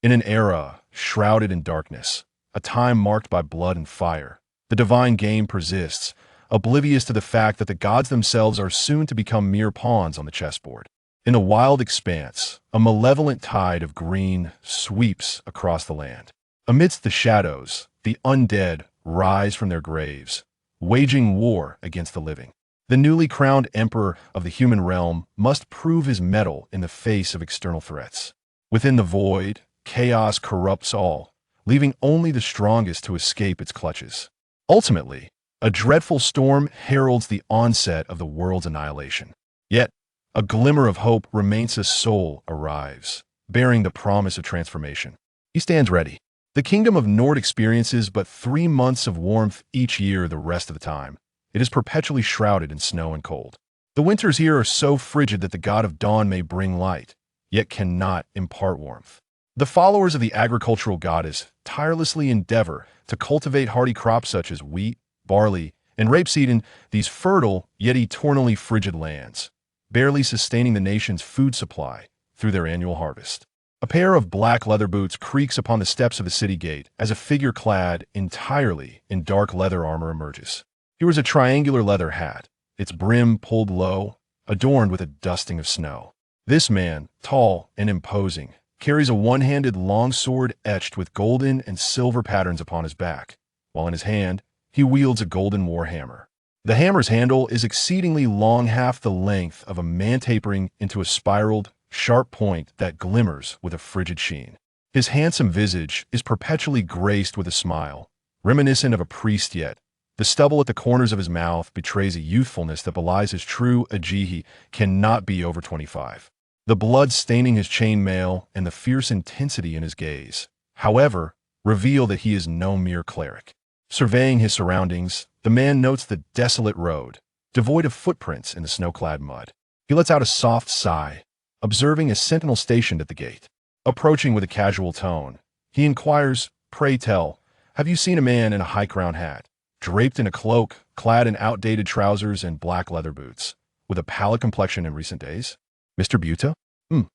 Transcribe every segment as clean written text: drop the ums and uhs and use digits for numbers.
In an era shrouded in darkness, a time marked by blood and fire, the divine game persists, oblivious to the fact that the gods themselves are soon to become mere pawns on the chessboard. In the wild expanse, a malevolent tide of green sweeps across the land. Amidst the shadows, the undead rise from their graves, waging war against the living. The newly crowned emperor of the human realm must prove his mettle in the face of external threats. Within the void, chaos corrupts all, leaving only the strongest to escape its clutches. Ultimately, a dreadful storm heralds the onset of the world's annihilation. Yet, a glimmer of hope remains as soul arrives, bearing the promise of transformation. He stands ready. The kingdom of Nord experiences but 3 months of warmth each year the rest of the time. It is perpetually shrouded in snow and cold. The winters here are so frigid that the god of dawn may bring light, yet cannot impart warmth. The followers of the agricultural goddess tirelessly endeavor to cultivate hardy crops such as wheat, barley, and rapeseed in these fertile yet eternally frigid lands, barely sustaining the nation's food supply through their annual harvest. A pair of black leather boots creaks upon the steps of the city gate as a figure clad entirely in dark leather armor emerges. He wears a triangular leather hat, its brim pulled low, adorned with a dusting of snow. This man, tall and imposing, carries a one-handed long sword etched with golden and silver patterns upon his back, while in his hand he wields a golden war hammer. The hammer's handle is exceedingly long, half the length of a man, tapering into a spiraled, sharp point that glimmers with a frigid sheen. His handsome visage is perpetually graced with a smile, reminiscent of a priest, yet the stubble at the corners of his mouth betrays a youthfulness that belies his true age. He cannot be over 25. The blood staining his chainmail and the fierce intensity in his gaze, however, reveal that he is no mere cleric. Surveying his surroundings, the man notes the desolate road, devoid of footprints in the snow-clad mud. He lets out a soft sigh, observing a sentinel stationed at the gate. Approaching with a casual tone, he inquires, "Pray tell, have you seen a man in a high-crowned hat, draped in a cloak, clad in outdated trousers and black leather boots, with a pallid complexion in recent days?" "Mr. Buta?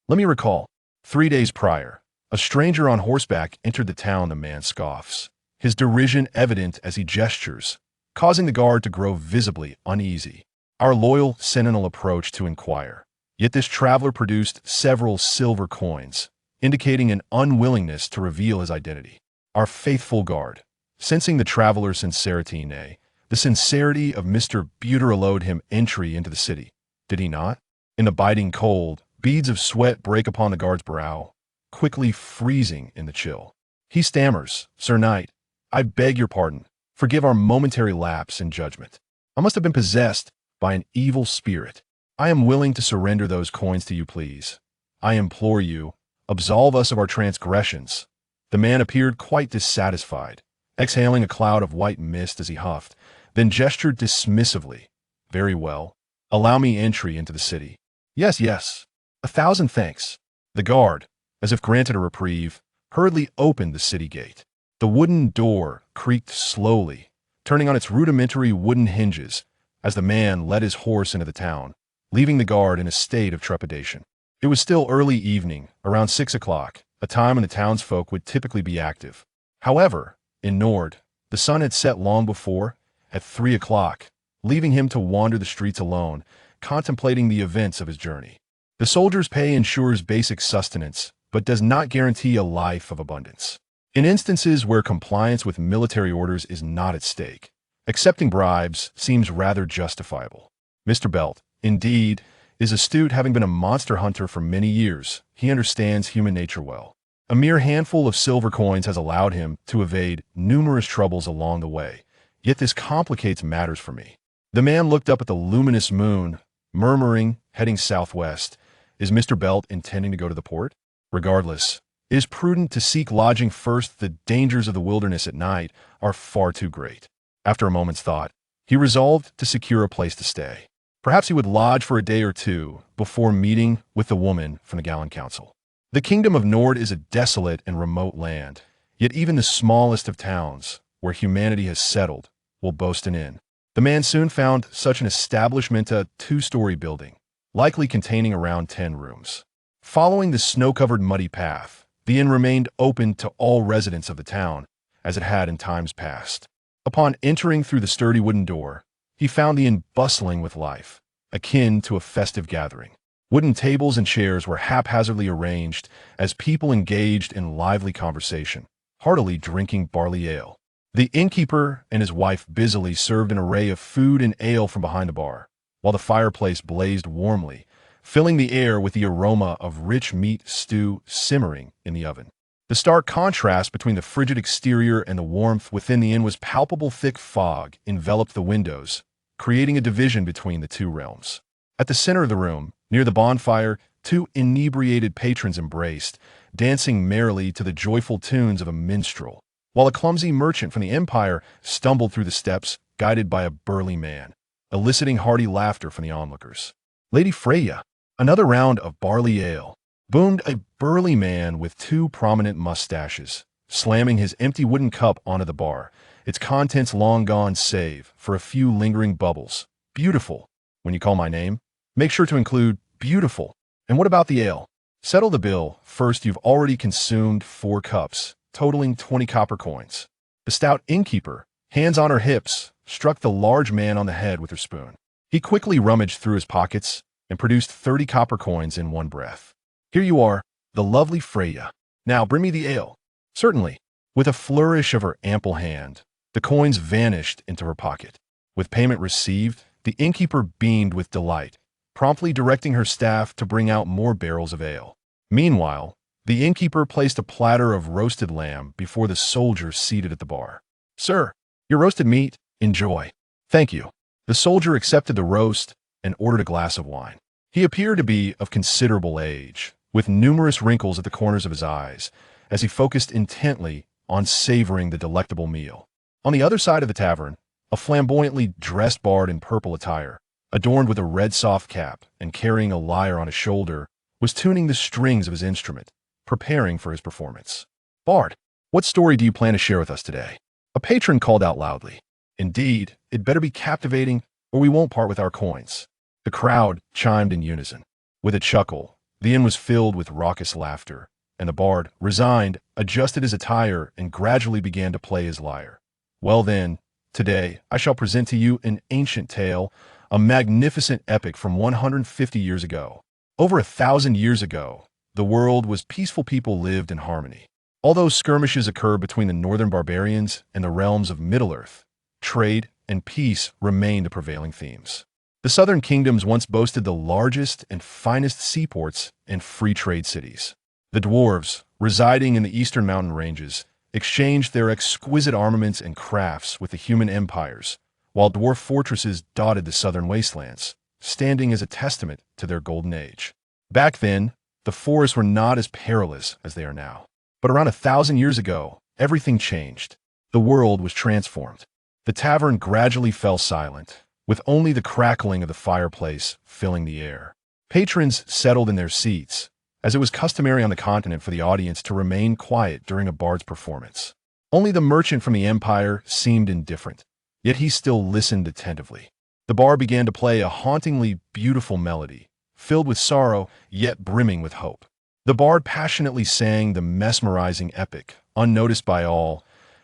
Let me recall. 3 days prior, a stranger on horseback entered the town," the man scoffs, his derision evident as he gestures, causing the guard to grow visibly uneasy. Our loyal sentinel approached to inquire, yet this traveler produced several silver coins, indicating an unwillingness to reveal his identity. Our faithful guard, sensing the traveler's sincerity, nay, the sincerity of Mr. Buter, allowed him entry into the city. Did he not? In the biting cold, beads of sweat break upon the guard's brow, quickly freezing in the chill. He stammers, "Sir Knight, I beg your pardon. Forgive our momentary lapse in judgment. I must have been possessed by an evil spirit. I am willing to surrender those coins to you, please. I implore you, absolve us of our transgressions." The man appeared quite dissatisfied, exhaling a cloud of white mist as he huffed, then gestured dismissively. "Very well. Allow me entry into the city." "Yes, yes. 1,000 thanks." The guard, as if granted a reprieve, hurriedly opened the city gate. The wooden door creaked slowly, turning on its rudimentary wooden hinges as the man led his horse into the town, leaving the guard in a state of trepidation. It was still early evening, around 6 o'clock, a time when the townsfolk would typically be active. However, in Nord, the sun had set long before, at 3 o'clock, leaving him to wander the streets alone, contemplating the events of his journey. The soldier's pay ensures basic sustenance, but does not guarantee a life of abundance. In instances where compliance with military orders is not at stake, accepting bribes seems rather justifiable. Mr. Belt, indeed, is astute, having been a monster hunter for many years. He understands human nature well. A mere handful of silver coins has allowed him to evade numerous troubles along the way, yet this complicates matters for me. The man looked up at the luminous moon, murmuring, heading southwest. Is Mr. Belt intending to go to the port? Regardless, it is prudent to seek lodging first. The dangers of the wilderness at night are far too great. After a moment's thought, he resolved to secure a place to stay. Perhaps he would lodge for a day or two before meeting with the woman from the Gallon Council. The kingdom of Nord is a desolate and remote land, yet even the smallest of towns, where humanity has settled, will boast an inn. The man soon found such an establishment, a 2-story building, likely containing around 10 rooms. Following the snow-covered muddy path, The inn remained open to all residents of the town, as it had in times past. Upon entering through the sturdy wooden door, he found the inn bustling with life, akin to a festive gathering. Wooden tables and chairs were haphazardly arranged as people engaged in lively conversation, heartily drinking barley ale. The innkeeper and his wife busily served an array of food and ale from behind the bar, while the fireplace blazed warmly, filling the air with the aroma of rich meat stew simmering in the oven. The stark contrast between the frigid exterior and the warmth within the inn was palpable. Thick fog enveloped the windows, creating a division between the two realms. At the center of the room, near the bonfire, two inebriated patrons embraced, dancing merrily to the joyful tunes of a minstrel, while a clumsy merchant from the empire stumbled through the steps, guided by a burly man, eliciting hearty laughter from the onlookers. Lady Freya, another round of barley ale, boomed a burly man with two prominent mustaches, slamming his empty wooden cup onto the bar, its contents long gone save for a few lingering bubbles. Beautiful. When you call my name, make sure to include beautiful. And what about the ale? Settle the bill. First, you've already consumed 4 cups, totaling 20 copper coins. The stout innkeeper, hands on her hips, struck the large man on the head with her spoon. He quickly rummaged through his pockets and produced 30 copper coins in one breath. Here you are, the lovely Freya. Now bring me the ale. Certainly. With a flourish of her ample hand, the coins vanished into her pocket. With payment received, the innkeeper beamed with delight, promptly directing her staff to bring out more barrels of ale. Meanwhile, the innkeeper placed a platter of roasted lamb before the soldier seated at the bar. Sir, your roasted meat, enjoy. Thank you. The soldier accepted the roast and ordered a glass of wine. He appeared to be of considerable age, with numerous wrinkles at the corners of his eyes, as he focused intently on savoring the delectable meal. On the other side of the tavern, a flamboyantly dressed bard in purple attire, adorned with a red soft cap and carrying a lyre on his shoulder, was tuning the strings of his instrument, preparing for his performance. Bard, what story do you plan to share with us today? A patron called out loudly. Indeed, it better be captivating, or we won't part with our coins. The crowd chimed in unison. With a chuckle, the inn was filled with raucous laughter, and the bard, resigned, adjusted his attire and gradually began to play his lyre. Well then, today I shall present to you an ancient tale, a magnificent epic from 150 years ago. Over 1,000 years ago, the world was peaceful. People lived in harmony. Although skirmishes occurred between the northern barbarians and the realms of Middle-earth, trade and peace remained the prevailing themes. The southern kingdoms once boasted the largest and finest seaports and free trade cities. The dwarves, residing in the eastern mountain ranges, exchanged their exquisite armaments and crafts with the human empires, while dwarf fortresses dotted the southern wastelands, standing as a testament to their golden age. Back then, the forests were not as perilous as they are now. But around 1,000 years ago, everything changed. The world was transformed. The tavern gradually fell silent, with only the crackling of the fireplace filling the air. Patrons settled in their seats, as it was customary on the continent for the audience to remain quiet during a bard's performance. Only the merchant from the empire seemed indifferent, yet he still listened attentively. The bard began to play a hauntingly beautiful melody, filled with sorrow, yet brimming with hope. The bard passionately sang the mesmerizing epic, unnoticed by all,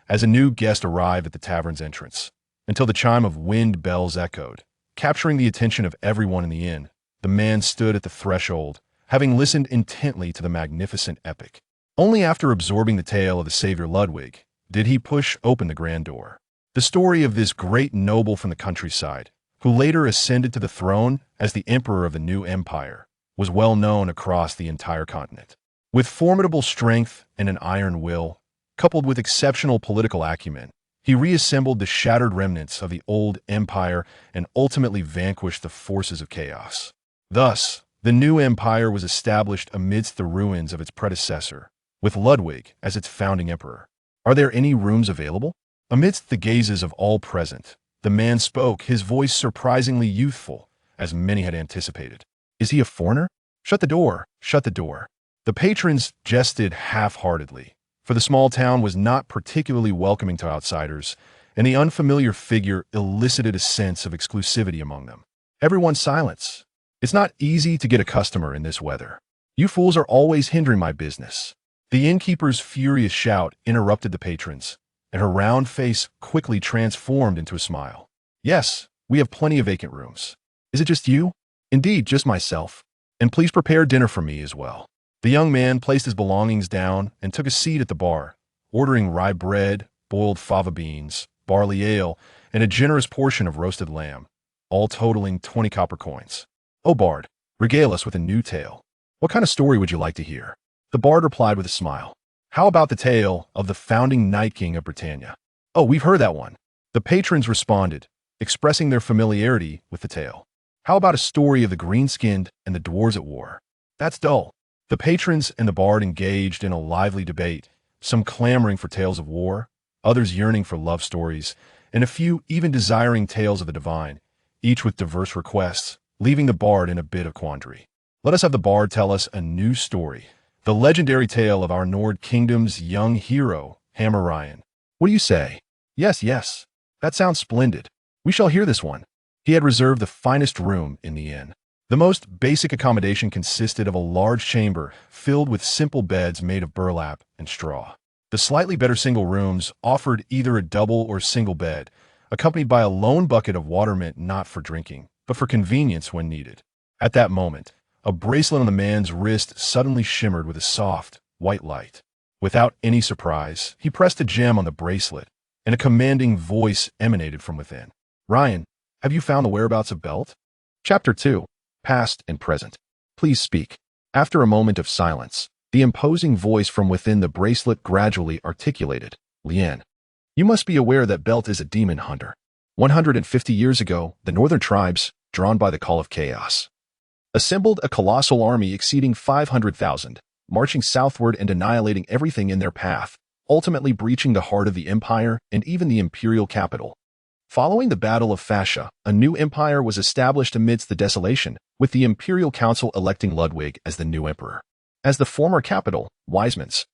as a new guest arrived at the tavern's entrance. Until the chime of wind bells echoed, capturing the attention of everyone in the inn, the man stood at the threshold, having listened intently to the magnificent epic. Only after absorbing the tale of the Savior Ludwig did he push open the grand door. The story of this great noble from the countryside, who later ascended to the throne as the emperor of the new empire, was well known across the entire continent. With formidable strength and an iron will, coupled with exceptional political acumen, he reassembled the shattered remnants of the old empire and ultimately vanquished the forces of chaos. Thus, the new empire was established amidst the ruins of its predecessor, with Ludwig as its founding emperor. Are there any rooms available? Amidst the gazes of all present, the man spoke, his voice surprisingly youthful, as many had anticipated. Is he a foreigner? Shut the door, shut the door. The patrons jested half-heartedly, for the small town was not particularly welcoming to outsiders, and the unfamiliar figure elicited a sense of exclusivity among them. Everyone's silence. It's not easy to get a customer in this weather. You fools are always hindering my business. The innkeeper's furious shout interrupted the patrons, and her round face quickly transformed into a smile. Yes, we have plenty of vacant rooms. Is it just you? Indeed, just myself. And please prepare dinner for me as well. The young man placed his belongings down and took a seat at the bar, ordering rye bread, boiled fava beans, barley ale, and a generous portion of roasted lamb, all totaling 20 copper coins. "Oh, Bard, regale us with a new tale. What kind of story would you like to hear?" The Bard replied with a smile. "How about the tale of the founding Night King of Britannia?" "Oh, we've heard that one." The patrons responded, expressing their familiarity with the tale. "How about a story of the green-skinned and the dwarves at war?" "That's dull." The patrons and the Bard engaged in a lively debate, some clamoring for tales of war, others yearning for love stories, and a few even desiring tales of the divine, each with diverse requests, leaving the Bard in a bit of quandary. Let us have the Bard tell us a new story, the legendary tale of our Nord Kingdom's young hero, Hammer Ryan. What do you say? Yes, yes. That sounds splendid. We shall hear this one. He had reserved the finest room in the inn. The most basic accommodation consisted of a large chamber filled with simple beds made of burlap and straw. The slightly better single rooms offered either a double or single bed, accompanied by a lone bucket of water meant not for drinking, but for convenience when needed. At that moment, a bracelet on the man's wrist suddenly shimmered with a soft, white light. Without any surprise, he pressed a gem on the bracelet, and a commanding voice emanated from within. "Ryan, have you found the whereabouts of Belt?" Chapter 2. Past and Present. Please speak. After a moment of silence, the imposing voice from within the bracelet gradually articulated, "Lien, you must be aware that Belt is a demon hunter. 150 years ago, the northern tribes, drawn by the call of chaos, assembled a colossal army exceeding 500,000, marching southward and annihilating everything in their path, ultimately breaching the heart of the empire and even the imperial capital. Following the Battle of Fascia, a new empire was established amidst the desolation, with the imperial council electing Ludwig as the new emperor. As the former capital, Wiseman's,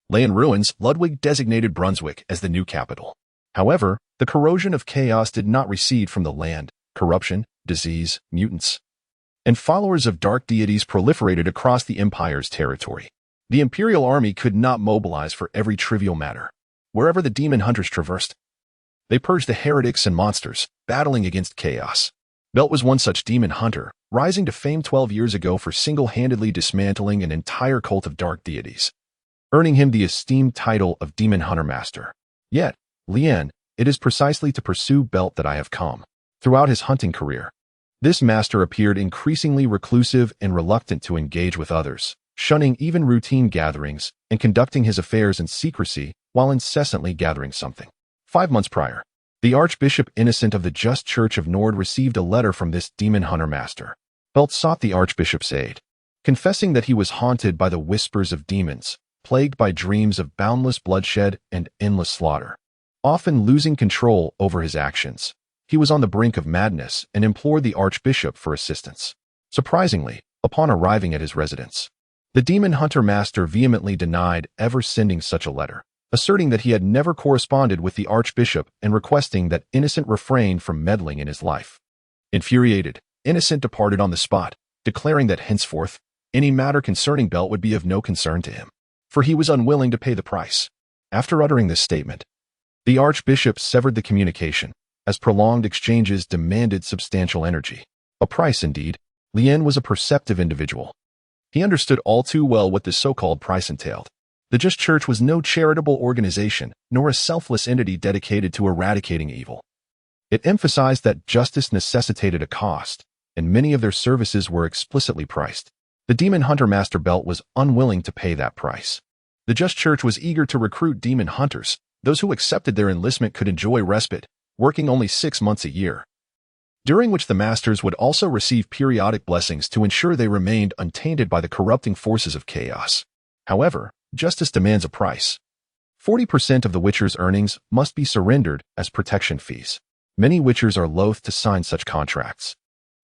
lay in ruins, Ludwig designated Brunswick as the new capital. However, the corrosion of chaos did not recede from the land. Corruption, disease, mutants, and followers of dark deities proliferated across the empire's territory. The imperial army could not mobilize for every trivial matter. Wherever the demon hunters traversed, they purged the heretics and monsters, battling against chaos. Belt was one such demon hunter, rising to fame 12 years ago for single-handedly dismantling an entire cult of dark deities, earning him the esteemed title of Demon Hunter Master. Yet, Lien, it is precisely to pursue Belt that I have come. Throughout his hunting career, this master appeared increasingly reclusive and reluctant to engage with others, shunning even routine gatherings and conducting his affairs in secrecy while incessantly gathering something. 5 months prior, the Archbishop Innocent of the Just Church of Nord received a letter from this demon hunter master. Belt sought the Archbishop's aid, confessing that he was haunted by the whispers of demons, plagued by dreams of boundless bloodshed and endless slaughter. Often losing control over his actions, he was on the brink of madness and implored the Archbishop for assistance. Surprisingly, upon arriving at his residence, the demon hunter master vehemently denied ever sending such a letter, asserting that he had never corresponded with the Archbishop and requesting that Innocent refrain from meddling in his life. Infuriated, Innocent departed on the spot, declaring that henceforth, any matter concerning Belt would be of no concern to him, for he was unwilling to pay the price. After uttering this statement, the Archbishop severed the communication, as prolonged exchanges demanded substantial energy. A price indeed. Lien was a perceptive individual. He understood all too well what this so-called price entailed. The Just Church was no charitable organization, nor a selfless entity dedicated to eradicating evil. It emphasized that justice necessitated a cost, and many of their services were explicitly priced. The demon hunter master Belt was unwilling to pay that price. The Just Church was eager to recruit demon hunters. Those who accepted their enlistment could enjoy respite, working only 6 months a year, during which the masters would also receive periodic blessings to ensure they remained untainted by the corrupting forces of chaos. However, justice demands a price. 40% of the Witcher's earnings must be surrendered as protection fees. Many Witchers are loath to sign such contracts,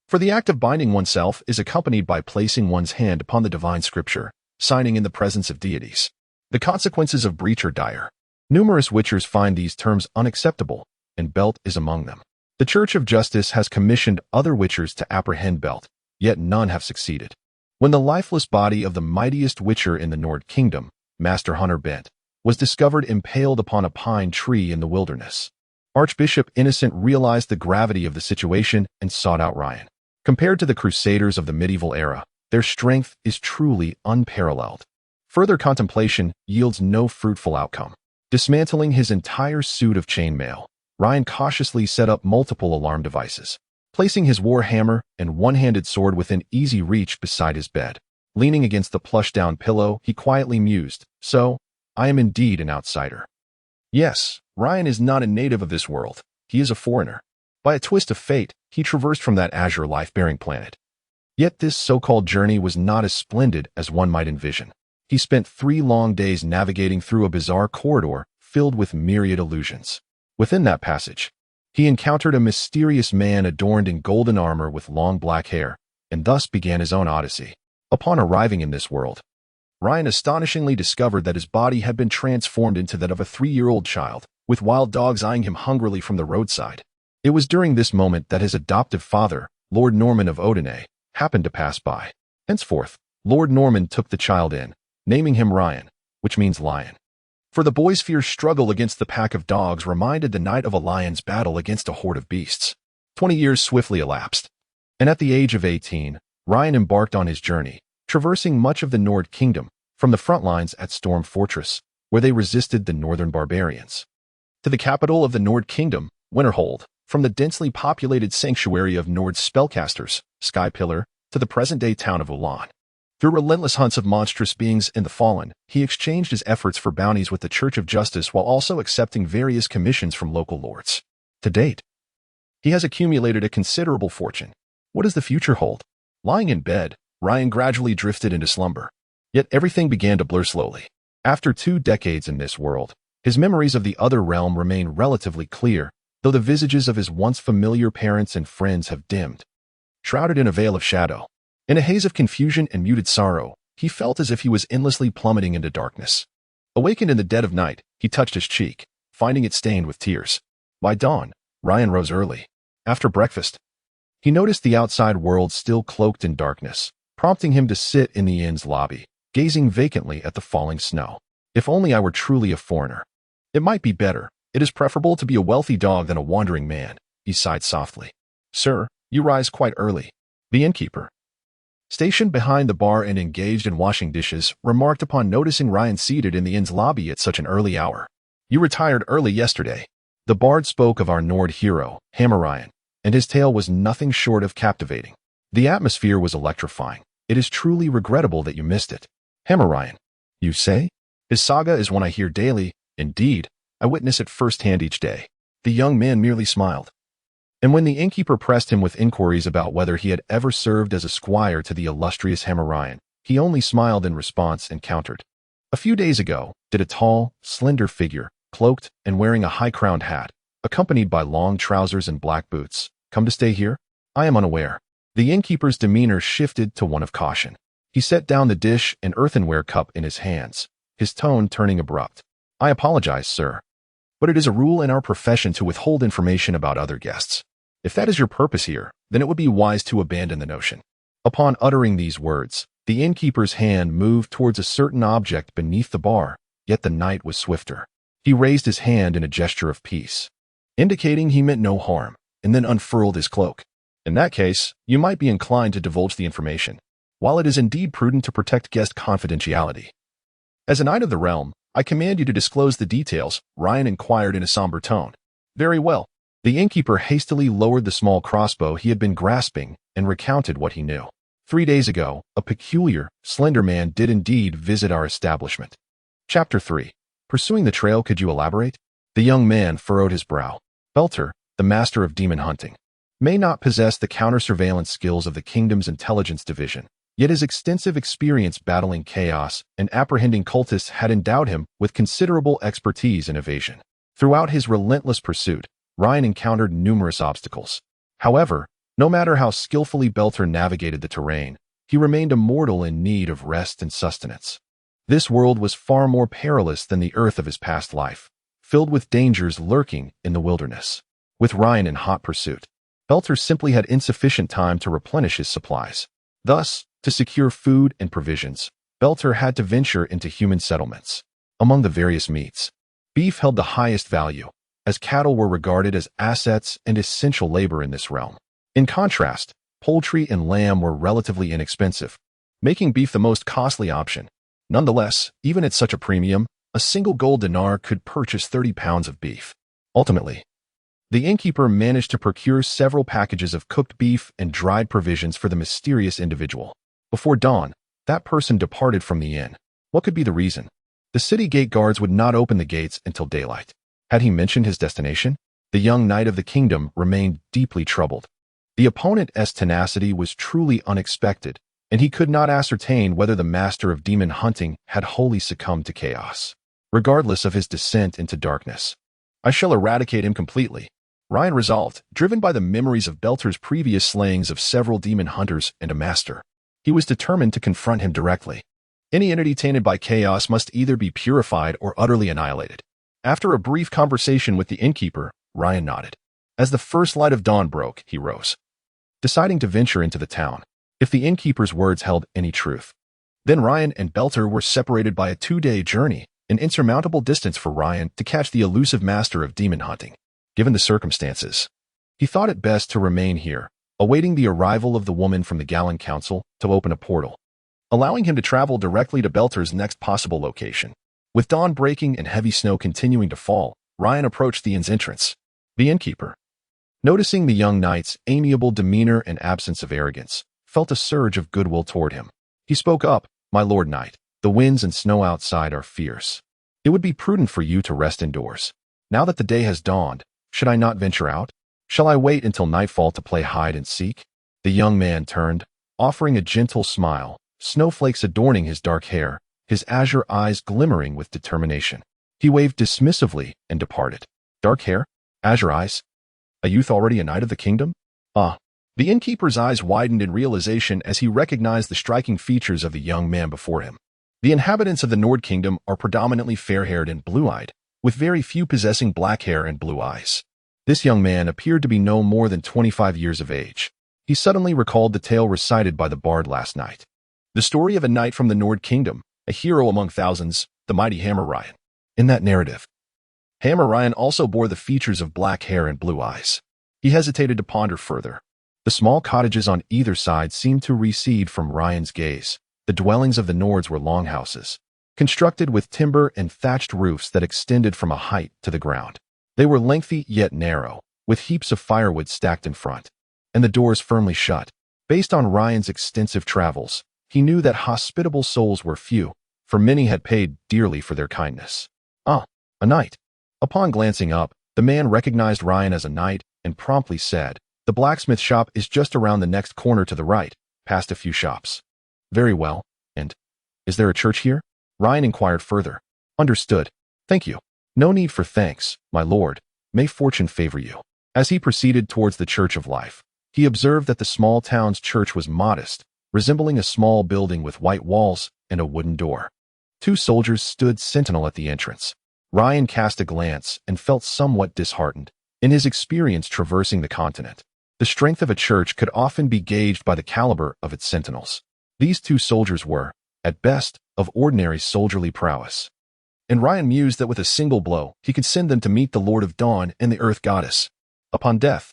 for the act of binding oneself is accompanied by placing one's hand upon the divine scripture, signing in the presence of deities. The consequences of breach are dire. Numerous Witchers find these terms unacceptable, and Belt is among them. The Church of Justice has commissioned other Witchers to apprehend Belt, yet none have succeeded. When the lifeless body of the mightiest Witcher in the Nord Kingdom, Master Hunter Bent, was discovered impaled upon a pine tree in the wilderness. Archbishop Innocent realized the gravity of the situation and sought out Ryan. Compared to the Crusaders of the medieval era, their strength is truly unparalleled. Further contemplation yields no fruitful outcome. Dismantling his entire suit of chainmail, Ryan cautiously set up multiple alarm devices, placing his war hammer and one-handed sword within easy reach beside his bed. Leaning against the plush-down pillow, he quietly mused, "So, I am indeed an outsider." Yes, Ryan is not a native of this world. He is a foreigner. By a twist of fate, he traversed from that azure life-bearing planet. Yet this so-called journey was not as splendid as one might envision. He spent 3 long days navigating through a bizarre corridor filled with myriad illusions. Within that passage, he encountered a mysterious man adorned in golden armor with long black hair, and thus began his own odyssey. Upon arriving in this world, Ryan astonishingly discovered that his body had been transformed into that of a 3-year-old child, with wild dogs eyeing him hungrily from the roadside. It was during this moment that his adoptive father, Lord Norman of Odenay, happened to pass by. Henceforth, Lord Norman took the child in, naming him Ryan, which means lion. For the boy's fierce struggle against the pack of dogs reminded the knight of a lion's battle against a horde of beasts. 20 years swiftly elapsed, and at the age of 18, Ryan embarked on his journey, traversing much of the Nord Kingdom, from the front lines at Storm Fortress, where they resisted the northern barbarians, to the capital of the Nord Kingdom, Winterhold, from the densely populated sanctuary of Nord's spellcasters, Skypillar, to the present-day town of Ulan. Through relentless hunts of monstrous beings and the fallen, he exchanged his efforts for bounties with the Church of Justice while also accepting various commissions from local lords. To date, he has accumulated a considerable fortune. What does the future hold? Lying in bed, Ryan gradually drifted into slumber. Yet everything began to blur slowly. After 2 decades in this world, his memories of the other realm remain relatively clear, though the visages of his once familiar parents and friends have dimmed. Shrouded in a veil of shadow, in a haze of confusion and muted sorrow, he felt as if he was endlessly plummeting into darkness. Awakened in the dead of night, he touched his cheek, finding it stained with tears. By dawn, Ryan rose early. After breakfast, he noticed the outside world still cloaked in darkness, prompting him to sit in the inn's lobby, gazing vacantly at the falling snow. If only I were truly a foreigner. It might be better. It is preferable to be a wealthy dog than a wandering man, he sighed softly. Sir, you rise quite early. The innkeeper, stationed behind the bar and engaged in washing dishes, remarked upon noticing Ryan seated in the inn's lobby at such an early hour. You retired early yesterday. The bard spoke of our Nord hero, Hammer Ryan, and his tale was nothing short of captivating. The atmosphere was electrifying. It is truly regrettable that you missed it. Hammer Ryan, you say? His saga is one I hear daily. Indeed, I witness it firsthand each day. The young man merely smiled. And when the innkeeper pressed him with inquiries about whether he had ever served as a squire to the illustrious Hammer Ryan, he only smiled in response and countered. A few days ago, did a tall, slender figure, cloaked and wearing a high-crowned hat, accompanied by long trousers and black boots, come to stay here? I am unaware. The innkeeper's demeanor shifted to one of caution. He set down the dish and earthenware cup in his hands, his tone turning abrupt. I apologize, sir, but it is a rule in our profession to withhold information about other guests. If that is your purpose here, then it would be wise to abandon the notion. Upon uttering these words, the innkeeper's hand moved towards a certain object beneath the bar, yet the knight was swifter. He raised his hand in a gesture of peace, indicating he meant no harm, and then unfurled his cloak. In that case, you might be inclined to divulge the information, while it is indeed prudent to protect guest confidentiality. As a knight of the realm, I command you to disclose the details, Ryan inquired in a somber tone. Very well. The innkeeper hastily lowered the small crossbow he had been grasping and recounted what he knew. 3 days ago, a peculiar, slender man did indeed visit our establishment. Chapter 3. Pursuing the trail, could you elaborate? The young man furrowed his brow. Belter, the master of demon hunting, may not possess the counter-surveillance skills of the kingdom's intelligence division, yet his extensive experience battling chaos and apprehending cultists had endowed him with considerable expertise in evasion. Throughout his relentless pursuit, Ryan encountered numerous obstacles. However, no matter how skillfully Belter navigated the terrain, he remained a mortal in need of rest and sustenance. This world was far more perilous than the earth of his past life, filled with dangers lurking in the wilderness. With Ryan in hot pursuit, Belter simply had insufficient time to replenish his supplies. Thus, to secure food and provisions, Belter had to venture into human settlements. Among the various meats, beef held the highest value, as cattle were regarded as assets and essential labor in this realm. In contrast, poultry and lamb were relatively inexpensive, making beef the most costly option. Nonetheless, even at such a premium, a single gold dinar could purchase 30 pounds of beef. Ultimately, the innkeeper managed to procure several packages of cooked beef and dried provisions for the mysterious individual. Before dawn, that person departed from the inn. What could be the reason? The city gate guards would not open the gates until daylight. Had he mentioned his destination? The young knight of the kingdom remained deeply troubled. The opponent's tenacity was truly unexpected, and he could not ascertain whether the master of demon hunting had wholly succumbed to chaos. Regardless of his descent into darkness, I shall eradicate him completely, Ryan resolved, driven by the memories of Belter's previous slayings of several demon hunters and a master. He was determined to confront him directly. Any entity tainted by chaos must either be purified or utterly annihilated. After a brief conversation with the innkeeper, Ryan nodded. As the first light of dawn broke, he rose, deciding to venture into the town, if the innkeeper's words held any truth. Then Ryan and Belter were separated by a 2-day journey, an insurmountable distance for Ryan to catch the elusive master of demon hunting. Given the circumstances, he thought it best to remain here, awaiting the arrival of the woman from the Gallon Council to open a portal, allowing him to travel directly to Belter's next possible location. With dawn breaking and heavy snow continuing to fall, Ryan approached the inn's entrance. The innkeeper, noticing the young knight's amiable demeanor and absence of arrogance, felt a surge of goodwill toward him. He spoke up, "My lord knight, the winds and snow outside are fierce. It would be prudent for you to rest indoors. Now that the day has dawned, should I not venture out? Shall I wait until nightfall to play hide and seek?" The young man turned, offering a gentle smile, snowflakes adorning his dark hair, his azure eyes glimmering with determination. He waved dismissively and departed. Dark hair? Azure eyes? A youth already a knight of the kingdom? Ah. The innkeeper's eyes widened in realization as he recognized the striking features of the young man before him. The inhabitants of the Nord Kingdom are predominantly fair-haired and blue-eyed, with very few possessing black hair and blue eyes. This young man appeared to be no more than 25 years of age. He suddenly recalled the tale recited by the bard last night. The story of a knight from the Nord Kingdom, a hero among thousands, the mighty Hammer Ryan. In that narrative, Hammer Ryan also bore the features of black hair and blue eyes. He hesitated to ponder further. The small cottages on either side seemed to recede from Ryan's gaze. The dwellings of the Nords were longhouses, constructed with timber and thatched roofs that extended from a height to the ground. They were lengthy yet narrow, with heaps of firewood stacked in front, and the doors firmly shut. Based on Ryan's extensive travels, he knew that hospitable souls were few, for many had paid dearly for their kindness. Ah, a knight. Upon glancing up, the man recognized Ryan as a knight and promptly said, "The blacksmith shop is just around the next corner to the right, past a few shops." "Very well, and is there a church here?" Ryan inquired further. "Understood. Thank you." "No need for thanks, my lord. May fortune favor you." As he proceeded towards the Church of Life, he observed that the small town's church was modest, resembling a small building with white walls and a wooden door. 2 soldiers stood sentinel at the entrance. Ryan cast a glance and felt somewhat disheartened. In his experience traversing the continent, the strength of a church could often be gauged by the caliber of its sentinels. These 2 soldiers were, at best, of ordinary soldierly prowess. And Ryan mused that with a single blow, he could send them to meet the Lord of Dawn and the Earth Goddess. Upon death,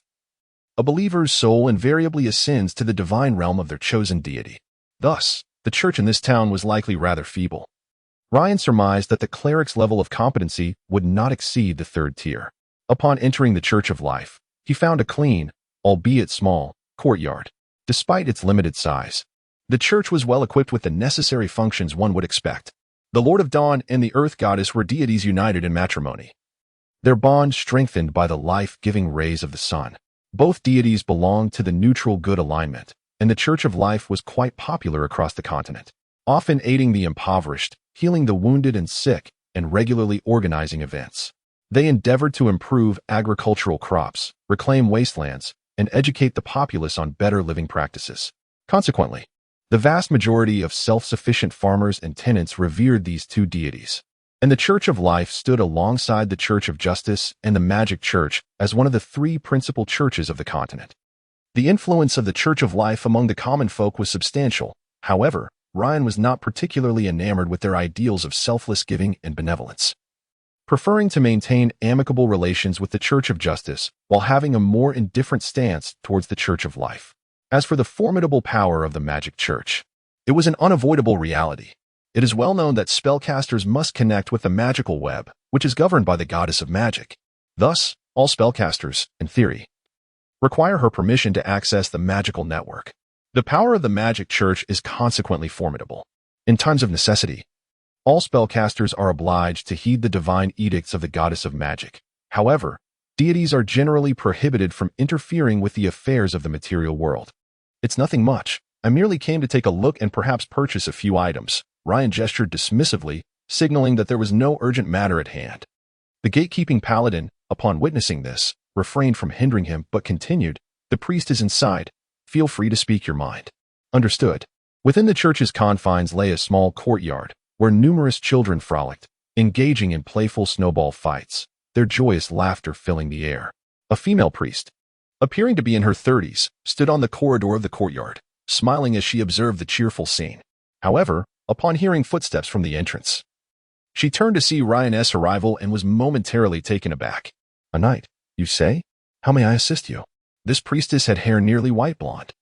a believer's soul invariably ascends to the divine realm of their chosen deity. Thus, the church in this town was likely rather feeble. Ryan surmised that the cleric's level of competency would not exceed the 3rd tier. Upon entering the Church of Life, he found a clean, albeit small, courtyard. Despite its limited size, the church was well equipped with the necessary functions one would expect. The Lord of Dawn and the Earth Goddess were deities united in matrimony, their bond strengthened by the life-giving rays of the sun. Both deities belonged to the neutral good alignment, and the Church of Life was quite popular across the continent, often aiding the impoverished, healing the wounded and sick, and regularly organizing events. They endeavored to improve agricultural crops, reclaim wastelands, and educate the populace on better living practices. Consequently, the vast majority of self-sufficient farmers and tenants revered these 2 deities, and the Church of Life stood alongside the Church of Justice and the Magic Church as one of the 3 principal churches of the continent. The influence of the Church of Life among the common folk was substantial. However, Ryan was not particularly enamored with their ideals of selfless giving and benevolence, preferring to maintain amicable relations with the Church of Justice while having a more indifferent stance towards the Church of Life. As for the formidable power of the magic church, it was an unavoidable reality. It is well known that spellcasters must connect with the magical web, which is governed by the goddess of magic. Thus, all spellcasters, in theory, require her permission to access the magical network. The power of the magic church is consequently formidable. In times of necessity, all spellcasters are obliged to heed the divine edicts of the goddess of magic. However, deities are generally prohibited from interfering with the affairs of the material world. It's nothing much. I merely came to take a look and perhaps purchase a few items. Ryan gestured dismissively, signaling that there was no urgent matter at hand. The gatekeeping paladin, upon witnessing this, refrained from hindering him but continued, "The priest is inside. Feel free to speak your mind." Understood. Within the church's confines lay a small courtyard, where numerous children frolicked, engaging in playful snowball fights, their joyous laughter filling the air. A female priest, appearing to be in her 30s, stood on the corridor of the courtyard, smiling as she observed the cheerful scene. However, upon hearing footsteps from the entrance, she turned to see Ryan's arrival and was momentarily taken aback. "A knight, you say? How may I assist you?" This priestess had hair nearly white blonde,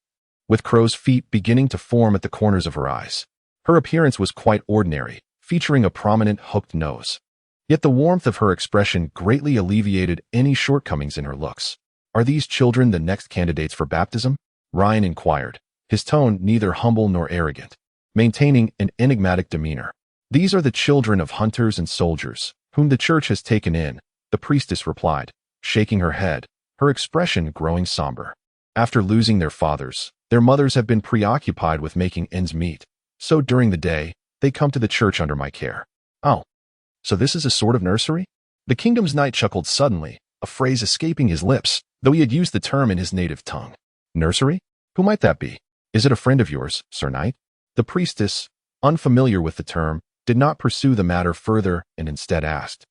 with crow's feet beginning to form at the corners of her eyes. Her appearance was quite ordinary, featuring a prominent hooked nose. Yet the warmth of her expression greatly alleviated any shortcomings in her looks. "Are these children the next candidates for baptism?" Ryan inquired, his tone neither humble nor arrogant, maintaining an enigmatic demeanor. "These are the children of hunters and soldiers, whom the church has taken in," the priestess replied, shaking her head, her expression growing somber. "After losing their fathers, their mothers have been preoccupied with making ends meet, so during the day, they come to the church under my care." "Oh, so this is a sort of nursery?" The kingdom's knight chuckled suddenly, a phrase escaping his lips, though he had used the term in his native tongue. "Nursery? Who might that be? Is it a friend of yours, Sir Knight?" The priestess, unfamiliar with the term, did not pursue the matter further and instead asked,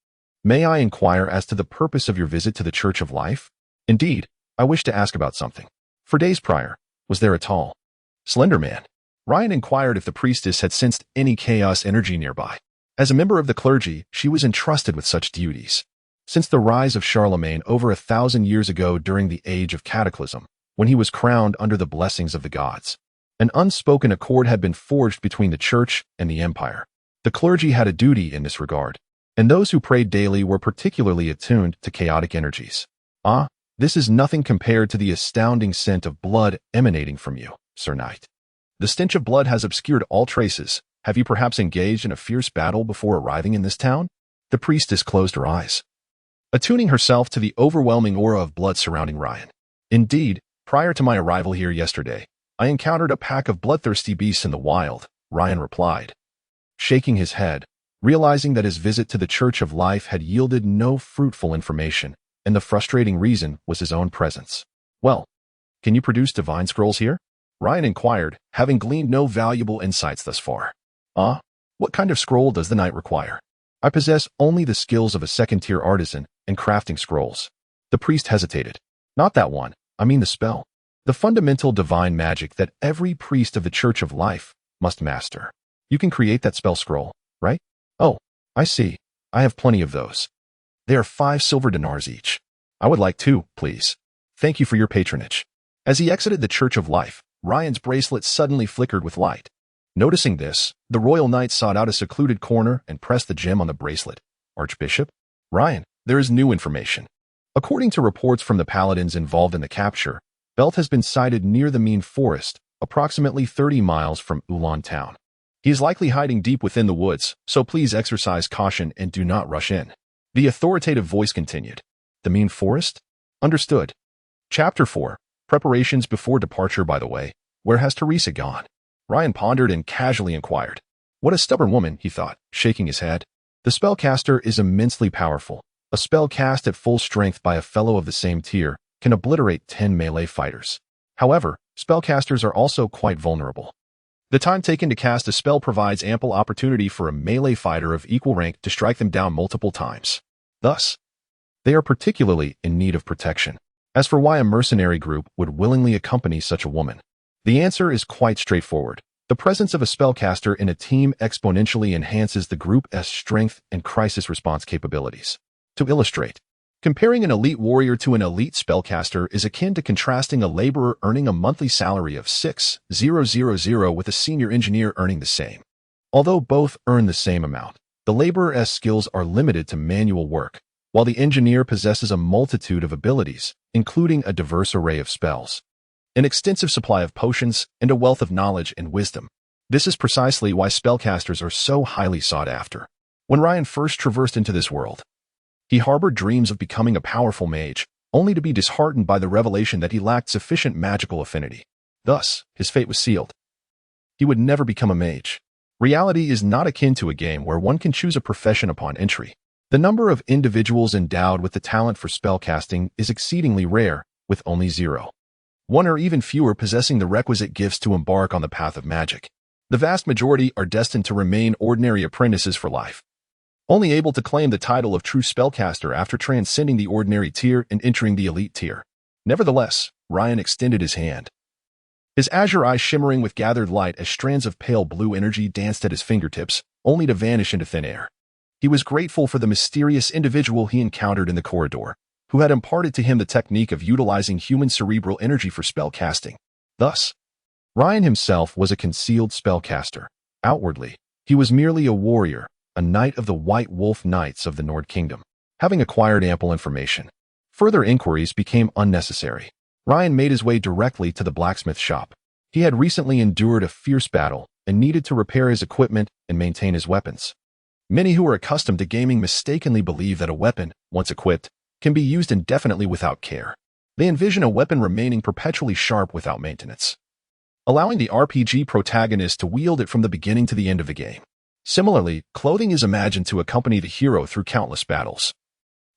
"May I inquire as to the purpose of your visit to the Church of Life?" "Indeed, I wish to ask about something." For days prior, was there a tall, slender man? Ryan inquired if the priestess had sensed any chaos energy nearby. As a member of the clergy, she was entrusted with such duties. Since the rise of Charlemagne over 1,000 years ago during the Age of Cataclysm, when he was crowned under the blessings of the gods, an unspoken accord had been forged between the church and the empire. The clergy had a duty in this regard, and those who prayed daily were particularly attuned to chaotic energies. "Ah, this is nothing compared to the astounding scent of blood emanating from you, Sir Knight. The stench of blood has obscured all traces. Have you perhaps engaged in a fierce battle before arriving in this town?" The priestess closed her eyes, attuning herself to the overwhelming aura of blood surrounding Ryan. "Indeed, prior to my arrival here yesterday, I encountered a pack of bloodthirsty beasts in the wild," Ryan replied, shaking his head, realizing that his visit to the Church of Life had yielded no fruitful information, and the frustrating reason was his own presence. "Well, can you produce divine scrolls here?" Ryan inquired, having gleaned no valuable insights thus far. "Ah, what kind of scroll does the knight require?" "I possess only the skills of a second-tier artisan in crafting scrolls." The priest hesitated. "Not that one, I mean the spell. The fundamental divine magic that every priest of the Church of Life must master. You can create that spell scroll, right?" "Oh, I see. I have plenty of those. They are 5 silver dinars each." "I would like 2, please. Thank you for your patronage." As he exited the Church of Life, Ryan's bracelet suddenly flickered with light. Noticing this, the royal knight sought out a secluded corner and pressed the gem on the bracelet. "Archbishop? Ryan, there is new information. According to reports from the paladins involved in the capture, Belt has been sighted near the Mean Forest, approximately 30 miles from Ulan town. He is likely hiding deep within the woods, so please exercise caution and do not rush in." The authoritative voice continued. "The Mean Forest? Understood." Chapter 4. Preparations before departure. By the way, where has Teresa gone? Ryan pondered and casually inquired. What a stubborn woman, he thought, shaking his head. The spellcaster is immensely powerful. A spell cast at full strength by a fellow of the same tier can obliterate 10 melee fighters. However, spellcasters are also quite vulnerable. The time taken to cast a spell provides ample opportunity for a melee fighter of equal rank to strike them down multiple times. Thus, they are particularly in need of protection. As for why a mercenary group would willingly accompany such a woman, the answer is quite straightforward. The presence of a spellcaster in a team exponentially enhances the group's strength and crisis response capabilities. To illustrate, comparing an elite warrior to an elite spellcaster is akin to contrasting a laborer earning a monthly salary of $6,000 with a senior engineer earning the same. Although both earn the same amount, the laborer's skills are limited to manual work, while the engineer possesses a multitude of abilities, including a diverse array of spells, an extensive supply of potions, and a wealth of knowledge and wisdom. This is precisely why spellcasters are so highly sought after. When Ryan first traversed into this world, he harbored dreams of becoming a powerful mage, only to be disheartened by the revelation that he lacked sufficient magical affinity. Thus, his fate was sealed. He would never become a mage. Reality is not akin to a game where one can choose a profession upon entry. The number of individuals endowed with the talent for spellcasting is exceedingly rare, with only 0. 1 or even fewer possessing the requisite gifts to embark on the path of magic. The vast majority are destined to remain ordinary apprentices for life, only able to claim the title of true spellcaster after transcending the ordinary tier and entering the elite tier. Nevertheless, Ryan extended his hand, his azure eyes shimmering with gathered light as strands of pale blue energy danced at his fingertips, only to vanish into thin air. He was grateful for the mysterious individual he encountered in the corridor, who had imparted to him the technique of utilizing human cerebral energy for spellcasting. Thus, Ryan himself was a concealed spellcaster. Outwardly, he was merely a warrior, a knight of the White Wolf Knights of the Nord Kingdom. Having acquired ample information, further inquiries became unnecessary. Ryan made his way directly to the blacksmith shop. He had recently endured a fierce battle and needed to repair his equipment and maintain his weapons. Many who are accustomed to gaming mistakenly believe that a weapon, once equipped, can be used indefinitely without care. They envision a weapon remaining perpetually sharp without maintenance, allowing the RPG protagonist to wield it from the beginning to the end of the game. Similarly, clothing is imagined to accompany the hero through countless battles,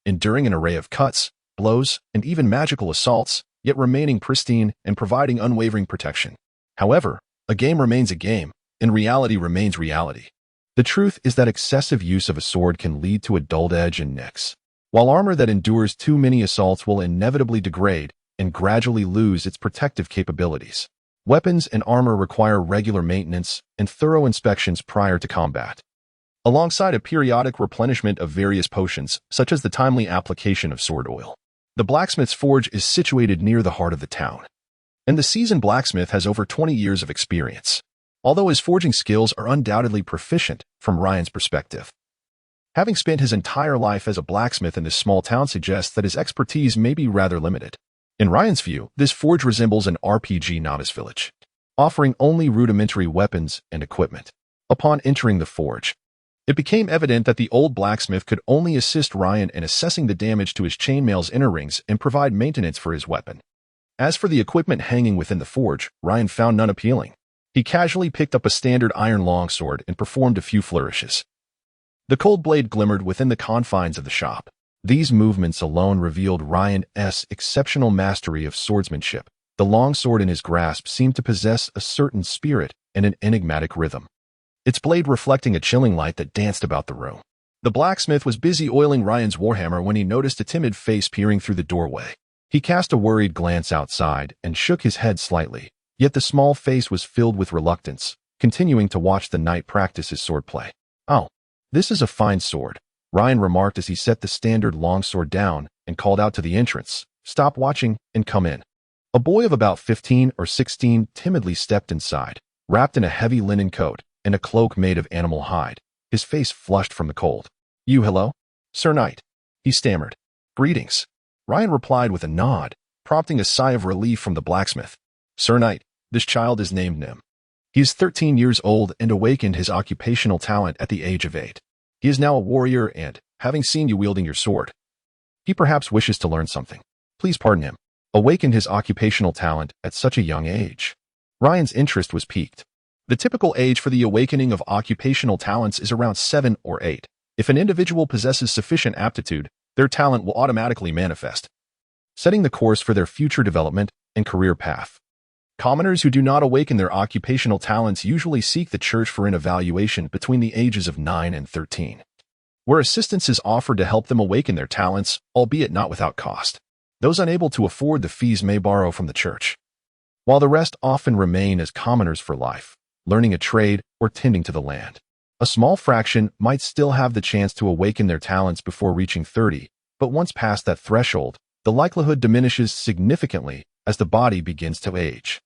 enduring an array of cuts, blows, and even magical assaults, yet remaining pristine and providing unwavering protection. However, a game remains a game, and reality remains reality. The truth is that excessive use of a sword can lead to a dulled edge and nicks, while armor that endures too many assaults will inevitably degrade and gradually lose its protective capabilities. Weapons and armor require regular maintenance and thorough inspections prior to combat, alongside a periodic replenishment of various potions, such as the timely application of sword oil. The blacksmith's forge is situated near the heart of the town, and the seasoned blacksmith has over 20 years of experience, although his forging skills are undoubtedly proficient from Ryan's perspective. Having spent his entire life as a blacksmith in this small town suggests that his expertise may be rather limited. In Ryan's view, this forge resembles an RPG novice village, offering only rudimentary weapons and equipment. Upon entering the forge, it became evident that the old blacksmith could only assist Ryan in assessing the damage to his chainmail's inner rings and provide maintenance for his weapon. As for the equipment hanging within the forge, Ryan found none appealing. He casually picked up a standard iron longsword and performed a few flourishes. The cold blade glimmered within the confines of the shop. These movements alone revealed Ryan's exceptional mastery of swordsmanship. The longsword in his grasp seemed to possess a certain spirit and an enigmatic rhythm, its blade reflecting a chilling light that danced about the room. The blacksmith was busy oiling Ryan's warhammer when he noticed a timid face peering through the doorway. He cast a worried glance outside and shook his head slightly. Yet the small face was filled with reluctance, continuing to watch the knight practice his swordplay. "Oh, this is a fine sword," Ryan remarked as he set the standard longsword down and called out to the entrance, "Stop watching and come in." A boy of about 15 or 16 timidly stepped inside, wrapped in a heavy linen coat and a cloak made of animal hide, his face flushed from the cold. Hello? Sir Knight," he stammered. "Greetings," Ryan replied with a nod, prompting a sigh of relief from the blacksmith. "Sir Knight, this child is named Nim. He is 13 years old and awakened his occupational talent at the age of 8. He is now a warrior and, having seen you wielding your sword, he perhaps wishes to learn something. Please pardon him." Awakened his occupational talent at such a young age. Ryan's interest was piqued. The typical age for the awakening of occupational talents is around 7 or 8. If an individual possesses sufficient aptitude, their talent will automatically manifest, setting the course for their future development and career path. Commoners who do not awaken their occupational talents usually seek the church for an evaluation between the ages of 9 and 13, where assistance is offered to help them awaken their talents, albeit not without cost. Those unable to afford the fees may borrow from the church, while the rest often remain as commoners for life. learning a trade, or tending to the land. A small fraction might still have the chance to awaken their talents before reaching 30, but once past that threshold, the likelihood diminishes significantly as the body begins to age.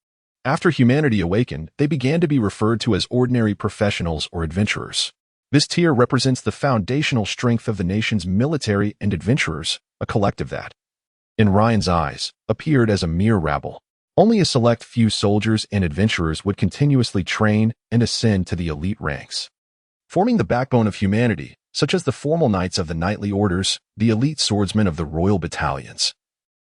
After humanity awakened, they began to be referred to as ordinary professionals or adventurers. This tier represents the foundational strength of the nation's military and adventurers, a collective that, in Ryan's eyes, appeared as a mere rabble. Only a select few soldiers and adventurers would continuously train and ascend to the elite ranks. Forming the backbone of humanity, such as the formal knights of the knightly orders, the elite swordsmen of the royal battalions,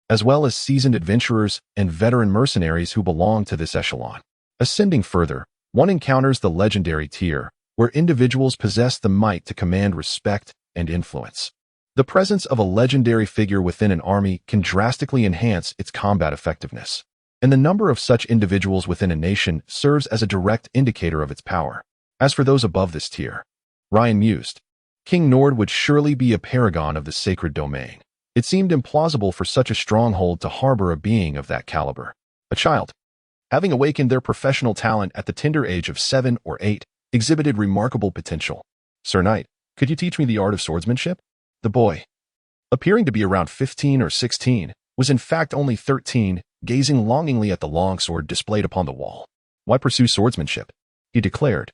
as well as seasoned adventurers and veteran mercenaries who belong to this echelon. Ascending further, one encounters the legendary tier, where individuals possess the might to command respect and influence. The presence of a legendary figure within an army can drastically enhance its combat effectiveness, and the number of such individuals within a nation serves as a direct indicator of its power. As for those above this tier, Ryan mused, King Nord would surely be a paragon of the sacred domain. It seemed implausible for such a stronghold to harbor a being of that caliber. A child, having awakened their professional talent at the tender age of 7 or 8, exhibited remarkable potential. Sir Knight, could you teach me the art of swordsmanship? The boy, appearing to be around 15 or 16, was in fact only 13, gazing longingly at the longsword displayed upon the wall. Why pursue swordsmanship? He declared.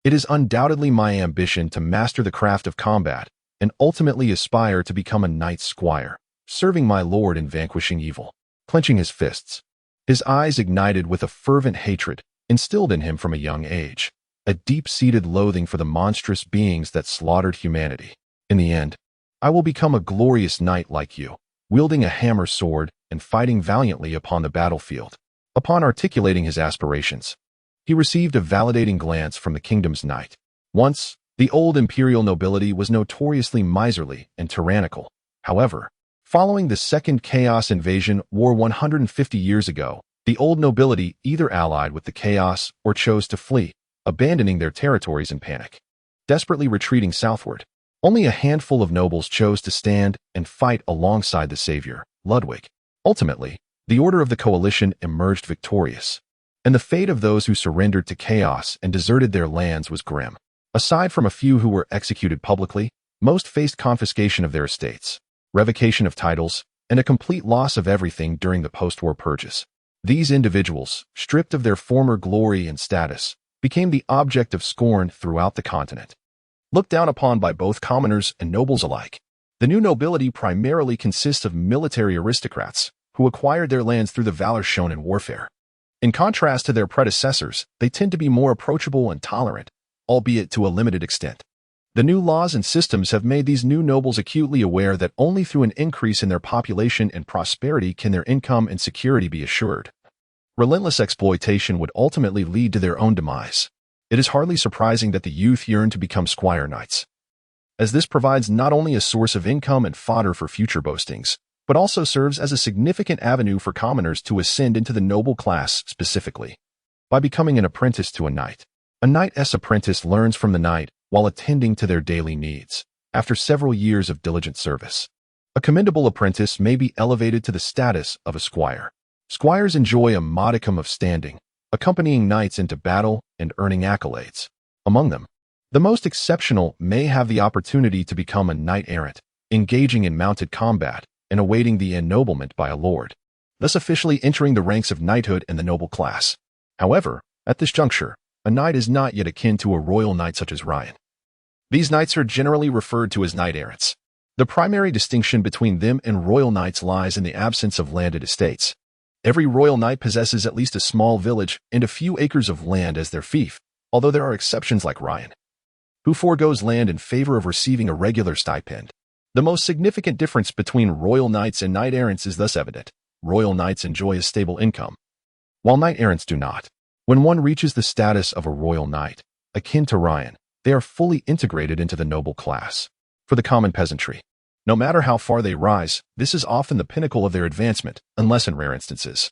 It is undoubtedly my ambition to master the craft of combat and ultimately aspire to become a knight's squire, serving my lord in vanquishing evil. Clenching his fists, his eyes ignited with a fervent hatred instilled in him from a young age, a deep-seated loathing for the monstrous beings that slaughtered humanity. In the end, I will become a glorious knight like you, wielding a hammer sword and fighting valiantly upon the battlefield. Upon articulating his aspirations, he received a validating glance from the kingdom's knight. Once, the old imperial nobility was notoriously miserly and tyrannical. However, following the Second Chaos Invasion War 150 years ago, the old nobility either allied with the chaos or chose to flee, abandoning their territories in panic. Desperately retreating southward, only a handful of nobles chose to stand and fight alongside the savior, Ludwig. Ultimately, the Order of the Coalition emerged victorious, and the fate of those who surrendered to chaos and deserted their lands was grim. Aside from a few who were executed publicly, most faced confiscation of their estates, revocation of titles, and a complete loss of everything during the post-war purges. These individuals, stripped of their former glory and status, became the object of scorn throughout the continent. Looked down upon by both commoners and nobles alike, the new nobility primarily consists of military aristocrats who acquired their lands through the valor shown in warfare. In contrast to their predecessors, they tend to be more approachable and tolerant, albeit to a limited extent. The new laws and systems have made these new nobles acutely aware that only through an increase in their population and prosperity can their income and security be assured. Relentless exploitation would ultimately lead to their own demise. It is hardly surprising that the youth yearn to become squire knights, as this provides not only a source of income and fodder for future boastings, but also serves as a significant avenue for commoners to ascend into the noble class specifically. By becoming an apprentice to a knight's apprentice learns from the knight while attending to their daily needs. After several years of diligent service, a commendable apprentice may be elevated to the status of a squire. Squires enjoy a modicum of standing, accompanying knights into battle and earning accolades. Among them, the most exceptional may have the opportunity to become a knight-errant, engaging in mounted combat and awaiting the ennoblement by a lord, thus officially entering the ranks of knighthood in the noble class. However, at this juncture, a knight is not yet akin to a royal knight such as Ryan. These knights are generally referred to as knight-errants. The primary distinction between them and royal knights lies in the absence of landed estates. Every royal knight possesses at least a small village and a few acres of land as their fief, although there are exceptions like Ryan, who forgoes land in favor of receiving a regular stipend. The most significant difference between royal knights and knight-errants is thus evident. Royal knights enjoy a stable income, while knight-errants do not. When one reaches the status of a royal knight, akin to Ryan, they are fully integrated into the noble class. For the common peasantry, no matter how far they rise, this is often the pinnacle of their advancement, unless in rare instances.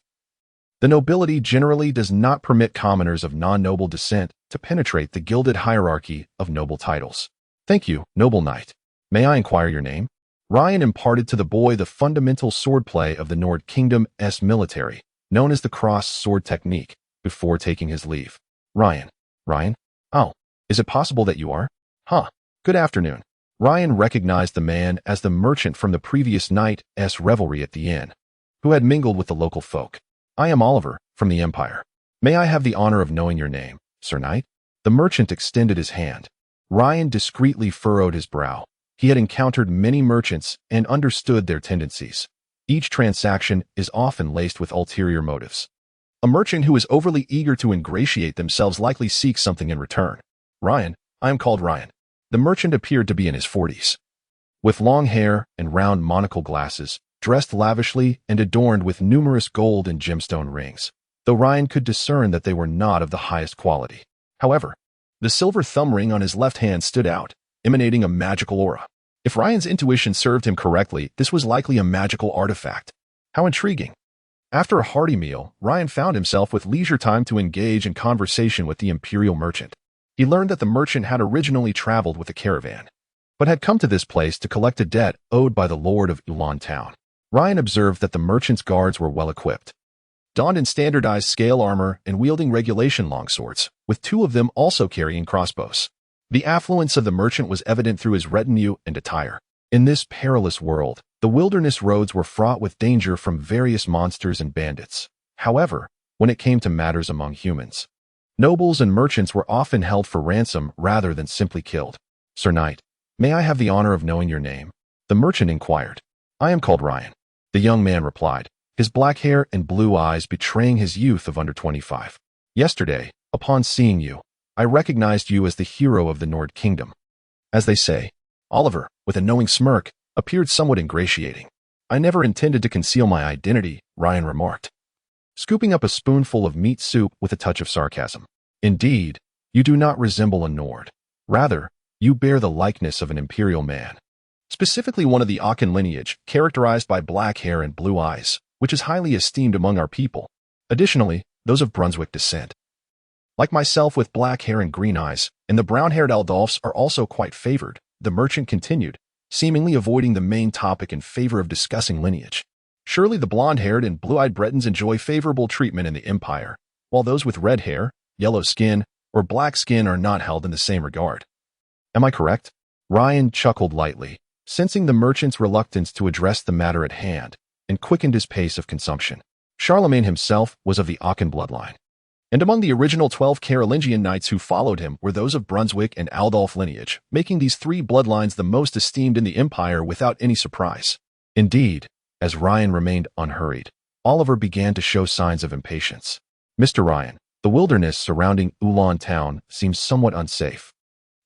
The nobility generally does not permit commoners of non-noble descent to penetrate the gilded hierarchy of noble titles. Thank you, noble knight. May I inquire your name? Ryan imparted to the boy the fundamental swordplay of the Nord Kingdom's military, known as the cross sword technique, before taking his leave. Ryan, Ryan? Oh, is it possible that you are? Huh. Good afternoon. Ryan recognized the man as the merchant from the previous night's revelry at the inn, who had mingled with the local folk. I am Oliver, from the Empire. May I have the honor of knowing your name, Sir Knight? The merchant extended his hand. Ryan discreetly furrowed his brow. He had encountered many merchants and understood their tendencies. Each transaction is often laced with ulterior motives. A merchant who is overly eager to ingratiate themselves likely seeks something in return. Ryan, I am called Ryan. The merchant appeared to be in his 40s. With long hair and round monocle glasses, dressed lavishly and adorned with numerous gold and gemstone rings, though Ryan could discern that they were not of the highest quality. However, the silver thumb ring on his left hand stood out, emanating a magical aura. If Ryan's intuition served him correctly, this was likely a magical artifact. How intriguing. After a hearty meal, Ryan found himself with leisure time to engage in conversation with the imperial merchant. He learned that the merchant had originally traveled with a caravan, but had come to this place to collect a debt owed by the lord of Ulan town. Ryan observed that the merchant's guards were well equipped, donned in standardized scale armor and wielding regulation longswords, with two of them also carrying crossbows. The affluence of the merchant was evident through his retinue and attire. In this perilous world, the wilderness roads were fraught with danger from various monsters and bandits. However, when it came to matters among humans, nobles and merchants were often held for ransom rather than simply killed. Sir Knight, may I have the honor of knowing your name? The merchant inquired. I am called Ryan. The young man replied, his black hair and blue eyes betraying his youth of under 25. Yesterday, upon seeing you, I recognized you as the hero of the Nord Kingdom. As they say, Oliver, with a knowing smirk, appeared somewhat ingratiating. I never intended to conceal my identity, Ryan remarked, scooping up a spoonful of meat soup with a touch of sarcasm. Indeed, you do not resemble a Nord. Rather, you bear the likeness of an imperial man, specifically one of the Awaken lineage, characterized by black hair and blue eyes, which is highly esteemed among our people. Additionally, those of Brunswick descent, like myself with black hair and green eyes, and the brown-haired Aldolfs are also quite favored, the merchant continued, seemingly avoiding the main topic in favor of discussing lineage. Surely the blonde-haired and blue-eyed Bretons enjoy favorable treatment in the Empire, while those with red hair, yellow skin, or black skin are not held in the same regard. Am I correct? Ryan chuckled lightly, sensing the merchant's reluctance to address the matter at hand, and quickened his pace of consumption. Charlemagne himself was of the Awaken bloodline, and among the original 12 Carolingian knights who followed him were those of Brunswick and Aldolf lineage, making these three bloodlines the most esteemed in the Empire without any surprise. Indeed, as Ryan remained unhurried, Oliver began to show signs of impatience. Mr. Ryan, the wilderness surrounding Ulan town seems somewhat unsafe,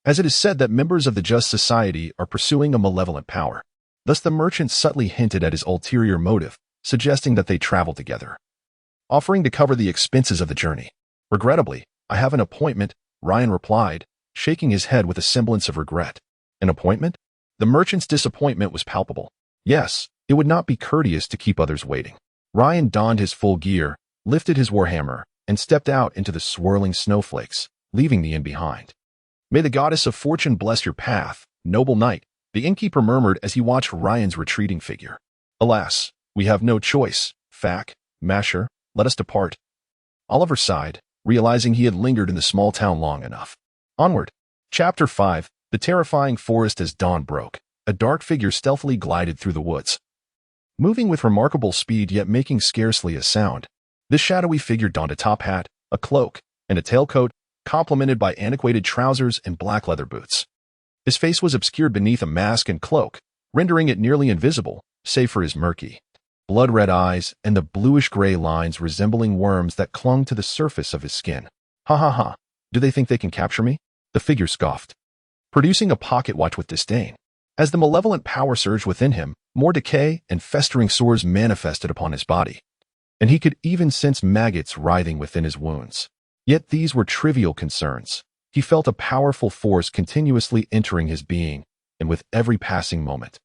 as it is said that members of the Just Society are pursuing a malevolent power. Thus the merchant subtly hinted at his ulterior motive, suggesting that they travel together, offering to cover the expenses of the journey. Regrettably, I have an appointment, Ryan replied, shaking his head with a semblance of regret. An appointment? The merchant's disappointment was palpable. Yes, it would not be courteous to keep others waiting. Ryan donned his full gear, lifted his warhammer, and stepped out into the swirling snowflakes, leaving the inn behind. May the goddess of fortune bless your path, noble knight, the innkeeper murmured as he watched Ryan's retreating figure. Alas, we have no choice, Fack, Masher, let us depart. Oliver sighed, realizing he had lingered in the small town long enough. Onward. Chapter 5. The terrifying forest as dawn broke. A dark figure stealthily glided through the woods, moving with remarkable speed yet making scarcely a sound. This shadowy figure donned a top hat, a cloak, and a tailcoat, complemented by antiquated trousers and black leather boots. His face was obscured beneath a mask and cloak, rendering it nearly invisible, save for his murky, blood-red eyes and the bluish-gray lines resembling worms that clung to the surface of his skin. Ha ha ha, do they think they can capture me? The figure scoffed, producing a pocket watch with disdain. As the malevolent power surged within him, more decay and festering sores manifested upon his body, and he could even sense maggots writhing within his wounds. Yet these were trivial concerns. He felt a powerful force continuously entering his being, and with every passing moment,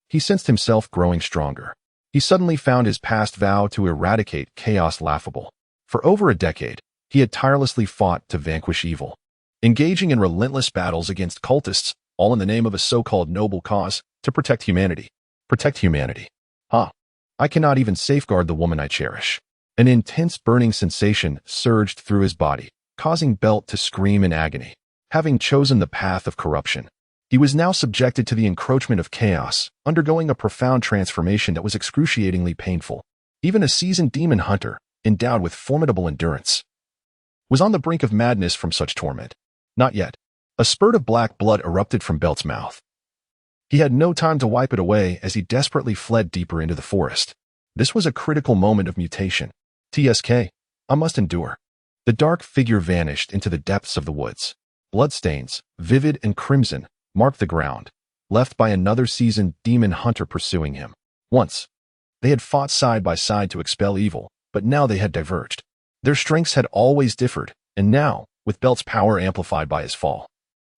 he sensed himself growing stronger. He suddenly found his past vow to eradicate chaos laughable. For over a decade, he had tirelessly fought to vanquish evil, engaging in relentless battles against cultists, all in the name of a so-called noble cause, to protect humanity. Protect humanity. I cannot even safeguard the woman I cherish. An intense burning sensation surged through his body, causing Belt to scream in agony. Having chosen the path of corruption, he was now subjected to the encroachment of chaos, undergoing a profound transformation that was excruciatingly painful. Even a seasoned demon hunter, endowed with formidable endurance, was on the brink of madness from such torment. Not yet. A spurt of black blood erupted from Belt's mouth. He had no time to wipe it away as he desperately fled deeper into the forest. This was a critical moment of mutation. TSK, I must endure. The dark figure vanished into the depths of the woods. Bloodstains, vivid and crimson, marked the ground, left by another seasoned demon hunter pursuing him. Once, they had fought side by side to expel evil, but now they had diverged. Their strengths had always differed, and now, with Belt's power amplified by his fall,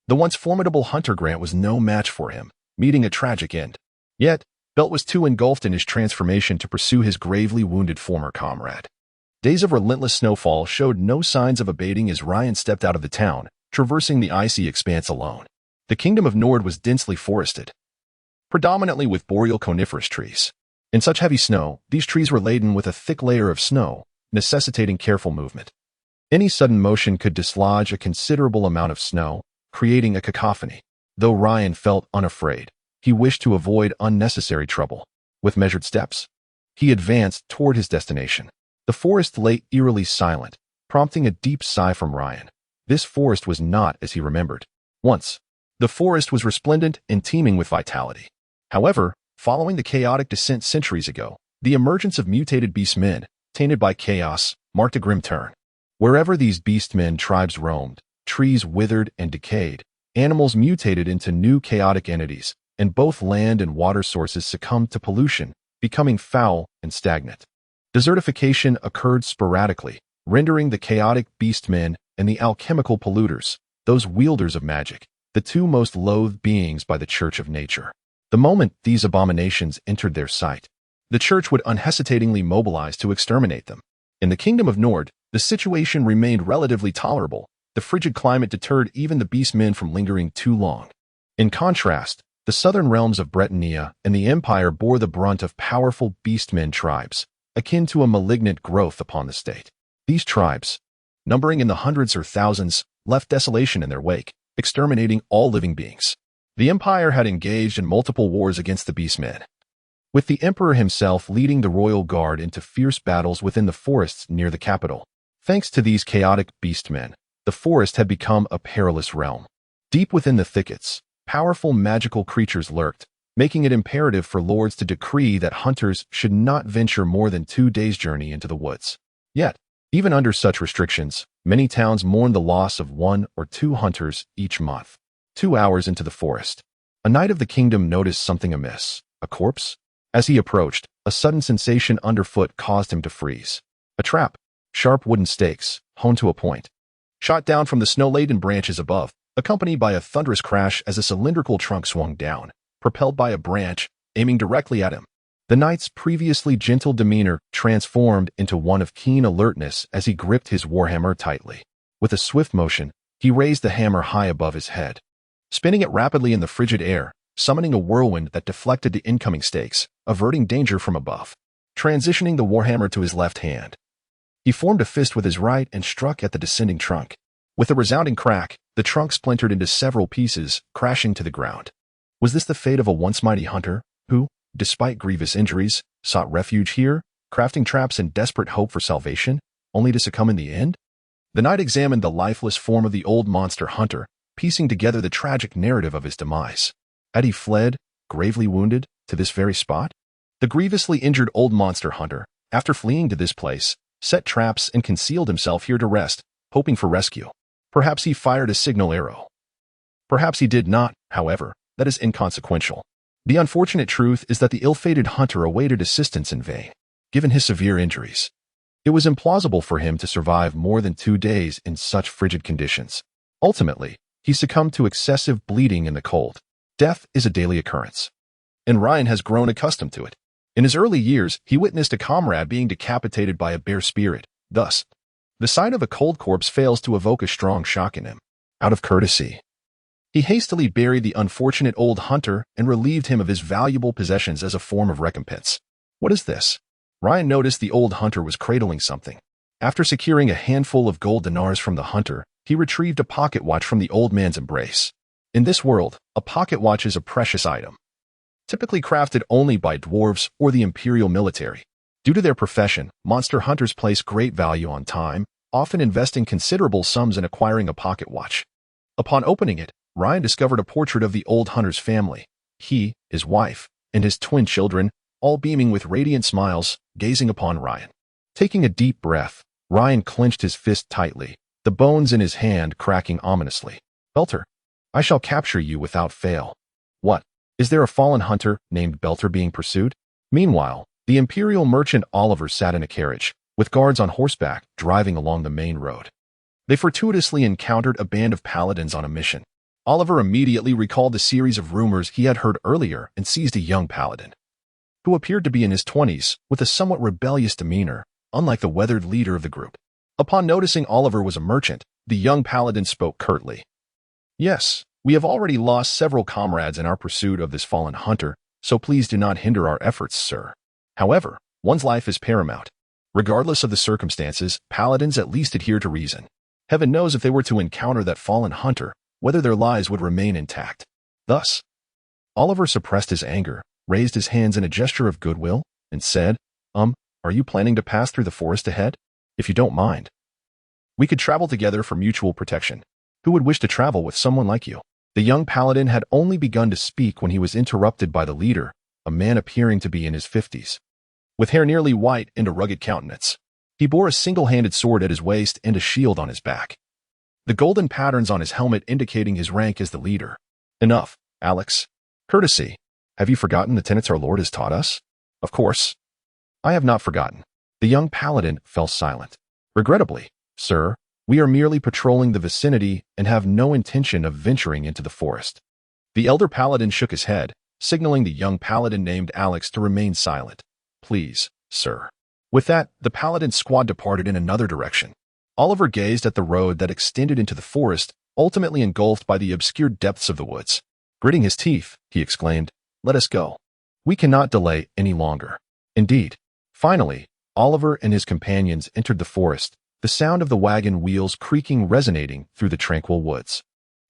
the once formidable Hunter Grant was no match for him, meeting a tragic end. Yet, Belt was too engulfed in his transformation to pursue his gravely wounded former comrade. Days of relentless snowfall showed no signs of abating as Ryan stepped out of the town, traversing the icy expanse alone. The kingdom of Nord was densely forested, predominantly with boreal coniferous trees. In such heavy snow, these trees were laden with a thick layer of snow, necessitating careful movement. Any sudden motion could dislodge a considerable amount of snow, creating a cacophony. Though Ryan felt unafraid, he wished to avoid unnecessary trouble. With measured steps, he advanced toward his destination. The forest lay eerily silent, prompting a deep sigh from Ryan. This forest was not as he remembered. Once, the forest was resplendent and teeming with vitality. However, following the chaotic descent centuries ago, the emergence of mutated beastmen, tainted by chaos, marked a grim turn. Wherever these beastmen tribes roamed, trees withered and decayed, animals mutated into new chaotic entities, and both land and water sources succumbed to pollution, becoming foul and stagnant. Desertification occurred sporadically, rendering the chaotic beastmen and the alchemical polluters, those wielders of magic, the two most loathed beings by the Church of Nature. The moment these abominations entered their sight, the Church would unhesitatingly mobilize to exterminate them. In the Kingdom of Nord, the situation remained relatively tolerable. The frigid climate deterred even the beastmen from lingering too long. In contrast, the southern realms of Bretonnia and the Empire bore the brunt of powerful beastmen tribes, akin to a malignant growth upon the state. These tribes, numbering in the hundreds or thousands, left desolation in their wake, exterminating all living beings. The Empire had engaged in multiple wars against the beastmen, with the Emperor himself leading the royal guard into fierce battles within the forests near the capital. Thanks to these chaotic beastmen, the forest had become a perilous realm. Deep within the thickets, powerful magical creatures lurked, making it imperative for lords to decree that hunters should not venture more than 2 days' journey into the woods. Yet, even under such restrictions, many towns mourned the loss of 1 or 2 hunters each month. 2 hours into the forest, a knight of the kingdom noticed something amiss. A corpse? As he approached, a sudden sensation underfoot caused him to freeze. A trap. Sharp wooden stakes, honed to a point, shot down from the snow-laden branches above, accompanied by a thunderous crash as a cylindrical trunk swung down, propelled by a branch, aiming directly at him. The knight's previously gentle demeanor transformed into one of keen alertness as he gripped his warhammer tightly. With a swift motion, he raised the hammer high above his head, spinning it rapidly in the frigid air, summoning a whirlwind that deflected the incoming stakes, averting danger from above. Transitioning the warhammer to his left hand, he formed a fist with his right and struck at the descending trunk. With a resounding crack, the trunk splintered into several pieces, crashing to the ground. Was this the fate of a once mighty hunter, who, despite grievous injuries, sought refuge here, crafting traps in desperate hope for salvation, only to succumb in the end? The knight examined the lifeless form of the old monster hunter, piecing together the tragic narrative of his demise. Had he fled, gravely wounded, to this very spot? The grievously injured old monster hunter, after fleeing to this place, set traps and concealed himself here to rest, hoping for rescue. Perhaps he fired a signal arrow. Perhaps he did not, however, that is inconsequential. The unfortunate truth is that the ill-fated hunter awaited assistance in vain. Given his severe injuries, it was implausible for him to survive more than 2 days in such frigid conditions. Ultimately, he succumbed to excessive bleeding in the cold. Death is a daily occurrence, and Ryan has grown accustomed to it. In his early years, he witnessed a comrade being decapitated by a bear spirit. Thus, the sight of a cold corpse fails to evoke a strong shock in him. Out of courtesy, he hastily buried the unfortunate old hunter and relieved him of his valuable possessions as a form of recompense. What is this? Ryan noticed the old hunter was cradling something. After securing a handful of gold dinars from the hunter, he retrieved a pocket watch from the old man's embrace. In this world, a pocket watch is a precious item, typically crafted only by dwarves or the imperial military. Due to their profession, monster hunters place great value on time, often investing considerable sums in acquiring a pocket watch. Upon opening it, Ryan discovered a portrait of the old hunter's family. He, his wife, and his twin children, all beaming with radiant smiles, gazing upon Ryan. Taking a deep breath, Ryan clenched his fist tightly, the bones in his hand cracking ominously. Belter, I shall capture you without fail. What? Is there a fallen hunter named Belter being pursued? Meanwhile, the imperial merchant Oliver sat in a carriage, with guards on horseback driving along the main road. They fortuitously encountered a band of paladins on a mission. Oliver immediately recalled the series of rumors he had heard earlier and seized a young paladin, who appeared to be in his 20s, with a somewhat rebellious demeanor, unlike the weathered leader of the group. Upon noticing Oliver was a merchant, the young paladin spoke curtly. Yes, we have already lost several comrades in our pursuit of this fallen hunter, so please do not hinder our efforts, sir. However, one's life is paramount. Regardless of the circumstances, paladins at least adhere to reason. Heaven knows if they were to encounter that fallen hunter, whether their lives would remain intact. Thus, Oliver suppressed his anger, raised his hands in a gesture of goodwill, and said, are you planning to pass through the forest ahead? If you don't mind, we could travel together for mutual protection. Who would wish to travel with someone like you? The young paladin had only begun to speak when he was interrupted by the leader, a man appearing to be in his 50s. With hair nearly white and a rugged countenance, he bore a single-handed sword at his waist and a shield on his back, the golden patterns on his helmet indicating his rank as the leader. Enough, Alex. Courtesy. Have you forgotten the tenets our Lord has taught us? Of course. I have not forgotten. The young paladin fell silent. Regrettably, sir, we are merely patrolling the vicinity and have no intention of venturing into the forest. The elder paladin shook his head, signaling the young paladin named Alex to remain silent. Please, sir. With that, the paladin's squad departed in another direction. Oliver gazed at the road that extended into the forest, ultimately engulfed by the obscure depths of the woods. Gritting his teeth, he exclaimed, "Let us go. We cannot delay any longer." Indeed. Finally, Oliver and his companions entered the forest, the sound of the wagon wheels creaking resonating through the tranquil woods.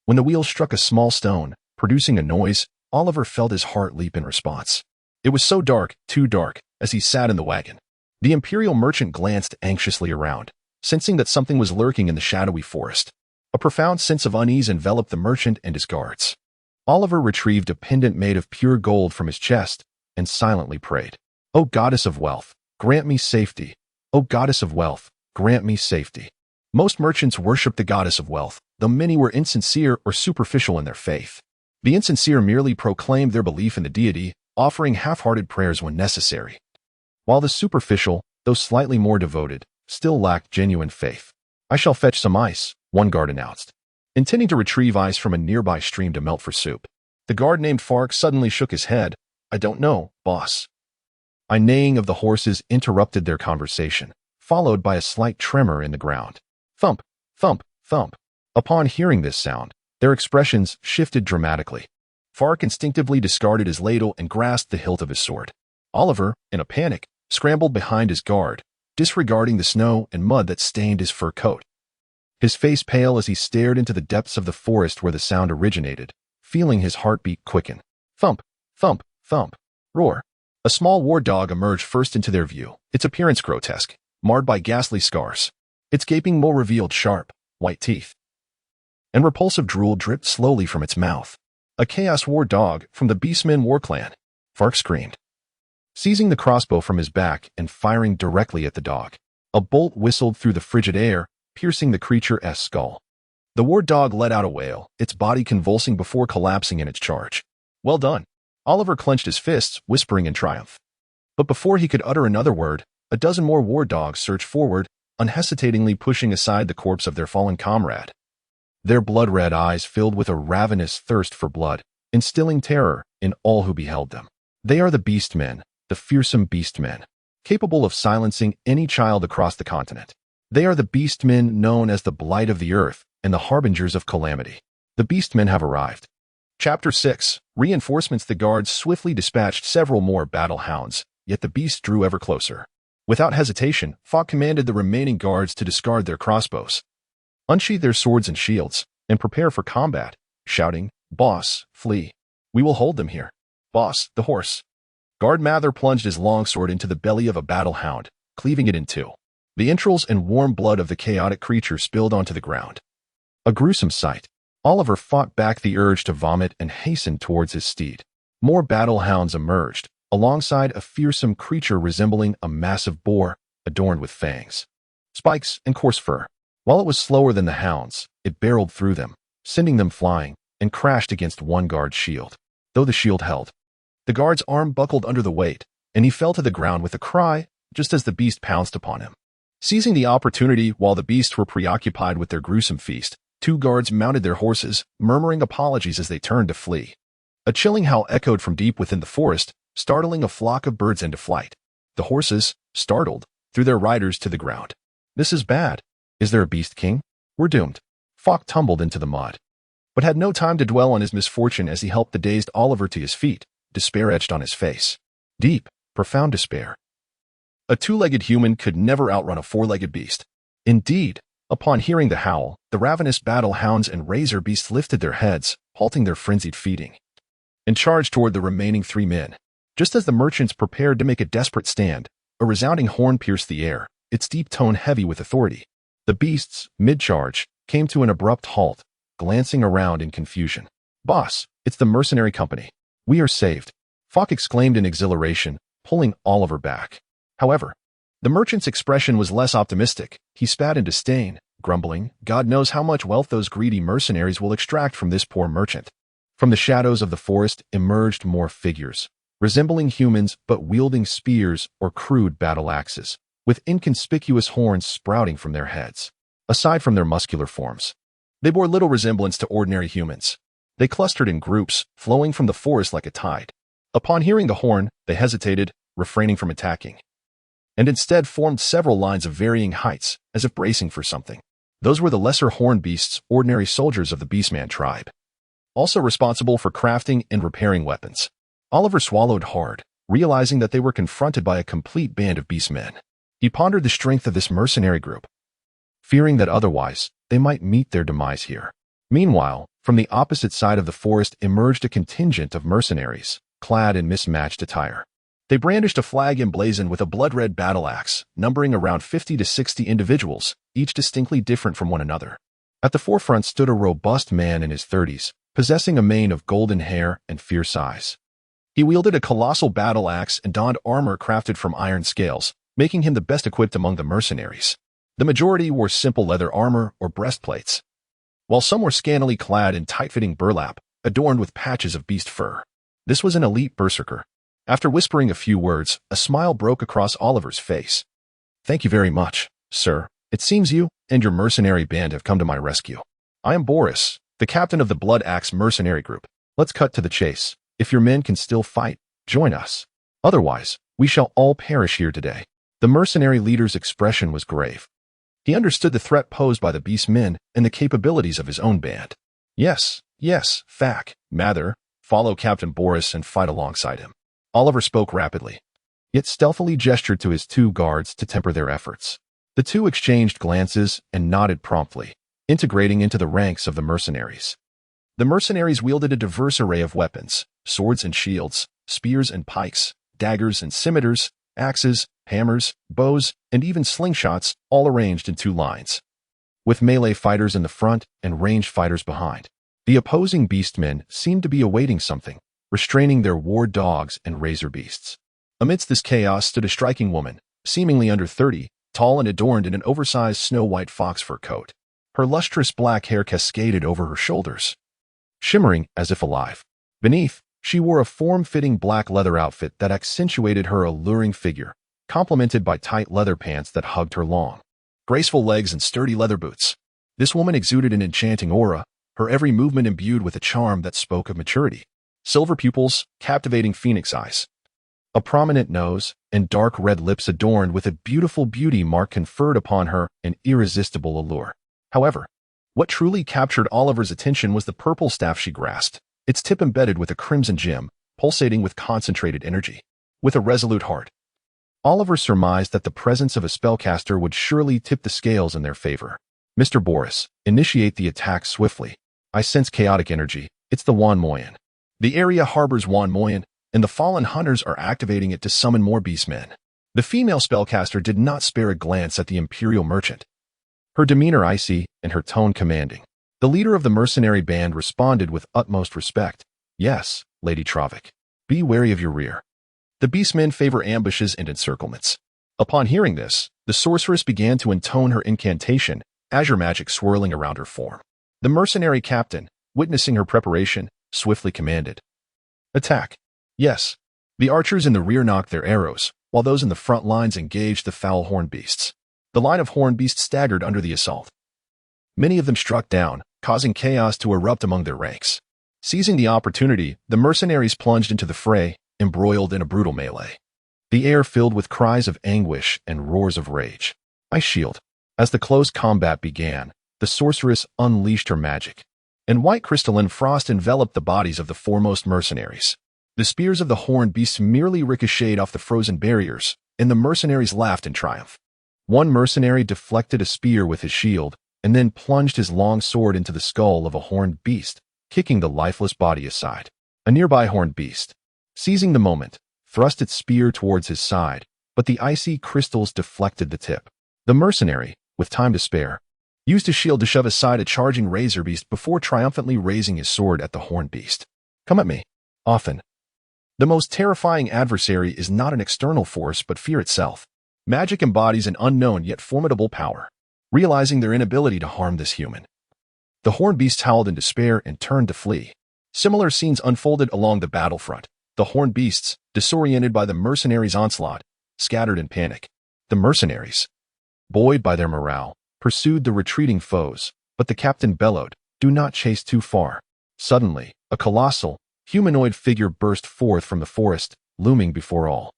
When the wheels struck a small stone, producing a noise, Oliver felt his heart leap in response. It was so dark, too dark, as he sat in the wagon. The imperial merchant glanced anxiously around, sensing that something was lurking in the shadowy forest. A profound sense of unease enveloped the merchant and his guards. Oliver retrieved a pendant made of pure gold from his chest and silently prayed. O goddess of wealth, grant me safety. O goddess of wealth, grant me safety. Most merchants worshiped the goddess of wealth, though many were insincere or superficial in their faith. The insincere merely proclaimed their belief in the deity, offering half-hearted prayers when necessary, while the superficial, though slightly more devoted, still lacked genuine faith. I shall fetch some ice, one guard announced, intending to retrieve ice from a nearby stream to melt for soup. The guard named Fark suddenly shook his head. I don't know, boss. A neighing of the horses interrupted their conversation, followed by a slight tremor in the ground. Thump, thump, thump. Upon hearing this sound, their expressions shifted dramatically. Fark instinctively discarded his ladle and grasped the hilt of his sword. Oliver, in a panic, scrambled behind his guard, disregarding the snow and mud that stained his fur coat. His face pale as he stared into the depths of the forest where the sound originated, feeling his heartbeat quicken. Thump, thump, thump, roar. A small war dog emerged first into their view, its appearance grotesque, marred by ghastly scars. Its gaping maw revealed sharp, white teeth, and repulsive drool dripped slowly from its mouth. A Chaos War dog from the Beastmen War Clan. Fark screamed, seizing the crossbow from his back and firing directly at the dog. A bolt whistled through the frigid air, piercing the creature's skull. The war dog let out a wail, its body convulsing before collapsing in its charge. Well done. Oliver clenched his fists, whispering in triumph. But before he could utter another word, a dozen more war dogs surged forward, unhesitatingly pushing aside the corpse of their fallen comrade. Their blood-red eyes filled with a ravenous thirst for blood, instilling terror in all who beheld them. They are the Beastmen, the fearsome Beastmen, capable of silencing any child across the continent. They are the Beastmen known as the Blight of the Earth and the Harbingers of Calamity. The Beastmen have arrived. Chapter 6. Reinforcements. The guards swiftly dispatched several more battle hounds, yet the beasts drew ever closer. Without hesitation, Fok commanded the remaining guards to discard their crossbows, unsheath their swords and shields, and prepare for combat, shouting, "Boss, flee. We will hold them here. Boss, the horse." Guard Mather plunged his longsword into the belly of a battle hound, cleaving it in two. The entrails and warm blood of the chaotic creature spilled onto the ground. A gruesome sight. Oliver fought back the urge to vomit and hastened towards his steed. More battle hounds emerged, alongside a fearsome creature resembling a massive boar, adorned with fangs, spikes, and coarse fur. While it was slower than the hounds, it barreled through them, sending them flying, and crashed against one guard's shield. Though the shield held, the guard's arm buckled under the weight, and he fell to the ground with a cry just as the beast pounced upon him. Seizing the opportunity while the beasts were preoccupied with their gruesome feast, two guards mounted their horses, murmuring apologies as they turned to flee. A chilling howl echoed from deep within the forest, startling a flock of birds into flight. The horses, startled, threw their riders to the ground. "This is bad. Is there a beast king? We're doomed." Fok tumbled into the mud, but had no time to dwell on his misfortune as he helped the dazed Oliver to his feet, despair etched on his face. Deep, profound despair. A two-legged human could never outrun a four-legged beast. Indeed, upon hearing the howl, the ravenous battle hounds and razor beasts lifted their heads, halting their frenzied feeding, and charged toward the remaining three men. Just as the merchants prepared to make a desperate stand, a resounding horn pierced the air, its deep tone heavy with authority. The beasts, mid-charge, came to an abrupt halt, glancing around in confusion. "Boss, it's the mercenary company. We are saved," Fok exclaimed in exhilaration, pulling Oliver back. However, the merchant's expression was less optimistic. He spat in disdain, grumbling, "God knows how much wealth those greedy mercenaries will extract from this poor merchant." From the shadows of the forest emerged more figures, resembling humans but wielding spears or crude battle axes, with inconspicuous horns sprouting from their heads. Aside from their muscular forms, they bore little resemblance to ordinary humans. They clustered in groups, flowing from the forest like a tide. Upon hearing the horn, they hesitated, refraining from attacking, and instead formed several lines of varying heights, as if bracing for something. Those were the lesser horned beasts, ordinary soldiers of the Beastman tribe, also responsible for crafting and repairing weapons. Oliver swallowed hard, realizing that they were confronted by a complete band of beastmen. He pondered the strength of this mercenary group, fearing that otherwise they might meet their demise here. Meanwhile, from the opposite side of the forest emerged a contingent of mercenaries, clad in mismatched attire. They brandished a flag emblazoned with a blood-red battle axe, numbering around 50 to 60 individuals, each distinctly different from one another. At the forefront stood a robust man in his 30s, possessing a mane of golden hair and fierce eyes. He wielded a colossal battle axe and donned armor crafted from iron scales, making him the best equipped among the mercenaries. The majority wore simple leather armor or breastplates, while some were scantily clad in tight-fitting burlap, adorned with patches of beast fur. This was an elite berserker. After whispering a few words, a smile broke across Oliver's face. "Thank you very much, sir. It seems you and your mercenary band have come to my rescue. I am Boris, the captain of the Blood Axe mercenary group. Let's cut to the chase. If your men can still fight, join us. Otherwise, we shall all perish here today." The mercenary leader's expression was grave. He understood the threat posed by the beast men and the capabilities of his own band. Yes, Fak, Mather, follow Captain Boris and fight alongside him." Oliver spoke rapidly, yet stealthily gestured to his two guards to temper their efforts. The two exchanged glances and nodded promptly, integrating into the ranks of the mercenaries. The mercenaries wielded a diverse array of weapons, swords and shields, spears and pikes, daggers and scimitars, axes, hammers, bows, and even slingshots, all arranged in two lines, with melee fighters in the front and ranged fighters behind. The opposing beastmen seemed to be awaiting something, restraining their war dogs and razor beasts. Amidst this chaos stood a striking woman, seemingly under 30, tall and adorned in an oversized snow-white fox fur coat. Her lustrous black hair cascaded over her shoulders, shimmering as if alive. Beneath, she wore a form-fitting black leather outfit that accentuated her alluring figure, complemented by tight leather pants that hugged her long, graceful legs and sturdy leather boots. This woman exuded an enchanting aura, her every movement imbued with a charm that spoke of maturity. Silver pupils, captivating phoenix eyes, a prominent nose, and dark red lips adorned with a beautiful beauty mark conferred upon her an irresistible allure. However, what truly captured Oliver's attention was the purple staff she grasped, its tip embedded with a crimson gem, pulsating with concentrated energy. With a resolute heart, Oliver surmised that the presence of a spellcaster would surely tip the scales in their favor. Mr. Boris, initiate the attack swiftly. I sense chaotic energy. It's the Wan Moyen. The area harbors Wan Moyen, and the fallen hunters are activating it to summon more beastmen. The female spellcaster did not spare a glance at the Imperial merchant. Her demeanor icy and her tone commanding. The leader of the mercenary band responded with utmost respect. Yes, Lady Travik. Be wary of your rear. The beastmen favor ambushes and encirclements. Upon hearing this, the sorceress began to intone her incantation, azure magic swirling around her form. The mercenary captain, witnessing her preparation, swiftly commanded. Attack. Yes. The archers in the rear knocked their arrows, while those in the front lines engaged the foul horned beasts. The line of horned beasts staggered under the assault. Many of them struck down, causing chaos to erupt among their ranks. Seizing the opportunity, the mercenaries plunged into the fray, embroiled in a brutal melee. The air filled with cries of anguish and roars of rage. Ice shield. As the close combat began, the sorceress unleashed her magic, and white crystalline frost enveloped the bodies of the foremost mercenaries. The spears of the horned beasts merely ricocheted off the frozen barriers, and the mercenaries laughed in triumph. One mercenary deflected a spear with his shield, and then plunged his long sword into the skull of a horned beast, kicking the lifeless body aside. A nearby horned beast, seizing the moment, thrust its spear towards his side, but the icy crystals deflected the tip. The mercenary, with time to spare, used his shield to shove aside a charging razor beast before triumphantly raising his sword at the horned beast. Come at me. Often. The most terrifying adversary is not an external force but fear itself. Magic embodies an unknown yet formidable power. Realizing their inability to harm this human, the horned beasts howled in despair and turned to flee. Similar scenes unfolded along the battlefront. The horned beasts, disoriented by the mercenaries' onslaught, scattered in panic. The mercenaries, buoyed by their morale, pursued the retreating foes, but the captain bellowed, "Do not chase too far." Suddenly, a colossal, humanoid figure burst forth from the forest, looming before all.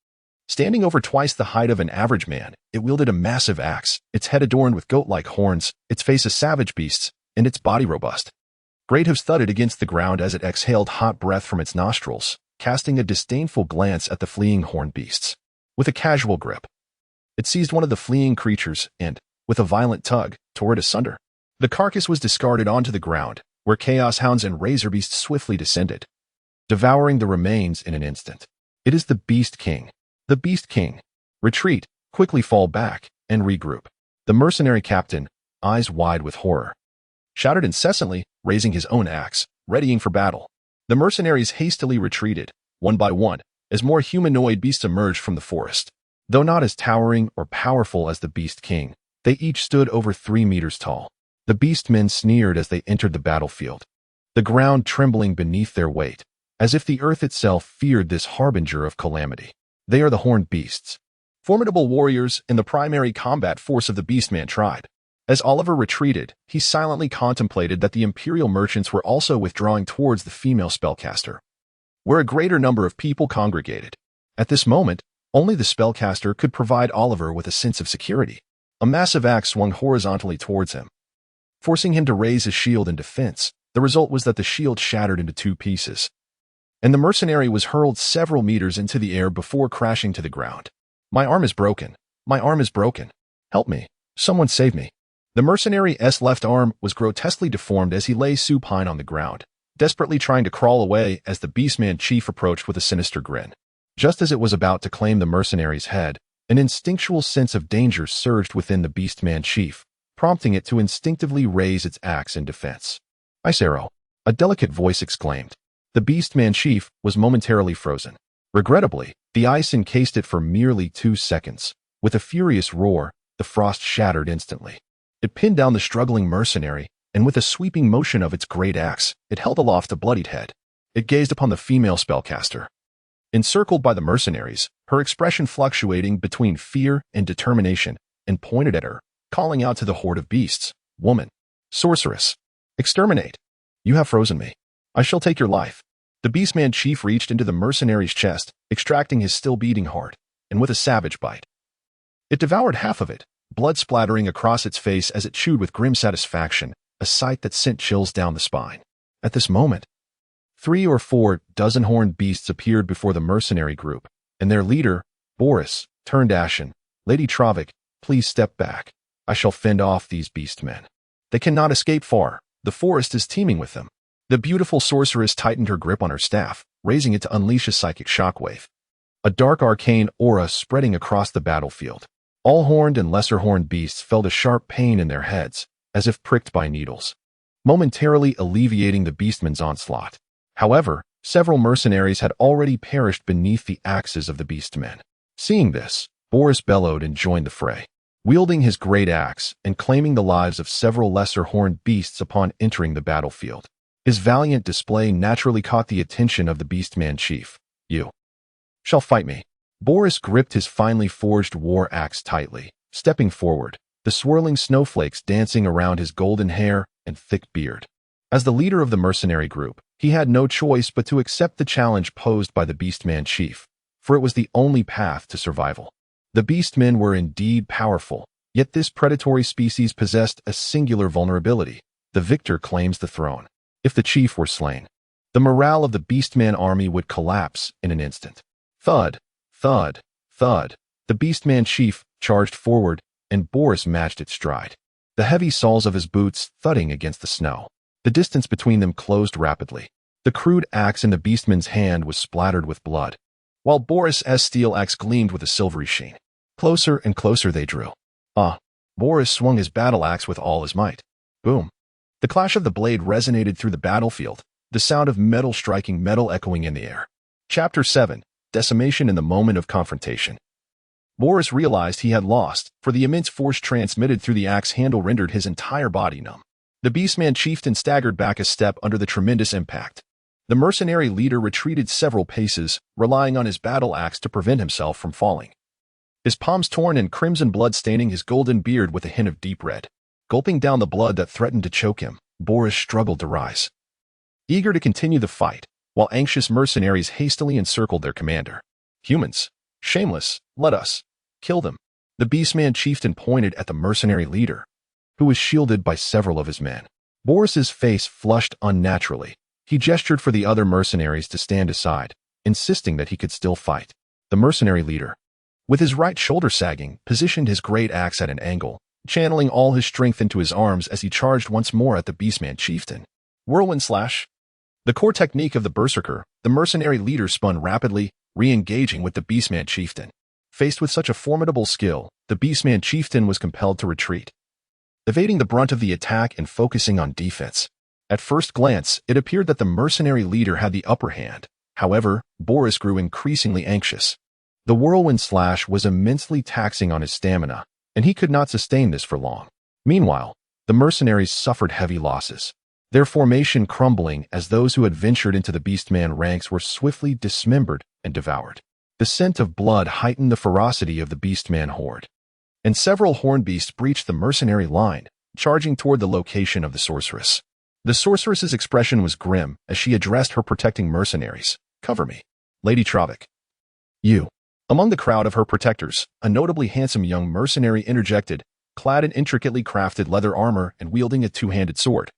Standing over twice the height of an average man, it wielded a massive axe, its head adorned with goat-like horns, its face a savage beast's, and its body robust. Great hooves thudded against the ground as it exhaled hot breath from its nostrils, casting a disdainful glance at the fleeing horned beasts. With a casual grip, it seized one of the fleeing creatures and, with a violent tug, tore it asunder. The carcass was discarded onto the ground, where chaos hounds and razor beasts swiftly descended, devouring the remains in an instant. It is the Beast King. The Beast King. Retreat, quickly fall back, and regroup. The mercenary captain, eyes wide with horror, shouted incessantly, raising his own axe, readying for battle. The mercenaries hastily retreated, one by one, as more humanoid beasts emerged from the forest. Though not as towering or powerful as the Beast King, they each stood over 3 meters tall. The beastmen sneered as they entered the battlefield, the ground trembling beneath their weight, as if the earth itself feared this harbinger of calamity. They are the horned beasts, formidable warriors and the primary combat force of the Beastman tribe. As Oliver retreated, he silently contemplated that the Imperial merchants were also withdrawing towards the female spellcaster, where a greater number of people congregated. At this moment, only the spellcaster could provide Oliver with a sense of security. A massive axe swung horizontally towards him, forcing him to raise his shield in defense. The result was that the shield shattered into 2 pieces, and the mercenary was hurled several meters into the air before crashing to the ground. My arm is broken. My arm is broken. Help me. Someone save me. The mercenary's left arm was grotesquely deformed as he lay supine on the ground, desperately trying to crawl away as the Beastman chief approached with a sinister grin. Just as it was about to claim the mercenary's head, an instinctual sense of danger surged within the Beastman chief, prompting it to instinctively raise its axe in defense. Ice arrow, a delicate voice exclaimed. The Beastman chief was momentarily frozen. Regrettably, the ice encased it for merely 2 seconds. With a furious roar, the frost shattered instantly. It pinned down the struggling mercenary, and with a sweeping motion of its great axe, it held aloft a bloodied head. It gazed upon the female spellcaster. Encircled by the mercenaries, her expression fluctuating between fear and determination, and pointed at her, calling out to the horde of beasts, "Woman! Sorceress! Exterminate! You have frozen me. I shall take your life." The Beastman chief reached into the mercenary's chest, extracting his still beating heart, and with a savage bite, it devoured half of it, blood splattering across its face as it chewed with grim satisfaction, a sight that sent chills down the spine. At this moment, 3 or 4 dozen horned beasts appeared before the mercenary group, and their leader, Boris, turned ashen. Lady Travik, please step back. I shall fend off these beastmen. They cannot escape far. The forest is teeming with them. The beautiful sorceress tightened her grip on her staff, raising it to unleash a psychic shockwave. A dark arcane aura spreading across the battlefield. All horned and lesser horned beasts felt a sharp pain in their heads, as if pricked by needles, momentarily alleviating the beastmen's onslaught. However, several mercenaries had already perished beneath the axes of the beastmen. Seeing this, Boris bellowed and joined the fray, wielding his great axe and claiming the lives of several lesser horned beasts upon entering the battlefield. His valiant display naturally caught the attention of the beastman chief. You shall fight me. Boris gripped his finely forged war axe tightly, stepping forward, the swirling snowflakes dancing around his golden hair and thick beard. As the leader of the mercenary group, he had no choice but to accept the challenge posed by the beastman chief, for it was the only path to survival. The beastmen were indeed powerful, yet this predatory species possessed a singular vulnerability. The victor claims the throne. If the chief were slain, the morale of the beastman army would collapse in an instant. Thud, thud, thud. The beastman chief charged forward, and Boris matched its stride, the heavy soles of his boots thudding against the snow. The distance between them closed rapidly. The crude axe in the beastman's hand was splattered with blood, while Boris's steel axe gleamed with a silvery sheen. Closer and closer they drew. Boris swung his battle axe with all his might. Boom. The clash of the blade resonated through the battlefield, the sound of metal striking metal echoing in the air. Chapter 7. Decimation in the moment of confrontation. Boris realized he had lost, for the immense force transmitted through the axe handle rendered his entire body numb. The beastman chieftain staggered back a step under the tremendous impact. The mercenary leader retreated several paces, relying on his battle axe to prevent himself from falling. His palms torn and crimson blood staining his golden beard with a hint of deep red. Gulping down the blood that threatened to choke him, Boris struggled to rise, eager to continue the fight, while anxious mercenaries hastily encircled their commander. Humans, shameless, let us kill them. The beastman chieftain pointed at the mercenary leader, who was shielded by several of his men. Boris's face flushed unnaturally. He gestured for the other mercenaries to stand aside, insisting that he could still fight. The mercenary leader, with his right shoulder sagging, positioned his great axe at an angle, channeling all his strength into his arms as he charged once more at the beastman chieftain. Whirlwind slash. The core technique of the berserker, the mercenary leader spun rapidly, re-engaging with the beastman chieftain. Faced with such a formidable skill, the beastman chieftain was compelled to retreat, evading the brunt of the attack and focusing on defense. At first glance, it appeared that the mercenary leader had the upper hand. However, Boris grew increasingly anxious. The whirlwind slash was immensely taxing on his stamina, and he could not sustain this for long. Meanwhile, the mercenaries suffered heavy losses, their formation crumbling as those who had ventured into the beastman ranks were swiftly dismembered and devoured. The scent of blood heightened the ferocity of the beastman horde, and several horned beasts breached the mercenary line, charging toward the location of the sorceress. The sorceress's expression was grim as she addressed her protecting mercenaries. Cover me, Lady Travik. You. Among the crowd of her protectors, a notably handsome young mercenary interjected, clad in intricately crafted leather armor and wielding a two-handed sword.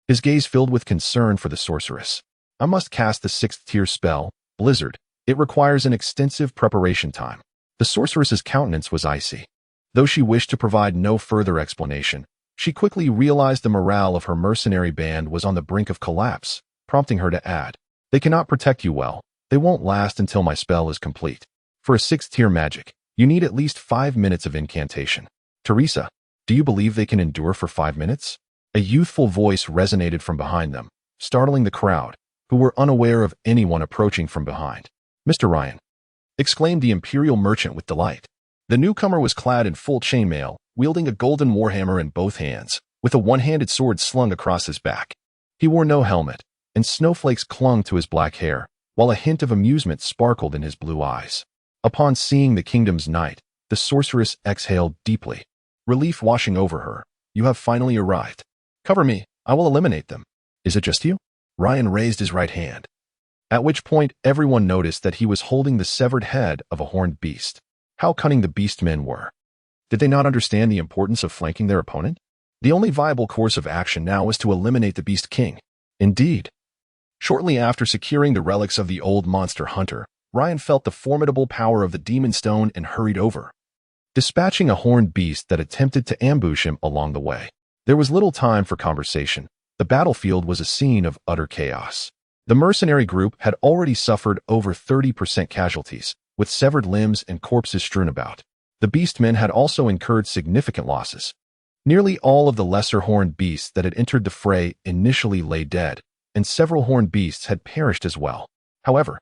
His gaze filled with concern for the sorceress. I must cast the 6th-tier spell, Blizzard. It requires an extensive preparation time. The sorceress's countenance was icy. Though she wished to provide no further explanation, she quickly realized the morale of her mercenary band was on the brink of collapse, prompting her to add, They cannot protect you well. They won't last until my spell is complete. For a 6th-tier magic, you need at least 5 minutes of incantation. Teresa, do you believe they can endure for 5 minutes? A youthful voice resonated from behind them, startling the crowd, who were unaware of anyone approaching from behind. Mr. Ryan, exclaimed the imperial merchant with delight. The newcomer was clad in full chainmail, wielding a golden warhammer in both hands, with a one-handed sword slung across his back. He wore no helmet, and snowflakes clung to his black hair, while a hint of amusement sparkled in his blue eyes. Upon seeing the kingdom's knight, the sorceress exhaled deeply, relief washing over her. You have finally arrived. Cover me, I will eliminate them. Is it just you? Ryan raised his right hand, at which point everyone noticed that he was holding the severed head of a horned beast. How cunning the beastmen were. Did they not understand the importance of flanking their opponent? The only viable course of action now was to eliminate the Beast King. Indeed. Shortly after securing the relics of the old monster hunter, Ryan felt the formidable power of the demon stone and hurried over, dispatching a horned beast that attempted to ambush him along the way. There was little time for conversation. The battlefield was a scene of utter chaos. The mercenary group had already suffered over 30% casualties, with severed limbs and corpses strewn about. The beastmen had also incurred significant losses. Nearly all of the lesser horned beasts that had entered the fray initially lay dead, and several horned beasts had perished as well. However,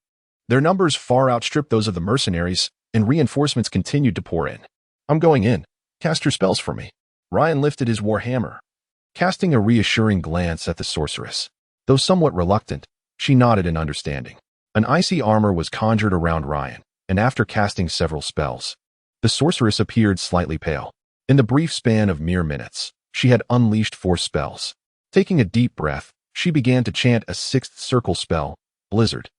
their numbers far outstripped those of the mercenaries, and reinforcements continued to pour in. "I'm going in. Cast your spells for me." Ryan lifted his warhammer, casting a reassuring glance at the sorceress. Though somewhat reluctant, she nodded in understanding. An icy armor was conjured around Ryan, and after casting several spells, the sorceress appeared slightly pale. In the brief span of mere minutes, she had unleashed 4 spells. Taking a deep breath, she began to chant a 6th circle spell, Blizzard.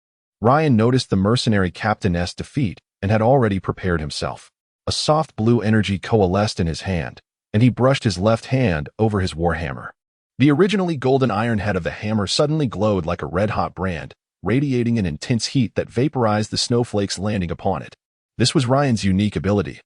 Ryan noticed the mercenary captain's defeat and had already prepared himself. A soft blue energy coalesced in his hand, and he brushed his left hand over his warhammer. The originally golden iron head of the hammer suddenly glowed like a red-hot brand, radiating an intense heat that vaporized the snowflakes landing upon it. This was Ryan's unique ability.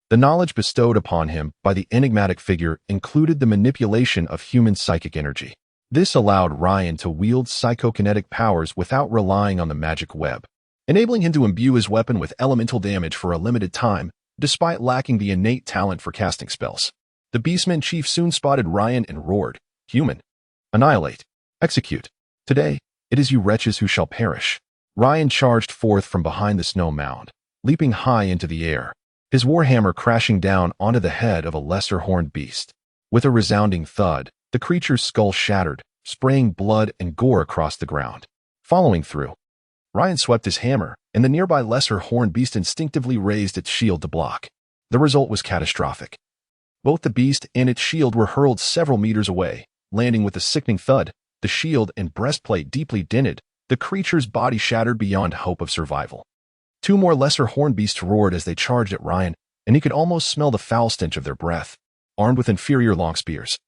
The knowledge bestowed upon him by the enigmatic figure included the manipulation of human psychic energy. This allowed Ryan to wield psychokinetic powers without relying on the magic web, enabling him to imbue his weapon with elemental damage for a limited time, despite lacking the innate talent for casting spells. The Beastman chief soon spotted Ryan and roared, "Human! Annihilate! Execute! Today, it is you wretches who shall perish." Ryan charged forth from behind the snow mound, leaping high into the air, his warhammer crashing down onto the head of a lesser horned beast. With a resounding thud, the creature's skull shattered, spraying blood and gore across the ground. Following through, Ryan swept his hammer, and the nearby lesser horned beast instinctively raised its shield to block. The result was catastrophic. Both the beast and its shield were hurled several meters away, landing with a sickening thud. The shield and breastplate deeply dented, the creature's body shattered beyond hope of survival. 2 more lesser horned beasts roared as they charged at Ryan, and he could almost smell the foul stench of their breath. Armed with inferior long spears,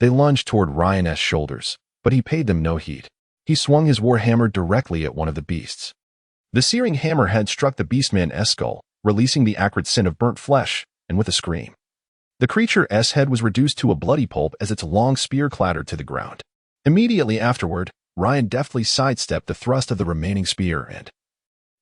they lunged toward Ryan's shoulders, but he paid them no heed. He swung his warhammer directly at one of the beasts. The searing hammerhead struck the beastman's skull, releasing the acrid scent of burnt flesh, and with a scream, the creature's head was reduced to a bloody pulp as its long spear clattered to the ground. Immediately afterward, Ryan deftly sidestepped the thrust of the remaining spear and,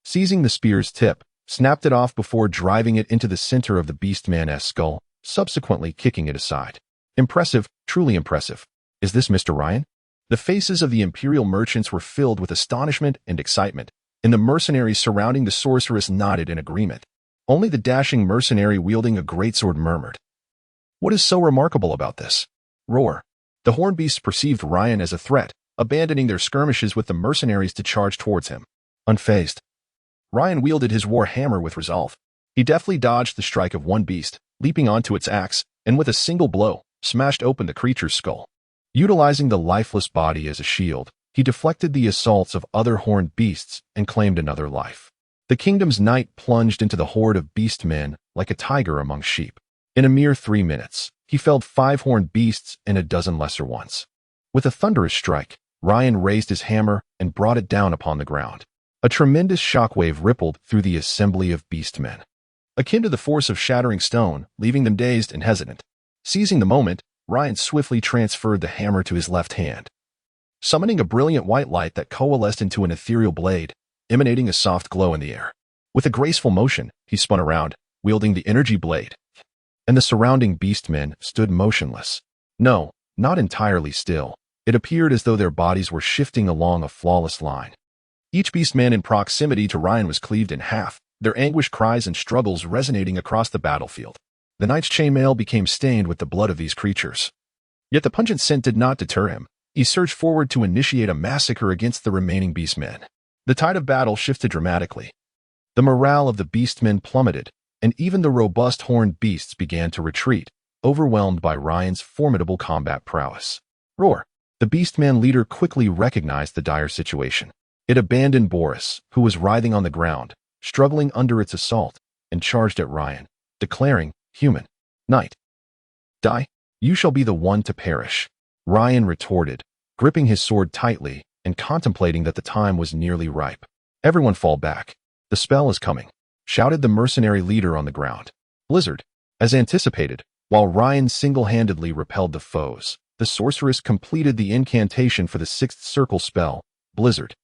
seizing the spear's tip, snapped it off before driving it into the center of the beastman's skull, subsequently kicking it aside. Impressive, truly impressive. Is this Mr. Ryan? The faces of the Imperial merchants were filled with astonishment and excitement, and the mercenaries surrounding the sorceress nodded in agreement. Only the dashing mercenary wielding a greatsword murmured, "What is so remarkable about this?" Roar. The horned beasts perceived Ryan as a threat, abandoning their skirmishes with the mercenaries to charge towards him. Unfazed, Ryan wielded his war hammer with resolve. He deftly dodged the strike of one beast, leaping onto its axe, and with a single blow, smashed open the creature's skull. Utilizing the lifeless body as a shield, he deflected the assaults of other horned beasts and claimed another life. The kingdom's knight plunged into the horde of beastmen like a tiger among sheep. In a mere 3 minutes, he felled 5 horned beasts and a dozen lesser ones. With a thunderous strike, Ryan raised his hammer and brought it down upon the ground. A tremendous shockwave rippled through the assembly of beastmen, akin to the force of shattering stone, leaving them dazed and hesitant. Seizing the moment, Ryan swiftly transferred the hammer to his left hand, summoning a brilliant white light that coalesced into an ethereal blade, emanating a soft glow in the air. With a graceful motion, he spun around, wielding the energy blade, and the surrounding beastmen stood motionless. No, not entirely still. It appeared as though their bodies were shifting along a flawless line. Each beastman in proximity to Ryan was cleaved in half, their anguished cries and struggles resonating across the battlefield. The knight's chainmail became stained with the blood of these creatures. Yet the pungent scent did not deter him. He surged forward to initiate a massacre against the remaining beastmen. The tide of battle shifted dramatically. The morale of the beastmen plummeted, and even the robust horned beasts began to retreat, overwhelmed by Ryan's formidable combat prowess. Roar! The beastman leader quickly recognized the dire situation. It abandoned Boris, who was writhing on the ground, struggling under its assault, and charged at Ryan, declaring, "Human, knight, die, you shall be the one to perish." Ryan retorted, gripping his sword tightly and contemplating that the time was nearly ripe. Everyone fall back. "The spell is coming," shouted the mercenary leader on the ground. Blizzard. As anticipated, while Ryan single-handedly repelled the foes, the sorceress completed the incantation for the sixth circle spell, Blizzard.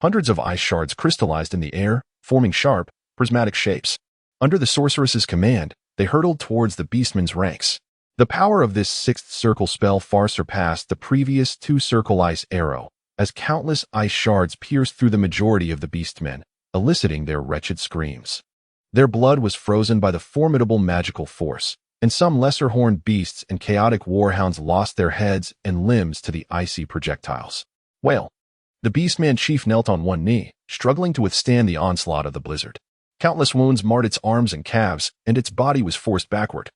Hundreds of ice shards crystallized in the air, forming sharp, prismatic shapes. Under the sorceress's command, they hurtled towards the beastman's ranks. The power of this sixth circle spell far surpassed the previous two-circle ice arrow, as countless ice shards pierced through the majority of the beastmen, eliciting their wretched screams. Their blood was frozen by the formidable magical force, and some lesser-horned beasts and chaotic warhounds lost their heads and limbs to the icy projectiles. Wail. The beastman chief knelt on one knee, struggling to withstand the onslaught of the blizzard. Countless wounds marred its arms and calves, and its body was forced backward.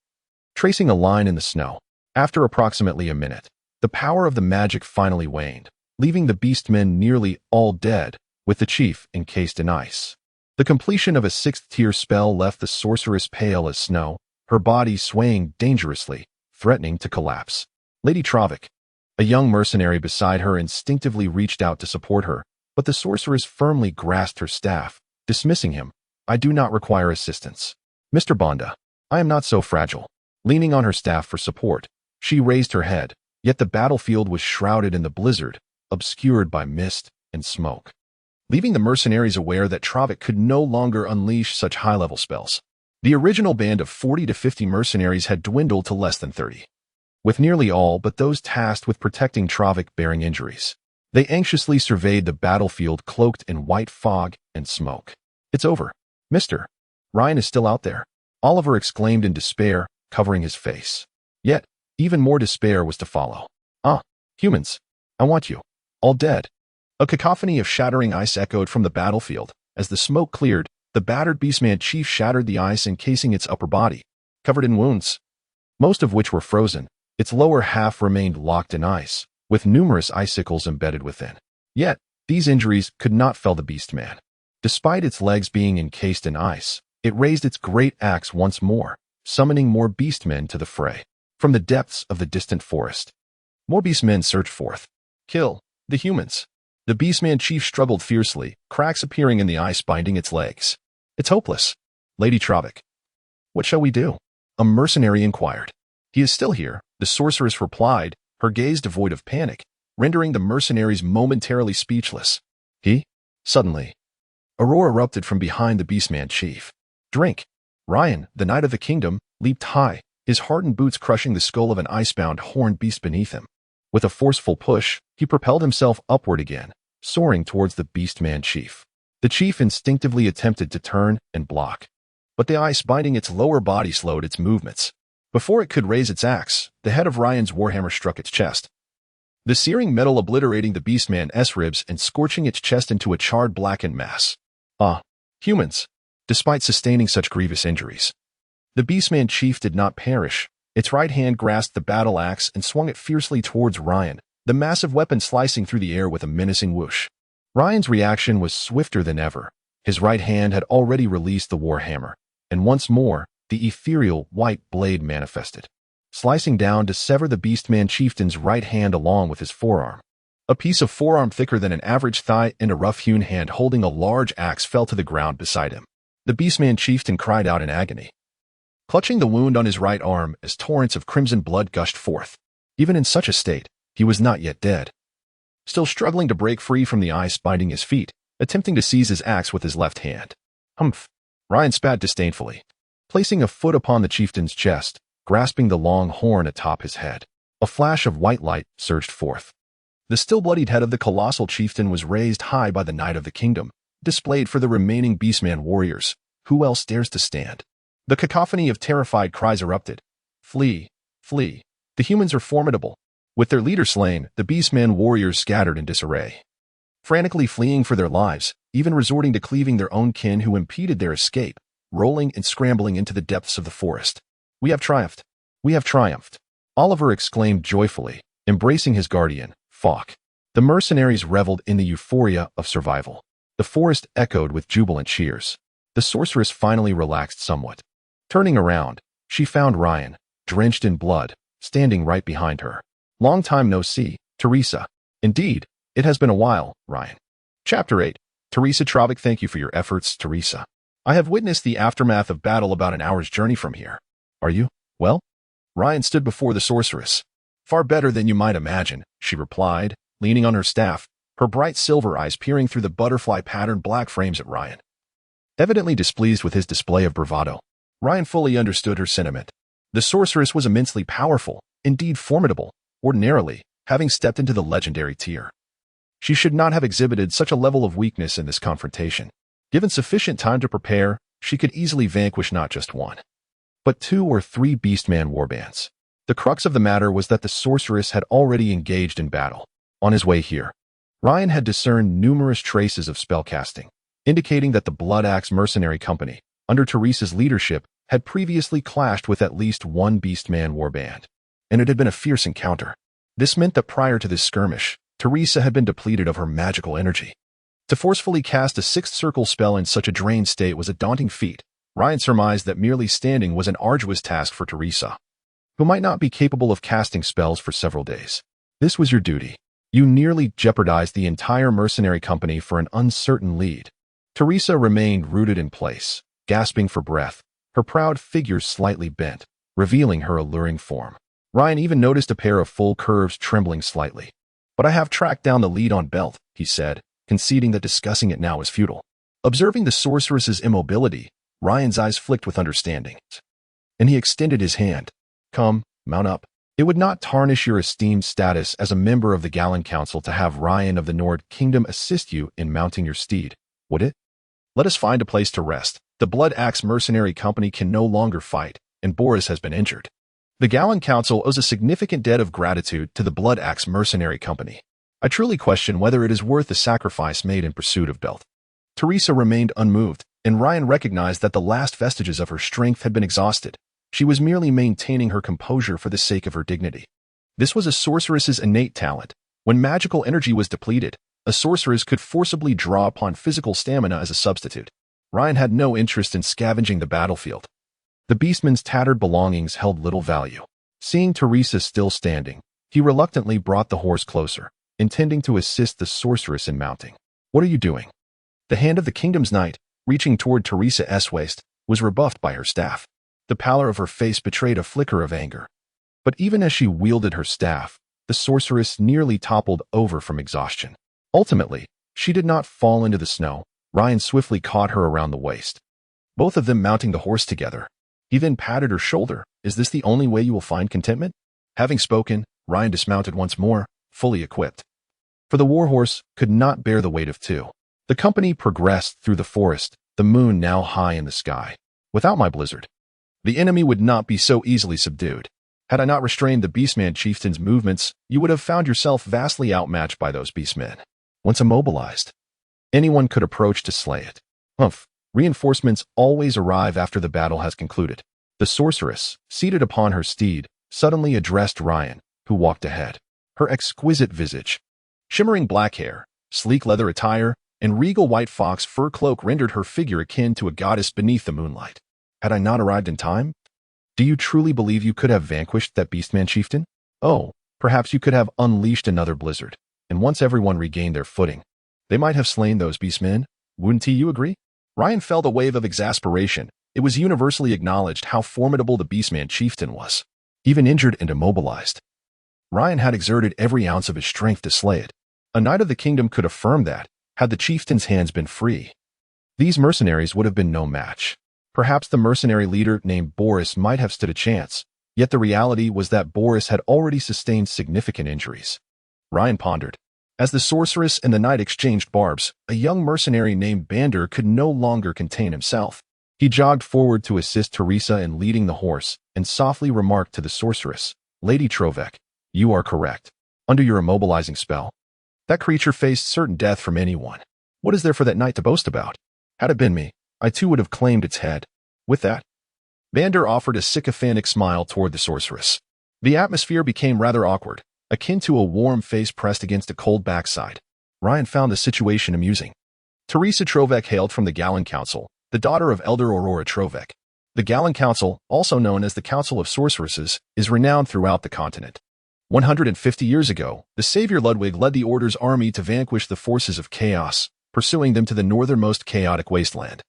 Tracing a line in the snow, after approximately a minute, the power of the magic finally waned, leaving the beastmen nearly all dead, with the chief encased in ice. The completion of a sixth-tier spell left the sorceress pale as snow, her body swaying dangerously, threatening to collapse. Lady Travik, a young mercenary beside her, instinctively reached out to support her, but the sorceress firmly grasped her staff, dismissing him. "I do not require assistance. Mr. Bonda, I am not so fragile." Leaning on her staff for support, she raised her head, yet the battlefield was shrouded in the blizzard, obscured by mist and smoke, leaving the mercenaries aware that Travik could no longer unleash such high-level spells. The original band of 40 to 50 mercenaries had dwindled to less than 30, with nearly all but those tasked with protecting Travik bearing injuries. They anxiously surveyed the battlefield cloaked in white fog and smoke. "It's over. Mr. Ryan is still out there," Oliver exclaimed in despair, covering his face. Yet, even more despair was to follow. "Ah, humans, I want you. All dead." A cacophony of shattering ice echoed from the battlefield. As the smoke cleared, the battered beastman chief shattered the ice encasing its upper body, covered in wounds, most of which were frozen. Its lower half remained locked in ice, with numerous icicles embedded within. Yet, these injuries could not fell the beastman. Despite its legs being encased in ice, it raised its great axe once more, summoning more beastmen to the fray. From the depths of the distant forest, more beastmen surged forth. "Kill the humans." The beastman chief struggled fiercely, cracks appearing in the ice binding its legs. "It's hopeless. Lady Travik, what shall we do?" a mercenary inquired. "He is still here," the sorceress replied, her gaze devoid of panic, rendering the mercenaries momentarily speechless. Suddenly, a roar erupted from behind the beastman chief. "Drink!" Ryan, the knight of the kingdom, leaped high, his hardened boots crushing the skull of an icebound horned beast beneath him. With a forceful push, he propelled himself upward again, soaring towards the beastman chief. The chief instinctively attempted to turn and block, but the ice binding its lower body slowed its movements. Before it could raise its axe, the head of Ryan's warhammer struck its chest, the searing metal obliterating the beastman's ribs and scorching its chest into a charred blackened mass. "Ah, humans!" Despite sustaining such grievous injuries, the beastman chief did not perish. Its right hand grasped the battle axe and swung it fiercely towards Ryan, the massive weapon slicing through the air with a menacing whoosh. Ryan's reaction was swifter than ever. His right hand had already released the warhammer, and once more, the ethereal white blade manifested, slicing down to sever the beastman chieftain's right hand along with his forearm. A piece of forearm thicker than an average thigh and a rough-hewn hand holding a large axe fell to the ground beside him. The beastman chieftain cried out in agony, clutching the wound on his right arm as torrents of crimson blood gushed forth. Even in such a state, he was not yet dead. Still struggling to break free from the ice binding his feet, attempting to seize his axe with his left hand. "Humph!" Ryan spat disdainfully, placing a foot upon the chieftain's chest, grasping the long horn atop his head. A flash of white light surged forth. The still-bloodied head of the colossal chieftain was raised high by the knight of the kingdom, displayed for the remaining beastman warriors. Who else dares to stand? The cacophony of terrified cries erupted. "Flee! Flee! The humans are formidable!" With their leader slain, the beastman warriors scattered in disarray, frantically fleeing for their lives, even resorting to cleaving their own kin who impeded their escape, rolling and scrambling into the depths of the forest. "We have triumphed! We have triumphed!" Oliver exclaimed joyfully, embracing his guardian, Falk. The mercenaries reveled in the euphoria of survival. The forest echoed with jubilant cheers. The sorceress finally relaxed somewhat. Turning around, she found Ryan, drenched in blood, standing right behind her. "Long time no see, Teresa." "Indeed, it has been a while, Ryan." Chapter 8. Teresa Trovic, thank you for your efforts, Teresa. I have witnessed the aftermath of battle about an hour's journey from here. Are you? Well? Ryan stood before the sorceress. Far better than you might imagine, she replied, leaning on her staff, her bright silver eyes peering through the butterfly-patterned black frames at Ryan. Evidently displeased with his display of bravado, Ryan fully understood her sentiment. The sorceress was immensely powerful, indeed formidable, ordinarily, having stepped into the legendary tier. She should not have exhibited such a level of weakness in this confrontation. Given sufficient time to prepare, she could easily vanquish not just one, but 2 or 3 Beastman warbands. The crux of the matter was that the sorceress had already engaged in battle. On his way here, Ryan had discerned numerous traces of spellcasting, indicating that the Blood Axe Mercenary Company, under Teresa's leadership, had previously clashed with at least 1 Beastman warband, and it had been a fierce encounter. This meant that prior to this skirmish, Teresa had been depleted of her magical energy. To forcefully cast a 6th circle spell in such a drained state was a daunting feat. Ryan surmised that merely standing was an arduous task for Teresa, who might not be capable of casting spells for several days. This was your duty. You nearly jeopardized the entire mercenary company for an uncertain lead. Teresa remained rooted in place, gasping for breath, her proud figure slightly bent, revealing her alluring form. Ryan even noticed a pair of full curves trembling slightly. But I have tracked down the lead on Belt, he said, conceding that discussing it now was futile. Observing the sorceress's immobility, Ryan's eyes flicked with understanding, and he extended his hand. Come, mount up. It would not tarnish your esteemed status as a member of the Gallon Council to have Ryan of the Nord Kingdom assist you in mounting your steed, would it? Let us find a place to rest. The Blood Axe Mercenary Company can no longer fight, and Boris has been injured. The Gallon Council owes a significant debt of gratitude to the Blood Axe Mercenary Company. I truly question whether it is worth the sacrifice made in pursuit of Belt. Teresa remained unmoved, and Ryan recognized that the last vestiges of her strength had been exhausted. She was merely maintaining her composure for the sake of her dignity. This was a sorceress's innate talent. When magical energy was depleted, a sorceress could forcibly draw upon physical stamina as a substitute. Ryan had no interest in scavenging the battlefield. The beastman's tattered belongings held little value. Seeing Teresa still standing, he reluctantly brought the horse closer, intending to assist the sorceress in mounting. What are you doing? The hand of the kingdom's knight, reaching toward Teresa's waist, was rebuffed by her staff. The pallor of her face betrayed a flicker of anger. But even as she wielded her staff, the sorceress nearly toppled over from exhaustion. Ultimately, she did not fall into the snow. Ryan swiftly caught her around the waist, both of them mounting the horse together. He then patted her shoulder. Is this the only way you will find contentment? Having spoken, Ryan dismounted once more, fully equipped. For the warhorse could not bear the weight of 2. The company progressed through the forest, the moon now high in the sky. Without my blizzard, the enemy would not be so easily subdued. Had I not restrained the Beastman chieftain's movements, you would have found yourself vastly outmatched by those beastmen. Once immobilized, anyone could approach to slay it. Humph. Reinforcements always arrive after the battle has concluded. The sorceress, seated upon her steed, suddenly addressed Ryan, who walked ahead. Her exquisite visage, shimmering black hair, sleek leather attire, and regal white fox fur cloak rendered her figure akin to a goddess beneath the moonlight. Had I not arrived in time? Do you truly believe you could have vanquished that Beastman chieftain? Oh, perhaps you could have unleashed another blizzard, and once everyone regained their footing, they might have slain those beastmen. Wouldn't you agree? Ryan felt a wave of exasperation. It was universally acknowledged how formidable the Beastman chieftain was. Even injured and immobilized, Ryan had exerted every ounce of his strength to slay it. A knight of the kingdom could affirm that, had the chieftain's hands been free, these mercenaries would have been no match. Perhaps the mercenary leader named Boris might have stood a chance, yet the reality was that Boris had already sustained significant injuries. Ryan pondered. As the sorceress and the knight exchanged barbs, a young mercenary named Bander could no longer contain himself. He jogged forward to assist Teresa in leading the horse, and softly remarked to the sorceress, Lady Trovic, you are correct. Under your immobilizing spell, that creature faced certain death from anyone. What is there for that knight to boast about? Had it been me, I too would have claimed its head. With that, Bander offered a sycophantic smile toward the sorceress. The atmosphere became rather awkward, akin to a warm face pressed against a cold backside. Ryan found the situation amusing. Teresa Trovic hailed from the Gallon Council, the daughter of Elder Aurora Trovic. The Gallon Council, also known as the Council of Sorceresses, is renowned throughout the continent. 150 years ago, the savior Ludwig led the Order's army to vanquish the forces of chaos, pursuing them to the northernmost chaotic wasteland,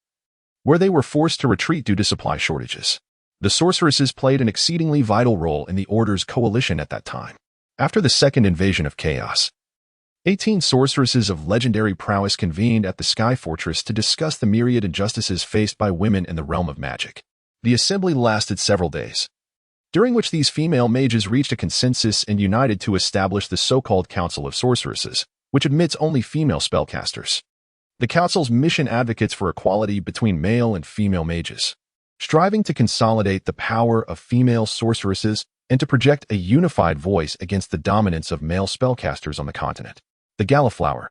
where they were forced to retreat due to supply shortages. The sorceresses played an exceedingly vital role in the Order's coalition at that time. After the second invasion of chaos, 18 sorceresses of legendary prowess convened at the Sky Fortress to discuss the myriad injustices faced by women in the realm of magic. The assembly lasted several days, during which these female mages reached a consensus and united to establish the so-called Council of Sorceresses, which admits only female spellcasters. The Council's mission advocates for equality between male and female mages, striving to consolidate the power of female sorceresses and to project a unified voice against the dominance of male spellcasters on the continent. The Galliflower,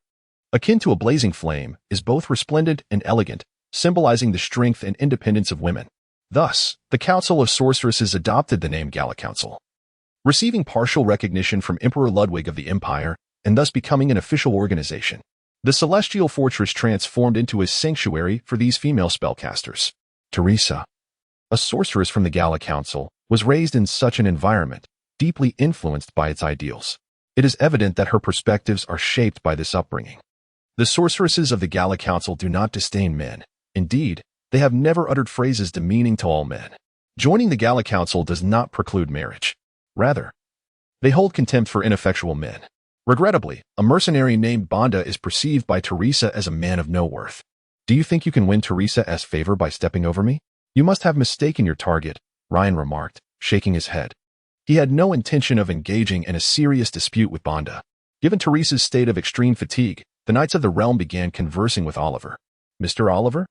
akin to a blazing flame, is both resplendent and elegant, symbolizing the strength and independence of women. Thus, the Council of Sorceresses adopted the name Gala Council, receiving partial recognition from Emperor Ludwig of the Empire and thus becoming an official organization. The Celestial Fortress transformed into a sanctuary for these female spellcasters. Teresa, a sorceress from the Gala Council, was raised in such an environment, deeply influenced by its ideals. It is evident that her perspectives are shaped by this upbringing. The sorceresses of the Gala Council do not disdain men. Indeed, they have never uttered phrases demeaning to all men. Joining the Gala Council does not preclude marriage. Rather, they hold contempt for ineffectual men. Regrettably, a mercenary named Banda is perceived by Teresa as a man of no worth. Do you think you can win Teresa's favor by stepping over me? You must have mistaken your target, Ryan remarked, shaking his head. He had no intention of engaging in a serious dispute with Banda. Given Teresa's state of extreme fatigue, the Knights of the Realm began conversing with Oliver. Mr. Oliver?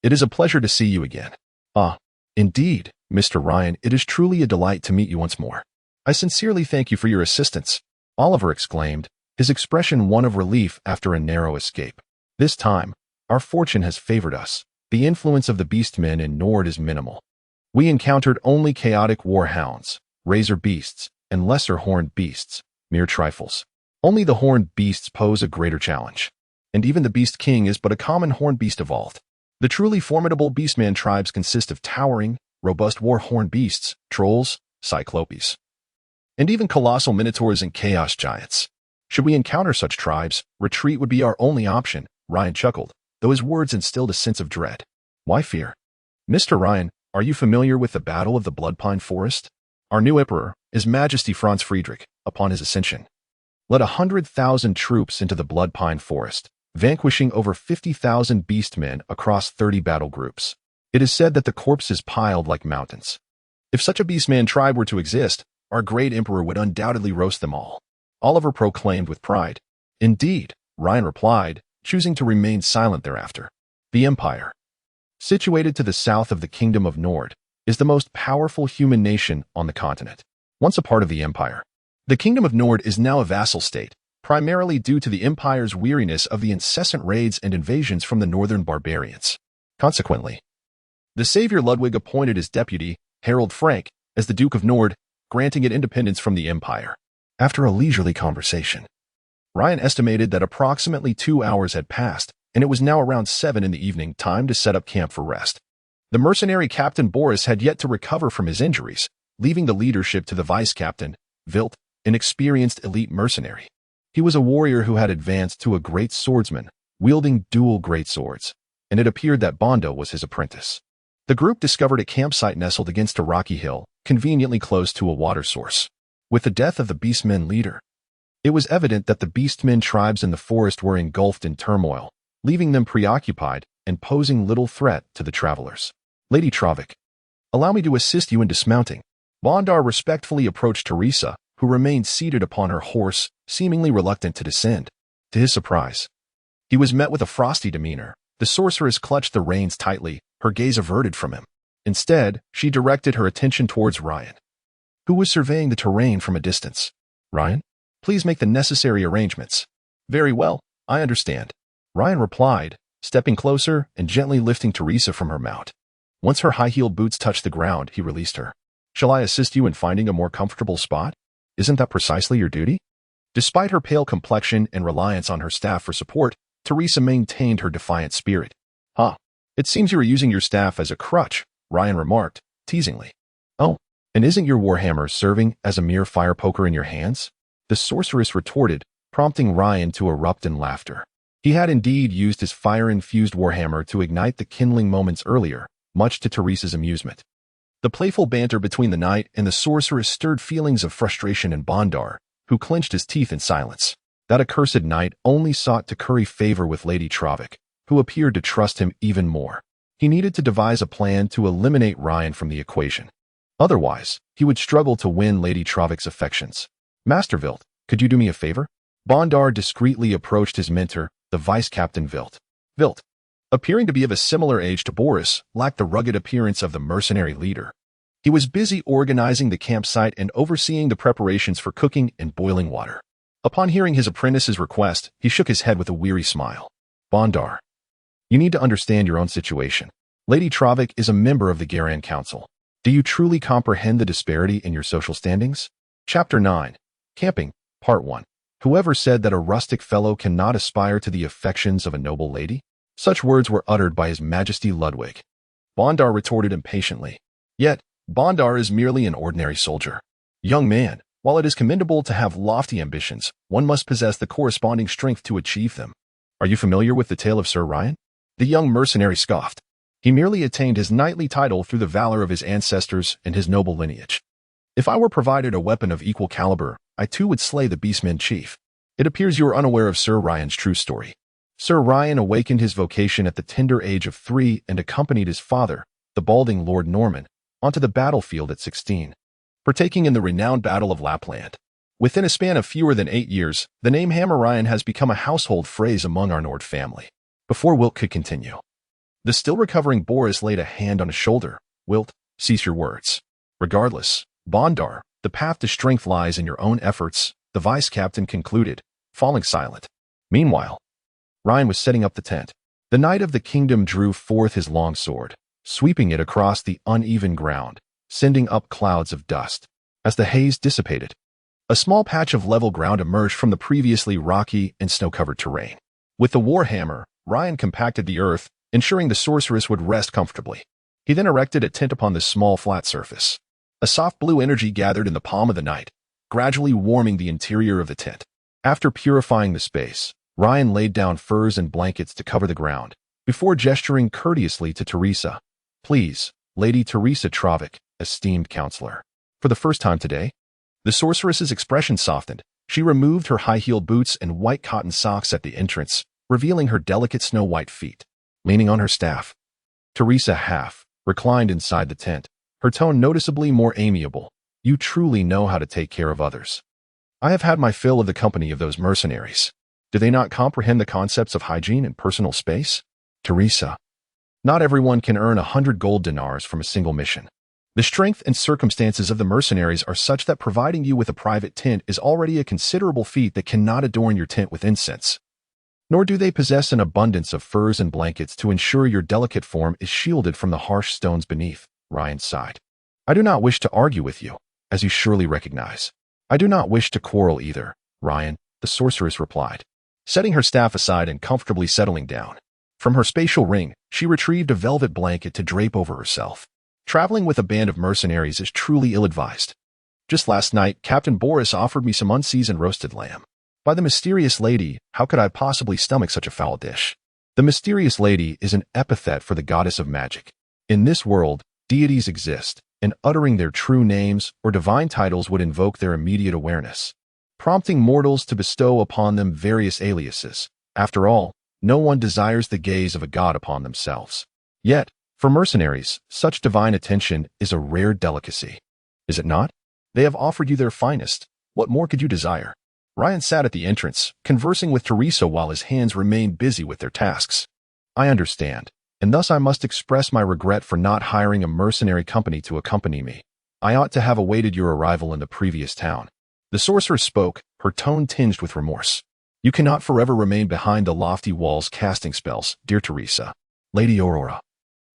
It is a pleasure to see you again. Ah, indeed, Mr. Ryan, it is truly a delight to meet you once more. I sincerely thank you for your assistance, Oliver exclaimed, his expression one of relief after a narrow escape. This time, our fortune has favored us. The influence of the beastmen in Nord is minimal. We encountered only chaotic warhounds, razor beasts, and lesser horned beasts, mere trifles. Only the horned beasts pose a greater challenge. And even the Beast King is but a common horned beast evolved. The truly formidable beastman tribes consist of towering, robust war-horned beasts, trolls, cyclopes, and even colossal minotaurs and chaos giants. Should we encounter such tribes, retreat would be our only option, Ryan chuckled, though his words instilled a sense of dread. Why fear? Mr. Ryan, are you familiar with the Battle of the Bloodpine Forest? Our new emperor, His Majesty Franz Friedrich, upon his ascension, led 100,000 troops into the Bloodpine Forest, vanquishing over 50,000 beastmen across 30 battle groups. It is said that the corpses piled like mountains. If such a beastman tribe were to exist, our great emperor would undoubtedly roast them all, Oliver proclaimed with pride. Indeed, Ryan replied, choosing to remain silent thereafter. The Empire, situated to the south of the Kingdom of Nord, is the most powerful human nation on the continent. Once a part of the Empire, the Kingdom of Nord is now a vassal state, primarily due to the Empire's weariness of the incessant raids and invasions from the northern barbarians. Consequently, the Savior Ludwig appointed his deputy, Harold Frank, as the Duke of Nord, granting it independence from the Empire. After a leisurely conversation, Ryan estimated that approximately 2 hours had passed, and it was now around 7 in the evening, time to set up camp for rest. The mercenary Captain Boris had yet to recover from his injuries, leaving the leadership to the vice-captain, Vilt, an experienced elite mercenary. He was a warrior who had advanced to a great swordsman, wielding dual greatswords, and it appeared that Banda was his apprentice. The group discovered a campsite nestled against a rocky hill, conveniently close to a water source. With the death of the Beastmen leader, it was evident that the Beastmen tribes in the forest were engulfed in turmoil, leaving them preoccupied and posing little threat to the travelers. Lady Travik, allow me to assist you in dismounting. Bondar respectfully approached Teresa, who remained seated upon her horse, seemingly reluctant to descend. To his surprise, he was met with a frosty demeanor. The sorceress clutched the reins tightly, her gaze averted from him. Instead, she directed her attention towards Ryan, who was surveying the terrain from a distance. Ryan, please make the necessary arrangements. Very well, I understand, Ryan replied, stepping closer and gently lifting Teresa from her mount. Once her high-heeled boots touched the ground, he released her. Shall I assist you in finding a more comfortable spot? Isn't that precisely your duty? Despite her pale complexion and reliance on her staff for support, Teresa maintained her defiant spirit. It seems you are using your staff as a crutch, Ryan remarked, teasingly. Oh, and isn't your warhammer serving as a mere fire poker in your hands? The sorceress retorted, prompting Ryan to erupt in laughter. He had indeed used his fire-infused warhammer to ignite the kindling moments earlier, much to Teresa's amusement. The playful banter between the knight and the sorceress stirred feelings of frustration in Bondar, who clenched his teeth in silence. That accursed knight only sought to curry favor with Lady Travik, who appeared to trust him even more. He needed to devise a plan to eliminate Ryan from the equation. Otherwise, he would struggle to win Lady Travik's affections. Master Vilt, could you do me a favor? Bondar discreetly approached his mentor, the Vice-Captain Vilt. Vilt, appearing to be of a similar age to Boris, lacked the rugged appearance of the mercenary leader. He was busy organizing the campsite and overseeing the preparations for cooking and boiling water. Upon hearing his apprentice's request, he shook his head with a weary smile. Bondar, you need to understand your own situation. Lady Travik is a member of the Garan Council. Do you truly comprehend the disparity in your social standings? Chapter 9. Camping, Part 1. Whoever said that a rustic fellow cannot aspire to the affections of a noble lady? Such words were uttered by His Majesty Ludwig. Bondar retorted impatiently. Yet, Bondar is merely an ordinary soldier. Young man, while it is commendable to have lofty ambitions, one must possess the corresponding strength to achieve them. Are you familiar with the tale of Sir Ryan? The young mercenary scoffed. He merely attained his knightly title through the valor of his ancestors and his noble lineage. If I were provided a weapon of equal caliber, I too would slay the beastmen chief. It appears you are unaware of Sir Ryan's true story. Sir Ryan awakened his vocation at the tender age of 3 and accompanied his father, the balding Lord Norman, onto the battlefield at 16, partaking in the renowned Battle of Lapland. Within a span of fewer than 8 years, the name Hammer Ryan has become a household phrase among our Nord family. Before Wilt could continue, the still recovering Boris laid a hand on his shoulder. Wilt, cease your words. Regardless, Bondar, the path to strength lies in your own efforts, the vice-captain concluded, falling silent. Meanwhile, Ryan was setting up the tent. The knight of the kingdom drew forth his long sword, sweeping it across the uneven ground, sending up clouds of dust. As the haze dissipated, a small patch of level ground emerged from the previously rocky and snow-covered terrain. With the warhammer, Ryan compacted the earth, ensuring the sorceress would rest comfortably. He then erected a tent upon this small flat surface. A soft blue energy gathered in the palm of the knight, gradually warming the interior of the tent. After purifying the space, Ryan laid down furs and blankets to cover the ground, before gesturing courteously to Teresa. Please, Lady Teresa Travik, esteemed counselor. For the first time today, the sorceress's expression softened. She removed her high-heeled boots and white cotton socks at the entrance, revealing her delicate snow-white feet. Leaning on her staff, Teresa half reclined inside the tent, her tone noticeably more amiable. You truly know how to take care of others. I have had my fill of the company of those mercenaries. Do they not comprehend the concepts of hygiene and personal space? Teresa, not everyone can earn 100 gold dinars from a single mission. The strength and circumstances of the mercenaries are such that providing you with a private tent is already a considerable feat that cannot adorn your tent with incense. Nor do they possess an abundance of furs and blankets to ensure your delicate form is shielded from the harsh stones beneath, Ryan sighed. I do not wish to argue with you, as you surely recognize. I do not wish to quarrel either, Ryan, the sorceress replied, setting her staff aside and comfortably settling down. From her spatial ring, she retrieved a velvet blanket to drape over herself. Traveling with a band of mercenaries is truly ill-advised. Just last night, Captain Boris offered me some unseasoned roasted lamb. By the mysterious lady, how could I possibly stomach such a foul dish? The mysterious lady is an epithet for the goddess of magic. In this world, deities exist, and uttering their true names or divine titles would invoke their immediate awareness, prompting mortals to bestow upon them various aliases. After all, no one desires the gaze of a god upon themselves. Yet, for mercenaries, such divine attention is a rare delicacy. Is it not? They have offered you their finest. What more could you desire? Ryan sat at the entrance, conversing with Teresa while his hands remained busy with their tasks. I understand, and thus I must express my regret for not hiring a mercenary company to accompany me. I ought to have awaited your arrival in the previous town. The sorceress spoke, her tone tinged with remorse. You cannot forever remain behind the lofty walls casting spells, dear Teresa. Lady Aurora,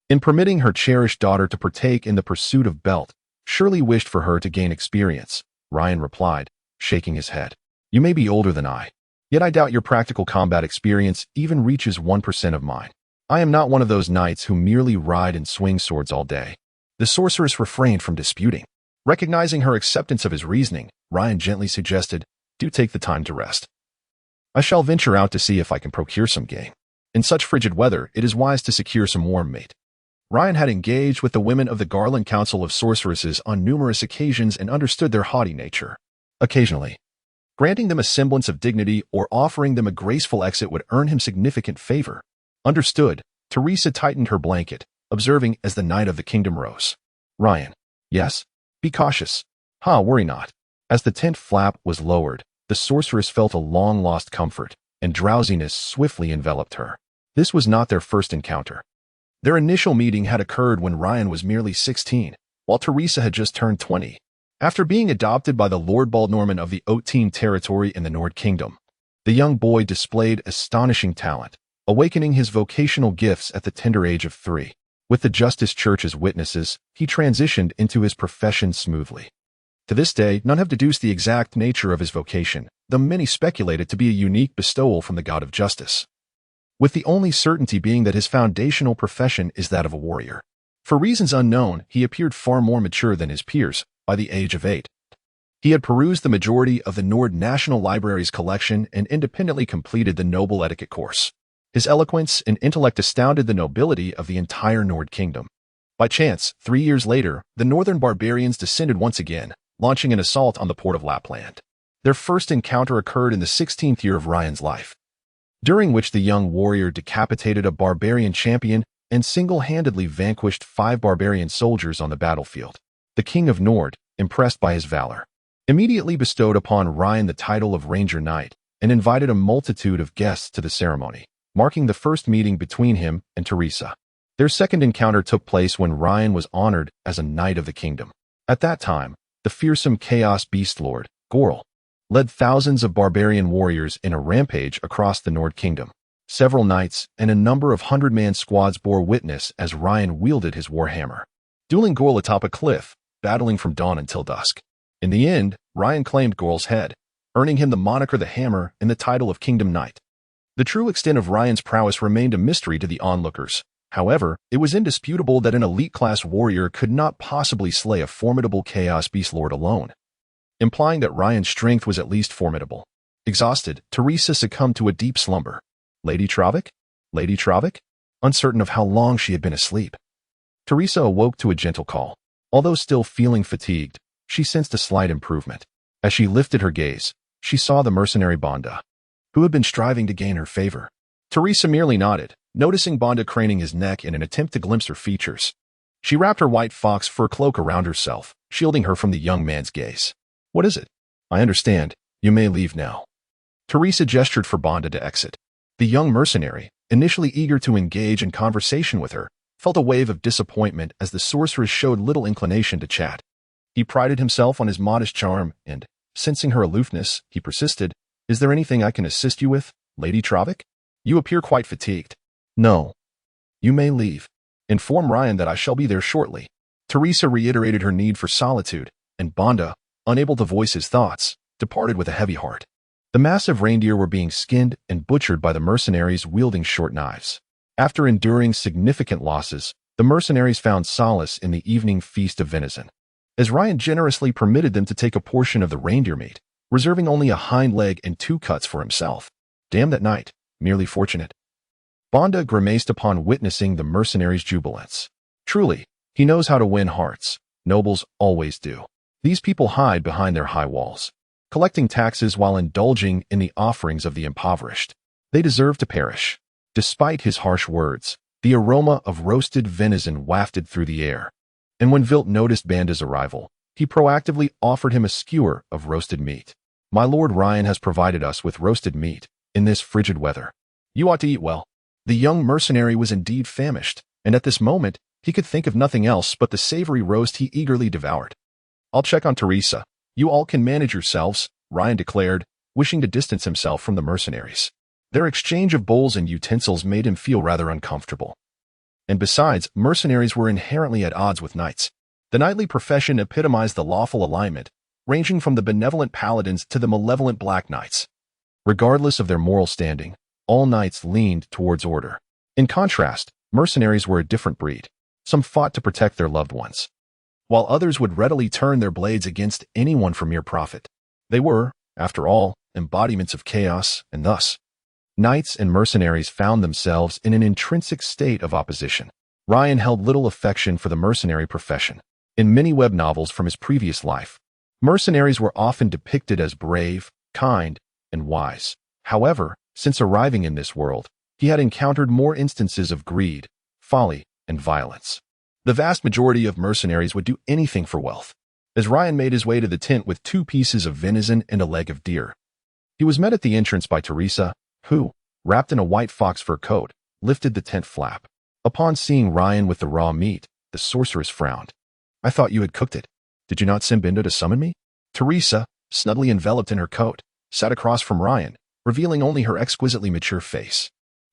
in permitting her cherished daughter to partake in the pursuit of Belt, surely wished for her to gain experience, Ryan replied, shaking his head. You may be older than I, yet I doubt your practical combat experience even reaches 1% of mine. I am not one of those knights who merely ride and swing swords all day. The sorceress refrained from disputing. Recognizing her acceptance of his reasoning, Ryan gently suggested, do take the time to rest. I shall venture out to see if I can procure some game. In such frigid weather, it is wise to secure some warm mate. Ryan had engaged with the women of the Garland Council of Sorceresses on numerous occasions and understood their haughty nature. Occasionally, granting them a semblance of dignity or offering them a graceful exit would earn him significant favor. Understood, Teresa tightened her blanket, observing as the night of the kingdom rose. Ryan. Yes? Be cautious. Worry not. As the tent flap was lowered, the sorceress felt a long-lost comfort, and drowsiness swiftly enveloped her. This was not their first encounter. Their initial meeting had occurred when Ryan was merely 16, while Teresa had just turned 20. After being adopted by the Lord Baldnorman of the Oteam territory in the Nord Kingdom, the young boy displayed astonishing talent, awakening his vocational gifts at the tender age of 3. With the Justice Church as witnesses, he transitioned into his profession smoothly. To this day, none have deduced the exact nature of his vocation, though many speculate it to be a unique bestowal from the God of Justice, with the only certainty being that his foundational profession is that of a warrior. For reasons unknown, he appeared far more mature than his peers by the age of 8. He had perused the majority of the Nord National Library's collection and independently completed the Noble Etiquette course. His eloquence and intellect astounded the nobility of the entire Nord Kingdom. By chance, 3 years later, the northern barbarians descended once again, launching an assault on the port of Lapland. Their first encounter occurred in the 16th year of Ryan's life, during which the young warrior decapitated a barbarian champion and single-handedly vanquished 5 barbarian soldiers on the battlefield. The King of Nord, impressed by his valor, immediately bestowed upon Ryan the title of Ranger Knight and invited a multitude of guests to the ceremony, marking the first meeting between him and Teresa. Their second encounter took place when Ryan was honored as a Knight of the Kingdom. At that time, the fearsome Chaos Beast Lord, Gorl, led thousands of barbarian warriors in a rampage across the Nord Kingdom. Several knights and a number of 100-man squads bore witness as Ryan wielded his warhammer, dueling Gorl atop a cliff, battling from dawn until dusk. In the end, Ryan claimed Gorl's head, earning him the moniker the Hammer and the title of Kingdom Knight. The true extent of Ryan's prowess remained a mystery to the onlookers. However, it was indisputable that an elite-class warrior could not possibly slay a formidable Chaos Beast Lord alone, implying that Ryan's strength was at least formidable. Exhausted, Teresa succumbed to a deep slumber. Lady Travik? Lady Travik? Uncertain of how long she had been asleep, Teresa awoke to a gentle call. Although still feeling fatigued, she sensed a slight improvement. As she lifted her gaze, she saw the mercenary Bonda, who had been striving to gain her favor. Teresa merely nodded, noticing Bonda craning his neck in an attempt to glimpse her features. She wrapped her white fox fur cloak around herself, shielding her from the young man's gaze. What is it? I understand. You may leave now. Teresa gestured for Bonda to exit. The young mercenary, initially eager to engage in conversation with her, felt a wave of disappointment as the sorceress showed little inclination to chat. He prided himself on his modest charm and, sensing her aloofness, he persisted. Is there anything I can assist you with, Lady Travik? You appear quite fatigued. No. You may leave. Inform Ryan that I shall be there shortly. Teresa reiterated her need for solitude, and Bonda, unable to voice his thoughts, departed with a heavy heart. The massive reindeer were being skinned and butchered by the mercenaries wielding short knives. After enduring significant losses, the mercenaries found solace in the evening feast of venison, as Ryan generously permitted them to take a portion of the reindeer meat, reserving only a hind leg and 2 cuts for himself. Damn that knight, merely fortunate. Bonda grimaced upon witnessing the mercenaries' jubilance. Truly, he knows how to win hearts. Nobles always do. These people hide behind their high walls, collecting taxes while indulging in the offerings of the impoverished. They deserve to perish. Despite his harsh words, the aroma of roasted venison wafted through the air, and when Vilt noticed Banda's arrival, he proactively offered him a skewer of roasted meat. My lord Ryan has provided us with roasted meat in this frigid weather. You ought to eat well. The young mercenary was indeed famished, and at this moment, he could think of nothing else but the savory roast he eagerly devoured. I'll check on Teresa. You all can manage yourselves, Ryan declared, wishing to distance himself from the mercenaries. Their exchange of bowls and utensils made him feel rather uncomfortable. And besides, mercenaries were inherently at odds with knights. The knightly profession epitomized the lawful alignment, ranging from the benevolent paladins to the malevolent black knights. Regardless of their moral standing, all knights leaned towards order. In contrast, mercenaries were a different breed. Some fought to protect their loved ones, while others would readily turn their blades against anyone for mere profit. They were, after all, embodiments of chaos, and thus, knights and mercenaries found themselves in an intrinsic state of opposition. Ryan held little affection for the mercenary profession. In many web novels from his previous life, mercenaries were often depicted as brave, kind, and wise. However, since arriving in this world, he had encountered more instances of greed, folly, and violence. The vast majority of mercenaries would do anything for wealth. As Ryan made his way to the tent with 2 pieces of venison and a leg of deer, he was met at the entrance by Teresa, who, wrapped in a white fox fur coat, lifted the tent flap. Upon seeing Ryan with the raw meat, the sorceress frowned. "I thought you had cooked it. Did you not send Binda to summon me?" Teresa, snugly enveloped in her coat, sat across from Ryan, revealing only her exquisitely mature face.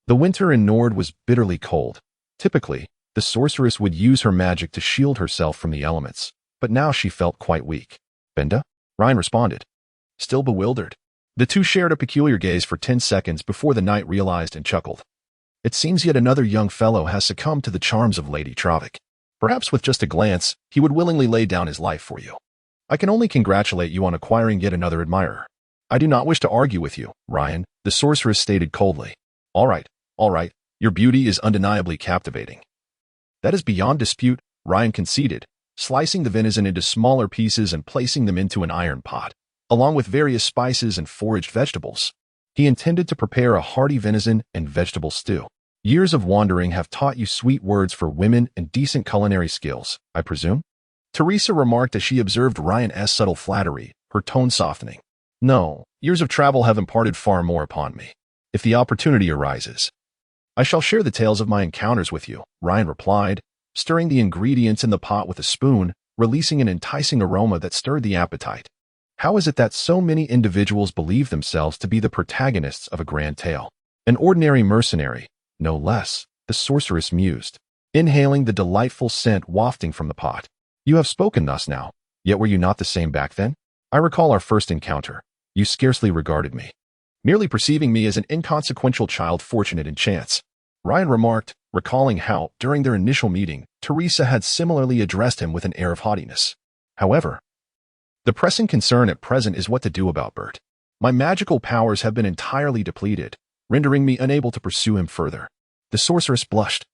The winter in Nord was bitterly cold. Typically, the sorceress would use her magic to shield herself from the elements, but now she felt quite weak. "Binda?" Ryan responded, still bewildered. The two shared a peculiar gaze for 10 seconds before the knight realized and chuckled. "It seems yet another young fellow has succumbed to the charms of Lady Travik. Perhaps with just a glance, he would willingly lay down his life for you. I can only congratulate you on acquiring yet another admirer." "I do not wish to argue with you, Ryan," the sorceress stated coldly. All right. Your beauty is undeniably captivating." "That is beyond dispute," Ryan conceded, slicing the venison into smaller pieces and placing them into an iron pot, along with various spices and foraged vegetables. He intended to prepare a hearty venison and vegetable stew. "Years of wandering have taught you sweet words for women and decent culinary skills, I presume?" Teresa remarked as she observed Ryan's subtle flattery, her tone softening. "No, years of travel have imparted far more upon me. If the opportunity arises, I shall share the tales of my encounters with you," Ryan replied, stirring the ingredients in the pot with a spoon, releasing an enticing aroma that stirred the appetite. How is it that so many individuals believe themselves to be the protagonists of a grand tale? An ordinary mercenary, no less, the sorceress mused, inhaling the delightful scent wafting from the pot. "You have spoken thus now, yet were you not the same back then? I recall our first encounter. You scarcely regarded me, merely perceiving me as an inconsequential child fortunate in chance," Ryan remarked, recalling how, during their initial meeting, Teresa had similarly addressed him with an air of haughtiness. "However, the pressing concern at present is what to do about Bert. My magical powers have been entirely depleted, rendering me unable to pursue him further." The sorceress blushed,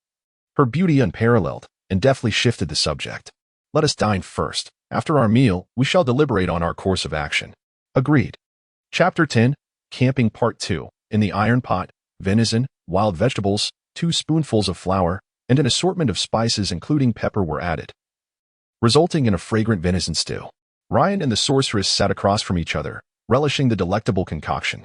her beauty unparalleled, and deftly shifted the subject. "Let us dine first. After our meal, we shall deliberate on our course of action." Agreed. Chapter 10, Camping Part 2. In the iron pot, venison, wild vegetables, 2 spoonfuls of flour, and an assortment of spices including pepper were added, resulting in a fragrant venison stew. Ryan and the sorceress sat across from each other, relishing the delectable concoction.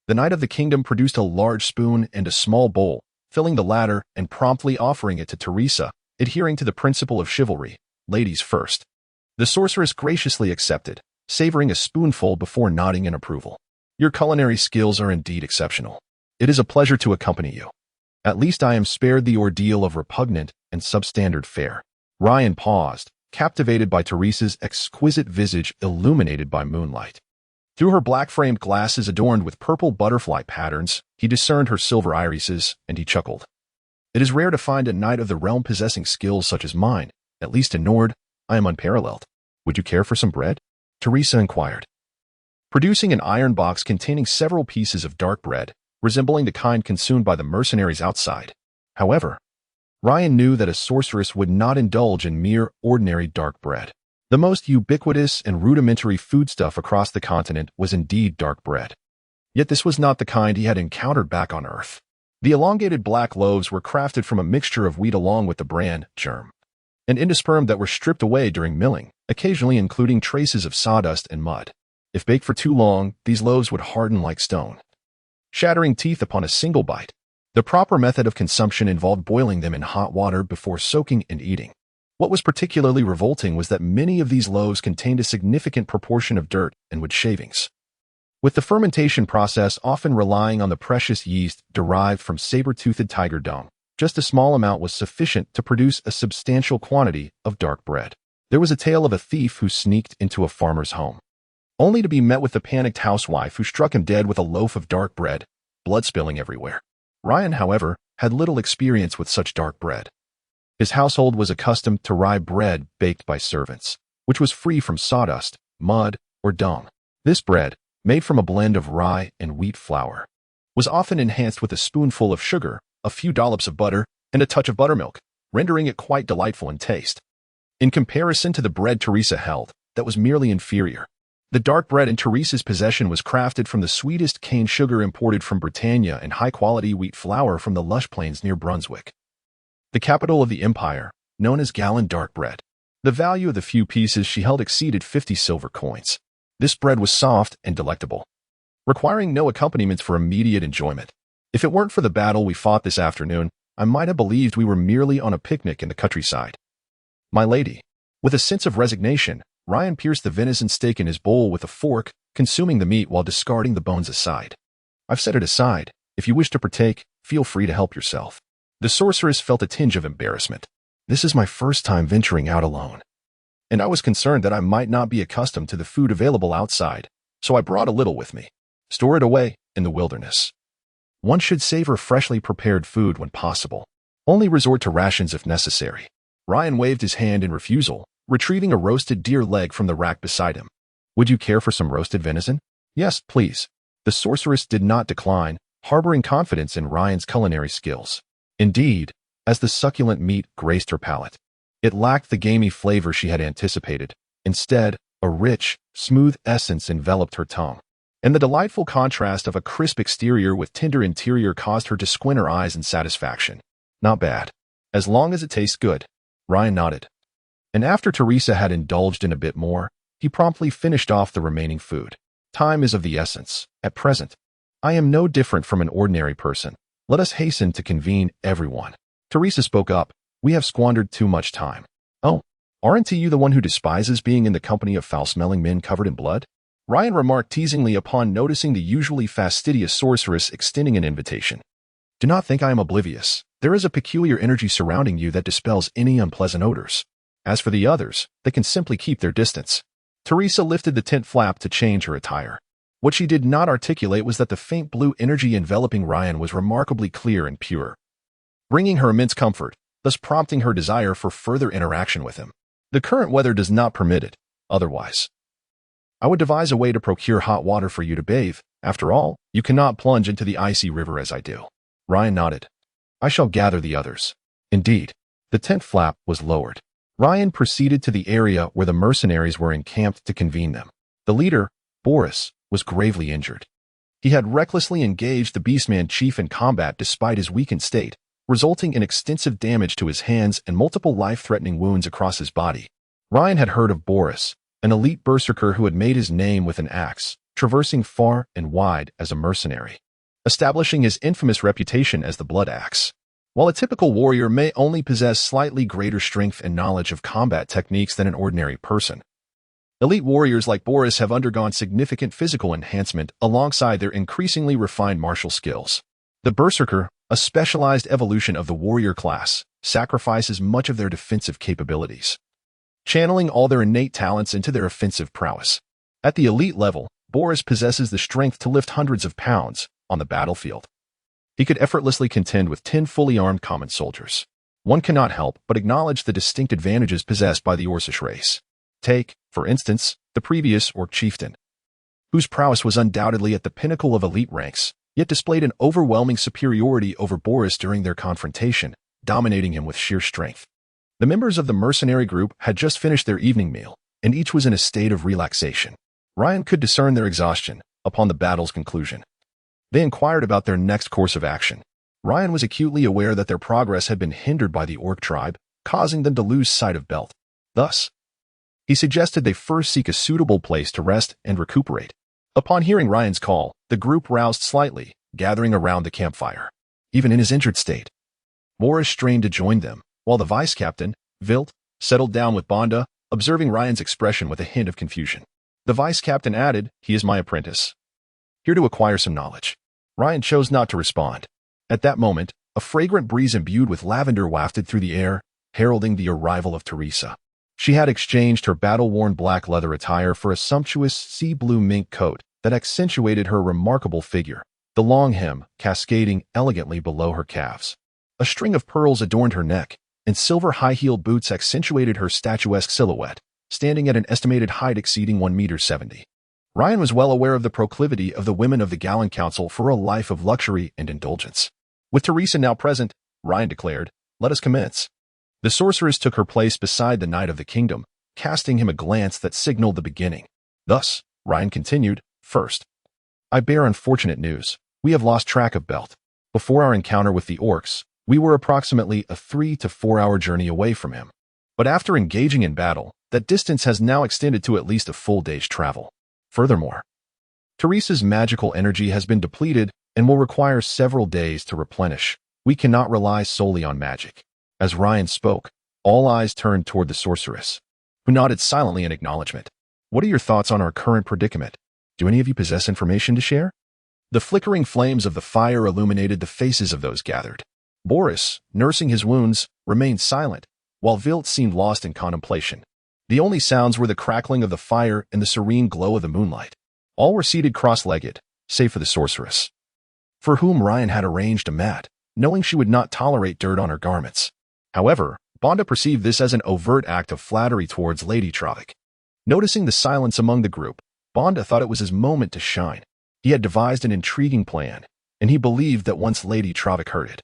The Knight of the Kingdom produced a large spoon and a small bowl, filling the latter and promptly offering it to Teresa, adhering to the principle of chivalry, ladies first. The sorceress graciously accepted, savoring a spoonful before nodding in approval. "Your culinary skills are indeed exceptional. It is a pleasure to accompany you. At least I am spared the ordeal of repugnant and substandard fare." Ryan paused, captivated by Teresa's exquisite visage illuminated by moonlight. Through her black-framed glasses adorned with purple butterfly patterns, he discerned her silver irises, and he chuckled. "It is rare to find a knight of the realm possessing skills such as mine. At least in Nord, I am unparalleled. Would you care for some bread?" Teresa inquired, producing an iron box containing several pieces of dark bread, resembling the kind consumed by the mercenaries outside. However, Ryan knew that a sorceress would not indulge in mere ordinary dark bread. The most ubiquitous and rudimentary foodstuff across the continent was indeed dark bread. Yet this was not the kind he had encountered back on Earth. The elongated black loaves were crafted from a mixture of wheat along with the bran, germ, and endosperm that were stripped away during milling, occasionally including traces of sawdust and mud. If baked for too long, these loaves would harden like stone, shattering teeth upon a single bite. The proper method of consumption involved boiling them in hot water before soaking and eating. What was particularly revolting was that many of these loaves contained a significant proportion of dirt and wood shavings, with the fermentation process often relying on the precious yeast derived from saber-toothed tiger dung. Just a small amount was sufficient to produce a substantial quantity of dark bread. There was a tale of a thief who sneaked into a farmer's home, only to be met with the panicked housewife who struck him dead with a loaf of dark bread, blood spilling everywhere. Ryan, however, had little experience with such dark bread. His household was accustomed to rye bread baked by servants, which was free from sawdust, mud, or dung. This bread, made from a blend of rye and wheat flour, was often enhanced with a spoonful of sugar, a few dollops of butter, and a touch of buttermilk, rendering it quite delightful in taste. In comparison to the bread Teresa held, that was merely inferior. The dark bread in Teresa's possession was crafted from the sweetest cane sugar imported from Britannia and high-quality wheat flour from the lush plains near Brunswick, the capital of the empire, known as gallon dark bread. The value of the few pieces she held exceeded 50 silver coins. This bread was soft and delectable, requiring no accompaniments for immediate enjoyment. If it weren't for the battle we fought this afternoon, I might have believed we were merely on a picnic in the countryside. My lady. With a sense of resignation, Ryan pierced the venison steak in his bowl with a fork, consuming the meat while discarding the bones aside. I've set it aside. If you wish to partake, feel free to help yourself. The sorceress felt a tinge of embarrassment. This is my first time venturing out alone, and I was concerned that I might not be accustomed to the food available outside, so I brought a little with me. Store it away in the wilderness. One should savor freshly prepared food when possible. Only resort to rations if necessary. Ryan waved his hand in refusal, retrieving a roasted deer leg from the rack beside him. Would you care for some roasted venison? Yes, please. The sorceress did not decline, harboring confidence in Ryan's culinary skills. Indeed, as the succulent meat graced her palate, it lacked the gamey flavor she had anticipated. Instead, a rich, smooth essence enveloped her tongue, and the delightful contrast of a crisp exterior with tender interior caused her to squint her eyes in satisfaction. Not bad. As long as it tastes good. Ryan nodded. And after Teresa had indulged in a bit more, he promptly finished off the remaining food. Time is of the essence. At present, I am no different from an ordinary person. Let us hasten to convene everyone. Teresa spoke up. We have squandered too much time. Oh, aren't you the one who despises being in the company of foul-smelling men covered in blood? Ryan remarked teasingly upon noticing the usually fastidious sorceress extending an invitation. Do not think I am oblivious. There is a peculiar energy surrounding you that dispels any unpleasant odors. As for the others, they can simply keep their distance. Teresa lifted the tent flap to change her attire. What she did not articulate was that the faint blue energy enveloping Ryan was remarkably clear and pure, bringing her immense comfort, thus prompting her desire for further interaction with him. The current weather does not permit it, otherwise I would devise a way to procure hot water for you to bathe. After all, you cannot plunge into the icy river as I do. Ryan nodded. I shall gather the others. Indeed, the tent flap was lowered. Ryan proceeded to the area where the mercenaries were encamped to convene them. The leader, Boris, was gravely injured. He had recklessly engaged the Beastman chief in combat despite his weakened state, resulting in extensive damage to his hands and multiple life-threatening wounds across his body. Ryan had heard of Boris, an elite berserker who had made his name with an axe, traversing far and wide as a mercenary, establishing his infamous reputation as the Blood Axe. While a typical warrior may only possess slightly greater strength and knowledge of combat techniques than an ordinary person, elite warriors like Boris have undergone significant physical enhancement alongside their increasingly refined martial skills. The berserker, a specialized evolution of the warrior class, sacrifices much of their defensive capabilities, channeling all their innate talents into their offensive prowess. At the elite level, Boris possesses the strength to lift hundreds of pounds on the battlefield. He could effortlessly contend with 10 fully armed common soldiers. One cannot help but acknowledge the distinct advantages possessed by the Orcish race. Take, for instance, the previous Orc chieftain, whose prowess was undoubtedly at the pinnacle of elite ranks, yet displayed an overwhelming superiority over Boris during their confrontation, dominating him with sheer strength. The members of the mercenary group had just finished their evening meal, and each was in a state of relaxation. Ryan could discern their exhaustion upon the battle's conclusion. They inquired about their next course of action. Ryan was acutely aware that their progress had been hindered by the Orc tribe, causing them to lose sight of Belt. Thus, he suggested they first seek a suitable place to rest and recuperate. Upon hearing Ryan's call, the group roused slightly, gathering around the campfire. Even in his injured state, Boris strained to join them, while the vice-captain, Vilt, settled down with Bonda, observing Ryan's expression with a hint of confusion. The vice-captain added, "He is my apprentice, here to acquire some knowledge." Ryan chose not to respond. At that moment, a fragrant breeze imbued with lavender wafted through the air, heralding the arrival of Teresa. She had exchanged her battle-worn black leather attire for a sumptuous sea blue mink coat that accentuated her remarkable figure, the long hem cascading elegantly below her calves. A string of pearls adorned her neck, and silver high-heeled boots accentuated her statuesque silhouette, standing at an estimated height exceeding 1.70 meters. Ryan was well aware of the proclivity of the women of the Gallon Council for a life of luxury and indulgence. With Teresa now present, Ryan declared, "Let us commence." The sorceress took her place beside the Knight of the Kingdom, casting him a glance that signaled the beginning. Thus, Ryan continued, "First, I bear unfortunate news. We have lost track of Belt. Before our encounter with the orcs, we were approximately a 3 to 4 hour journey away from him. But after engaging in battle, that distance has now extended to at least a full day's travel. Furthermore, Teresa's magical energy has been depleted and will require several days to replenish. We cannot rely solely on magic." As Ryan spoke, all eyes turned toward the sorceress, who nodded silently in acknowledgement. "What are your thoughts on our current predicament? Do any of you possess information to share?" The flickering flames of the fire illuminated the faces of those gathered. Boris, nursing his wounds, remained silent, while Vilt seemed lost in contemplation. The only sounds were the crackling of the fire and the serene glow of the moonlight. All were seated cross-legged, save for the sorceress, for whom Ryan had arranged a mat, knowing she would not tolerate dirt on her garments. However, Bonda perceived this as an overt act of flattery towards Lady Travik. Noticing the silence among the group, Bonda thought it was his moment to shine. He had devised an intriguing plan, and he believed that once Lady Travik heard it,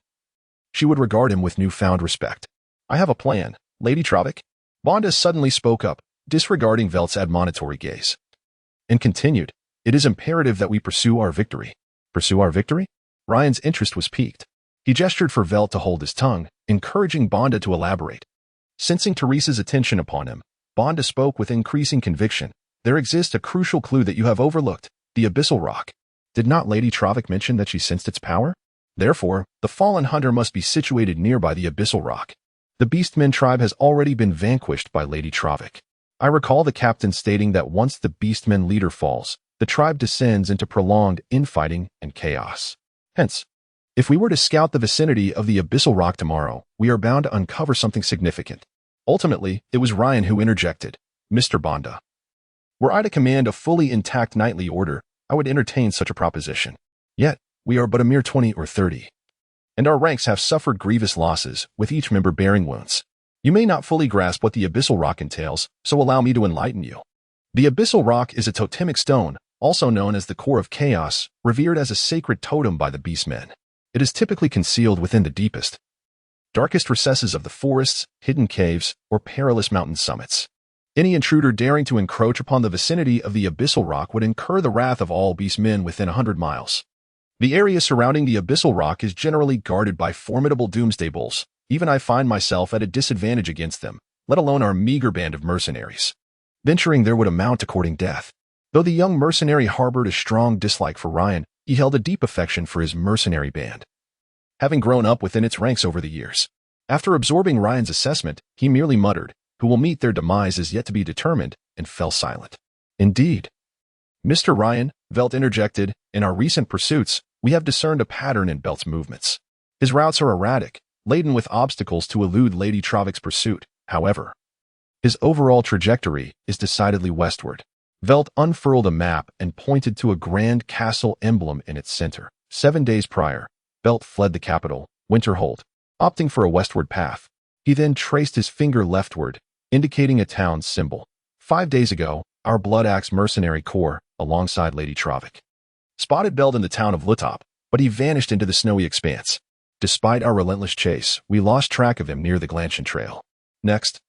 she would regard him with newfound respect. "I have a plan, Lady Travik." Bonda suddenly spoke up, disregarding Velt's admonitory gaze, and continued, "It is imperative that we pursue our victory." Pursue our victory? Ryan's interest was piqued. He gestured for Velt to hold his tongue, encouraging Bonda to elaborate. Sensing Teresa's attention upon him, Bonda spoke with increasing conviction. "There exists a crucial clue that you have overlooked, the Abyssal Rock. Did not Lady Travik mention that she sensed its power? Therefore, the fallen hunter must be situated nearby the Abyssal Rock. The Beastmen tribe has already been vanquished by Lady Travik. I recall the captain stating that once the Beastmen leader falls, the tribe descends into prolonged infighting and chaos. Hence, if we were to scout the vicinity of the Abyssal Rock tomorrow, we are bound to uncover something significant." Ultimately, it was Ryan who interjected, "Mr. Bonda, were I to command a fully intact knightly order, I would entertain such a proposition. Yet, we are but a mere 20 or 30, and our ranks have suffered grievous losses, with each member bearing wounds. You may not fully grasp what the Abyssal Rock entails, so allow me to enlighten you. The Abyssal Rock is a totemic stone, also known as the Core of Chaos, revered as a sacred totem by the Beastmen. It is typically concealed within the deepest, darkest recesses of the forests, hidden caves, or perilous mountain summits. Any intruder daring to encroach upon the vicinity of the Abyssal Rock would incur the wrath of all Beastmen within 100 miles. The area surrounding the Abyssal Rock is generally guarded by formidable doomsday bulls. Even I find myself at a disadvantage against them, let alone our meager band of mercenaries. Venturing there would amount to courting death." Though the young mercenary harbored a strong dislike for Ryan, he held a deep affection for his mercenary band, having grown up within its ranks over the years. After absorbing Ryan's assessment, he merely muttered, "Who will meet their demise is yet to be determined," and fell silent. "Indeed. Mr. Ryan," Velt interjected, "in our recent pursuits, we have discerned a pattern in Belt's movements. His routes are erratic, laden with obstacles to elude Lady Travik's pursuit. However, his overall trajectory is decidedly westward." Velt unfurled a map and pointed to a grand castle emblem in its center. 7 days prior, Belt fled the capital, Winterhold, opting for a westward path. He then traced his finger leftward, indicating a town's symbol. 5 days ago, our Blood Axe mercenary corps, alongside Lady Travik, spotted Belt in the town of Lutop, but he vanished into the snowy expanse. Despite our relentless chase, we lost track of him near the Glantian Trail. Next,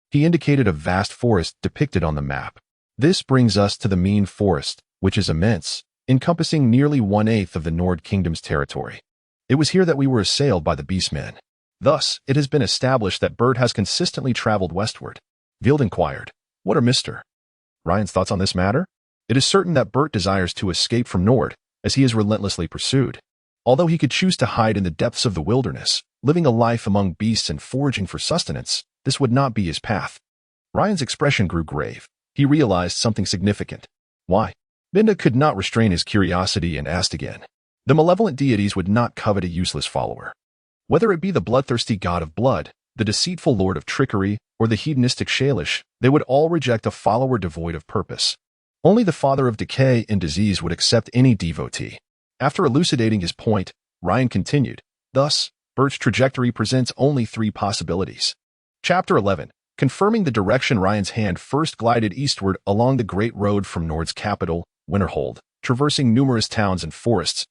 he indicated a vast forest depicted on the map. This brings us to the Mean Forest, which is immense, encompassing nearly 1/8 of the Nord Kingdom's territory. It was here that we were assailed by the Beastmen. Thus, it has been established that Bert has consistently traveled westward. Vild inquired, "What are Mr. Ryan's thoughts on this matter?" It is certain that Bert desires to escape from Nord, as he is relentlessly pursued. Although he could choose to hide in the depths of the wilderness, living a life among beasts and foraging for sustenance, this would not be his path. Ryan's expression grew grave. He realized something significant. Why? Binda could not restrain his curiosity and asked again. The malevolent deities would not covet a useless follower. Whether it be the bloodthirsty god of blood, the deceitful lord of trickery, or the hedonistic Shalish, they would all reject a follower devoid of purpose. Only the father of decay and disease would accept any devotee. After elucidating his point, Ryan continued, "Thus, Bert's trajectory presents only 3 possibilities." Chapter 11. Confirming the direction Ryan's hand first glided eastward along the great road from Nord's capital, Winterhold, traversing numerous towns and forests,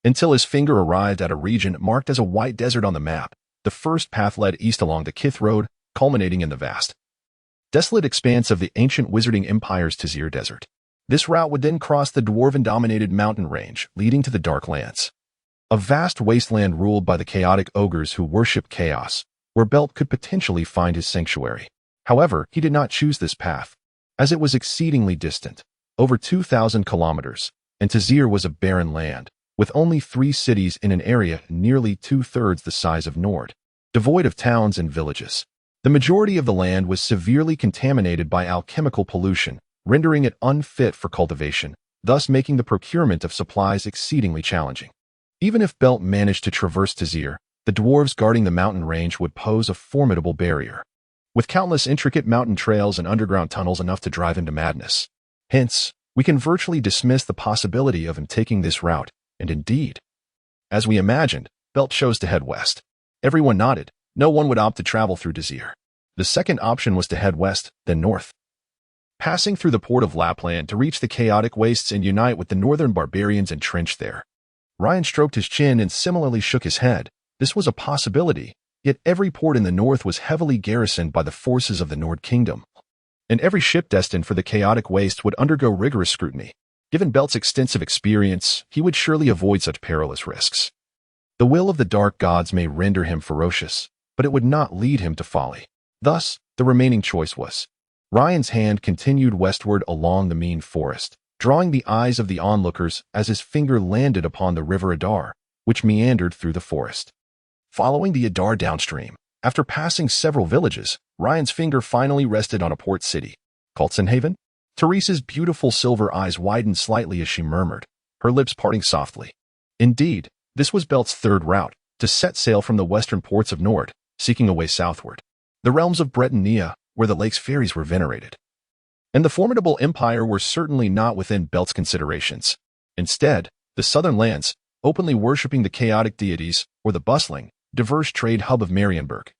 until his finger arrived at a region marked as a white desert on the map. The first path led east along the Kith Road, culminating in the vast, desolate expanse of the ancient wizarding empire's Tazir Desert. This route would then cross the dwarven-dominated mountain range, leading to the Dark Lands, a vast wasteland ruled by the chaotic ogres who worship chaos, where Belt could potentially find his sanctuary. However, he did not choose this path, as it was exceedingly distant, over 2,000 kilometers, and Tazir was a barren land, with only 3 cities in an area nearly 2/3 the size of Nord, devoid of towns and villages. The majority of the land was severely contaminated by alchemical pollution, rendering it unfit for cultivation, thus making the procurement of supplies exceedingly challenging. Even if Belt managed to traverse Tazir, the dwarves guarding the mountain range would pose a formidable barrier, with countless intricate mountain trails and underground tunnels enough to drive him to madness. Hence, we can virtually dismiss the possibility of him taking this route, and indeed, as we imagined, Belt chose to head west. Everyone nodded. No one would opt to travel through Tazir. The second option was to head west, then north, passing through the port of Lapland to reach the chaotic wastes and unite with the northern barbarians entrenched there. Ryan stroked his chin and similarly shook his head. This was a possibility, yet every port in the north was heavily garrisoned by the forces of the Nord Kingdom, and every ship destined for the chaotic waste would undergo rigorous scrutiny. Given Belt's extensive experience, he would surely avoid such perilous risks. The will of the dark gods may render him ferocious, but it would not lead him to folly. Thus, the remaining choice was. Ryan's hand continued westward along the mean forest, drawing the eyes of the onlookers as his finger landed upon the river Adar, which meandered through the forest. Following the Adar downstream, after passing several villages, Ryan's finger finally rested on a port city, Kultzenhaven. Teresa's beautiful silver eyes widened slightly as she murmured, her lips parting softly. Indeed, this was Belt's third route, to set sail from the western ports of Nord, seeking a way southward, the realms of Bretonnia, where the lake's fairies were venerated, and the formidable empire were certainly not within Belt's considerations. Instead, the southern lands, openly worshipping the chaotic deities, or the bustling, diverse trade hub of Marienburg,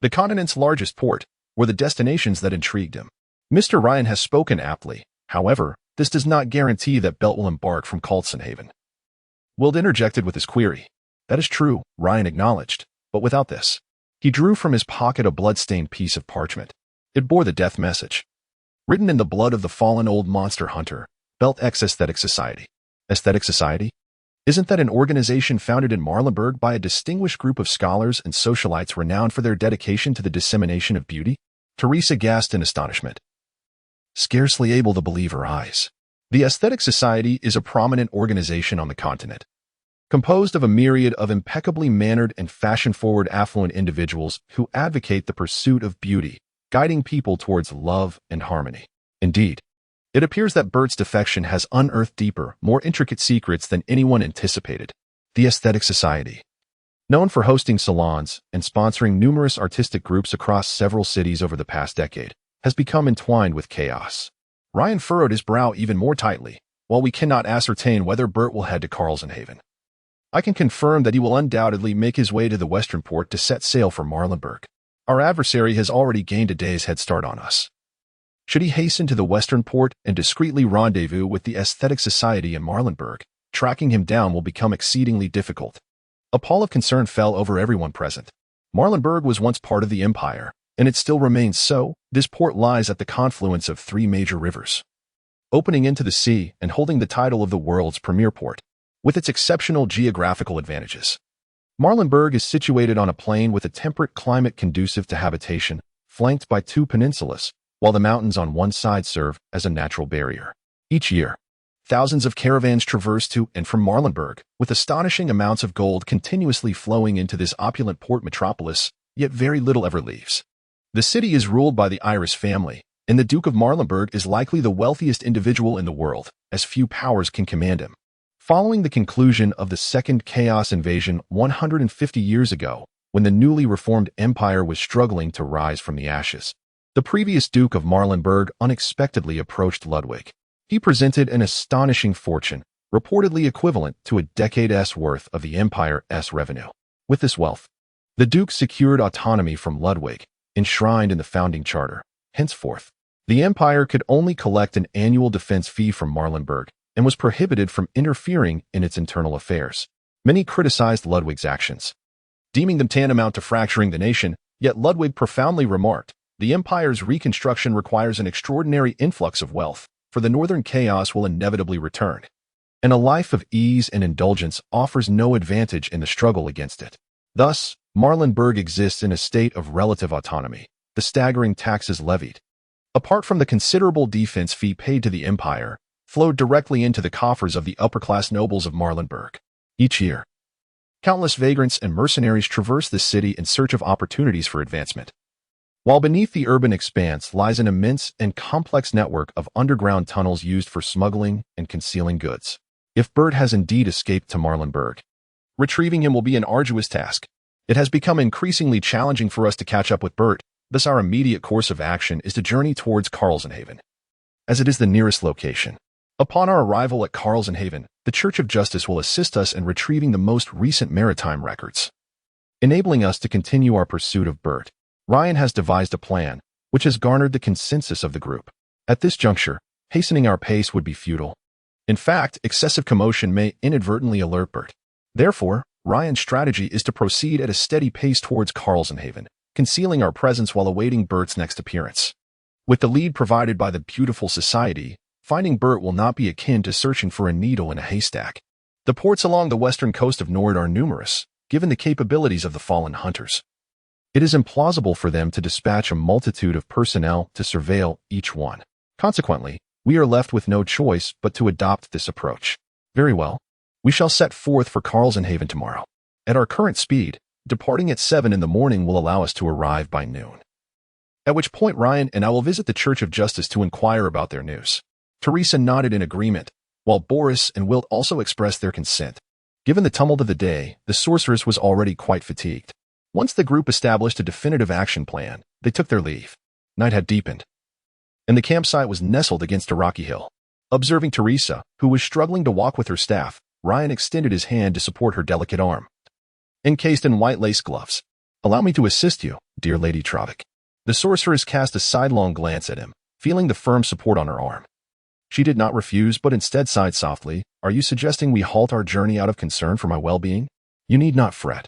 the continent's largest port, were the destinations that intrigued him. Mr. Ryan has spoken aptly. However, this does not guarantee that Belt will embark from Kultzenhaven. Wild interjected with his query. That is true, Ryan acknowledged, but without this. He drew from his pocket a blood-stained piece of parchment. It bore the death message, written in the blood of the fallen old monster hunter, Belt X Aesthetic Society. Aesthetic Society? Isn't that an organization founded in Marlenberg by a distinguished group of scholars and socialites renowned for their dedication to the dissemination of beauty? Teresa gasped in astonishment, scarcely able to believe her eyes. The Aesthetic Society is a prominent organization on the continent, composed of a myriad of impeccably mannered and fashion-forward affluent individuals who advocate the pursuit of beauty, guiding people towards love and harmony. Indeed, it appears that Bert's defection has unearthed deeper, more intricate secrets than anyone anticipated. The Aesthetic Society, known for hosting salons and sponsoring numerous artistic groups across several cities over the past decade, has become entwined with chaos. Ryan furrowed his brow even more tightly. While we cannot ascertain whether Bert will head to Karlsenhaven, I can confirm that he will undoubtedly make his way to the western port to set sail for Marlenberg. Our adversary has already gained a day's head start on us. Should he hasten to the western port and discreetly rendezvous with the Aesthetic Society in Marlenberg, tracking him down will become exceedingly difficult. A pall of concern fell over everyone present. Marlenberg was once part of the Empire, and it still remains so. This port lies at the confluence of 3 major rivers, opening into the sea and holding the title of the world's premier port, with its exceptional geographical advantages. Marlenberg is situated on a plain with a temperate climate conducive to habitation, flanked by 2 peninsulas, while the mountains on one side serve as a natural barrier. Each year, thousands of caravans traverse to and from Marlenberg, with astonishing amounts of gold continuously flowing into this opulent port metropolis, yet very little ever leaves. The city is ruled by the Iris family, and the Duke of Marlenberg is likely the wealthiest individual in the world, as few powers can command him. Following the conclusion of the Second Chaos Invasion 150 years ago, when the newly reformed empire was struggling to rise from the ashes, the previous Duke of Marlenberg unexpectedly approached Ludwig. He presented an astonishing fortune, reportedly equivalent to a decade's worth of the empire's revenue. With this wealth, the Duke secured autonomy from Ludwig, enshrined in the founding charter. Henceforth, The Empire could only collect an annual defense fee from Marlenberg and was prohibited from interfering in its internal affairs. Many criticized Ludwig's actions, deeming them tantamount to fracturing the nation, yet Ludwig profoundly remarked, "The Empire's reconstruction requires an extraordinary influx of wealth, for the northern chaos will inevitably return, and a life of ease and indulgence offers no advantage in the struggle against it." Thus, Marlenberg exists in a state of relative autonomy. The staggering taxes levied, apart from the considerable defense fee paid to the Empire, flowed directly into the coffers of the upper-class nobles of Marlenberg. Each year, countless vagrants and mercenaries traverse the city in search of opportunities for advancement, while beneath the urban expanse lies an immense and complex network of underground tunnels used for smuggling and concealing goods. If Bert has indeed escaped to Marlenberg, retrieving him will be an arduous task. It has become increasingly challenging for us to catch up with Bert, thus our immediate course of action is to journey towards Karlsenhaven, as it is the nearest location. Upon our arrival at Karlsenhaven, the Church of Justice will assist us in retrieving the most recent maritime records, enabling us to continue our pursuit of Bert. Ryan has devised a plan, which has garnered the consensus of the group. At this juncture, hastening our pace would be futile. In fact, excessive commotion may inadvertently alert Bert. Therefore, Ryan's strategy is to proceed at a steady pace towards Karlsenhaven, concealing our presence while awaiting Bert's next appearance. With the lead provided by the beautiful society, finding Bert will not be akin to searching for a needle in a haystack. The ports along the western coast of Nord are numerous, given the capabilities of the fallen hunters. It is implausible for them to dispatch a multitude of personnel to surveil each one. Consequently, we are left with no choice but to adopt this approach. Very well. We shall set forth for Karlsenhaven tomorrow. At our current speed, departing at 7 in the morning will allow us to arrive by noon. At which point Ryan and I will visit the Church of Justice to inquire about their news. Teresa nodded in agreement, while Boris and Wilt also expressed their consent. Given the tumult of the day, the sorceress was already quite fatigued. Once the group established a definitive action plan, they took their leave. Night had deepened, and the campsite was nestled against a rocky hill. Observing Teresa, who was struggling to walk with her staff, Ryan extended his hand to support her delicate arm, encased in white lace gloves. "Allow me to assist you, dear Lady Travik." The sorceress cast a sidelong glance at him, feeling the firm support on her arm. She did not refuse, but instead sighed softly. "Are you suggesting we halt our journey out of concern for my well-being? You need not fret.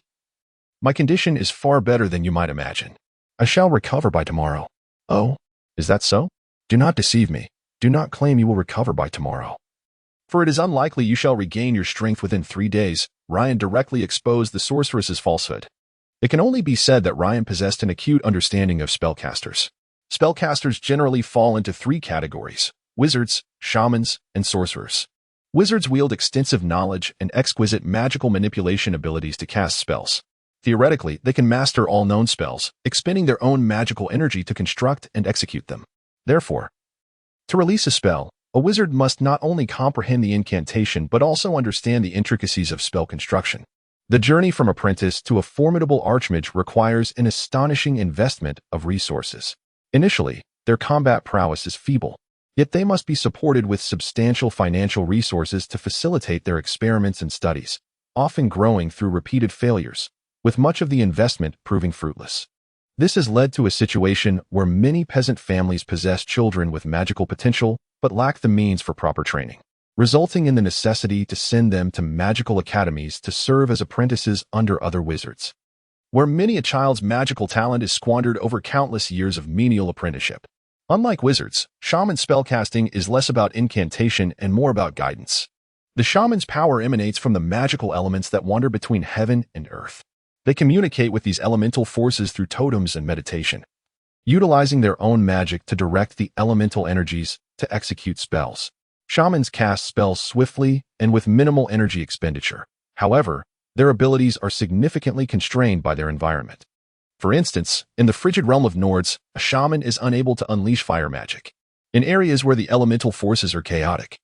My condition is far better than you might imagine. I shall recover by tomorrow." "Oh, is that so? Do not deceive me. Do not claim you will recover by tomorrow, for it is unlikely you shall regain your strength within 3 days." Ryan directly exposed the sorceress's falsehood. It can only be said that Ryan possessed an acute understanding of spellcasters. Spellcasters generally fall into 3 categories: wizards, shamans, and sorcerers. Wizards wield extensive knowledge and exquisite magical manipulation abilities to cast spells. Theoretically, they can master all known spells, expending their own magical energy to construct and execute them. Therefore, to release a spell, a wizard must not only comprehend the incantation but also understand the intricacies of spell construction. The journey from apprentice to a formidable archmage requires an astonishing investment of resources. Initially, their combat prowess is feeble, yet they must be supported with substantial financial resources to facilitate their experiments and studies, often growing through repeated failures, with much of the investment proving fruitless. This has led to a situation where many peasant families possess children with magical potential but lack the means for proper training, resulting in the necessity to send them to magical academies to serve as apprentices under other wizards, where many a child's magical talent is squandered over countless years of menial apprenticeship. Unlike wizards, shaman spellcasting is less about incantation and more about guidance. The shaman's power emanates from the magical elements that wander between heaven and earth. They communicate with these elemental forces through totems and meditation, utilizing their own magic to direct the elemental energies to execute spells. Shamans cast spells swiftly and with minimal energy expenditure. However, their abilities are significantly constrained by their environment. For instance, in the frigid realm of Nords, a shaman is unable to unleash fire magic. In areas where the elemental forces are chaotic,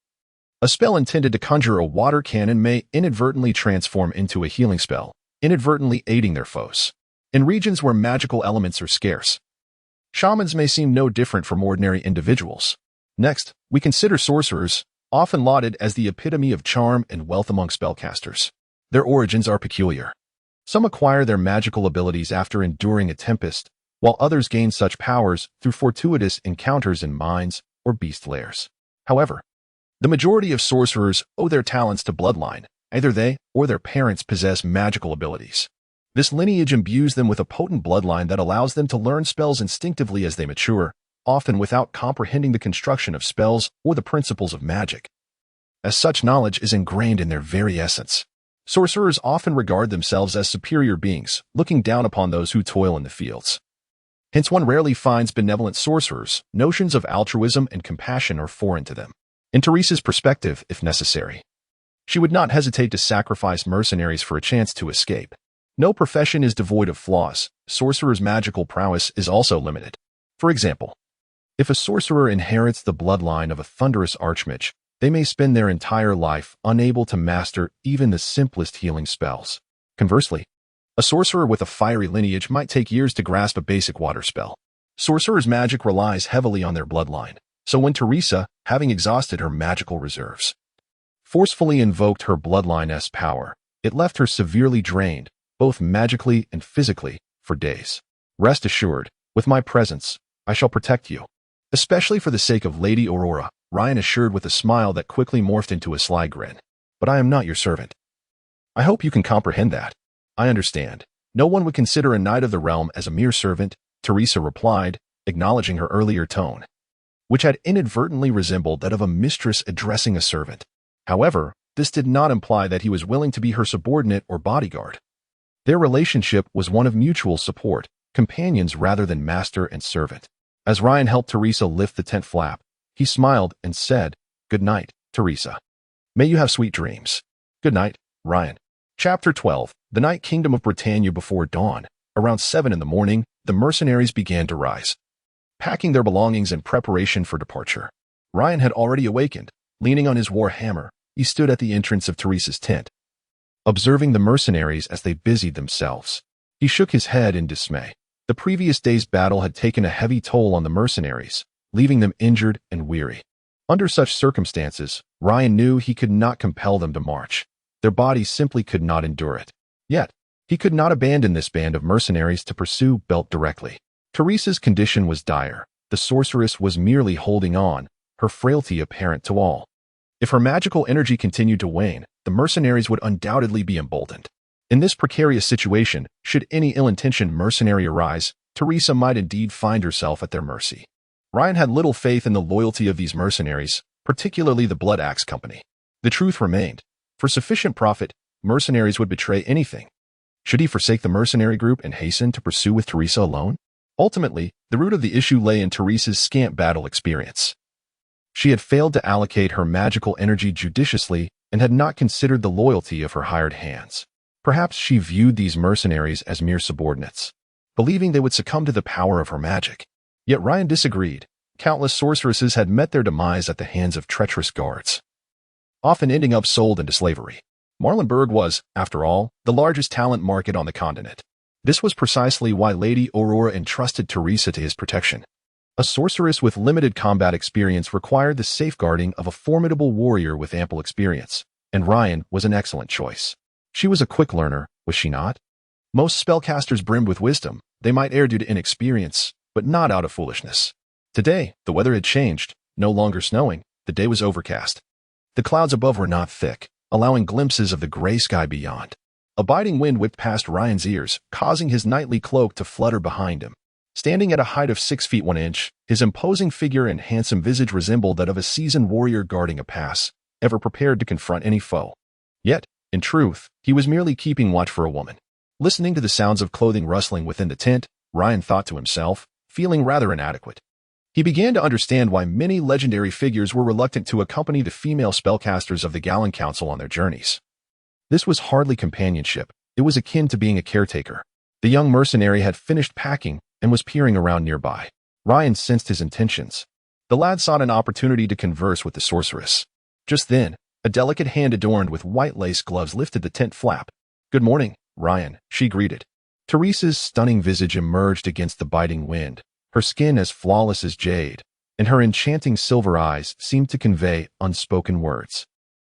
a spell intended to conjure a water cannon may inadvertently transform into a healing spell, inadvertently aiding their foes. In regions where magical elements are scarce, shamans may seem no different from ordinary individuals. Next, we consider sorcerers, often lauded as the epitome of charm and wealth among spellcasters. Their origins are peculiar. Some acquire their magical abilities after enduring a tempest, while others gain such powers through fortuitous encounters in mines or beast lairs. However, the majority of sorcerers owe their talents to bloodline. Either they or their parents possess magical abilities. This lineage imbues them with a potent bloodline that allows them to learn spells instinctively as they mature, often without comprehending the construction of spells or the principles of magic. As such knowledge is ingrained in their very essence. Sorcerers often regard themselves as superior beings, looking down upon those who toil in the fields. Hence one rarely finds benevolent sorcerers. Notions of altruism and compassion are foreign to them. In Teresa's perspective, if necessary, she would not hesitate to sacrifice mercenaries for a chance to escape. No profession is devoid of flaws. Sorcerers' magical prowess is also limited. For example, if a sorcerer inherits the bloodline of a thunderous archmage, they may spend their entire life unable to master even the simplest healing spells. Conversely, a sorcerer with a fiery lineage might take years to grasp a basic water spell. Sorcerers' magic relies heavily on their bloodline, so when Teresa, having exhausted her magical reserves, forcefully invoked her bloodline's power, it left her severely drained, both magically and physically, for days. Rest assured, with my presence, I shall protect you. Especially for the sake of Lady Aurora, Ryan assured with a smile that quickly morphed into a sly grin. But I am not your servant. I hope you can comprehend that. I understand. No one would consider a knight of the realm as a mere servant, Teresa replied, acknowledging her earlier tone, which had inadvertently resembled that of a mistress addressing a servant. However, this did not imply that he was willing to be her subordinate or bodyguard. Their relationship was one of mutual support, companions rather than master and servant. As Ryan helped Teresa lift the tent flap, he smiled and said, "Good night, Teresa. May you have sweet dreams." Good night, Ryan. Chapter 12. The Night Kingdom of Britannia. Before dawn, around 7 in the morning, the mercenaries began to rise, packing their belongings in preparation for departure. Ryan had already awakened. Leaning on his war hammer, he stood at the entrance of Teresa's tent, observing the mercenaries as they busied themselves. He shook his head in dismay. The previous day's battle had taken a heavy toll on the mercenaries, leaving them injured and weary. Under such circumstances, Ryan knew he could not compel them to march. Their bodies simply could not endure it. Yet, he could not abandon this band of mercenaries to pursue Belt directly. Teresa's condition was dire. The sorceress was merely holding on, her frailty apparent to all. If her magical energy continued to wane, the mercenaries would undoubtedly be emboldened. In this precarious situation, should any ill-intentioned mercenary arise, Teresa might indeed find herself at their mercy. Ryan had little faith in the loyalty of these mercenaries, particularly the Blood Axe Company. The truth remained. For sufficient profit, mercenaries would betray anything. Should he forsake the mercenary group and hasten to pursue with Teresa alone? Ultimately, the root of the issue lay in Teresa's scant battle experience. She had failed to allocate her magical energy judiciously and had not considered the loyalty of her hired hands. Perhaps she viewed these mercenaries as mere subordinates, believing they would succumb to the power of her magic. Yet Ryan disagreed. Countless sorceresses had met their demise at the hands of treacherous guards, often ending up sold into slavery. Marlenberg was, after all, the largest talent market on the continent. This was precisely why Lady Aurora entrusted Teresa to his protection. A sorceress with limited combat experience required the safeguarding of a formidable warrior with ample experience, and Ryan was an excellent choice. She was a quick learner, was she not? Most spellcasters brimmed with wisdom. They might err due to inexperience, but not out of foolishness. Today, the weather had changed. No longer snowing, the day was overcast. The clouds above were not thick, allowing glimpses of the gray sky beyond. A biting wind whipped past Ryan's ears, causing his knightly cloak to flutter behind him. Standing at a height of 6 feet 1 inch, his imposing figure and handsome visage resembled that of a seasoned warrior guarding a pass, ever prepared to confront any foe. Yet, in truth, he was merely keeping watch for a woman. Listening to the sounds of clothing rustling within the tent, Ryan thought to himself, feeling rather inadequate. He began to understand why many legendary figures were reluctant to accompany the female spellcasters of the Gallant Council on their journeys. This was hardly companionship. It was akin to being a caretaker. The young mercenary had finished packing and was peering around nearby. Ryan sensed his intentions. The lad sought an opportunity to converse with the sorceress. Just then, a delicate hand adorned with white lace gloves lifted the tent flap. "Good morning, Ryan," she greeted. Teresa's stunning visage emerged against the biting wind, her skin as flawless as jade, and her enchanting silver eyes seemed to convey unspoken words.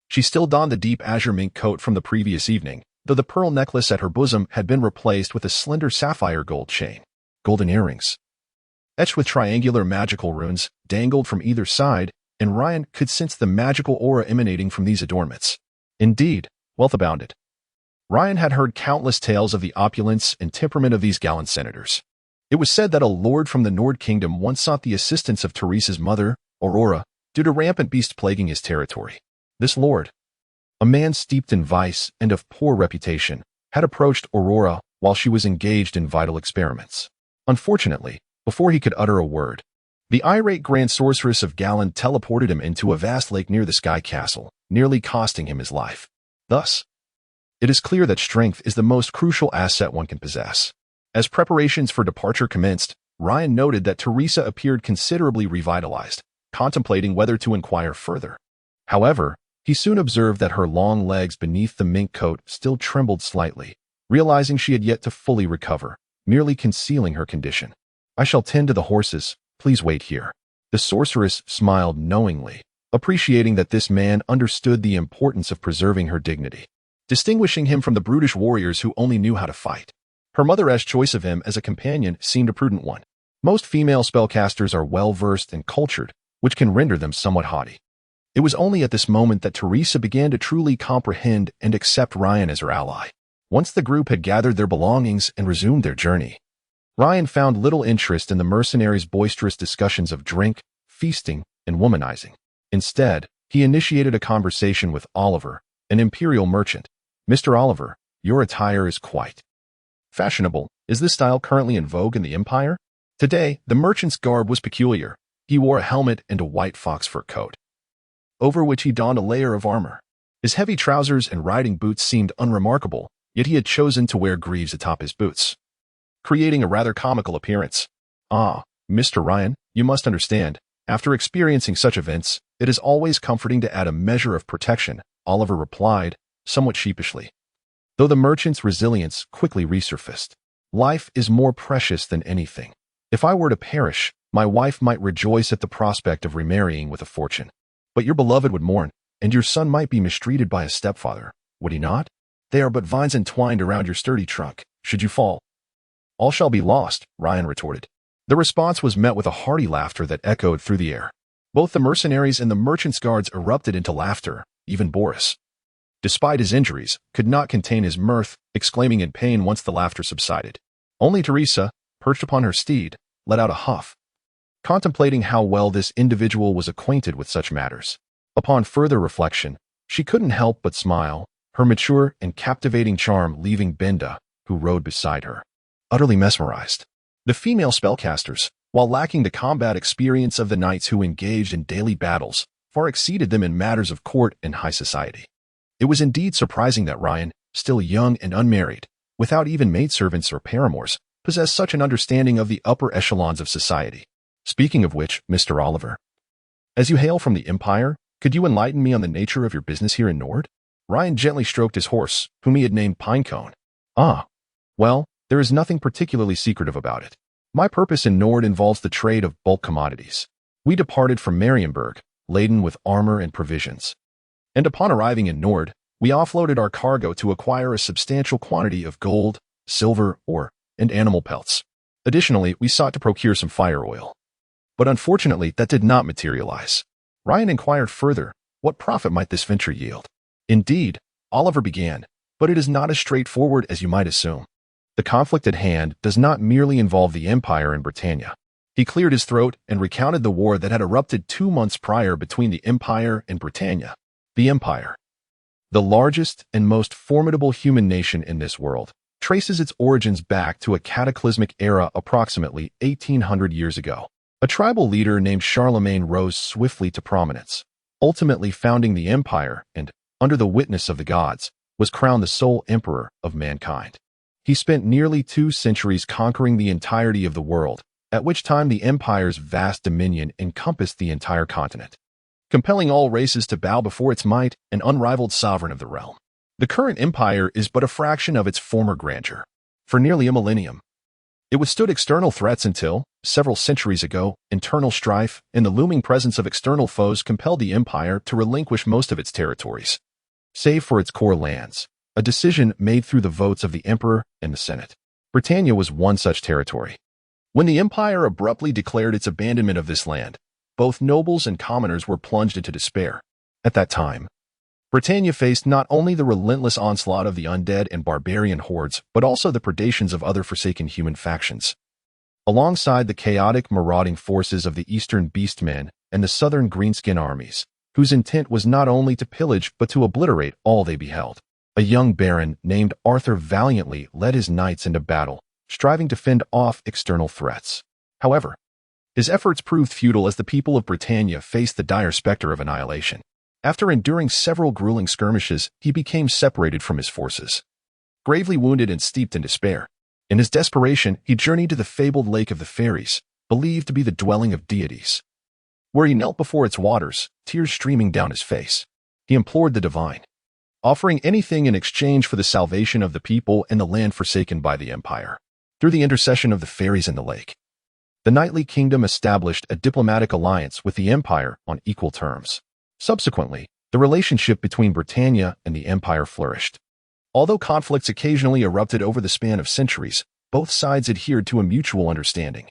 She still donned the deep azure mink coat from the previous evening, though the pearl necklace at her bosom had been replaced with a slender sapphire gold chain. golden earrings, etched with triangular magical runes, dangled from either side, and Ryan could sense the magical aura emanating from these adornments. Indeed, wealth abounded. Ryan had heard countless tales of the opulence and temperament of these gallant senators. It was said that a lord from the Nord Kingdom once sought the assistance of Teresa's mother, Aurora, due to rampant beasts plaguing his territory. This lord, a man steeped in vice and of poor reputation, had approached Aurora while she was engaged in vital experiments. Unfortunately, before he could utter a word, the irate Grand Sorceress of Galan teleported him into a vast lake near the Sky Castle, nearly costing him his life. Thus, it is clear that strength is the most crucial asset one can possess. As preparations for departure commenced, Ryan noted that Teresa appeared considerably revitalized, contemplating whether to inquire further. However, he soon observed that her long legs beneath the mink coat still trembled slightly, realizing she had yet to fully recover, merely concealing her condition. "I shall tend to the horses, please wait here." The sorceress smiled knowingly, appreciating that this man understood the importance of preserving her dignity, distinguishing him from the brutish warriors who only knew how to fight. Her mother's choice of him as a companion seemed a prudent one. Most female spellcasters are well-versed and cultured, which can render them somewhat haughty. It was only at this moment that Teresa began to truly comprehend and accept Ryan as her ally. Once the group had gathered their belongings and resumed their journey, Ryan found little interest in the mercenaries' boisterous discussions of drink, feasting, and womanizing. Instead, he initiated a conversation with Oliver, an imperial merchant. "Mr. Oliver, your attire is quite fashionable. Is this style currently in vogue in the Empire?" Today, the merchant's garb was peculiar. He wore a helmet and a white fox fur coat, over which he donned a layer of armor. His heavy trousers and riding boots seemed unremarkable, yet he had chosen to wear greaves atop his boots, creating a rather comical appearance. "Ah, Mr. Ryan, you must understand, after experiencing such events, it is always comforting to add a measure of protection," Oliver replied, somewhat sheepishly. Though the merchant's resilience quickly resurfaced. "Life is more precious than anything. If I were to perish, my wife might rejoice at the prospect of remarrying with a fortune. But your beloved would mourn, and your son might be mistreated by a stepfather, would he not? They are but vines entwined around your sturdy trunk. Should you fall, all shall be lost," Ryan retorted. The response was met with a hearty laughter that echoed through the air. Both the mercenaries and the merchant's guards erupted into laughter. Even Boris, despite his injuries, could not contain his mirth, exclaiming in pain once the laughter subsided. Only Teresa, perched upon her steed, let out a huff, contemplating how well this individual was acquainted with such matters. Upon further reflection, she couldn't help but smile, her mature and captivating charm leaving Benda, who rode beside her, utterly mesmerized. The female spellcasters, while lacking the combat experience of the knights who engaged in daily battles, far exceeded them in matters of court and high society. It was indeed surprising that Ryan, still young and unmarried, without even maidservants or paramours, possessed such an understanding of the upper echelons of society. "Speaking of which, Mr. Oliver, as you hail from the Empire, could you enlighten me on the nature of your business here in Nord?" Ryan gently stroked his horse, whom he had named Pinecone. "Ah, well, there is nothing particularly secretive about it. My purpose in Nord involves the trade of bulk commodities. We departed from Marienburg, laden with armor and provisions, and upon arriving in Nord, we offloaded our cargo to acquire a substantial quantity of gold, silver, ore, and animal pelts. Additionally, we sought to procure some fire oil. But unfortunately, that did not materialize." Ryan inquired further, what profit might this venture yield? "Indeed," Oliver began, "but it is not as straightforward as you might assume. The conflict at hand does not merely involve the Empire and Britannia." He cleared his throat and recounted the war that had erupted 2 months prior between the Empire and Britannia. The Empire, the largest and most formidable human nation in this world, traces its origins back to a cataclysmic era approximately 1800 years ago. A tribal leader named Charlemagne rose swiftly to prominence, ultimately founding the empire and, under the witness of the gods, was crowned the sole emperor of mankind. He spent nearly 2 centuries conquering the entirety of the world, at which time the empire's vast dominion encompassed the entire continent, compelling all races to bow before its might, an unrivaled sovereign of the realm. The current empire is but a fraction of its former grandeur. For nearly a millennium, it withstood external threats until, several centuries ago, internal strife and the looming presence of external foes compelled the empire to relinquish most of its territories, save for its core lands, a decision made through the votes of the emperor and the Senate. Britannia was one such territory. When the empire abruptly declared its abandonment of this land, both nobles and commoners were plunged into despair. At that time, Britannia faced not only the relentless onslaught of the undead and barbarian hordes, but also the predations of other forsaken human factions. Alongside the chaotic, marauding forces of the Eastern Beastmen and the Southern Greenskin armies, whose intent was not only to pillage but to obliterate all they beheld. A young baron named Arthur valiantly led his knights into battle, striving to fend off external threats. However, his efforts proved futile as the people of Britannia faced the dire specter of annihilation. After enduring several grueling skirmishes, he became separated from his forces. Gravely wounded and steeped in despair, in his desperation, he journeyed to the fabled Lake of the Fairies, believed to be the dwelling of deities. Where he knelt before its waters, tears streaming down his face, he implored the divine, offering anything in exchange for the salvation of the people and the land forsaken by the empire. Through the intercession of the fairies in the lake, the knightly kingdom established a diplomatic alliance with the empire on equal terms. Subsequently, the relationship between Britannia and the empire flourished. Although conflicts occasionally erupted over the span of centuries, both sides adhered to a mutual understanding,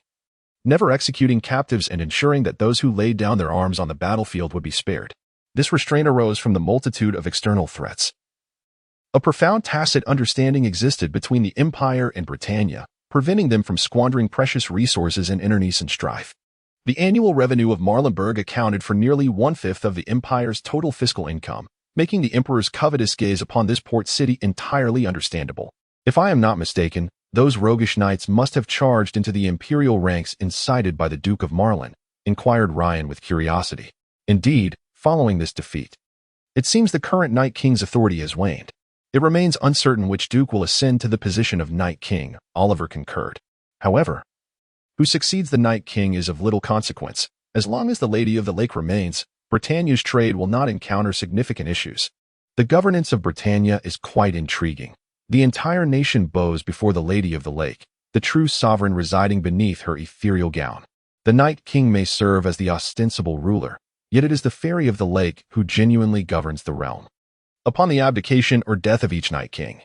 never executing captives and ensuring that those who laid down their arms on the battlefield would be spared. This restraint arose from the multitude of external threats. A profound tacit understanding existed between the empire and Britannia, preventing them from squandering precious resources in internecine strife. The annual revenue of Marlenberg accounted for nearly one-fifth of the empire's total fiscal income, making the emperor's covetous gaze upon this port city entirely understandable. If I am not mistaken, those roguish knights must have charged into the imperial ranks incited by the Duke of Marlen, inquired Ryan with curiosity. Indeed, following this defeat, it seems the current Night King's authority has waned. It remains uncertain which duke will ascend to the position of Night King, Oliver concurred. However, who succeeds the Night King is of little consequence. As long as the Lady of the Lake remains, Britannia's trade will not encounter significant issues. The governance of Britannia is quite intriguing. The entire nation bows before the Lady of the Lake, the true sovereign residing beneath her ethereal gown. The Night King may serve as the ostensible ruler, yet it is the Fairy of the Lake who genuinely governs the realm. Upon the abdication or death of each Night King,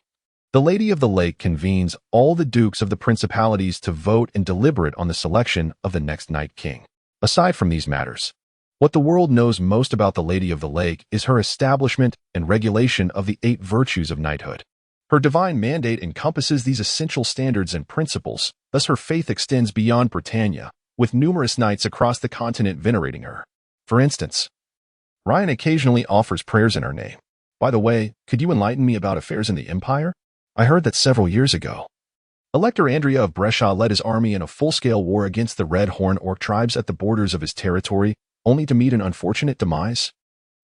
the Lady of the Lake convenes all the dukes of the principalities to vote and deliberate on the selection of the next Night King. Aside from these matters, what the world knows most about the Lady of the Lake is her establishment and regulation of the 8 virtues of knighthood. Her divine mandate encompasses these essential standards and principles, thus her faith extends beyond Britannia, with numerous knights across the continent venerating her. For instance, Ryan occasionally offers prayers in her name. By the way, could you enlighten me about affairs in the Empire? I heard that several years ago, Elector Andrea of Brescia led his army in a full-scale war against the Red Horn Orc tribes at the borders of his territory, only to meet an unfortunate demise.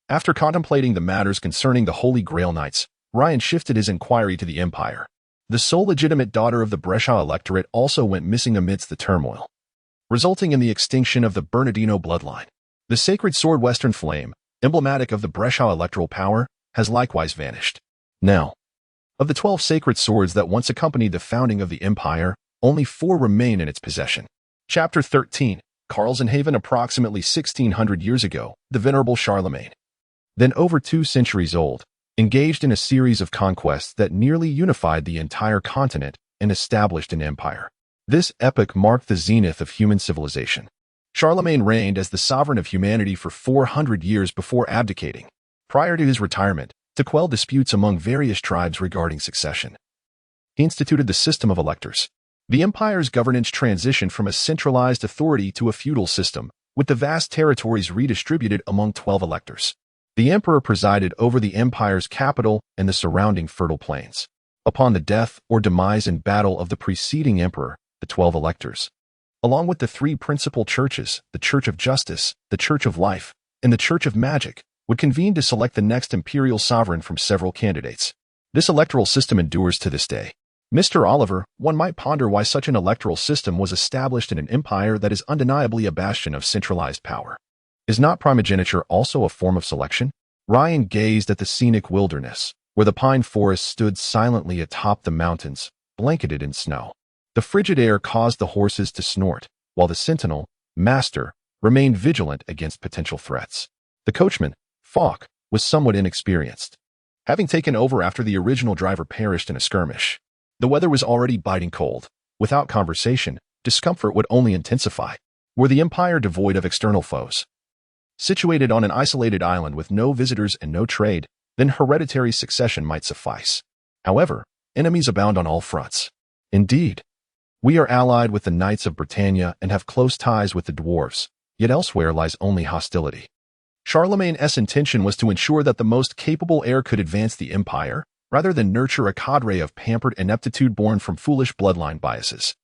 After contemplating the matters concerning the Holy Grail Knights, Ryan shifted his inquiry to the Empire. The sole legitimate daughter of the Brescia electorate also went missing amidst the turmoil, resulting in the extinction of the Bernardino bloodline. The sacred sword Western Flame, emblematic of the Brescia electoral power, has likewise vanished. Now, of the 12 sacred swords that once accompanied the founding of the empire, only 4 remain in its possession. Chapter 13, Karlsenhaven. Approximately 1600 years ago, the venerable Charlemagne, then over 2 centuries old, engaged in a series of conquests that nearly unified the entire continent and established an empire. This epoch marked the zenith of human civilization. Charlemagne reigned as the sovereign of humanity for 400 years before abdicating, prior to his retirement, to quell disputes among various tribes regarding succession. He instituted the system of electors. The empire's governance transitioned from a centralized authority to a feudal system, with the vast territories redistributed among 12 electors. The emperor presided over the empire's capital and the surrounding fertile plains. Upon the death or demise in battle of the preceding emperor, the 12 electors, along with the 3 principal churches, the Church of Justice, the Church of Life, and the Church of Magic, would convene to select the next imperial sovereign from several candidates. This electoral system endures to this day. Mr. Oliver, one might ponder why such an electoral system was established in an empire that is undeniably a bastion of centralized power. Is not primogeniture also a form of selection? Ryan gazed at the scenic wilderness, where the pine forest stood silently atop the mountains, blanketed in snow. The frigid air caused the horses to snort, while the sentinel, Master, remained vigilant against potential threats. The coachman, Falk, was somewhat inexperienced, having taken over after the original driver perished in a skirmish. The weather was already biting cold. Without conversation, discomfort would only intensify. Were the empire devoid of external foes, situated on an isolated island with no visitors and no trade, then hereditary succession might suffice. However, enemies abound on all fronts. Indeed, we are allied with the Knights of Britannia and have close ties with the dwarves, yet elsewhere lies only hostility. Charlemagne's intention was to ensure that the most capable heir could advance the empire, rather than nurture a cadre of pampered ineptitude born from foolish bloodline biases.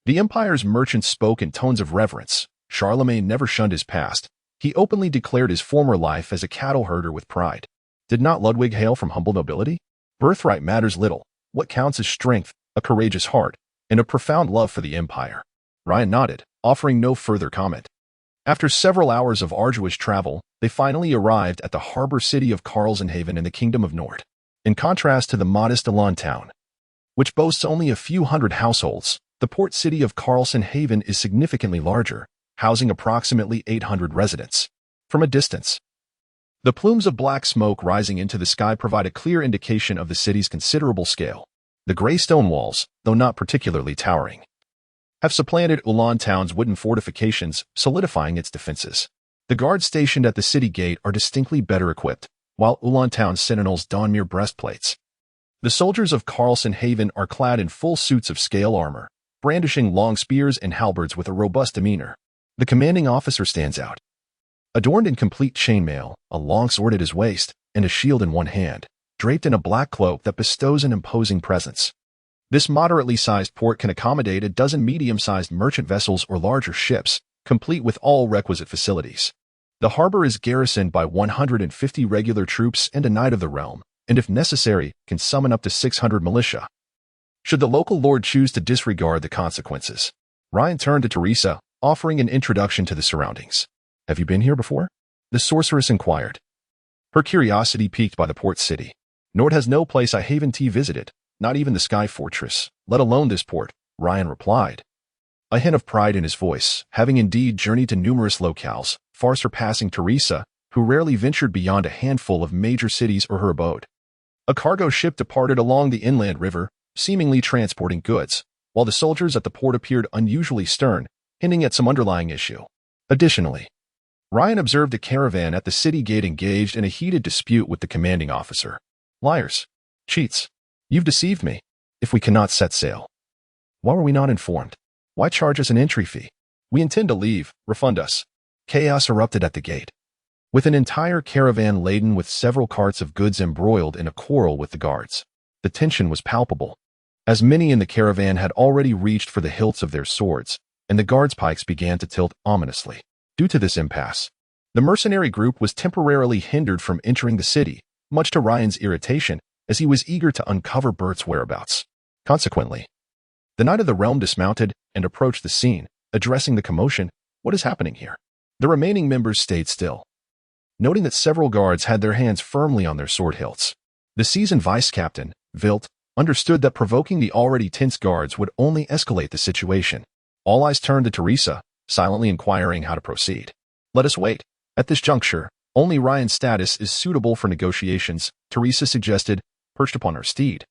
The empire's merchants spoke in tones of reverence. Charlemagne never shunned his past. He openly declared his former life as a cattle herder with pride. Did not Ludwig hail from humble nobility? Birthright matters little. What counts is strength, a courageous heart, and a profound love for the empire. Ryan nodded, offering no further comment. After several hours of arduous travel, they finally arrived at the harbor city of Karlsenhaven in the Kingdom of Nord. In contrast to the modest Elon town, which boasts only a few hundred households, the port city of Karlsenhaven is significantly larger, housing approximately 800 residents. From a distance, the plumes of black smoke rising into the sky provide a clear indication of the city's considerable scale. The gray stone walls, though not particularly towering, have supplanted Ulan town's wooden fortifications, solidifying its defenses. The guards stationed at the city gate are distinctly better equipped, while Ulan town's sentinels don mere breastplates. The soldiers of Karlsenhaven are clad in full suits of scale armor, brandishing long spears and halberds with a robust demeanor. The commanding officer stands out, adorned in complete chainmail, a long sword at his waist, and a shield in one hand, draped in a black cloak that bestows an imposing presence. This moderately sized port can accommodate a dozen medium-sized merchant vessels or larger ships, complete with all requisite facilities. The harbor is garrisoned by 150 regular troops and a knight of the realm, and if necessary, can summon up to 600 militia, should the local lord choose to disregard the consequences. Ryan turned to Teresa, offering an introduction to the surroundings. Have you been here before? The sorceress inquired, her curiosity piqued by the port city. Nord has no place I haven't visited, not even the Sky Fortress, let alone this port, Ryan replied, a hint of pride in his voice, having indeed journeyed to numerous locales, far surpassing Teresa, who rarely ventured beyond a handful of major cities or her abode. A cargo ship departed along the inland river, seemingly transporting goods, while the soldiers at the port appeared unusually stern, hinting at some underlying issue. Additionally, Ryan observed a caravan at the city gate engaged in a heated dispute with the commanding officer. Liars. Cheats. You've deceived me. If we cannot set sail, why were we not informed? Why charge us an entry fee? We intend to leave. Refund us. Chaos erupted at the gate, with an entire caravan laden with several carts of goods embroiled in a quarrel with the guards. The tension was palpable, as many in the caravan had already reached for the hilts of their swords, and the guards' pikes began to tilt ominously. Due to this impasse, the mercenary group was temporarily hindered from entering the city, much to Ryan's irritation, as he was eager to uncover Bert's whereabouts. Consequently, the Knight of the Realm dismounted and approached the scene, addressing the commotion. What is happening here? The remaining members stayed still, noting that several guards had their hands firmly on their sword hilts. The seasoned vice-captain, Vilt, understood that provoking the already tense guards would only escalate the situation. All eyes turned to Teresa, silently inquiring how to proceed. Let us wait. At this juncture, only Ryan's status is suitable for negotiations, Teresa suggested, perched upon her steed,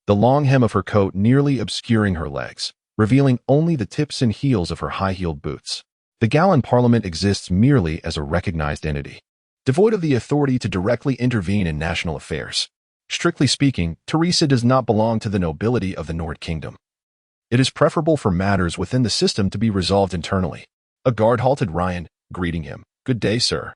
the long hem of her coat nearly obscuring her legs, revealing only the tips and heels of her high-heeled boots. The Gallan Parliament exists merely as a recognized entity, devoid of the authority to directly intervene in national affairs. Strictly speaking, Teresa does not belong to the nobility of the Nord Kingdom. It is preferable for matters within the system to be resolved internally. A guard halted Ryan, greeting him. Good day, sir.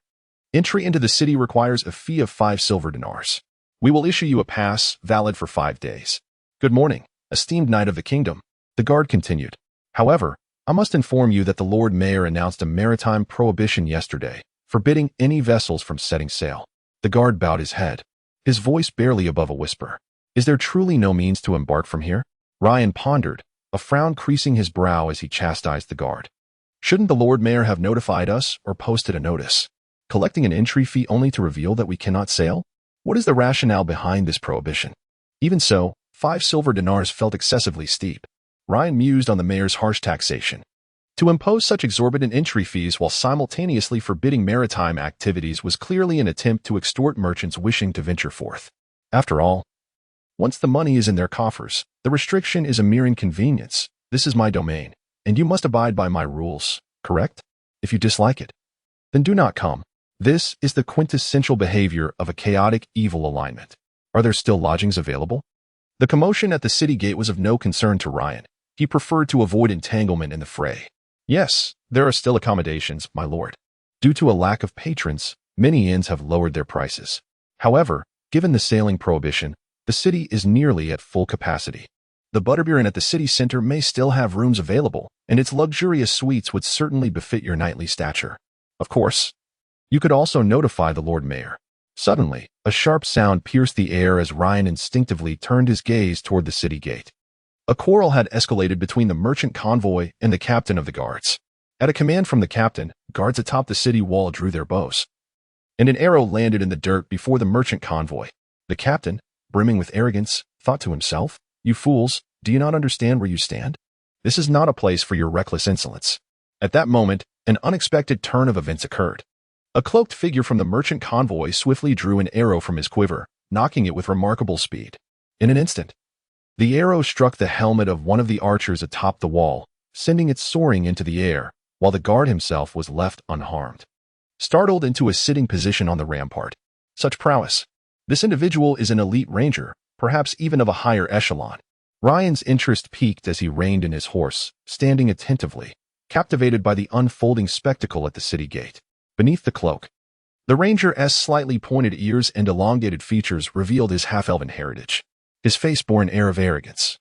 Entry into the city requires a fee of 5 silver dinars. We will issue you a pass, valid for 5 days. Good morning, esteemed knight of the kingdom, the guard continued. However, I must inform you that the Lord Mayor announced a maritime prohibition yesterday, forbidding any vessels from setting sail. The guard bowed his head, his voice barely above a whisper. Is there truly no means to embark from here? Ryan pondered, a frown creasing his brow as he chastised the guard. Shouldn't the Lord Mayor have notified us or posted a notice, collecting an entry fee only to reveal that we cannot sail? What is the rationale behind this prohibition? Even so, 5 silver dinars felt excessively steep. Ryan mused on the mayor's harsh taxation. To impose such exorbitant entry fees while simultaneously forbidding maritime activities was clearly an attempt to extort merchants wishing to venture forth. After all, once the money is in their coffers, the restriction is a mere inconvenience. This is my domain. and you must abide by my rules, correct? If you dislike it, then do not come. This is the quintessential behavior of a chaotic, evil alignment. Are there still lodgings available? The commotion at the city gate was of no concern to Ryan. He preferred to avoid entanglement in the fray. Yes, there are still accommodations, my lord. Due to a lack of patrons, many inns have lowered their prices. However, given the sailing prohibition, the city is nearly at full capacity. The Butterbeer Inn at the city center may still have rooms available, and its luxurious suites would certainly befit your knightly stature. Of course, you could also notify the Lord Mayor. Suddenly, a sharp sound pierced the air as Ryan instinctively turned his gaze toward the city gate. A quarrel had escalated between the merchant convoy and the captain of the guards. At a command from the captain, guards atop the city wall drew their bows, and an arrow landed in the dirt before the merchant convoy. The captain, brimming with arrogance, thought to himself, "You fools, do you not understand where you stand? This is not a place for your reckless insolence." At that moment, an unexpected turn of events occurred. A cloaked figure from the merchant convoy swiftly drew an arrow from his quiver, knocking it with remarkable speed. In an instant, the arrow struck the helmet of one of the archers atop the wall, sending it soaring into the air, while the guard himself was left unharmed. Startled into a sitting position on the rampart. Such prowess. This individual is an elite ranger, perhaps even of a higher echelon. Ryan's interest peaked as he reined in his horse, standing attentively, captivated by the unfolding spectacle at the city gate. Beneath the cloak, the ranger's slightly pointed ears and elongated features revealed his half-elven heritage. His face bore an air of arrogance,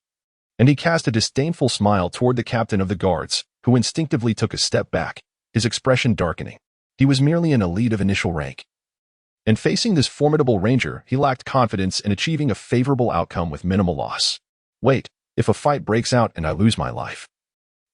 and he cast a disdainful smile toward the captain of the guards, who instinctively took a step back, his expression darkening. He was merely an elite of initial rank. And facing this formidable ranger, he lacked confidence in achieving a favorable outcome with minimal loss. Wait, if a fight breaks out and I lose my life,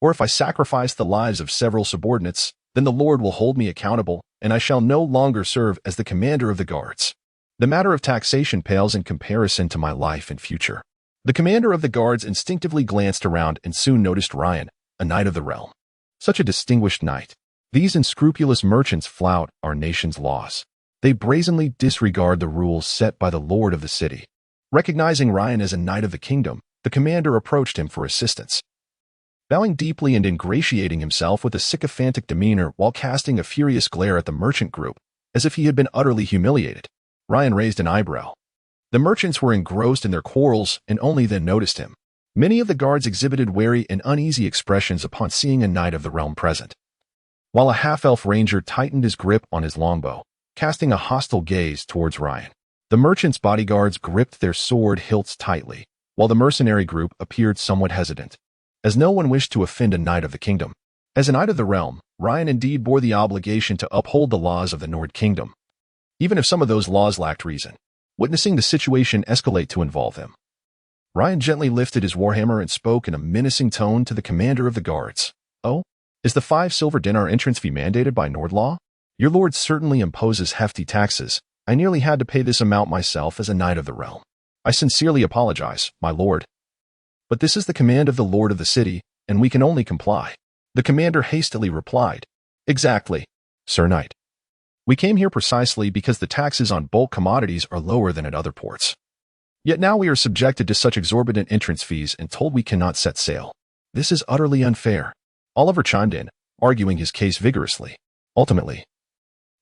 or if I sacrifice the lives of several subordinates, then the Lord will hold me accountable, and I shall no longer serve as the commander of the guards. The matter of taxation pales in comparison to my life and future. The commander of the guards instinctively glanced around and soon noticed Ryan, a knight of the realm. Such a distinguished knight. These unscrupulous merchants flout our nation's laws. They brazenly disregard the rules set by the lord of the city. Recognizing Ryan as a knight of the kingdom, the commander approached him for assistance. Bowing deeply and ingratiating himself with a sycophantic demeanor while casting a furious glare at the merchant group, as if he had been utterly humiliated, Ryan raised an eyebrow. The merchants were engrossed in their quarrels and only then noticed him. Many of the guards exhibited wary and uneasy expressions upon seeing a knight of the realm present, while a half-elf ranger tightened his grip on his longbow, casting a hostile gaze towards Ryan. The merchants' bodyguards gripped their sword hilts tightly, while the mercenary group appeared somewhat hesitant, as no one wished to offend a knight of the kingdom. As a knight of the realm, Ryan indeed bore the obligation to uphold the laws of the Nord Kingdom, even if some of those laws lacked reason. Witnessing the situation escalate to involve him, Ryan gently lifted his warhammer and spoke in a menacing tone to the commander of the guards. "Oh, is the 5 silver dinar entrance fee mandated by Nord law? Your lord certainly imposes hefty taxes. I nearly had to pay this amount myself as a knight of the realm. I sincerely apologize, my lord. But this is the command of the lord of the city, and we can only comply." The commander hastily replied, "Exactly, Sir Knight. We came here precisely because the taxes on bulk commodities are lower than at other ports. Yet now we are subjected to such exorbitant entrance fees and told we cannot set sail. This is utterly unfair." Oliver chimed in, arguing his case vigorously. Ultimately,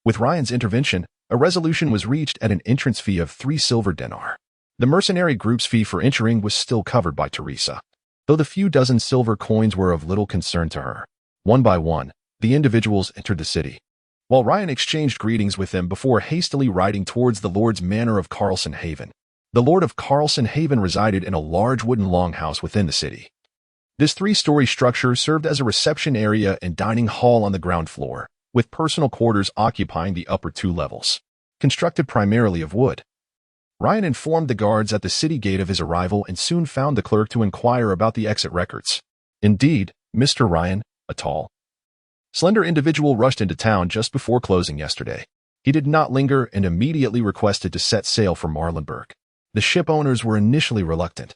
with Ryan's intervention, a resolution was reached at an entrance fee of 3 silver dinar. The mercenary group's fee for entering was still covered by Teresa, though the few dozen silver coins were of little concern to her. One by one, the individuals entered the city, while Ryan exchanged greetings with them before hastily riding towards the Lord's Manor of Carlson Haven. The Lord of Carlson Haven resided in a large wooden longhouse within the city. This 3-story structure served as a reception area and dining hall on the ground floor, with personal quarters occupying the upper 2 levels, constructed primarily of wood. Ryan informed the guards at the city gate of his arrival and soon found the clerk to inquire about the exit records. Indeed, Mr. Ryan, a tall, slender individual rushed into town just before closing yesterday. He did not linger and immediately requested to set sail for Marlenberg. The ship owners were initially reluctant,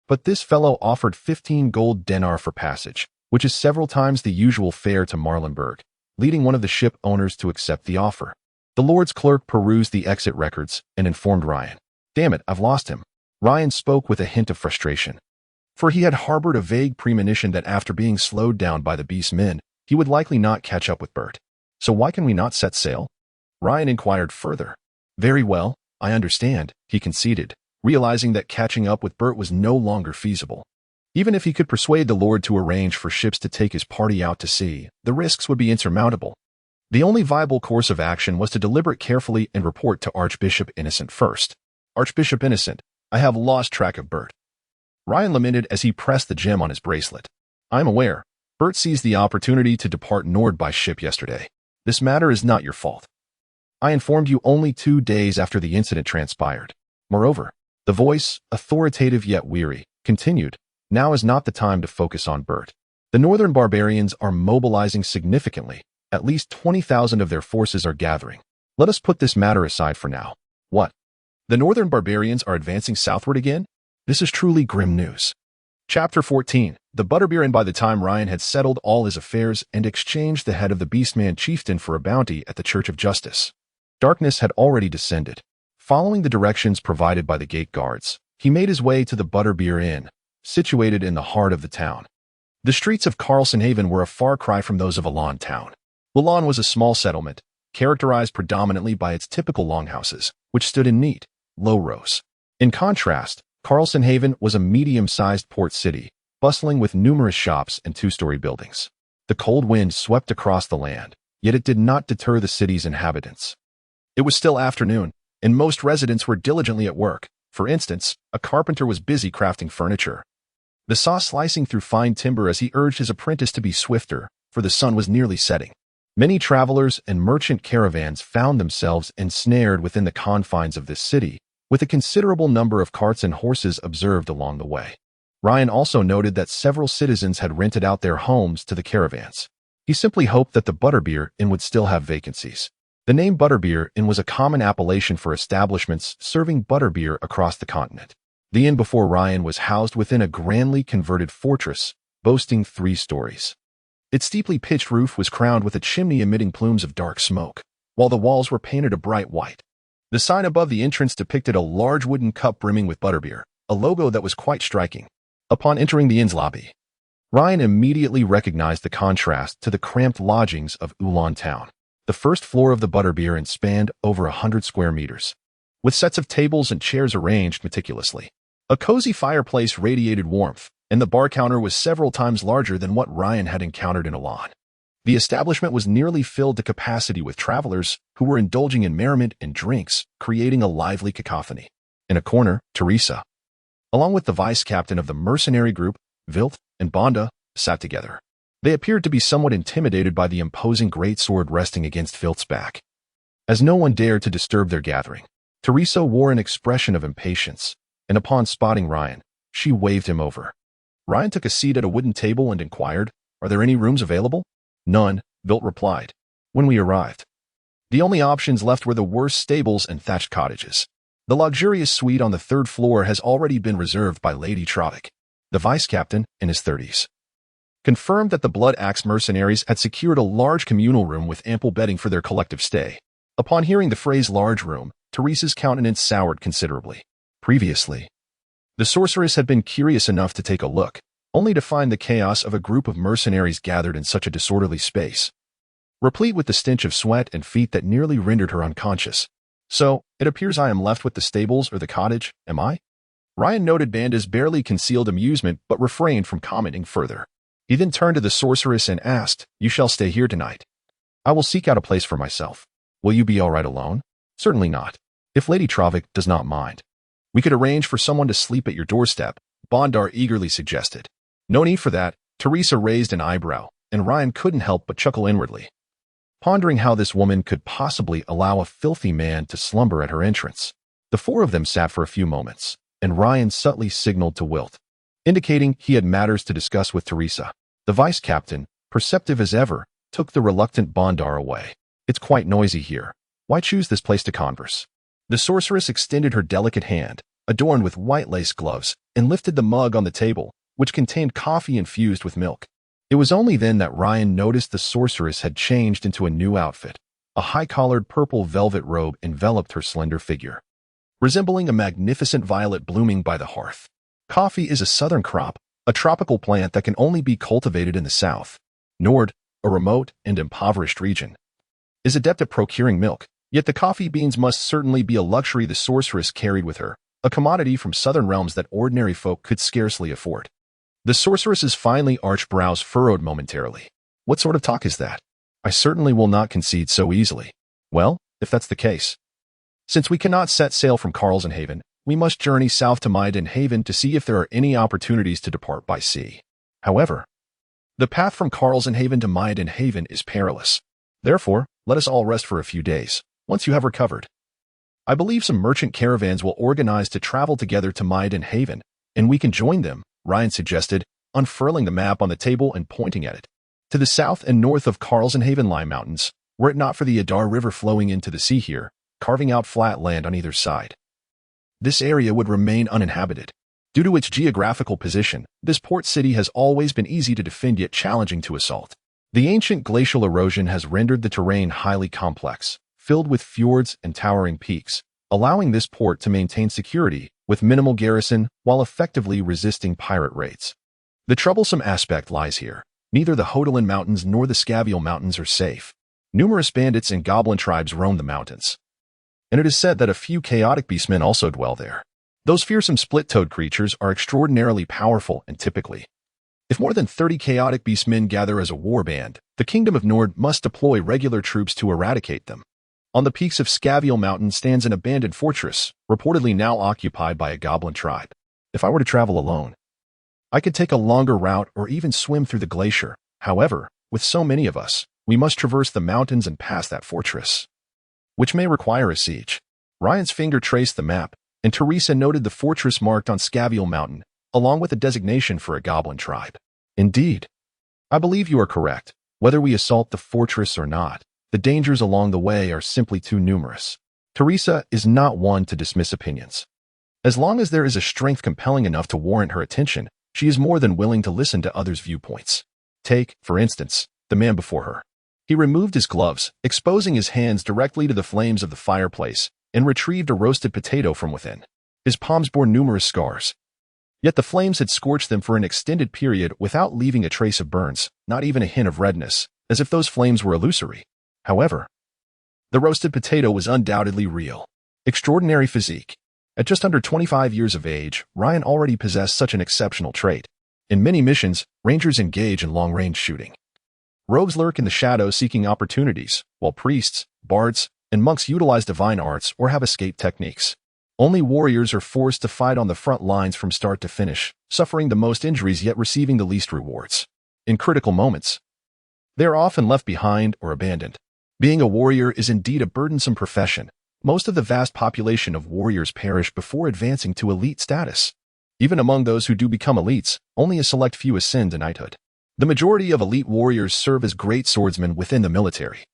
but this fellow offered 15 gold dinar for passage, which is several times the usual fare to Marlenberg, leading one of the ship owners to accept the offer. The Lord's clerk perused the exit records and informed Ryan. "Damn it, I've lost him." Ryan spoke with a hint of frustration. for he had harbored a vague premonition that after being slowed down by the beast's men, he would likely not catch up with Bert. "So why can we not set sail?" Ryan inquired further. "Very well, I understand," he conceded, realizing that catching up with Bert was no longer feasible. Even if he could persuade the Lord to arrange for ships to take his party out to sea, the risks would be insurmountable. The only viable course of action was to deliberate carefully and report to Archbishop Innocent first. "Archbishop Innocent, I have lost track of Bert," Ryan lamented as he pressed the gem on his bracelet. "I'm aware. Bert seized the opportunity to depart Nord by ship yesterday. This matter is not your fault. I informed you only 2 days after the incident transpired. Moreover," the voice, authoritative yet weary, continued, "now is not the time to focus on Bert. The northern barbarians are mobilizing significantly. At least 20,000 of their forces are gathering. Let us put this matter aside for now." "What? The northern barbarians are advancing southward again? This is truly grim news." Chapter 14. The Butterbeer. And by the time Ryan had settled all his affairs and exchanged the head of the Beastman chieftain for a bounty at the Church of Justice, darkness had already descended. Following the directions provided by the gate guards, he made his way to the Butterbeer Inn, situated in the heart of the town. The streets of Carlsonhaven were a far cry from those of Alon town. Alon was a small settlement, characterized predominantly by its typical longhouses, which stood in neat, low rows. In contrast, Carlsonhaven was a medium-sized port city, bustling with numerous shops and 2-story buildings. The cold wind swept across the land, yet it did not deter the city's inhabitants. It was still afternoon, and most residents were diligently at work. For instance, a carpenter was busy crafting furniture, the saw slicing through fine timber as he urged his apprentice to be swifter, for the sun was nearly setting. Many travelers and merchant caravans found themselves ensnared within the confines of this city, with a considerable number of carts and horses observed along the way. Ryan also noted that several citizens had rented out their homes to the caravans. He simply hoped that the Butterbeer Inn would still have vacancies. The name Butterbeer Inn was a common appellation for establishments serving butterbeer across the continent. The inn before Ryan was housed within a grandly converted fortress, boasting 3 stories. Its steeply pitched roof was crowned with a chimney emitting plumes of dark smoke, while the walls were painted a bright white. The sign above the entrance depicted a large wooden cup brimming with butterbeer, a logo that was quite striking. Upon entering the inn's lobby, Ryan immediately recognized the contrast to the cramped lodgings of Ulan town. The first floor of the Butterbeer Inn spanned over 100 square meters, with sets of tables and chairs arranged meticulously. A cozy fireplace radiated warmth, and the bar counter was several times larger than what Ryan had encountered in Ulan. The establishment was nearly filled to capacity with travelers who were indulging in merriment and drinks, creating a lively cacophony. In a corner, Teresa, along with the vice-captain of the mercenary group, Vilt and Bonda, sat together. They appeared to be somewhat intimidated by the imposing greatsword resting against Vilt's back. As no one dared to disturb their gathering, Teresa wore an expression of impatience, and upon spotting Ryan, she waved him over. Ryan took a seat at a wooden table and inquired, "Are there any rooms available?" "None," Vilt replied. "When we arrived, the only options left were the worst stables and thatched cottages. The luxurious suite on the 3rd floor has already been reserved by Lady Trovic." The vice-captain, in his 30s, confirmed that the Blood Axe mercenaries had secured a large communal room with ample bedding for their collective stay. Upon hearing the phrase large room, Teresa's countenance soured considerably. Previously, the sorceress had been curious enough to take a look, only to find the chaos of a group of mercenaries gathered in such a disorderly space, replete with the stench of sweat and feet that nearly rendered her unconscious. "So, it appears I am left with the stables or the cottage, am I?" Ryan noted Banda's barely concealed amusement but refrained from commenting further. He then turned to the sorceress and asked, "You shall stay here tonight. I will seek out a place for myself. Will you be all right alone?" "Certainly not. If Lady Trovic does not mind, we could arrange for someone to sleep at your doorstep," Bondar eagerly suggested. "No need for that." Teresa raised an eyebrow, and Ryan couldn't help but chuckle inwardly, pondering how this woman could possibly allow a filthy man to slumber at her entrance. The 4 of them sat for a few moments, and Ryan subtly signaled to Wilt, indicating he had matters to discuss with Teresa. The vice-captain, perceptive as ever, took the reluctant Bondar away. "It's quite noisy here. Why choose this place to converse?" The sorceress extended her delicate hand, adorned with white lace gloves, and lifted the mug on the table, which contained coffee infused with milk. It was only then that Ryan noticed the sorceress had changed into a new outfit. A high-collared purple velvet robe enveloped her slender figure, resembling a magnificent violet blooming by the hearth. Coffee is a southern crop, a tropical plant that can only be cultivated in the south. Nord, a remote and impoverished region, is adept at procuring milk, yet the coffee beans must certainly be a luxury the sorceress carried with her, a commodity from southern realms that ordinary folk could scarcely afford. The sorceress's finely arched brows furrowed momentarily. What sort of talk is that? I certainly will not concede so easily. Well, if that's the case. Since we cannot set sail from Carlsenhaven, we must journey south to Maidenhaven to see if there are any opportunities to depart by sea. However, the path from Carlsenhaven to Maidenhaven is perilous. Therefore, let us all rest for a few days, once you have recovered. I believe some merchant caravans will organize to travel together to Maidenhaven, and we can join them, Ryan suggested, unfurling the map on the table and pointing at it. To the south and north of Carlsenhaven lie mountains, were it not for the Adar River flowing into the sea here, carving out flat land on either side. This area would remain uninhabited. Due to its geographical position, this port city has always been easy to defend yet challenging to assault. The ancient glacial erosion has rendered the terrain highly complex, filled with fjords and towering peaks, allowing this port to maintain security with minimal garrison while effectively resisting pirate raids. The troublesome aspect lies here. Neither the Hodolan Mountains nor the Scavial Mountains are safe. Numerous bandits and goblin tribes roam the mountains, and it is said that a few chaotic beastmen also dwell there. Those fearsome split-toed creatures are extraordinarily powerful and typically, if more than 30 chaotic beastmen gather as a war band, the Kingdom of Nord must deploy regular troops to eradicate them. On the peaks of Scavial Mountain stands an abandoned fortress, reportedly now occupied by a goblin tribe. If I were to travel alone, I could take a longer route or even swim through the glacier. However, with so many of us, we must traverse the mountains and pass that fortress, which may require a siege. Ryan's finger traced the map, and Teresa noted the fortress marked on Scavial Mountain, along with a designation for a goblin tribe. Indeed, I believe you are correct. Whether we assault the fortress or not, the dangers along the way are simply too numerous. Teresa is not one to dismiss opinions. As long as there is a strength compelling enough to warrant her attention, she is more than willing to listen to others' viewpoints. Take, for instance, the man before her. He removed his gloves, exposing his hands directly to the flames of the fireplace, and retrieved a roasted potato from within. His palms bore numerous scars. Yet the flames had scorched them for an extended period without leaving a trace of burns, not even a hint of redness, as if those flames were illusory. However, the roasted potato was undoubtedly real. Extraordinary physique. At just under 25 years of age, Ryan already possessed such an exceptional trait. In many missions, rangers engage in long-range shooting. Rogues lurk in the shadows seeking opportunities, while priests, bards, and monks utilize divine arts or have escape techniques. Only warriors are forced to fight on the front lines from start to finish, suffering the most injuries yet receiving the least rewards. In critical moments, they are often left behind or abandoned. Being a warrior is indeed a burdensome profession. Most of the vast population of warriors perish before advancing to elite status. Even among those who do become elites, only a select few ascend to knighthood. The majority of elite warriors serve as great swordsmen within the military.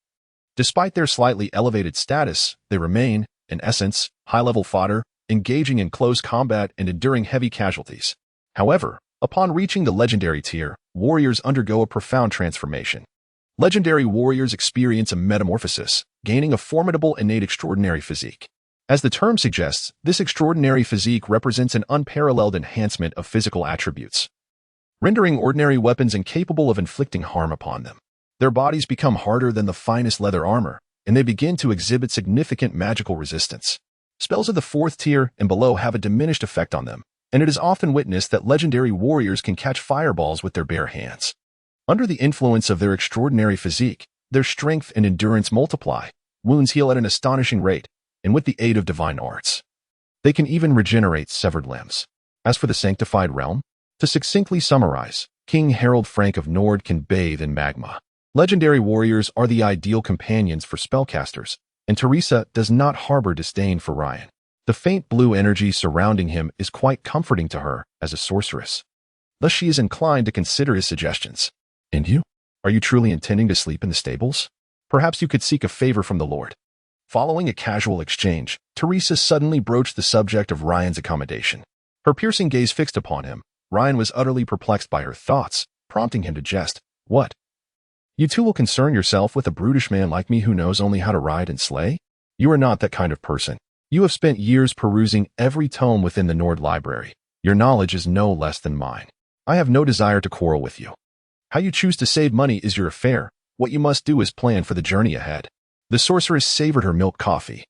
Despite their slightly elevated status, they remain, in essence, high-level fodder, engaging in close combat and enduring heavy casualties. However, upon reaching the legendary tier, warriors undergo a profound transformation. Legendary warriors experience a metamorphosis, gaining a formidable innate extraordinary physique. As the term suggests, this extraordinary physique represents an unparalleled enhancement of physical attributes, rendering ordinary weapons incapable of inflicting harm upon them. Their bodies become harder than the finest leather armor, and they begin to exhibit significant magical resistance. Spells of the 4th tier and below have a diminished effect on them, and it is often witnessed that legendary warriors can catch fireballs with their bare hands. Under the influence of their extraordinary physique, their strength and endurance multiply, wounds heal at an astonishing rate, and with the aid of divine arts, they can even regenerate severed limbs. As for the sanctified realm, to succinctly summarize, King Harold Frank of Nord can bathe in magma. Legendary warriors are the ideal companions for spellcasters, and Teresa does not harbor disdain for Ryan. The faint blue energy surrounding him is quite comforting to her as a sorceress. Thus she is inclined to consider his suggestions. And you? Are you truly intending to sleep in the stables? Perhaps you could seek a favor from the Lord. Following a casual exchange, Teresa suddenly broached the subject of Ryan's accommodation. Her piercing gaze fixed upon him. Ryan was utterly perplexed by her thoughts, prompting him to jest. What? You too will concern yourself with a brutish man like me who knows only how to ride and slay? You are not that kind of person. You have spent years perusing every tome within the Nord Library. Your knowledge is no less than mine. I have no desire to quarrel with you. How you choose to save money is your affair. What you must do is plan for the journey ahead." The sorceress savored her milk coffee,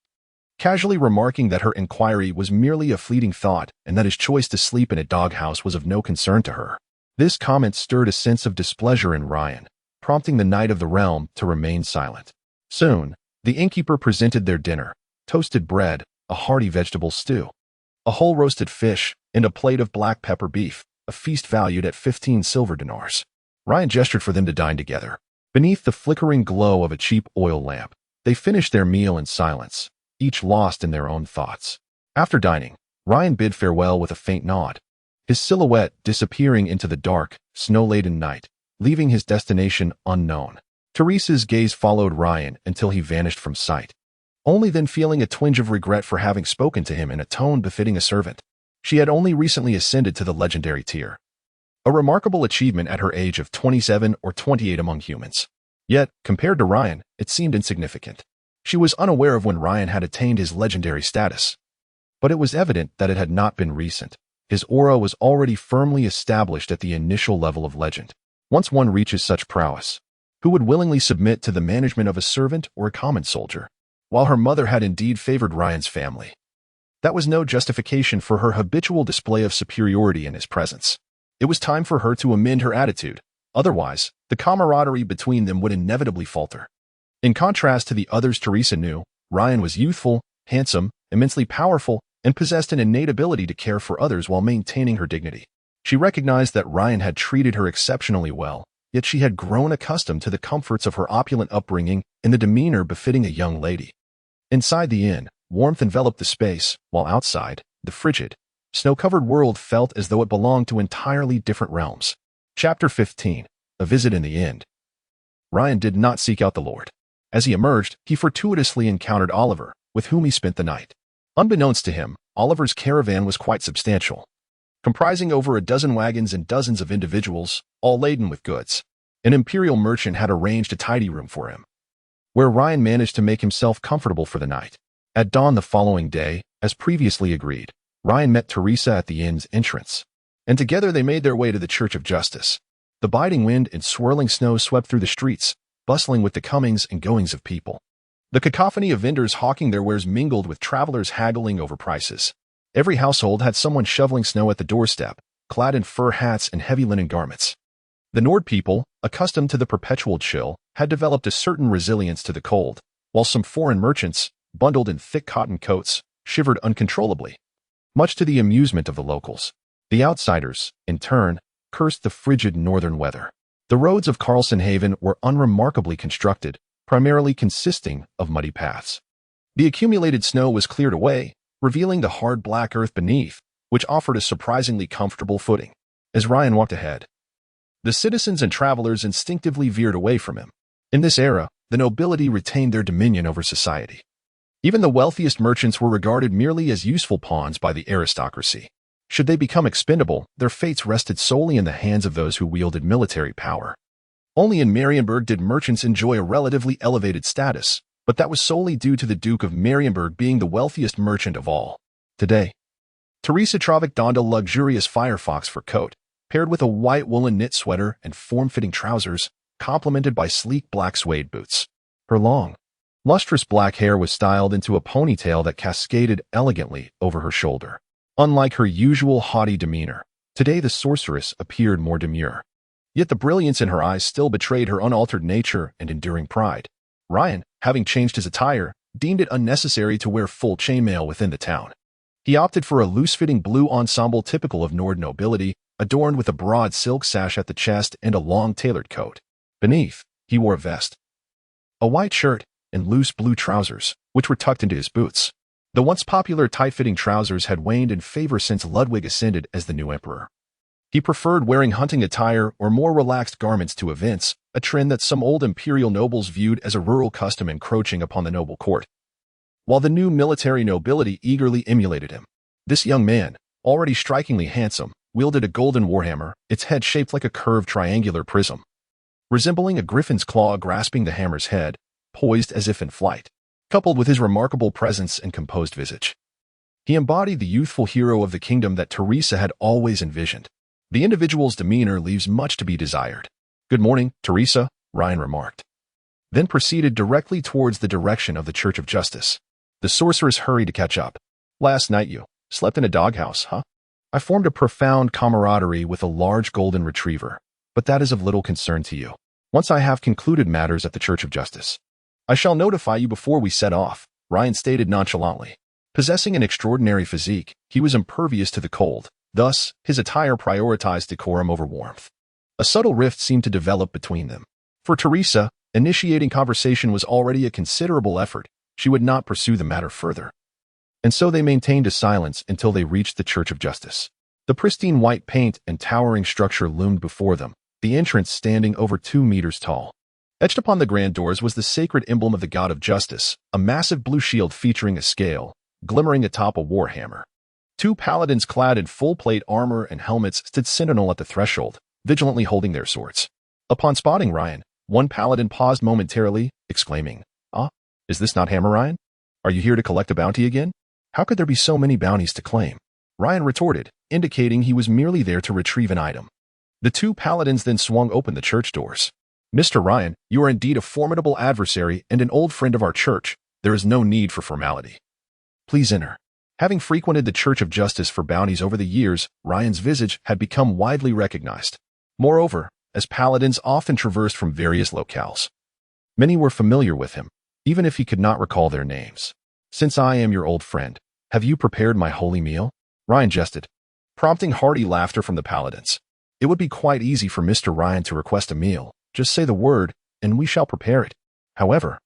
casually remarking that her inquiry was merely a fleeting thought and that his choice to sleep in a doghouse was of no concern to her. This comment stirred a sense of displeasure in Ryan, prompting the Knight of the Realm to remain silent. Soon, the innkeeper presented their dinner: toasted bread, a hearty vegetable stew, a whole roasted fish, and a plate of black pepper beef, a feast valued at 15 silver dinars. Ryan gestured for them to dine together. Beneath the flickering glow of a cheap oil lamp, they finished their meal in silence, each lost in their own thoughts. After dining, Ryan bid farewell with a faint nod, his silhouette disappearing into the dark, snow-laden night, leaving his destination unknown. Teresa's gaze followed Ryan until he vanished from sight, only then feeling a twinge of regret for having spoken to him in a tone befitting a servant. She had only recently ascended to the legendary tier, a remarkable achievement at her age of 27 or 28 among humans. Yet, compared to Ryan, it seemed insignificant. She was unaware of when Ryan had attained his legendary status, but it was evident that it had not been recent. His aura was already firmly established at the initial level of legend. Once one reaches such prowess, who would willingly submit to the management of a servant or a common soldier? While her mother had indeed favored Ryan's family, that was no justification for her habitual display of superiority in his presence. It was time for her to amend her attitude. Otherwise, the camaraderie between them would inevitably falter. In contrast to the others Teresa knew, Ryan was youthful, handsome, immensely powerful, and possessed an innate ability to care for others while maintaining her dignity. She recognized that Ryan had treated her exceptionally well, yet she had grown accustomed to the comforts of her opulent upbringing and the demeanor befitting a young lady. Inside the inn, warmth enveloped the space, while outside, the frigid, snow-covered world felt as though it belonged to entirely different realms. Chapter 15. A Visit in the End. Ryan did not seek out the Lord. As he emerged, he fortuitously encountered Oliver, with whom he spent the night. Unbeknownst to him, Oliver's caravan was quite substantial, comprising over a dozen wagons and dozens of individuals, all laden with goods. An imperial merchant had arranged a tidy room for him, where Ryan managed to make himself comfortable for the night. At dawn the following day, as previously agreed, Ryan met Teresa at the inn's entrance, and together they made their way to the Church of Justice. The biting wind and swirling snow swept through the streets, bustling with the comings and goings of people. The cacophony of vendors hawking their wares mingled with travelers haggling over prices. Every household had someone shoveling snow at the doorstep, clad in fur hats and heavy linen garments. The Nord people, accustomed to the perpetual chill, had developed a certain resilience to the cold, while some foreign merchants, bundled in thick cotton coats, shivered uncontrollably, much to the amusement of the locals. The outsiders, in turn, cursed the frigid northern weather. The roads of Carlson Haven were unremarkably constructed, primarily consisting of muddy paths. The accumulated snow was cleared away, revealing the hard black earth beneath, which offered a surprisingly comfortable footing. As Ryan walked ahead, the citizens and travelers instinctively veered away from him. In this era, the nobility retained their dominion over society. Even the wealthiest merchants were regarded merely as useful pawns by the aristocracy. Should they become expendable, their fates rested solely in the hands of those who wielded military power. Only in Marienburg did merchants enjoy a relatively elevated status, but that was solely due to the Duke of Marienburg being the wealthiest merchant of all. Today, Teresa Travik donned a luxurious firefox fur coat, paired with a white woolen knit sweater and form-fitting trousers, complemented by sleek black suede boots. Her long, lustrous black hair was styled into a ponytail that cascaded elegantly over her shoulder. Unlike her usual haughty demeanor, today the sorceress appeared more demure. Yet the brilliance in her eyes still betrayed her unaltered nature and enduring pride. Ryan, having changed his attire, deemed it unnecessary to wear full chainmail within the town. He opted for a loose-fitting blue ensemble typical of Nord nobility, adorned with a broad silk sash at the chest and a long tailored coat. Beneath, he wore a vest, a white shirt, and loose blue trousers, which were tucked into his boots. The once popular tight-fitting trousers had waned in favor since Ludwig ascended as the new emperor. He preferred wearing hunting attire or more relaxed garments to events, a trend that some old imperial nobles viewed as a rural custom encroaching upon the noble court, while the new military nobility eagerly emulated him. This young man, already strikingly handsome, wielded a golden warhammer, its head shaped like a curved triangular prism, resembling a griffin's claw grasping the hammer's head, poised as if in flight. Coupled with his remarkable presence and composed visage, He embodied the youthful hero of the kingdom that Teresa had always envisioned. The individual's demeanor leaves much to be desired. "Good morning, Teresa," Ryan remarked, then proceeded directly towards the direction of the Church of Justice. The sorceress hurried to catch up. "Last night you slept in a doghouse, huh? I formed a profound camaraderie with a large golden retriever, but that is of little concern to you. Once I have concluded matters at the Church of Justice, I shall notify you before we set off," Ryan stated nonchalantly. Possessing an extraordinary physique, he was impervious to the cold. Thus, his attire prioritized decorum over warmth. A subtle rift seemed to develop between them. For Teresa, initiating conversation was already a considerable effort. She would not pursue the matter further. And so they maintained a silence until they reached the Church of Justice. The pristine white paint and towering structure loomed before them, the entrance standing over 2 meters tall. Etched upon the grand doors was the sacred emblem of the God of Justice, a massive blue shield featuring a scale, glimmering atop a warhammer. 2 paladins clad in full-plate armor and helmets stood sentinel at the threshold, vigilantly holding their swords. Upon spotting Ryan, one paladin paused momentarily, exclaiming, "Ah, is this not Hammer Ryan? Are you here to collect a bounty again? How could there be so many bounties to claim?" Ryan retorted, indicating he was merely there to retrieve an item. The 2 paladins then swung open the church doors. "Mr. Ryan, you are indeed a formidable adversary and an old friend of our church. There is no need for formality. Please enter." Having frequented the Church of Justice for bounties over the years, Ryan's visage had become widely recognized. Moreover, as paladins often traversed from various locales, many were familiar with him, even if he could not recall their names. "Since I am your old friend, have you prepared my holy meal?" Ryan jested, prompting hearty laughter from the paladins. It would be quite easy for Mr. Ryan to request a meal. Just say the word, and we shall prepare it. However,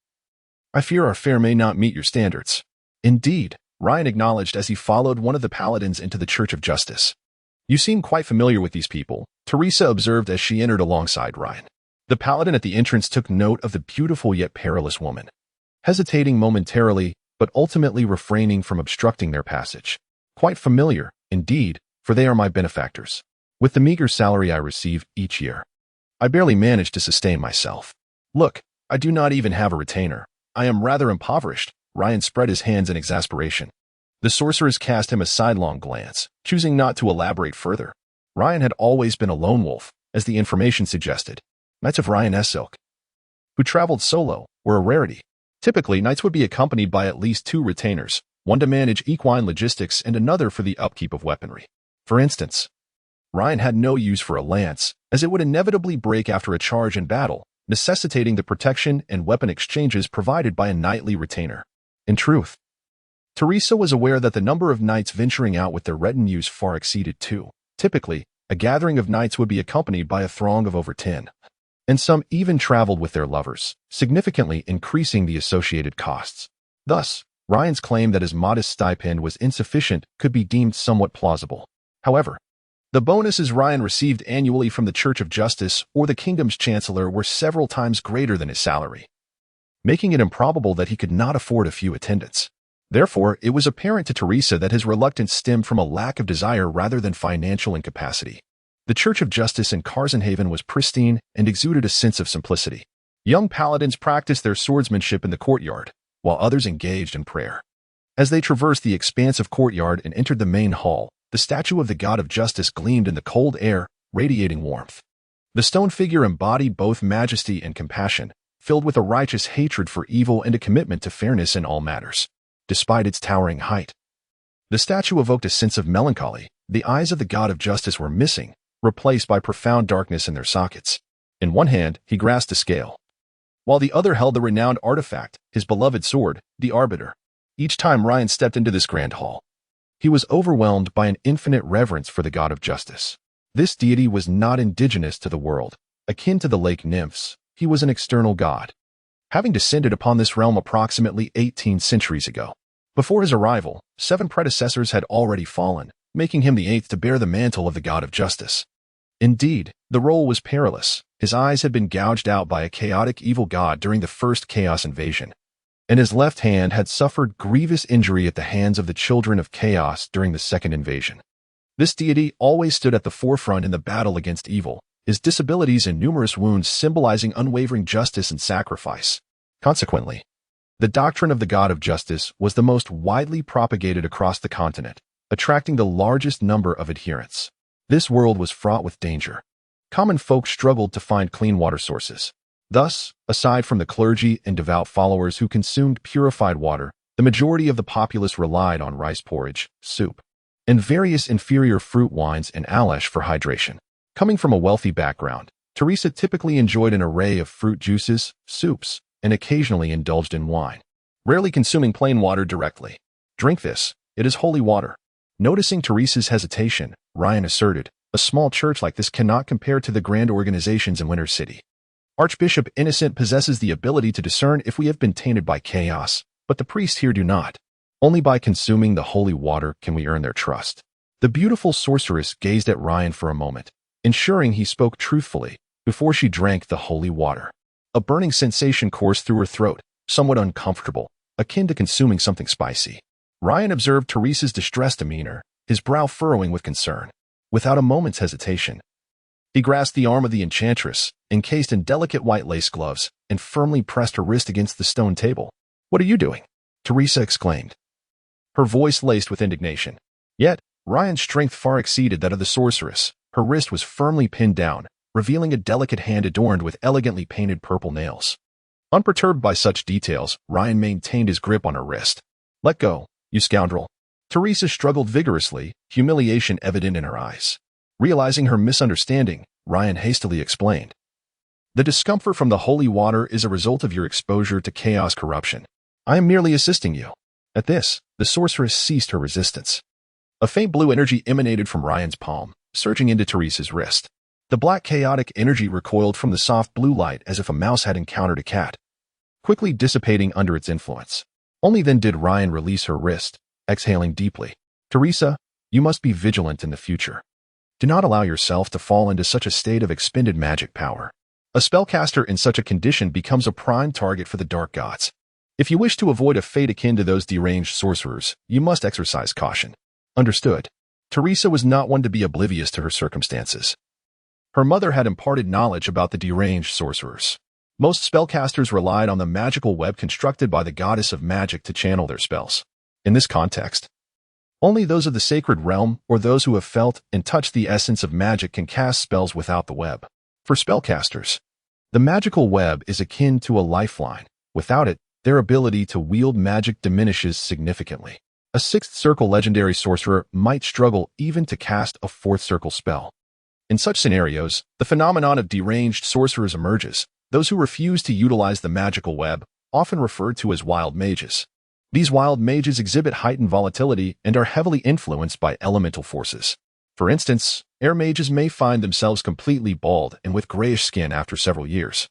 I fear our fare may not meet your standards. "Indeed," Ryan acknowledged as he followed one of the paladins into the Church of Justice. "You seem quite familiar with these people," Teresa observed as she entered alongside Ryan. The paladin at the entrance took note of the beautiful yet perilous woman, hesitating momentarily, but ultimately refraining from obstructing their passage. "Quite familiar, indeed, for they are my benefactors. With the meager salary I receive each year, I barely manage to sustain myself. Look, I do not even have a retainer. I am rather impoverished." Ryan spread his hands in exasperation. The sorceress cast him a sidelong glance, choosing not to elaborate further. Ryan had always been a lone wolf, as the information suggested. Knights of Ryan's ilk, who traveled solo, were a rarity. Typically, knights would be accompanied by at least 2 retainers, one to manage equine logistics and another for the upkeep of weaponry. For instance, Ryan had no use for a lance, as it would inevitably break after a charge in battle, necessitating the protection and weapon exchanges provided by a knightly retainer. In truth, Teresa was aware that the number of knights venturing out with their retinues far exceeded 2. Typically, a gathering of knights would be accompanied by a throng of over 10, and some even traveled with their lovers, significantly increasing the associated costs. Thus, Ryan's claim that his modest stipend was insufficient could be deemed somewhat plausible. However, the bonuses Ryan received annually from the Church of Justice or the kingdom's chancellor were several times greater than his salary, making it improbable that he could not afford a few attendants. Therefore, it was apparent to Teresa that his reluctance stemmed from a lack of desire rather than financial incapacity. The Church of Justice in Carsonhaven was pristine and exuded a sense of simplicity. Young paladins practiced their swordsmanship in the courtyard, while others engaged in prayer. As they traversed the expansive courtyard and entered the main hall, the statue of the God of Justice gleamed in the cold air, radiating warmth. The stone figure embodied both majesty and compassion, filled with a righteous hatred for evil and a commitment to fairness in all matters. Despite its towering height, the statue evoked a sense of melancholy. The eyes of the God of Justice were missing, replaced by profound darkness in their sockets. In one hand, he grasped a scale, while the other held the renowned artifact, his beloved sword, the Arbiter. Each time Ryan stepped into this grand hall, he was overwhelmed by an infinite reverence for the God of Justice. This deity was not indigenous to the world. Akin to the lake nymphs, he was an external god, having descended upon this realm approximately 18 centuries ago. Before his arrival, 7 predecessors had already fallen, making him the 8th to bear the mantle of the God of Justice. Indeed, the role was perilous. His eyes had been gouged out by a chaotic evil god during the first Chaos invasion, and his left hand had suffered grievous injury at the hands of the children of Chaos during the second invasion. This deity always stood at the forefront in the battle against evil, his disabilities and numerous wounds symbolizing unwavering justice and sacrifice. Consequently, The doctrine of the God of justice was the most widely propagated across the continent, attracting the largest number of adherents. This world was fraught with danger. Common folk struggled to find clean water sources. Thus, aside from the clergy and devout followers who consumed purified water, the majority of the populace relied on rice porridge, soup, and various inferior fruit wines and alesh for hydration. Coming from a wealthy background, Teresa typically enjoyed an array of fruit juices, soups, and occasionally indulged in wine, rarely consuming plain water directly. "Drink this, it is holy water." Noticing Teresa's hesitation, Ryan asserted, "A small church like this cannot compare to the grand organizations in Winter City. Archbishop Innocent possesses the ability to discern if we have been tainted by chaos, but the priests here do not. Only by consuming the holy water can we earn their trust." The beautiful sorceress gazed at Ryan for a moment, ensuring he spoke truthfully, before she drank the holy water. A burning sensation coursed through her throat, somewhat uncomfortable, akin to consuming something spicy. Ryan observed Teresa's distressed demeanor, his brow furrowing with concern. Without a moment's hesitation, he grasped the arm of the enchantress, encased in delicate white lace gloves, and firmly pressed her wrist against the stone table. "What are you doing?" Teresa exclaimed, her voice laced with indignation. Yet, Ryan's strength far exceeded that of the sorceress. Her wrist was firmly pinned down, revealing a delicate hand adorned with elegantly painted purple nails. Unperturbed by such details, Ryan maintained his grip on her wrist. "Let go, you scoundrel." Teresa struggled vigorously, humiliation evident in her eyes. Realizing her misunderstanding, Ryan hastily explained, "The discomfort from the holy water is a result of your exposure to chaos corruption. I am merely assisting you." At this, the sorceress ceased her resistance. A faint blue energy emanated from Ryan's palm, surging into Teresa's wrist. The black chaotic energy recoiled from the soft blue light as if a mouse had encountered a cat, quickly dissipating under its influence. Only then did Ryan release her wrist, exhaling deeply. "Teresa, you must be vigilant in the future. Do not allow yourself to fall into such a state of expended magic power. A spellcaster in such a condition becomes a prime target for the dark gods. If you wish to avoid a fate akin to those deranged sorcerers, you must exercise caution." Understood. Teresa was not one to be oblivious to her circumstances. Her mother had imparted knowledge about the deranged sorcerers. Most spellcasters relied on the magical web constructed by the goddess of magic to channel their spells. In this context, only those of the sacred realm or those who have felt and touched the essence of magic can cast spells without the web. For spellcasters, the magical web is akin to a lifeline. Without it, their ability to wield magic diminishes significantly. A sixth circle legendary sorcerer might struggle even to cast a fourth circle spell. In such scenarios, the phenomenon of deranged sorcerers emerges. Those who refuse to utilize the magical web, often referred to as wild mages. These wild mages exhibit heightened volatility and are heavily influenced by elemental forces. For instance, air mages may find themselves completely bald and with grayish skin after several years,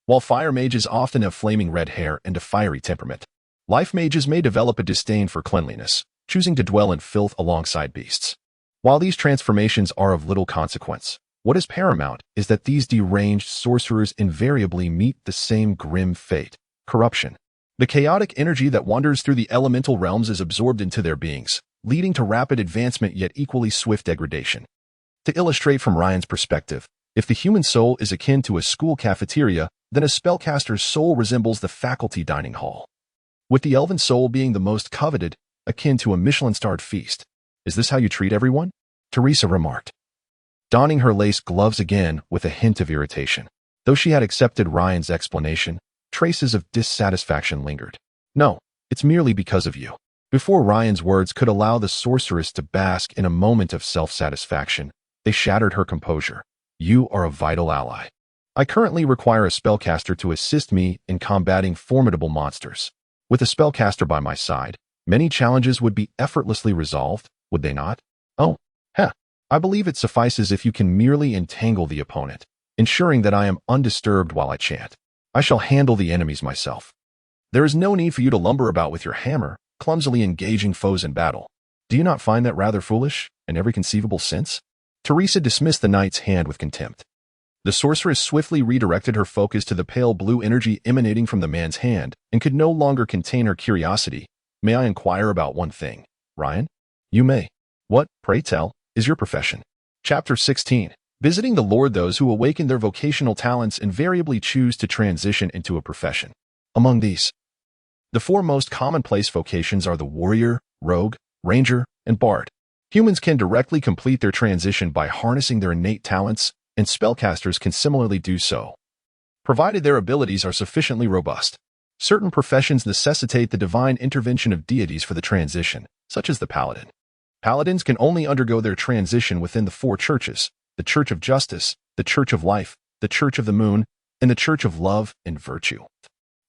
while fire mages often have flaming red hair and a fiery temperament. Life mages may develop a disdain for cleanliness, choosing to dwell in filth alongside beasts. While these transformations are of little consequence, what is paramount is that these deranged sorcerers invariably meet the same grim fate: corruption. The chaotic energy that wanders through the elemental realms is absorbed into their beings, leading to rapid advancement yet equally swift degradation. To illustrate from Ryan's perspective, if the human soul is akin to a school cafeteria, then a spellcaster's soul resembles the faculty dining hall, with the elven soul being the most coveted, akin to a Michelin-starred feast. "Is this how you treat everyone?" Teresa remarked, donning her lace gloves again with a hint of irritation. Though she had accepted Ryan's explanation, traces of dissatisfaction lingered. "No, it's merely because of you." Before Ryan's words could allow the sorceress to bask in a moment of self-satisfaction, they shattered her composure. "You are a vital ally. I currently require a spellcaster to assist me in combating formidable monsters. With a spellcaster by my side, many challenges would be effortlessly resolved, would they not?" "Oh, I believe it suffices if you can merely entangle the opponent, ensuring that I am undisturbed while I chant. I shall handle the enemies myself. There is no need for you to lumber about with your hammer, clumsily engaging foes in battle. Do you not find that rather foolish, in every conceivable sense?" Teresa dismissed the knight's hand with contempt. The sorceress swiftly redirected her focus to the pale blue energy emanating from the man's hand, and could no longer contain her curiosity. "May I inquire about one thing, Ryan?" "You may. What, pray tell, is your profession?" Chapter 16. Visiting the Lord. Those who awaken their vocational talents invariably choose to transition into a profession. Among these, The four most commonplace vocations are the warrior, rogue, ranger, and bard. Humans can directly complete their transition by harnessing their innate talents, and spellcasters can similarly do so, provided their abilities are sufficiently robust. Certain professions necessitate the divine intervention of deities for the transition, such as the paladin. Paladins can only undergo their transition within the four churches: the Church of Justice, the Church of Life, the Church of the Moon, and the Church of Love and Virtue,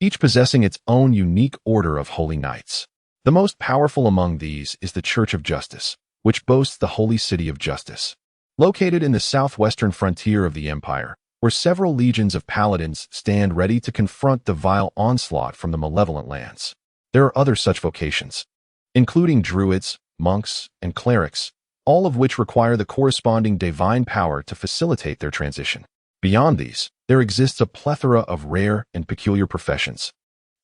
each possessing its own unique order of holy knights. The most powerful among these is the Church of Justice, which boasts the Holy City of Justice, located in the southwestern frontier of the empire, where several legions of paladins stand ready to confront the vile onslaught from the malevolent lands. There are other such vocations, including druids, monks, and clerics, all of which require the corresponding divine power to facilitate their transition. Beyond these, there exists a plethora of rare and peculiar professions,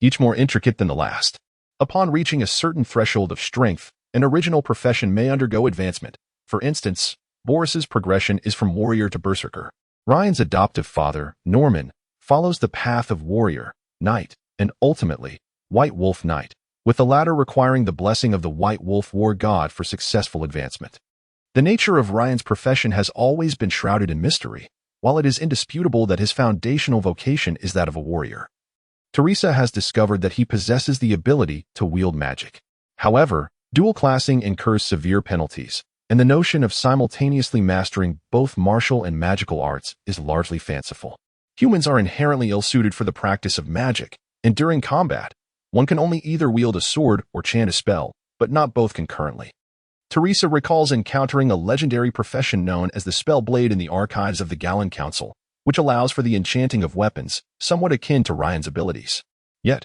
each more intricate than the last. Upon reaching a certain threshold of strength, an original profession may undergo advancement. For instance, Boris's progression is from warrior to berserker. Ryan's adoptive father, Norman, follows the path of warrior, knight, and ultimately, White Wolf Knight, with the latter requiring the blessing of the White Wolf War God for successful advancement. The nature of Ryan's profession has always been shrouded in mystery, while it is indisputable that his foundational vocation is that of a warrior. Teresa has discovered that he possesses the ability to wield magic. However, dual classing incurs severe penalties, and the notion of simultaneously mastering both martial and magical arts is largely fanciful. Humans are inherently ill-suited for the practice of magic, and during combat, one can only either wield a sword or chant a spell, but not both concurrently. Teresa recalls encountering a legendary profession known as the Spellblade in the archives of the Gallen Council, which allows for the enchanting of weapons, somewhat akin to Ryan's abilities. Yet,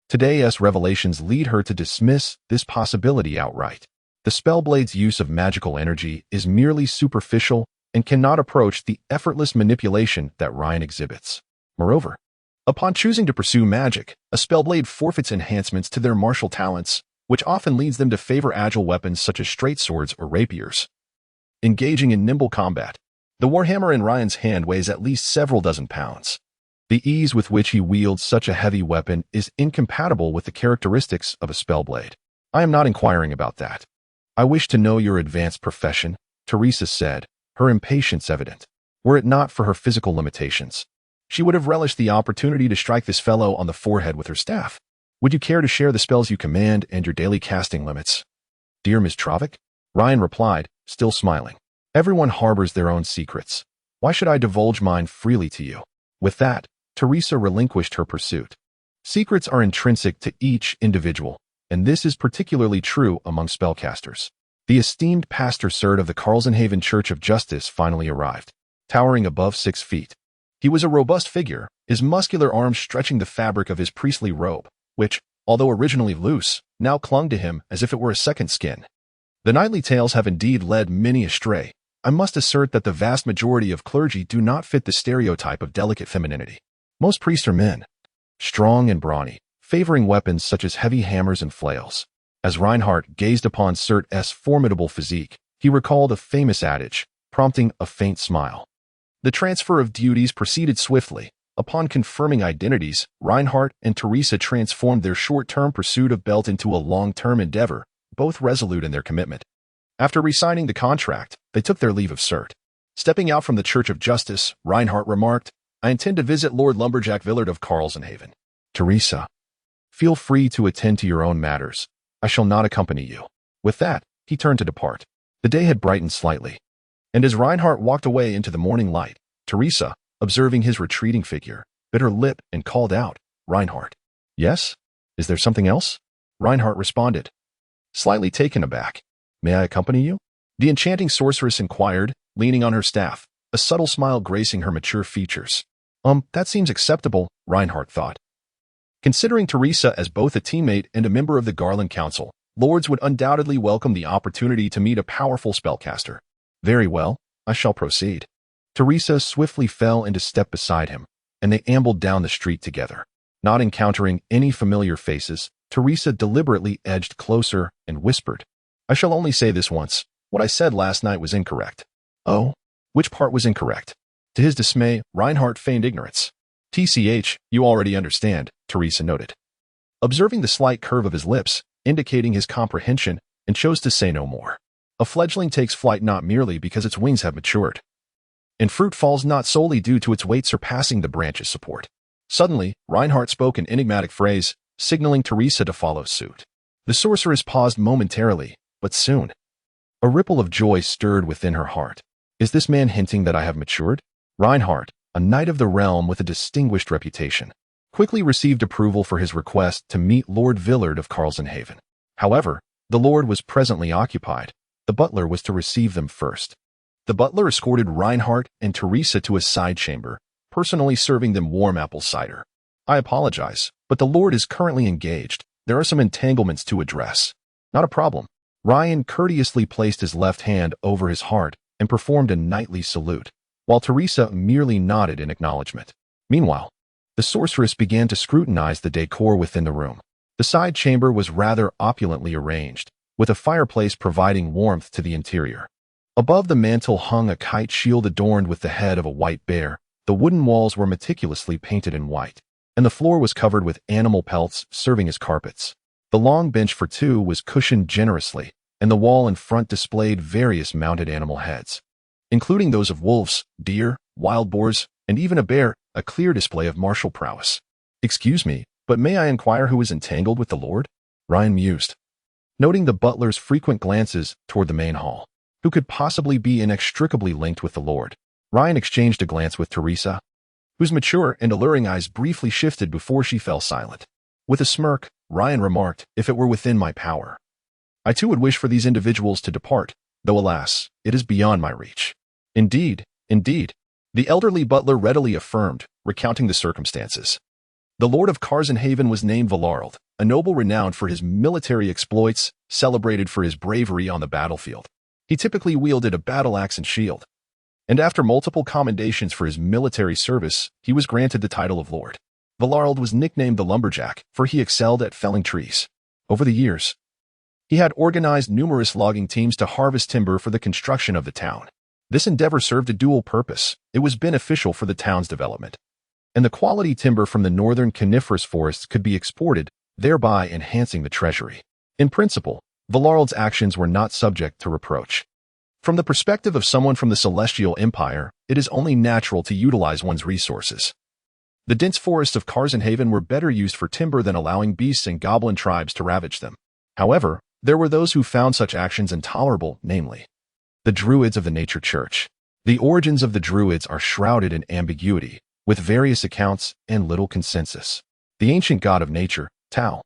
today's revelations lead her to dismiss this possibility outright. The Spellblade's use of magical energy is merely superficial and cannot approach the effortless manipulation that Ryan exhibits. Moreover, upon choosing to pursue magic, a Spellblade forfeits enhancements to their martial talents, which often leads them to favor agile weapons such as straight swords or rapiers. Engaging in nimble combat, the warhammer in Ryan's hand weighs at least several dozen pounds. The ease with which he wields such a heavy weapon is incompatible with the characteristics of a Spellblade. I am not inquiring about that. I wish to know your advanced profession, Teresa said, her impatience evident. Were it not for her physical limitations, she would have relished the opportunity to strike this fellow on the forehead with her staff. Would you care to share the spells you command and your daily casting limits? Dear Ms. Travik, Ryan replied, still smiling. Everyone harbors their own secrets. Why should I divulge mine freely to you? With that, Teresa relinquished her pursuit. Secrets are intrinsic to each individual, and this is particularly true among spellcasters. The esteemed Pastor Serd of the Carlsenhaven Church of Justice finally arrived, towering above 6 feet. He was a robust figure, his muscular arms stretching the fabric of his priestly robe, which, although originally loose, now clung to him as if it were a second skin. The knightly tales have indeed led many astray. I must assert that the vast majority of clergy do not fit the stereotype of delicate femininity. Most priests are men, strong and brawny, favoring weapons such as heavy hammers and flails. As Reinhardt gazed upon Sert's formidable physique, he recalled a famous adage, prompting a faint smile. The transfer of duties proceeded swiftly. Upon confirming identities, Reinhardt and Teresa transformed their short-term pursuit of Belt into a long-term endeavor, both resolute in their commitment. After re-signing the contract, they took their leave of Sert. Stepping out from the Church of Justice, Reinhardt remarked, I intend to visit Lord Lumberjack Villard of Carlsenhaven. Teresa, feel free to attend to your own matters. I shall not accompany you. With that, he turned to depart. The day had brightened slightly, and as Reinhardt walked away into the morning light, Teresa, observing his retreating figure, bit her lip and called out, Reinhardt. Yes? Is there something else? Reinhardt responded, slightly taken aback. May I accompany you? The enchanting sorceress inquired, leaning on her staff, a subtle smile gracing her mature features. That seems acceptable, Reinhardt thought. Considering Teresa as both a teammate and a member of the Garland Council, lords would undoubtedly welcome the opportunity to meet a powerful spellcaster. Very well, I shall proceed. Teresa swiftly fell into step beside him, and they ambled down the street together. Not encountering any familiar faces, Teresa deliberately edged closer and whispered, I shall only say this once. What I said last night was incorrect. Oh? Which part was incorrect? To his dismay, Reinhardt feigned ignorance. TCH, you already understand, Teresa noted. observing the slight curve of his lips, indicating his comprehension, and chose to say no more. A fledgling takes flight not merely because its wings have matured, and fruit falls not solely due to its weight surpassing the branch's support. Suddenly, Reinhardt spoke an enigmatic phrase, signaling Teresa to follow suit. The sorceress paused momentarily, but soon. A ripple of joy stirred within her heart. Is this man hinting that I have matured? Reinhardt, a knight of the realm with a distinguished reputation, quickly received approval for his request to meet Lord Villard of Carlsenhaven. However, the lord was presently occupied. The butler was to receive them first. The butler escorted Reinhardt and Teresa to a side chamber, personally serving them warm apple cider. I apologize, but the lord is currently engaged. There are some entanglements to address. Not a problem. Ryan courteously placed his left hand over his heart and performed a knightly salute, while Teresa merely nodded in acknowledgement. Meanwhile, the sorceress began to scrutinize the decor within the room. The side chamber was rather opulently arranged, with a fireplace providing warmth to the interior. Above the mantel hung a kite shield adorned with the head of a white bear. The wooden walls were meticulously painted in white, and the floor was covered with animal pelts serving as carpets. The long bench for two was cushioned generously, and the wall in front displayed various mounted animal heads, including those of wolves, deer, wild boars, and even a bear, a clear display of martial prowess. Excuse me, but may I inquire who is entangled with the lord? Ryan mused, noting the butler's frequent glances toward the main hall. Who could possibly be inextricably linked with the lord? Ryan exchanged a glance with Teresa, whose mature and alluring eyes briefly shifted before she fell silent. With a smirk, Ryan remarked, if it were within my power, I too would wish for these individuals to depart, though alas, it is beyond my reach. Indeed, the elderly butler readily affirmed, recounting the circumstances. The Lord of Carlsenhaven was named Villard, a noble renowned for his military exploits, celebrated for his bravery on the battlefield. He typically wielded a battle axe and shield, and after multiple commendations for his military service, he was granted the title of Lord. Villard was nicknamed the Lumberjack, for he excelled at felling trees. Over the years, he had organized numerous logging teams to harvest timber for the construction of the town. This endeavor served a dual purpose. It was beneficial for the town's development, and the quality timber from the northern coniferous forests could be exported, thereby enhancing the treasury. In principle, Villard's actions were not subject to reproach. From the perspective of someone from the Celestial Empire, it is only natural to utilize one's resources. The dense forests of Carlsenhaven were better used for timber than allowing beasts and goblin tribes to ravage them. However, there were those who found such actions intolerable, namely, the Druids of the Nature Church. The origins of the Druids are shrouded in ambiguity, with various accounts and little consensus. The ancient god of nature, Tau,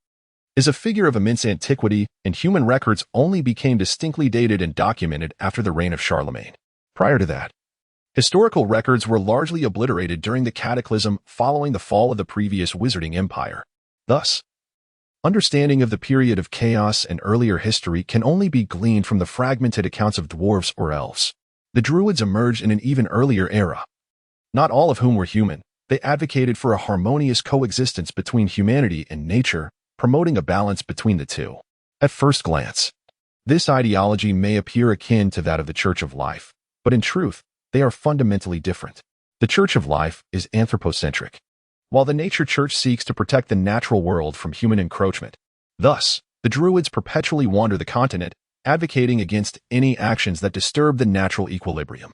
is a figure of immense antiquity, and human records only became distinctly dated and documented after the reign of Charlemagne. Prior to that, historical records were largely obliterated during the cataclysm following the fall of the previous wizarding empire. Thus, understanding of the period of chaos and earlier history can only be gleaned from the fragmented accounts of dwarves or elves. The Druids emerged in an even earlier era, not all of whom were human. They advocated for a harmonious coexistence between humanity and nature, promoting a balance between the two. At first glance, this ideology may appear akin to that of the Church of Life, but in truth, they are fundamentally different. The Church of Life is anthropocentric, while the Nature Church seeks to protect the natural world from human encroachment. Thus, the Druids perpetually wander the continent, advocating against any actions that disturb the natural equilibrium.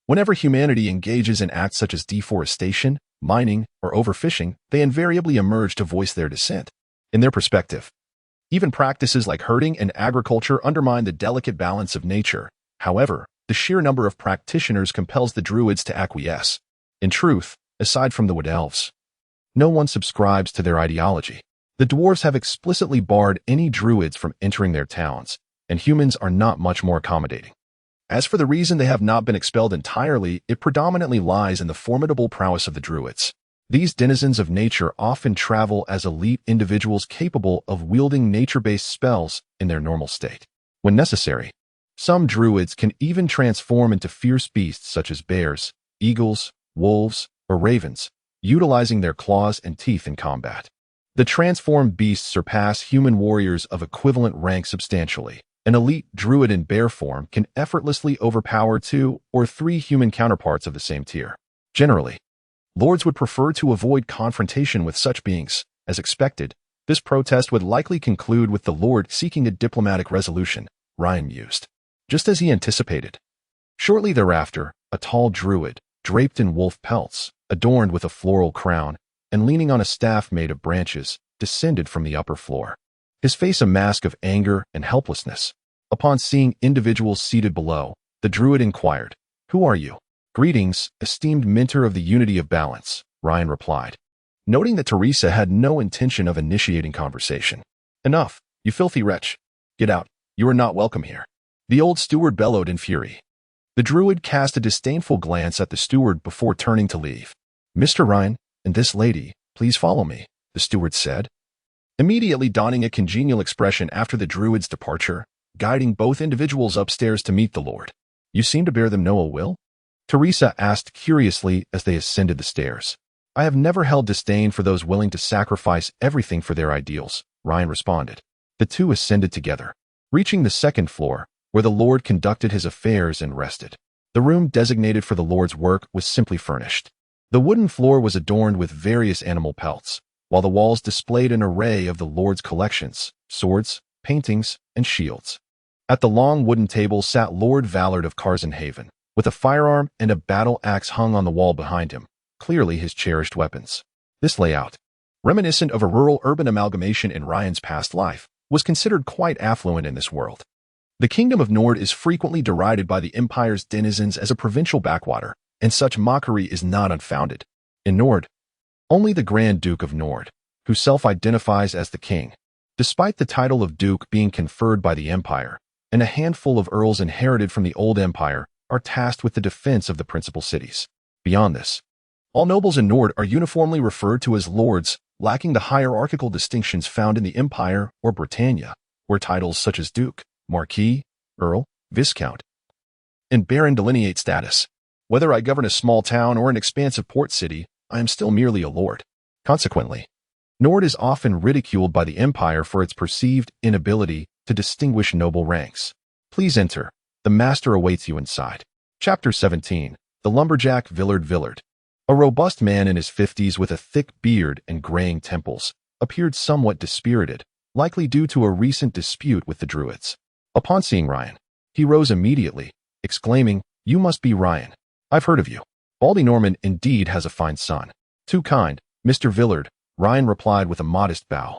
Whenever humanity engages in acts such as deforestation, mining, or overfishing, they invariably emerge to voice their dissent. In their perspective, even practices like herding and agriculture undermine the delicate balance of nature. However, the sheer number of practitioners compels the Druids to acquiesce. In truth, aside from the Wood Elves, no one subscribes to their ideology. The dwarves have explicitly barred any Druids from entering their towns, and humans are not much more accommodating. As for the reason they have not been expelled entirely, it predominantly lies in the formidable prowess of the Druids. These denizens of nature often travel as elite individuals capable of wielding nature-based spells in their normal state. When necessary, some Druids can even transform into fierce beasts such as bears, eagles, wolves, or ravens, utilizing their claws and teeth in combat. The transformed beasts surpass human warriors of equivalent rank substantially. An elite Druid in bear form can effortlessly overpower 2 or 3 human counterparts of the same tier. Generally, lords would prefer to avoid confrontation with such beings. As expected, This protest would likely conclude with the Lord seeking a diplomatic resolution, Ryan mused. Just as he anticipated. Shortly thereafter, a tall druid, draped in wolf pelts, adorned with a floral crown, and leaning on a staff made of branches, descended from the upper floor. His face a mask of anger and helplessness. Upon seeing individuals seated below, the druid inquired, "Who are you?" "Greetings, esteemed mentor of the unity of balance," Ryan replied, noting that Teresa had no intention of initiating conversation. "Enough, you filthy wretch. Get out, you are not welcome here," the old steward bellowed in fury. The druid cast a disdainful glance at the steward before turning to leave. "Mr. Ryan, and this lady, please follow me," the steward said, immediately donning a congenial expression after the druid's departure, guiding both individuals upstairs to meet the Lord. "You seem to bear them no ill will?" Teresa asked curiously as they ascended the stairs. "I have never held disdain for those willing to sacrifice everything for their ideals," Ryan responded. The two ascended together, reaching the second floor, where the Lord conducted his affairs and rested. The room designated for the Lord's work was simply furnished. The wooden floor was adorned with various animal pelts, while the walls displayed an array of the Lord's collections, swords, paintings, and shields. At the long wooden table sat Lord Vallard of Carsonhaven, with a firearm and a battle axe hung on the wall behind him, clearly his cherished weapons. This layout, reminiscent of a rural-urban amalgamation in Ryan's past life, was considered quite affluent in this world. The Kingdom of Nord is frequently derided by the Empire's denizens as a provincial backwater, and such mockery is not unfounded. In Nord, only the Grand Duke of Nord, who self-identifies as the king, despite the title of duke being conferred by the Empire, and a handful of earls inherited from the Old Empire, are tasked with the defense of the principal cities. Beyond this, all nobles in Nord are uniformly referred to as lords, lacking the hierarchical distinctions found in the Empire or Britannia, where titles such as duke, marquis, earl, viscount, and baron delineate status. Whether I govern a small town or an expansive port city, I am still merely a lord. Consequently, Nord is often ridiculed by the Empire for its perceived inability to distinguish noble ranks. Please enter. The master awaits you inside. Chapter 17. The Lumberjack Villard. A robust man in his 50s with a thick beard and graying temples appeared somewhat dispirited, likely due to a recent dispute with the druids. Upon seeing Ryan, he rose immediately, exclaiming, "You must be Ryan. I've heard of you. Baldy Norman indeed has a fine son." "Too kind, Mr. Villard," Ryan replied with a modest bow.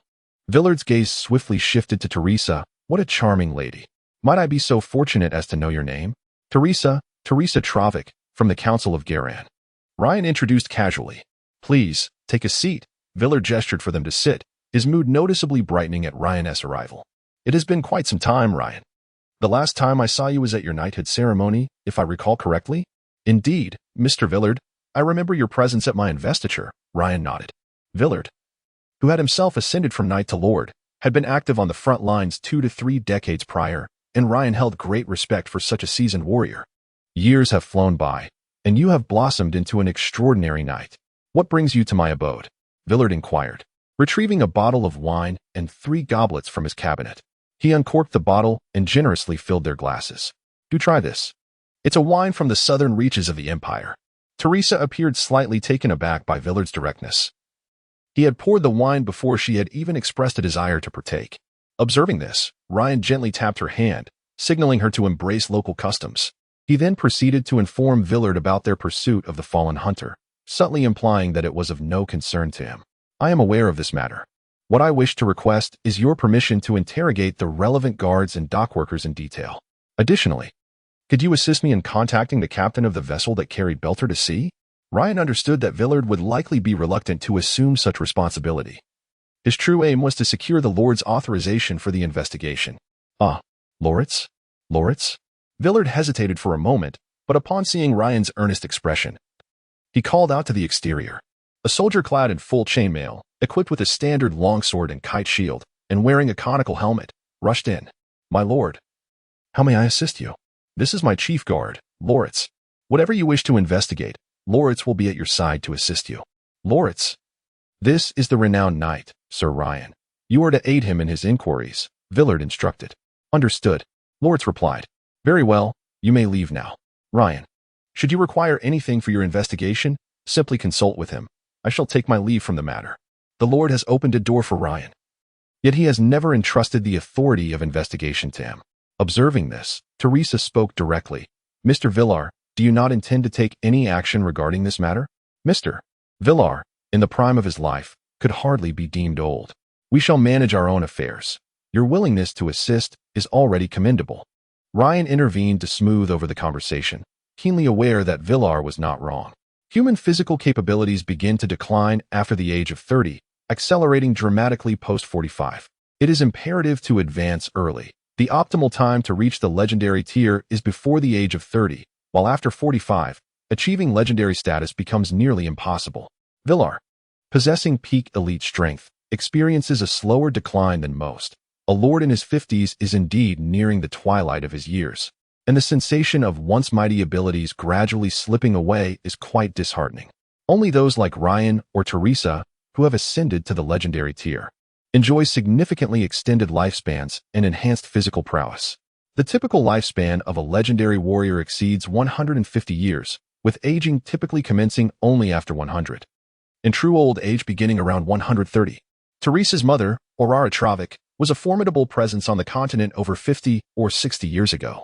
Villard's gaze swiftly shifted to Teresa. "What a charming lady. Might I be so fortunate as to know your name?" Teresa Trovic, from the Council of Garan. Ryan introduced casually. "Please, take a seat." Villard gestured for them to sit, his mood noticeably brightening at Ryan's arrival. "It has been quite some time, Ryan. The last time I saw you was at your knighthood ceremony, if I recall correctly." "Indeed, Mr. Villard. I remember your presence at my investiture," Ryan nodded. Villard, who had himself ascended from knight to lord, had been active on the front lines 2 to 3 decades prior, and Ryan held great respect for such a seasoned warrior. "Years have flown by, and you have blossomed into an extraordinary knight. What brings you to my abode?" Villard inquired, retrieving a bottle of wine and 3 goblets from his cabinet. He uncorked the bottle and generously filled their glasses. "Do try this. It's a wine from the southern reaches of the Empire." Teresa appeared slightly taken aback by Villard's directness. He had poured the wine before she had even expressed a desire to partake. Observing this, Ryan gently tapped her hand, signaling her to embrace local customs. He then proceeded to inform Villard about their pursuit of the fallen hunter, subtly implying that it was of no concern to him. "I am aware of this matter. What I wish to request is your permission to interrogate the relevant guards and dockworkers in detail. Additionally, could you assist me in contacting the captain of the vessel that carried Belter to sea?" Ryan understood that Villard would likely be reluctant to assume such responsibility. His true aim was to secure the Lord's authorization for the investigation. Loritz? Villard hesitated for a moment, but upon seeing Ryan's earnest expression, he called out to the exterior. A soldier clad in full chainmail, equipped with a standard longsword and kite shield, and wearing a conical helmet, rushed in. "My lord, how may I assist you?" "This is my chief guard, Loritz. Whatever you wish to investigate, Loritz will be at your side to assist you." "Loritz? This is the renowned knight, Sir Ryan. You are to aid him in his inquiries," Villard instructed. "Understood," Loritz replied. "Very well, you may leave now. Ryan, should you require anything for your investigation, simply consult with him. I shall take my leave from the matter." The Lord has opened a door for Ryan. Yet he has never entrusted the authority of investigation to him. Observing this, Teresa spoke directly. Mr. Villar, do you not intend to take any action regarding this matter? Mr. Villar, in the prime of his life, could hardly be deemed old. We shall manage our own affairs. Your willingness to assist is already commendable. Ryan intervened to smooth over the conversation, keenly aware that Villar was not wrong. Human physical capabilities begin to decline after the age of 30, accelerating dramatically post-45. It is imperative to advance early. The optimal time to reach the legendary tier is before the age of 30, while after 45, achieving legendary status becomes nearly impossible. Villar, possessing peak elite strength, experiences a slower decline than most. A lord in his 50s is indeed nearing the twilight of his years, and the sensation of once mighty abilities gradually slipping away is quite disheartening. Only those like Ryan or Teresa, who have ascended to the legendary tier, enjoy significantly extended lifespans and enhanced physical prowess. The typical lifespan of a legendary warrior exceeds 150 years, with aging typically commencing only after 100. In true old age beginning around 130. Teresa's mother, Aurora Travik, was a formidable presence on the continent over 50 or 60 years ago.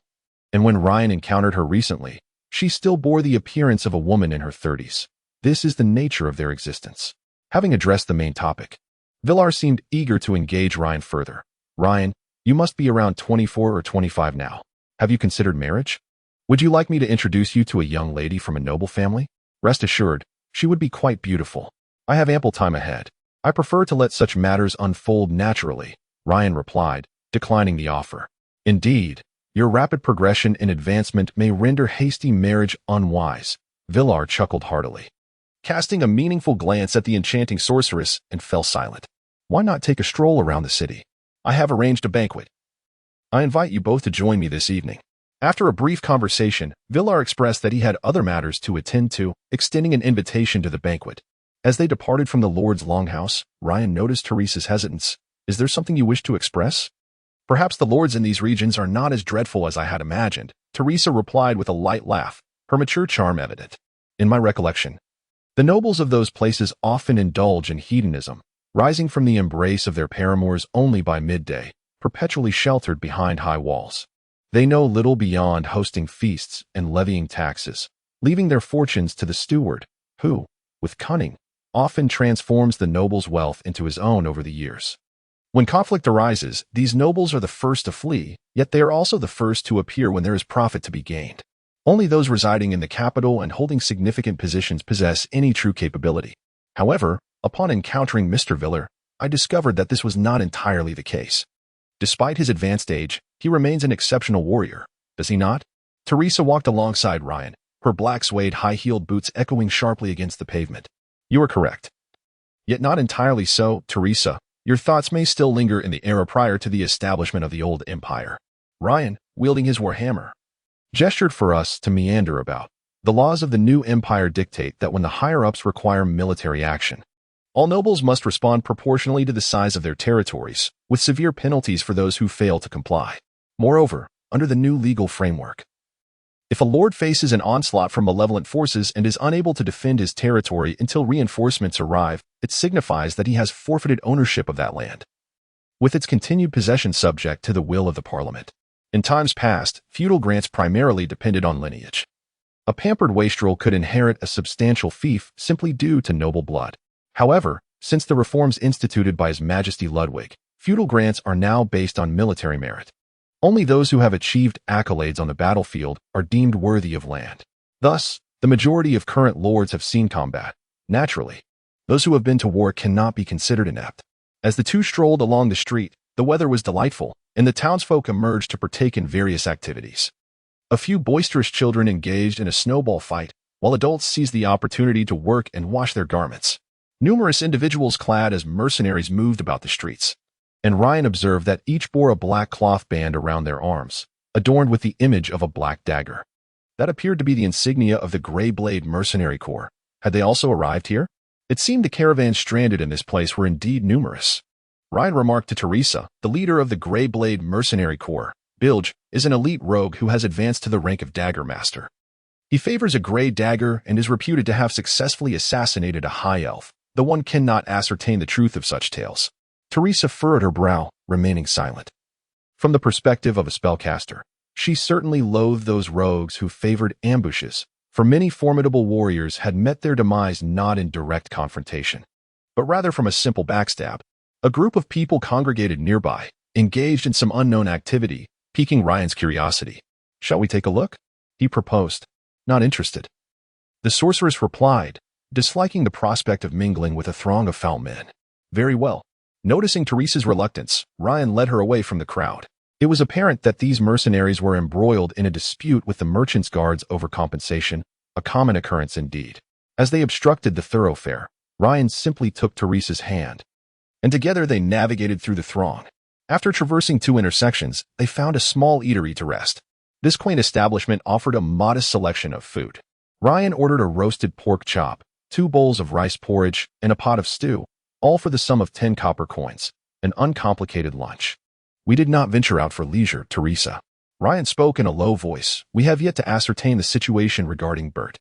And when Ryan encountered her recently, she still bore the appearance of a woman in her 30s. This is the nature of their existence. Having addressed the main topic, Villar seemed eager to engage Ryan further. Ryan, you must be around 24 or 25 now. Have you considered marriage? Would you like me to introduce you to a young lady from a noble family? Rest assured, she would be quite beautiful. I have ample time ahead. I prefer to let such matters unfold naturally, Ryan replied, declining the offer. Indeed, your rapid progression and advancement may render hasty marriage unwise, Villar chuckled heartily, casting a meaningful glance at the enchanting sorceress, and fell silent. Why not take a stroll around the city? I have arranged a banquet. I invite you both to join me this evening. After a brief conversation, Villar expressed that he had other matters to attend to, extending an invitation to the banquet. As they departed from the Lord's longhouse, Ryan noticed Teresa's hesitance. Is there something you wish to express? Perhaps the lords in these regions are not as dreadful as I had imagined, Teresa replied with a light laugh, her mature charm evident. In my recollection, the nobles of those places often indulge in hedonism, rising from the embrace of their paramours only by midday, perpetually sheltered behind high walls. They know little beyond hosting feasts and levying taxes, leaving their fortunes to the steward, who, with cunning, often transforms the noble's wealth into his own over the years. When conflict arises, these nobles are the first to flee, yet they are also the first to appear when there is profit to be gained. Only those residing in the capital and holding significant positions possess any true capability. However, upon encountering Mr. Villar, I discovered that this was not entirely the case. Despite his advanced age, he remains an exceptional warrior, does he not? Teresa walked alongside Ryan, her black suede high-heeled boots echoing sharply against the pavement. You are correct. Yet not entirely so, Teresa. Your thoughts may still linger in the era prior to the establishment of the old empire. Ryan, wielding his warhammer, gestured for us to meander about. The laws of the new empire dictate that when the higher-ups require military action, all nobles must respond proportionally to the size of their territories, with severe penalties for those who fail to comply. Moreover, under the new legal framework, if a lord faces an onslaught from malevolent forces and is unable to defend his territory until reinforcements arrive, it signifies that he has forfeited ownership of that land, with its continued possession subject to the will of the parliament. In times past, feudal grants primarily depended on lineage. A pampered wastrel could inherit a substantial fief simply due to noble blood. However, since the reforms instituted by His Majesty Ludwig, feudal grants are now based on military merit. Only those who have achieved accolades on the battlefield are deemed worthy of land. Thus, the majority of current lords have seen combat. Naturally, those who have been to war cannot be considered inept. As the two strolled along the street, the weather was delightful, and the townsfolk emerged to partake in various activities. A few boisterous children engaged in a snowball fight, while adults seized the opportunity to work and wash their garments. Numerous individuals clad as mercenaries moved about the streets, and Ryan observed that each bore a black cloth band around their arms, adorned with the image of a black dagger. That appeared to be the insignia of the Grey Blade Mercenary Corps. Had they also arrived here? It seemed the caravans stranded in this place were indeed numerous. Ryan remarked to Teresa, the leader of the Grey Blade Mercenary Corps. Bilge is an elite rogue who has advanced to the rank of Dagger Master. He favors a grey dagger and is reputed to have successfully assassinated a high elf, though one cannot ascertain the truth of such tales. Teresa furrowed her brow, remaining silent. From the perspective of a spellcaster, she certainly loathed those rogues who favored ambushes, for many formidable warriors had met their demise not in direct confrontation, but rather from a simple backstab. A group of people congregated nearby, engaged in some unknown activity, piquing Ryan's curiosity. "Shall we take a look?" he proposed. "Not interested." The sorceress replied, disliking the prospect of mingling with a throng of foul men. "Very well." Noticing Teresa's reluctance, Ryan led her away from the crowd. It was apparent that these mercenaries were embroiled in a dispute with the merchants' guards over compensation, a common occurrence indeed. As they obstructed the thoroughfare, Ryan simply took Teresa's hand, and together they navigated through the throng. After traversing 2 intersections, they found a small eatery to rest. This quaint establishment offered a modest selection of food. Ryan ordered a roasted pork chop, 2 bowls of rice porridge, and a pot of stew, all for the sum of 10 copper coins, an uncomplicated lunch. "We did not venture out for leisure, Teresa." Ryan spoke in a low voice. "We have yet to ascertain the situation regarding Bert.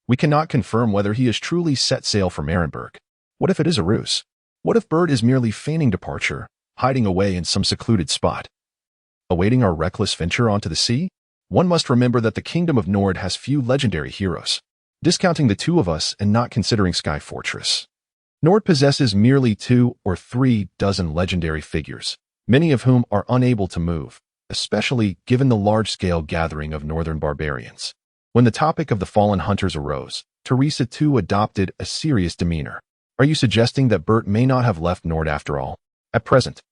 We cannot confirm whether he has truly set sail from Ehrenberg. What if it is a ruse? What if Bert is merely feigning departure, hiding away in some secluded spot, awaiting our reckless venture onto the sea? One must remember that the Kingdom of Nord has few legendary heroes. Discounting the 2 of us and not considering Sky Fortress, Nord possesses merely 2 or 3 dozen legendary figures, many of whom are unable to move, especially given the large-scale gathering of northern barbarians. When the topic of the fallen hunters arose, Teresa too adopted a serious demeanor. "Are you suggesting that Bert may not have left Nord after all? At present,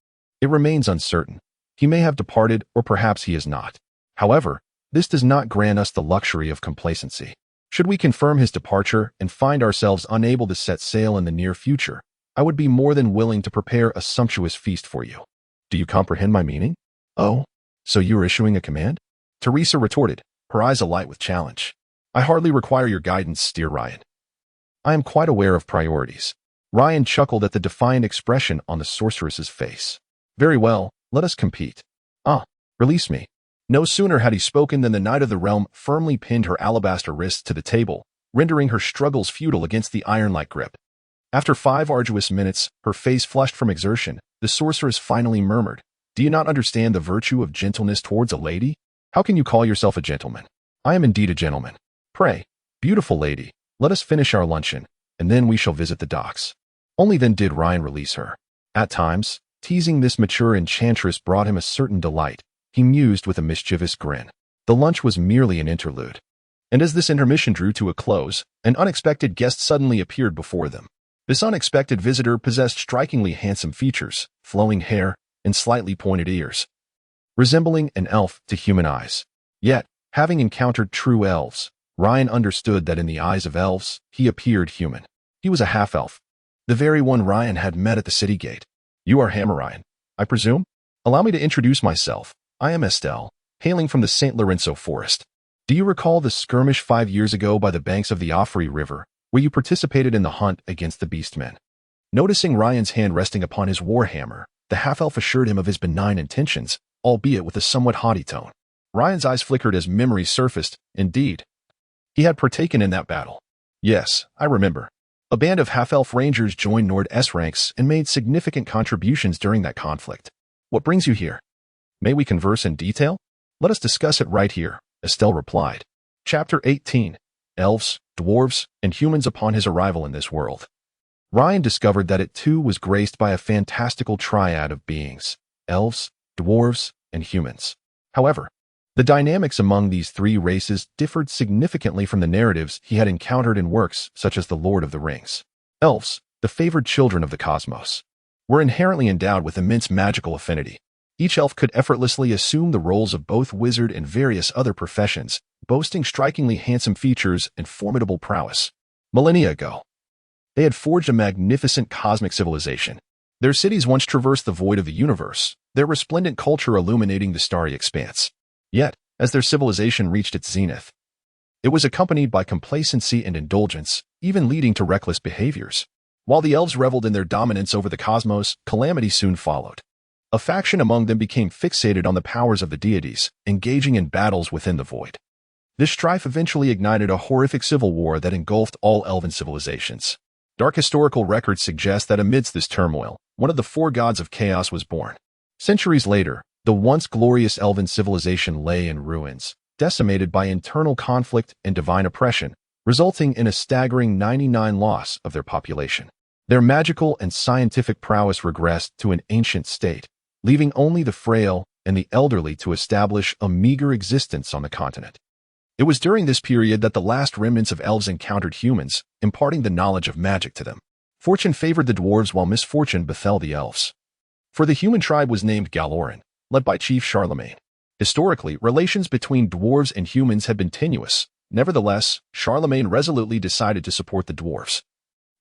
it remains uncertain. He may have departed, or perhaps he has not. However, this does not grant us the luxury of complacency. Should we confirm his departure and find ourselves unable to set sail in the near future, I would be more than willing to prepare a sumptuous feast for you." "Do you comprehend my meaning?" "Oh, so you are issuing a command?" Teresa retorted, her eyes alight with challenge. "I hardly require your guidance, dear Ryan. I am quite aware of priorities." Ryan chuckled at the defiant expression on the sorceress's face. "Very well, let us compete." "Ah, release me." No sooner had he spoken than the Knight of the Realm firmly pinned her alabaster wrists to the table, rendering her struggles futile against the iron-like grip. After 5 arduous minutes, her face flushed from exertion, the sorceress finally murmured, "Do you not understand the virtue of gentleness towards a lady? How can you call yourself a gentleman?" "I am indeed a gentleman." "Pray, beautiful lady, let us finish our luncheon, and then we shall visit the docks." Only then did Ryan release her. At times, teasing this mature enchantress brought him a certain delight. He mused with a mischievous grin. The lunch was merely an interlude. And as this intermission drew to a close, an unexpected guest suddenly appeared before them. This unexpected visitor possessed strikingly handsome features, flowing hair, and slightly pointed ears, resembling an elf to human eyes. Yet, having encountered true elves, Ryan understood that in the eyes of elves, he appeared human. He was a half-elf, the very one Ryan had met at the city gate. "You are Hammerine, I presume? Allow me to introduce myself. I am Estelle, hailing from the St. Lorenzo forest. Do you recall the skirmish 5 years ago by the banks of the Offrey River, where you participated in the hunt against the beastmen?" Noticing Ryan's hand resting upon his warhammer, the half-elf assured him of his benign intentions, albeit with a somewhat haughty tone. Ryan's eyes flickered as memory surfaced. Indeed, he had partaken in that battle. "Yes, I remember. A band of half-elf rangers joined Nord's ranks and made significant contributions during that conflict. What brings you here? May we converse in detail? Let us discuss it right here," Estelle replied. Chapter 18. Elves, Dwarves, and Humans upon his arrival in this world. Ryan discovered that it too was graced by a fantastical triad of beings: elves, dwarves, and humans. However, the dynamics among these 3 races differed significantly from the narratives he had encountered in works such as The Lord of the Rings. Elves, the favored children of the cosmos, were inherently endowed with immense magical affinity. Each elf could effortlessly assume the roles of both wizard and various other professions, boasting strikingly handsome features and formidable prowess. Millennia ago, they had forged a magnificent cosmic civilization. Their cities once traversed the void of the universe, their resplendent culture illuminating the starry expanse. Yet, as their civilization reached its zenith, it was accompanied by complacency and indulgence, even leading to reckless behaviors. While the elves reveled in their dominance over the cosmos, calamity soon followed. A faction among them became fixated on the powers of the deities, engaging in battles within the void. This strife eventually ignited a horrific civil war that engulfed all elven civilizations. Dark historical records suggest that amidst this turmoil, one of the four gods of chaos was born. Centuries later, the once glorious elven civilization lay in ruins, decimated by internal conflict and divine oppression, resulting in a staggering 99% loss of their population. Their magical and scientific prowess regressed to an ancient state, leaving only the frail and the elderly to establish a meager existence on the continent. It was during this period that the last remnants of elves encountered humans, imparting the knowledge of magic to them. Fortune favored the dwarves while misfortune befell the elves. For the human tribe was named Galoran, led by Chief Charlemagne. Historically, relations between dwarves and humans had been tenuous. Nevertheless, Charlemagne resolutely decided to support the dwarves,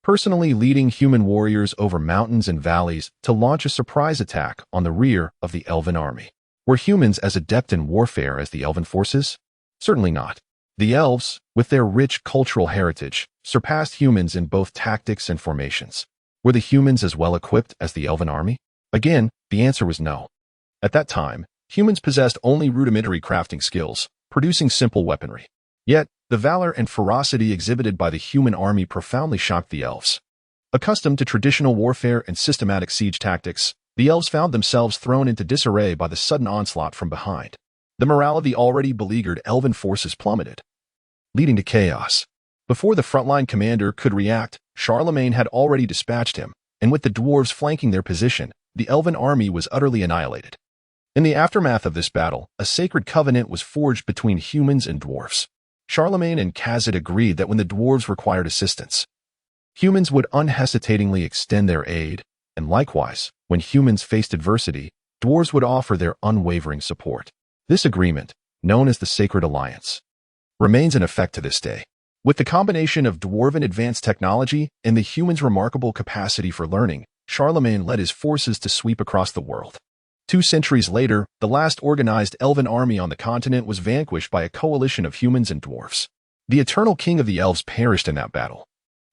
personally leading human warriors over mountains and valleys to launch a surprise attack on the rear of the elven army. Were humans as adept in warfare as the elven forces? Certainly not. The elves, with their rich cultural heritage, surpassed humans in both tactics and formations. Were the humans as well equipped as the elven army? Again, the answer was no. At that time, humans possessed only rudimentary crafting skills, producing simple weaponry. Yet, the valor and ferocity exhibited by the human army profoundly shocked the elves. Accustomed to traditional warfare and systematic siege tactics, the elves found themselves thrown into disarray by the sudden onslaught from behind. The morale of the already beleaguered elven forces plummeted, leading to chaos. Before the frontline commander could react, Charlemagne had already dispatched him, and with the dwarves flanking their position, the elven army was utterly annihilated. In the aftermath of this battle, a sacred covenant was forged between humans and dwarves. Charlemagne and Khazad agreed that when the dwarves required assistance, humans would unhesitatingly extend their aid, and likewise, when humans faced adversity, dwarves would offer their unwavering support. This agreement, known as the Sacred Alliance, remains in effect to this day. With the combination of dwarven advanced technology and the humans' remarkable capacity for learning, Charlemagne led his forces to sweep across the world. 2 centuries later, the last organized elven army on the continent was vanquished by a coalition of humans and dwarves. The eternal king of the elves perished in that battle,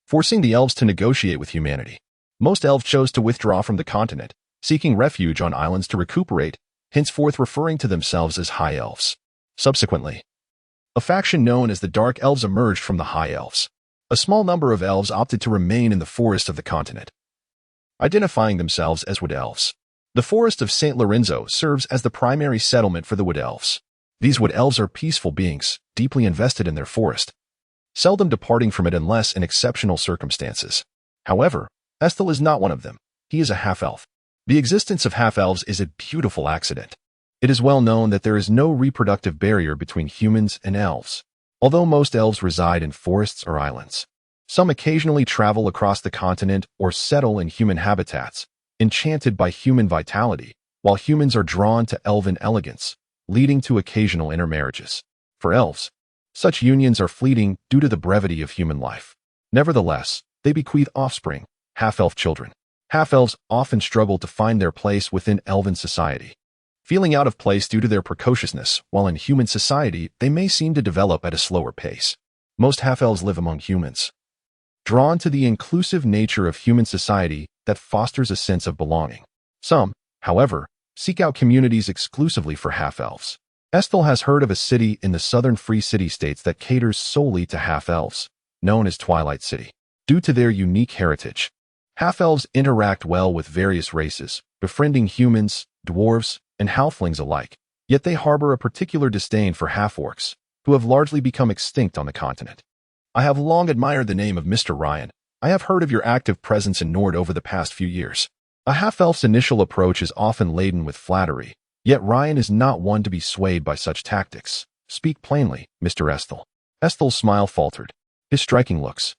forcing the elves to negotiate with humanity. Most elves chose to withdraw from the continent, seeking refuge on islands to recuperate, henceforth referring to themselves as High Elves. Subsequently, a faction known as the Dark Elves emerged from the High Elves. A small number of elves opted to remain in the forest of the continent, identifying themselves as Wood Elves. The forest of St. Lorenzo serves as the primary settlement for the Wood Elves. These Wood Elves are peaceful beings, deeply invested in their forest, seldom departing from it unless in exceptional circumstances. However, Ethel is not one of them. He is a half-elf. The existence of half-elves is a beautiful accident. It is well known that there is no reproductive barrier between humans and elves. Although most elves reside in forests or islands, some occasionally travel across the continent or settle in human habitats, enchanted by human vitality, while humans are drawn to elven elegance, leading to occasional intermarriages. For elves, such unions are fleeting due to the brevity of human life. Nevertheless, they bequeath offspring, half-elf children. Half-elves often struggle to find their place within elven society, feeling out of place due to their precociousness, while in human society they may seem to develop at a slower pace. Most half-elves live among humans, drawn to the inclusive nature of human society that fosters a sense of belonging. Some, however, seek out communities exclusively for half-elves. Ethel has heard of a city in the southern Free City states that caters solely to half-elves, known as Twilight City. Due to their unique heritage, half-elves interact well with various races, befriending humans, dwarves, and halflings alike. Yet they harbor a particular disdain for half-orcs, who have largely become extinct on the continent. I have long admired the name of Mr. Ryan. I have heard of your active presence in Nord over the past few years. A half-elf's initial approach is often laden with flattery, yet Ryan is not one to be swayed by such tactics. Speak plainly, Mr. Ethel. Ethel's smile faltered. His striking looks,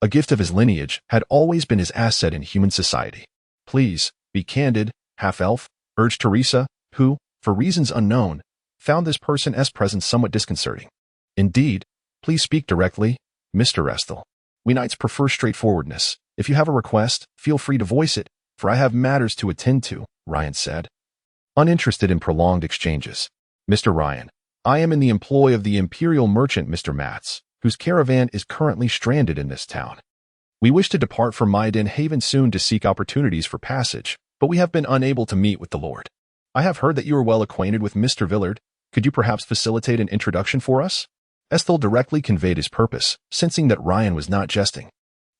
a gift of his lineage, had always been his asset in human society. Please, be candid, half-elf, urged Teresa, who, for reasons unknown, found this person's presence somewhat disconcerting. Indeed, please speak directly, Mr. Ethel. We knights prefer straightforwardness. If you have a request, feel free to voice it, for I have matters to attend to, Ryan said, uninterested in prolonged exchanges. Mr. Ryan, I am in the employ of the imperial merchant Mr. Matz, whose caravan is currently stranded in this town. We wish to depart from Maiden Haven soon to seek opportunities for passage, but we have been unable to meet with the Lord. I have heard that you are well acquainted with Mr. Villard. Could you perhaps facilitate an introduction for us? Ethel directly conveyed his purpose, sensing that Ryan was not jesting.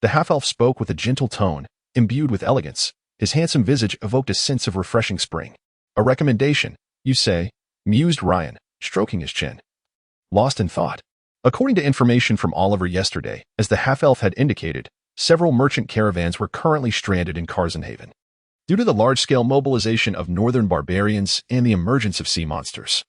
The half-elf spoke with a gentle tone, imbued with elegance. His handsome visage evoked a sense of refreshing spring. A recommendation, you say? Mused Ryan, stroking his chin. Lost in thought. According to information from Oliver yesterday, as the half-elf had indicated, several merchant caravans were currently stranded in Carsonhaven, due to the large-scale mobilization of northern barbarians and the emergence of sea monsters.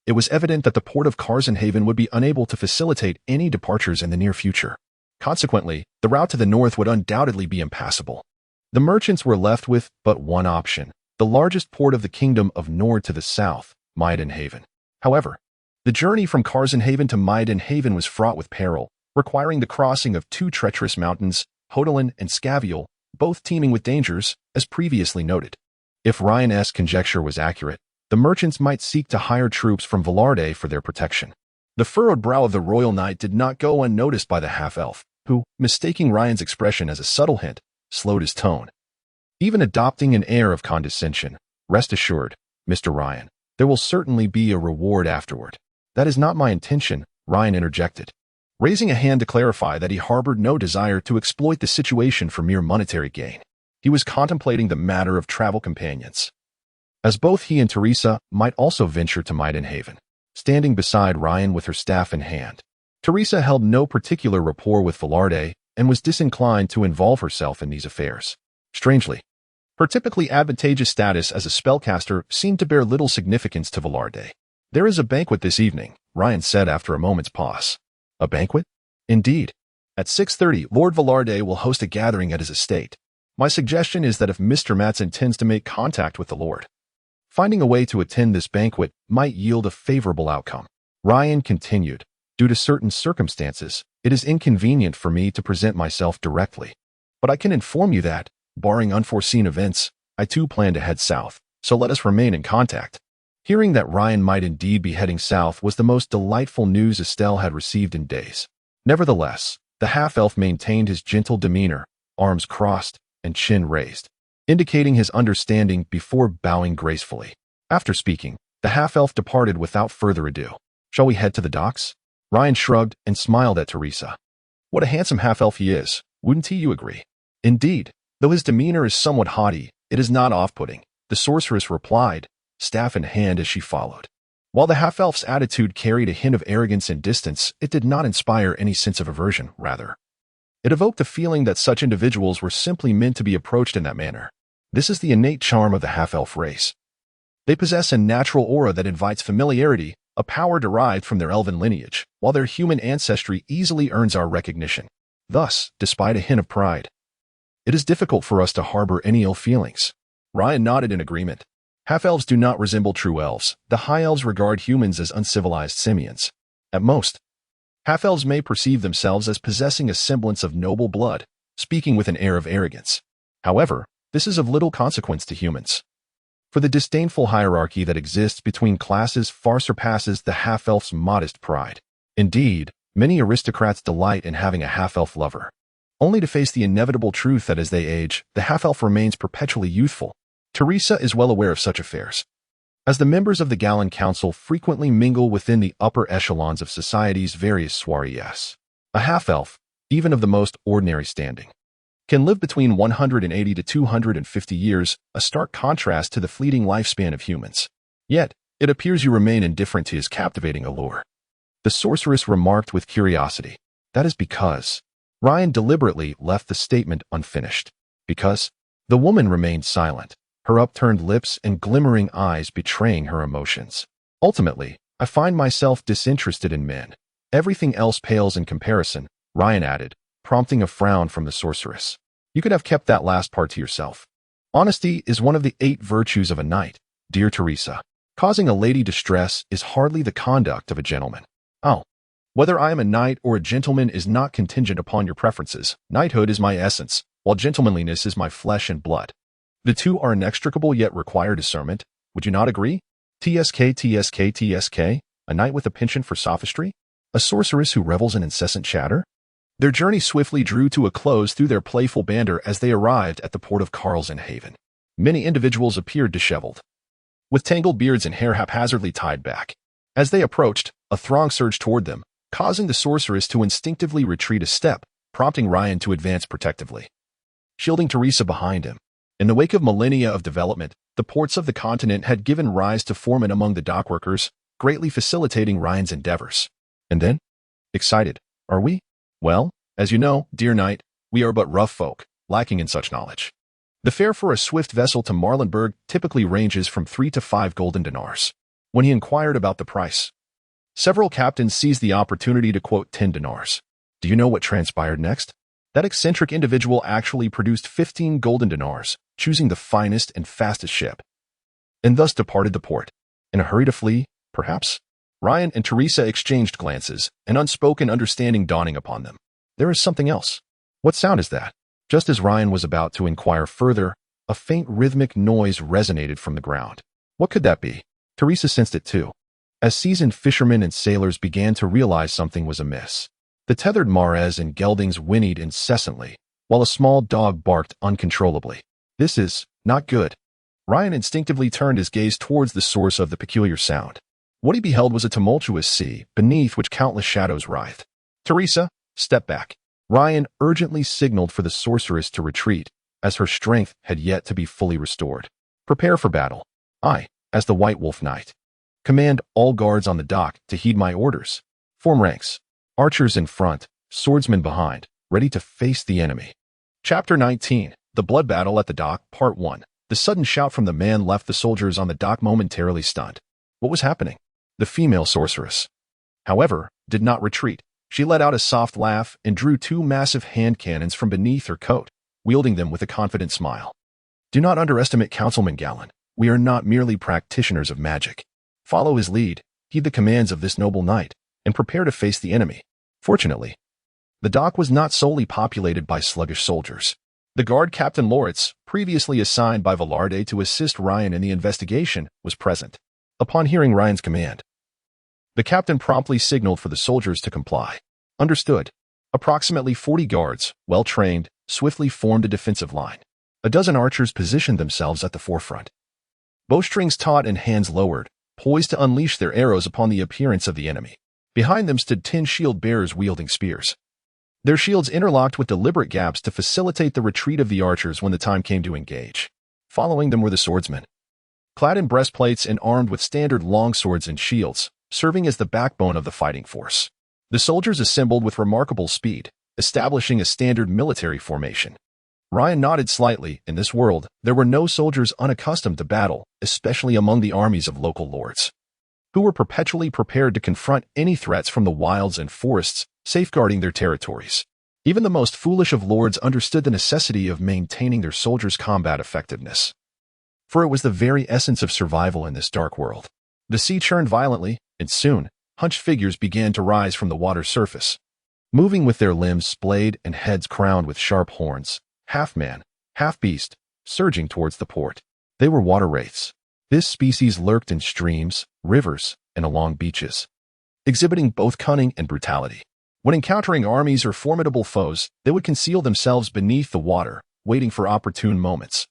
It was evident that the port of Carsonhaven would be unable to facilitate any departures in the near future. Consequently, the route to the north would undoubtedly be impassable. The merchants were left with but one option, the largest port of the kingdom of Nord to the south, Maidenhaven. However, the journey from Carsonhaven to Maidenhaven was fraught with peril, requiring the crossing of two treacherous mountains, Hodelin and Scaviel, both teeming with dangers, as previously noted. If Ryan's conjecture was accurate, the merchants might seek to hire troops from Velarde for their protection. The furrowed brow of the royal knight did not go unnoticed by the half-elf, who, mistaking Ryan's expression as a subtle hint, slowed his tone. Even adopting an air of condescension, rest assured, Mr. Ryan, there will certainly be a reward afterward. That is not my intention, Ryan interjected, raising a hand to clarify that he harbored no desire to exploit the situation for mere monetary gain. He was contemplating the matter of travel companions, as both he and Teresa might also venture to Maidenhaven. Standing beside Ryan with her staff in hand, Teresa held no particular rapport with Velarde and was disinclined to involve herself in these affairs. Strangely, her typically advantageous status as a spellcaster seemed to bear little significance to Velarde. There is a banquet this evening, Ryan said after a moment's pause. A banquet? Indeed. At 6:30, Lord Velarde will host a gathering at his estate. My suggestion is that if Mr. Matz intends to make contact with the Lord, finding a way to attend this banquet might yield a favorable outcome. Ryan continued, due to certain circumstances, it is inconvenient for me to present myself directly. But I can inform you that, barring unforeseen events, I too plan to head south, so let us remain in contact. Hearing that Ryan might indeed be heading south was the most delightful news Estelle had received in days. Nevertheless, the half-elf maintained his gentle demeanor, arms crossed and chin raised, indicating his understanding before bowing gracefully. After speaking, the half-elf departed without further ado. Shall we head to the docks? Ryan shrugged and smiled at Teresa. What a handsome half-elf he is, wouldn't he, you agree? Indeed, though his demeanor is somewhat haughty, it is not off-putting, the sorceress replied, staff in hand as she followed. While the half-elf's attitude carried a hint of arrogance and distance, it did not inspire any sense of aversion, rather. It evoked the feeling that such individuals were simply meant to be approached in that manner. This is the innate charm of the half-elf race. They possess a natural aura that invites familiarity, a power derived from their elven lineage, while their human ancestry easily earns our recognition. Thus, despite a hint of pride, it is difficult for us to harbor any ill feelings. Ryan nodded in agreement. Half-elves do not resemble true elves. The high elves regard humans as uncivilized simians. At most, half-elves may perceive themselves as possessing a semblance of noble blood, speaking with an air of arrogance. However, this is of little consequence to humans, for the disdainful hierarchy that exists between classes far surpasses the half-elf's modest pride. Indeed, many aristocrats delight in having a half-elf lover, only to face the inevitable truth that as they age, the half-elf remains perpetually youthful. Teresa is well aware of such affairs, as the members of the Gallen Council frequently mingle within the upper echelons of society's various soirees. A half-elf, even of the most ordinary standing, can live between 180 to 250 years, a stark contrast to the fleeting lifespan of humans. Yet, it appears you remain indifferent to his captivating allure. The sorceress remarked with curiosity. That is because Ryan deliberately left the statement unfinished. Because the woman remained silent, her upturned lips and glimmering eyes betraying her emotions. Ultimately, I find myself disinterested in men. Everything else pales in comparison, Ryan added, prompting a frown from the sorceress. You could have kept that last part to yourself. Honesty is one of the 8 virtues of a knight, dear Teresa. Causing a lady distress is hardly the conduct of a gentleman. Oh, whether I am a knight or a gentleman is not contingent upon your preferences. Knighthood is my essence, while gentlemanliness is my flesh and blood. The two are inextricable yet require discernment. Would you not agree? TSK, a knight with a penchant for sophistry? A sorceress who revels in incessant chatter? Their journey swiftly drew to a close through their playful banter as they arrived at the port of Carsonhaven. Many individuals appeared disheveled, with tangled beards and hair haphazardly tied back. As they approached, a throng surged toward them, causing the sorceress to instinctively retreat a step, prompting Ryan to advance protectively, shielding Teresa behind him. In the wake of millennia of development, the ports of the continent had given rise to foremen among the dockworkers, greatly facilitating Ryan's endeavors. And then? Excited, are we? Well, as you know, dear knight, we are but rough folk, lacking in such knowledge. The fare for a swift vessel to Marlenberg typically ranges from 3 to 5 golden dinars. When he inquired about the price, several captains seized the opportunity to quote 10 dinars. Do you know what transpired next? That eccentric individual actually produced 15 golden dinars, choosing the finest and fastest ship, and thus departed the port. In a hurry to flee, perhaps? Ryan and Teresa exchanged glances, an unspoken understanding dawning upon them. There is something else. What sound is that? Just as Ryan was about to inquire further, a faint rhythmic noise resonated from the ground. What could that be? Teresa sensed it too, as seasoned fishermen and sailors began to realize something was amiss. The tethered mares and geldings whinnied incessantly, while a small dog barked uncontrollably. This is not good. Ryan instinctively turned his gaze towards the source of the peculiar sound. What he beheld was a tumultuous sea, beneath which countless shadows writhed. Teresa, step back. Ryan urgently signaled for the sorceress to retreat, as her strength had yet to be fully restored. Prepare for battle. I, as the White Wolf Knight, command all guards on the dock to heed my orders. Form ranks. Archers in front, swordsmen behind, ready to face the enemy. Chapter 19. The Blood Battle at the Dock, Part 1. The sudden shout from the man left the soldiers on the dock momentarily stunned. What was happening? The female sorceress, however, did not retreat. She let out a soft laugh and drew 2 massive hand cannons from beneath her coat, wielding them with a confident smile. Do not underestimate Councilman Gallon. We are not merely practitioners of magic. Follow his lead, heed the commands of this noble knight, and prepare to face the enemy. Fortunately, the dock was not solely populated by sluggish soldiers. The guard Captain Loritz, previously assigned by Velarde to assist Ryan in the investigation, was present. Upon hearing Ryan's command, the captain promptly signaled for the soldiers to comply. Understood. Approximately 40 guards, well-trained, swiftly formed a defensive line. A dozen archers positioned themselves at the forefront, bowstrings taut and hands lowered, poised to unleash their arrows upon the appearance of the enemy. Behind them stood 10 shield bearers wielding spears, their shields interlocked with deliberate gaps to facilitate the retreat of the archers when the time came to engage. Following them were the swordsmen, clad in breastplates and armed with standard longswords and shields, serving as the backbone of the fighting force. The soldiers assembled with remarkable speed, establishing a standard military formation. Ryan nodded slightly. In this world, there were no soldiers unaccustomed to battle, especially among the armies of local lords, who were perpetually prepared to confront any threats from the wilds and forests, safeguarding their territories. Even the most foolish of lords understood the necessity of maintaining their soldiers' combat effectiveness, for it was the very essence of survival in this dark world. The sea churned violently, and soon, hunched figures began to rise from the water's surface, moving with their limbs splayed and heads crowned with sharp horns, half man, half beast, surging towards the port. They were water wraiths. This species lurked in streams, rivers, and along beaches, exhibiting both cunning and brutality. When encountering armies or formidable foes, they would conceal themselves beneath the water, waiting for opportune moments,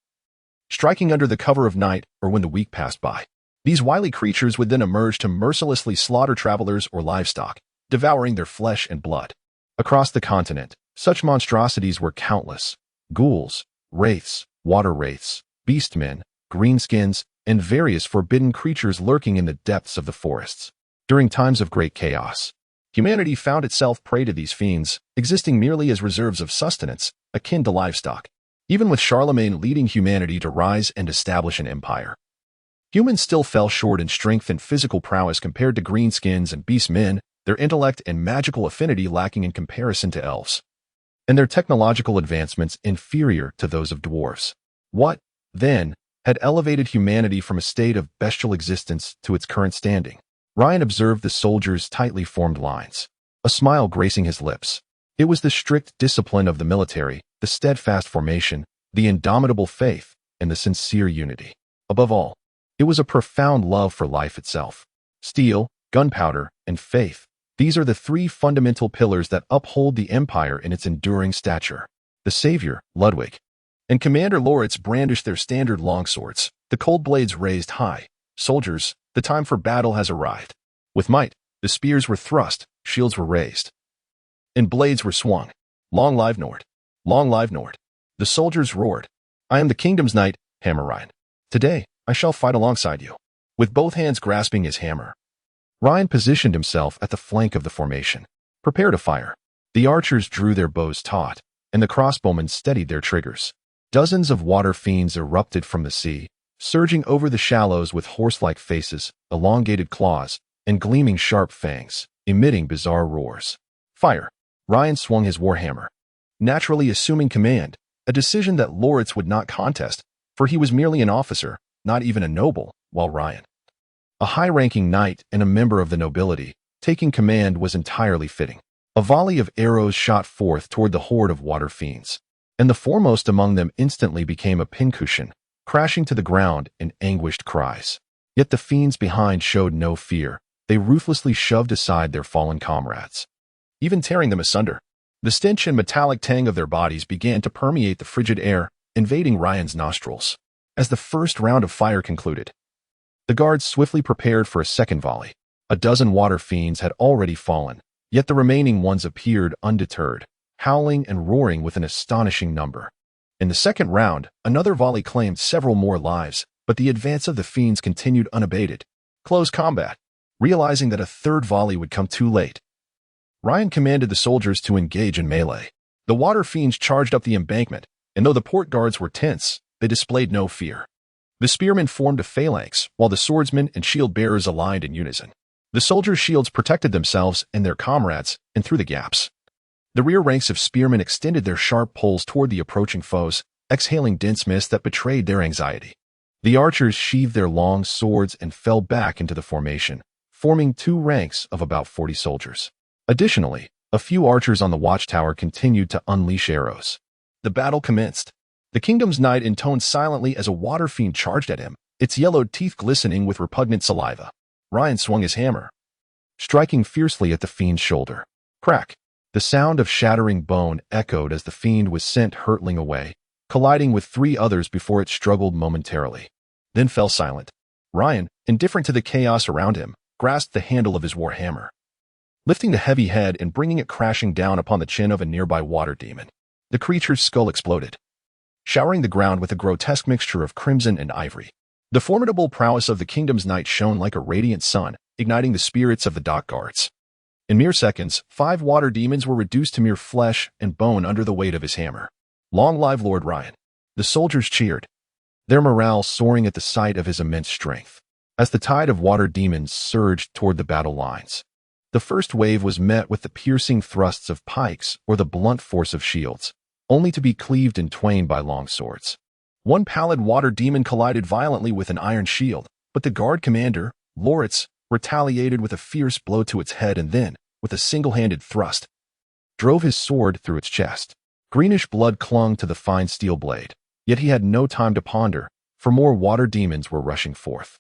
striking under the cover of night or when the week passed by. These wily creatures would then emerge to mercilessly slaughter travelers or livestock, devouring their flesh and blood. Across the continent, such monstrosities were countless: ghouls, wraiths, water wraiths, beastmen, greenskins, and various forbidden creatures lurking in the depths of the forests. During times of great chaos, humanity found itself prey to these fiends, existing merely as reserves of sustenance, akin to livestock. Even with Charlemagne leading humanity to rise and establish an empire, humans still fell short in strength and physical prowess compared to greenskins and beastmen, their intellect and magical affinity lacking in comparison to elves, and their technological advancements inferior to those of dwarves. What, then, had elevated humanity from a state of bestial existence to its current standing? Ryan observed the soldiers' tightly formed lines, a smile gracing his lips. It was the strict discipline of the military, the steadfast formation, the indomitable faith, and the sincere unity. Above all, it was a profound love for life itself. Steel, gunpowder, and faith. These are the 3 fundamental pillars that uphold the empire in its enduring stature. The savior, Ludwig, and Commander Loritz brandished their standard longswords, the cold blades raised high. Soldiers, the time for battle has arrived. With might, the spears were thrust, shields were raised, and blades were swung. Long live Nord! Long live Nord! The soldiers roared. I am the kingdom's knight, Hammer Ryan. Today, I shall fight alongside you. With both hands grasping his hammer, Ryan positioned himself at the flank of the formation. Prepare to fire. The archers drew their bows taut, and the crossbowmen steadied their triggers. Dozens of water fiends erupted from the sea, surging over the shallows with horse-like faces, elongated claws, and gleaming sharp fangs, emitting bizarre roars. Fire! Ryan swung his warhammer, naturally assuming command, a decision that Loritz would not contest, for he was merely an officer, not even a noble, while Ryan, a high-ranking knight and a member of the nobility, taking command was entirely fitting. A volley of arrows shot forth toward the horde of water fiends, and the foremost among them instantly became a pincushion, crashing to the ground in anguished cries. Yet the fiends behind showed no fear. They ruthlessly shoved aside their fallen comrades, even tearing them asunder. The stench and metallic tang of their bodies began to permeate the frigid air, invading Ryan's nostrils. As the first round of fire concluded, the guards swiftly prepared for a second volley. A dozen water fiends had already fallen, yet the remaining ones appeared undeterred, howling and roaring with an astonishing number. In the second round, another volley claimed several more lives, but the advance of the fiends continued unabated. Close combat. Realizing that a third volley would come too late, Ryan commanded the soldiers to engage in melee. The water fiends charged up the embankment, and though the port guards were tense, they displayed no fear. The spearmen formed a phalanx, while the swordsmen and shield-bearers aligned in unison. The soldiers' shields protected themselves and their comrades, and through the gaps, the rear ranks of spearmen extended their sharp poles toward the approaching foes, exhaling dense mist that betrayed their anxiety. The archers sheathed their long swords and fell back into the formation, forming two ranks of about 40 soldiers. Additionally, a few archers on the watchtower continued to unleash arrows. The battle commenced. The kingdom's knight intoned silently as a water fiend charged at him, its yellowed teeth glistening with repugnant saliva. Ryan swung his hammer, striking fiercely at the fiend's shoulder. Crack! The sound of shattering bone echoed as the fiend was sent hurtling away, colliding with three others before it struggled momentarily, then fell silent. Ryan, indifferent to the chaos around him, grasped the handle of his warhammer, lifting the heavy head and bringing it crashing down upon the chin of a nearby water demon. The creature's skull exploded, showering the ground with a grotesque mixture of crimson and ivory. The formidable prowess of the kingdom's knight shone like a radiant sun, igniting the spirits of the dock guards. In mere seconds, 5 water demons were reduced to mere flesh and bone under the weight of his hammer. Long live Lord Ryan! The soldiers cheered, their morale soaring at the sight of his immense strength. As the tide of water demons surged toward the battle lines, the first wave was met with the piercing thrusts of pikes or the blunt force of shields, only to be cleaved in twain by long swords. One pallid water demon collided violently with an iron shield, but the guard commander, Loritz, retaliated with a fierce blow to its head and then, with a single-handed thrust, drove his sword through its chest. Greenish blood clung to the fine steel blade, yet he had no time to ponder, for more water demons were rushing forth.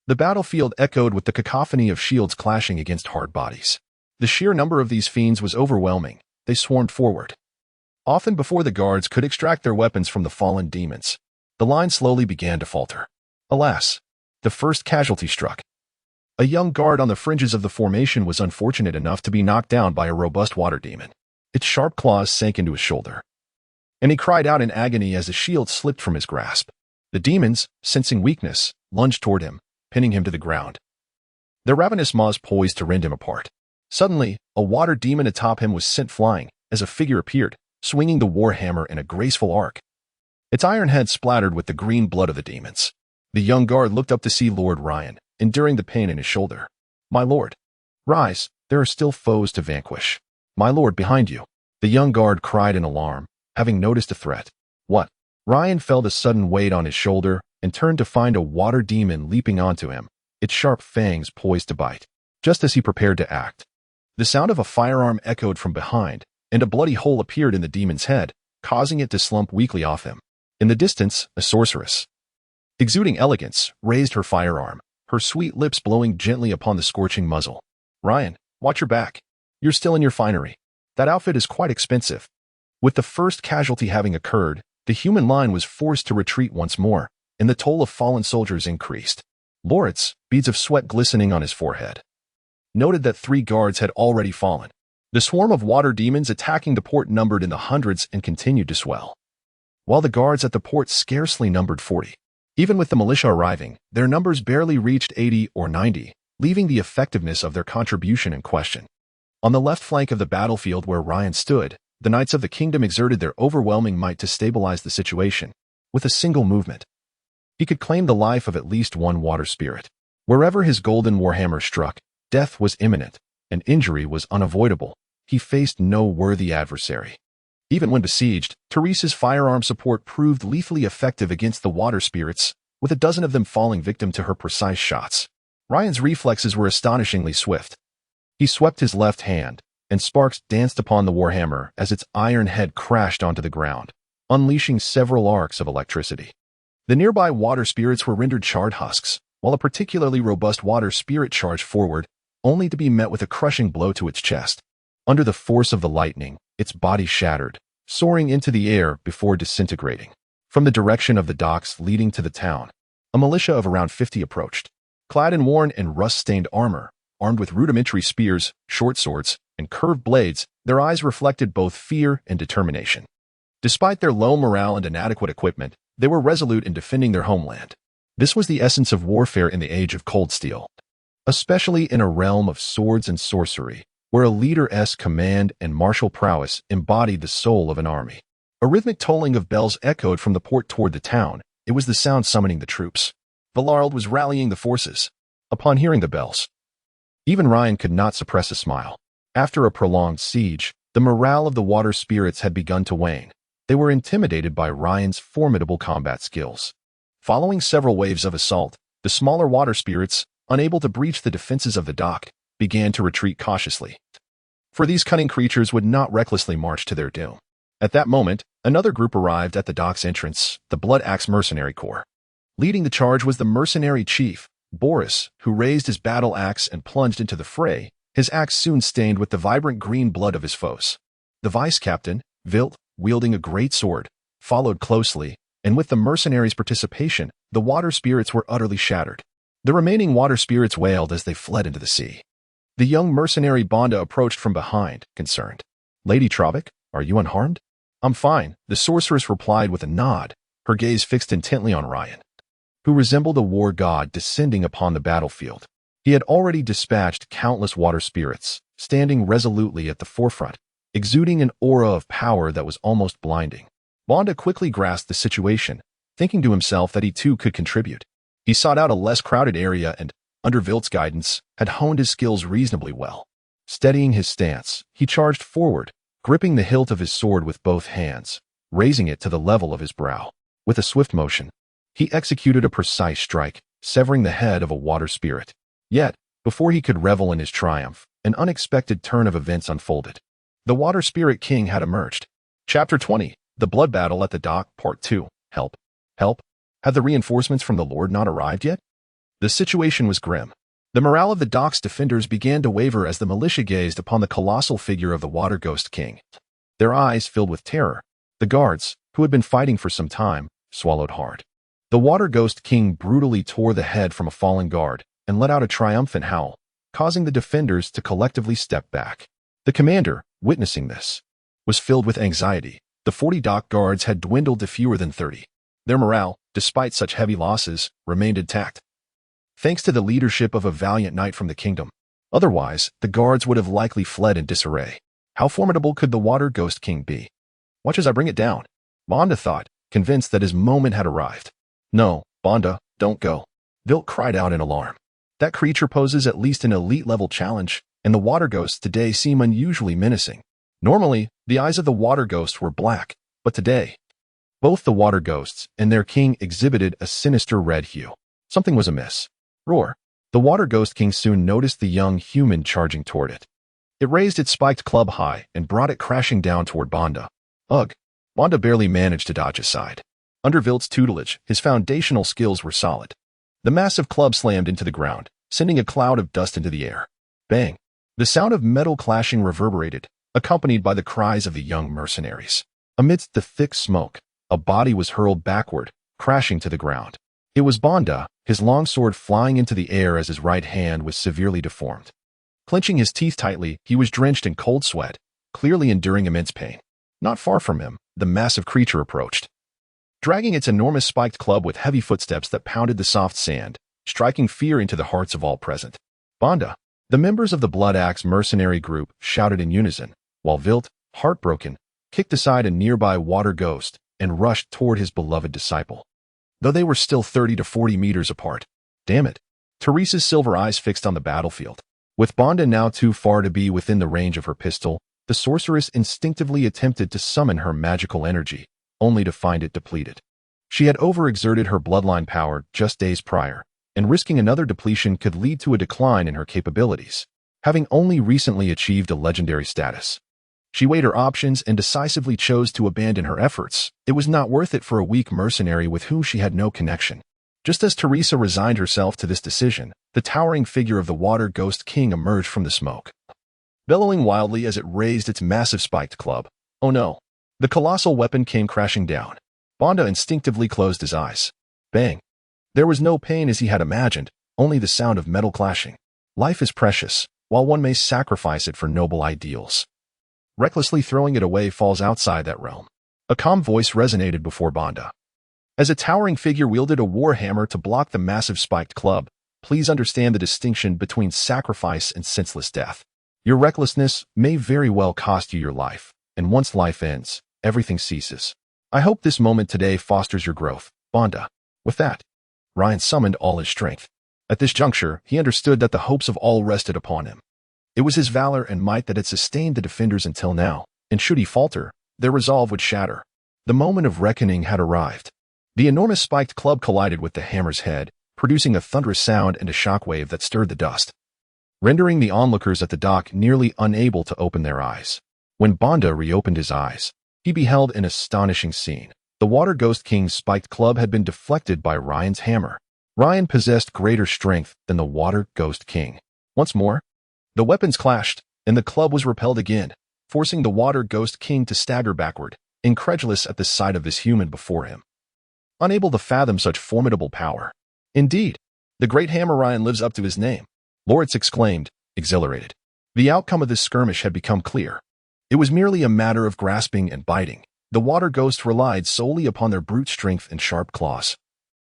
The battlefield echoed with the cacophony of shields clashing against hard bodies. The sheer number of these fiends was overwhelming. They swarmed forward, often before the guards could extract their weapons from the fallen demons. The line slowly began to falter. Alas, the first casualty struck. A young guard on the fringes of the formation was unfortunate enough to be knocked down by a robust water demon. Its sharp claws sank into his shoulder, and he cried out in agony as the shield slipped from his grasp. The demons, sensing weakness, lunged toward him, pinning him to the ground, their ravenous maws poised to rend him apart. Suddenly, a water demon atop him was sent flying, as a figure appeared, swinging the warhammer in a graceful arc. Its iron head splattered with the green blood of the demons. The young guard looked up to see Lord Ryan, enduring the pain in his shoulder. My lord, rise, there are still foes to vanquish. My lord, behind you. The young guard cried in alarm, having noticed a threat. What? Ryan felt a sudden weight on his shoulder and turned to find a water demon leaping onto him, its sharp fangs poised to bite. Just as he prepared to act, the sound of a firearm echoed from behind, and a bloody hole appeared in the demon's head, causing it to slump weakly off him. In the distance, a sorceress, exuding elegance, raised her firearm, her sweet lips blowing gently upon the scorching muzzle. Ryan, watch your back. You're still in your finery. That outfit is quite expensive. With the first casualty having occurred, the human line was forced to retreat once more, and the toll of fallen soldiers increased. Loritz, beads of sweat glistening on his forehead, noted that 3 guards had already fallen. The swarm of water demons attacking the port numbered in the hundreds and continued to swell, while the guards at the port scarcely numbered 40. Even with the militia arriving, their numbers barely reached 80 or 90, leaving the effectiveness of their contribution in question. On the left flank of the battlefield where Ryan stood, the Knights of the Kingdom exerted their overwhelming might to stabilize the situation. With a single movement, he could claim the life of at least one water spirit. Wherever his golden warhammer struck, death was imminent, and injury was unavoidable. He faced no worthy adversary. Even when besieged, Teresa's firearm support proved lethally effective against the water spirits, with a dozen of them falling victim to her precise shots. Ryan's reflexes were astonishingly swift. He swept his left hand, and sparks danced upon the warhammer as its iron head crashed onto the ground, unleashing several arcs of electricity. The nearby water spirits were rendered charred husks, while a particularly robust water spirit charged forward, only to be met with a crushing blow to its chest. Under the force of the lightning, its body shattered, soaring into the air before disintegrating. From the direction of the docks leading to the town, a militia of around 50 approached. Clad in worn and rust-stained armor, armed with rudimentary spears, short swords, and curved blades, their eyes reflected both fear and determination. Despite their low morale and inadequate equipment, they were resolute in defending their homeland. This was the essence of warfare in the age of cold steel, especially in a realm of swords and sorcery, where a leader's command and martial prowess embodied the soul of an army. A rhythmic tolling of bells echoed from the port toward the town. It was the sound summoning the troops. Vallard was rallying the forces. Upon hearing the bells, even Ryan could not suppress a smile. After a prolonged siege, the morale of the water spirits had begun to wane. They were intimidated by Ryan's formidable combat skills. Following several waves of assault, the smaller water spirits, unable to breach the defenses of the dock, began to retreat cautiously. For these cunning creatures would not recklessly march to their doom. At that moment, another group arrived at the dock's entrance, the Blood Axe Mercenary Corps. Leading the charge was the mercenary chief, Boris, who raised his battle axe and plunged into the fray, his axe soon stained with the vibrant green blood of his foes. The vice captain, Vilt, wielding a great sword, followed closely, and with the mercenaries' participation, the water spirits were utterly shattered. The remaining water spirits wailed as they fled into the sea. The young mercenary Bonda approached from behind, concerned. "Lady Travik, are you unharmed?" "I'm fine," the sorceress replied with a nod, her gaze fixed intently on Ryan, who resembled a war god descending upon the battlefield. He had already dispatched countless water spirits, standing resolutely at the forefront, exuding an aura of power that was almost blinding. Bonda quickly grasped the situation, thinking to himself that he too could contribute. He sought out a less crowded area and, under Vilt's guidance, had honed his skills reasonably well. Steadying his stance, he charged forward, gripping the hilt of his sword with both hands, raising it to the level of his brow. With a swift motion, he executed a precise strike, severing the head of a water spirit. Yet, before he could revel in his triumph, an unexpected turn of events unfolded. The Water Spirit King had emerged. Chapter 20, The Blood Battle at the Dock, Part 2. Help. Help. Had the reinforcements from the Lord not arrived yet? The situation was grim. The morale of the dock's defenders began to waver as the militia gazed upon the colossal figure of the Water Ghost King. Their eyes filled with terror. The guards, who had been fighting for some time, swallowed hard. The Water Ghost King brutally tore the head from a fallen guard and let out a triumphant howl, causing the defenders to collectively step back. The commander, witnessing this, was filled with anxiety. The 40 dock guards had dwindled to fewer than 30. Their morale, despite such heavy losses, remained intact, thanks to the leadership of a valiant knight from the kingdom. Otherwise, the guards would have likely fled in disarray. How formidable could the Water Ghost King be? "Watch as I bring it down," Bonda thought, convinced that his moment had arrived. "No, Bonda, don't go," Vilt cried out in alarm. "That creature poses at least an elite-level challenge, and the water ghosts today seem unusually menacing." Normally, the eyes of the water ghosts were black, but today, both the water ghosts and their king exhibited a sinister red hue. Something was amiss. Roar. The Water Ghost King soon noticed the young human charging toward it. It raised its spiked club high and brought it crashing down toward Bonda. Ugh. Bonda barely managed to dodge aside. Under Vilt's tutelage, his foundational skills were solid. The massive club slammed into the ground, sending a cloud of dust into the air. Bang. The sound of metal clashing reverberated, accompanied by the cries of the young mercenaries. Amidst the thick smoke, a body was hurled backward, crashing to the ground. It was Bonda, his long sword flying into the air as his right hand was severely deformed. Clenching his teeth tightly, he was drenched in cold sweat, clearly enduring immense pain. Not far from him, the massive creature approached, dragging its enormous spiked club with heavy footsteps that pounded the soft sand, striking fear into the hearts of all present. Banda, the members of the Blood Axe mercenary group, shouted in unison, while Vilt, heartbroken, kicked aside a nearby water ghost and rushed toward his beloved disciple. Though they were still 30 to 40 meters apart. Damn it. Teresa's silver eyes fixed on the battlefield. With Banda now too far to be within the range of her pistol, the sorceress instinctively attempted to summon her magical energy, only to find it depleted. She had overexerted her bloodline power just days prior, and risking another depletion could lead to a decline in her capabilities, having only recently achieved a legendary status. She weighed her options and decisively chose to abandon her efforts. It was not worth it for a weak mercenary with whom she had no connection. Just as Teresa resigned herself to this decision, the towering figure of the Water Ghost King emerged from the smoke, bellowing wildly as it raised its massive spiked club. Oh no! The colossal weapon came crashing down. Banda instinctively closed his eyes. Bang! There was no pain as he had imagined, only the sound of metal clashing. Life is precious, while one may sacrifice it for noble ideals. Recklessly throwing it away falls outside that realm. A calm voice resonated before Banda. As a towering figure wielded a war hammer to block the massive spiked club, please understand the distinction between sacrifice and senseless death. Your recklessness may very well cost you your life, and once life ends, everything ceases. I hope this moment today fosters your growth, Banda. With that, Ryan summoned all his strength. At this juncture, he understood that the hopes of all rested upon him. It was his valor and might that had sustained the defenders until now, and should he falter, their resolve would shatter. The moment of reckoning had arrived. The enormous spiked club collided with the hammer's head, producing a thunderous sound and a shockwave that stirred the dust, rendering the onlookers at the dock nearly unable to open their eyes. When Banda reopened his eyes, he beheld an astonishing scene. The Water Ghost King's spiked club had been deflected by Ryan's hammer. Ryan possessed greater strength than the Water Ghost King. Once more, the weapons clashed, and the club was repelled again, forcing the Water Ghost King to stagger backward, incredulous at the sight of this human before him, unable to fathom such formidable power. Indeed, the great hammer Ryan lives up to his name, Loritz exclaimed, exhilarated. The outcome of this skirmish had become clear. It was merely a matter of grasping and biting. The water ghosts relied solely upon their brute strength and sharp claws.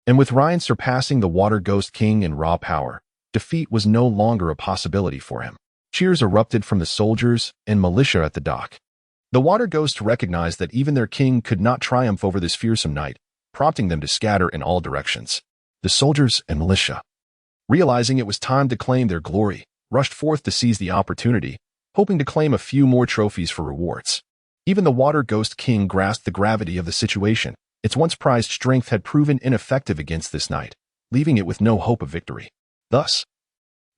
And with Ryan surpassing the Water Ghost King in raw power, defeat was no longer a possibility for him. Cheers erupted from the soldiers and militia at the dock. The water ghosts recognized that even their king could not triumph over this fearsome knight, prompting them to scatter in all directions. The soldiers and militia, realizing it was time to claim their glory, rushed forth to seize the opportunity, hoping to claim a few more trophies for rewards. Even the Water Ghost King grasped the gravity of the situation. Its once prized strength had proven ineffective against this knight, leaving it with no hope of victory. Thus,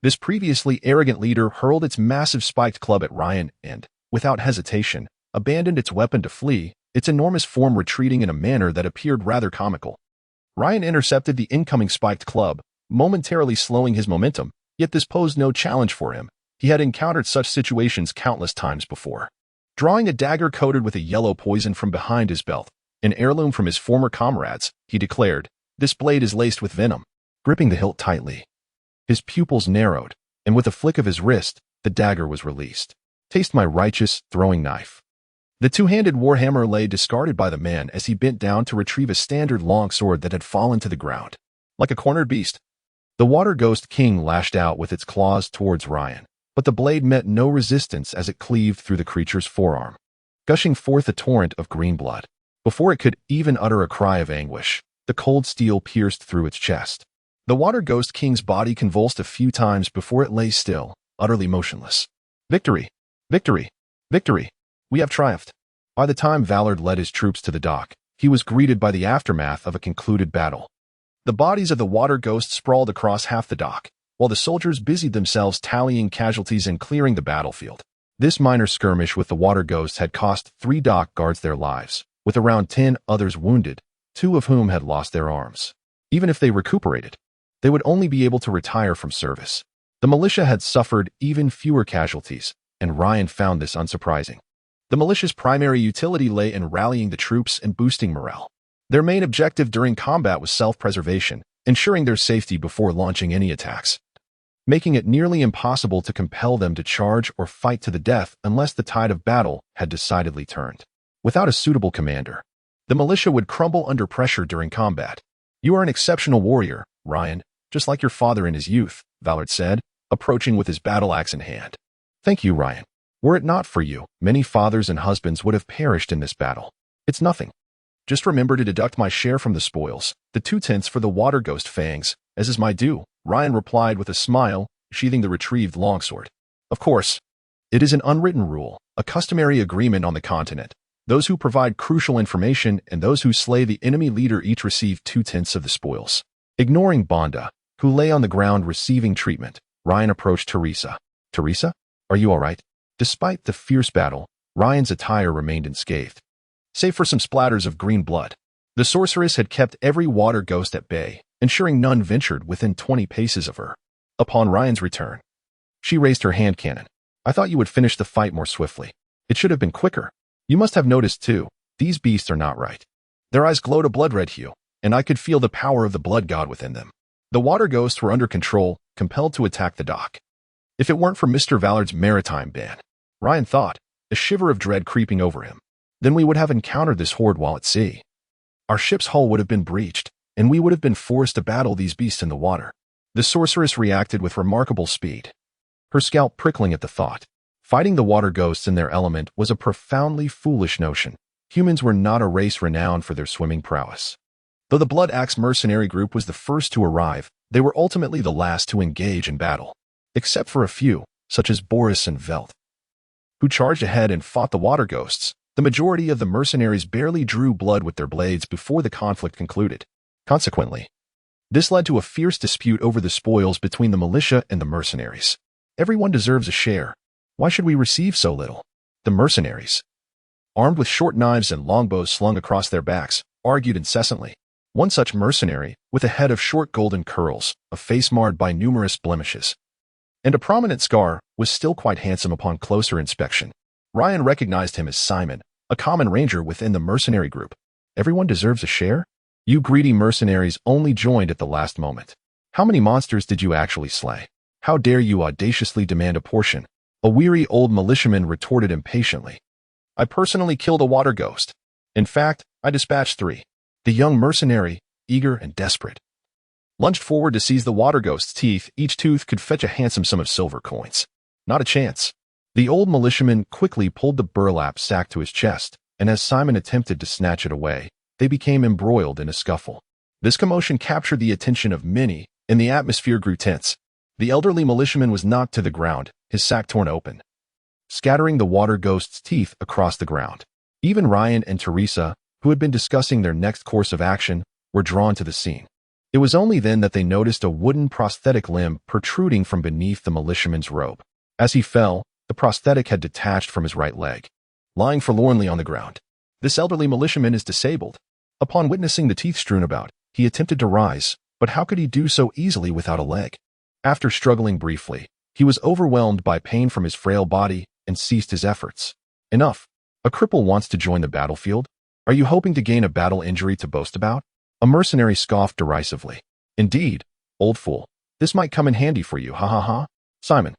this previously arrogant leader hurled its massive spiked club at Ryan and, without hesitation, abandoned its weapon to flee, its enormous form retreating in a manner that appeared rather comical. Ryan intercepted the incoming spiked club, momentarily slowing his momentum, yet this posed no challenge for him. He had encountered such situations countless times before. Drawing a dagger coated with a yellow poison from behind his belt, an heirloom from his former comrades, he declared, "This blade is laced with venom." Gripping the hilt tightly, his pupils narrowed, and with a flick of his wrist, the dagger was released. "Taste my righteous throwing knife." The two-handed warhammer lay discarded by the man as he bent down to retrieve a standard longsword that had fallen to the ground. Like a cornered beast, the Water Ghost King lashed out with its claws towards Ryan, but the blade met no resistance as it cleaved through the creature's forearm, gushing forth a torrent of green blood. Before it could even utter a cry of anguish, the cold steel pierced through its chest. The Water Ghost King's body convulsed a few times before it lay still, utterly motionless. Victory! Victory! Victory! We have triumphed. By the time Valard led his troops to the dock, he was greeted by the aftermath of a concluded battle. The bodies of the water ghosts sprawled across half the dock, while the soldiers busied themselves tallying casualties and clearing the battlefield. This minor skirmish with the water ghosts had cost 3 dock guards their lives, with around 10 others wounded, 2 of whom had lost their arms. Even if they recuperated, they would only be able to retire from service. The militia had suffered even fewer casualties, and Ryan found this unsurprising. The militia's primary utility lay in rallying the troops and boosting morale. Their main objective during combat was self-preservation, ensuring their safety before launching any attacks. making it nearly impossible to compel them to charge or fight to the death unless the tide of battle had decidedly turned. Without a suitable commander, the militia would crumble under pressure during combat. "You are an exceptional warrior, Ryan, just like your father in his youth," Ballard said, approaching with his battle axe in hand. "Thank you, Ryan. Were it not for you, many fathers and husbands would have perished in this battle. It's nothing. Just remember to deduct my share from the spoils, the 2/10 for the water ghost fangs, as is my due," Ryan replied with a smile, sheathing the retrieved longsword. "Of course. It is an unwritten rule, a customary agreement on the continent. Those who provide crucial information and those who slay the enemy leader each receive 2/10 of the spoils." Ignoring Bonda, who lay on the ground receiving treatment, Ryan approached Teresa. "Teresa, are you all right?" Despite the fierce battle, Ryan's attire remained unscathed, save for some splatters of green blood. The sorceress had kept every water ghost at bay, ensuring none ventured within 20 paces of her. Upon Ryan's return, she raised her hand cannon. "I thought you would finish the fight more swiftly. It should have been quicker. You must have noticed, too, these beasts are not right. Their eyes glowed a blood-red hue, and I could feel the power of the blood god within them. The water ghosts were under control, compelled to attack the dock. If it weren't for Mr. Vallard's maritime ban," Ryan thought, a shiver of dread creeping over him, "then we would have encountered this horde while at sea. Our ship's hull would have been breached, and we would have been forced to battle these beasts in the water." The sorceress reacted with remarkable speed, her scalp prickling at the thought. Fighting the water ghosts in their element was a profoundly foolish notion. Humans were not a race renowned for their swimming prowess. Though the Blood Axe mercenary group was the first to arrive, they were ultimately the last to engage in battle, except for a few, such as Boris and Velt, who charged ahead and fought the water ghosts. The majority of the mercenaries barely drew blood with their blades before the conflict concluded. Consequently, this led to a fierce dispute over the spoils between the militia and the mercenaries. "Everyone deserves a share. Why should we receive so little?" The mercenaries, armed with short knives and longbows slung across their backs, argued incessantly. One such mercenary, with a head of short golden curls, a face marred by numerous blemishes, and a prominent scar, was still quite handsome upon closer inspection. Ryan recognized him as Simon, a common ranger within the mercenary group. "Everyone deserves a share? You greedy mercenaries only joined at the last moment. How many monsters did you actually slay? How dare you audaciously demand a portion?" A weary old militiaman retorted impatiently. "I personally killed a water ghost. In fact, I dispatched 3. The young mercenary, eager and desperate, lunged forward to seize the water ghost's teeth. Each tooth could fetch a handsome sum of silver coins. "Not a chance." The old militiaman quickly pulled the burlap sack to his chest, and as Simon attempted to snatch it away, they became embroiled in a scuffle. This commotion captured the attention of many, and the atmosphere grew tense. The elderly militiaman was knocked to the ground, his sack torn open, scattering the water ghost's teeth across the ground. Even Ryan and Teresa, who had been discussing their next course of action, were drawn to the scene. It was only then that they noticed a wooden prosthetic limb protruding from beneath the militiaman's robe. As he fell, the prosthetic had detached from his right leg, lying forlornly on the ground. This elderly militiaman is disabled. Upon witnessing the teeth strewn about, he attempted to rise, but how could he do so easily without a leg? After struggling briefly, he was overwhelmed by pain from his frail body and ceased his efforts. "Enough. A cripple wants to join the battlefield? Are you hoping to gain a battle injury to boast about?" A mercenary scoffed derisively. "Indeed, old fool. This might come in handy for you, ha ha ha." Simon,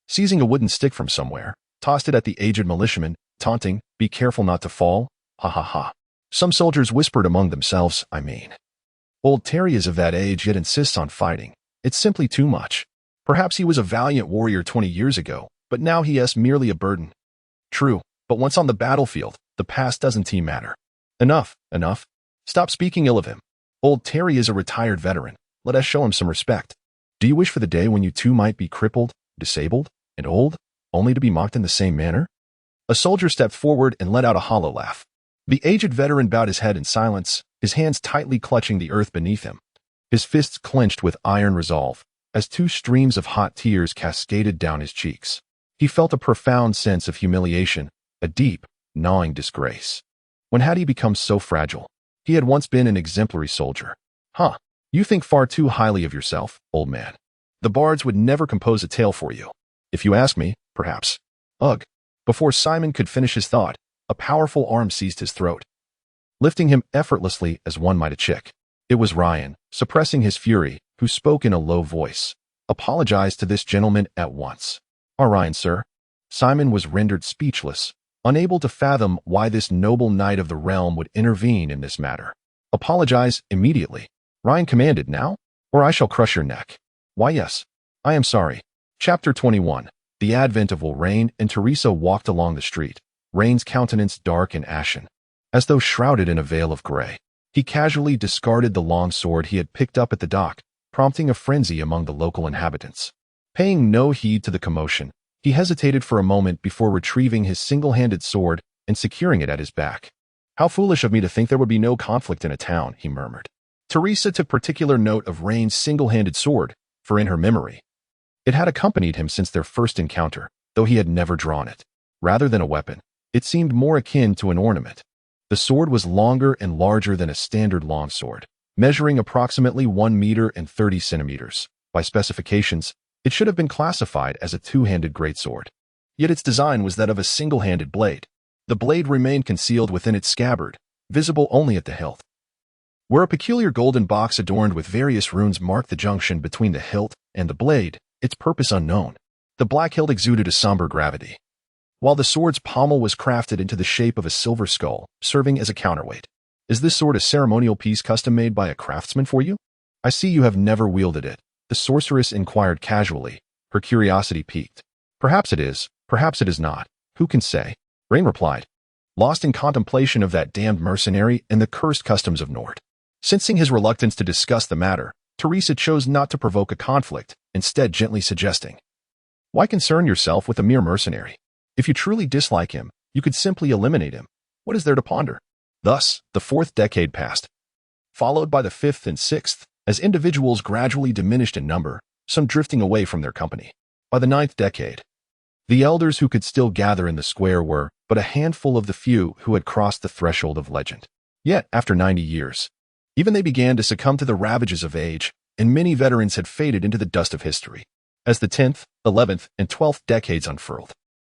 seizing a wooden stick from somewhere, tossed it at the aged militiaman, taunting, "Be careful not to fall, ha ha ha." Some soldiers whispered among themselves, "I mean, old Terry is of that age yet insists on fighting. It's simply too much. Perhaps he was a valiant warrior 20 years ago, but now he is merely a burden." "True, but once on the battlefield, the past doesn't matter." "Enough, enough. Stop speaking ill of him. Old Terry is a retired veteran. Let us show him some respect. Do you wish for the day when you too might be crippled, disabled, and old, only to be mocked in the same manner?" A soldier stepped forward and let out a hollow laugh. The aged veteran bowed his head in silence, his hands tightly clutching the earth beneath him, his fists clenched with iron resolve, as 2 streams of hot tears cascaded down his cheeks. He felt a profound sense of humiliation, a deep, gnawing disgrace. When had he become so fragile? He had once been an exemplary soldier. "Huh, you think far too highly of yourself, old man. The bards would never compose a tale for you. If you ask me, perhaps." Ugh. Before Simon could finish his thought, a powerful arm seized his throat, lifting him effortlessly as one might a chick. It was Ryan, suppressing his fury, who spoke in a low voice. Apologize to this gentleman at once. Orion, sir. Simon was rendered speechless, unable to fathom why this noble knight of the realm would intervene in this matter. Apologize immediately. Ryan commanded, now, or I shall crush your neck. Why, yes. I am sorry. Chapter 21. The advent of Rain and Teresa walked along the street, Rain's countenance dark and ashen, as though shrouded in a veil of gray. He casually discarded the long sword he had picked up at the dock, prompting a frenzy among the local inhabitants. Paying no heed to the commotion, he hesitated for a moment before retrieving his single-handed sword and securing it at his back. How foolish of me to think there would be no conflict in a town, he murmured. Teresa took particular note of Rain's single-handed sword, for in her memory, it had accompanied him since their first encounter, though he had never drawn it. Rather than a weapon, it seemed more akin to an ornament. The sword was longer and larger than a standard longsword, measuring approximately 1 meter and 30 centimeters. By specifications, it should have been classified as a two-handed greatsword. Yet its design was that of a single-handed blade. The blade remained concealed within its scabbard, visible only at the hilt, where a peculiar golden box adorned with various runes marked the junction between the hilt and the blade, its purpose unknown. The black hilt exuded a somber gravity, while the sword's pommel was crafted into the shape of a silver skull, serving as a counterweight. Is this sword a ceremonial piece custom-made by a craftsman for you? I see you have never wielded it, the sorceress inquired casually, her curiosity piqued. Perhaps it is not. Who can say? Rain replied, lost in contemplation of that damned mercenary and the cursed customs of Nord. Sensing his reluctance to discuss the matter, Teresa chose not to provoke a conflict, instead gently suggesting, why concern yourself with a mere mercenary? If you truly dislike him, you could simply eliminate him. What is there to ponder? Thus, the 4th decade passed, followed by the 5th and 6th, as individuals gradually diminished in number, some drifting away from their company. By the 9th decade, the elders who could still gather in the square were but a handful of the few who had crossed the threshold of legend. Yet, after 90 years, even they began to succumb to the ravages of age, and many veterans had faded into the dust of history. As the 10th, 11th, and 12th decades unfurled,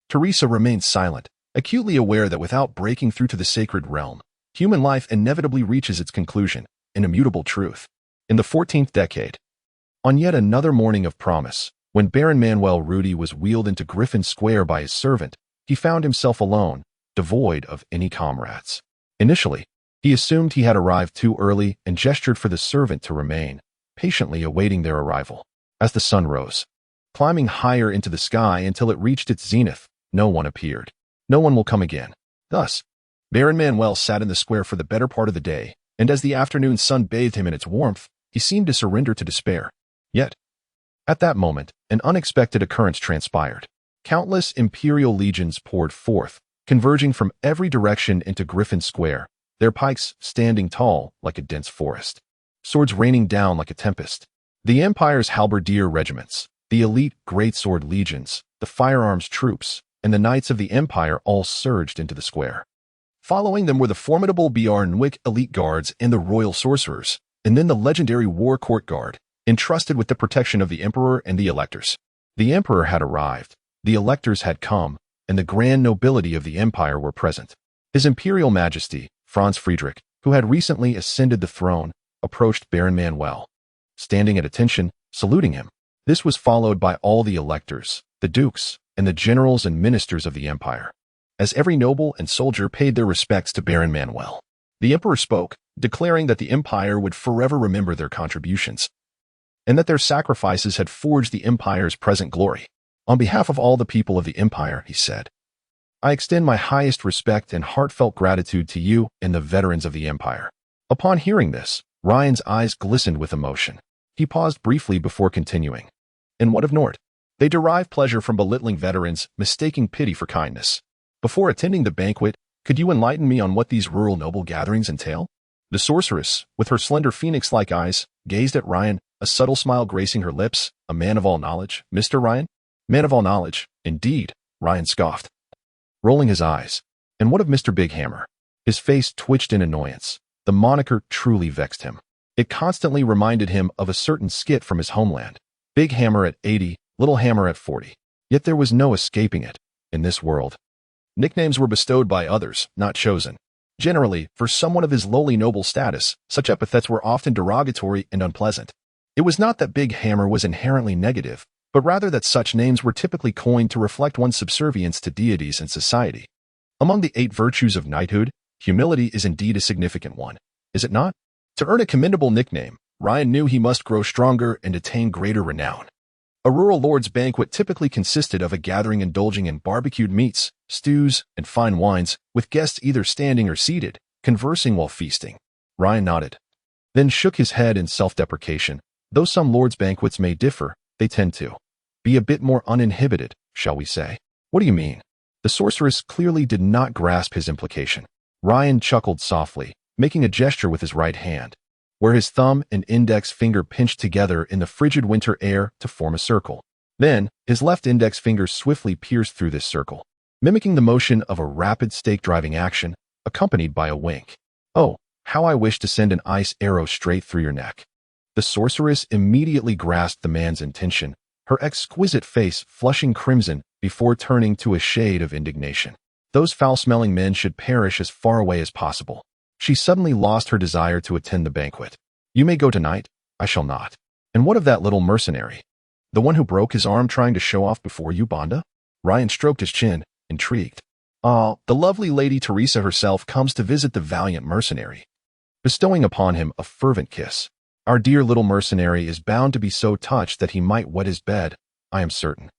Teresa remained silent, acutely aware that without breaking through to the sacred realm, human life inevitably reaches its conclusion, an immutable truth. In the 14th decade, on yet another morning of promise, when Baron Manuel Rudy was wheeled into Griffin Square by his servant, he found himself alone, devoid of any comrades. Initially, he assumed he had arrived too early and gestured for the servant to remain, patiently awaiting their arrival. As the sun rose, climbing higher into the sky until it reached its zenith, no one appeared. No one will come again. Thus, Baron Manuel sat in the square for the better part of the day, and as the afternoon sun bathed him in its warmth, he seemed to surrender to despair. Yet, at that moment, an unexpected occurrence transpired. Countless imperial legions poured forth, converging from every direction into Griffin Square, their pikes standing tall like a dense forest, swords raining down like a tempest. The Empire's halberdier regiments, the elite greatsword legions, the firearms troops, and the Knights of the Empire all surged into the square. Following them were the formidable Bjarnwick elite guards and the royal sorcerers, and then the legendary war court guard, entrusted with the protection of the Emperor and the electors. The Emperor had arrived, the electors had come, and the grand nobility of the Empire were present. His Imperial Majesty, Franz Friedrich, who had recently ascended the throne, approached Baron Manuel, standing at attention, saluting him. This was followed by all the electors, the dukes, and the generals and ministers of the Empire, as every noble and soldier paid their respects to Baron Manuel. The Emperor spoke, declaring that the Empire would forever remember their contributions, and that their sacrifices had forged the Empire's present glory. On behalf of all the people of the Empire, he said, I extend my highest respect and heartfelt gratitude to you and the veterans of the Empire. Upon hearing this, Ryan's eyes glistened with emotion. He paused briefly before continuing. And what of Nord? They derive pleasure from belittling veterans, mistaking pity for kindness. Before attending the banquet, could you enlighten me on what these rural noble gatherings entail? The sorceress, with her slender phoenix-like eyes, gazed at Ryan, a subtle smile gracing her lips. A man of all knowledge, Mr. Ryan? Man of all knowledge, indeed, Ryan scoffed, rolling his eyes. And what of Mr. Big Hammer? His face twitched in annoyance. The moniker truly vexed him. It constantly reminded him of a certain skit from his homeland. Big Hammer at 80, Little Hammer at 40. Yet there was no escaping it. In this world, nicknames were bestowed by others, not chosen. Generally, for someone of his lowly noble status, such epithets were often derogatory and unpleasant. It was not that Big Hammer was inherently negative, but rather that such names were typically coined to reflect one's subservience to deities and society. Among the 8 virtues of knighthood, humility is indeed a significant one, is it not? To earn a commendable nickname, Ryan knew he must grow stronger and attain greater renown. A rural lord's banquet typically consisted of a gathering indulging in barbecued meats, stews, and fine wines, with guests either standing or seated, conversing while feasting. Ryan nodded, then shook his head in self-deprecation. Though some lords' banquets may differ, they tend to be a bit more uninhibited, shall we say. What do you mean? The sorceress clearly did not grasp his implication. Ryan chuckled softly, making a gesture with his right hand, where his thumb and index finger pinched together in the frigid winter air to form a circle. Then, his left index finger swiftly pierced through this circle, mimicking the motion of a rapid stake-driving action, accompanied by a wink. Oh, how I wish to send an ice arrow straight through your neck. The sorceress immediately grasped the man's intention, her exquisite face flushing crimson before turning to a shade of indignation. Those foul-smelling men should perish as far away as possible. She suddenly lost her desire to attend the banquet. You may go tonight, I shall not. And what of that little mercenary? The one who broke his arm trying to show off before you, Bonda? Ryan stroked his chin, intrigued. Ah, the lovely Lady Teresa herself comes to visit the valiant mercenary, bestowing upon him a fervent kiss. Our dear little mercenary is bound to be so touched that he might wet his bed, I am certain.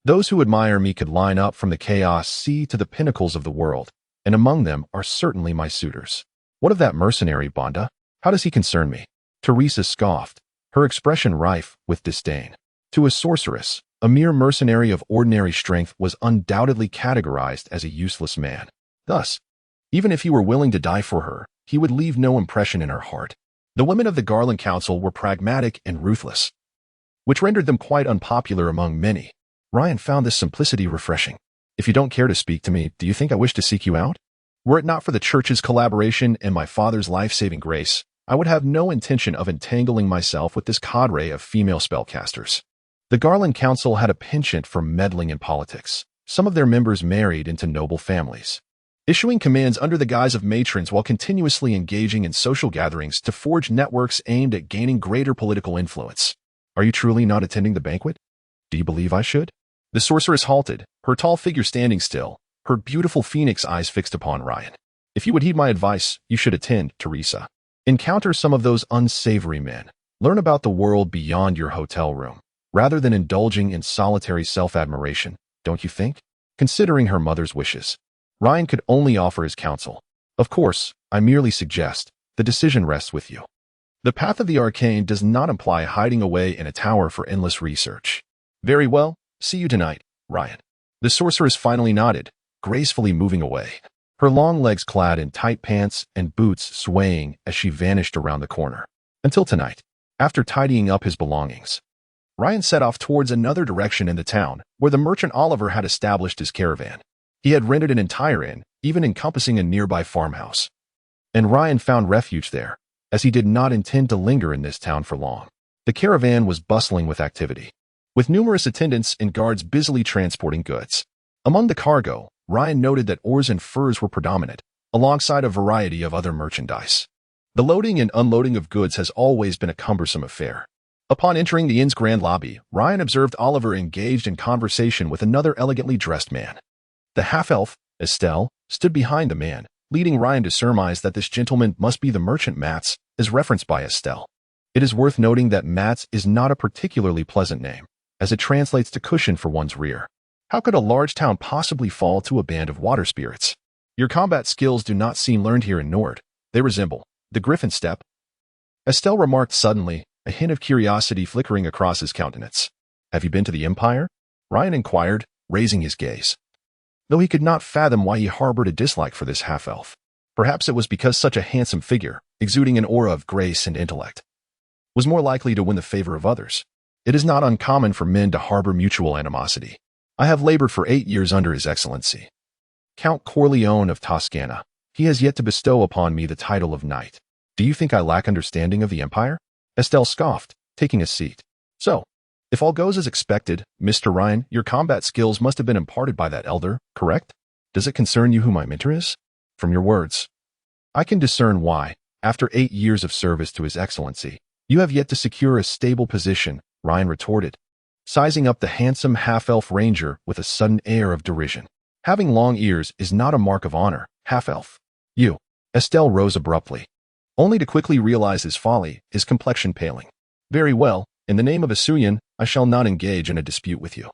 Those who admire me could line up from the chaos sea to the pinnacles of the world, and among them are certainly my suitors. What of that mercenary, Bonda? How does he concern me? Teresa scoffed, her expression rife with disdain. To a sorceress, a mere mercenary of ordinary strength was undoubtedly categorized as a useless man. Thus, even if he were willing to die for her, he would leave no impression in her heart. The women of the Garland Council were pragmatic and ruthless, which rendered them quite unpopular among many. Ryan found this simplicity refreshing. If you don't care to speak to me, do you think I wish to seek you out? Were it not for the Church's collaboration and my father's life-saving grace, I would have no intention of entangling myself with this cadre of female spellcasters. The Garland Council had a penchant for meddling in politics. Some of their members married into noble families, issuing commands under the guise of matrons while continuously engaging in social gatherings to forge networks aimed at gaining greater political influence. Are you truly not attending the banquet? Do you believe I should? The sorceress halted, her tall figure standing still, her beautiful phoenix eyes fixed upon Ryan. If you would heed my advice, you should attend, Teresa. Encounter some of those unsavory men. Learn about the world beyond your hotel room, rather than indulging in solitary self-admiration, don't you think? Considering her mother's wishes, Ryan could only offer his counsel. Of course, I merely suggest, the decision rests with you. The path of the arcane does not imply hiding away in a tower for endless research. Very well, see you tonight, Ryan. The sorceress finally nodded, gracefully moving away, her long legs clad in tight pants and boots swaying as she vanished around the corner. Until tonight, after tidying up his belongings, Ryan set off towards another direction in the town, where the merchant Oliver had established his caravan. He had rented an entire inn, even encompassing a nearby farmhouse. And Ryan found refuge there, as he did not intend to linger in this town for long. The caravan was bustling with activity, with numerous attendants and guards busily transporting goods. Among the cargo, Ryan noted that ores and furs were predominant, alongside a variety of other merchandise. The loading and unloading of goods has always been a cumbersome affair. Upon entering the inn's grand lobby, Ryan observed Oliver engaged in conversation with another elegantly dressed man. The half-elf, Estelle, stood behind the man, leading Ryan to surmise that this gentleman must be the merchant Mats, as referenced by Estelle. It is worth noting that Mats is not a particularly pleasant name, as it translates to cushion for one's rear. How could a large town possibly fall to a band of water spirits? Your combat skills do not seem learned here in Nord. They resemble the griffin step. Estelle remarked suddenly, a hint of curiosity flickering across his countenance. Have you been to the Empire? Ryan inquired, raising his gaze, though he could not fathom why he harbored a dislike for this half-elf. Perhaps it was because such a handsome figure, exuding an aura of grace and intellect, was more likely to win the favor of others. It is not uncommon for men to harbor mutual animosity. I have labored for 8 years under His Excellency, Count Corleone of Toscana. He has yet to bestow upon me the title of knight. Do you think I lack understanding of the Empire? Estelle scoffed, taking a seat. So, if all goes as expected, Mr. Ryan, your combat skills must have been imparted by that elder, correct? Does it concern you who my mentor is? From your words, I can discern why, after 8 years of service to His Excellency, You have yet to secure a stable position, Ryan retorted, sizing up the handsome half-elf ranger with a sudden air of derision. Having long ears is not a mark of honor, half-elf. You. Estelle rose abruptly, only to quickly realize his folly, his complexion paling. Very well, in the name of Asuyan, I shall not engage in a dispute with you.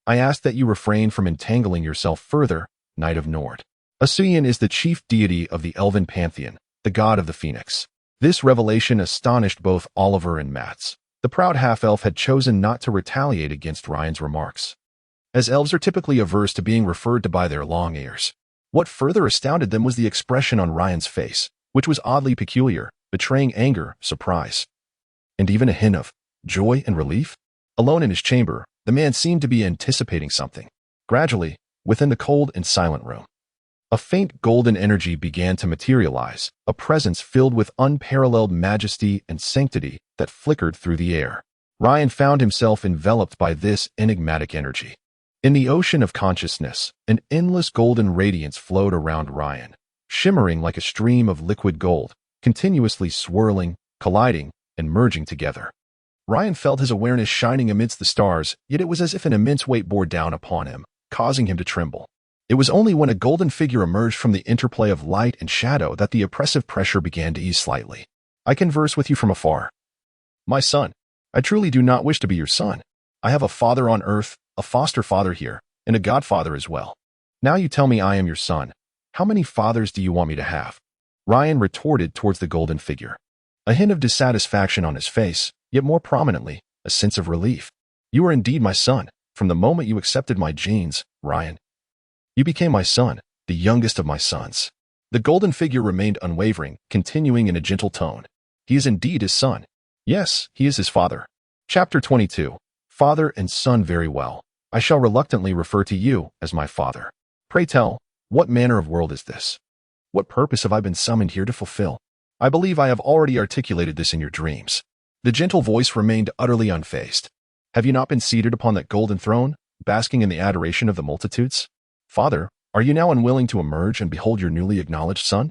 I ask that you refrain from entangling yourself further, Knight of Nord. Asuyan is the chief deity of the elven pantheon, the god of the phoenix. This revelation astonished both Oliver and Mats. The proud half-elf had chosen not to retaliate against Ryan's remarks, as elves are typically averse to being referred to by their long ears. What further astounded them was the expression on Ryan's face, which was oddly peculiar, betraying anger, surprise, and even a hint of joy and relief. Alone in his chamber, the man seemed to be anticipating something. Gradually, within the cold and silent room, a faint golden energy began to materialize, a presence filled with unparalleled majesty and sanctity that flickered through the air. Ryan found himself enveloped by this enigmatic energy. In the ocean of consciousness, an endless golden radiance flowed around Ryan, shimmering like a stream of liquid gold, continuously swirling, colliding, and merging together. Ryan felt his awareness shining amidst the stars, yet it was as if an immense weight bore down upon him, causing him to tremble. It was only when a golden figure emerged from the interplay of light and shadow that the oppressive pressure began to ease slightly. I converse with you from afar. My son, I truly do not wish to be your son. I have a father on earth, a foster father here, and a godfather as well. Now you tell me I am your son. How many fathers do you want me to have? Ryan retorted towards the golden figure, a hint of dissatisfaction on his face, yet more prominently, a sense of relief. You are indeed my son. From the moment you accepted my genes, Ryan, you became my son, the youngest of my sons. The golden figure remained unwavering, continuing in a gentle tone. He is indeed his son. Yes, he is his father. Chapter 22. Father and son. Very well. I shall reluctantly refer to you as my father. Pray tell, what manner of world is this? What purpose have I been summoned here to fulfill? I believe I have already articulated this in your dreams. The gentle voice remained utterly unfazed. Have you not been seated upon that golden throne, basking in the adoration of the multitudes? Father, are you now unwilling to emerge and behold your newly acknowledged son?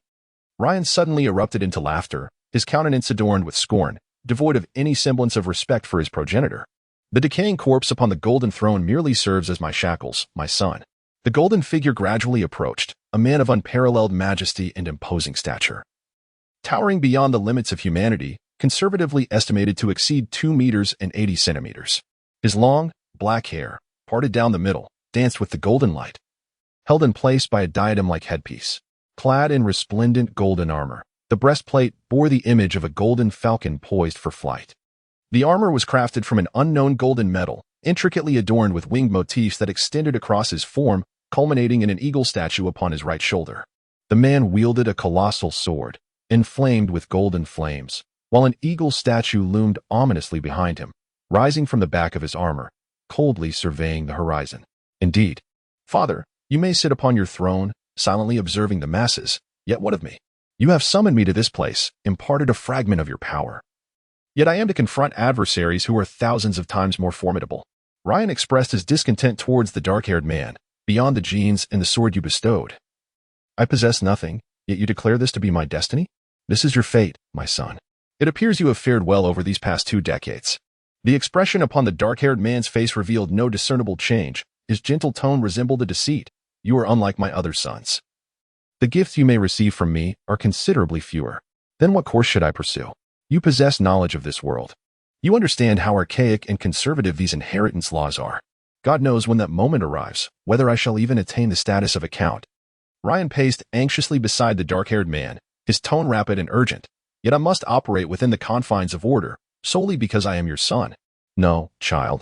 Ryan suddenly erupted into laughter, his countenance adorned with scorn, devoid of any semblance of respect for his progenitor. The decaying corpse upon the golden throne merely serves as my shackles, my son. The golden figure gradually approached, a man of unparalleled majesty and imposing stature, towering beyond the limits of humanity, conservatively estimated to exceed 2 meters and 80 centimeters. His long, black hair, parted down the middle, danced with the golden light, held in place by a diadem-like headpiece. Clad in resplendent golden armor, the breastplate bore the image of a golden falcon poised for flight. The armor was crafted from an unknown golden metal, intricately adorned with winged motifs that extended across his form, culminating in an eagle statue upon his right shoulder. The man wielded a colossal sword, inflamed with golden flames, while an eagle statue loomed ominously behind him, rising from the back of his armor, coldly surveying the horizon. Indeed, Father, you may sit upon your throne, silently observing the masses, yet what of me? You have summoned me to this place, imparted a fragment of your power. Yet I am to confront adversaries who are thousands of times more formidable. Ryan expressed his discontent towards the dark-haired man, beyond the genes and the sword you bestowed. I possess nothing, yet you declare this to be my destiny? This is your fate, my son. It appears you have fared well over these past 2 decades. The expression upon the dark-haired man's face revealed no discernible change. His gentle tone resembled a deceit. You are unlike my other sons. The gifts you may receive from me are considerably fewer. Then what course should I pursue? You possess knowledge of this world. You understand how archaic and conservative these inheritance laws are. God knows when that moment arrives, whether I shall even attain the status of a count. Ryan paced anxiously beside the dark-haired man, his tone rapid and urgent. Yet I must operate within the confines of order, solely because I am your son. No, child.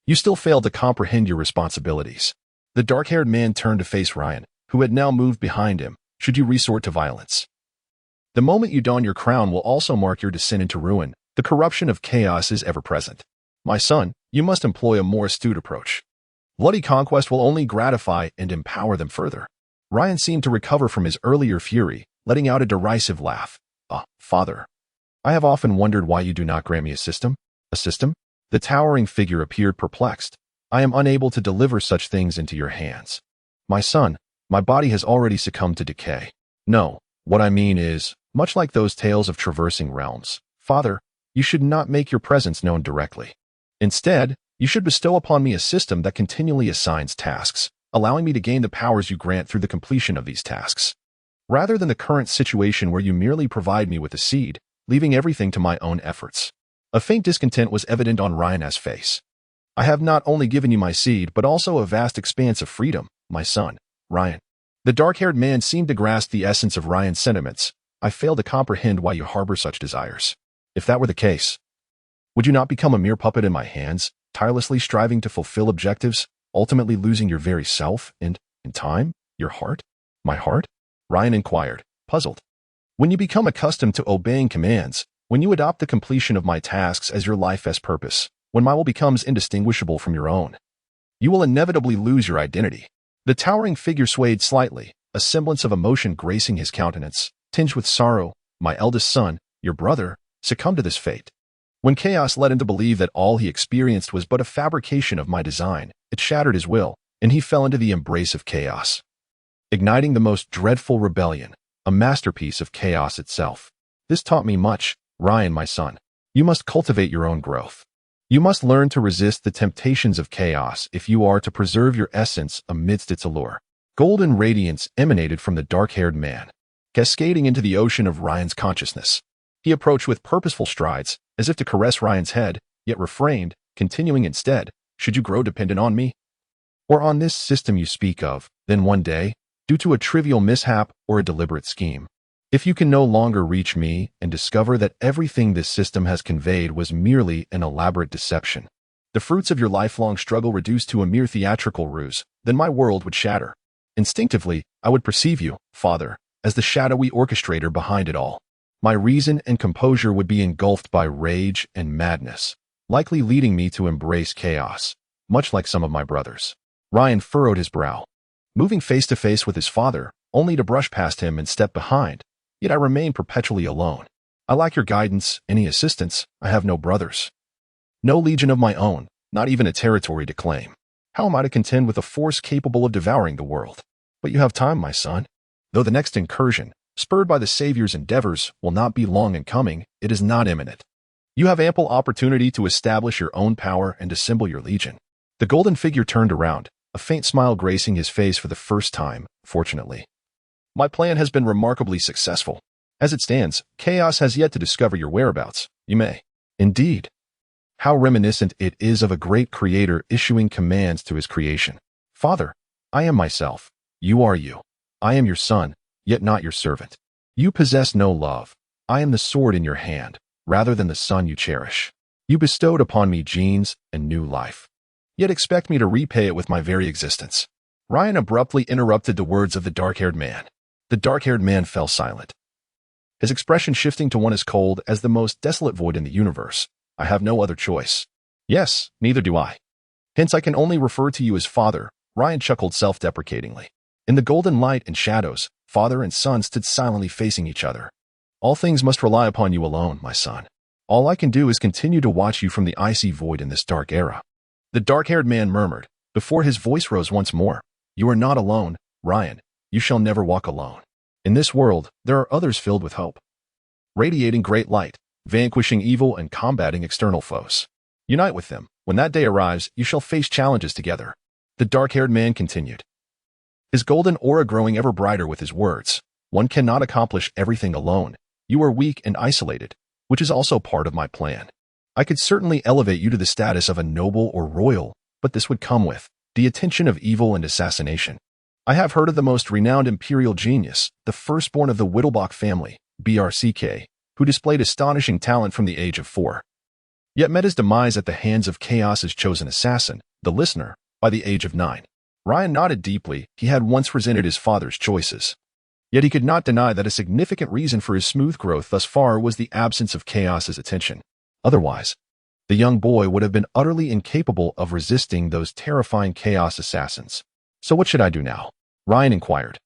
You still fail to comprehend your responsibilities. The dark-haired man turned to face Ryan, who had now moved behind him, should you resort to violence. The moment you don your crown will also mark your descent into ruin. The corruption of chaos is ever present. My son, you must employ a more astute approach. Bloody conquest will only gratify and empower them further. Ryan seemed to recover from his earlier fury, letting out a derisive laugh. Father, I have often wondered why you do not grant me a system. A system? The towering figure appeared perplexed. I am unable to deliver such things into your hands. My son, my body has already succumbed to decay. No, what I mean is, much like those tales of traversing realms, Father, you should not make your presence known directly. Instead, you should bestow upon me a system that continually assigns tasks, allowing me to gain the powers you grant through the completion of these tasks. Rather than the current situation where you merely provide me with a seed, leaving everything to my own efforts. A faint discontent was evident on Ryan's face. I have not only given you my seed, but also a vast expanse of freedom, my son, Ryan. The dark-haired man seemed to grasp the essence of Ryan's sentiments. I fail to comprehend why you harbor such desires. If that were the case, would you not become a mere puppet in my hands, tirelessly striving to fulfill objectives, ultimately losing your very self and, in time, your heart? My heart? Ryan inquired, puzzled. When you become accustomed to obeying commands, when you adopt the completion of my tasks as your life's purpose, when my will becomes indistinguishable from your own, you will inevitably lose your identity. The towering figure swayed slightly, a semblance of emotion gracing his countenance, tinged with sorrow. My eldest son, your brother, succumbed to this fate. When chaos led him to believe that all he experienced was but a fabrication of my design, it shattered his will, and he fell into the embrace of chaos, igniting the most dreadful rebellion, a masterpiece of chaos itself. This taught me much, Ryan, my son. You must cultivate your own growth. You must learn to resist the temptations of chaos if you are to preserve your essence amidst its allure. Golden radiance emanated from the dark-haired man, cascading into the ocean of Ryan's consciousness. He approached with purposeful strides, as if to caress Ryan's head, yet refrained, continuing instead, should you grow dependent on me, or on this system you speak of, then one day, due to a trivial mishap or a deliberate scheme, if you can no longer reach me and discover that everything this system has conveyed was merely an elaborate deception, the fruits of your lifelong struggle reduced to a mere theatrical ruse, then my world would shatter. Instinctively, I would perceive you, Father, as the shadowy orchestrator behind it all. My reason and composure would be engulfed by rage and madness, likely leading me to embrace chaos, much like some of my brothers. Ryan furrowed his brow, moving face to face with his father, only to brush past him and step behind. Yet I remain perpetually alone. I lack your guidance, any assistance. I have no brothers. No legion of my own, not even a territory to claim. How am I to contend with a force capable of devouring the world? But you have time, my son. Though the next incursion, spurred by the Savior's endeavors, will not be long in coming, it is not imminent. You have ample opportunity to establish your own power and assemble your legion. The golden figure turned around, a faint smile gracing his face for the first time, fortunately. My plan has been remarkably successful. As it stands, chaos has yet to discover your whereabouts. You may. Indeed. How reminiscent it is of a great creator issuing commands to his creation. Father, I am myself. You are you. I am your son, yet not your servant. You possess no love. I am the sword in your hand, rather than the son you cherish. You bestowed upon me genes and new life, yet expect me to repay it with my very existence. Ryan abruptly interrupted the words of the dark-haired man. The dark-haired man fell silent, his expression shifting to one as cold as the most desolate void in the universe. I have no other choice. Yes, neither do I. Hence I can only refer to you as Father. Ryan chuckled self-deprecatingly. In the golden light and shadows, father and son stood silently facing each other. All things must rely upon you alone, my son. All I can do is continue to watch you from the icy void in this dark era. The dark-haired man murmured, before his voice rose once more. You are not alone, Ryan. You shall never walk alone. In this world, there are others filled with hope, radiating great light, vanquishing evil and combating external foes. Unite with them. When that day arrives, you shall face challenges together. The dark-haired man continued, his golden aura growing ever brighter with his words. One cannot accomplish everything alone. You are weak and isolated, which is also part of my plan. I could certainly elevate you to the status of a noble or royal, but this would come with the attention of evil and assassination. I have heard of the most renowned imperial genius, the firstborn of the Whittlebach family, BRCK, who displayed astonishing talent from the age of 4. Yet met his demise at the hands of Chaos's chosen assassin, the Listener, by the age of 9. Ryan nodded deeply. He had once resented his father's choices. Yet he could not deny that a significant reason for his smooth growth thus far was the absence of Chaos's attention. Otherwise, the young boy would have been utterly incapable of resisting those terrifying Chaos assassins. So what should I do now? Ryan inquired,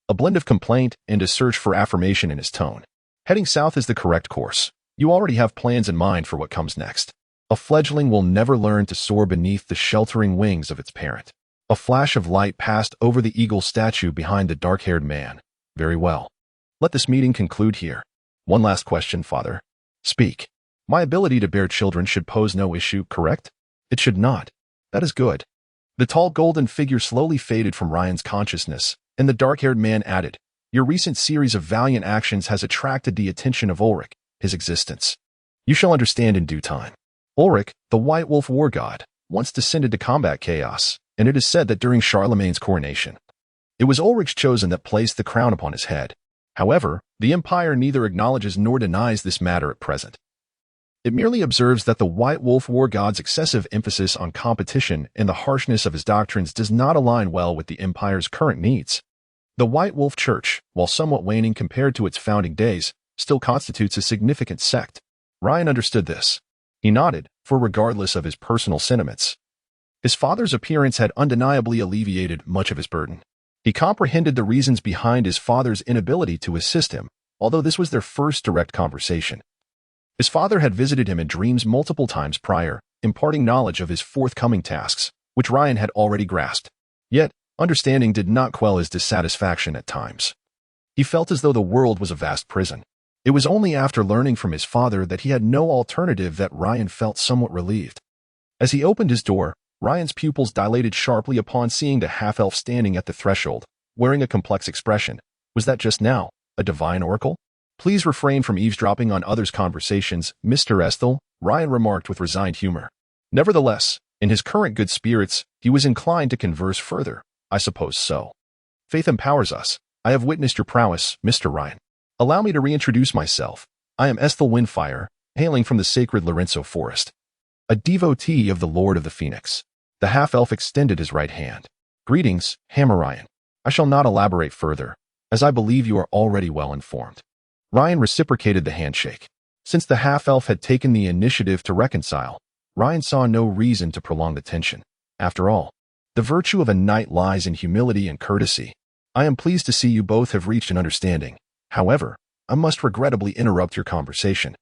a blend of complaint and a search for affirmation in his tone. Heading south is the correct course. You already have plans in mind for what comes next. A fledgling will never learn to soar beneath the sheltering wings of its parent. A flash of light passed over the eagle statue behind the dark-haired man. Very well. Let this meeting conclude here. One last question, Father. Speak. My ability to bear children should pose no issue, correct? It should not. That is good. The tall golden figure slowly faded from Ryan's consciousness, and the dark-haired man added, Your recent series of valiant actions has attracted the attention of Ulrich, his existence. You shall understand in due time. Ulrich, the White Wolf war god, once descended to combat chaos, and it is said that during Charlemagne's coronation, it was Ulrich's chosen that placed the crown upon his head. However, the Empire neither acknowledges nor denies this matter at present. It merely observes that the White Wolf war god's excessive emphasis on competition and the harshness of his doctrines does not align well with the Empire's current needs. The White Wolf Church, while somewhat waning compared to its founding days, still constitutes a significant sect. Ryan understood this. He nodded, for regardless of his personal sentiments, his father's appearance had undeniably alleviated much of his burden. He comprehended the reasons behind his father's inability to assist him, although this was their first direct conversation. His father had visited him in dreams multiple times prior, imparting knowledge of his forthcoming tasks, which Ryan had already grasped. Yet, understanding did not quell his dissatisfaction at times. He felt as though the world was a vast prison. It was only after learning from his father that he had no alternative that Ryan felt somewhat relieved. As he opened his door, Ryan's pupils dilated sharply upon seeing the half-elf standing at the threshold, wearing a complex expression. Was that just now a divine oracle? Please refrain from eavesdropping on others' conversations, Mr. Estel, Ryan remarked with resigned humor. Nevertheless, in his current good spirits, he was inclined to converse further. I suppose so. Faith empowers us. I have witnessed your prowess, Mr. Ryan. Allow me to reintroduce myself. I am Estel Windfire, hailing from the sacred Lorenzo Forest, a devotee of the Lord of the Phoenix. The half-elf extended his right hand. Greetings, Hammer Ryan. I shall not elaborate further, as I believe you are already well informed. Ryan reciprocated the handshake. Since the half-elf had taken the initiative to reconcile, Ryan saw no reason to prolong the tension. After all, the virtue of a knight lies in humility and courtesy. I am pleased to see you both have reached an understanding. However, I must regrettably interrupt your conversation.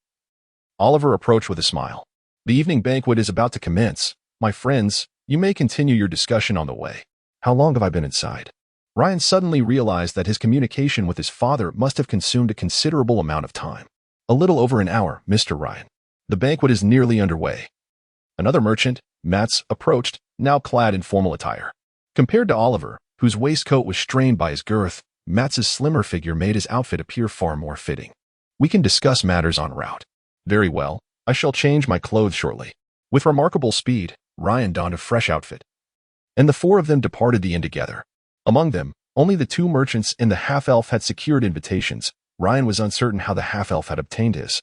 Oliver approached with a smile. The evening banquet is about to commence. My friends, you may continue your discussion on the way. How long have I been inside? Ryan suddenly realized that his communication with his father must have consumed a considerable amount of time. A little over an hour, Mr. Ryan. The banquet is nearly underway. Another merchant, Mats, approached, now clad in formal attire. Compared to Oliver, whose waistcoat was strained by his girth, Mats's slimmer figure made his outfit appear far more fitting. We can discuss matters en route. Very well, I shall change my clothes shortly. With remarkable speed, Ryan donned a fresh outfit, and the four of them departed the inn together. Among them, only the two merchants and the half-elf had secured invitations. Ryan was uncertain how the half-elf had obtained his,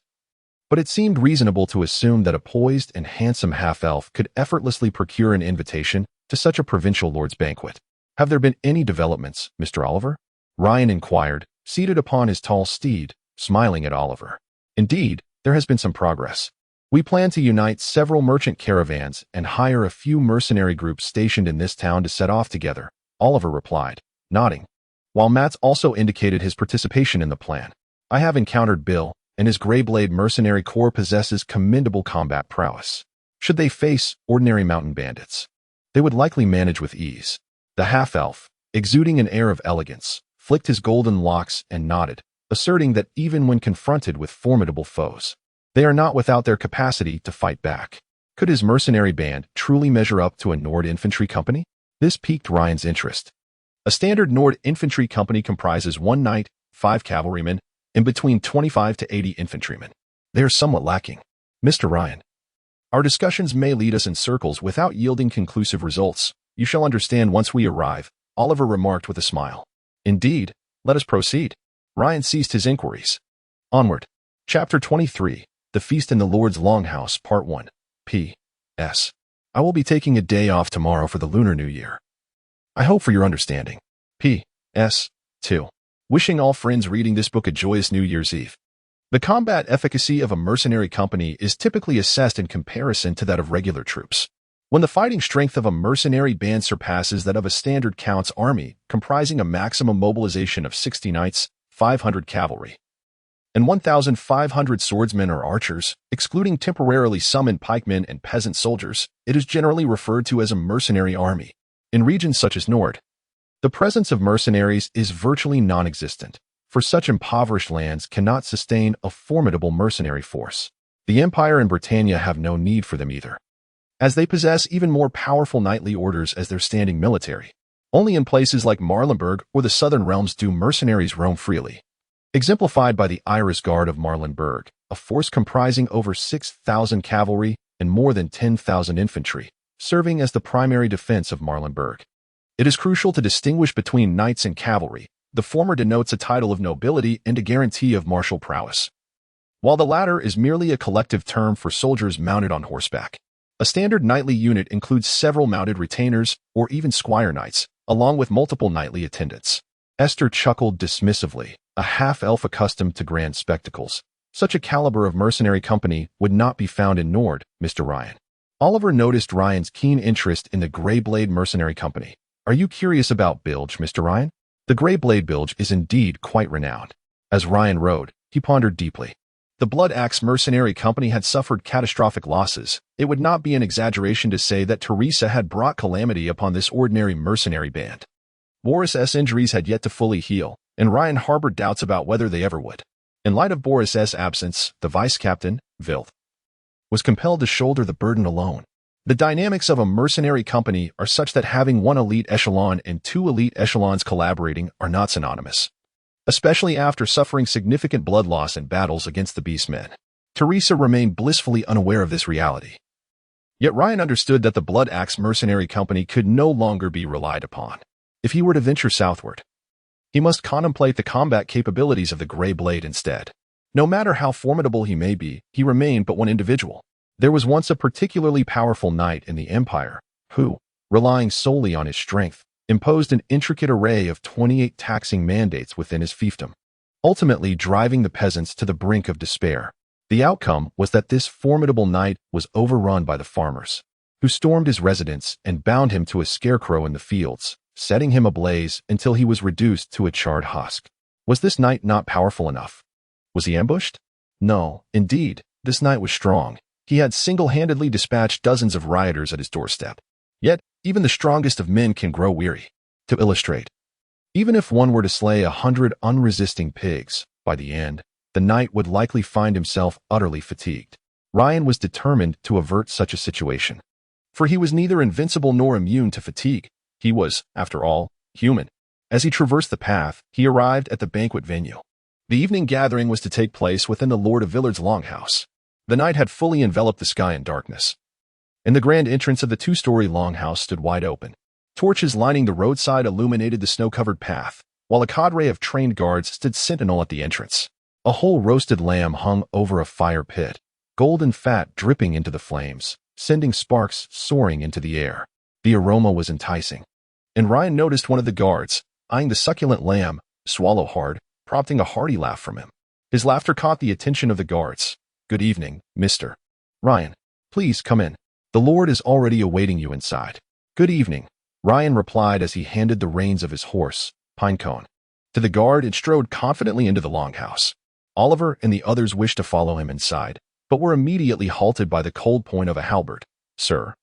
but it seemed reasonable to assume that a poised and handsome half-elf could effortlessly procure an invitation to such a provincial lord's banquet. Have there been any developments, Mr. Oliver? Ryan inquired, seated upon his tall steed, smiling at Oliver. Indeed, there has been some progress. We plan to unite several merchant caravans and hire a few mercenary groups stationed in this town to set off together, Oliver replied, nodding, while Mats also indicated his participation in the plan. I have encountered Bill, and his Greyblade mercenary corps possesses commendable combat prowess. Should they face ordinary mountain bandits, they would likely manage with ease. The half-elf, exuding an air of elegance, flicked his golden locks and nodded, asserting that even when confronted with formidable foes, they are not without their capacity to fight back. Could his mercenary band truly measure up to a Nord infantry company? This piqued Ryan's interest. A standard Nord infantry company comprises 1 knight, 5 cavalrymen, and between 25 to 80 infantrymen. They are somewhat lacking. Mr. Ryan, our discussions may lead us in circles without yielding conclusive results. You shall understand once we arrive, Oliver remarked with a smile. Indeed, let us proceed. Ryan ceased his inquiries. Onward. Chapter 23, The Feast in the Lord's Longhouse, Part 1. P.S. I will be taking a day off tomorrow for the Lunar New Year. I hope for your understanding. P.S. 2. Wishing all friends reading this book a joyous New Year's Eve. The combat efficacy of a mercenary company is typically assessed in comparison to that of regular troops. When the fighting strength of a mercenary band surpasses that of a standard count's army, comprising a maximum mobilization of 60 knights, 500 cavalry, and 1,500 swordsmen or archers, excluding temporarily summoned pikemen and peasant soldiers, it is generally referred to as a mercenary army. In regions such as Nord, the presence of mercenaries is virtually non-existent, for such impoverished lands cannot sustain a formidable mercenary force. The Empire and Britannia have no need for them either, as they possess even more powerful knightly orders as their standing military. Only in places like Marlenberg or the southern realms do mercenaries roam freely, exemplified by the Iris Guard of Marlenberg, a force comprising over 6,000 cavalry and more than 10,000 infantry, serving as the primary defense of Marlenberg. It is crucial to distinguish between knights and cavalry. The former denotes a title of nobility and a guarantee of martial prowess, while the latter is merely a collective term for soldiers mounted on horseback. A standard knightly unit includes several mounted retainers or even squire knights, along with multiple knightly attendants. Esther chuckled dismissively, a half-elf accustomed to grand spectacles. Such a caliber of mercenary company would not be found in Nord, Mr. Ryan. Oliver noticed Ryan's keen interest in the Greyblade Mercenary Company. Are you curious about Bilge, Mr. Ryan? The Greyblade Bilge is indeed quite renowned. As Ryan rode, he pondered deeply. The Blood Axe Mercenary Company had suffered catastrophic losses. It would not be an exaggeration to say that Teresa had brought calamity upon this ordinary mercenary band. Boris's injuries had yet to fully heal, and Ryan harbored doubts about whether they ever would. In light of Boris's absence, the vice-captain, Vilth, was compelled to shoulder the burden alone. The dynamics of a mercenary company are such that having one elite echelon and two elite echelons collaborating are not synonymous, especially after suffering significant blood loss in battles against the Beastmen. Teresa remained blissfully unaware of this reality. Yet Ryan understood that the Blood Axe Mercenary Company could no longer be relied upon. If he were to venture southward, he must contemplate the combat capabilities of the Grey Blade instead. No matter how formidable he may be, he remained but one individual. There was once a particularly powerful knight in the Empire who, relying solely on his strength, imposed an intricate array of 28 taxing mandates within his fiefdom, ultimately driving the peasants to the brink of despair. The outcome was that this formidable knight was overrun by the farmers, who stormed his residence and bound him to a scarecrow in the fields, setting him ablaze until he was reduced to a charred husk. Was this knight not powerful enough? Was he ambushed? No, indeed, this knight was strong. He had single-handedly dispatched dozens of rioters at his doorstep. Yet, even the strongest of men can grow weary. To illustrate, even if one were to slay 100 unresisting pigs, by the end, the knight would likely find himself utterly fatigued. Ryan was determined to avert such a situation, for he was neither invincible nor immune to fatigue. He was, after all, human. As he traversed the path, he arrived at the banquet venue. The evening gathering was to take place within the Lord of Villard's longhouse. The night had fully enveloped the sky in darkness, and the grand entrance of the two-story longhouse stood wide open. Torches lining the roadside illuminated the snow-covered path, while a cadre of trained guards stood sentinel at the entrance. A whole roasted lamb hung over a fire pit, golden fat dripping into the flames, sending sparks soaring into the air. The aroma was enticing, and Ryan noticed one of the guards, eyeing the succulent lamb, swallow hard, prompting a hearty laugh from him. His laughter caught the attention of the guards. "Good evening, Mr. Ryan. Please come in. The Lord is already awaiting you inside." "Good evening," Ryan replied as he handed the reins of his horse, Pinecone, to the guard and strode confidently into the longhouse. Oliver and the others wished to follow him inside, but were immediately halted by the cold point of a halberd. "Sir,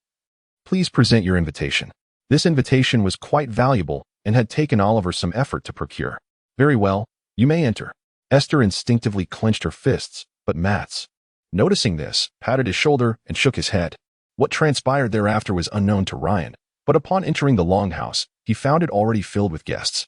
please present your invitation." This invitation was quite valuable and had taken Oliver some effort to procure. "Very well, you may enter." Esther instinctively clenched her fists, but Mats, noticing this, patted his shoulder and shook his head. What transpired thereafter was unknown to Ryan, but upon entering the longhouse, he found it already filled with guests.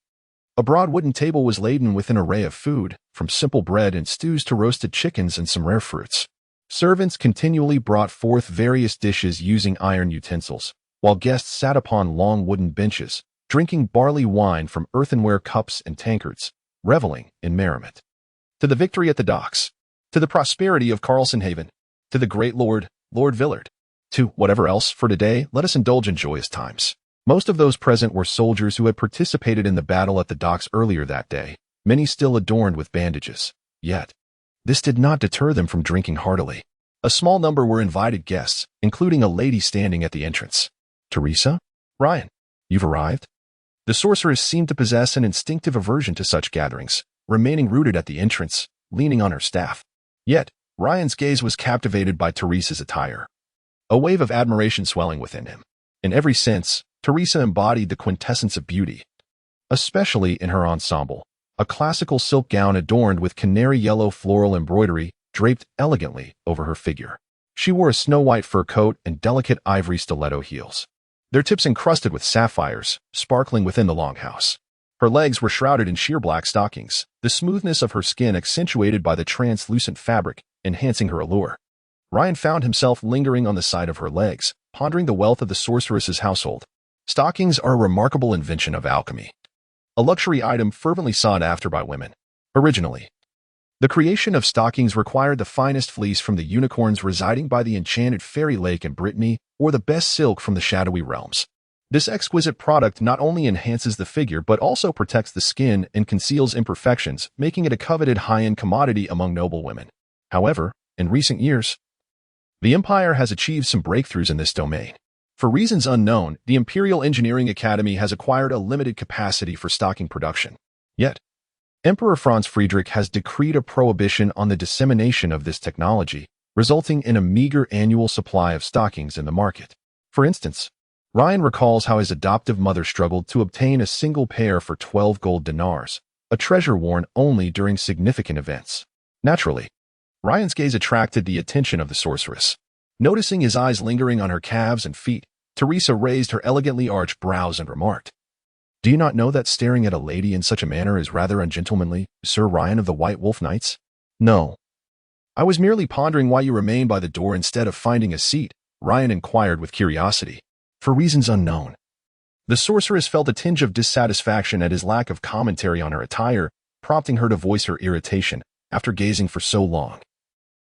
A broad wooden table was laden with an array of food, from simple bread and stews to roasted chickens and some rare fruits. Servants continually brought forth various dishes using iron utensils, while guests sat upon long wooden benches, drinking barley wine from earthenware cups and tankards, reveling in merriment. To the victory at the docks, to the prosperity of Carlsonhaven, to the great Lord Villard, to whatever else for today, let us indulge in joyous times. Most of those present were soldiers who had participated in the battle at the docks earlier that day, many still adorned with bandages. Yet, this did not deter them from drinking heartily. A small number were invited guests, including a lady standing at the entrance. "Teresa? Ryan, you've arrived?" The sorceress seemed to possess an instinctive aversion to such gatherings, remaining rooted at the entrance, leaning on her staff. Yet, Ryan's gaze was captivated by Teresa's attire, a wave of admiration swelling within him. In every sense, Teresa embodied the quintessence of beauty, especially in her ensemble, a classical silk gown adorned with canary yellow floral embroidery draped elegantly over her figure. She wore a snow-white fur coat and delicate ivory stiletto heels, their tips encrusted with sapphires, sparkling within the longhouse. Her legs were shrouded in sheer black stockings, the smoothness of her skin accentuated by the translucent fabric, enhancing her allure. Ryan found himself lingering on the side of her legs, pondering the wealth of the sorceress's household. Stockings are a remarkable invention of alchemy, a luxury item fervently sought after by women. Originally, the creation of stockings required the finest fleece from the unicorns residing by the enchanted fairy lake in Brittany or the best silk from the shadowy realms. This exquisite product not only enhances the figure but also protects the skin and conceals imperfections, making it a coveted high-end commodity among noble women. However, in recent years, the Empire has achieved some breakthroughs in this domain. For reasons unknown, the Imperial Engineering Academy has acquired a limited capacity for stocking production. Yet, Emperor Franz Friedrich has decreed a prohibition on the dissemination of this technology, resulting in a meager annual supply of stockings in the market. For instance, Ryan recalls how his adoptive mother struggled to obtain a single pair for 12 gold dinars, a treasure worn only during significant events. Naturally, Ryan's gaze attracted the attention of the sorceress. Noticing his eyes lingering on her calves and feet, Teresa raised her elegantly arched brows and remarked, "Do you not know that staring at a lady in such a manner is rather ungentlemanly, Sir Ryan of the White Wolf Knights?" "No. I was merely pondering why you remained by the door instead of finding a seat," Ryan inquired with curiosity. For reasons unknown, the sorceress felt a tinge of dissatisfaction at his lack of commentary on her attire, prompting her to voice her irritation after gazing for so long.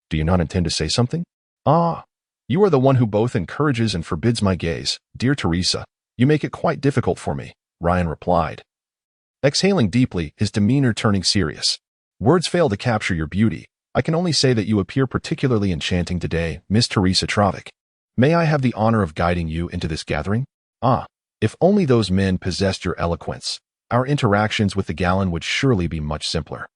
"Do you not intend to say something?" "Ah, you are the one who both encourages and forbids my gaze, dear Teresa. You make it quite difficult for me," Ryan replied, exhaling deeply, his demeanor turning serious. "Words fail to capture your beauty. I can only say that you appear particularly enchanting today, Miss Teresa Trovic. May I have the honor of guiding you into this gathering? Ah, if only those men possessed your eloquence, our interactions with the Gallon would surely be much simpler."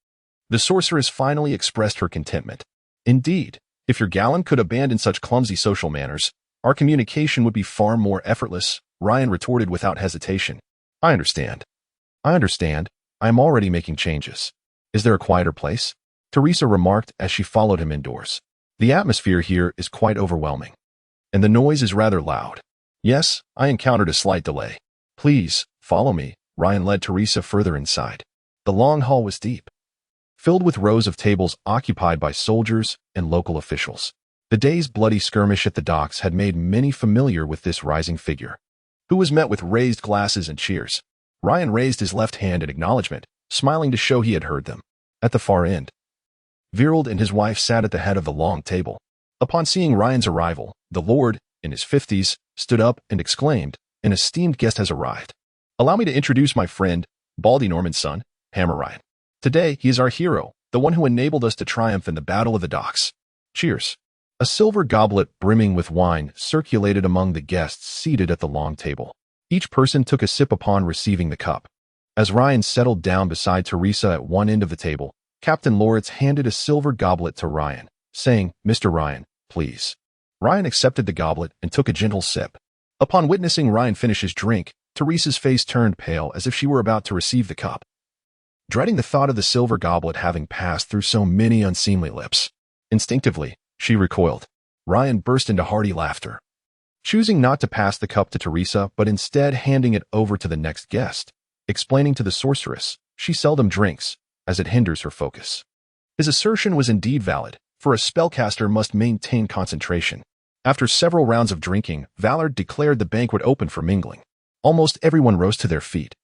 The sorceress finally expressed her contentment. "Indeed, if your Gallon could abandon such clumsy social manners, our communication would be far more effortless," Ryan retorted without hesitation. I understand. I am already making changes. Is there a quieter place?" Teresa remarked as she followed him indoors. "The atmosphere here is quite overwhelming, and the noise is rather loud." "Yes, I encountered a slight delay. Please, follow me." Ryan led Teresa further inside. The long hall was deep, filled with rows of tables occupied by soldiers and local officials. The day's bloody skirmish at the docks had made many familiar with this rising figure, who was met with raised glasses and cheers. Ryan raised his left hand in acknowledgement, smiling to show he had heard them. At the far end, Virold and his wife sat at the head of the long table. Upon seeing Ryan's arrival, the Lord, in his 50s, stood up and exclaimed, "An esteemed guest has arrived. Allow me to introduce my friend, Baldy Norman's son, Hammer Ryan. Today, he is our hero, the one who enabled us to triumph in the Battle of the Docks. Cheers." A silver goblet brimming with wine circulated among the guests seated at the long table. Each person took a sip upon receiving the cup. As Ryan settled down beside Teresa at one end of the table, Captain Loritz handed a silver goblet to Ryan, saying, "Mr. Ryan, please." Ryan accepted the goblet and took a gentle sip. Upon witnessing Ryan finish his drink, Teresa's face turned pale as if she were about to receive the cup, dreading the thought of the silver goblet having passed through so many unseemly lips. Instinctively, she recoiled. Ryan burst into hearty laughter, choosing not to pass the cup to Teresa but instead handing it over to the next guest, explaining to the sorceress she seldom drinks, as it hinders her focus. His assertion was indeed valid, for a spellcaster must maintain concentration. After several rounds of drinking, Valard declared the banquet open for mingling. Almost everyone rose to their feet,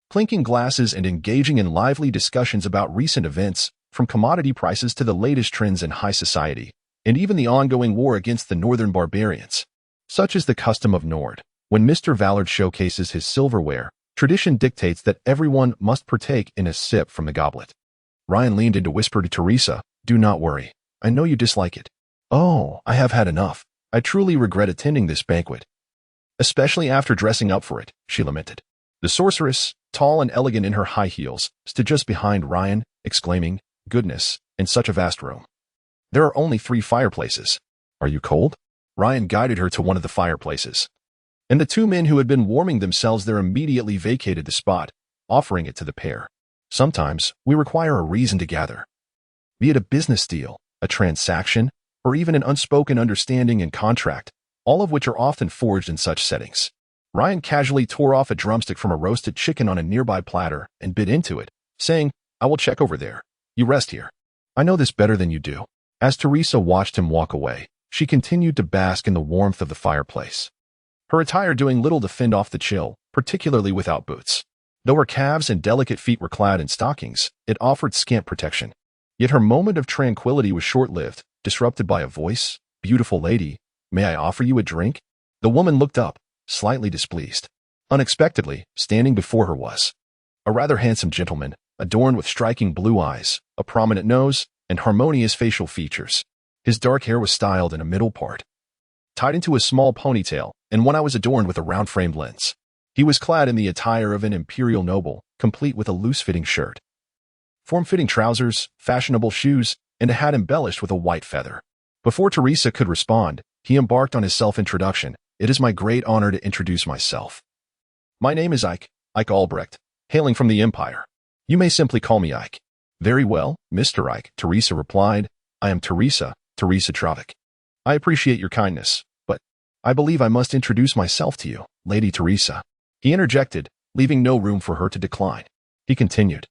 clinking glasses and engaging in lively discussions about recent events, from commodity prices to the latest trends in high society, and even the ongoing war against the northern barbarians. Such is the custom of Nord. When Mr. Valard showcases his silverware, tradition dictates that everyone must partake in a sip from the goblet. Ryan leaned in to whisper to Teresa, "Do not worry. I know you dislike it." "Oh, I have had enough. I truly regret attending this banquet, especially after dressing up for it," she lamented. The sorceress, tall and elegant in her high heels, stood just behind Ryan, exclaiming, "Goodness, in such a vast room. There are only 3 fireplaces. Are you cold?" Ryan guided her to one of the fireplaces, and the 2 men who had been warming themselves there immediately vacated the spot, offering it to the pair. "Sometimes, we require a reason to gather. Be it a business deal, a transaction, or even an unspoken understanding and contract, all of which are often forged in such settings. Ryan casually tore off a drumstick from a roasted chicken on a nearby platter and bit into it, saying, "I will check over there. You rest here. I know this better than you do." As Teresa watched him walk away, she continued to bask in the warmth of the fireplace, her attire doing little to fend off the chill, particularly without boots. Though her calves and delicate feet were clad in stockings, it offered scant protection. Yet her moment of tranquility was short-lived, disrupted by a voice. "Beautiful lady, may I offer you a drink?" The woman looked up, slightly displeased. Unexpectedly, standing before her was a rather handsome gentleman, adorned with striking blue eyes, a prominent nose, and harmonious facial features. His dark hair was styled in a middle part, tied into a small ponytail, and one eye was adorned with a round-framed lens. He was clad in the attire of an imperial noble, complete with a loose-fitting shirt, form-fitting trousers, fashionable shoes, and a hat embellished with a white feather. Before Teresa could respond, he embarked on his self-introduction. "It is my great honor to introduce myself. My name is Ike Albrecht, hailing from the Empire. You may simply call me Ike." "Very well, Mr. Ike," Teresa replied. "I am Teresa Travik. I appreciate your kindness, but I believe I must introduce myself to you, Lady Teresa." He interjected, leaving no room for her to decline. He continued,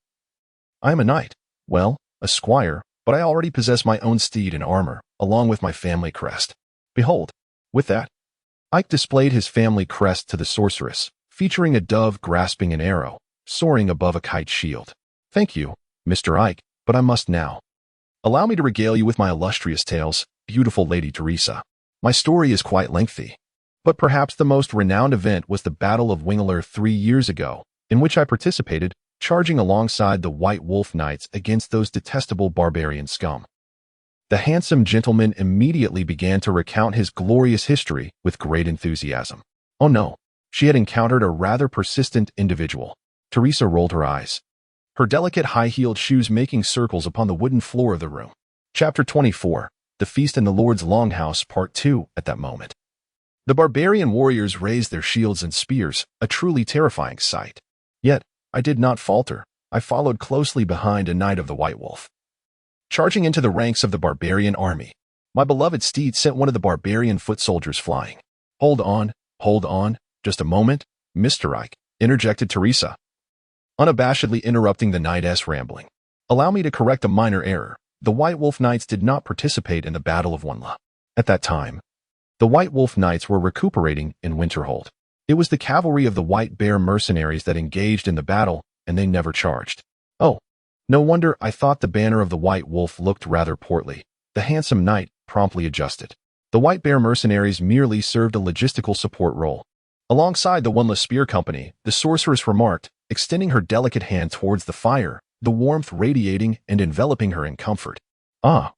"I am a knight, well, a squire, but I already possess my own steed and armor, along with my family crest. Behold." With that, Ike displayed his family crest to the sorceress, featuring a dove grasping an arrow, soaring above a kite shield. "Thank you, Mr. Ike, but I must now. Allow me to regale you with my illustrious tales, beautiful Lady Teresa. My story is quite lengthy, but perhaps the most renowned event was the Battle of Wingeler 3 years ago, in which I participated, charging alongside the White Wolf Knights against those detestable barbarian scum." The handsome gentleman immediately began to recount his glorious history with great enthusiasm. Oh no, she had encountered a rather persistent individual. Teresa rolled her eyes, her delicate high-heeled shoes making circles upon the wooden floor of the room. Chapter 24, The Feast in the Lord's Longhouse, Part 2. At that moment, the barbarian warriors raised their shields and spears, a truly terrifying sight. Yet, I did not falter. I followed closely behind a knight of the White Wolf, charging into the ranks of the barbarian army. My beloved steed sent one of the barbarian foot soldiers flying. Hold on, just a moment, Mr. Ike," interjected Teresa, unabashedly interrupting the knight's rambling. "Allow me to correct a minor error. The White Wolf Knights did not participate in the Battle of Wingeler. At that time, the White Wolf Knights were recuperating in Winterhold. It was the cavalry of the White Bear mercenaries that engaged in the battle, and they never charged." "Oh, no wonder. I thought the banner of the White Wolf looked rather portly." The handsome knight promptly adjusted. The White Bear mercenaries merely served a logistical support role. Alongside the Wingeler Spear Company, the sorceress remarked, extending her delicate hand towards the fire, the warmth radiating and enveloping her in comfort. "Ah,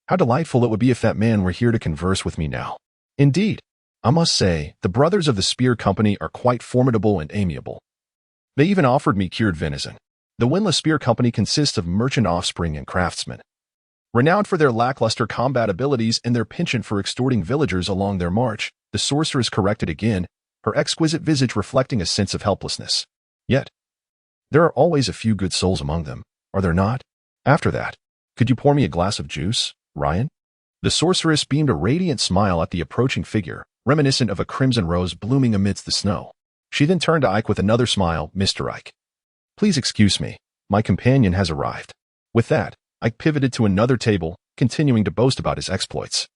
how delightful it would be if that man were here to converse with me now. Indeed, I must say, the brothers of the Spear Company are quite formidable and amiable. They even offered me cured venison." The Wingeler Spear Company consists of merchant offspring and craftsmen, renowned for their lackluster combat abilities and their penchant for extorting villagers along their march. The sorceress corrected again, her exquisite visage reflecting a sense of helplessness. "Yet, there are always a few good souls among them, are there not? After that, could you pour me a glass of juice, Ryan?" The sorceress beamed a radiant smile at the approaching figure, reminiscent of a crimson rose blooming amidst the snow. She then turned to Ike with another smile. "Mr. Ike, please excuse me, my companion has arrived." With that, Ike pivoted to another table, continuing to boast about his exploits,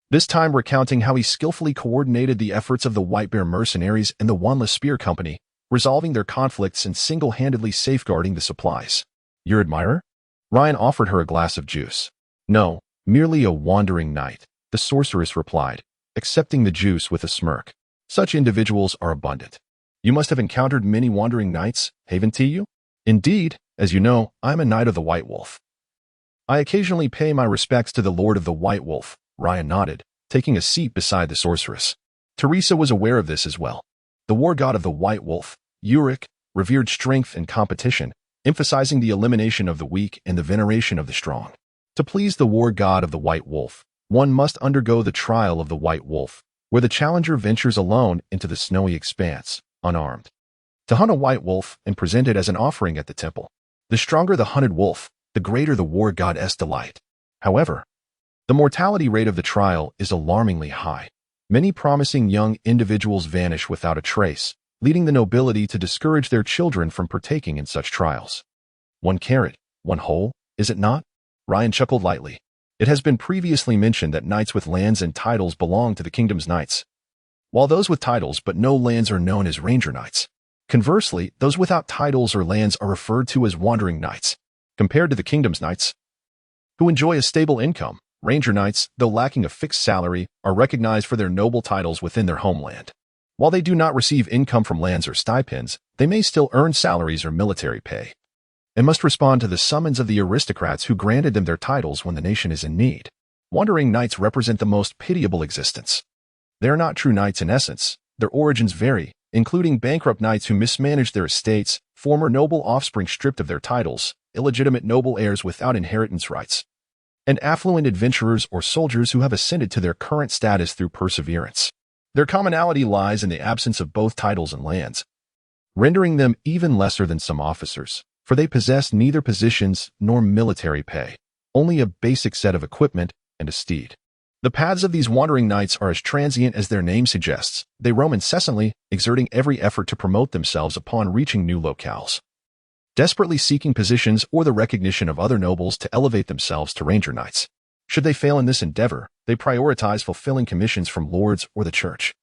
this time recounting how he skillfully coordinated the efforts of the White Bear mercenaries and the Wingeler Spear Company, resolving their conflicts and single-handedly safeguarding the supplies. "Your admirer?" Ryan offered her a glass of juice. "No, merely a wandering knight," the sorceress replied, accepting the juice with a smirk. "Such individuals are abundant. You must have encountered many wandering knights, haven't you?" "Indeed, as you know, I am a knight of the White Wolf. I occasionally pay my respects to the Lord of the White Wolf." Ryan nodded, taking a seat beside the sorceress. Teresa was aware of this as well. The war god of the White Wolf, Uric, revered strength and competition, emphasizing the elimination of the weak and the veneration of the strong. To please the war god of the White Wolf, one must undergo the trial of the White Wolf, where the challenger ventures alone into the snowy expanse, unarmed, to hunt a white wolf and present it as an offering at the temple. The stronger the hunted wolf, the greater the war god's delight. However, The mortality rate of the trial is alarmingly high. Many promising young individuals vanish without a trace, leading the nobility to discourage their children from partaking in such trials. One carrot, one hole, is it not? Ryan chuckled lightly. It has been previously mentioned that knights with lands and titles belong to the kingdom's knights, while those with titles but no lands are known as ranger knights. Conversely, those without titles or lands are referred to as wandering knights. Compared to the kingdom's knights, who enjoy a stable income, ranger knights, though lacking a fixed salary, are recognized for their noble titles within their homeland. While they do not receive income from lands or stipends, they may still earn salaries or military pay, and must respond to the summons of the aristocrats who granted them their titles when the nation is in need. Wandering knights represent the most pitiable existence. They are not true knights in essence. Their origins vary, including bankrupt knights who mismanaged their estates, former noble offspring stripped of their titles, illegitimate noble heirs without inheritance rights, and affluent adventurers or soldiers who have ascended to their current status through perseverance. Their commonality lies in the absence of both titles and lands, rendering them even lesser than some officers, for they possess neither positions nor military pay, only a basic set of equipment and a steed. The paths of these wandering knights are as transient as their name suggests. They roam incessantly, exerting every effort to promote themselves upon reaching new locales, desperately seeking positions or the recognition of other nobles to elevate themselves to ranger knights. Should they fail in this endeavor, they prioritize fulfilling commissions from lords or the church,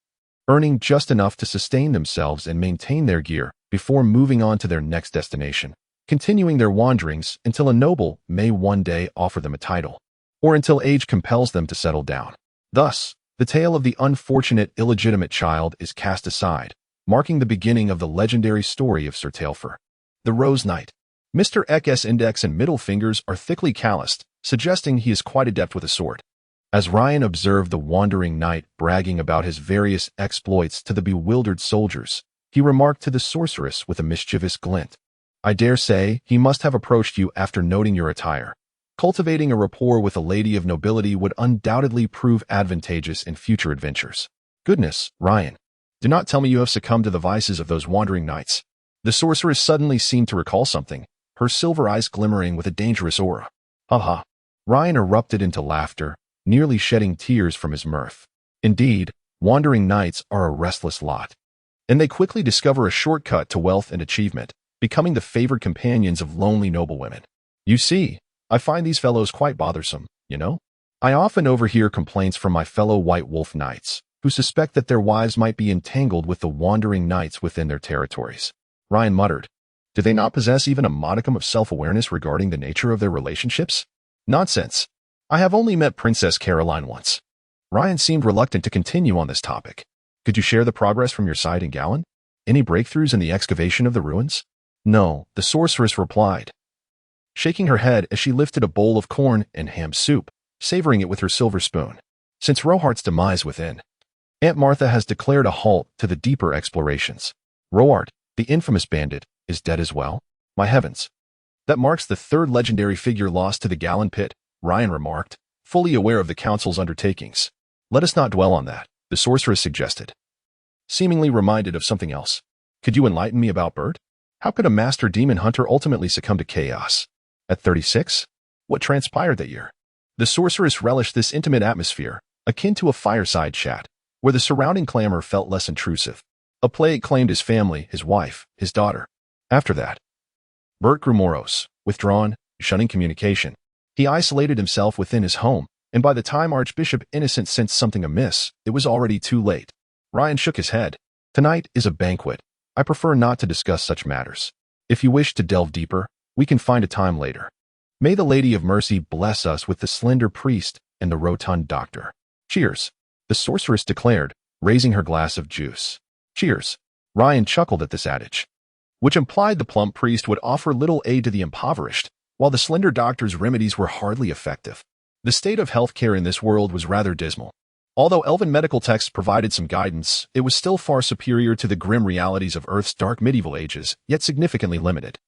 earning just enough to sustain themselves and maintain their gear before moving on to their next destination, continuing their wanderings until a noble may one day offer them a title, or until age compels them to settle down. Thus, the tale of the unfortunate illegitimate child is cast aside, marking the beginning of the legendary story of Sir Tailfer, the Rose Knight. Mr. Eck's index and middle fingers are thickly calloused, suggesting he is quite adept with a sword. As Ryan observed the wandering knight bragging about his various exploits to the bewildered soldiers, he remarked to the sorceress with a mischievous glint, "I dare say he must have approached you after noting your attire. Cultivating a rapport with a lady of nobility would undoubtedly prove advantageous in future adventures." Goodness, Ryan, do not tell me you have succumbed to the vices of those wandering knights. The sorceress suddenly seemed to recall something, her silver eyes glimmering with a dangerous aura. Ha ha. Ryan erupted into laughter, nearly shedding tears from his mirth. Indeed, wandering knights are a restless lot, and they quickly discover a shortcut to wealth and achievement, becoming the favored companions of lonely noblewomen. You see, I find these fellows quite bothersome, you know? I often overhear complaints from my fellow White Wolf Knights, who suspect that their wives might be entangled with the wandering knights within their territories. Ryan muttered, "Do they not possess even a modicum of self-awareness regarding the nature of their relationships?" Nonsense. I have only met Princess Caroline once. Ryan seemed reluctant to continue on this topic. Could you share the progress from your side in Gallon? Any breakthroughs in the excavation of the ruins? No, the sorceress replied, shaking her head as she lifted a bowl of corn and ham soup, savoring it with her silver spoon. Since Rohart's demise within, Aunt Martha has declared a halt to the deeper explorations. Rohart, the infamous bandit, is dead as well? My heavens. That marks the third legendary figure lost to the Gallon pit, Ryan remarked, fully aware of the council's undertakings. Let us not dwell on that, the sorceress suggested, seemingly reminded of something else. Could you enlighten me about Bert? How could a master demon hunter ultimately succumb to chaos? At 36? What transpired that year? The sorceress relished this intimate atmosphere, akin to a fireside chat, where the surrounding clamor felt less intrusive. A plague claimed his family, his wife, his daughter. After that, Bert grew morose, withdrawn, shunning communication. He isolated himself within his home, and by the time Archbishop Innocent sensed something amiss, it was already too late. Ryan shook his head. Tonight is a banquet. I prefer not to discuss such matters. If you wish to delve deeper, we can find a time later. May the Lady of Mercy bless us with the slender priest and the rotund doctor. Cheers, the sorceress declared, raising her glass of juice. Cheers. Ryan chuckled at this adage, which implied the plump priest would offer little aid to the impoverished, while the slender doctor's remedies were hardly effective. The state of healthcare in this world was rather dismal. Although elven medical texts provided some guidance, it was still far superior to the grim realities of Earth's dark medieval ages, yet significantly limited.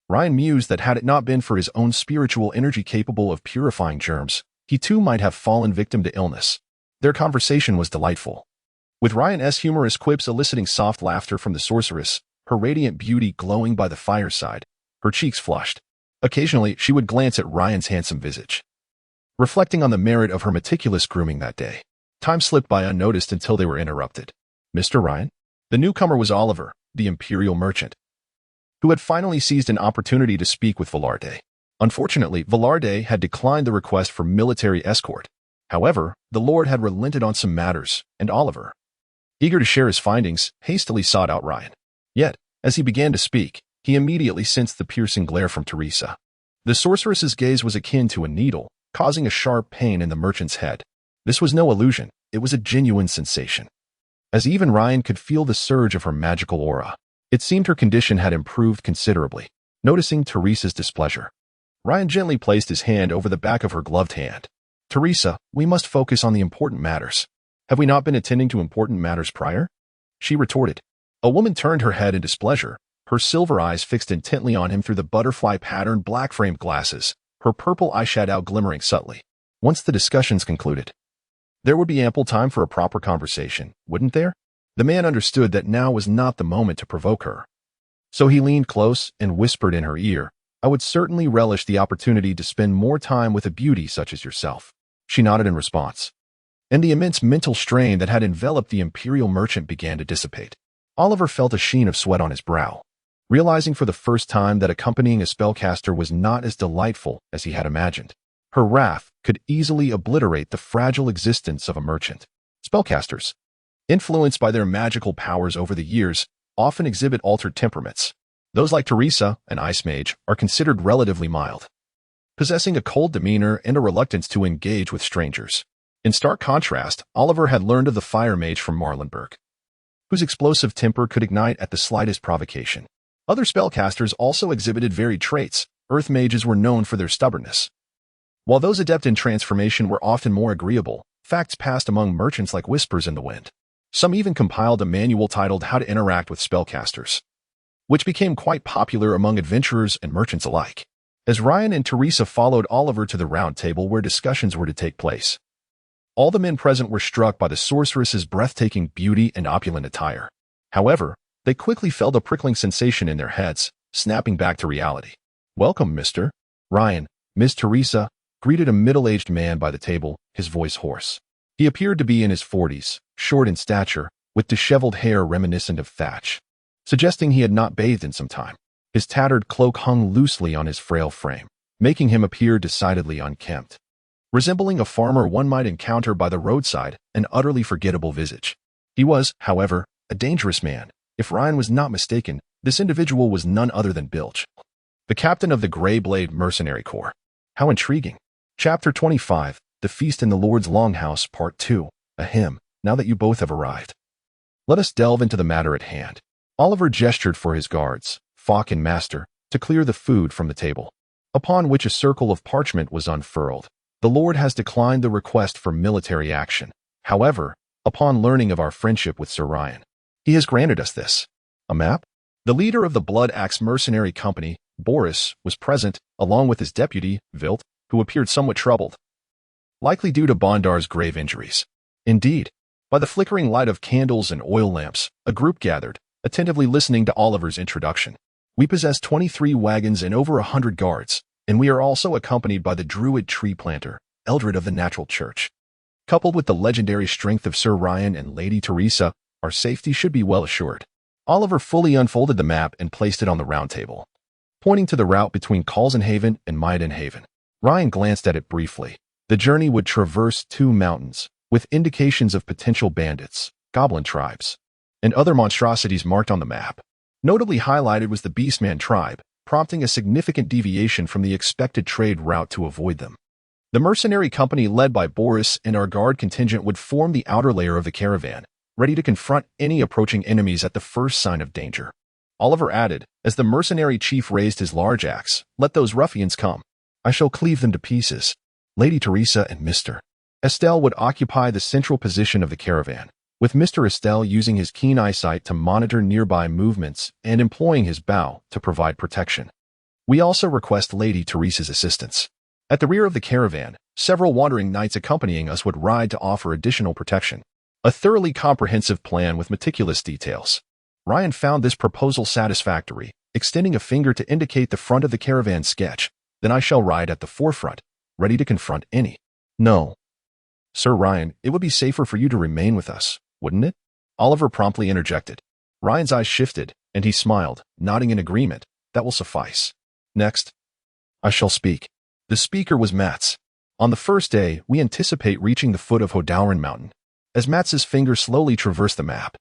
Ryan mused that had it not been for his own spiritual energy capable of purifying germs, he too might have fallen victim to illness. Their conversation was delightful, with Ryan's humorous quips eliciting soft laughter from the sorceress, her radiant beauty glowing by the fireside, her cheeks flushed. Occasionally, she would glance at Ryan's handsome visage, reflecting on the merit of her meticulous grooming that day. Time slipped by unnoticed until they were interrupted. Mr. Ryan? The newcomer was Oliver, the imperial merchant, who had finally seized an opportunity to speak with Velarde. Unfortunately, Velarde had declined the request for military escort. However, the Lord had relented on some matters, and Oliver, eager to share his findings, hastily sought out Ryan. Yet, as he began to speak, he immediately sensed the piercing glare from Teresa. The sorceress's gaze was akin to a needle, causing a sharp pain in the merchant's head. This was no illusion, it was a genuine sensation. As even Ryan could feel the surge of her magical aura, it seemed her condition had improved considerably. Noticing Teresa's displeasure, Ryan gently placed his hand over the back of her gloved hand. Teresa, we must focus on the important matters. Have we not been attending to important matters prior? She retorted. A woman turned her head in displeasure, her silver eyes fixed intently on him through the butterfly-patterned black-framed glasses, her purple eyeshadow glimmering subtly. Once the discussions concluded, there would be ample time for a proper conversation, wouldn't there? The man understood that now was not the moment to provoke her. So he leaned close and whispered in her ear, I would certainly relish the opportunity to spend more time with a beauty such as yourself. She nodded in response, and the immense mental strain that had enveloped the imperial merchant began to dissipate. Oliver felt a sheen of sweat on his brow, realizing for the first time that accompanying a spellcaster was not as delightful as he had imagined. Her wrath could easily obliterate the fragile existence of a merchant. Spellcasters, influenced by their magical powers over the years, often exhibit altered temperaments. Those like Teresa, an ice mage, are considered relatively mild, possessing a cold demeanor and a reluctance to engage with strangers. In stark contrast, Oliver had learned of the fire mage from Marlenberg, whose explosive temper could ignite at the slightest provocation. Other spellcasters also exhibited varied traits. Earth mages were known for their stubbornness, while those adept in transformation were often more agreeable. Facts passed among merchants like whispers in the wind. Some even compiled a manual titled How to Interact with Spellcasters, which became quite popular among adventurers and merchants alike. As Ryan and Teresa followed Oliver to the round table where discussions were to take place, all the men present were struck by the sorceress's breathtaking beauty and opulent attire. However, they quickly felt a prickling sensation in their heads, snapping back to reality. Welcome, Mr. Ryan. Miss Teresa greeted a middle-aged man by the table, his voice hoarse. He appeared to be in his 40s, short in stature, with disheveled hair reminiscent of thatch, suggesting he had not bathed in some time. His tattered cloak hung loosely on his frail frame, making him appear decidedly unkempt, resembling a farmer one might encounter by the roadside, an utterly forgettable visage. He was, however, a dangerous man. If Ryan was not mistaken, this individual was none other than Bilge, the captain of the Grey Blade Mercenary Corps. How intriguing. Chapter 25, The Feast in the Lord's Longhouse, Part 2, a hymn. Now that you both have arrived, let us delve into the matter at hand. Oliver gestured for his guards, Falk and Master, to clear the food from the table, upon which a circle of parchment was unfurled. The Lord has declined the request for military action. However, upon learning of our friendship with Sir Ryan, he has granted us this. A map? The leader of the Blood Axe Mercenary Company, Boris, was present, along with his deputy, Vilt, who appeared somewhat troubled, likely due to Bondar's grave injuries. Indeed, by the flickering light of candles and oil lamps, a group gathered, attentively listening to Oliver's introduction. We possess 23 wagons and over 100 guards, and we are also accompanied by the druid tree planter, Eldred of the Natural Church. Coupled with the legendary strength of Sir Ryan and Lady Teresa, our safety should be well assured. Oliver fully unfolded the map and placed it on the round table, pointing to the route between Colsenhaven and Maidenhaven. Ryan glanced at it briefly. The journey would traverse 2 mountains, with indications of potential bandits, goblin tribes, and other monstrosities marked on the map. Notably highlighted was the Beastman tribe, prompting a significant deviation from the expected trade route to avoid them. The mercenary company led by Boris and our guard contingent would form the outer layer of the caravan, ready to confront any approaching enemies at the first sign of danger. Oliver added, as the mercenary chief raised his large axe, let those ruffians come. I shall cleave them to pieces. Lady Teresa and Mr. Estelle would occupy the central position of the caravan, with Mr. Estelle using his keen eyesight to monitor nearby movements and employing his bow to provide protection. We also request Lady Teresa's assistance. At the rear of the caravan, several wandering knights accompanying us would ride to offer additional protection. A thoroughly comprehensive plan with meticulous details. Ryan found this proposal satisfactory, extending a finger to indicate the front of the caravan sketch. Then I shall ride at the forefront, ready to confront any No. Sir Ryan, it would be safer for you to remain with us, wouldn't it? Oliver promptly interjected. Ryan's eyes shifted, and he smiled, nodding in agreement. That will suffice. Next, I shall speak. The speaker was Mats. On the first day, we anticipate reaching the foot of Hodauren Mountain. As Mats's finger slowly traversed the map,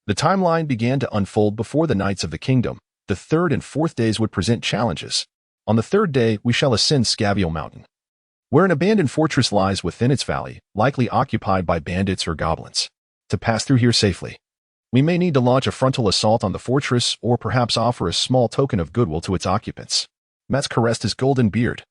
the timeline began to unfold before the Knights of the Kingdom. The third and fourth days would present challenges. On the third day, we shall ascend Scavial Mountain, where an abandoned fortress lies within its valley, likely occupied by bandits or goblins. To pass through here safely, we may need to launch a frontal assault on the fortress or perhaps offer a small token of goodwill to its occupants. Mats caressed his golden beard,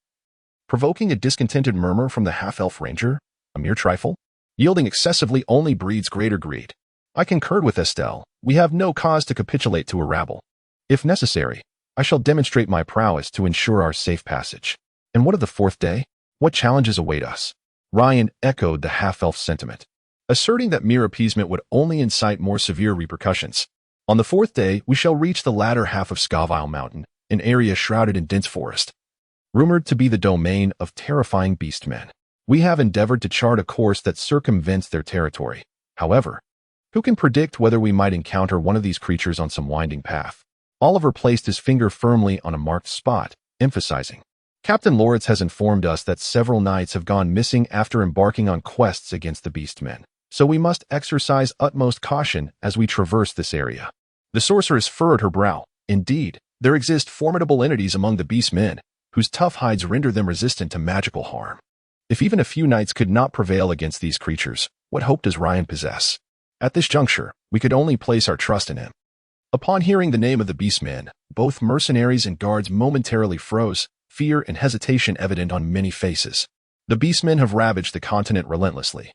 provoking a discontented murmur from the half-elf ranger. A mere trifle? Yielding excessively only breeds greater greed. I concurred with Estelle. We have no cause to capitulate to a rabble. If necessary, I shall demonstrate my prowess to ensure our safe passage. And what of the fourth day? What challenges await us? Ryan echoed the half-elf sentiment, asserting that mere appeasement would only incite more severe repercussions. On the fourth day, we shall reach the latter half of Scavial Mountain, an area shrouded in dense forest, rumored to be the domain of terrifying beastmen. We have endeavored to chart a course that circumvents their territory. However, who can predict whether we might encounter one of these creatures on some winding path? Oliver placed his finger firmly on a marked spot, emphasizing, Captain Loritz has informed us that several knights have gone missing after embarking on quests against the beastmen, so we must exercise utmost caution as we traverse this area. The sorceress furrowed her brow. Indeed, there exist formidable entities among the beastmen, whose tough hides render them resistant to magical harm. If even a few knights could not prevail against these creatures, what hope does Ryan possess? At this juncture, we could only place our trust in him. Upon hearing the name of the beastmen, both mercenaries and guards momentarily froze, fear and hesitation evident on many faces. The beastmen have ravaged the continent relentlessly,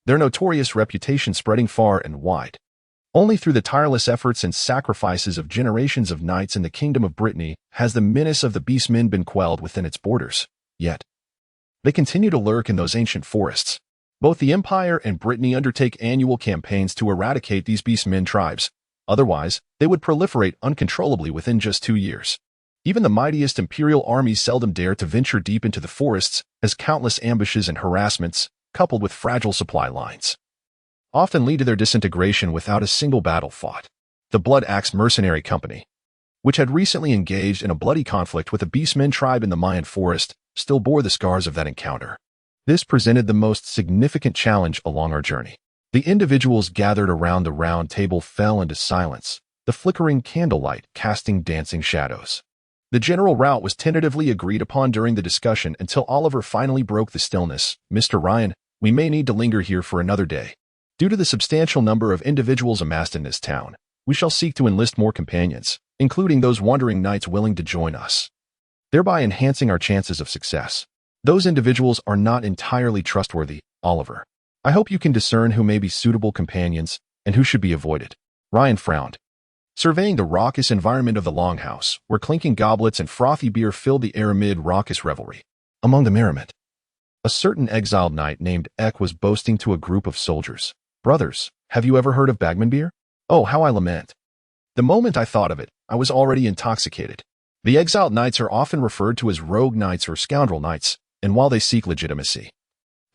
their notorious reputation spreading far and wide. Only through the tireless efforts and sacrifices of generations of knights in the Kingdom of Brittany has the menace of the beastmen been quelled within its borders. Yet, they continue to lurk in those ancient forests. Both the Empire and Brittany undertake annual campaigns to eradicate these beastmen tribes. Otherwise, they would proliferate uncontrollably within just 2 years. Even the mightiest imperial armies seldom dare to venture deep into the forests, as countless ambushes and harassments, coupled with fragile supply lines, often lead to their disintegration without a single battle fought. The Blood Axe Mercenary Company, which had recently engaged in a bloody conflict with a beastmen tribe in the Mayan forest, still bore the scars of that encounter. This presented the most significant challenge along our journey. The individuals gathered around the round table fell into silence, the flickering candlelight casting dancing shadows. The general route was tentatively agreed upon during the discussion until Oliver finally broke the stillness. Mr. Ryan, we may need to linger here for another day. Due to the substantial number of individuals amassed in this town, we shall seek to enlist more companions, including those wandering knights willing to join us, thereby enhancing our chances of success. Those individuals are not entirely trustworthy, Oliver. I hope you can discern who may be suitable companions and who should be avoided. Ryan frowned, surveying the raucous environment of the longhouse, where clinking goblets and frothy beer filled the air amid raucous revelry. Among the merriment, a certain exiled knight named Ek was boasting to a group of soldiers. Brothers, have you ever heard of Bagman beer? Oh, how I lament. The moment I thought of it, I was already intoxicated. The exiled knights are often referred to as rogue knights or scoundrel knights, and while they seek legitimacy,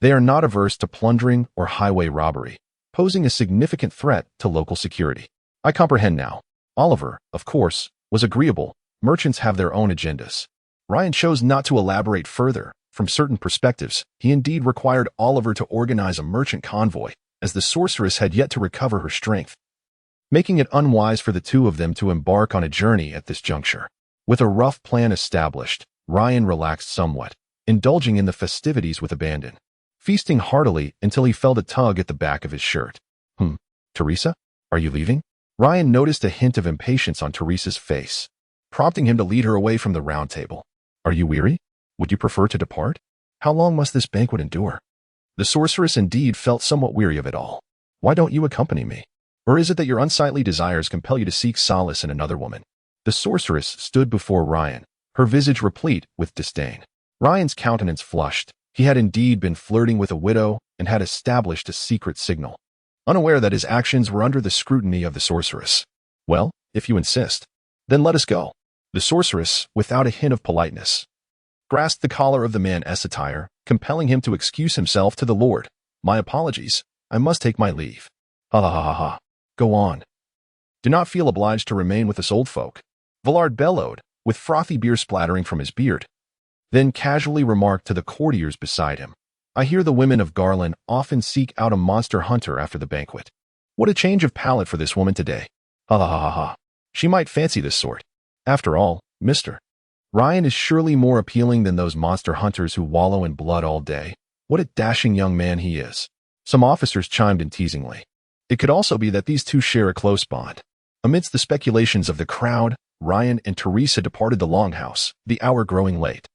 they are not averse to plundering or highway robbery, posing a significant threat to local security. I comprehend now. Oliver, of course, was agreeable. Merchants have their own agendas. Ryan chose not to elaborate further. From certain perspectives, he indeed required Oliver to organize a merchant convoy, as the sorceress had yet to recover her strength, making it unwise for the two of them to embark on a journey at this juncture. With a rough plan established, Ryan relaxed somewhat, indulging in the festivities with abandon, feasting heartily until he felt a tug at the back of his shirt. Teresa, are you leaving? Ryan noticed a hint of impatience on Teresa's face, prompting him to lead her away from the round table. Are you weary? Would you prefer to depart? How long must this banquet endure? The sorceress indeed felt somewhat weary of it all. Why don't you accompany me? Or is it that your unsightly desires compel you to seek solace in another woman? The sorceress stood before Ryan, her visage replete with disdain. Ryan's countenance flushed. He had indeed been flirting with a widow and had established a secret signal, unaware that his actions were under the scrutiny of the sorceress. Well, if you insist, then let us go. The sorceress, without a hint of politeness, grasped the collar of the man's attire, compelling him to excuse himself to the Lord. My apologies. I must take my leave. Ha ha ha ha. Go on. Do not feel obliged to remain with us old folk. Villard bellowed, with frothy beer splattering from his beard. Then casually remarked to the courtiers beside him, I hear the women of Garland often seek out a monster hunter after the banquet. What a change of palate for this woman today. Ha ha ha ha ha. She might fancy this sort. After all, Mr. Ryan is surely more appealing than those monster hunters who wallow in blood all day. What a dashing young man he is. Some officers chimed in teasingly. It could also be that these two share a close bond. Amidst the speculations of the crowd, Ryan and Teresa departed the longhouse, the hour growing late.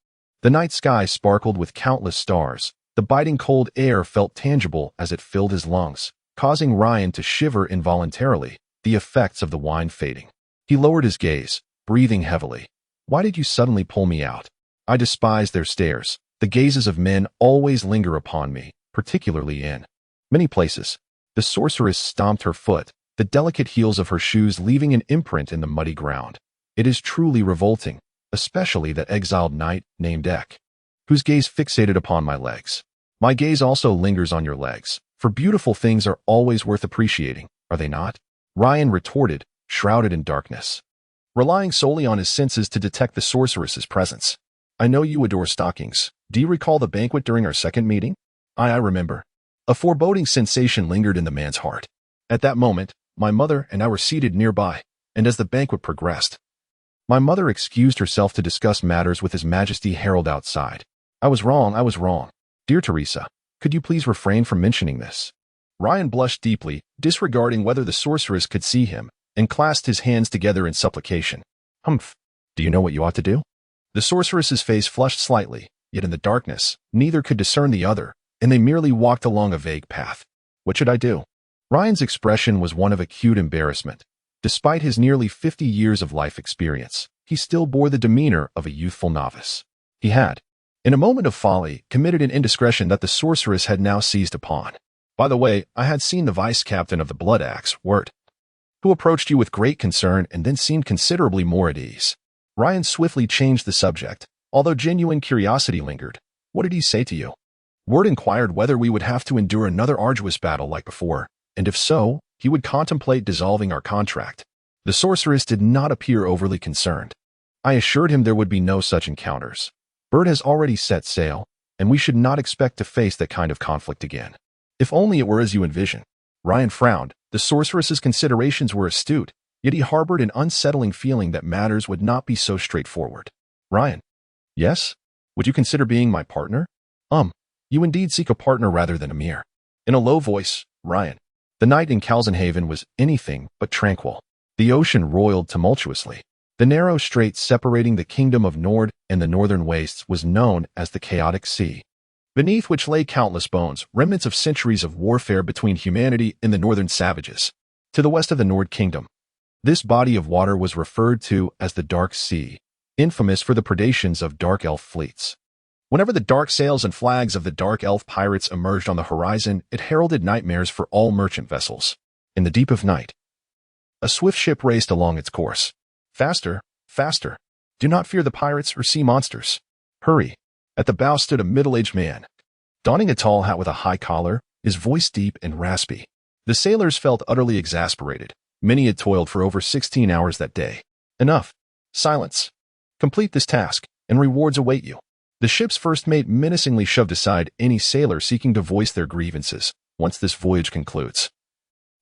The night sky sparkled with countless stars. The biting cold air felt tangible as it filled his lungs, causing Ryan to shiver involuntarily, the effects of the wine fading. He lowered his gaze, breathing heavily. Why did you suddenly pull me out? I despise their stares. The gazes of men always linger upon me, particularly in many places. The sorceress stomped her foot, the delicate heels of her shoes leaving an imprint in the muddy ground. It is truly revolting, especially that exiled knight named Ek, whose gaze fixated upon my legs. My gaze also lingers on your legs, for beautiful things are always worth appreciating, are they not? Ryan retorted, shrouded in darkness, relying solely on his senses to detect the sorceress's presence. I know you adore stockings. Do you recall the banquet during our second meeting? I remember. A foreboding sensation lingered in the man's heart. At that moment, my mother and I were seated nearby, and as the banquet progressed, my mother excused herself to discuss matters with His Majesty Harold outside. I was wrong. Dear Teresa, could you please refrain from mentioning this? Ryan blushed deeply, disregarding whether the sorceress could see him, and clasped his hands together in supplication. Humph. Do you know what you ought to do? The sorceress's face flushed slightly, yet in the darkness, neither could discern the other, and they merely walked along a vague path. What should I do? Ryan's expression was one of acute embarrassment. Despite his nearly 50 years of life experience, he still bore the demeanor of a youthful novice. He had, in a moment of folly, committed an indiscretion that the sorceress had now seized upon. By the way, I had seen the vice-captain of the Blood Axe, Wirt, who approached you with great concern and then seemed considerably more at ease. Ryan swiftly changed the subject, although genuine curiosity lingered. What did he say to you? Wirt inquired whether we would have to endure another arduous battle like before, and if so, he would contemplate dissolving our contract. The sorceress did not appear overly concerned. I assured him there would be no such encounters. Bert has already set sail, and we should not expect to face that kind of conflict again. If only it were as you envision. Ryan frowned. The sorceress's considerations were astute, yet he harbored an unsettling feeling that matters would not be so straightforward. Ryan. Yes? Would you consider being my partner? You indeed seek a partner rather than a mere. In a low voice, Ryan. The night in Calzenhaven was anything but tranquil. The ocean roiled tumultuously. The narrow strait separating the kingdom of Nord and the northern wastes was known as the Chaotic Sea, beneath which lay countless bones, remnants of centuries of warfare between humanity and the northern savages. To the west of the Nord Kingdom, this body of water was referred to as the Dark Sea, infamous for the predations of Dark Elf fleets. Whenever the dark sails and flags of the Dark Elf pirates emerged on the horizon, it heralded nightmares for all merchant vessels. In the deep of night, a swift ship raced along its course. Faster, faster. Do not fear the pirates or sea monsters. Hurry. At the bow stood a middle-aged man, donning a tall hat with a high collar, his voice deep and raspy. The sailors felt utterly exasperated. Many had toiled for over 16 hours that day. Enough. Silence. Complete this task, and rewards await you. The ship's first mate menacingly shoved aside any sailor seeking to voice their grievances. Once this voyage concludes,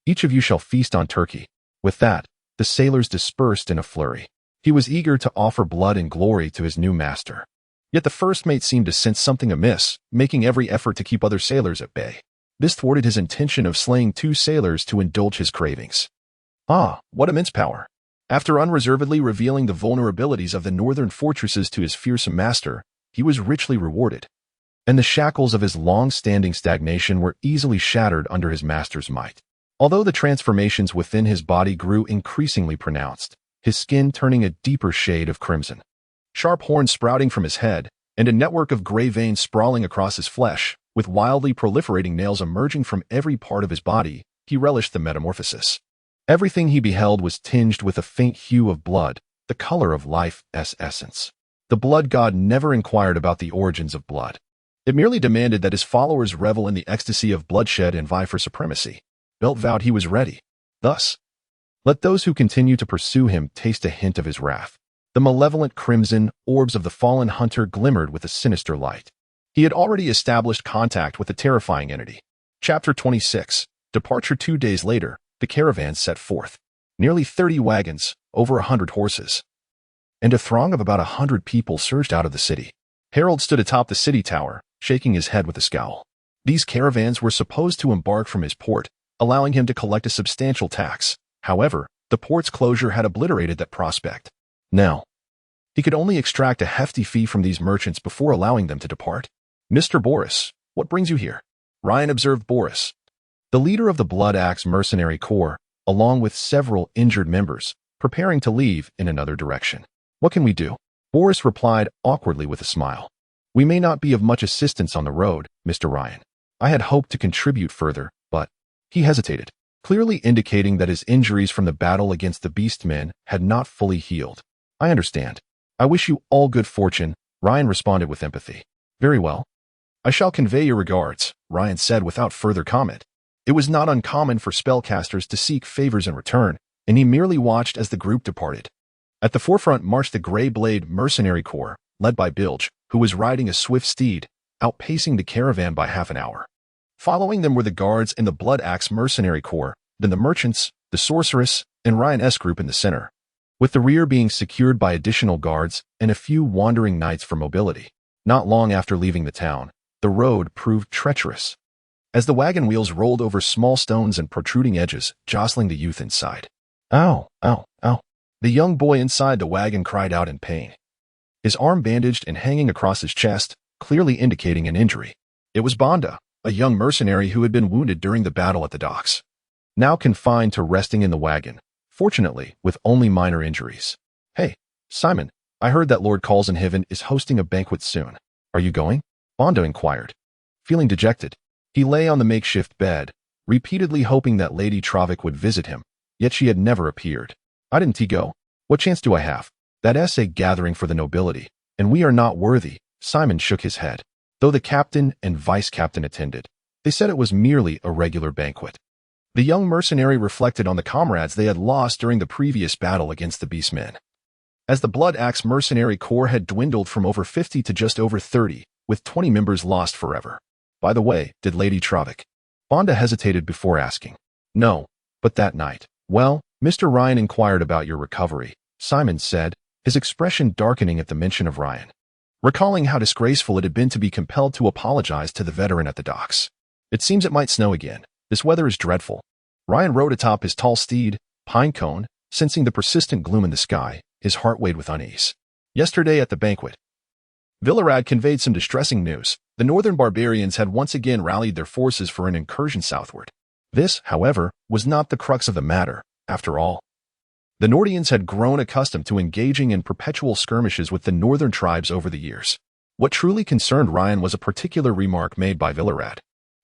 each of you shall feast on turkey. With that, the sailors dispersed in a flurry. He was eager to offer blood and glory to his new master. Yet the first mate seemed to sense something amiss, making every effort to keep other sailors at bay. This thwarted his intention of slaying 2 sailors to indulge his cravings. Ah, what immense power! After unreservedly revealing the vulnerabilities of the northern fortresses to his fearsome master, he was richly rewarded, and the shackles of his long-standing stagnation were easily shattered under his master's might. Although the transformations within his body grew increasingly pronounced, his skin turning a deeper shade of crimson, sharp horns sprouting from his head, and a network of gray veins sprawling across his flesh, with wildly proliferating nails emerging from every part of his body, he relished the metamorphosis. Everything he beheld was tinged with a faint hue of blood, the color of life's essence. The blood god never inquired about the origins of blood. It merely demanded that his followers revel in the ecstasy of bloodshed and vie for supremacy. Belt vowed he was ready. Thus, let those who continue to pursue him taste a hint of his wrath. The malevolent crimson orbs of the fallen hunter glimmered with a sinister light. He had already established contact with the terrifying entity. Chapter 26. Departure 2 days later, the caravan set forth. Nearly 30 wagons, over 100 horses, and a throng of about 100 people surged out of the city. Harold stood atop the city tower, shaking his head with a scowl. These caravans were supposed to embark from his port, allowing him to collect a substantial tax. However, the port's closure had obliterated that prospect. Now, he could only extract a hefty fee from these merchants before allowing them to depart. Mr. Boris, what brings you here? Ryan observed Boris, the leader of the Blood Axe Mercenary Corps, along with several injured members, preparing to leave in another direction. What can we do? Boris replied awkwardly with a smile. We may not be of much assistance on the road, Mr. Ryan. I had hoped to contribute further, but he hesitated, clearly indicating that his injuries from the battle against the Beastmen had not fully healed. I understand. I wish you all good fortune, Ryan responded with empathy. Very well. I shall convey your regards, Ryan said without further comment. It was not uncommon for spellcasters to seek favors in return, and he merely watched as the group departed. At the forefront marched the Grey Blade Mercenary Corps, led by Bilge, who was riding a swift steed, outpacing the caravan by half an hour. Following them were the guards in the Blood Axe Mercenary Corps, then the merchants, the sorceress, and Ryan S. group in the center, with the rear being secured by additional guards and a few wandering knights for mobility. Not long after leaving the town, the road proved treacherous, as the wagon wheels rolled over small stones and protruding edges, jostling the youth inside. Ow, ow, ow. The young boy inside the wagon cried out in pain, his arm bandaged and hanging across his chest, clearly indicating an injury. It was Bonda, a young mercenary who had been wounded during the battle at the docks, now confined to resting in the wagon, fortunately with only minor injuries. Hey, Simon, I heard that Lord Calzenhaven is hosting a banquet soon. Are you going? Bonda inquired. Feeling dejected, he lay on the makeshift bed, repeatedly hoping that Lady Travik would visit him, yet she had never appeared. I didn't go. What chance do I have? That's a gathering for the nobility, and we are not worthy. Simon shook his head. Though the captain and vice-captain attended, they said it was merely a regular banquet. The young mercenary reflected on the comrades they had lost during the previous battle against the Beastmen, as the Blood Axe Mercenary Corps had dwindled from over 50 to just over 30, with 20 members lost forever. By the way, did Lady Travik? Bonda hesitated before asking. No, but that night. Well, Mr. Ryan inquired about your recovery, Simon said, his expression darkening at the mention of Ryan, recalling how disgraceful it had been to be compelled to apologize to the veteran at the docks. It seems it might snow again. This weather is dreadful. Ryan rode atop his tall steed, Pinecone, sensing the persistent gloom in the sky, his heart weighed with unease. Yesterday at the banquet, Villarad conveyed some distressing news. The northern barbarians had once again rallied their forces for an incursion southward. This, however, was not the crux of the matter, after all. The Nordians had grown accustomed to engaging in perpetual skirmishes with the northern tribes over the years. What truly concerned Ryan was a particular remark made by Villarad.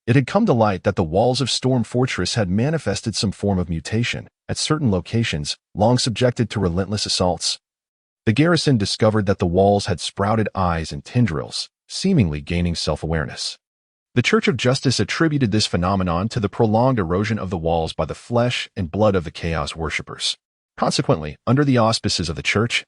It had come to light that the walls of Storm Fortress had manifested some form of mutation at certain locations, long subjected to relentless assaults. The garrison discovered that the walls had sprouted eyes and tendrils, seemingly gaining self-awareness. The Church of Justice attributed this phenomenon to the prolonged erosion of the walls by the flesh and blood of the Chaos worshippers. Consequently, under the auspices of the Church,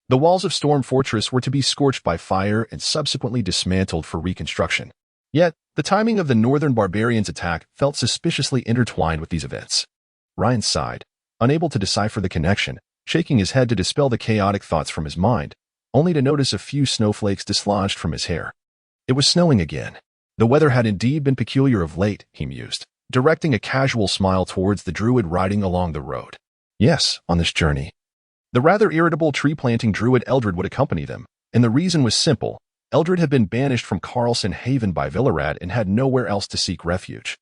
the walls of Storm Fortress were to be scorched by fire and subsequently dismantled for reconstruction. Yet, the timing of the northern barbarians' attack felt suspiciously intertwined with these events. Ryan sighed, unable to decipher the connection, shaking his head to dispel the chaotic thoughts from his mind, only to notice a few snowflakes dislodged from his hair. It was snowing again. The weather had indeed been peculiar of late, he mused, directing a casual smile towards the druid riding along the road. Yes, on this journey. The rather irritable tree-planting druid Eldred would accompany them, and the reason was simple. Eldred had been banished from Carlson Haven by Villarad and had nowhere else to seek refuge,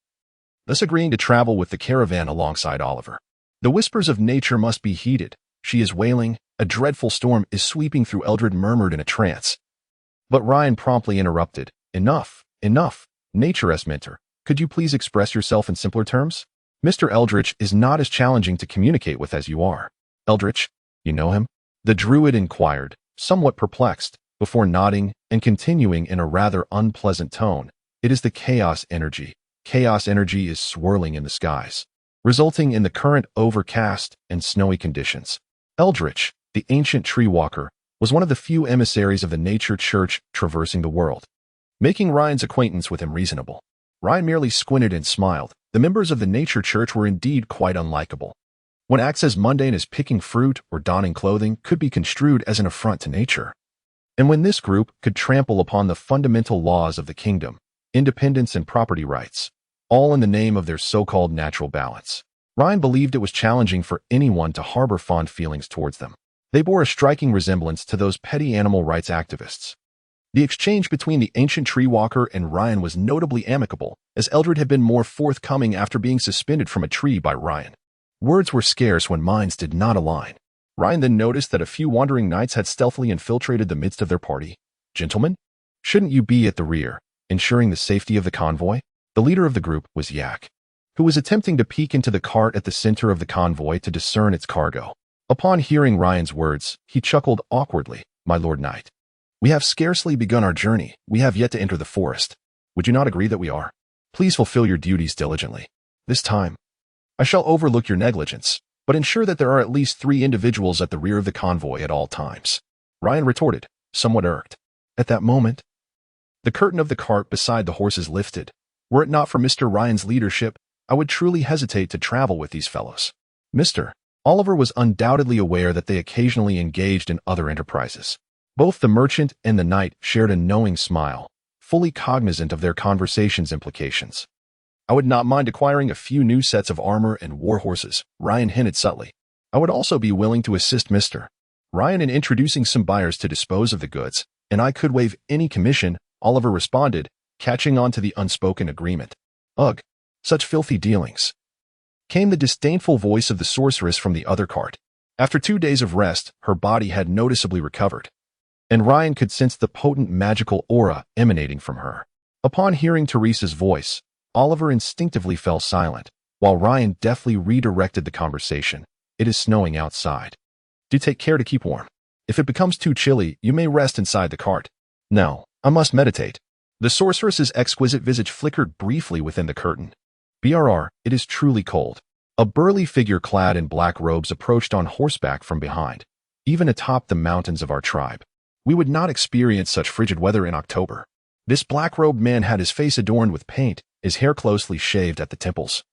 thus agreeing to travel with the caravan alongside Oliver. The whispers of nature must be heeded. She is wailing, a dreadful storm is sweeping through, Eldred murmured in a trance. But Ryan promptly interrupted. Enough, enough. Nature's mentor, could you please express yourself in simpler terms? Mr. Eldritch is not as challenging to communicate with as you are. Eldritch, you know him? The druid inquired, somewhat perplexed, before nodding and continuing in a rather unpleasant tone. It is the chaos energy. Chaos energy is swirling in the skies, resulting in the current overcast and snowy conditions. Eldritch, the ancient tree walker, was one of the few emissaries of the nature church traversing the world, making Ryan's acquaintance with him reasonable. Ryan merely squinted and smiled. The members of the nature church were indeed quite unlikable. When acts as mundane as picking fruit or donning clothing could be construed as an affront to nature. And when this group could trample upon the fundamental laws of the kingdom, independence and property rights, all in the name of their so-called natural balance, Ryan believed it was challenging for anyone to harbor fond feelings towards them. They bore a striking resemblance to those petty animal rights activists. The exchange between the ancient tree walker and Ryan was notably amicable, as Eldred had been more forthcoming after being suspended from a tree by Ryan. Words were scarce when minds did not align. Ryan then noticed that a few wandering knights had stealthily infiltrated the midst of their party. Gentlemen, shouldn't you be at the rear, ensuring the safety of the convoy? The leader of the group was Yak, who was attempting to peek into the cart at the center of the convoy to discern its cargo. Upon hearing Ryan's words, he chuckled awkwardly. My lord knight, we have scarcely begun our journey. We have yet to enter the forest. Would you not agree that we are? Please fulfill your duties diligently. This time, I shall overlook your negligence, but ensure that there are at least 3 individuals at the rear of the convoy at all times. Ryan retorted, somewhat irked. At that moment, the curtain of the cart beside the horses lifted. Were it not for Mr. Ryan's leadership, I would truly hesitate to travel with these fellows. Mr. Oliver was undoubtedly aware that they occasionally engaged in other enterprises. Both the merchant and the knight shared a knowing smile, fully cognizant of their conversation's implications. I would not mind acquiring a few new sets of armor and war horses, Ryan hinted subtly. I would also be willing to assist Mr. Ryan in introducing some buyers to dispose of the goods, and I could waive any commission, Oliver responded, catching on to the unspoken agreement. Ugh, such filthy dealings. Came the disdainful voice of the sorceress from the other cart. After 2 days of rest, her body had noticeably recovered, and Ryan could sense the potent magical aura emanating from her. Upon hearing Teresa's voice, Oliver instinctively fell silent, while Ryan deftly redirected the conversation. It is snowing outside. Do take care to keep warm. If it becomes too chilly, you may rest inside the cart. No, I must meditate. The sorceress's exquisite visage flickered briefly within the curtain. BRR, it is truly cold. A burly figure clad in black robes approached on horseback from behind, even atop the mountains of our tribe. We would not experience such frigid weather in October. This black-robed man had his face adorned with paint, his hair closely shaved at the temples,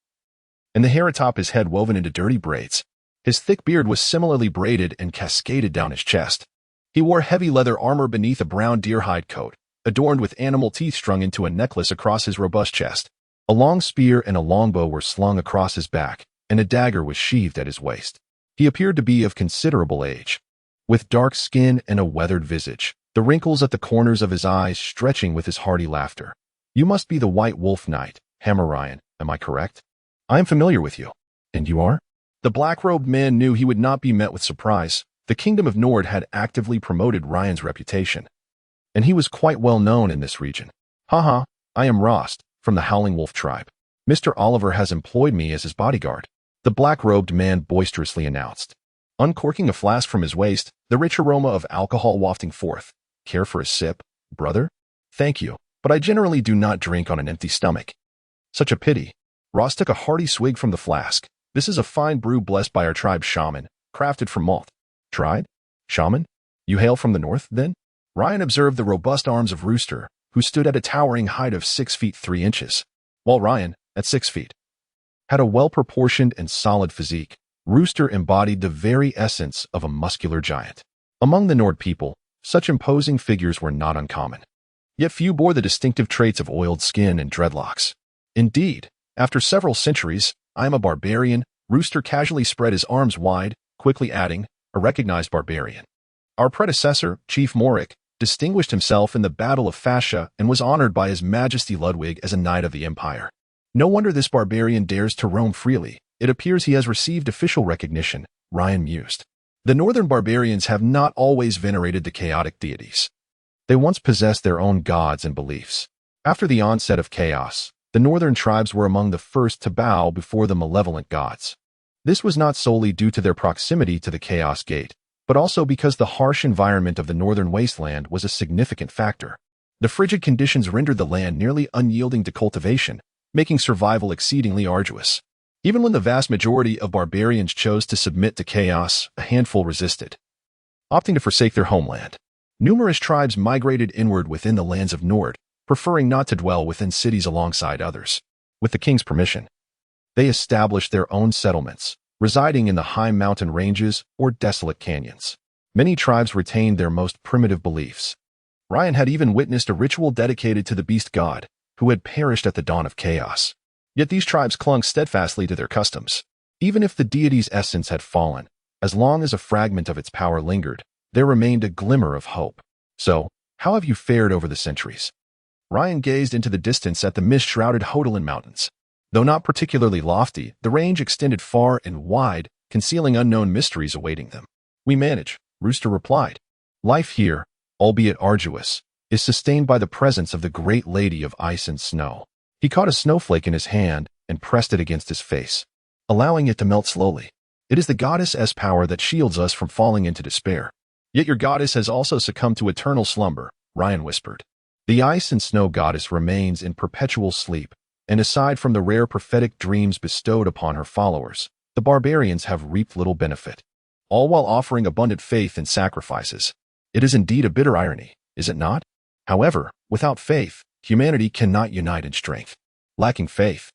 and the hair atop his head woven into dirty braids. His thick beard was similarly braided and cascaded down his chest. He wore heavy leather armor beneath a brown deer-hide coat, adorned with animal teeth strung into a necklace across his robust chest. A long spear and a longbow were slung across his back, and a dagger was sheathed at his waist. He appeared to be of considerable age, with dark skin and a weathered visage, the wrinkles at the corners of his eyes stretching with his hearty laughter. You must be the White Wolf Knight, Hammer Ryan, am I correct? I am familiar with you. And you are? The black-robed man knew he would not be met with surprise. The Kingdom of Nord had actively promoted Ryan's reputation, and he was quite well known in this region. Haha, I am Rost, from the Howling Wolf tribe. Mr. Oliver has employed me as his bodyguard, the black-robed man boisterously announced, uncorking a flask from his waist, the rich aroma of alcohol wafting forth. Care for a sip, brother? Thank you, but I generally do not drink on an empty stomach. Such a pity. Ross took a hearty swig from the flask. This is a fine brew blessed by our tribe's shaman, crafted from malt. Tried? Shaman? You hail from the north, then? Ryan observed the robust arms of Rooster, who stood at a towering height of 6 feet 3 inches, while Ryan, at 6 feet, had a well-proportioned and solid physique. Rooster embodied the very essence of a muscular giant. Among the Nord people, such imposing figures were not uncommon. Yet few bore the distinctive traits of oiled skin and dreadlocks. Indeed, after several centuries, I am a barbarian. Rooster casually spread his arms wide, quickly adding, a recognized barbarian. Our predecessor, Chief Morik, distinguished himself in the Battle of Fascia and was honored by His Majesty Ludwig as a knight of the Empire. No wonder this barbarian dares to roam freely. It appears he has received official recognition, Ryan mused. The northern barbarians have not always venerated the chaotic deities. They once possessed their own gods and beliefs. After the onset of chaos, the northern tribes were among the first to bow before the malevolent gods. This was not solely due to their proximity to the Chaos Gate, but also because the harsh environment of the northern wasteland was a significant factor. The frigid conditions rendered the land nearly unyielding to cultivation, making survival exceedingly arduous. Even when the vast majority of barbarians chose to submit to chaos, a handful resisted, opting to forsake their homeland. Numerous tribes migrated inward within the lands of Nord, preferring not to dwell within cities alongside others. With the king's permission, they established their own settlements, residing in the high mountain ranges or desolate canyons. Many tribes retained their most primitive beliefs. Ryan had even witnessed a ritual dedicated to the beast god, who had perished at the dawn of chaos. Yet these tribes clung steadfastly to their customs. Even if the deity's essence had fallen, as long as a fragment of its power lingered, there remained a glimmer of hope. So, how have you fared over the centuries? Ryan gazed into the distance at the mist-shrouded Hodolan Mountains. Though not particularly lofty, the range extended far and wide, concealing unknown mysteries awaiting them. We manage, Rooster replied. Life here, albeit arduous, is sustained by the presence of the great lady of ice and snow. He caught a snowflake in his hand and pressed it against his face, allowing it to melt slowly. It is the goddess's power that shields us from falling into despair. Yet your goddess has also succumbed to eternal slumber, Ryan whispered. The ice and snow goddess remains in perpetual sleep, and aside from the rare prophetic dreams bestowed upon her followers, the barbarians have reaped little benefit, all while offering abundant faith and sacrifices. It is indeed a bitter irony, is it not? However, without faith, humanity cannot unite in strength. Lacking faith,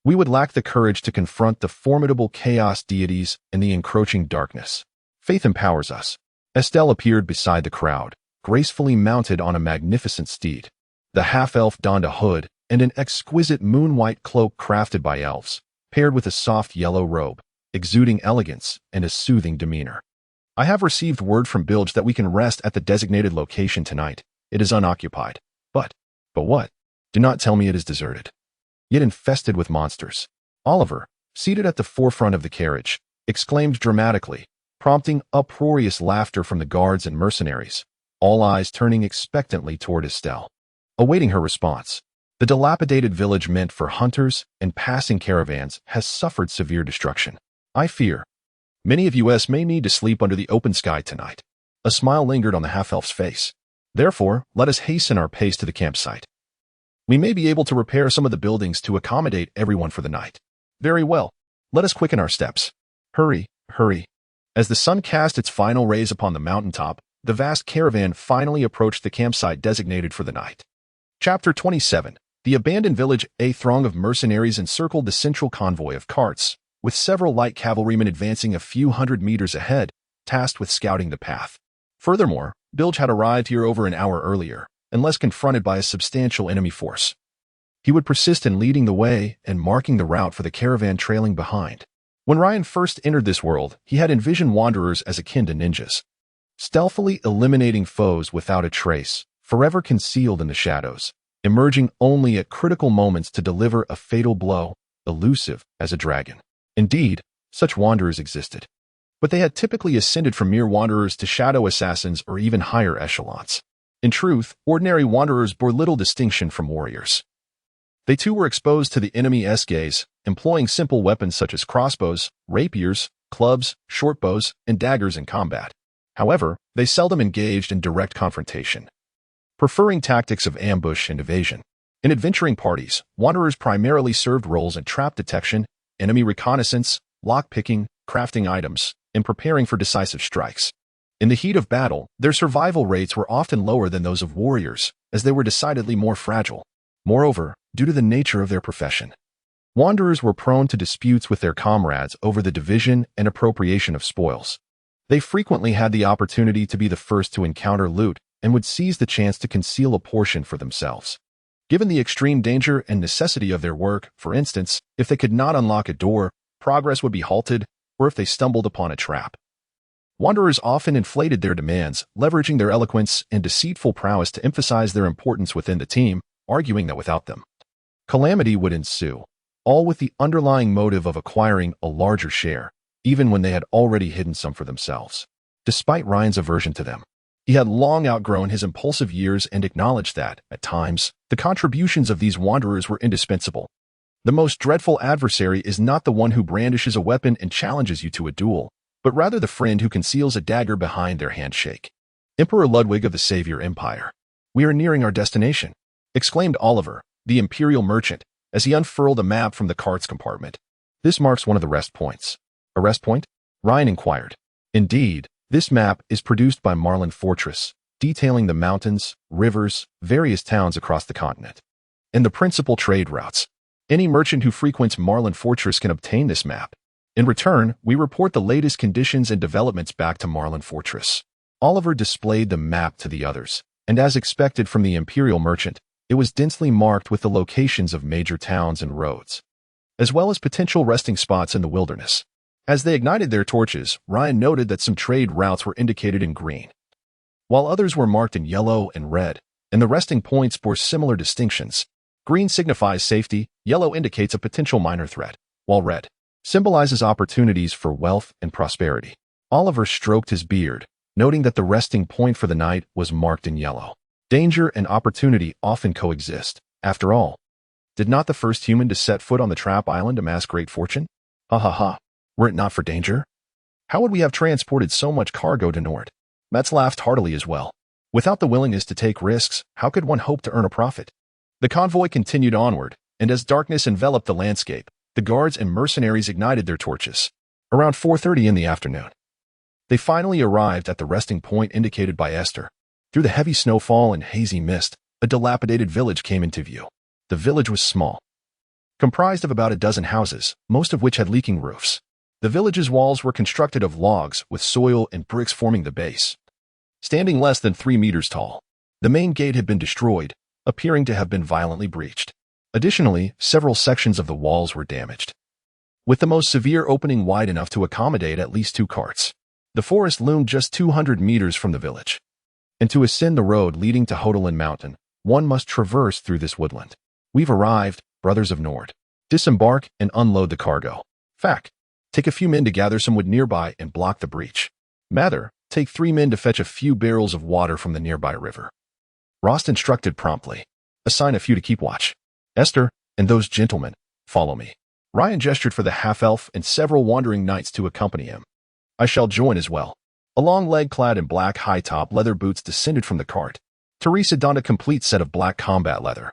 we would lack the courage to confront the formidable chaos deities and the encroaching darkness. Faith empowers us. Estelle appeared beside the crowd, gracefully mounted on a magnificent steed. The half-elf donned a hood and an exquisite moon-white cloak crafted by elves, paired with a soft yellow robe, exuding elegance and a soothing demeanor. I have received word from Bilge that we can rest at the designated location tonight. It is unoccupied. But what? Do not tell me it is deserted, yet infested with monsters. Oliver, seated at the forefront of the carriage, exclaimed dramatically, prompting uproarious laughter from the guards and mercenaries, all eyes turning expectantly toward Estelle, awaiting her response. The dilapidated village meant for hunters and passing caravans has suffered severe destruction. I fear many of us may need to sleep under the open sky tonight. A smile lingered on the half-elf's face. Therefore, let us hasten our pace to the campsite. We may be able to repair some of the buildings to accommodate everyone for the night. Very well. Let us quicken our steps. Hurry, hurry. As the sun cast its final rays upon the mountaintop, the vast caravan finally approached the campsite designated for the night. Chapter 27. The abandoned village. A throng of mercenaries encircled the central convoy of carts, with several light cavalrymen advancing a few hundred meters ahead, tasked with scouting the path. Furthermore, Bilge had arrived here over an hour earlier, unless confronted by a substantial enemy force. He would persist in leading the way and marking the route for the caravan trailing behind. When Ryan first entered this world, he had envisioned wanderers as akin to ninjas, stealthily eliminating foes without a trace, forever concealed in the shadows, emerging only at critical moments to deliver a fatal blow, elusive as a dragon. Indeed, such wanderers existed, but they had typically ascended from mere wanderers to shadow assassins or even higher echelons. In truth, ordinary wanderers bore little distinction from warriors. They too were exposed to the enemy's gaze, employing simple weapons such as crossbows, rapiers, clubs, shortbows, and daggers in combat. However, they seldom engaged in direct confrontation, preferring tactics of ambush and evasion. In adventuring parties, wanderers primarily served roles in trap detection, enemy reconnaissance, lockpicking, crafting items, and preparing for decisive strikes. In the heat of battle, their survival rates were often lower than those of warriors, as they were decidedly more fragile. Moreover, due to the nature of their profession, wanderers were prone to disputes with their comrades over the division and appropriation of spoils. They frequently had the opportunity to be the first to encounter loot and would seize the chance to conceal a portion for themselves. Given the extreme danger and necessity of their work, for instance, if they could not unlock a door, progress would be halted, or if they stumbled upon a trap. Wanderers often inflated their demands, leveraging their eloquence and deceitful prowess to emphasize their importance within the team, arguing that without them, calamity would ensue, all with the underlying motive of acquiring a larger share, even when they had already hidden some for themselves. Despite Ryan's aversion to them, he had long outgrown his impulsive years and acknowledged that, at times, the contributions of these wanderers were indispensable. The most dreadful adversary is not the one who brandishes a weapon and challenges you to a duel, but but rather the friend who conceals a dagger behind their handshake. Emperor Ludwig of the Savior Empire. "We are nearing our destination," exclaimed Oliver, the imperial merchant, as he unfurled a map from the cart's compartment. "This marks one of the rest points." "A rest point?" Ryan inquired. "Indeed, this map is produced by Marlin Fortress, detailing the mountains, rivers, various towns across the continent, and the principal trade routes. Any merchant who frequents Marlin Fortress can obtain this map. In return, we report the latest conditions and developments back to Marlin Fortress." Oliver displayed the map to the others, and as expected from the imperial merchant, it was densely marked with the locations of major towns and roads, as well as potential resting spots in the wilderness. As they ignited their torches, Ryan noted that some trade routes were indicated in green, while others were marked in yellow and red, and the resting points bore similar distinctions. Green signifies safety, yellow indicates a potential minor threat, while red symbolizes opportunities for wealth and prosperity. Oliver stroked his beard, noting that the resting point for the night was marked in yellow. Danger and opportunity often coexist. After all, did not the first human to set foot on the Trap Island amass great fortune? Ha ha ha. Were it not for danger, how would we have transported so much cargo to Nord? Metz laughed heartily as well. Without the willingness to take risks, how could one hope to earn a profit? The convoy continued onward, and as darkness enveloped the landscape, the guards and mercenaries ignited their torches. Around 4:30 in the afternoon, they finally arrived at the resting point indicated by Esther. Through the heavy snowfall and hazy mist, a dilapidated village came into view. The village was small, comprised of about a dozen houses, most of which had leaking roofs. The village's walls were constructed of logs, with soil and bricks forming the base, standing less than 3 meters tall. The main gate had been destroyed, appearing to have been violently breached. Additionally, several sections of the walls were damaged, with the most severe opening wide enough to accommodate at least 2 carts. The forest loomed just 200 meters from the village, and to ascend the road leading to Hodelin Mountain, one must traverse through this woodland. "We've arrived, brothers of Nord. Disembark and unload the cargo. Fact. Take a few men to gather some wood nearby and block the breach. Mather, take 3 men to fetch a few barrels of water from the nearby river." Rost instructed promptly. "Assign a few to keep watch. Esther, and those gentlemen, follow me." Ryan gestured for the half-elf and several wandering knights to accompany him. "I shall join as well." A long leg clad in black high-top leather boots descended from the cart. Teresa donned a complete set of black combat leather,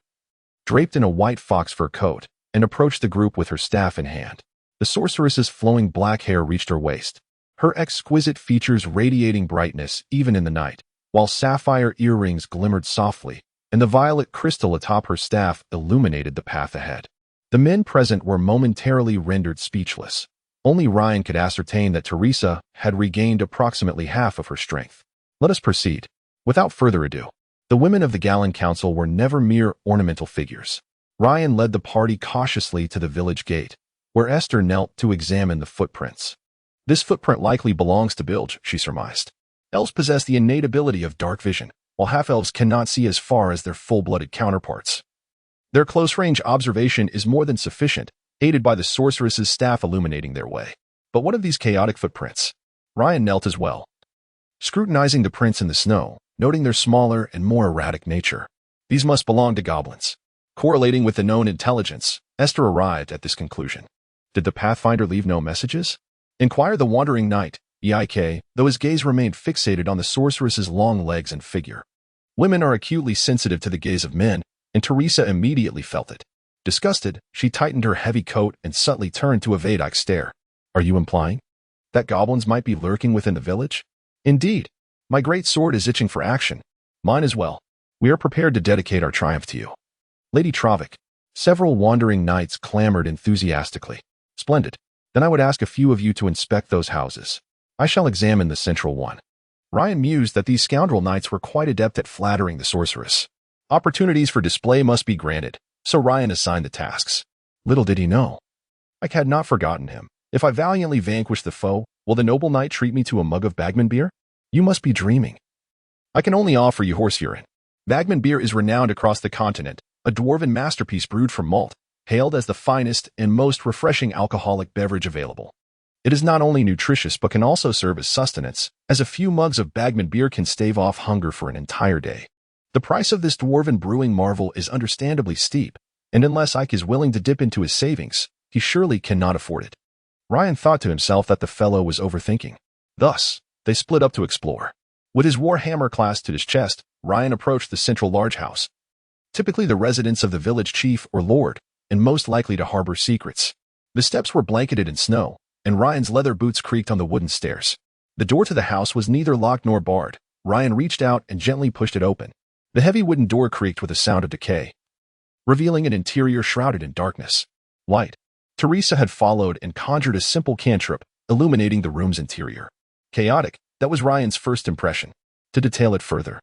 draped in a white fox fur coat, and approached the group with her staff in hand. The sorceress's flowing black hair reached her waist, her exquisite features radiating brightness even in the night, while sapphire earrings glimmered softly, and the violet crystal atop her staff illuminated the path ahead. The men present were momentarily rendered speechless. Only Ryan could ascertain that Teresa had regained approximately half of her strength. "Let us proceed." Without further ado, the women of the Gallon Council were never mere ornamental figures. Ryan led the party cautiously to the village gate, where Esther knelt to examine the footprints. This footprint likely belongs to Bilge, she surmised. Elves possess the innate ability of dark vision, while half-elves cannot see as far as their full-blooded counterparts. Their close-range observation is more than sufficient, aided by the sorceress's staff illuminating their way. But what of these chaotic footprints? Ryan knelt as well, scrutinizing the prints in the snow, noting their smaller and more erratic nature. These must belong to goblins. Correlating with the known intelligence, Esther arrived at this conclusion. Did the Pathfinder leave no messages? Inquired the wandering knight, Eik, though his gaze remained fixated on the sorceress's long legs and figure. Women are acutely sensitive to the gaze of men, and Teresa immediately felt it. Disgusted, she tightened her heavy coat and subtly turned to evade Ike's stare. "Are you implying that goblins might be lurking within the village?" "Indeed. My great sword is itching for action. Mine as well. We are prepared to dedicate our triumph to you." "Lady Travik." Several wandering knights clamored enthusiastically. "Splendid. Then I would ask a few of you to inspect those houses. I shall examine the central one." Ryan mused that these scoundrel knights were quite adept at flattering the sorceress. Opportunities for display must be granted, so Ryan assigned the tasks. Little did he know, Ike had not forgotten him. "If I valiantly vanquish the foe, will the noble knight treat me to a mug of Bagman beer? You must be dreaming. I can only offer you horse urine. Bagman beer is renowned across the continent, a dwarven masterpiece brewed from malt, hailed as the finest and most refreshing alcoholic beverage available. It is not only nutritious but can also serve as sustenance, as a few mugs of Bagman beer can stave off hunger for an entire day. The price of this dwarven brewing marvel is understandably steep, and unless Ike is willing to dip into his savings, he surely cannot afford it." Ryan thought to himself that the fellow was overthinking. Thus, they split up to explore. With his warhammer clasped to his chest, Ryan approached the central large house, typically the residence of the village chief or lord, and most likely to harbor secrets. The steps were blanketed in snow, and Ryan's leather boots creaked on the wooden stairs. The door to the house was neither locked nor barred. Ryan reached out and gently pushed it open. The heavy wooden door creaked with a sound of decay, revealing an interior shrouded in darkness. Light. Teresa had followed and conjured a simple cantrip, illuminating the room's interior. Chaotic, that was Ryan's first impression. To detail it further,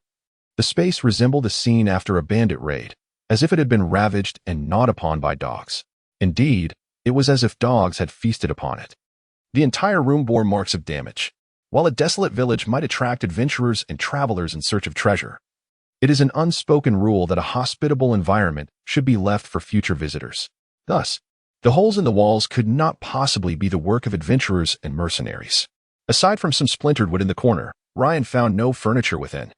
the space resembled a scene after a bandit raid, as if it had been ravaged and gnawed upon by dogs. Indeed, it was as if dogs had feasted upon it. The entire room bore marks of damage. While a desolate village might attract adventurers and travelers in search of treasure, it is an unspoken rule that a hospitable environment should be left for future visitors. Thus, the holes in the walls could not possibly be the work of adventurers and mercenaries. Aside from some splintered wood in the corner, Ryan found no furniture within.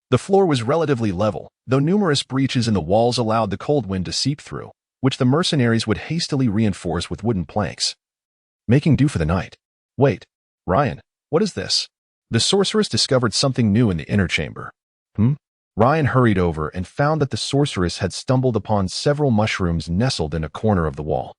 The floor was relatively level, though numerous breaches in the walls allowed the cold wind to seep through, which the mercenaries would hastily reinforce with wooden planks, making do for the night. Wait, Ryan, what is this? The sorceress discovered something new in the inner chamber. Ryan hurried over and found that the sorceress had stumbled upon several mushrooms nestled in a corner of the wall.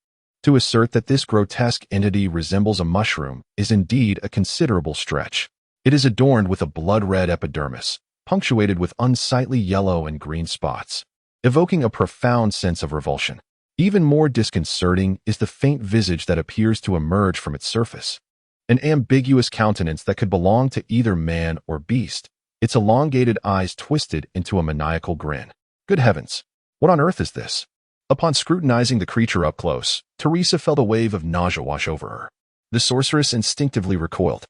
To assert that this grotesque entity resembles a mushroom is indeed a considerable stretch. It is adorned with a blood-red epidermis, punctuated with unsightly yellow and green spots, evoking a profound sense of revulsion. Even more disconcerting is the faint visage that appears to emerge from its surface. An ambiguous countenance that could belong to either man or beast, its elongated eyes twisted into a maniacal grin. Good heavens, what on earth is this? Upon scrutinizing the creature up close, Teresa felt a wave of nausea wash over her. The sorceress instinctively recoiled,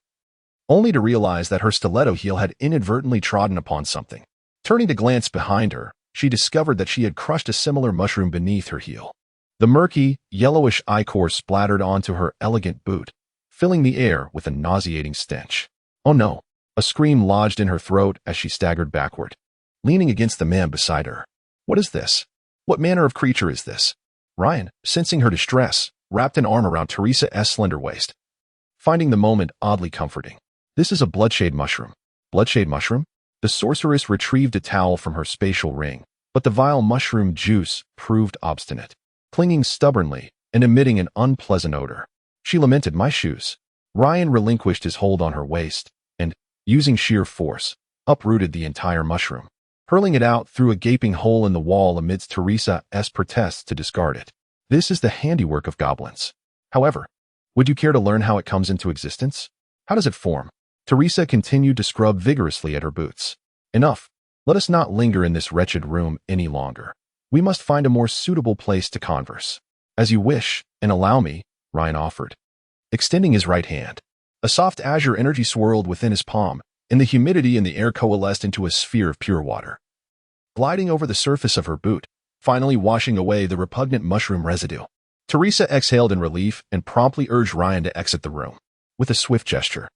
only to realize that her stiletto heel had inadvertently trodden upon something. Turning to glance behind her, she discovered that she had crushed a similar mushroom beneath her heel. The murky, yellowish ichor splattered onto her elegant boot, filling the air with a nauseating stench. Oh no! A scream lodged in her throat as she staggered backward, leaning against the man beside her. What is this? What manner of creature is this? Ryan, sensing her distress, wrapped an arm around Teresa's slender waist, finding the moment oddly comforting. This is a bloodshade mushroom. Bloodshade mushroom? The sorceress retrieved a towel from her spatial ring, but the vile mushroom juice proved obstinate, clinging stubbornly and emitting an unpleasant odor. She lamented, "My shoes." Ryan relinquished his hold on her waist and, using sheer force, uprooted the entire mushroom, hurling it out through a gaping hole in the wall amidst Teresa's protests to discard it. This is the handiwork of goblins. However, would you care to learn how it comes into existence? How does it form? Teresa continued to scrub vigorously at her boots. Enough. Let us not linger in this wretched room any longer. We must find a more suitable place to converse. As you wish, and allow me, Ryan offered, extending his right hand. A soft azure energy swirled within his palm, and the humidity in the air coalesced into a sphere of pure water, gliding over the surface of her boot, finally washing away the repugnant mushroom residue. Teresa exhaled in relief and promptly urged Ryan to exit the room. With a swift gesture,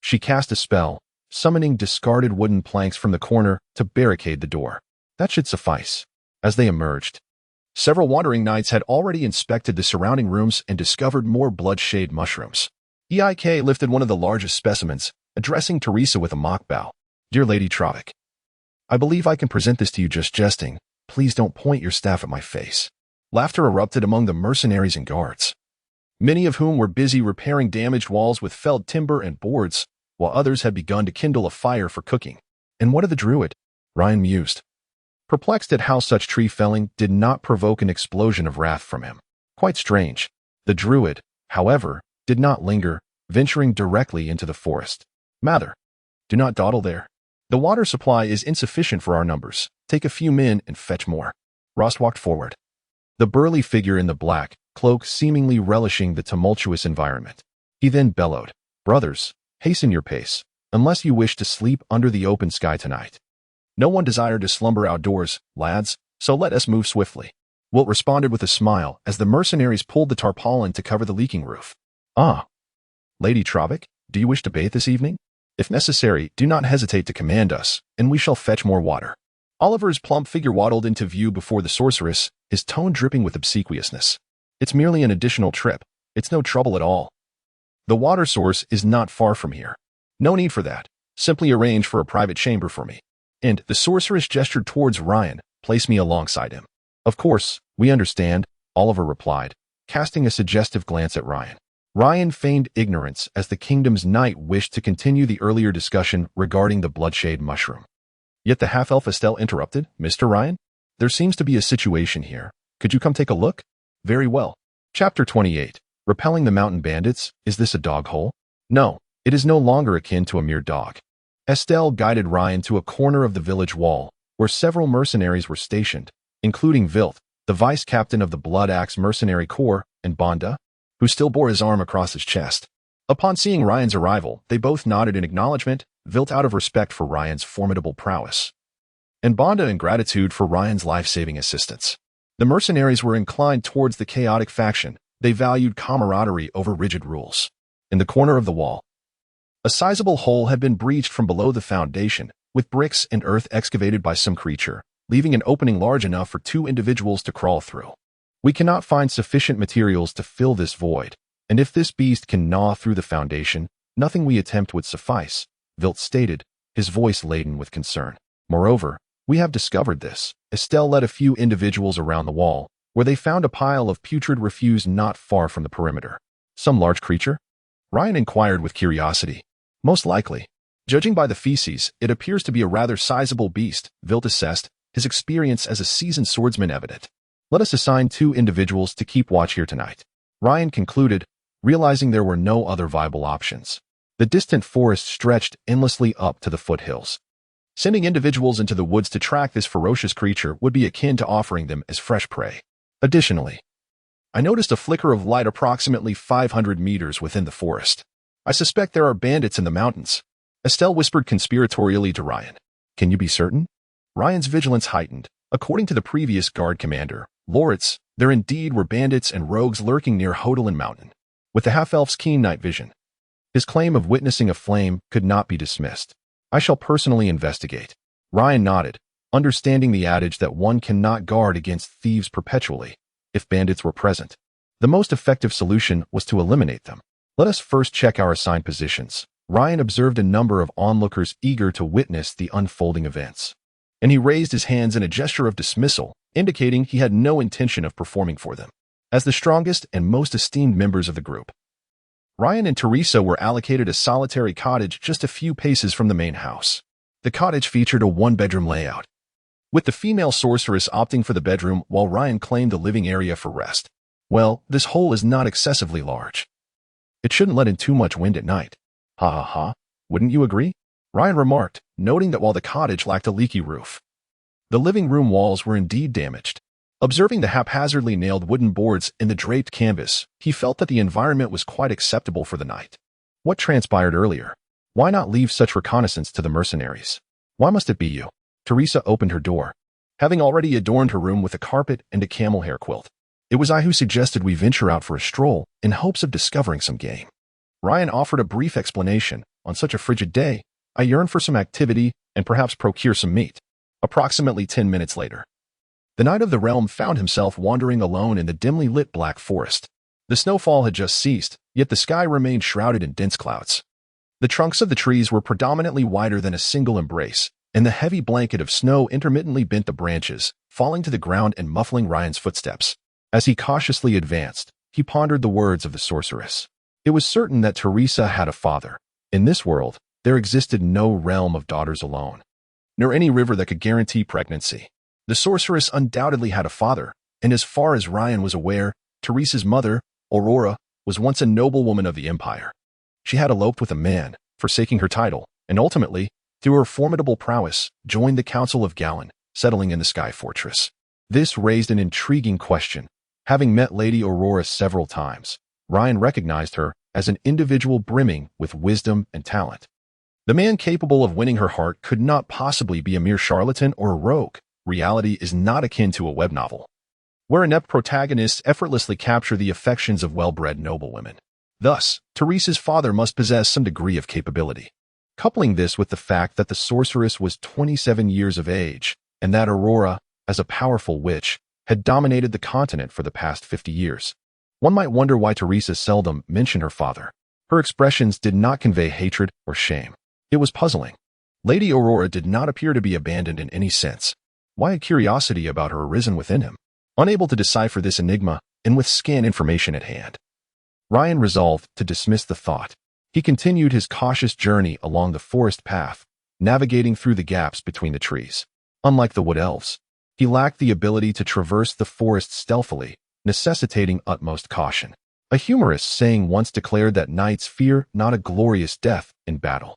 she cast a spell, summoning discarded wooden planks from the corner to barricade the door. That should suffice. As they emerged, several wandering knights had already inspected the surrounding rooms and discovered more bloodshade mushrooms. EIK lifted one of the largest specimens, addressing Teresa with a mock bow. "Dear Lady Trovic, I believe I can present this to you just jesting. Please don't point your staff at my face." Laughter erupted among the mercenaries and guards, many of whom were busy repairing damaged walls with felled timber and boards, while others had begun to kindle a fire for cooking. And what of the druid? Ryan mused, perplexed at how such tree felling did not provoke an explosion of wrath from him. Quite strange. The druid, however, did not linger, venturing directly into the forest. "Mather, do not dawdle there. The water supply is insufficient for our numbers. Take a few men and fetch more." Rost walked forward, the burly figure in the black cloak seemingly relishing the tumultuous environment. He then bellowed, "Brothers, hasten your pace, unless you wish to sleep under the open sky tonight. No one desired to slumber outdoors, lads, so let us move swiftly." Wilt responded with a smile as the mercenaries pulled the tarpaulin to cover the leaking roof. "Ah, Lady Trovic, do you wish to bathe this evening? If necessary, do not hesitate to command us, and we shall fetch more water." Oliver's plump figure waddled into view before the sorceress, his tone dripping with obsequiousness. "It's merely an additional trip. It's no trouble at all. The water source is not far from here." No need for that. Simply arrange for a private chamber for me. And the sorceress gestured towards Ryan, place me alongside him. Of course, we understand, Oliver replied, casting a suggestive glance at Ryan. Ryan feigned ignorance as the kingdom's knight wished to continue the earlier discussion regarding the bloodshade mushroom. Yet the half-elf Estelle interrupted, Mr. Ryan? There seems to be a situation here. Could you come take a look? Very well. Chapter 28. Repelling the mountain bandits, is this a dog hole? No, it is no longer akin to a mere dog. Estelle guided Ryan to a corner of the village wall, where several mercenaries were stationed, including Vilt, the vice-captain of the Blood Axe Mercenary Corps, and Bonda, who still bore his arm across his chest. Upon seeing Ryan's arrival, they both nodded in acknowledgement, Vilt out of respect for Ryan's formidable prowess, and Bonda in gratitude for Ryan's life-saving assistance. The mercenaries were inclined towards the chaotic faction. They valued camaraderie over rigid rules. In the corner of the wall, a sizable hole had been breached from below the foundation, with bricks and earth excavated by some creature, leaving an opening large enough for 2 individuals to crawl through. We cannot find sufficient materials to fill this void, and if this beast can gnaw through the foundation, nothing we attempt would suffice, Vilt stated, his voice laden with concern. Moreover, we have discovered this. Estelle led a few individuals around the wall, where they found a pile of putrid refuse not far from the perimeter. Some large creature? Ryan inquired with curiosity. Most likely. Judging by the feces, it appears to be a rather sizable beast, Vilt assessed, his experience as a seasoned swordsman evident. Let us assign 2 individuals to keep watch here tonight. Ryan concluded, realizing there were no other viable options. The distant forest stretched endlessly up to the foothills. Sending individuals into the woods to track this ferocious creature would be akin to offering them as fresh prey. Additionally, I noticed a flicker of light approximately 500 meters within the forest. I suspect there are bandits in the mountains. Estelle whispered conspiratorially to Ryan. Can you be certain? Ryan's vigilance heightened. According to the previous guard commander, Loritz, there indeed were bandits and rogues lurking near Hodelin Mountain. With the half-elf's keen night vision, his claim of witnessing a flame could not be dismissed. I shall personally investigate. Ryan nodded, understanding the adage that one cannot guard against thieves perpetually. If bandits were present, the most effective solution was to eliminate them. Let us first check our assigned positions. Ryan observed a number of onlookers eager to witness the unfolding events, and he raised his hands in a gesture of dismissal, indicating he had no intention of performing for them. As the strongest and most esteemed members of the group, Ryan and Teresa were allocated a solitary cottage just a few paces from the main house. The cottage featured a 1-bedroom layout, with the female sorceress opting for the bedroom while Ryan claimed the living area for rest. Well, this hole is not excessively large. It shouldn't let in too much wind at night. Ha ha ha, wouldn't you agree? Ryan remarked, noting that while the cottage lacked a leaky roof, the living room walls were indeed damaged. Observing the haphazardly nailed wooden boards in the draped canvas, he felt that the environment was quite acceptable for the night. What transpired earlier? Why not leave such reconnaissance to the mercenaries? Why must it be you? Teresa opened her door, having already adorned her room with a carpet and a camel hair quilt. It was I who suggested we venture out for a stroll in hopes of discovering some game. Ryan offered a brief explanation. On such a frigid day, I yearn for some activity and perhaps procure some meat. Approximately 10 minutes later, the Knight of the Realm found himself wandering alone in the dimly lit black forest. The snowfall had just ceased, yet the sky remained shrouded in dense clouds. The trunks of the trees were predominantly wider than a single embrace, and the heavy blanket of snow intermittently bent the branches, falling to the ground and muffling Ryan's footsteps. As he cautiously advanced, he pondered the words of the sorceress. It was certain that Teresa had a father. In this world, there existed no realm of daughters alone, nor any river that could guarantee pregnancy. The sorceress undoubtedly had a father, and as far as Ryan was aware, Teresa's mother, Aurora, was once a noblewoman of the Empire. She had eloped with a man, forsaking her title, and ultimately, through her formidable prowess, joined the Council of Gallon, settling in the Sky Fortress. This raised an intriguing question. Having met Lady Aurora several times, Ryan recognized her as an individual brimming with wisdom and talent. The man capable of winning her heart could not possibly be a mere charlatan or a rogue. Reality is not akin to a web novel, where inept protagonists effortlessly capture the affections of well-bred noblewomen. Thus, Teresa's father must possess some degree of capability. Coupling this with the fact that the sorceress was 27 years of age, and that Aurora, as a powerful witch, had dominated the continent for the past 50 years, one might wonder why Teresa seldom mentioned her father. Her expressions did not convey hatred or shame. It was puzzling. Lady Aurora did not appear to be abandoned in any sense. Why had curiosity about her arisen within him? Unable to decipher this enigma, and with scant information at hand, Ryan resolved to dismiss the thought. He continued his cautious journey along the forest path, navigating through the gaps between the trees. Unlike the wood elves, he lacked the ability to traverse the forest stealthily, necessitating utmost caution. A humorous saying once declared that knights fear not a glorious death in battle,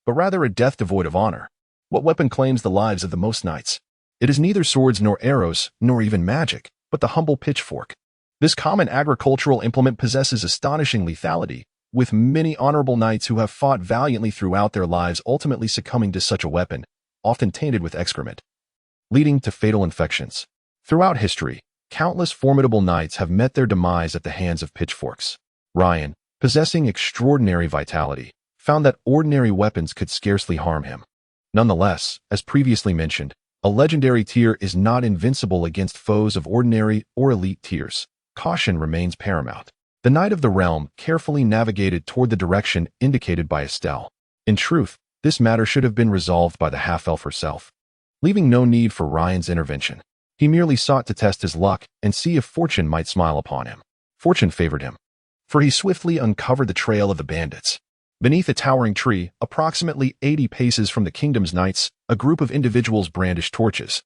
but rather a death devoid of honor. What weapon claims the lives of the most knights? It is neither swords nor arrows, nor even magic, but the humble pitchfork. This common agricultural implement possesses astonishing lethality, with many honorable knights who have fought valiantly throughout their lives ultimately succumbing to such a weapon, often tainted with excrement, leading to fatal infections. Throughout history, countless formidable knights have met their demise at the hands of pitchforks. Ryan, possessing extraordinary vitality, found that ordinary weapons could scarcely harm him. Nonetheless, as previously mentioned, a legendary tier is not invincible against foes of ordinary or elite tiers. Caution remains paramount. The Knight of the Realm carefully navigated toward the direction indicated by Estelle. In truth, this matter should have been resolved by the half-elf herself, leaving no need for Ryan's intervention. He merely sought to test his luck and see if fortune might smile upon him. Fortune favored him, for he swiftly uncovered the trail of the bandits. Beneath a towering tree, approximately 80 paces from the kingdom's knights, a group of individuals brandished torches.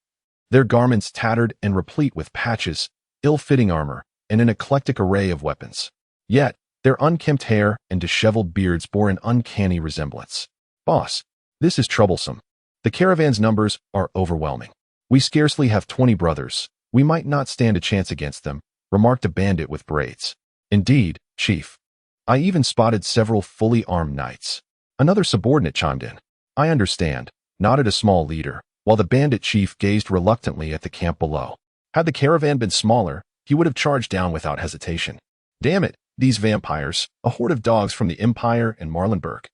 Their garments tattered and replete with patches, ill-fitting armor, and an eclectic array of weapons. Yet, their unkempt hair and disheveled beards bore an uncanny resemblance. "Boss, this is troublesome. The caravan's numbers are overwhelming. We scarcely have 20 brothers. We might not stand a chance against them," remarked a bandit with braids. "Indeed, Chief. I even spotted several fully armed knights." Another subordinate chimed in. "I understand," nodded a small leader, while the bandit chief gazed reluctantly at the camp below. Had the caravan been smaller, he would have charged down without hesitation. "Damn it, these vampires, a horde of dogs from the Empire and Marlenberg,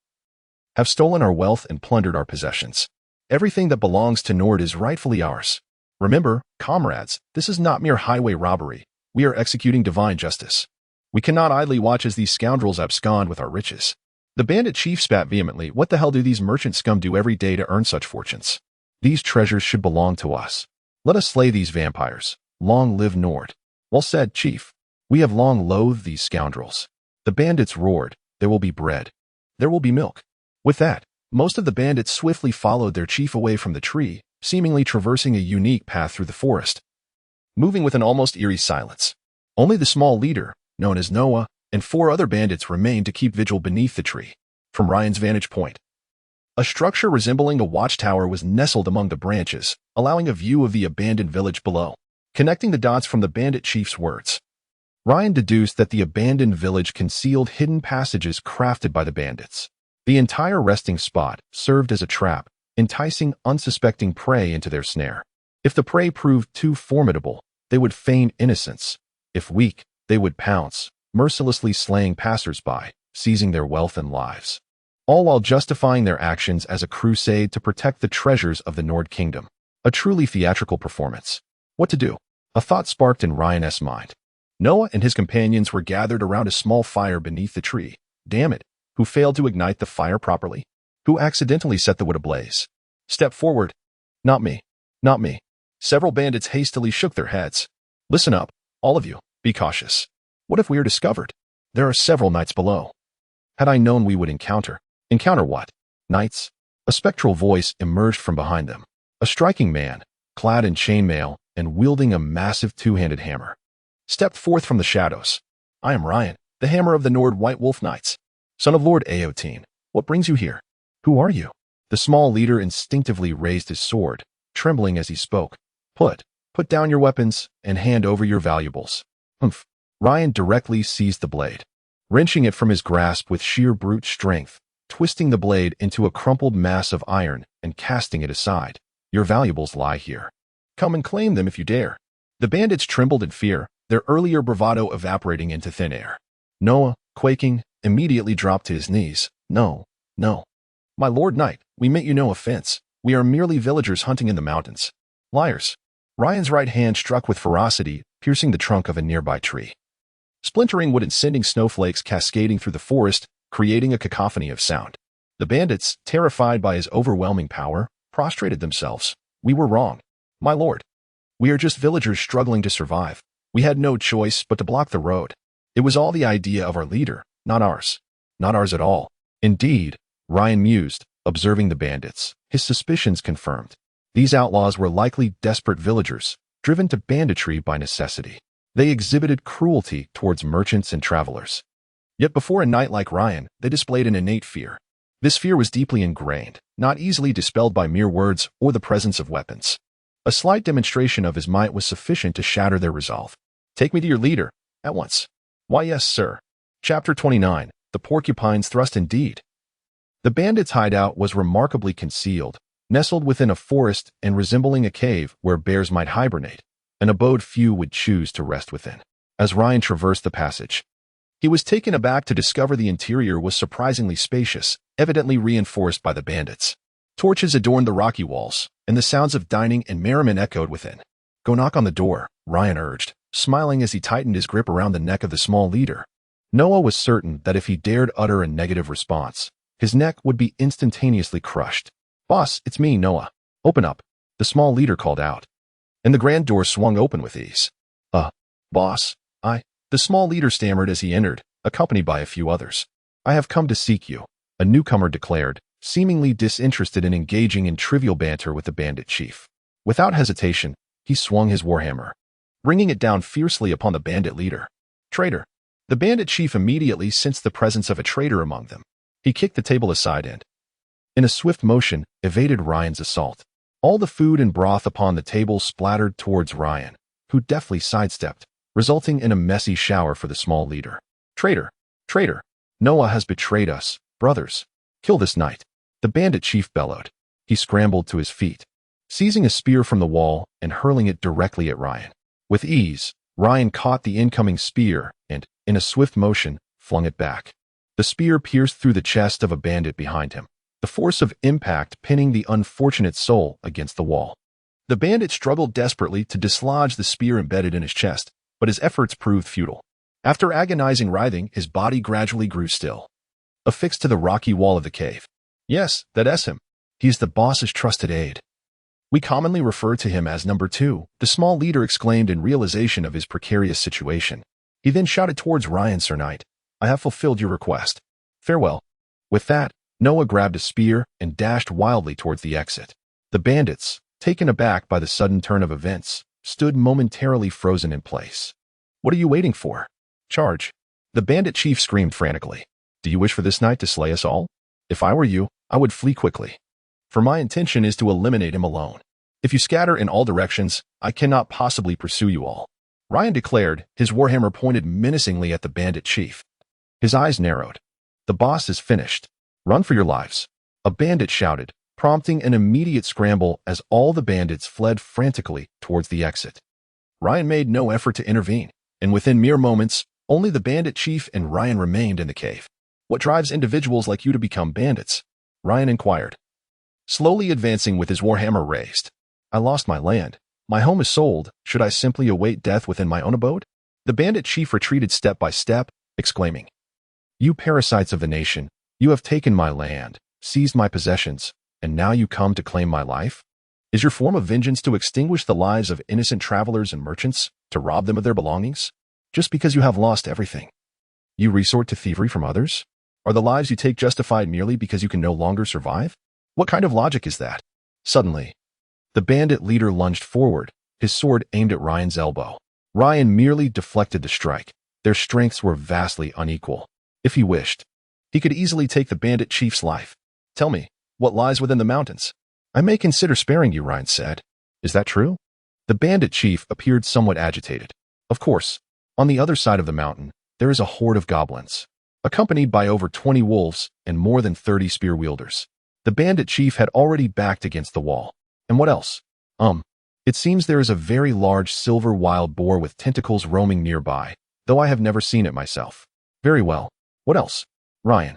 have stolen our wealth and plundered our possessions. Everything that belongs to Nord is rightfully ours. Remember, comrades, this is not mere highway robbery. We are executing divine justice. We cannot idly watch as these scoundrels abscond with our riches." The bandit chief spat vehemently. "What the hell do these merchant scum do every day to earn such fortunes? These treasures should belong to us. Let us slay these vampires. Long live Nord." "Well said, Chief. We have long loathed these scoundrels." The bandits roared. "There will be bread. There will be milk." With that, most of the bandits swiftly followed their chief away from the tree, seemingly traversing a unique path through the forest, moving with an almost eerie silence. Only the small leader, known as Noah, and 4 other bandits remained to keep vigil beneath the tree. From Ryan's vantage point, a structure resembling a watchtower was nestled among the branches, allowing a view of the abandoned village below. Connecting the dots from the bandit chief's words, Ryan deduced that the abandoned village concealed hidden passages crafted by the bandits. The entire resting spot served as a trap, enticing unsuspecting prey into their snare. If the prey proved too formidable, they would feign innocence. If weak, they would pounce, mercilessly slaying passers-by, seizing their wealth and lives, all while justifying their actions as a crusade to protect the treasures of the Nord Kingdom. A truly theatrical performance. What to do? A thought sparked in Ryan's mind. Noah and his companions were gathered around a small fire beneath the tree. Damn it, who failed to ignite the fire properly? Who accidentally set the wood ablaze? Step forward. "Not me. Not me." Several bandits hastily shook their heads. "Listen up, all of you. Be cautious. What if we are discovered? There are several knights below." Had I known we would encounter. Encounter what? Knights? A spectral voice emerged from behind them. A striking man, clad in chainmail and wielding a massive 2-handed hammer, stepped forth from the shadows. "I am Ryan, the hammer of the Nord White Wolf Knights. Son of Lord Aotin, what brings you here? Who are you?" The small leader instinctively raised his sword, trembling as he spoke. Put down your weapons and hand over your valuables." "Humph." Ryan directly seized the blade, wrenching it from his grasp with sheer brute strength, twisting the blade into a crumpled mass of iron and casting it aside. "Your valuables lie here. Come and claim them if you dare." The bandits trembled in fear, their earlier bravado evaporating into thin air. Noah, quaking, immediately dropped to his knees. No. "My Lord Knight, we meant you no offense. We are merely villagers hunting in the mountains." "Liars." Ryan's right hand struck with ferocity, piercing the trunk of a nearby tree. Splintering wood and sending snowflakes cascading through the forest, creating a cacophony of sound. The bandits, terrified by his overwhelming power, prostrated themselves. "We were wrong, my lord. We are just villagers struggling to survive. We had no choice but to block the road. It was all the idea of our leader, not ours. Not ours at all." Indeed, Ryan mused, observing the bandits, his suspicions confirmed. These outlaws were likely desperate villagers, driven to banditry by necessity. They exhibited cruelty towards merchants and travelers. Yet before a knight like Ryan, they displayed an innate fear. This fear was deeply ingrained, not easily dispelled by mere words or the presence of weapons. A slight demonstration of his might was sufficient to shatter their resolve. "Take me to your leader, at once." "Why, yes, sir." Chapter 29. The Porcupine's Thrust Indeed. The bandits' hideout was remarkably concealed, nestled within a forest and resembling a cave where bears might hibernate, an abode few would choose to rest within. As Ryan traversed the passage, he was taken aback to discover the interior was surprisingly spacious, evidently reinforced by the bandits. Torches adorned the rocky walls, and the sounds of dining and merriment echoed within. "Go knock on the door," Ryan urged, smiling as he tightened his grip around the neck of the small leader. Noah was certain that if he dared utter a negative response, his neck would be instantaneously crushed. "Boss, it's me, Noah. Open up," the small leader called out. And the grand door swung open with ease. Boss, the small leader stammered as he entered, accompanied by a few others. "I have come to seek you," a newcomer declared, seemingly disinterested in engaging in trivial banter with the bandit chief. Without hesitation, he swung his warhammer, bringing it down fiercely upon the bandit leader. "Traitor!" The bandit chief immediately sensed the presence of a traitor among them. He kicked the table aside and, in a swift motion, evaded Ryan's assault. All the food and broth upon the table splattered towards Ryan, who deftly sidestepped, resulting in a messy shower for the small leader. "Traitor! Traitor! Noah has betrayed us, brothers. Kill this knight!" The bandit chief bellowed. He scrambled to his feet, seizing a spear from the wall and hurling it directly at Ryan. With ease, Ryan caught the incoming spear and, in a swift motion, flung it back. The spear pierced through the chest of a bandit behind him, the force of impact pinning the unfortunate soul against the wall. The bandit struggled desperately to dislodge the spear embedded in his chest, but his efforts proved futile. After agonizing writhing, his body gradually grew still, affixed to the rocky wall of the cave. "Yes, that's him. He's the boss's trusted aide. We commonly refer to him as Number 2, the small leader exclaimed in realization of his precarious situation. He then shouted towards Ryan, "Sir Knight, I have fulfilled your request. Farewell." With that, Noah grabbed a spear and dashed wildly towards the exit. The bandits, taken aback by the sudden turn of events, stood momentarily frozen in place. "What are you waiting for? Charge!" The bandit chief screamed frantically. "Do you wish for this knight to slay us all? If I were you, I would flee quickly. For my intention is to eliminate him alone. If you scatter in all directions, I cannot possibly pursue you all." Ryan declared, his warhammer pointed menacingly at the bandit chief. His eyes narrowed. "The boss is finished. Run for your lives." A bandit shouted, prompting an immediate scramble as all the bandits fled frantically towards the exit. Ryan made no effort to intervene, and within mere moments, only the bandit chief and Ryan remained in the cave. "What drives individuals like you to become bandits?" Ryan inquired, slowly advancing with his warhammer raised. "I lost my land. My home is sold. Should I simply await death within my own abode?" The bandit chief retreated step by step, exclaiming, "You parasites of the nation, you have taken my land, seized my possessions, and now you come to claim my life? Is your form of vengeance to extinguish the lives of innocent travelers and merchants, to rob them of their belongings? Just because you have lost everything, you resort to thievery from others? Are the lives you take justified merely because you can no longer survive? What kind of logic is that?" Suddenly, the bandit leader lunged forward, his sword aimed at Ryan's elbow. Ryan merely deflected the strike. Their strengths were vastly unequal. If he wished, he could easily take the bandit chief's life. "Tell me, what lies within the mountains?" "I may consider sparing you," Ryan said. "Is that true?" The bandit chief appeared somewhat agitated. "Of course, on the other side of the mountain, there is a horde of goblins, accompanied by over 20 wolves and more than 30 spear wielders." The bandit chief had already backed against the wall. "And what else?" It seems there is a very large silver wild boar with tentacles roaming nearby, though I have never seen it myself." "Very well. What else?" Ryan,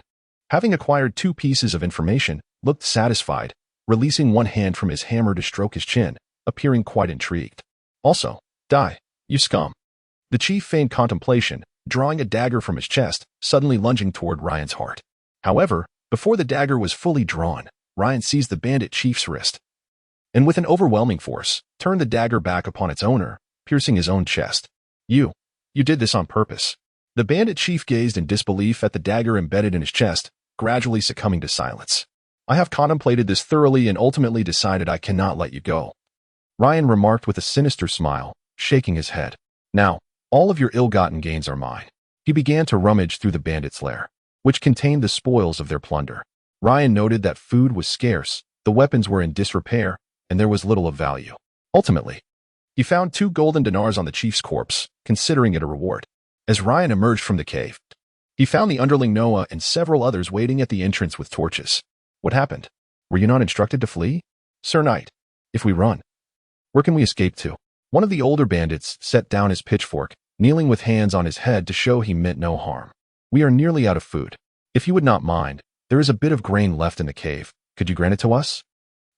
having acquired 2 pieces of information, looked satisfied, releasing one hand from his hammer to stroke his chin, appearing quite intrigued. "Also, die, you scum." The chief feigned contemplation, drawing a dagger from his chest, suddenly lunging toward Ryan's heart. However, before the dagger was fully drawn, Ryan seized the bandit chief's wrist, and with an overwhelming force, turned the dagger back upon its owner, piercing his own chest. You did this on purpose. The bandit chief gazed in disbelief at the dagger embedded in his chest, gradually succumbing to silence. I have contemplated this thoroughly and ultimately decided I cannot let you go, Ryan remarked with a sinister smile, shaking his head. Now, all of your ill-gotten gains are mine. He began to rummage through the bandits' lair, which contained the spoils of their plunder. Ryan noted that food was scarce, the weapons were in disrepair, and there was little of value. Ultimately, he found 2 golden dinars on the chief's corpse, considering it a reward. As Ryan emerged from the cave, he found the underling Noah and several others waiting at the entrance with torches. What happened? Were you not instructed to flee? Sir Knight, if we run, where can we escape to? One of the older bandits set down his pitchfork, kneeling with hands on his head to show he meant no harm. We are nearly out of food. If you would not mind, there is a bit of grain left in the cave. Could you grant it to us?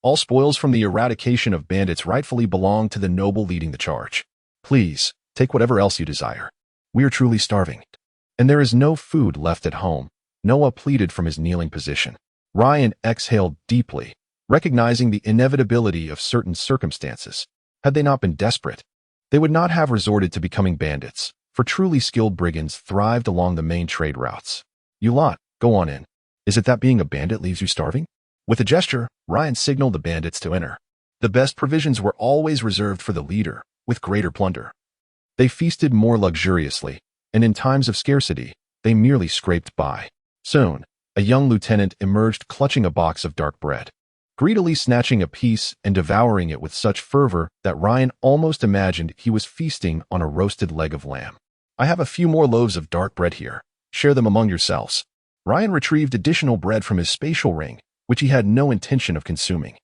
All spoils from the eradication of bandits rightfully belong to the noble leading the charge. Please, take whatever else you desire. We are truly starving, and there is no food left at home, Noah pleaded from his kneeling position. Ryan exhaled deeply, recognizing the inevitability of certain circumstances. Had they not been desperate, they would not have resorted to becoming bandits, for truly skilled brigands thrived along the main trade routes. You lot, go on in. Is it that being a bandit leaves you starving? With a gesture, Ryan signaled the bandits to enter. The best provisions were always reserved for the leader, with greater plunder. They feasted more luxuriously, and in times of scarcity, they merely scraped by. Soon, a young lieutenant emerged clutching a box of dark bread, greedily snatching a piece and devouring it with such fervor that Ryan almost imagined he was feasting on a roasted leg of lamb. I have a few more loaves of dark bread here. Share them among yourselves. Ryan retrieved additional bread from his spatial ring, which he had no intention of consuming,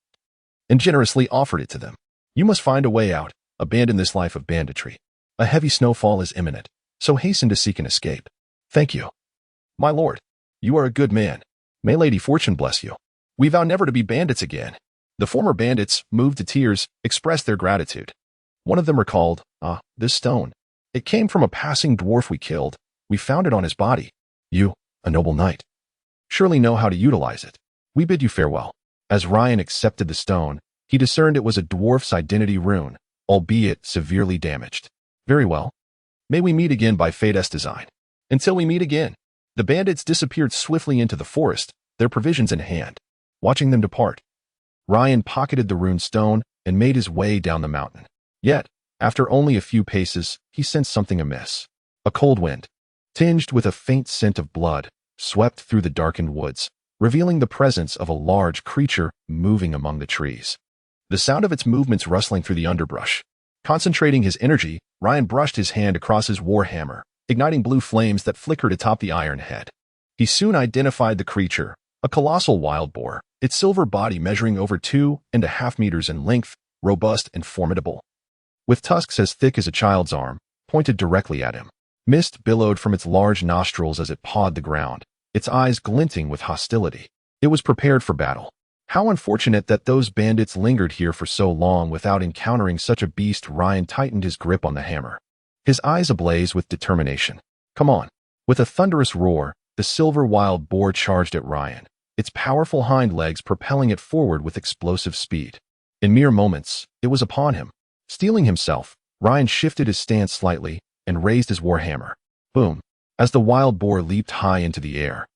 and generously offered it to them. You must find a way out, abandon this life of banditry. A heavy snowfall is imminent, so hasten to seek an escape. Thank you. My lord, you are a good man. May Lady Fortune bless you. We vow never to be bandits again. The former bandits, moved to tears, expressed their gratitude. One of them recalled, this stone. It came from a passing dwarf we killed. We found it on his body. You, a noble knight, surely know how to utilize it. We bid you farewell. As Ryan accepted the stone, he discerned it was a dwarf's identity rune, albeit severely damaged. Very well. May we meet again by fate's design. Until we meet again. The bandits disappeared swiftly into the forest, their provisions in hand. Watching them depart, Ryan pocketed the rune stone and made his way down the mountain. Yet, after only a few paces, he sensed something amiss. A cold wind, tinged with a faint scent of blood, swept through the darkened woods, revealing the presence of a large creature moving among the trees. The sound of its movements rustling through the underbrush. Concentrating his energy, Ryan brushed his hand across his warhammer, igniting blue flames that flickered atop the iron head. He soon identified the creature, a colossal wild boar, its silver body measuring over 2.5 meters in length, robust and formidable. With tusks as thick as a child's arm, pointed directly at him. Mist billowed from its large nostrils as it pawed the ground, its eyes glinting with hostility. It was prepared for battle. How unfortunate that those bandits lingered here for so long without encountering such a beast. Ryan tightened his grip on the hammer, his eyes ablaze with determination. Come on. With a thunderous roar, the silver wild boar charged at Ryan, its powerful hind legs propelling it forward with explosive speed. In mere moments, it was upon him. Steeling himself, Ryan shifted his stance slightly and raised his warhammer. Boom! As the wild boar leaped high into the air.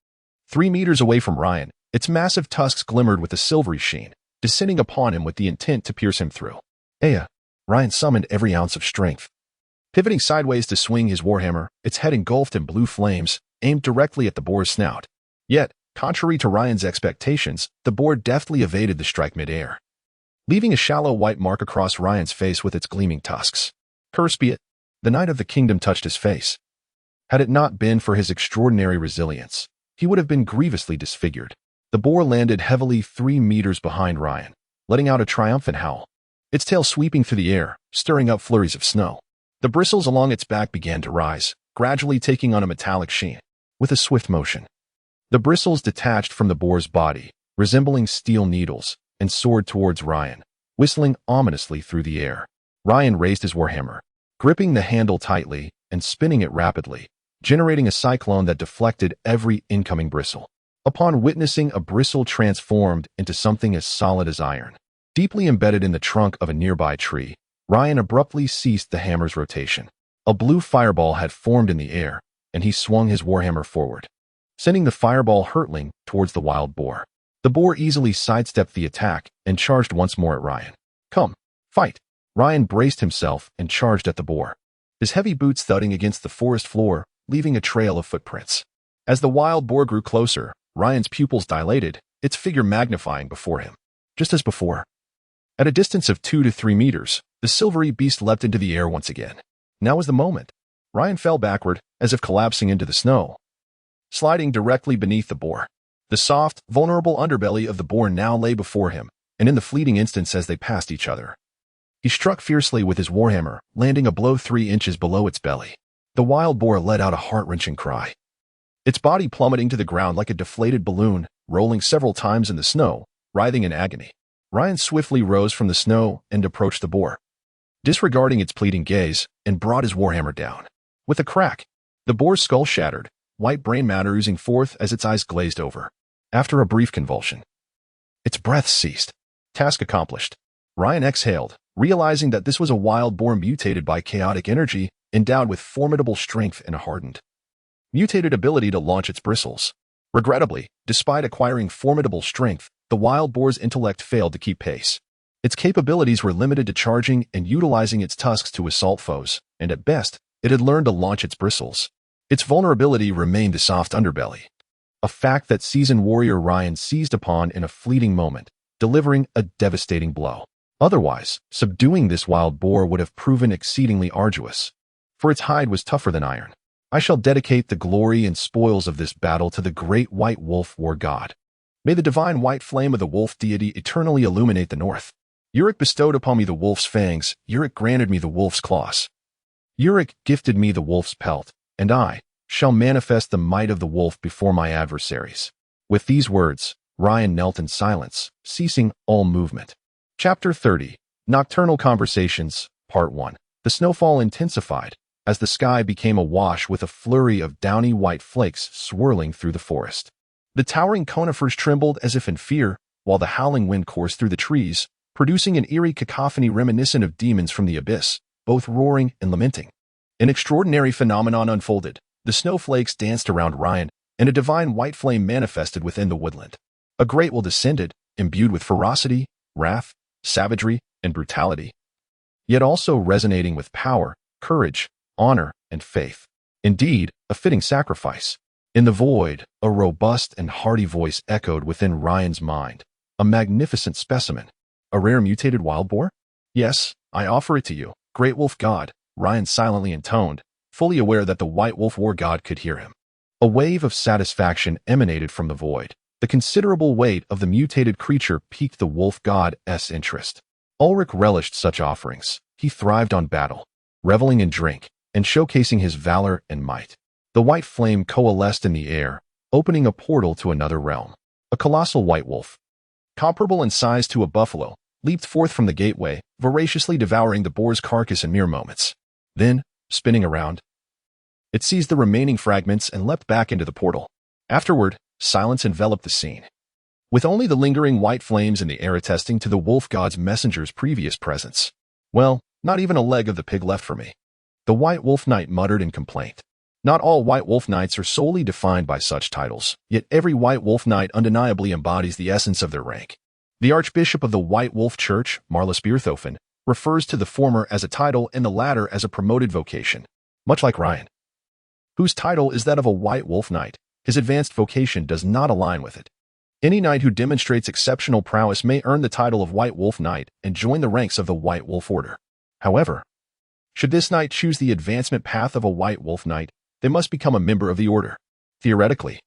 3 meters away from Ryan, its massive tusks glimmered with a silvery sheen, descending upon him with the intent to pierce him through. Ryan summoned every ounce of strength. Pivoting sideways to swing his warhammer, its head engulfed in blue flames, aimed directly at the boar's snout. Yet, contrary to Ryan's expectations, the boar deftly evaded the strike mid-air, leaving a shallow white mark across Ryan's face with its gleaming tusks. Curse be it, the Knight of the Kingdom touched his face. Had it not been for his extraordinary resilience, he would have been grievously disfigured. The boar landed heavily 3 meters behind Ryan, letting out a triumphant howl, its tail sweeping through the air, stirring up flurries of snow. The bristles along its back began to rise, gradually taking on a metallic sheen. With a swift motion, the bristles detached from the boar's body, resembling steel needles, and soared towards Ryan, whistling ominously through the air. Ryan raised his warhammer, gripping the handle tightly and spinning it rapidly, generating a cyclone that deflected every incoming bristle. Upon witnessing a bristle transformed into something as solid as iron, deeply embedded in the trunk of a nearby tree, Ryan abruptly ceased the hammer's rotation. A blue fireball had formed in the air, and he swung his warhammer forward, sending the fireball hurtling towards the wild boar. The boar easily sidestepped the attack and charged once more at Ryan. "Come, fight!" Ryan braced himself and charged at the boar, his heavy boots thudding against the forest floor, leaving a trail of footprints. As the wild boar grew closer, Ryan's pupils dilated, its figure magnifying before him. Just as before, at a distance of 2 to 3 meters, the silvery beast leapt into the air once again. Now was the moment. Ryan fell backward, as if collapsing into the snow, sliding directly beneath the boar. The soft, vulnerable underbelly of the boar now lay before him, and in the fleeting instants as they passed each other, he struck fiercely with his warhammer, landing a blow 3 inches below its belly. The wild boar let out a heart-wrenching cry, its body plummeting to the ground like a deflated balloon, rolling several times in the snow, writhing in agony. Ryan swiftly rose from the snow and approached the boar, disregarding its pleading gaze, and brought his warhammer down. With a crack, the boar's skull shattered, white brain matter oozing forth as its eyes glazed over. After a brief convulsion, its breath ceased. Task accomplished. Ryan exhaled, realizing that this was a wild boar mutated by chaotic energy, endowed with formidable strength and a hardened, mutated ability to launch its bristles. Regrettably, despite acquiring formidable strength, the wild boar's intellect failed to keep pace. Its capabilities were limited to charging and utilizing its tusks to assault foes, and at best, it had learned to launch its bristles. Its vulnerability remained the soft underbelly, a fact that seasoned warrior Ryan seized upon in a fleeting moment, delivering a devastating blow. Otherwise, subduing this wild boar would have proven exceedingly arduous, for its hide was tougher than iron. I shall dedicate the glory and spoils of this battle to the great white wolf war god. May the divine white flame of the wolf deity eternally illuminate the north. Uric bestowed upon me the wolf's fangs, Uric granted me the wolf's claws. Uric gifted me the wolf's pelt, and I shall manifest the might of the wolf before my adversaries. With these words, Ryan knelt in silence, ceasing all movement. Chapter 30. Nocturnal Conversations, Part 1. The snowfall intensified, as the sky became awash with a flurry of downy white flakes swirling through the forest. The towering conifers trembled as if in fear, while the howling wind coursed through the trees, producing an eerie cacophony reminiscent of demons from the abyss, both roaring and lamenting. An extraordinary phenomenon unfolded. The snowflakes danced around Ryan, and a divine white flame manifested within the woodland. A great will descended, imbued with ferocity, wrath, savagery, and brutality, yet also resonating with power, courage, honor, and faith. Indeed, a fitting sacrifice. In the void, a robust and hearty voice echoed within Ryan's mind. A magnificent specimen. A rare mutated wild boar? Yes, I offer it to you, great wolf god, Ryan silently intoned, fully aware that the white wolf war god could hear him. A wave of satisfaction emanated from the void. The considerable weight of the mutated creature piqued the wolf god's interest. Ulrich relished such offerings. He thrived on battle, reveling in drink, and showcasing his valor and might. The white flame coalesced in the air, opening a portal to another realm. A colossal white wolf, comparable in size to a buffalo, leaped forth from the gateway, voraciously devouring the boar's carcass in mere moments. Then, spinning around, it seized the remaining fragments and leapt back into the portal. Afterward, silence enveloped the scene, with only the lingering white flames in the air attesting to the wolf god's messenger's previous presence. Well, not even a leg of the pig left for me, the white wolf knight muttered in complaint. Not all white wolf knights are solely defined by such titles, yet every white wolf knight undeniably embodies the essence of their rank. The Archbishop of the White Wolf Church, Marlis Bierthofen, refers to the former as a title and the latter as a promoted vocation. Much like Ryan, whose title is that of a white wolf knight, his advanced vocation does not align with it. Any knight who demonstrates exceptional prowess may earn the title of White Wolf Knight and join the ranks of the White Wolf Order. However, should this knight choose the advancement path of a White Wolf Knight, they must become a member of the order. Theoretically,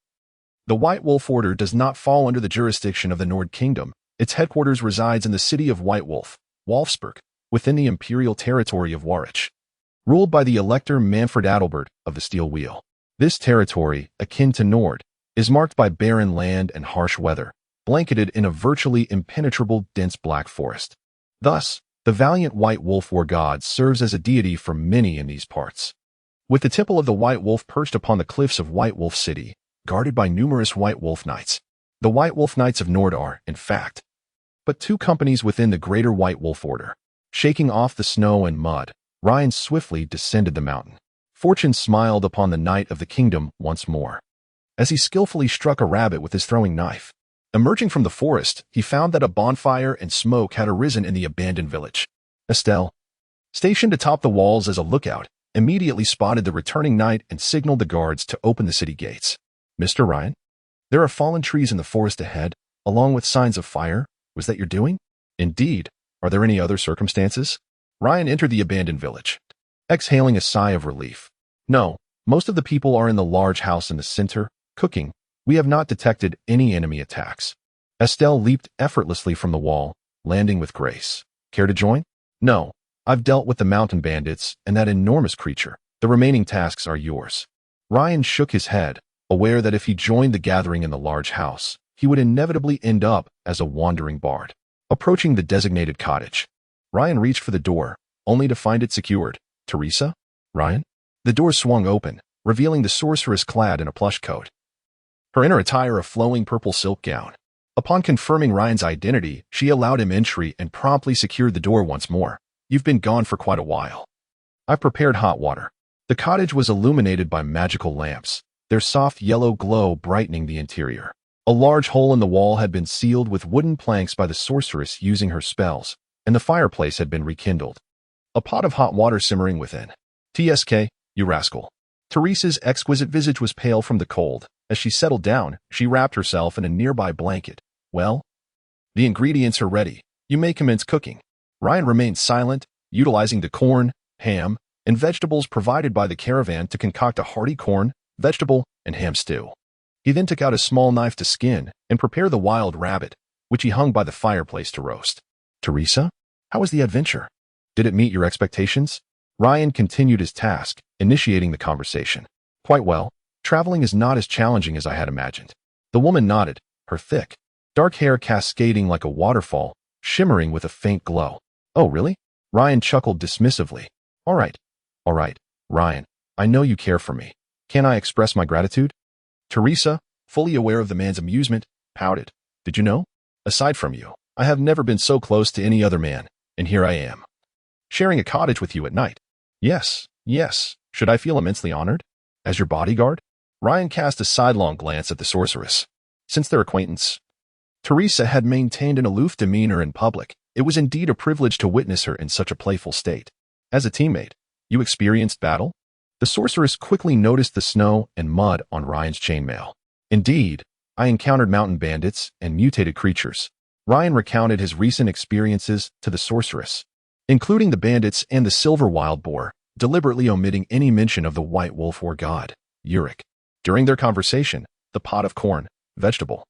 the White Wolf Order does not fall under the jurisdiction of the Nord Kingdom. Its headquarters resides in the city of White Wolf, Wolfsburg, within the imperial territory of Warich, ruled by the Elector Manfred Adalbert of the Steel Wheel. This territory, akin to Nord, is marked by barren land and harsh weather, blanketed in a virtually impenetrable dense black forest. Thus, the valiant White Wolf war god serves as a deity for many in these parts. With the temple of the White Wolf perched upon the cliffs of White Wolf City, guarded by numerous White Wolf Knights. The White Wolf Knights of Nord are, in fact, but two companies within the greater White Wolf Order. Shaking off the snow and mud, Ryan swiftly descended the mountain. Fortune smiled upon the Knight of the Kingdom once more, as he skillfully struck a rabbit with his throwing knife. Emerging from the forest, he found that a bonfire and smoke had arisen in the abandoned village. Estelle, stationed atop the walls as a lookout, immediately spotted the returning knight and signaled the guards to open the city gates. "Mr. Ryan, there are fallen trees in the forest ahead, along with signs of fire. Was that your doing?" "Indeed. Are there any other circumstances?" Ryan entered the abandoned village, exhaling a sigh of relief. "No, most of the people are in the large house in the center, cooking. We have not detected any enemy attacks." Estelle leaped effortlessly from the wall, landing with grace. "Care to join?" "No. I've dealt with the mountain bandits and that enormous creature. The remaining tasks are yours." Ryan shook his head, aware that if he joined the gathering in the large house, he would inevitably end up as a wandering bard. Approaching the designated cottage, Ryan reached for the door, only to find it secured. "Teresa? Ryan?" The door swung open, revealing the sorceress clad in a plush coat, her inner attire a flowing purple silk gown. Upon confirming Ryan's identity, she allowed him entry and promptly secured the door once more. "You've been gone for quite a while. I've prepared hot water." The cottage was illuminated by magical lamps, their soft yellow glow brightening the interior. A large hole in the wall had been sealed with wooden planks by the sorceress using her spells, and the fireplace had been rekindled. A pot of hot water simmering within. "TSK, you rascal." Teresa's exquisite visage was pale from the cold. As she settled down, she wrapped herself in a nearby blanket. "Well, the ingredients are ready. You may commence cooking." Ryan remained silent, utilizing the corn, ham, and vegetables provided by the caravan to concoct a hearty corn, vegetable, and ham stew. He then took out a small knife to skin and prepare the wild rabbit, which he hung by the fireplace to roast. "Teresa, how was the adventure? Did it meet your expectations?" Ryan continued his task, initiating the conversation. "Quite well. Traveling is not as challenging as I had imagined." The woman nodded, her thick, dark hair cascading like a waterfall, shimmering with a faint glow. "Oh, really?" Ryan chuckled dismissively. All right, Ryan, I know you care for me. Can I express my gratitude?" Teresa, fully aware of the man's amusement, pouted. "Did you know? Aside from you, I have never been so close to any other man, and here I am, sharing a cottage with you at night." Yes. Should I feel immensely honored? As your bodyguard?" Ryan cast a sidelong glance at the sorceress. Since their acquaintance, Teresa had maintained an aloof demeanor in public. It was indeed a privilege to witness her in such a playful state. "As a teammate, you experienced battle?" The sorceress quickly noticed the snow and mud on Ryan's chainmail. "Indeed, I encountered mountain bandits and mutated creatures." Ryan recounted his recent experiences to the sorceress, including the bandits and the silver wild boar, deliberately omitting any mention of the White Wolf or god, Uric. During their conversation, the pot of corn, vegetable,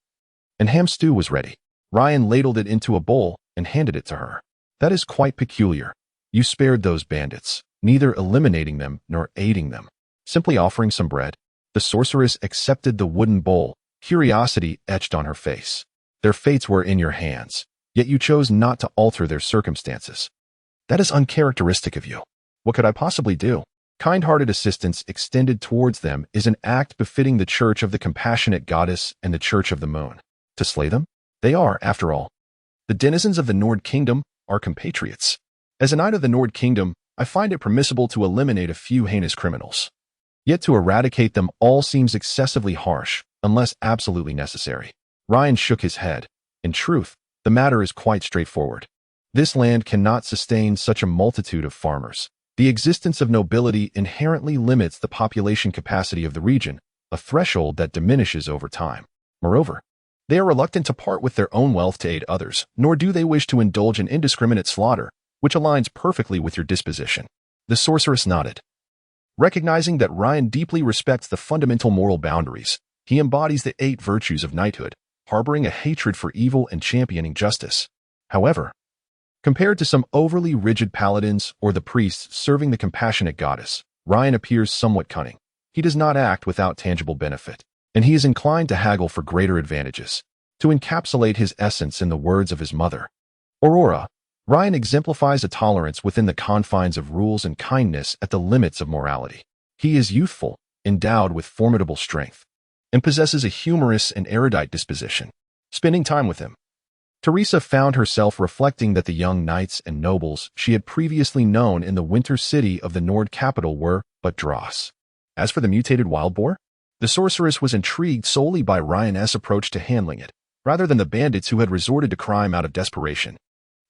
and ham stew was ready. Ryan ladled it into a bowl and handed it to her. "That is quite peculiar. You spared those bandits, neither eliminating them nor aiding them, simply offering some bread." The sorceress accepted the wooden bowl, curiosity etched on her face. "Their fates were in your hands, yet you chose not to alter their circumstances. That is uncharacteristic of you." "What could I possibly do?" Kind-hearted assistance extended towards them is an act befitting the Church of the Compassionate Goddess and the Church of the Moon. To slay them? They are, after all, the denizens of the Nord Kingdom, our compatriots. As a knight of the Nord Kingdom, I find it permissible to eliminate a few heinous criminals. Yet to eradicate them all seems excessively harsh, unless absolutely necessary. Ryan shook his head. In truth, the matter is quite straightforward. This land cannot sustain such a multitude of farmers. The existence of nobility inherently limits the population capacity of the region, a threshold that diminishes over time. Moreover, they are reluctant to part with their own wealth to aid others, nor do they wish to indulge in indiscriminate slaughter, which aligns perfectly with your disposition. The sorceress nodded. Recognizing that Ryan deeply respects the fundamental moral boundaries, he embodies the 8 virtues of knighthood, harboring a hatred for evil and championing justice. However, compared to some overly rigid paladins or the priests serving the compassionate goddess, Ryan appears somewhat cunning. He does not act without tangible benefit, and he is inclined to haggle for greater advantages. To encapsulate his essence in the words of his mother, Aurora, Ryan exemplifies a tolerance within the confines of rules and kindness at the limits of morality. He is youthful, endowed with formidable strength, and possesses a humorous and erudite disposition. Spending time with him, Teresa found herself reflecting that the young knights and nobles she had previously known in the winter city of the Nord capital were but dross. As for the mutated wild boar, the sorceress was intrigued solely by Ryan's approach to handling it, rather than the bandits who had resorted to crime out of desperation.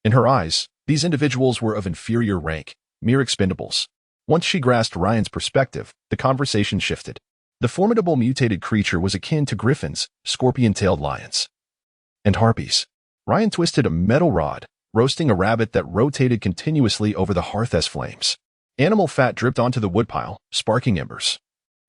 In her eyes, these individuals were of inferior rank, mere expendables. Once she grasped Ryan's perspective, the conversation shifted. The formidable mutated creature was akin to griffins, scorpion-tailed lions, and harpies. Ryan twisted a metal rod, roasting a rabbit that rotated continuously over the hearth's flames. Animal fat dripped onto the woodpile, sparking embers,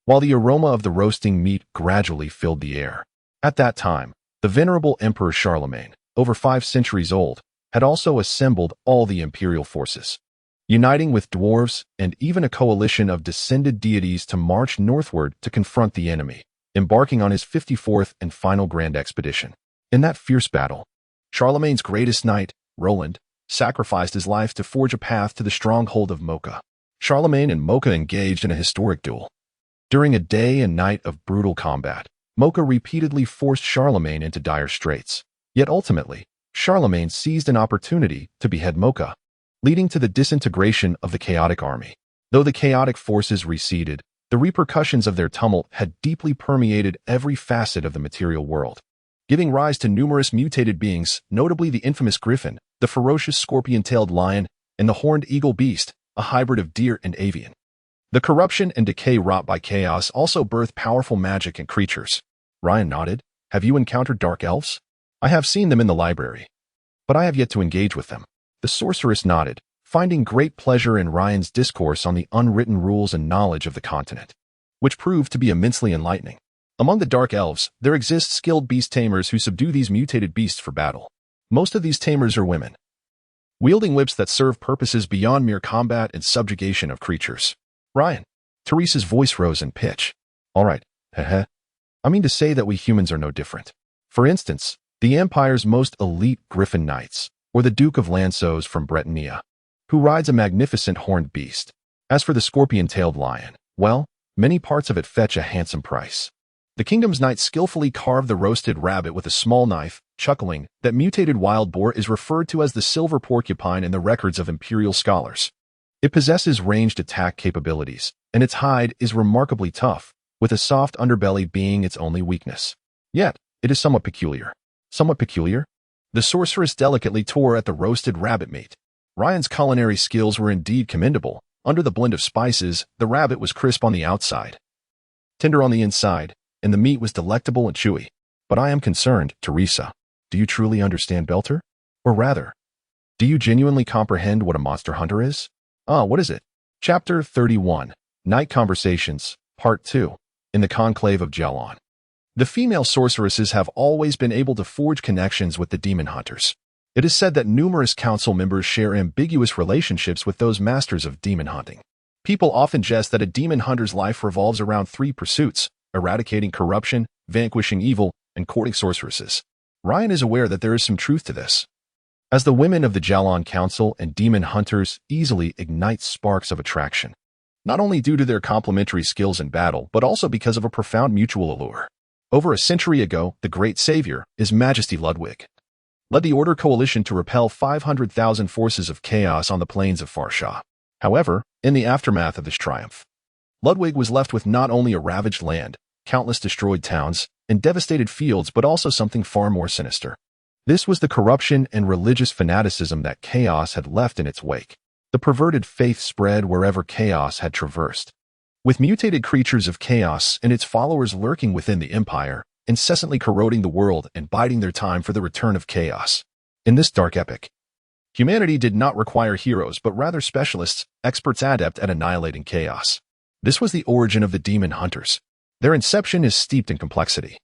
while the aroma of the roasting meat gradually filled the air. At that time, the venerable Emperor Charlemagne, over 5 centuries old, had also assembled all the imperial forces, uniting with dwarves and even a coalition of descended deities to march northward to confront the enemy, embarking on his 54th and final grand expedition. In that fierce battle, Charlemagne's greatest knight, Roland, sacrificed his life to forge a path to the stronghold of Mocha. Charlemagne and Mocha engaged in a historic duel. During a day and night of brutal combat, Mocha repeatedly forced Charlemagne into dire straits. Yet ultimately, Charlemagne seized an opportunity to behead Mocha, leading to the disintegration of the chaotic army. Though the chaotic forces receded, the repercussions of their tumult had deeply permeated every facet of the material world, giving rise to numerous mutated beings, notably the infamous griffin, the ferocious scorpion-tailed lion, and the horned eagle beast, a hybrid of deer and avian. The corruption and decay wrought by chaos also birthed powerful magic and creatures. Ryan nodded. Have you encountered dark elves? I have seen them in the library, but I have yet to engage with them. The sorceress nodded, finding great pleasure in Ryan's discourse on the unwritten rules and knowledge of the continent, which proved to be immensely enlightening. Among the dark elves, there exist skilled beast tamers who subdue these mutated beasts for battle. Most of these tamers are women, wielding whips that serve purposes beyond mere combat and subjugation of creatures. Ryan, Teresa's voice rose in pitch. All right, I mean to say that we humans are no different. For instance, the Empire's most elite Griffin Knights, or the Duke of Lansos from Bretonnia, who rides a magnificent horned beast. As for the scorpion-tailed lion, well, many parts of it fetch a handsome price. The kingdom's knights skillfully carve the roasted rabbit with a small knife, chuckling that mutated wild boar is referred to as the silver porcupine in the records of imperial scholars. It possesses ranged attack capabilities, and its hide is remarkably tough, with a soft underbelly being its only weakness. Yet, it is somewhat peculiar. Somewhat peculiar? The sorceress delicately tore at the roasted rabbit meat. Ryan's culinary skills were indeed commendable. Under the blend of spices, the rabbit was crisp on the outside, tender on the inside, and the meat was delectable and chewy. But I am concerned, Teresa. Do you truly understand Belter? Or rather, do you genuinely comprehend what a monster hunter is? What is it? Chapter 31, Night Conversations, Part 2, in the Conclave of Gelon. The female sorceresses have always been able to forge connections with the demon hunters. It is said that numerous council members share ambiguous relationships with those masters of demon hunting. People often jest that a demon hunter's life revolves around 3 pursuits: eradicating corruption, vanquishing evil, and courting sorceresses. Ryan is aware that there is some truth to this, as the women of the Jalon Council and demon hunters easily ignite sparks of attraction, not only due to their complementary skills in battle, but also because of a profound mutual allure. Over a century ago, the great savior, His Majesty Ludwig, led the Order Coalition to repel 500,000 forces of chaos on the plains of Farsha. However, in the aftermath of this triumph, Ludwig was left with not only a ravaged land, countless destroyed towns, and devastated fields, but also something far more sinister. This was the corruption and religious fanaticism that chaos had left in its wake. The perverted faith spread wherever chaos had traversed, with mutated creatures of chaos and its followers lurking within the empire, incessantly corroding the world and biding their time for the return of chaos. In this dark epic, humanity did not require heroes, but rather specialists, experts adept at annihilating chaos. This was the origin of the demon hunters. Their inception is steeped in complexity.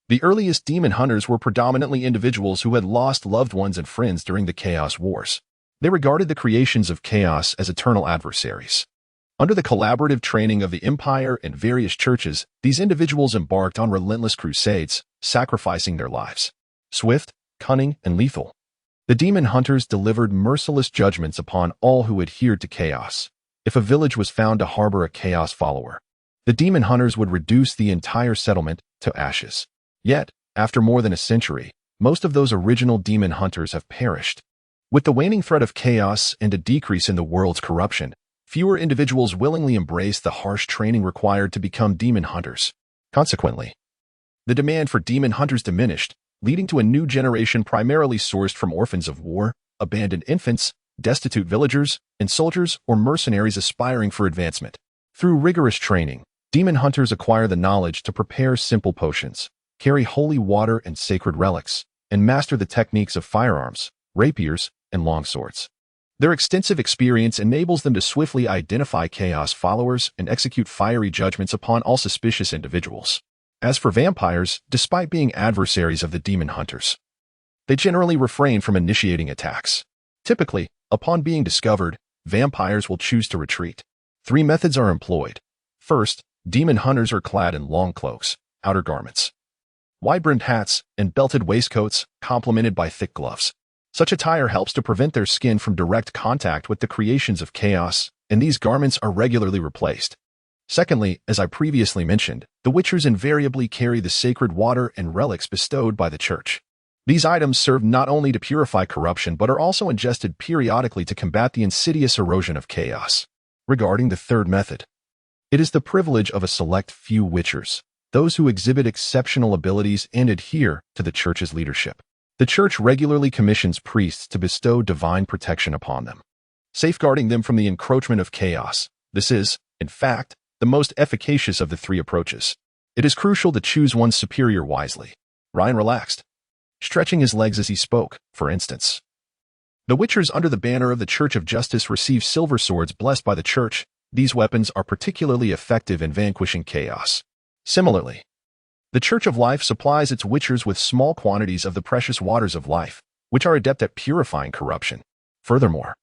The earliest demon hunters were predominantly individuals who had lost loved ones and friends during the Chaos Wars. They regarded the creations of chaos as eternal adversaries. Under the collaborative training of the Empire and various churches, these individuals embarked on relentless crusades, sacrificing their lives. Swift, cunning, and lethal, the demon hunters delivered merciless judgments upon all who adhered to chaos. If a village was found to harbor a chaos follower, the demon hunters would reduce the entire settlement, to ashes. Yet, after more than a century, most of those original demon hunters have perished. With the waning threat of chaos and a decrease in the world's corruption, fewer individuals willingly embrace the harsh training required to become demon hunters. Consequently, the demand for demon hunters diminished, leading to a new generation primarily sourced from orphans of war, abandoned infants, destitute villagers, and soldiers or mercenaries aspiring for advancement. Through rigorous training, demon hunters acquire the knowledge to prepare simple potions, carry holy water and sacred relics, and master the techniques of firearms, rapiers, and longswords. Their extensive experience enables them to swiftly identify chaos followers and execute fiery judgments upon all suspicious individuals. As for vampires, despite being adversaries of the demon hunters, they generally refrain from initiating attacks. Typically, upon being discovered, vampires will choose to retreat. 3 methods are employed. First, demon hunters are clad in long cloaks, outer garments, wide-brimmed hats, and belted waistcoats, complemented by thick gloves. Such attire helps to prevent their skin from direct contact with the creations of chaos, and these garments are regularly replaced. Secondly, as I previously mentioned, the Witchers invariably carry the sacred water and relics bestowed by the Church. These items serve not only to purify corruption but are also ingested periodically to combat the insidious erosion of chaos. Regarding the third method, it is the privilege of a select few Witchers, those who exhibit exceptional abilities and adhere to the Church's leadership. The Church regularly commissions priests to bestow divine protection upon them, safeguarding them from the encroachment of chaos. This is, in fact, the most efficacious of the 3 approaches. It is crucial to choose one's superior wisely. Ryan relaxed, stretching his legs as he spoke. For instance, the Witchers under the banner of the Church of Justice receive silver swords blessed by the Church. These weapons are particularly effective in vanquishing chaos. Similarly, the Church of Life supplies its Witchers with small quantities of the precious waters of life, which are adept at purifying corruption. Furthermore,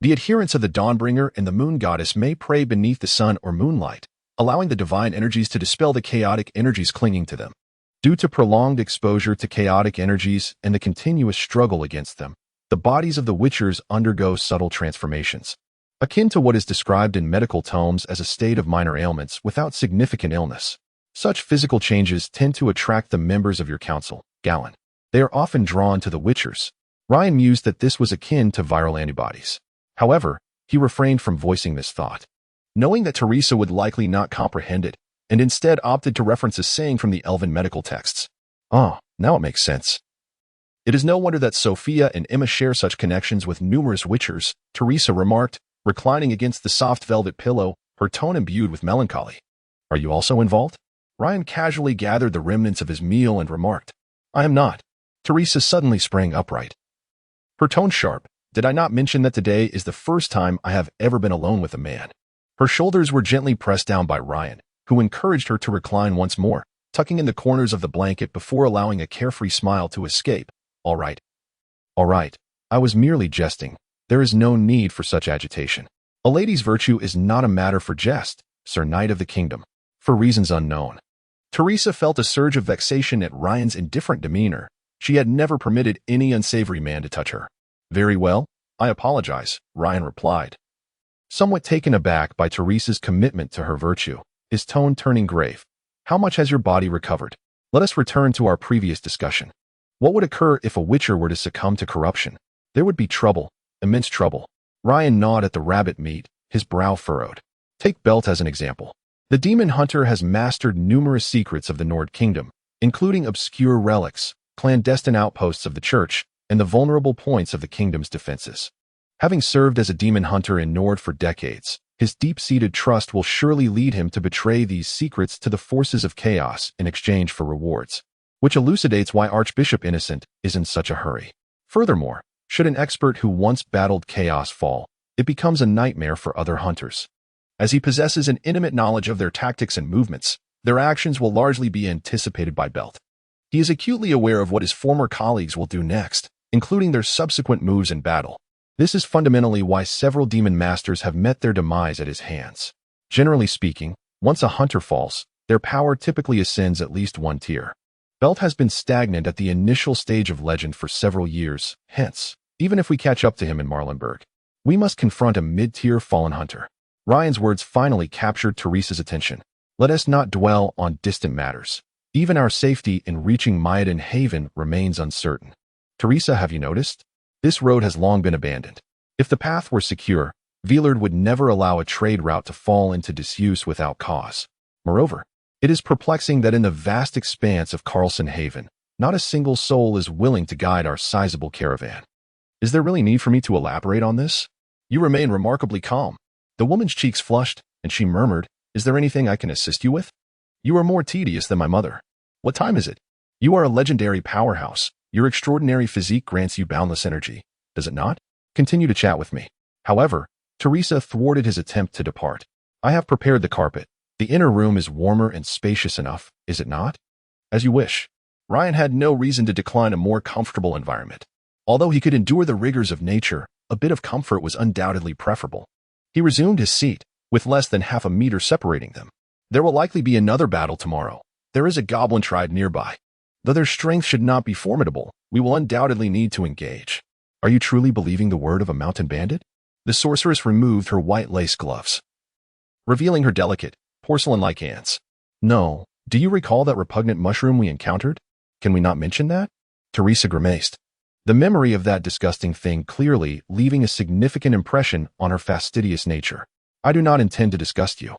the adherents of the Dawnbringer and the Moon Goddess may pray beneath the sun or moonlight, allowing the divine energies to dispel the chaotic energies clinging to them. Due to prolonged exposure to chaotic energies and the continuous struggle against them, the bodies of the Witchers undergo subtle transformations, akin to what is described in medical tomes as a state of minor ailments without significant illness. Such physical changes tend to attract the members of your council, Galen. They are often drawn to the Witchers. Ryan mused that this was akin to viral antibodies. However, he refrained from voicing this thought, knowing that Teresa would likely not comprehend it, and instead opted to reference a saying from the Elven medical texts. Oh, now it makes sense. It is no wonder that Sophia and Emma share such connections with numerous Witchers, Teresa remarked, reclining against the soft velvet pillow, her tone imbued with melancholy. Are you also involved? Ryan casually gathered the remnants of his meal and remarked, I am not. Teresa suddenly sprang upright, her tone sharp. Did I not mention that today is the first time I have ever been alone with a man? Her shoulders were gently pressed down by Ryan, who encouraged her to recline once more, tucking in the corners of the blanket before allowing a carefree smile to escape. All right. All right. I was merely jesting. There is no need for such agitation. A lady's virtue is not a matter for jest, Sir Knight of the Kingdom. For reasons unknown. Teresa felt a surge of vexation at Ryan's indifferent demeanor. She had never permitted any unsavory man to touch her. Very well, I apologize, Ryan replied, somewhat taken aback by Teresa's commitment to her virtue, his tone turning grave. How much has your body recovered? Let us return to our previous discussion. What would occur if a Witcher were to succumb to corruption? There would be trouble, immense trouble. Ryan gnawed at the rabbit meat, his brow furrowed. Take Belt as an example. The demon hunter has mastered numerous secrets of the Nord Kingdom, including obscure relics, clandestine outposts of the Church, and the vulnerable points of the kingdom's defenses. Having served as a demon hunter in Nord for decades, his deep-seated trust will surely lead him to betray these secrets to the forces of chaos in exchange for rewards, which elucidates why Archbishop Innocent is in such a hurry. Furthermore, should an expert who once battled chaos fall, it becomes a nightmare for other hunters. As he possesses an intimate knowledge of their tactics and movements, their actions will largely be anticipated by Belt. He is acutely aware of what his former colleagues will do next, including their subsequent moves in battle. This is fundamentally why several demon masters have met their demise at his hands. Generally speaking, once a hunter falls, their power typically ascends at least one tier. Belt has been stagnant at the initial stage of legend for several years, hence, even if we catch up to him in Marlenberg, we must confront a mid-tier fallen hunter. Ryan's words finally captured Teresa's attention. Let us not dwell on distant matters. Even our safety in reaching Mayadan Haven remains uncertain. Teresa, have you noticed? This road has long been abandoned. If the path were secure, Velard would never allow a trade route to fall into disuse without cause. Moreover, it is perplexing that in the vast expanse of Carlson Haven, not a single soul is willing to guide our sizable caravan. Is there really need for me to elaborate on this? You remain remarkably calm. The woman's cheeks flushed, and she murmured, "Is there anything I can assist you with? You are more tedious than my mother. What time is it? You are a legendary powerhouse. Your extraordinary physique grants you boundless energy, does it not? Continue to chat with me." However, Teresa thwarted his attempt to depart. "I have prepared the carpet. The inner room is warmer and spacious enough, is it not?" "As you wish." Ryan had no reason to decline a more comfortable environment. Although he could endure the rigors of nature, a bit of comfort was undoubtedly preferable. He resumed his seat, with less than half a meter separating them. "There will likely be another battle tomorrow. There is a goblin tribe nearby. Though their strength should not be formidable, we will undoubtedly need to engage." "Are you truly believing the word of a mountain bandit?" The sorceress removed her white lace gloves, revealing her delicate, porcelain-like hands. "No. Do you recall that repugnant mushroom we encountered? Can we not mention that?" Teresa grimaced. The memory of that disgusting thing clearly leaving a significant impression on her fastidious nature. "I do not intend to disgust you.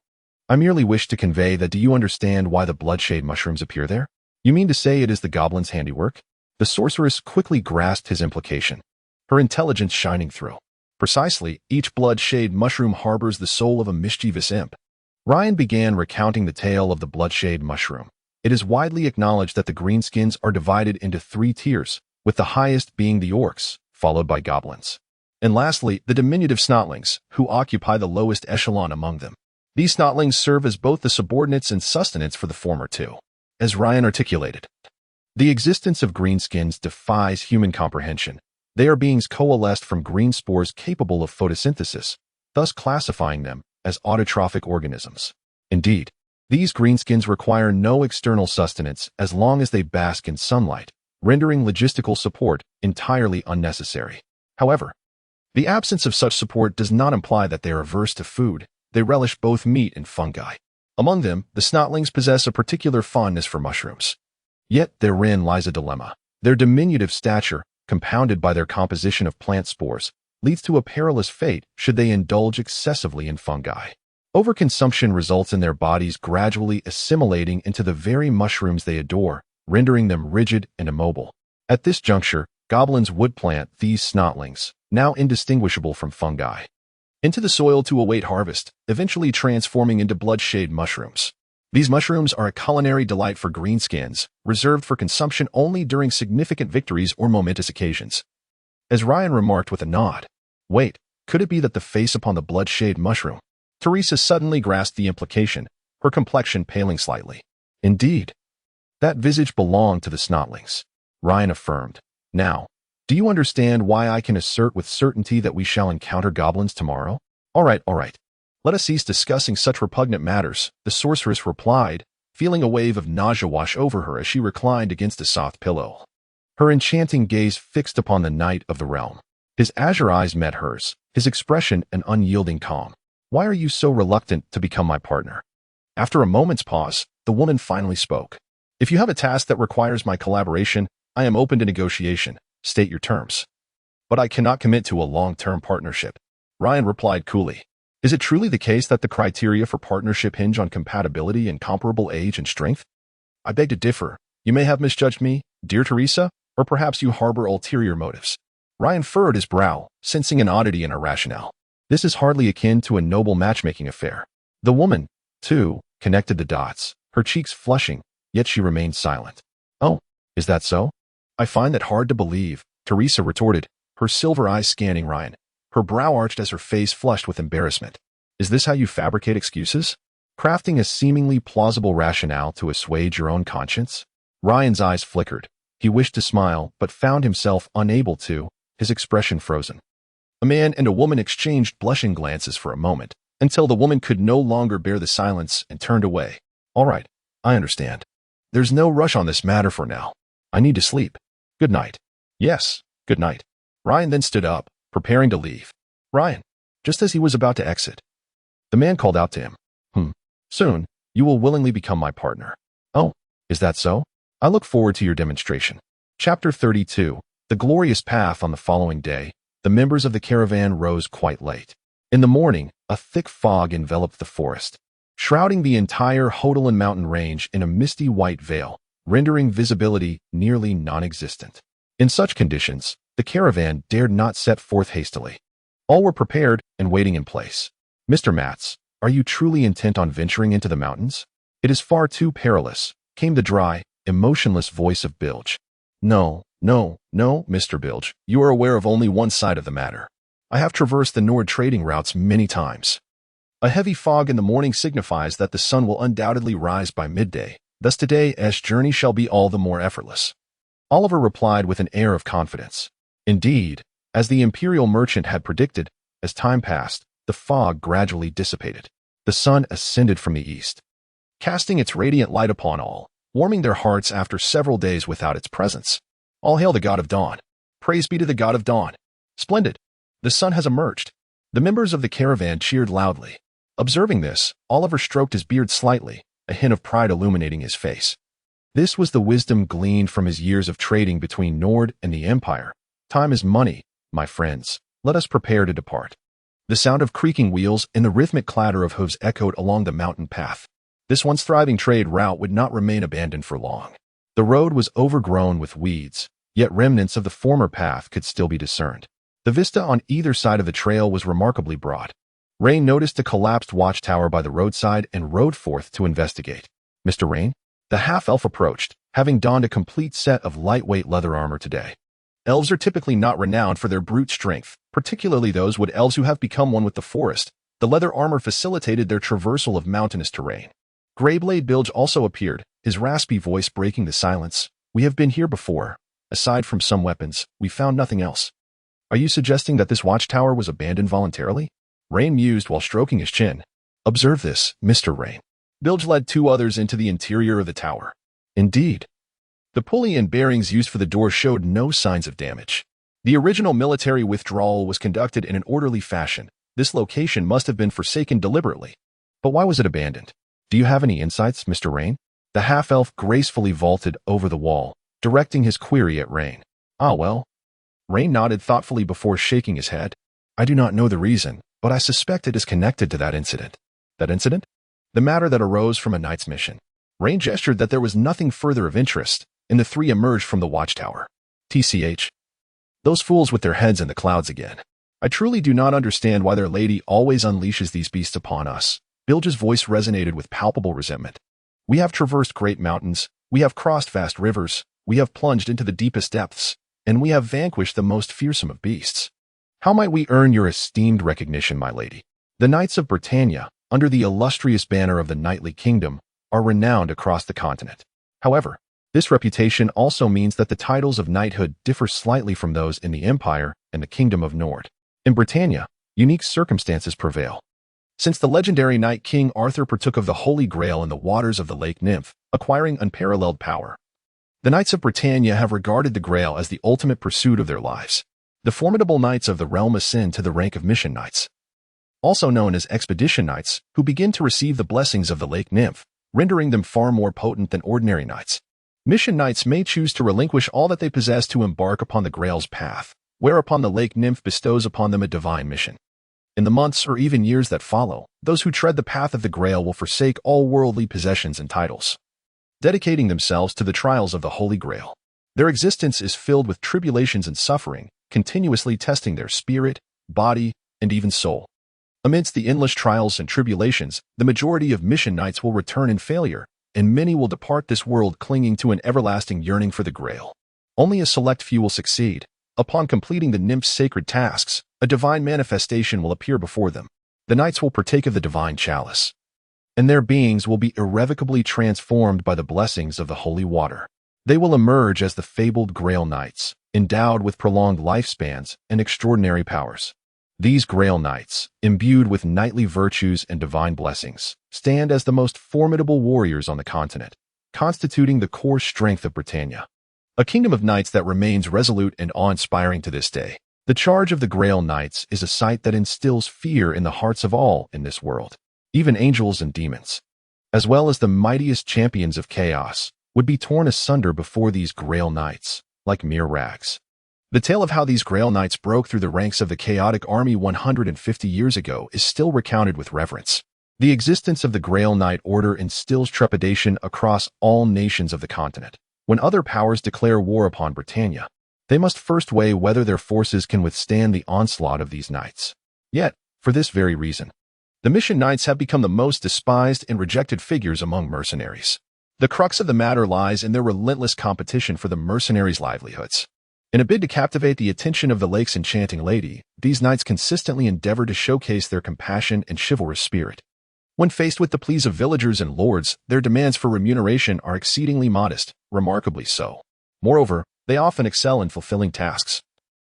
I merely wish to convey that do you understand why the bloodshade mushrooms appear there? You mean to say it is the goblin's handiwork?" The sorceress quickly grasped his implication, her intelligence shining through. "Precisely, each bloodshade mushroom harbors the soul of a mischievous imp." Ryan began recounting the tale of the bloodshade mushroom. It is widely acknowledged that the greenskins are divided into 3 tiers, with the highest being the orcs, followed by goblins. And lastly, the diminutive snotlings, who occupy the lowest echelon among them. These snotlings serve as both the subordinates and sustenance for the former two. As Ryan articulated, the existence of greenskins defies human comprehension. They are beings coalesced from green spores capable of photosynthesis, thus classifying them as autotrophic organisms. Indeed, these greenskins require no external sustenance as long as they bask in sunlight, rendering logistical support entirely unnecessary. However, the absence of such support does not imply that they are averse to food. They relish both meat and fungi. Among them, the snotlings possess a particular fondness for mushrooms. Yet therein lies a dilemma. Their diminutive stature, compounded by their composition of plant spores, leads to a perilous fate should they indulge excessively in fungi. Overconsumption results in their bodies gradually assimilating into the very mushrooms they adore, rendering them rigid and immobile. At this juncture, goblins would plant these snotlings, now indistinguishable from fungi, into the soil to await harvest, eventually transforming into bloodshade mushrooms. These mushrooms are a culinary delight for greenskins, reserved for consumption only during significant victories or momentous occasions. As Ryan remarked with a nod, "Wait, could it be that the face upon the bloodshade mushroom?" Teresa suddenly grasped the implication, her complexion paling slightly. "Indeed. That visage belonged to the snotlings," Ryan affirmed. "Now, do you understand why I can assert with certainty that we shall encounter goblins tomorrow?" All right. Let us cease discussing such repugnant matters," the sorceress replied, feeling a wave of nausea wash over her as she reclined against a soft pillow, her enchanting gaze fixed upon the knight of the realm. His azure eyes met hers, his expression an unyielding calm. "Why are you so reluctant to become my partner?" After a moment's pause, the woman finally spoke. "If you have a task that requires my collaboration, I am open to negotiation. State your terms." "But I cannot commit to a long-term partnership," Ryan replied coolly. "Is it truly the case that the criteria for partnership hinge on compatibility and comparable age and strength?" "I beg to differ. You may have misjudged me, dear Teresa, or perhaps you harbor ulterior motives." Ryan furrowed his brow, sensing an oddity in her rationale. This is hardly akin to a noble matchmaking affair. The woman, too, connected the dots, her cheeks flushing, yet she remained silent. "Oh, is that so? I find that hard to believe," Teresa retorted, her silver eyes scanning Ryan. Her brow arched as her face flushed with embarrassment. "Is this how you fabricate excuses? Crafting a seemingly plausible rationale to assuage your own conscience?" Ryan's eyes flickered. He wished to smile, but found himself unable to, his expression frozen. A man and a woman exchanged blushing glances for a moment, until the woman could no longer bear the silence and turned away. "All right, I understand. There's no rush on this matter for now. I need to sleep. Good night." "Yes, good night." Ryan then stood up, preparing to leave. "Ryan," just as he was about to exit, the man called out to him. Soon, you will willingly become my partner." "Oh, Is that so? I look forward to your demonstration. Chapter 32. The glorious path. On the following day, the members of the caravan rose quite late. In the morning, a thick fog enveloped the forest, shrouding the entire Hodolan mountain range in a misty white veil, rendering visibility nearly non-existent. In such conditions, the caravan dared not set forth hastily. All were prepared and waiting in place. Mr. Matz, are you truly intent on venturing into the mountains? It is far too perilous, came the dry, emotionless voice of Bilge. No, Mr. Bilge, you are aware of only one side of the matter. I have traversed the Nord trading routes many times. A heavy fog in the morning signifies that the sun will undoubtedly rise by midday, thus today's journey shall be all the more effortless. Oliver replied with an air of confidence. Indeed, as the imperial merchant had predicted, as time passed, the fog gradually dissipated. The sun ascended from the east, casting its radiant light upon all, warming their hearts after several days without its presence. All hail the god of dawn. Praise be to the god of dawn. Splendid. The sun has emerged. The members of the caravan cheered loudly. Observing this, Oliver stroked his beard slightly, a hint of pride illuminating his face. This was the wisdom gleaned from his years of trading between Nord and the Empire. Time is money, my friends. Let us prepare to depart. The sound of creaking wheels and the rhythmic clatter of hooves echoed along the mountain path. This once thriving trade route would not remain abandoned for long. The road was overgrown with weeds, yet remnants of the former path could still be discerned. The vista on either side of the trail was remarkably broad. Rain noticed a collapsed watchtower by the roadside and rode forth to investigate. Mr. Rain? The half-elf approached, having donned a complete set of lightweight leather armor today. Elves are typically not renowned for their brute strength, particularly those wood elves who have become one with the forest. The leather armor facilitated their traversal of mountainous terrain. Greyblade Bilge also appeared, his raspy voice breaking the silence. We have been here before. Aside from some weapons, we found nothing else. Are you suggesting that this watchtower was abandoned voluntarily? Rain mused while stroking his chin. Observe this, Mr. Rain. Bilge led two others into the interior of the tower. Indeed. The pulley and bearings used for the door showed no signs of damage. The original military withdrawal was conducted in an orderly fashion. This location must have been forsaken deliberately. But why was it abandoned? Do you have any insights, Mr. Rain? The half-elf gracefully vaulted over the wall, directing his query at Rain. Ah, well. Rain nodded thoughtfully before shaking his head. I do not know the reason, but I suspect it is connected to that incident. That incident? The matter that arose from a knight's mission. Rain gestured that there was nothing further of interest, and the three emerged from the watchtower. TCH. Those fools with their heads in the clouds again. I truly do not understand why their lady always unleashes these beasts upon us. Bilge's voice resonated with palpable resentment. We have traversed great mountains, we have crossed vast rivers, we have plunged into the deepest depths, and we have vanquished the most fearsome of beasts. How might we earn your esteemed recognition, my lady? The Knights of Britannia, under the illustrious banner of the knightly kingdom, are renowned across the continent. However, this reputation also means that the titles of knighthood differ slightly from those in the Empire and the Kingdom of Nord. In Britannia, unique circumstances prevail. Since the legendary knight King Arthur partook of the Holy Grail in the waters of the Lake Nymph, acquiring unparalleled power, the Knights of Britannia have regarded the Grail as the ultimate pursuit of their lives. The formidable knights of the realm ascend to the rank of mission knights, also known as expedition knights, who begin to receive the blessings of the Lake Nymph, rendering them far more potent than ordinary knights. Mission knights may choose to relinquish all that they possess to embark upon the Grail's path, whereupon the Lake Nymph bestows upon them a divine mission. In the months or even years that follow, those who tread the path of the Grail will forsake all worldly possessions and titles, dedicating themselves to the trials of the Holy Grail. Their existence is filled with tribulations and suffering, continuously testing their spirit, body, and even soul. Amidst the endless trials and tribulations, the majority of mission knights will return in failure, and many will depart this world clinging to an everlasting yearning for the Grail. Only a select few will succeed. Upon completing the nymph's sacred tasks, a divine manifestation will appear before them. The knights will partake of the divine chalice, and their beings will be irrevocably transformed by the blessings of the holy water. They will emerge as the fabled Grail Knights, endowed with prolonged lifespans and extraordinary powers. These Grail Knights, imbued with knightly virtues and divine blessings, stand as the most formidable warriors on the continent, constituting the core strength of Britannia. A kingdom of knights that remains resolute and awe-inspiring to this day. The charge of the Grail Knights is a sight that instills fear in the hearts of all in this world, even angels and demons, as well as the mightiest champions of chaos. would be torn asunder before these Grail Knights, like mere rags. The tale of how these Grail Knights broke through the ranks of the chaotic army 150 years ago is still recounted with reverence. The existence of the Grail Knight Order instills trepidation across all nations of the continent. When other powers declare war upon Britannia, they must first weigh whether their forces can withstand the onslaught of these knights. Yet, for this very reason, the Mission Knights have become the most despised and rejected figures among mercenaries. The crux of the matter lies in their relentless competition for the mercenaries' livelihoods. In a bid to captivate the attention of the lake's enchanting lady, these knights consistently endeavor to showcase their compassion and chivalrous spirit. When faced with the pleas of villagers and lords, their demands for remuneration are exceedingly modest, remarkably so. Moreover, they often excel in fulfilling tasks,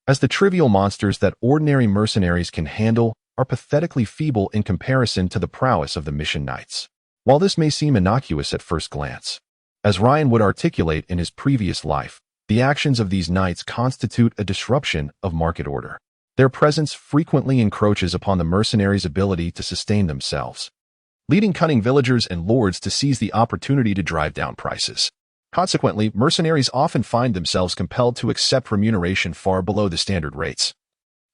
as the trivial monsters that ordinary mercenaries can handle are pathetically feeble in comparison to the prowess of the Mission Knights. While this may seem innocuous at first glance, as Ryan would articulate in his previous life, the actions of these knights constitute a disruption of market order. Their presence frequently encroaches upon the mercenaries' ability to sustain themselves, leading cunning villagers and lords to seize the opportunity to drive down prices. Consequently, mercenaries often find themselves compelled to accept remuneration far below the standard rates,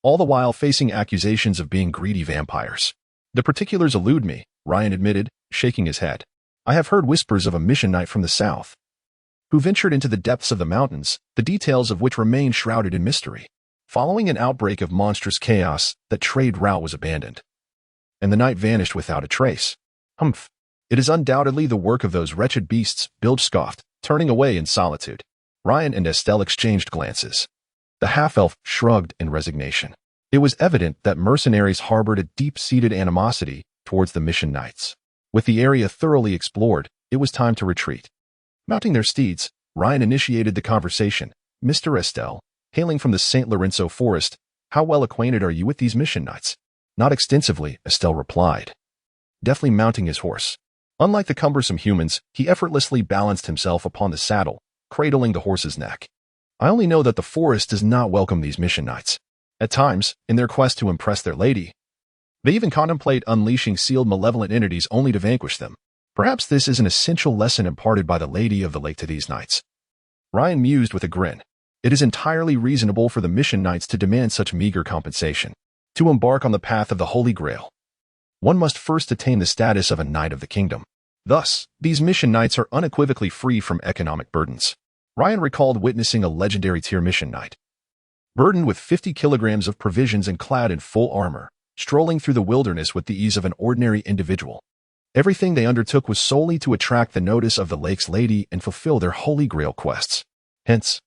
all the while facing accusations of being greedy vampires. The particulars elude me, Ryan admitted, shaking his head. I have heard whispers of a mission knight from the south, who ventured into the depths of the mountains, the details of which remain shrouded in mystery. Following an outbreak of monstrous chaos, that trade route was abandoned, and the knight vanished without a trace. Humph. It is undoubtedly the work of those wretched beasts, Bilge scoffed, turning away in solitude. Ryan and Estelle exchanged glances. The half-elf shrugged in resignation. It was evident that mercenaries harbored a deep-seated animosity towards the Mission Knights. With the area thoroughly explored, it was time to retreat. Mounting their steeds, Ryan initiated the conversation. Mr. Estelle, hailing from the St. Lorenzo forest, how well acquainted are you with these Mission Knights? Not extensively, Estelle replied, deftly mounting his horse. Unlike the cumbersome humans, he effortlessly balanced himself upon the saddle, cradling the horse's neck. I only know that the forest does not welcome these Mission Knights. At times, in their quest to impress their lady, they even contemplate unleashing sealed malevolent entities only to vanquish them. Perhaps this is an essential lesson imparted by the Lady of the Lake to these knights. Ryan mused with a grin. It is entirely reasonable for the Mission Knights to demand such meager compensation. To embark on the path of the Holy Grail, one must first attain the status of a Knight of the Kingdom. Thus, these Mission Knights are unequivocally free from economic burdens. Ryan recalled witnessing a legendary tier Mission Knight, burdened with 50 kilograms of provisions and clad in full armor, strolling through the wilderness with the ease of an ordinary individual. Everything they undertook was solely to attract the notice of the Lake's Lady and fulfill their Holy Grail quests. Hence,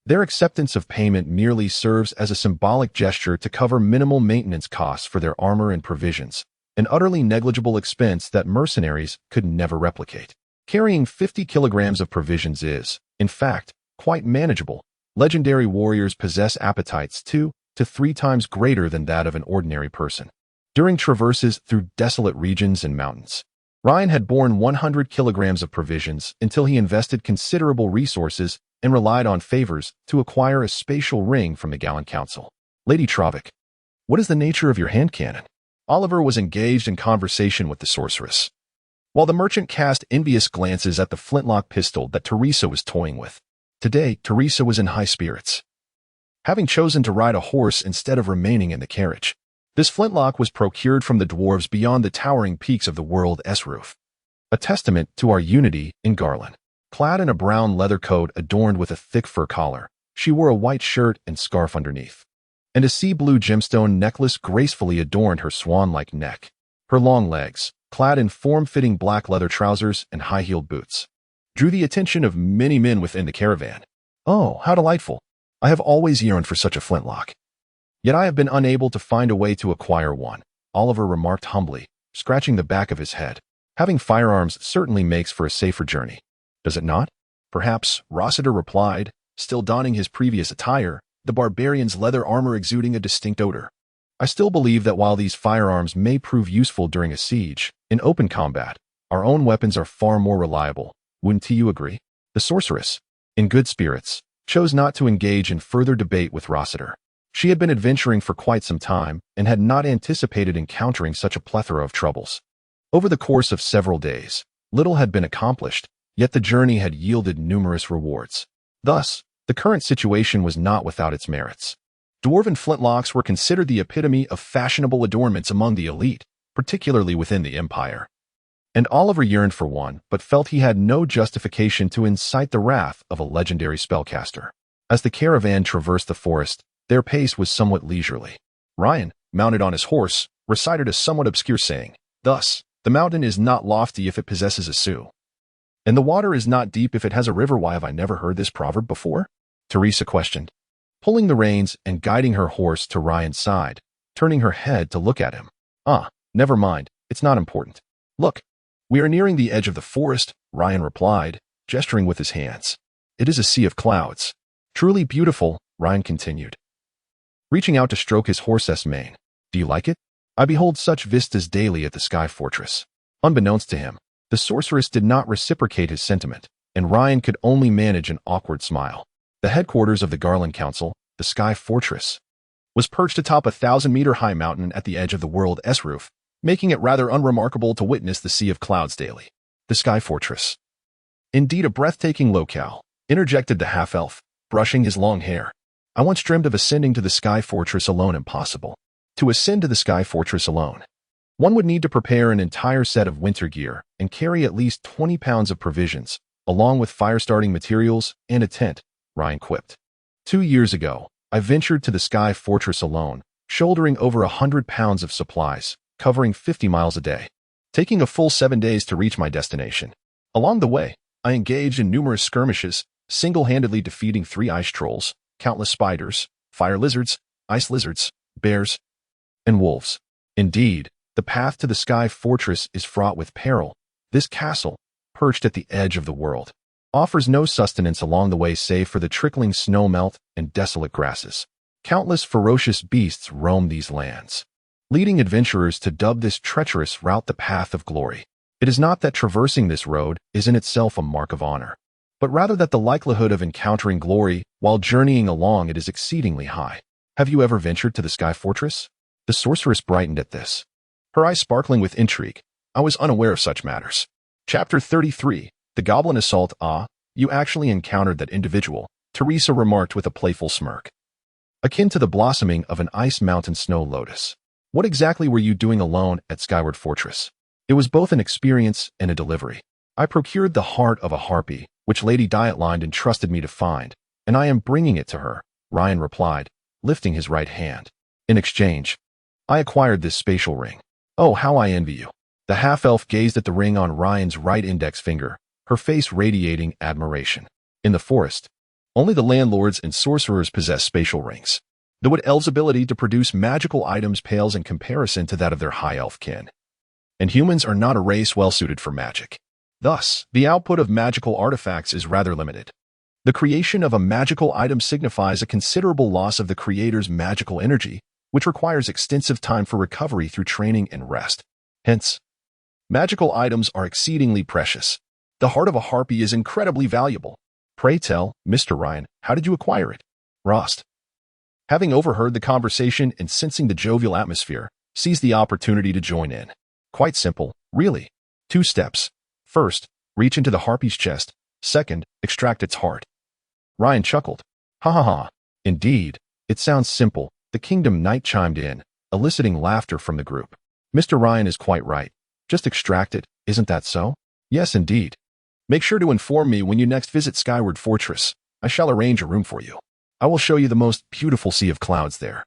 their acceptance of payment merely serves as a symbolic gesture to cover minimal maintenance costs for their armor and provisions, an utterly negligible expense that mercenaries could never replicate. Carrying 50 kilograms of provisions is, in fact, quite manageable. Legendary warriors possess appetites 2 to 3 times greater than that of an ordinary person. During traverses through desolate regions and mountains, Ryan had borne 100 kilograms of provisions until he invested considerable resources and relied on favors to acquire a spatial ring from the Gallant Council. Lady Trovic, what is the nature of your hand cannon? Oliver was engaged in conversation with the sorceress, while the merchant cast envious glances at the flintlock pistol that Teresa was toying with. Today, Teresa was in high spirits, having chosen to ride a horse instead of remaining in the carriage. This flintlock was procured from the dwarves beyond the towering peaks of the world's roof, a testament to our unity in Garland. Clad in a brown leather coat adorned with a thick fur collar, she wore a white shirt and scarf underneath, and a sea blue gemstone necklace gracefully adorned her swan-like neck. Her long legs, clad in form-fitting black leather trousers and high-heeled boots, drew the attention of many men within the caravan. Oh, how delightful! I have always yearned for such a flintlock. Yet I have been unable to find a way to acquire one, Oliver remarked humbly, scratching the back of his head. Having firearms certainly makes for a safer journey, does it not? Perhaps, Rossiter replied, still donning his previous attire, the barbarian's leather armor exuding a distinct odor. I still believe that while these firearms may prove useful during a siege, in open combat, our own weapons are far more reliable. Wouldn't you agree? The sorceress, in good spirits, chose not to engage in further debate with Rossiter. She had been adventuring for quite some time and had not anticipated encountering such a plethora of troubles. Over the course of several days, little had been accomplished, Yet the journey had yielded numerous rewards. Thus, the current situation was not without its merits. Dwarven flintlocks were considered the epitome of fashionable adornments among the elite, particularly within the Empire. And Oliver yearned for one, but felt he had no justification to incite the wrath of a legendary spellcaster. As the caravan traversed the forest, their pace was somewhat leisurely. Ryan, mounted on his horse, recited a somewhat obscure saying, thus, "The mountain is not lofty if it possesses a Sioux, and the water is not deep if it has a river." Why have I never heard this proverb before? Teresa questioned, pulling the reins and guiding her horse to Ryan's side, turning her head to look at him. Never mind, it's not important. Look, we are nearing the edge of the forest, Ryan replied, gesturing with his hands. It is a sea of clouds. Truly beautiful, Ryan continued, reaching out to stroke his horse's mane. Do you like it? I behold such vistas daily at the Sky Fortress. Unbeknownst to him, the sorceress did not reciprocate his sentiment, and Ryan could only manage an awkward smile. The headquarters of the Garland Council, the Sky Fortress, was perched atop a 1,000-meter-high mountain at the edge of the world's roof, making it rather unremarkable to witness the sea of clouds daily. The Sky Fortress. Indeed a breathtaking locale, interjected the half-elf, brushing his long hair. I once dreamed of ascending to the Sky Fortress alone. Impossible. To ascend to the Sky Fortress alone, one would need to prepare an entire set of winter gear and carry at least 20 pounds of provisions, along with fire-starting materials and a tent, Ryan quipped. 2 years ago, I ventured to the Sky Fortress alone, shouldering over 100 pounds of supplies, covering 50 miles a day, taking a full 7 days to reach my destination. Along the way, I engaged in numerous skirmishes, single-handedly defeating 3 ice trolls, countless spiders, fire lizards, ice lizards, bears, and wolves. Indeed, the path to the Sky Fortress is fraught with peril. This castle, perched at the edge of the world, offers no sustenance along the way save for the trickling snowmelt and desolate grasses. Countless ferocious beasts roam these lands, leading adventurers to dub this treacherous route the path of glory. It is not that traversing this road is in itself a mark of honor, but rather that the likelihood of encountering glory while journeying along it is exceedingly high. Have you ever ventured to the Sky Fortress? The sorceress brightened at this, her eyes sparkling with intrigue. I was unaware of such matters. Chapter 33, The Goblin Assault. You actually encountered that individual, Teresa remarked with a playful smirk, akin to the blossoming of an ice mountain snow lotus. What exactly were you doing alone at Skyward Fortress? It was both an experience and a delivery. I procured the heart of a harpy, which Lady Dietland entrusted me to find, and I am bringing it to her, Ryan replied, lifting his right hand. In exchange, I acquired this spatial ring. Oh, how I envy you. The half-elf gazed at the ring on Ryan's right index finger, her face radiating admiration. In the forest, only the landlords and sorcerers possess spatial rings. The wood elves' ability to produce magical items pales in comparison to that of their high elf kin. And humans are not a race well suited for magic. Thus, the output of magical artifacts is rather limited. The creation of a magical item signifies a considerable loss of the creator's magical energy, which requires extensive time for recovery through training and rest. Hence, magical items are exceedingly precious. The heart of a harpy is incredibly valuable. Pray tell, Mr. Ryan, how did you acquire it? Rost, having overheard the conversation and sensing the jovial atmosphere, seized the opportunity to join in. Quite simple, really. 2 steps. First, reach into the harpy's chest. Second, extract its heart. Ryan chuckled. Ha ha ha. Indeed, it sounds simple. The Kingdom Knight chimed in, eliciting laughter from the group. Mr. Ryan is quite right. Just extract it, isn't that so? Yes, indeed. Make sure to inform me when you next visit Skyward Fortress. I shall arrange a room for you. I will show you the most beautiful sea of clouds there.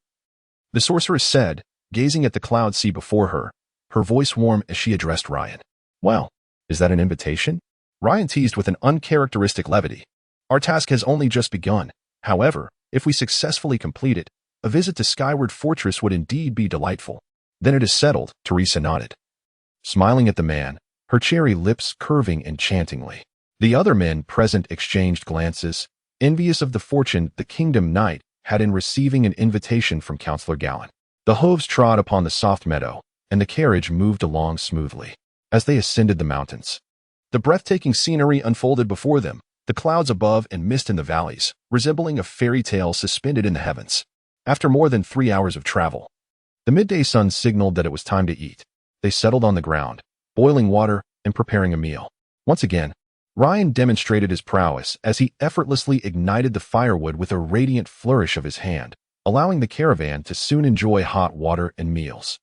The sorceress said, gazing at the cloud sea before her, her voice warm as she addressed Ryan. Well, is that an invitation? Ryan teased with an uncharacteristic levity. Our task has only just begun. However, if we successfully complete it, a visit to Skyward Fortress would indeed be delightful. Then it is settled, Teresa nodded, smiling at the man, her cherry lips curving enchantingly. The other men present exchanged glances, envious of the fortune the Kingdom Knight had in receiving an invitation from Counselor Gallen. The hooves trod upon the soft meadow, and the carriage moved along smoothly. As they ascended the mountains, the breathtaking scenery unfolded before them, the clouds above and mist in the valleys, resembling a fairy tale suspended in the heavens. After more than 3 hours of travel, the midday sun signaled that it was time to eat. They settled on the ground, boiling water and preparing a meal. Once again, Ryan demonstrated his prowess as he effortlessly ignited the firewood with a radiant flourish of his hand, allowing the caravan to soon enjoy hot water and meals.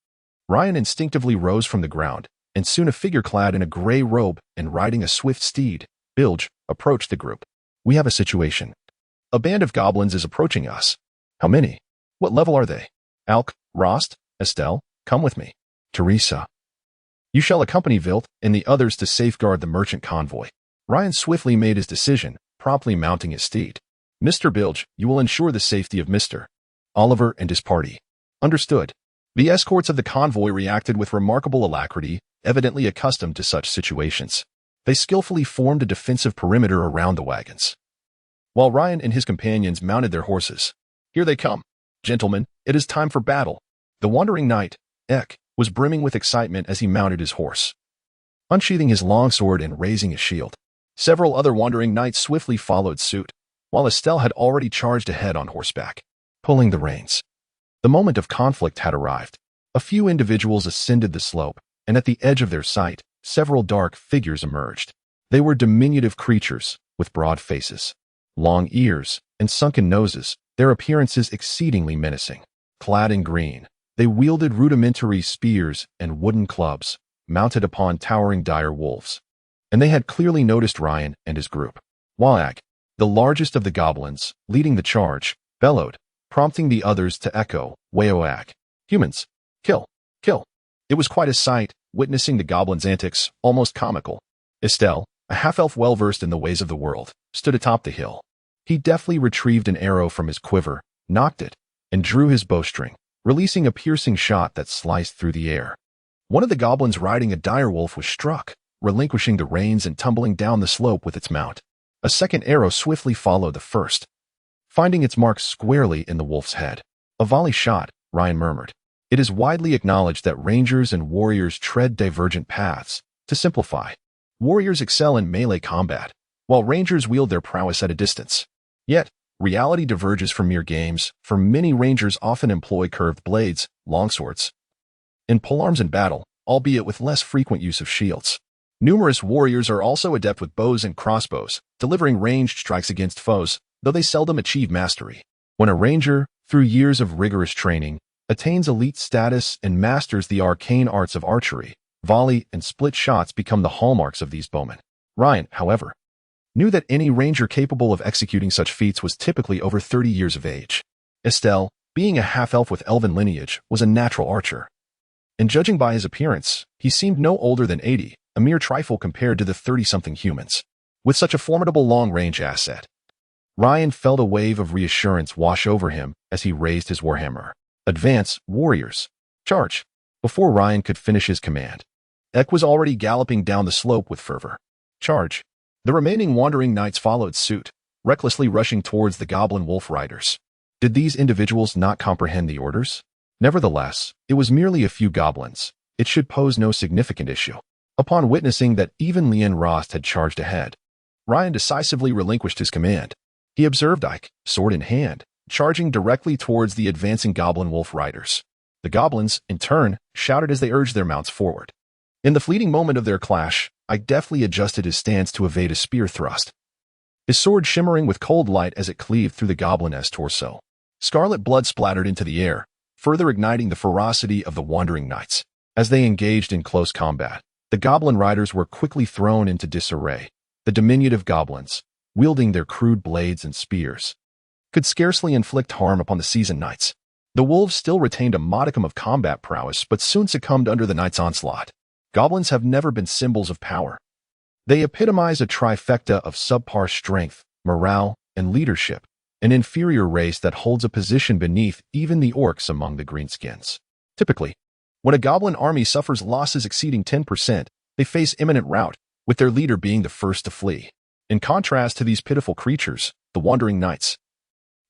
Ryan instinctively rose from the ground, and soon a figure clad in a gray robe and riding a swift steed, Bilge, approached the group. "We have a situation. A band of goblins is approaching us." "How many? What level are they?" "Alk, Rost, Estelle, come with me." "Teresa, you shall accompany Vilt and the others to safeguard the merchant convoy." Ryan swiftly made his decision, promptly mounting his steed. "Mr. Bilge, you will ensure the safety of Mr. Oliver and his party." "Understood." The escorts of the convoy reacted with remarkable alacrity, evidently accustomed to such situations. They skillfully formed a defensive perimeter around the wagons, while Ryan and his companions mounted their horses. "Here they come. Gentlemen, it is time for battle." The wandering knight, Ek, was brimming with excitement as he mounted his horse, unsheathing his longsword and raising his shield. Several other wandering knights swiftly followed suit, while Estelle had already charged ahead on horseback, pulling the reins. The moment of conflict had arrived. A few individuals ascended the slope, and at the edge of their sight, several dark figures emerged. They were diminutive creatures with broad faces, long ears, and sunken noses, their appearances exceedingly menacing. Clad in green, they wielded rudimentary spears and wooden clubs, mounted upon towering dire wolves. And they had clearly noticed Ryan and his group. Waag, the largest of the goblins, leading the charge, bellowed, prompting the others to echo, "Waoag! Humans! Kill! Kill!" It was quite a sight, witnessing the goblins' antics, almost comical. Estelle, a half-elf well-versed in the ways of the world, stood atop the hill. He deftly retrieved an arrow from his quiver, nocked it, and drew his bowstring, releasing a piercing shot that sliced through the air. One of the goblins riding a direwolf was struck, relinquishing the reins and tumbling down the slope with its mount. A second arrow swiftly followed the first, finding its mark squarely in the wolf's head. "A volley shot," Ryan murmured. It is widely acknowledged that rangers and warriors tread divergent paths. To simplify, warriors excel in melee combat, while rangers wield their prowess at a distance. Yet, reality diverges from mere games, for many rangers often employ curved blades, longswords, and polearms in battle, albeit with less frequent use of shields. Numerous warriors are also adept with bows and crossbows, delivering ranged strikes against foes, though they seldom achieve mastery. When a ranger, through years of rigorous training, attains elite status and masters the arcane arts of archery, volley and split shots become the hallmarks of these bowmen. Ryan, however, knew that any ranger capable of executing such feats was typically over 30 years of age. Estelle, being a half-elf with elven lineage, was a natural archer. And judging by his appearance, he seemed no older than 80, a mere trifle compared to the 30-something humans. With such a formidable long-range asset, Ryan felt a wave of reassurance wash over him as he raised his warhammer. "Advance, warriors! Charge!" Before Ryan could finish his command, Ek was already galloping down the slope with fervor. "Charge!" The remaining wandering knights followed suit, recklessly rushing towards the goblin wolf riders. Did these individuals not comprehend the orders? Nevertheless, it was merely a few goblins. It should pose no significant issue. Upon witnessing that even Leon Rost had charged ahead, Ryan decisively relinquished his command. He observed Ike, sword in hand, charging directly towards the advancing goblin wolf riders. The goblins, in turn, shouted as they urged their mounts forward. In the fleeting moment of their clash, Ike deftly adjusted his stance to evade a spear thrust, his sword shimmering with cold light as it cleaved through the goblin's torso. Scarlet blood splattered into the air, further igniting the ferocity of the wandering knights. As they engaged in close combat, the goblin riders were quickly thrown into disarray. The diminutive goblins, wielding their crude blades and spears, could scarcely inflict harm upon the seasoned knights. The wolves still retained a modicum of combat prowess, but soon succumbed under the knights' onslaught. Goblins have never been symbols of power. They epitomize a trifecta of subpar strength, morale, and leadership, an inferior race that holds a position beneath even the orcs among the greenskins. Typically, when a goblin army suffers losses exceeding 10%, they face imminent rout, with their leader being the first to flee. In contrast to these pitiful creatures, the wandering knights,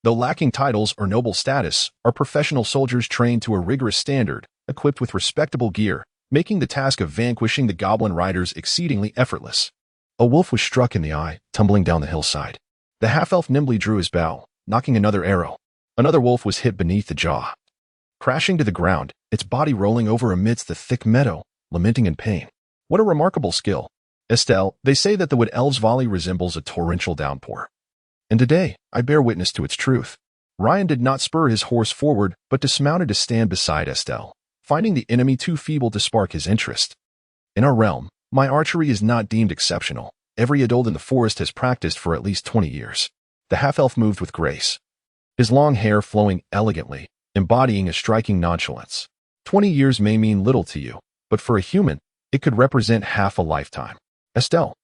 though lacking titles or noble status, are professional soldiers trained to a rigorous standard, equipped with respectable gear, making the task of vanquishing the goblin riders exceedingly effortless. A wolf was struck in the eye, tumbling down the hillside. The half-elf nimbly drew his bow, knocking another arrow. Another wolf was hit beneath the jaw, crashing to the ground, its body rolling over amidst the thick meadow, lamenting in pain. What a remarkable skill! Estelle, they say that the Wood Elves' volley resembles a torrential downpour. And today, I bear witness to its truth. Ryan did not spur his horse forward, but dismounted to stand beside Estelle, finding the enemy too feeble to spark his interest. In our realm, my archery is not deemed exceptional. Every adult in the forest has practiced for at least 20 years. The half-elf moved with grace, his long hair flowing elegantly, embodying a striking nonchalance. 20 years may mean little to you, but for a human, it could represent half a lifetime. Estelle,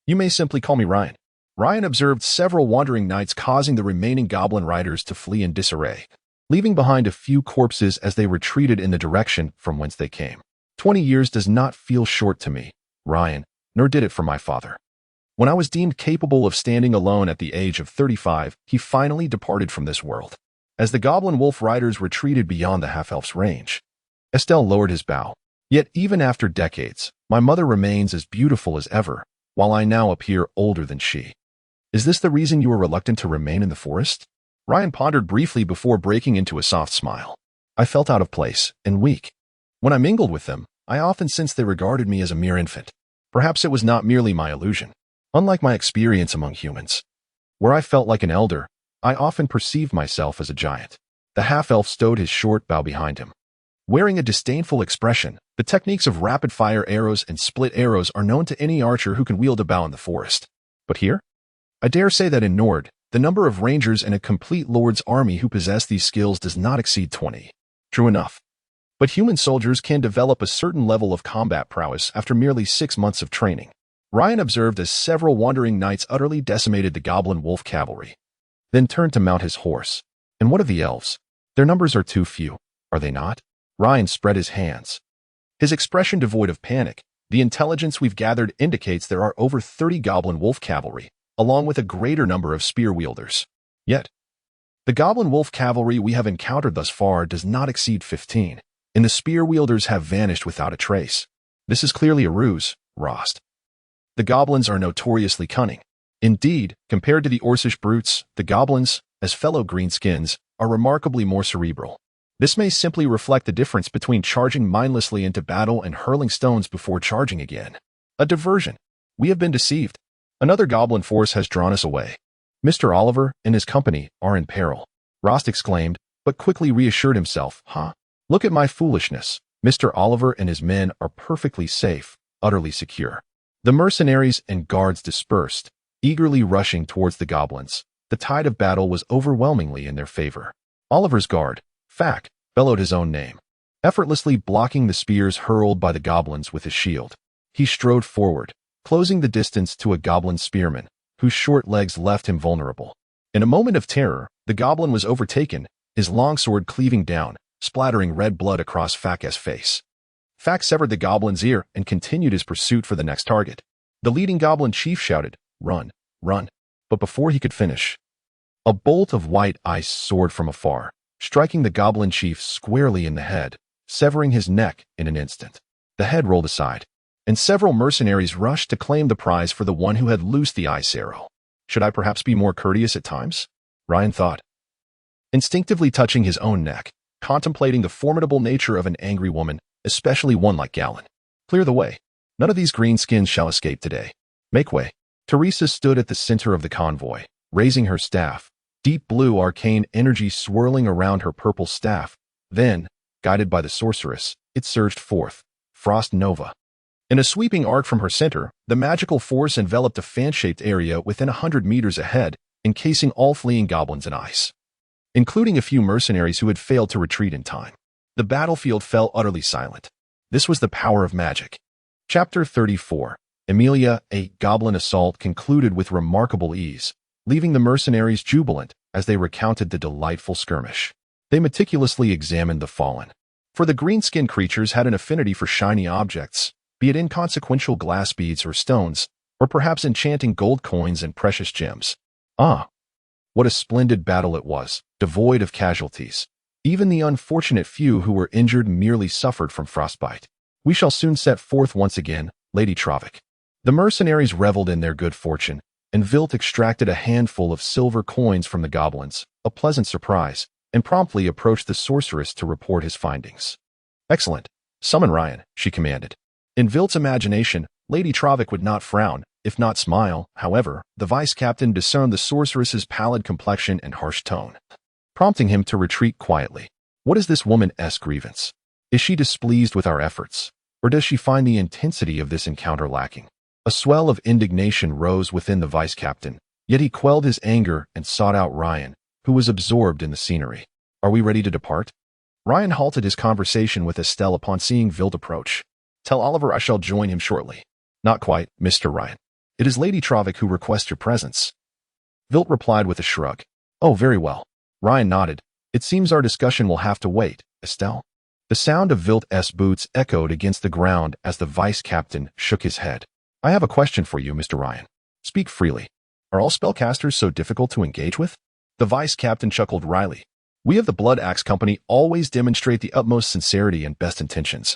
you may simply call me Ryan. Ryan observed several wandering knights causing the remaining goblin riders to flee in disarray, leaving behind a few corpses as they retreated in the direction from whence they came. 20 years does not feel short to me, Ryan, nor did it for my father. When I was deemed capable of standing alone at the age of 35, he finally departed from this world. As the goblin wolf riders retreated beyond the half-elf's range, Estelle lowered his bow. Yet even after decades, my mother remains as beautiful as ever, while I now appear older than she. Is this the reason you are reluctant to remain in the forest? Ryan pondered briefly before breaking into a soft smile. I felt out of place and weak. When I mingled with them, I often sensed they regarded me as a mere infant. Perhaps it was not merely my illusion. Unlike my experience among humans, where I felt like an elder, I often perceived myself as a giant. The half-elf stowed his short bow behind him. Wearing a disdainful expression, the techniques of rapid-fire arrows and split arrows are known to any archer who can wield a bow in the forest. But here? I dare say that in Nord, the number of rangers in a complete lord's army who possess these skills does not exceed 20. True enough. But human soldiers can develop a certain level of combat prowess after merely 6 months of training. Ryan observed as several wandering knights utterly decimated the goblin wolf cavalry, then turned to mount his horse. And what of the elves? Their numbers are too few, are they not? Ryan spread his hands, his expression devoid of panic. The intelligence we've gathered indicates there are over 30 goblin wolf cavalry, along with a greater number of spear wielders. Yet, the goblin wolf cavalry we have encountered thus far does not exceed 15, and the spear wielders have vanished without a trace. This is clearly a ruse, Rost. The goblins are notoriously cunning. Indeed, compared to the Orcish brutes, the goblins, as fellow greenskins, are remarkably more cerebral. This may simply reflect the difference between charging mindlessly into battle and hurling stones before charging again. A diversion. We have been deceived. Another goblin force has drawn us away. Mr. Oliver and his company are in peril, Rost exclaimed, but quickly reassured himself. Look at my foolishness. Mr. Oliver and his men are perfectly safe, utterly secure. The mercenaries and guards dispersed, eagerly rushing towards the goblins. The tide of battle was overwhelmingly in their favor. Oliver's guard, Fack, bellowed his own name, effortlessly blocking the spears hurled by the goblins with his shield. He strode forward, closing the distance to a goblin spearman, whose short legs left him vulnerable. In a moment of terror, the goblin was overtaken, his longsword cleaving down, splattering red blood across Fack's face. Fack severed the goblin's ear and continued his pursuit for the next target. The leading goblin chief shouted, "Run, run!" But before he could finish, a bolt of white ice soared from afar, striking the goblin chief squarely in the head, severing his neck in an instant. The head rolled aside, and several mercenaries rushed to claim the prize for the one who had loosed the ice arrow. Should I perhaps be more courteous at times? Ryan thought, instinctively touching his own neck, contemplating the formidable nature of an angry woman, especially one like Galen. Clear the way. None of these greenskins shall escape today. Make way. Teresa stood at the center of the convoy, raising her staff, deep blue arcane energy swirling around her purple staff. Then, guided by the sorceress, it surged forth, Frost Nova. In a sweeping arc from her center, the magical force enveloped a fan-shaped area within 100 meters ahead, encasing all fleeing goblins in ice, including a few mercenaries who had failed to retreat in time. The battlefield fell utterly silent. This was the power of magic. Chapter 34. Emilia, a goblin assault concluded with remarkable ease, leaving the mercenaries jubilant as they recounted the delightful skirmish. They meticulously examined the fallen, for the green-skinned creatures had an affinity for shiny objects, be it inconsequential glass beads or stones, or perhaps enchanting gold coins and precious gems. What a splendid battle it was, devoid of casualties. Even the unfortunate few who were injured merely suffered from frostbite. We shall soon set forth once again, Lady Travik. The mercenaries reveled in their good fortune, and Vilt extracted a handful of silver coins from the goblins, a pleasant surprise, and promptly approached the sorceress to report his findings. Excellent. Summon Ryan, she commanded. In Vilt's imagination, Lady Travik would not frown, if not smile. However, the vice-captain discerned the sorceress's pallid complexion and harsh tone, prompting him to retreat quietly. What is this woman's grievance? Is she displeased with our efforts, or does she find the intensity of this encounter lacking? A swell of indignation rose within the vice-captain, yet he quelled his anger and sought out Ryan, who was absorbed in the scenery. Are we ready to depart? Ryan halted his conversation with Estelle upon seeing Vilt approach. Tell Oliver I shall join him shortly. Not quite, Mr. Ryan. It is Lady Travik who requests your presence. Vilt replied with a shrug. Oh, very well. Ryan nodded. It seems our discussion will have to wait, Estelle. The sound of Vilt's boots echoed against the ground as the vice-captain shook his head. I have a question for you, Mr. Ryan. Speak freely. Are all spellcasters so difficult to engage with? The vice-captain chuckled wryly. We of the Blood Axe Company always demonstrate the utmost sincerity and best intentions,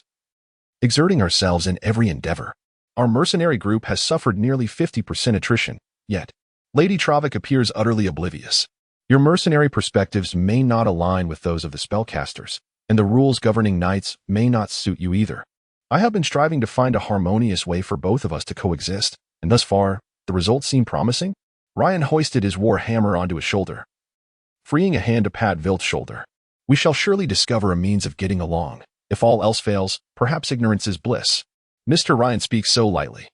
exerting ourselves in every endeavor. Our mercenary group has suffered nearly 50% attrition, yet Lady Travik appears utterly oblivious. Your mercenary perspectives may not align with those of the spellcasters, and the rules governing knights may not suit you either. I have been striving to find a harmonious way for both of us to coexist, and thus far, the results seem promising. Ryan hoisted his war hammer onto his shoulder, freeing a hand to pat Vilt's shoulder. We shall surely discover a means of getting along. If all else fails, perhaps ignorance is bliss. Mr. Ryan speaks so lightly.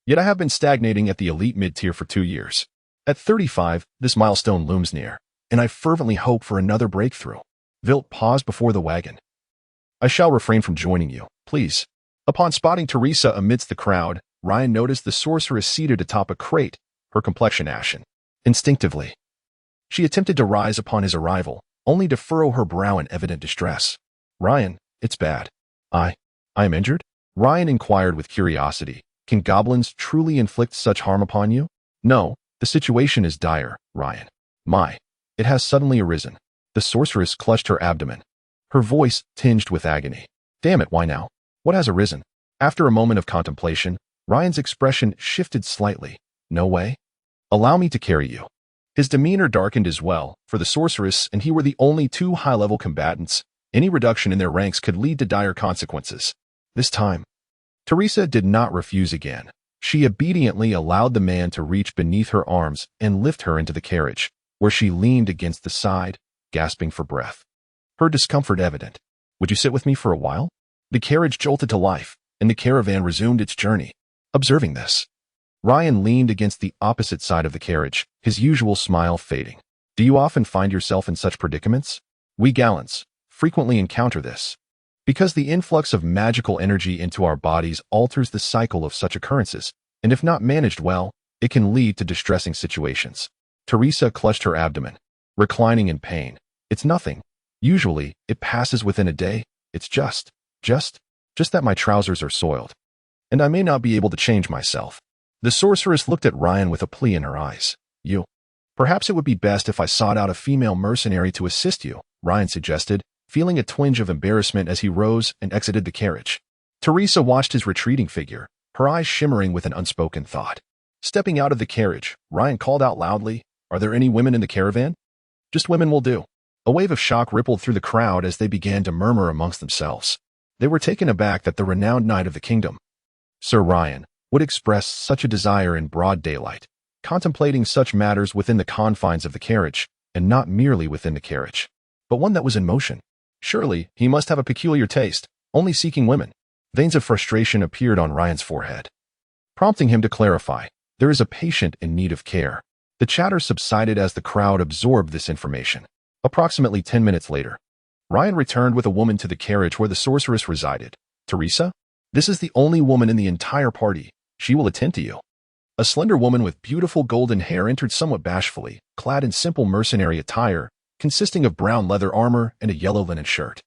Yet I have been stagnating at the elite mid-tier for 2 years. At 35, this milestone looms near, and I fervently hope for another breakthrough. Vilt paused before the wagon. I shall refrain from joining you, please. Upon spotting Teresa amidst the crowd, Ryan noticed the sorceress seated atop a crate, her complexion ashen. Instinctively, she attempted to rise upon his arrival, only to furrow her brow in evident distress. Ryan, it's bad. I am injured? Ryan inquired with curiosity. Can goblins truly inflict such harm upon you? No, the situation is dire, Ryan. It has suddenly arisen. The sorceress clutched her abdomen, her voice tinged with agony. Damn it, why now? What has arisen? After a moment of contemplation, Ryan's expression shifted slightly. No way. Allow me to carry you. His demeanor darkened as well, for the sorceress and he were the only 2 high-level combatants. Any reduction in their ranks could lead to dire consequences. This time, Teresa did not refuse again. She obediently allowed the man to reach beneath her arms and lift her into the carriage, where she leaned against the side, gasping for breath. Her discomfort evident. Would you sit with me for a while? The carriage jolted to life, and the caravan resumed its journey. Observing this, Ryan leaned against the opposite side of the carriage, his usual smile fading. Do you often find yourself in such predicaments? We gallants frequently encounter this, because the influx of magical energy into our bodies alters the cycle of such occurrences, and if not managed well, it can lead to distressing situations. Teresa clutched her abdomen, reclining in pain. It's nothing. Usually, it passes within a day. It's just that my trousers are soiled, and I may not be able to change myself. The sorceress looked at Ryan with a plea in her eyes. Perhaps it would be best if I sought out a female mercenary to assist you, Ryan suggested, feeling a twinge of embarrassment as he rose and exited the carriage. Teresa watched his retreating figure, her eyes shimmering with an unspoken thought. Stepping out of the carriage, Ryan called out loudly, Are there any women in the caravan? Just women will do. A wave of shock rippled through the crowd as they began to murmur amongst themselves. They were taken aback that the renowned knight of the kingdom, Sir Ryan, would express such a desire in broad daylight, contemplating such matters within the confines of the carriage, and not merely within the carriage, but one that was in motion. Surely, he must have a peculiar taste, only seeking women. Veins of frustration appeared on Ryan's forehead, prompting him to clarify, there is a patient in need of care. The chatter subsided as the crowd absorbed this information. Approximately 10 minutes later, Ryan returned with a woman to the carriage where the sorceress resided. Teresa? This is the only woman in the entire party. She will attend to you. A slender woman with beautiful golden hair entered somewhat bashfully, clad in simple mercenary attire, consisting of brown leather armor and a yellow linen shirt.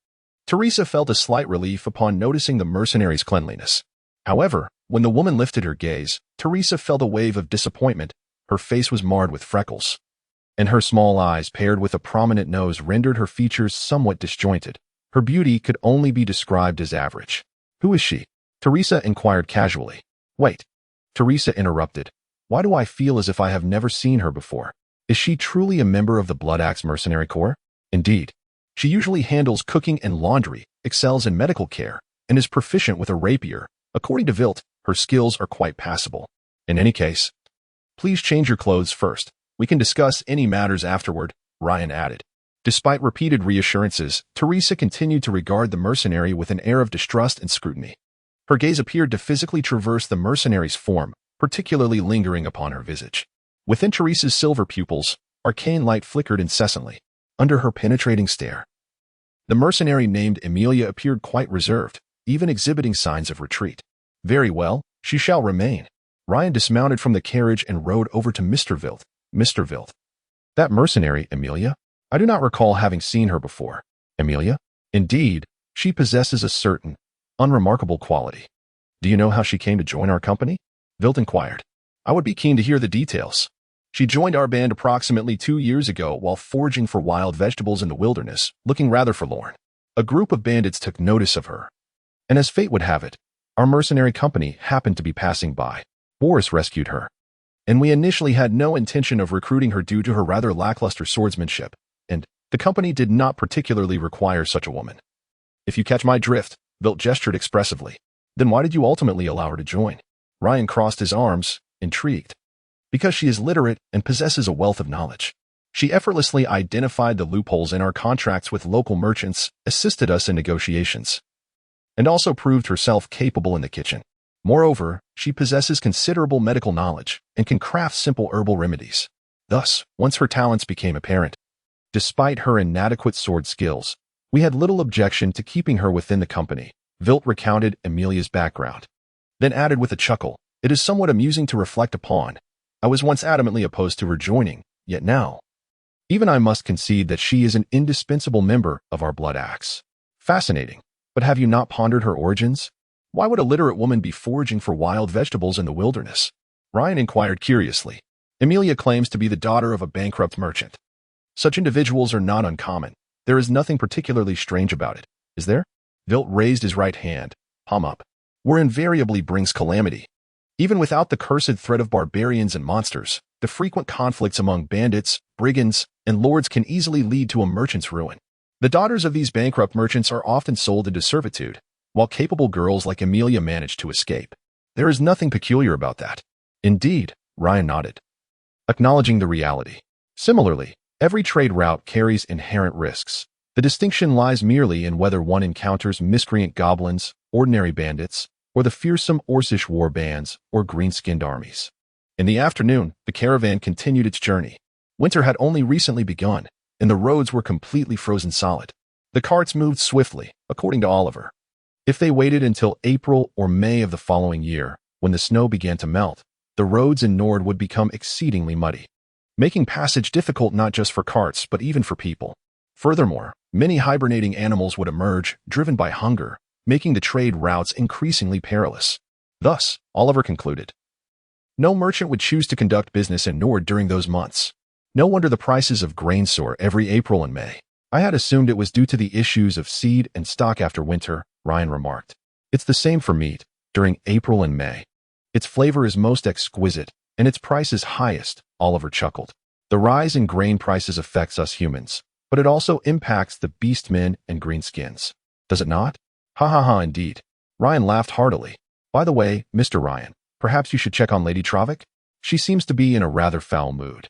Teresa felt a slight relief upon noticing the mercenary's cleanliness. However, when the woman lifted her gaze, Teresa felt a wave of disappointment. Her face was marred with freckles, and her small eyes paired with a prominent nose rendered her features somewhat disjointed. Her beauty could only be described as average. Who is she? Teresa inquired casually. Wait. Teresa interrupted. Why do I feel as if I have never seen her before? Is she truly a member of the Blood Axe Mercenary Corps? Indeed. She usually handles cooking and laundry, excels in medical care, and is proficient with a rapier. According to Vilt, her skills are quite passable. In any case, please change your clothes first. We can discuss any matters afterward, Ryan added. Despite repeated reassurances, Teresa continued to regard the mercenary with an air of distrust and scrutiny. Her gaze appeared to physically traverse the mercenary's form, particularly lingering upon her visage. Within Teresa's silver pupils, arcane light flickered incessantly. Under her penetrating stare, the mercenary named Emilia appeared quite reserved, even exhibiting signs of retreat. Very well, she shall remain. Ryan dismounted from the carriage and rode over to Mr. Vilt. Mr. Vilt. That mercenary, Emilia? I do not recall having seen her before. Emilia? Indeed, she possesses a certain, unremarkable quality. Do you know how she came to join our company? Vilt inquired. I would be keen to hear the details. She joined our band approximately 2 years ago while foraging for wild vegetables in the wilderness, looking rather forlorn. A group of bandits took notice of her. And as fate would have it, our mercenary company happened to be passing by. Boris rescued her. And we initially had no intention of recruiting her due to her rather lackluster swordsmanship, and the company did not particularly require such a woman. If you catch my drift, Vilt gestured expressively. Then why did you ultimately allow her to join? Ryan crossed his arms, intrigued. Because she is literate and possesses a wealth of knowledge. She effortlessly identified the loopholes in our contracts with local merchants, assisted us in negotiations, and also proved herself capable in the kitchen. Moreover, she possesses considerable medical knowledge and can craft simple herbal remedies. Thus, once her talents became apparent, despite her inadequate sword skills, we had little objection to keeping her within the company. Vilt recounted Emilia's background, then added with a chuckle, it is somewhat amusing to reflect upon. I was once adamantly opposed to her joining, yet now, even I must concede that she is an indispensable member of our blood axe. Fascinating, but have you not pondered her origins? Why would a literate woman be foraging for wild vegetables in the wilderness? Ryan inquired curiously. Emilia claims to be the daughter of a bankrupt merchant. Such individuals are not uncommon. There is nothing particularly strange about it, is there? Vilt raised his right hand, palm up. War invariably brings calamity. Even without the cursed threat of barbarians and monsters, the frequent conflicts among bandits, brigands, and lords can easily lead to a merchant's ruin. The daughters of these bankrupt merchants are often sold into servitude, while capable girls like Emilia manage to escape. There is nothing peculiar about that. Indeed, Ryan nodded, acknowledging the reality. Similarly, every trade route carries inherent risks. The distinction lies merely in whether one encounters miscreant goblins, ordinary bandits, or the fearsome Orcish war bands or green-skinned armies. In the afternoon, the caravan continued its journey. Winter had only recently begun, and the roads were completely frozen solid. The carts moved swiftly, according to Oliver. If they waited until April or May of the following year, when the snow began to melt, the roads in Nord would become exceedingly muddy, making passage difficult not just for carts but even for people. Furthermore, many hibernating animals would emerge, driven by hunger, making the trade routes increasingly perilous. Thus, Oliver concluded, no merchant would choose to conduct business in Nord during those months. No wonder the prices of grain soar every April and May. I had assumed it was due to the issues of seed and stock after winter, Ryan remarked. It's the same for meat, during April and May. Its flavor is most exquisite, and its price is highest, Oliver chuckled. The rise in grain prices affects us humans, but it also impacts the beastmen and greenskins. Does it not? Ha ha ha, indeed. Ryan laughed heartily. By the way, Mr. Ryan, perhaps you should check on Lady Travik? She seems to be in a rather foul mood.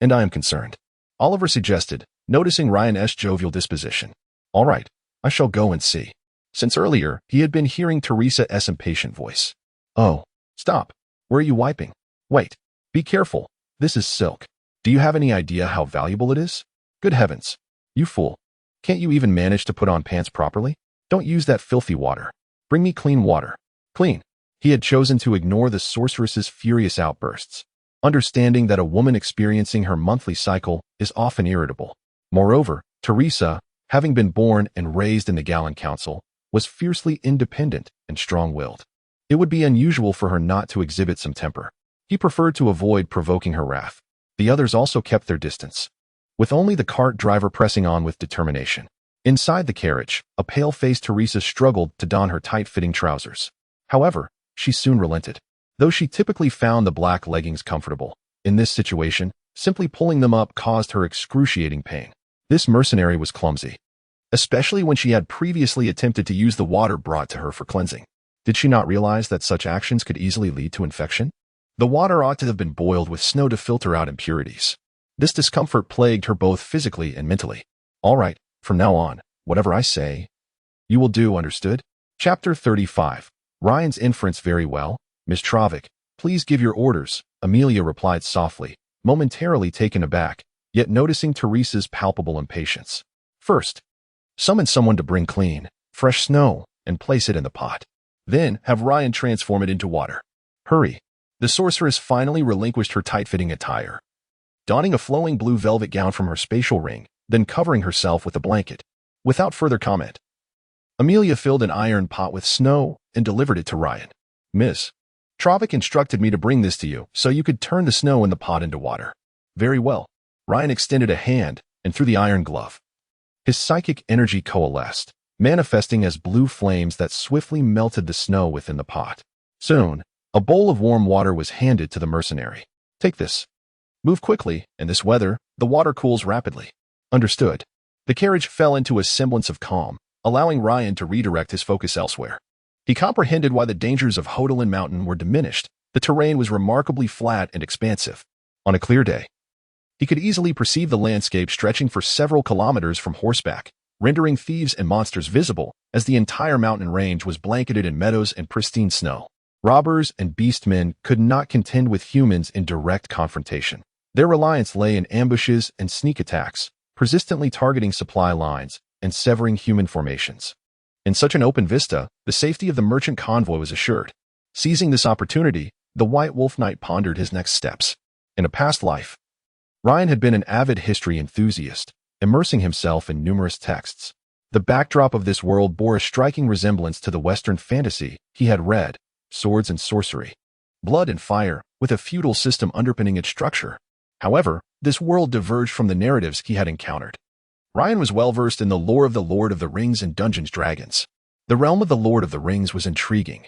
And I am concerned, Oliver suggested, noticing Ryan's jovial disposition. All right, I shall go and see. Since earlier, he had been hearing Teresa's impatient voice. Oh, stop. Where are you wiping? Wait. Be careful. This is silk. Do you have any idea how valuable it is? Good heavens. You fool. Can't you even manage to put on pants properly? Don't use that filthy water. Bring me clean water. Clean. He had chosen to ignore the sorceress's furious outbursts, understanding that a woman experiencing her monthly cycle is often irritable. Moreover, Teresa, having been born and raised in the Gallant Council, was fiercely independent and strong-willed. It would be unusual for her not to exhibit some temper. He preferred to avoid provoking her wrath. The others also kept their distance, with only the cart driver pressing on with determination. Inside the carriage, a pale-faced Teresa struggled to don her tight-fitting trousers. However, she soon relented. Though she typically found the black leggings comfortable, in this situation, simply pulling them up caused her excruciating pain. This mercenary was clumsy, especially when she had previously attempted to use the water brought to her for cleansing. Did she not realize that such actions could easily lead to infection? The water ought to have been boiled with snow to filter out impurities. This discomfort plagued her both physically and mentally. All right, from now on, whatever I say, you will do, understood? Chapter 35. Ryan's inference. Very well, Miss Trovick. Please give your orders, Amelia replied softly, momentarily taken aback, yet noticing Teresa's palpable impatience. First, summon someone to bring clean, fresh snow, and place it in the pot. Then have Ryan transform it into water. Hurry. The sorceress finally relinquished her tight-fitting attire, donning a flowing blue velvet gown from her spatial ring, then covering herself with a blanket. Without further comment, Amelia filled an iron pot with snow and delivered it to Ryan. Miss Trovick instructed me to bring this to you so you could turn the snow in the pot into water. Very well. Ryan extended a hand, and through the iron glove, his psychic energy coalesced, manifesting as blue flames that swiftly melted the snow within the pot. Soon, a bowl of warm water was handed to the mercenary. Take this. Move quickly. In this weather, the water cools rapidly. Understood. The carriage fell into a semblance of calm, allowing Ryan to redirect his focus elsewhere. He comprehended why the dangers of Hodolin Mountain were diminished. The terrain was remarkably flat and expansive. On a clear day, he could easily perceive the landscape stretching for several kilometers from horseback, rendering thieves and monsters visible, as the entire mountain range was blanketed in meadows and pristine snow. Robbers and beastmen could not contend with humans in direct confrontation. Their reliance lay in ambushes and sneak attacks, persistently targeting supply lines and severing human formations. In such an open vista, the safety of the merchant convoy was assured. Seizing this opportunity, the White Wolf Knight pondered his next steps. In a past life, Ryan had been an avid history enthusiast, immersing himself in numerous texts. The backdrop of this world bore a striking resemblance to the Western fantasy he had read: swords and sorcery, blood and fire, with a feudal system underpinning its structure. However, this world diverged from the narratives he had encountered. Ryan was well-versed in the lore of the Lord of the Rings and Dungeons & Dragons. The realm of the Lord of the Rings was intriguing.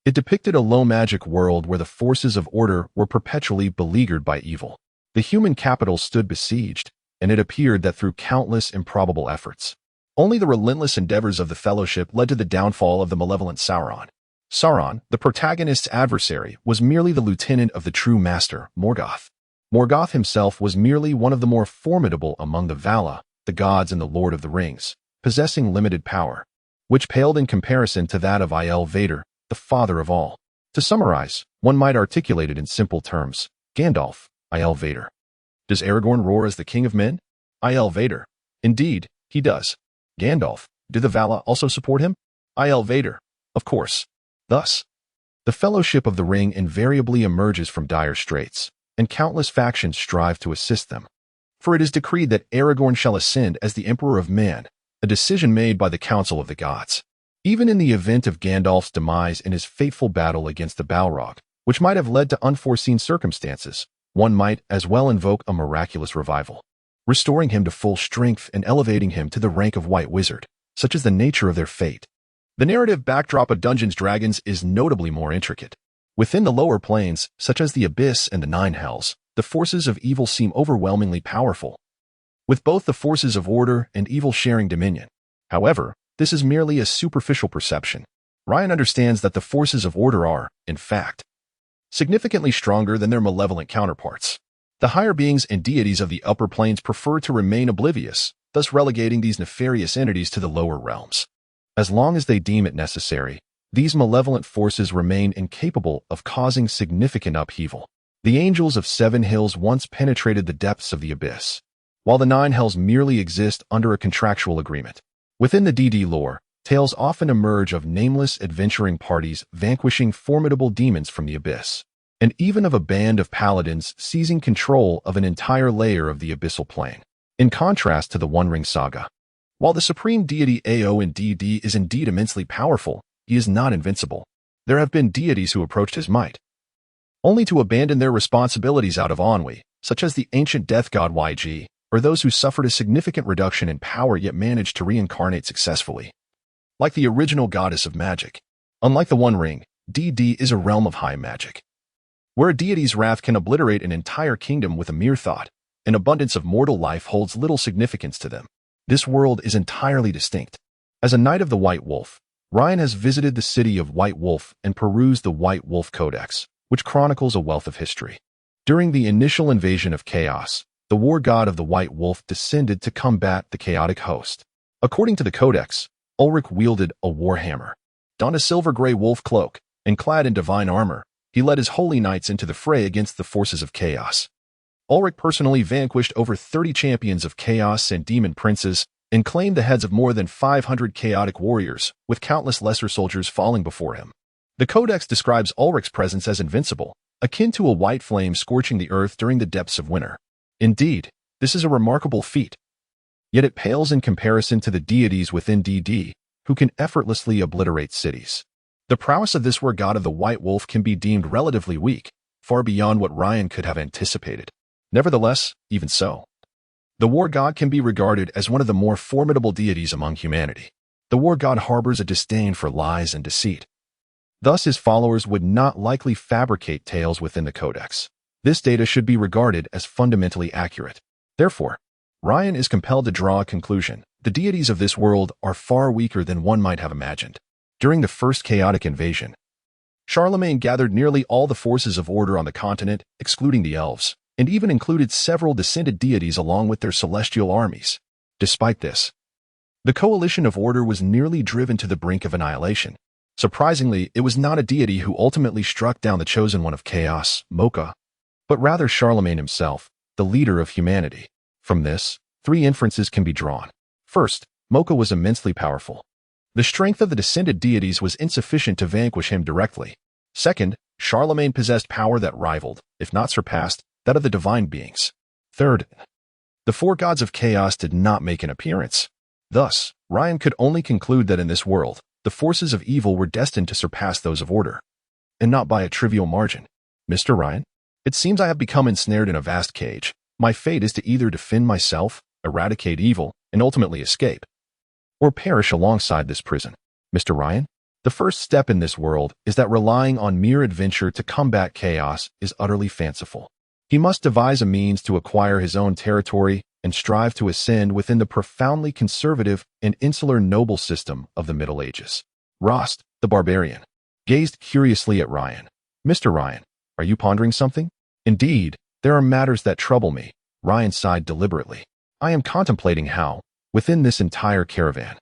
It depicted a low-magic world where the forces of order were perpetually beleaguered by evil. The human capital stood besieged, and it appeared that through countless improbable efforts, only the relentless endeavors of the Fellowship led to the downfall of the malevolent Sauron. Sauron, the protagonist's adversary, was merely the lieutenant of the true master, Morgoth. Morgoth himself was merely one of the more formidable among the Vala, the gods in the Lord of the Rings, possessing limited power, which paled in comparison to that of Aiel Vader, the father of all. To summarize, one might articulate it in simple terms: Gandalf, Aiel Vader. Does Aragorn roar as the king of men? Aiel Vader. Indeed, he does. Gandalf. Do the Vala also support him? Aiel Vader. Of course. Thus, the Fellowship of the Ring invariably emerges from dire straits, and countless factions strive to assist them. For it is decreed that Aragorn shall ascend as the Emperor of Man, a decision made by the Council of the Gods. Even in the event of Gandalf's demise in his fateful battle against the Balrog, which might have led to unforeseen circumstances, one might as well invoke a miraculous revival, restoring him to full strength and elevating him to the rank of White Wizard. Such is the nature of their fate. The narrative backdrop of Dungeons & Dragons is notably more intricate. Within the lower planes, such as the Abyss and the Nine Hells, the forces of evil seem overwhelmingly powerful, with both the forces of order and evil sharing dominion. However, this is merely a superficial perception. Ryan understands that the forces of order are, in fact, significantly stronger than their malevolent counterparts. The higher beings and deities of the upper planes prefer to remain oblivious, thus relegating these nefarious entities to the lower realms. As long as they deem it necessary, these malevolent forces remain incapable of causing significant upheaval. The Angels of Seven Hills once penetrated the depths of the Abyss, while the Nine Hells merely exist under a contractual agreement. Within the DD lore, tales often emerge of nameless adventuring parties vanquishing formidable demons from the Abyss, and even of a band of paladins seizing control of an entire layer of the abyssal plane. In contrast to the One Ring saga, while the supreme deity Ao in DD is indeed immensely powerful, he is not invincible. There have been deities who approached his might, only to abandon their responsibilities out of ennui, such as the ancient death god YG, or those who suffered a significant reduction in power yet managed to reincarnate successfully. Like the original goddess of magic, unlike the One Ring, DD is a realm of high magic, where a deity's wrath can obliterate an entire kingdom with a mere thought. An abundance of mortal life holds little significance to them. This world is entirely distinct. As a Knight of the White Wolf, Ryan has visited the city of White Wolf and perused the White Wolf Codex, which chronicles a wealth of history. During the initial invasion of chaos, the war god of the White Wolf descended to combat the chaotic host. According to the Codex, Ulrich wielded a warhammer, donned a silver-gray wolf cloak, and clad in divine armor, he led his holy knights into the fray against the forces of chaos. Ulrich personally vanquished over 30 champions of chaos and demon princes, and claimed the heads of more than 500 chaotic warriors, with countless lesser soldiers falling before him. The Codex describes Ulrich's presence as invincible, akin to a white flame scorching the earth during the depths of winter. Indeed, this is a remarkable feat. Yet it pales in comparison to the deities within DD, who can effortlessly obliterate cities. The prowess of this war god of the White Wolf can be deemed relatively weak, far beyond what Ryan could have anticipated. Nevertheless, even so, the war god can be regarded as one of the more formidable deities among humanity. The war god harbors a disdain for lies and deceit. Thus, his followers would not likely fabricate tales within the Codex. This data should be regarded as fundamentally accurate. Therefore, Ryan is compelled to draw a conclusion. The deities of this world are far weaker than one might have imagined. During the first chaotic invasion, Charlemagne gathered nearly all the forces of order on the continent, excluding the elves, and even included several descended deities along with their celestial armies. Despite this, the coalition of order was nearly driven to the brink of annihilation. Surprisingly, it was not a deity who ultimately struck down the chosen one of chaos, Mocha, but rather Charlemagne himself, the leader of humanity. From this, 3 inferences can be drawn. First, Mocha was immensely powerful. The strength of the descended deities was insufficient to vanquish him directly. Second, Charlemagne possessed power that rivaled, if not surpassed, that of the divine beings. Third, the 4 gods of chaos did not make an appearance. Thus, Ryan could only conclude that in this world, the forces of evil were destined to surpass those of order, and not by a trivial margin. Mr. Ryan, it seems I have become ensnared in a vast cage. My fate is to either defend myself, eradicate evil, and ultimately escape, or perish alongside this prison. Mr. Ryan, the first step in this world is that relying on mere adventure to combat chaos is utterly fanciful. He must devise a means to acquire his own territory and strive to ascend within the profoundly conservative and insular noble system of the Middle Ages. Rost, the barbarian, gazed curiously at Ryan. Mr. Ryan, are you pondering something? Indeed, there are matters that trouble me. Ryan sighed deliberately. I am contemplating how, within this entire caravan,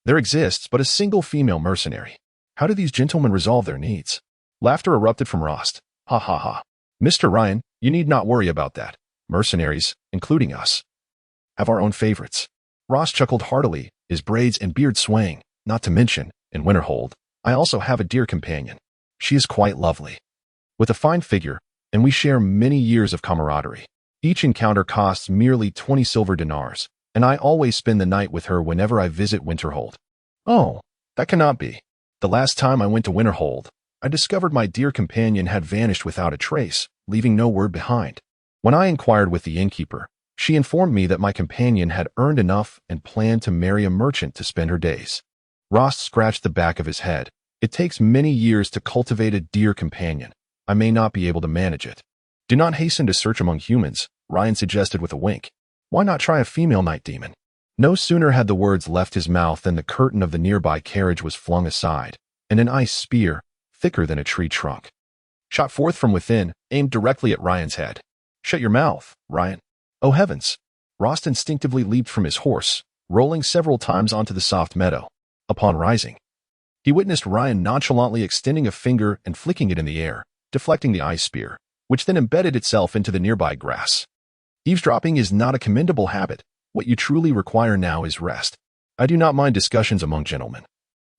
there exists but a single female mercenary. How do these gentlemen resolve their needs? Laughter erupted from Rost. Ha ha ha. Mr. Ryan, you need not worry about that. Mercenaries, including us, have our own favorites. Rost chuckled heartily, his braids and beard swaying. Not to mention, in Winterhold, I also have a dear companion. She is quite lovely, with a fine figure, and we share many years of camaraderie. Each encounter costs merely 20 silver dinars, and I always spend the night with her whenever I visit Winterhold. Oh, that cannot be. The last time I went to Winterhold, I discovered my dear companion had vanished without a trace, leaving no word behind. When I inquired with the innkeeper, she informed me that my companion had earned enough and planned to marry a merchant to spend her days. Rost scratched the back of his head. It takes many years to cultivate a dear companion. I may not be able to manage it. Do not hasten to search among humans, Ryan suggested with a wink. Why not try a female night demon? No sooner had the words left his mouth than the curtain of the nearby carriage was flung aside, and an ice spear, thicker than a tree trunk, shot forth from within, aimed directly at Ryan's head. Shut your mouth, Ryan. Oh heavens! Rost instinctively leaped from his horse, rolling several times onto the soft meadow. Upon rising, he witnessed Ryan nonchalantly extending a finger and flicking it in the air, deflecting the ice spear, which then embedded itself into the nearby grass. Eavesdropping is not a commendable habit. What you truly require now is rest. I do not mind discussions among gentlemen,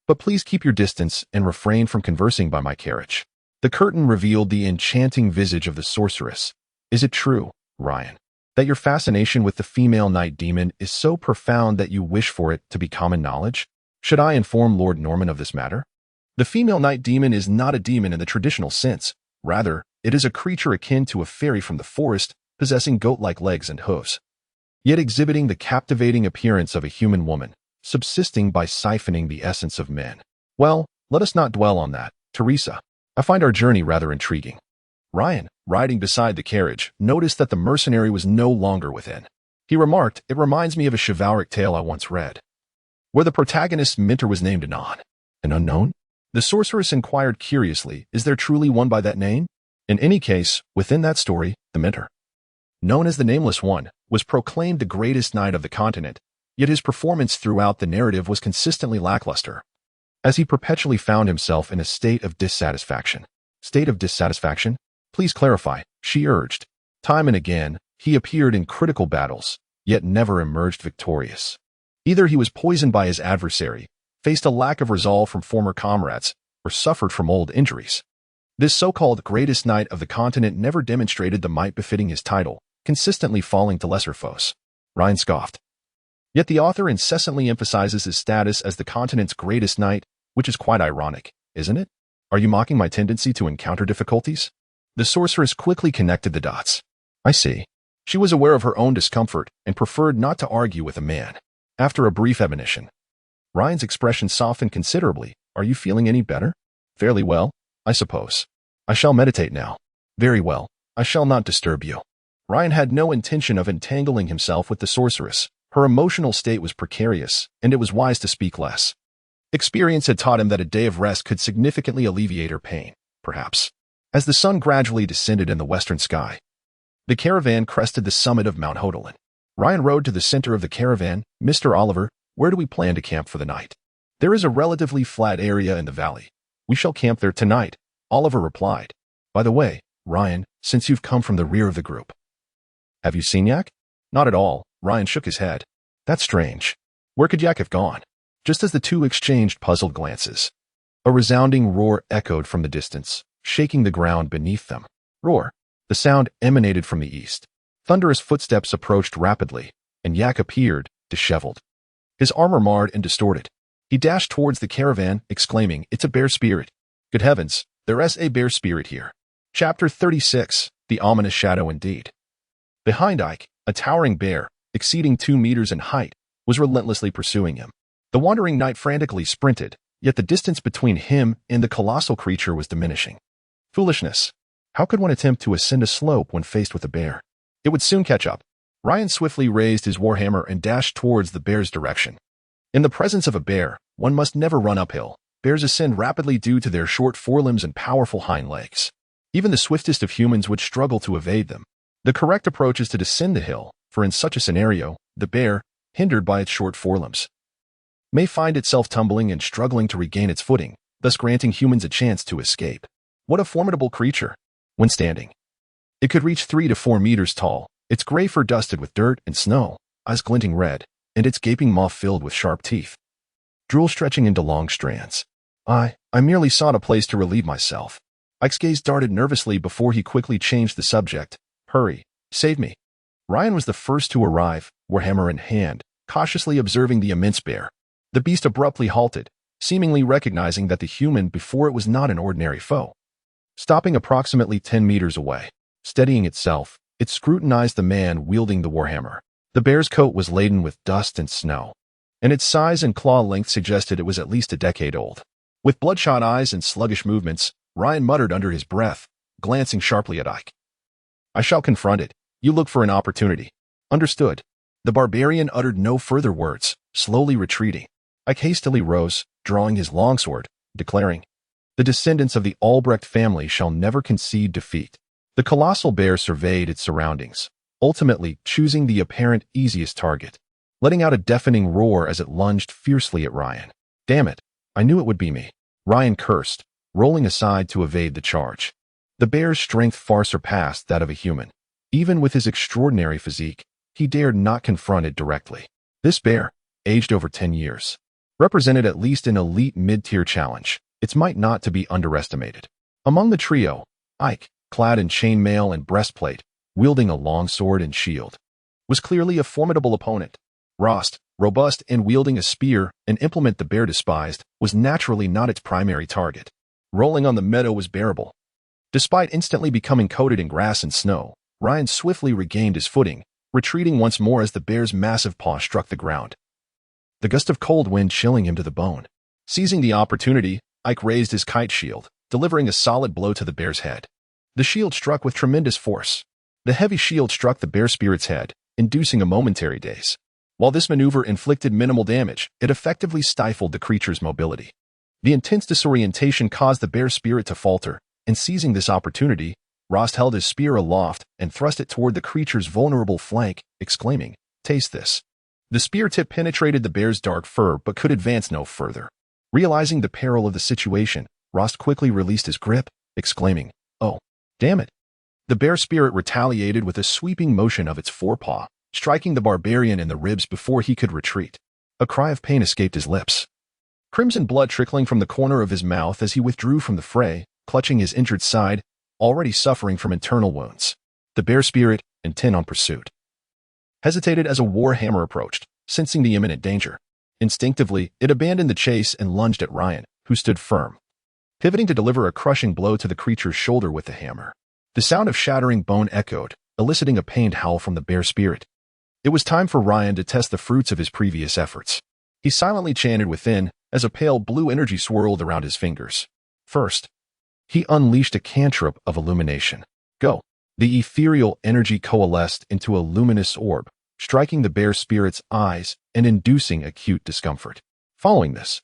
but please keep your distance and refrain from conversing by my carriage. The curtain revealed the enchanting visage of the sorceress. Is it true, Ryan, that your fascination with the female night demon is so profound that you wish for it to be common knowledge? Should I inform Lord Norman of this matter? The female night demon is not a demon in the traditional sense. Rather, it is a creature akin to a fairy from the forest, possessing goat-like legs and hooves, yet exhibiting the captivating appearance of a human woman, subsisting by siphoning the essence of men. Well, let us not dwell on that, Teresa. I find our journey rather intriguing. Ryan, riding beside the carriage, noticed that the mercenary was no longer within. He remarked, "It reminds me of a chivalric tale I once read, where the protagonist's mentor was named Anon. An unknown? The sorceress inquired curiously, is there truly one by that name? In any case, within that story, the mentor, known as the Nameless One, was proclaimed the greatest knight of the continent, yet his performance throughout the narrative was consistently lackluster, as he perpetually found himself in a state of dissatisfaction. State of dissatisfaction? Please clarify, she urged. Time and again, he appeared in critical battles, yet never emerged victorious. Either he was poisoned by his adversary, faced a lack of resolve from former comrades, or suffered from old injuries. This so-called greatest knight of the continent never demonstrated the might befitting his title, consistently falling to lesser foes. Ryan scoffed. Yet the author incessantly emphasizes his status as the continent's greatest knight, which is quite ironic, isn't it? Are you mocking my tendency to encounter difficulties? The sorceress quickly connected the dots. I see. She was aware of her own discomfort and preferred not to argue with a man. After a brief admonition, Ryan's expression softened considerably. Are you feeling any better? Fairly well, I suppose. I shall meditate now. Very well, I shall not disturb you. Ryan had no intention of entangling himself with the sorceress. Her emotional state was precarious, and it was wise to speak less. Experience had taught him that a day of rest could significantly alleviate her pain, perhaps. As the sun gradually descended in the western sky, the caravan crested the summit of Mount Hodolin. Ryan rode to the center of the caravan. Mr. Oliver, where do we plan to camp for the night? There is a relatively flat area in the valley. We shall camp there tonight, Oliver replied. By the way, Ryan, since you've come from the rear of the group, have you seen Yak? Not at all, Ryan shook his head. That's strange. Where could Yak have gone? Just as the two exchanged puzzled glances, a resounding roar echoed from the distance, shaking the ground beneath them. Roar. The sound emanated from the east. Thunderous footsteps approached rapidly, and Yak appeared, disheveled, his armor marred and distorted. He dashed towards the caravan, exclaiming, It's a bear spirit. Good heavens, there's a bear spirit here. Chapter 36, The Ominous Shadow Indeed. Behind Ike, a towering bear, exceeding 2 meters in height, was relentlessly pursuing him. The wandering knight frantically sprinted, yet the distance between him and the colossal creature was diminishing. Foolishness. How could one attempt to ascend a slope when faced with a bear? It would soon catch up. Ryan swiftly raised his warhammer and dashed towards the bear's direction. In the presence of a bear, one must never run uphill. Bears ascend rapidly due to their short forelimbs and powerful hind legs. Even the swiftest of humans would struggle to evade them. The correct approach is to descend the hill, for in such a scenario, the bear, hindered by its short forelimbs, may find itself tumbling and struggling to regain its footing, thus granting humans a chance to escape. What a formidable creature! When standing, it could reach 3 to 4 meters tall, its gray fur dusted with dirt and snow, eyes glinting red, and its gaping maw filled with sharp teeth, drool stretching into long strands. I merely sought a place to relieve myself. Ike's gaze darted nervously before he quickly changed the subject. Hurry, save me. Ryan was the first to arrive, warhammer in hand, cautiously observing the immense bear. The beast abruptly halted, seemingly recognizing that the human before it was not an ordinary foe. Stopping approximately 10 meters away, steadying itself, it scrutinized the man wielding the warhammer. The bear's coat was laden with dust and snow, and its size and claw length suggested it was at least a decade old. With bloodshot eyes and sluggish movements, Ryan muttered under his breath, glancing sharply at Ike. I shall confront it. You look for an opportunity. Understood. The barbarian uttered no further words, slowly retreating. Ike hastily rose, drawing his longsword, declaring, The descendants of the Albrecht family shall never concede defeat. The colossal bear surveyed its surroundings, ultimately choosing the apparent easiest target, letting out a deafening roar as it lunged fiercely at Ryan. Damn it, I knew it would be me. Ryan cursed, rolling aside to evade the charge. The bear's strength far surpassed that of a human. Even with his extraordinary physique, he dared not confront it directly. This bear, aged over 10 years, represented at least an elite mid-tier challenge. Its might not to be underestimated. Among the trio, Ike, clad in chainmail and breastplate, wielding a long sword and shield, was clearly a formidable opponent. Rost, robust and wielding a spear, an implement the bear despised, was naturally not its primary target. Rolling on the meadow was bearable. Despite instantly becoming coated in grass and snow, Ryan swiftly regained his footing, retreating once more as the bear's massive paw struck the ground, the gust of cold wind chilling him to the bone. Seizing the opportunity, Ike raised his kite shield, delivering a solid blow to the bear's head. The shield struck with tremendous force. The heavy shield struck the bear spirit's head, inducing a momentary daze. While this maneuver inflicted minimal damage, it effectively stifled the creature's mobility. The intense disorientation caused the bear spirit to falter, and seizing this opportunity, Rost held his spear aloft and thrust it toward the creature's vulnerable flank, exclaiming, "Taste this." The spear tip penetrated the bear's dark fur but could advance no further. Realizing the peril of the situation, Rost quickly released his grip, exclaiming, "Oh, damn it." The bear spirit retaliated with a sweeping motion of its forepaw, striking the barbarian in the ribs before he could retreat. A cry of pain escaped his lips. Crimson blood trickling from the corner of his mouth as he withdrew from the fray, clutching his injured side, already suffering from internal wounds. The bear spirit, intent on pursuit, hesitated as a war hammer approached, sensing the imminent danger. Instinctively, it abandoned the chase and lunged at Ryan, who stood firm, pivoting to deliver a crushing blow to the creature's shoulder with the hammer. The sound of shattering bone echoed, eliciting a pained howl from the bear spirit. It was time for Ryan to test the fruits of his previous efforts. He silently chanted within as a pale blue energy swirled around his fingers. First, he unleashed a cantrip of illumination. Go! The ethereal energy coalesced into a luminous orb, striking the bear spirit's eyes and inducing acute discomfort. Following this,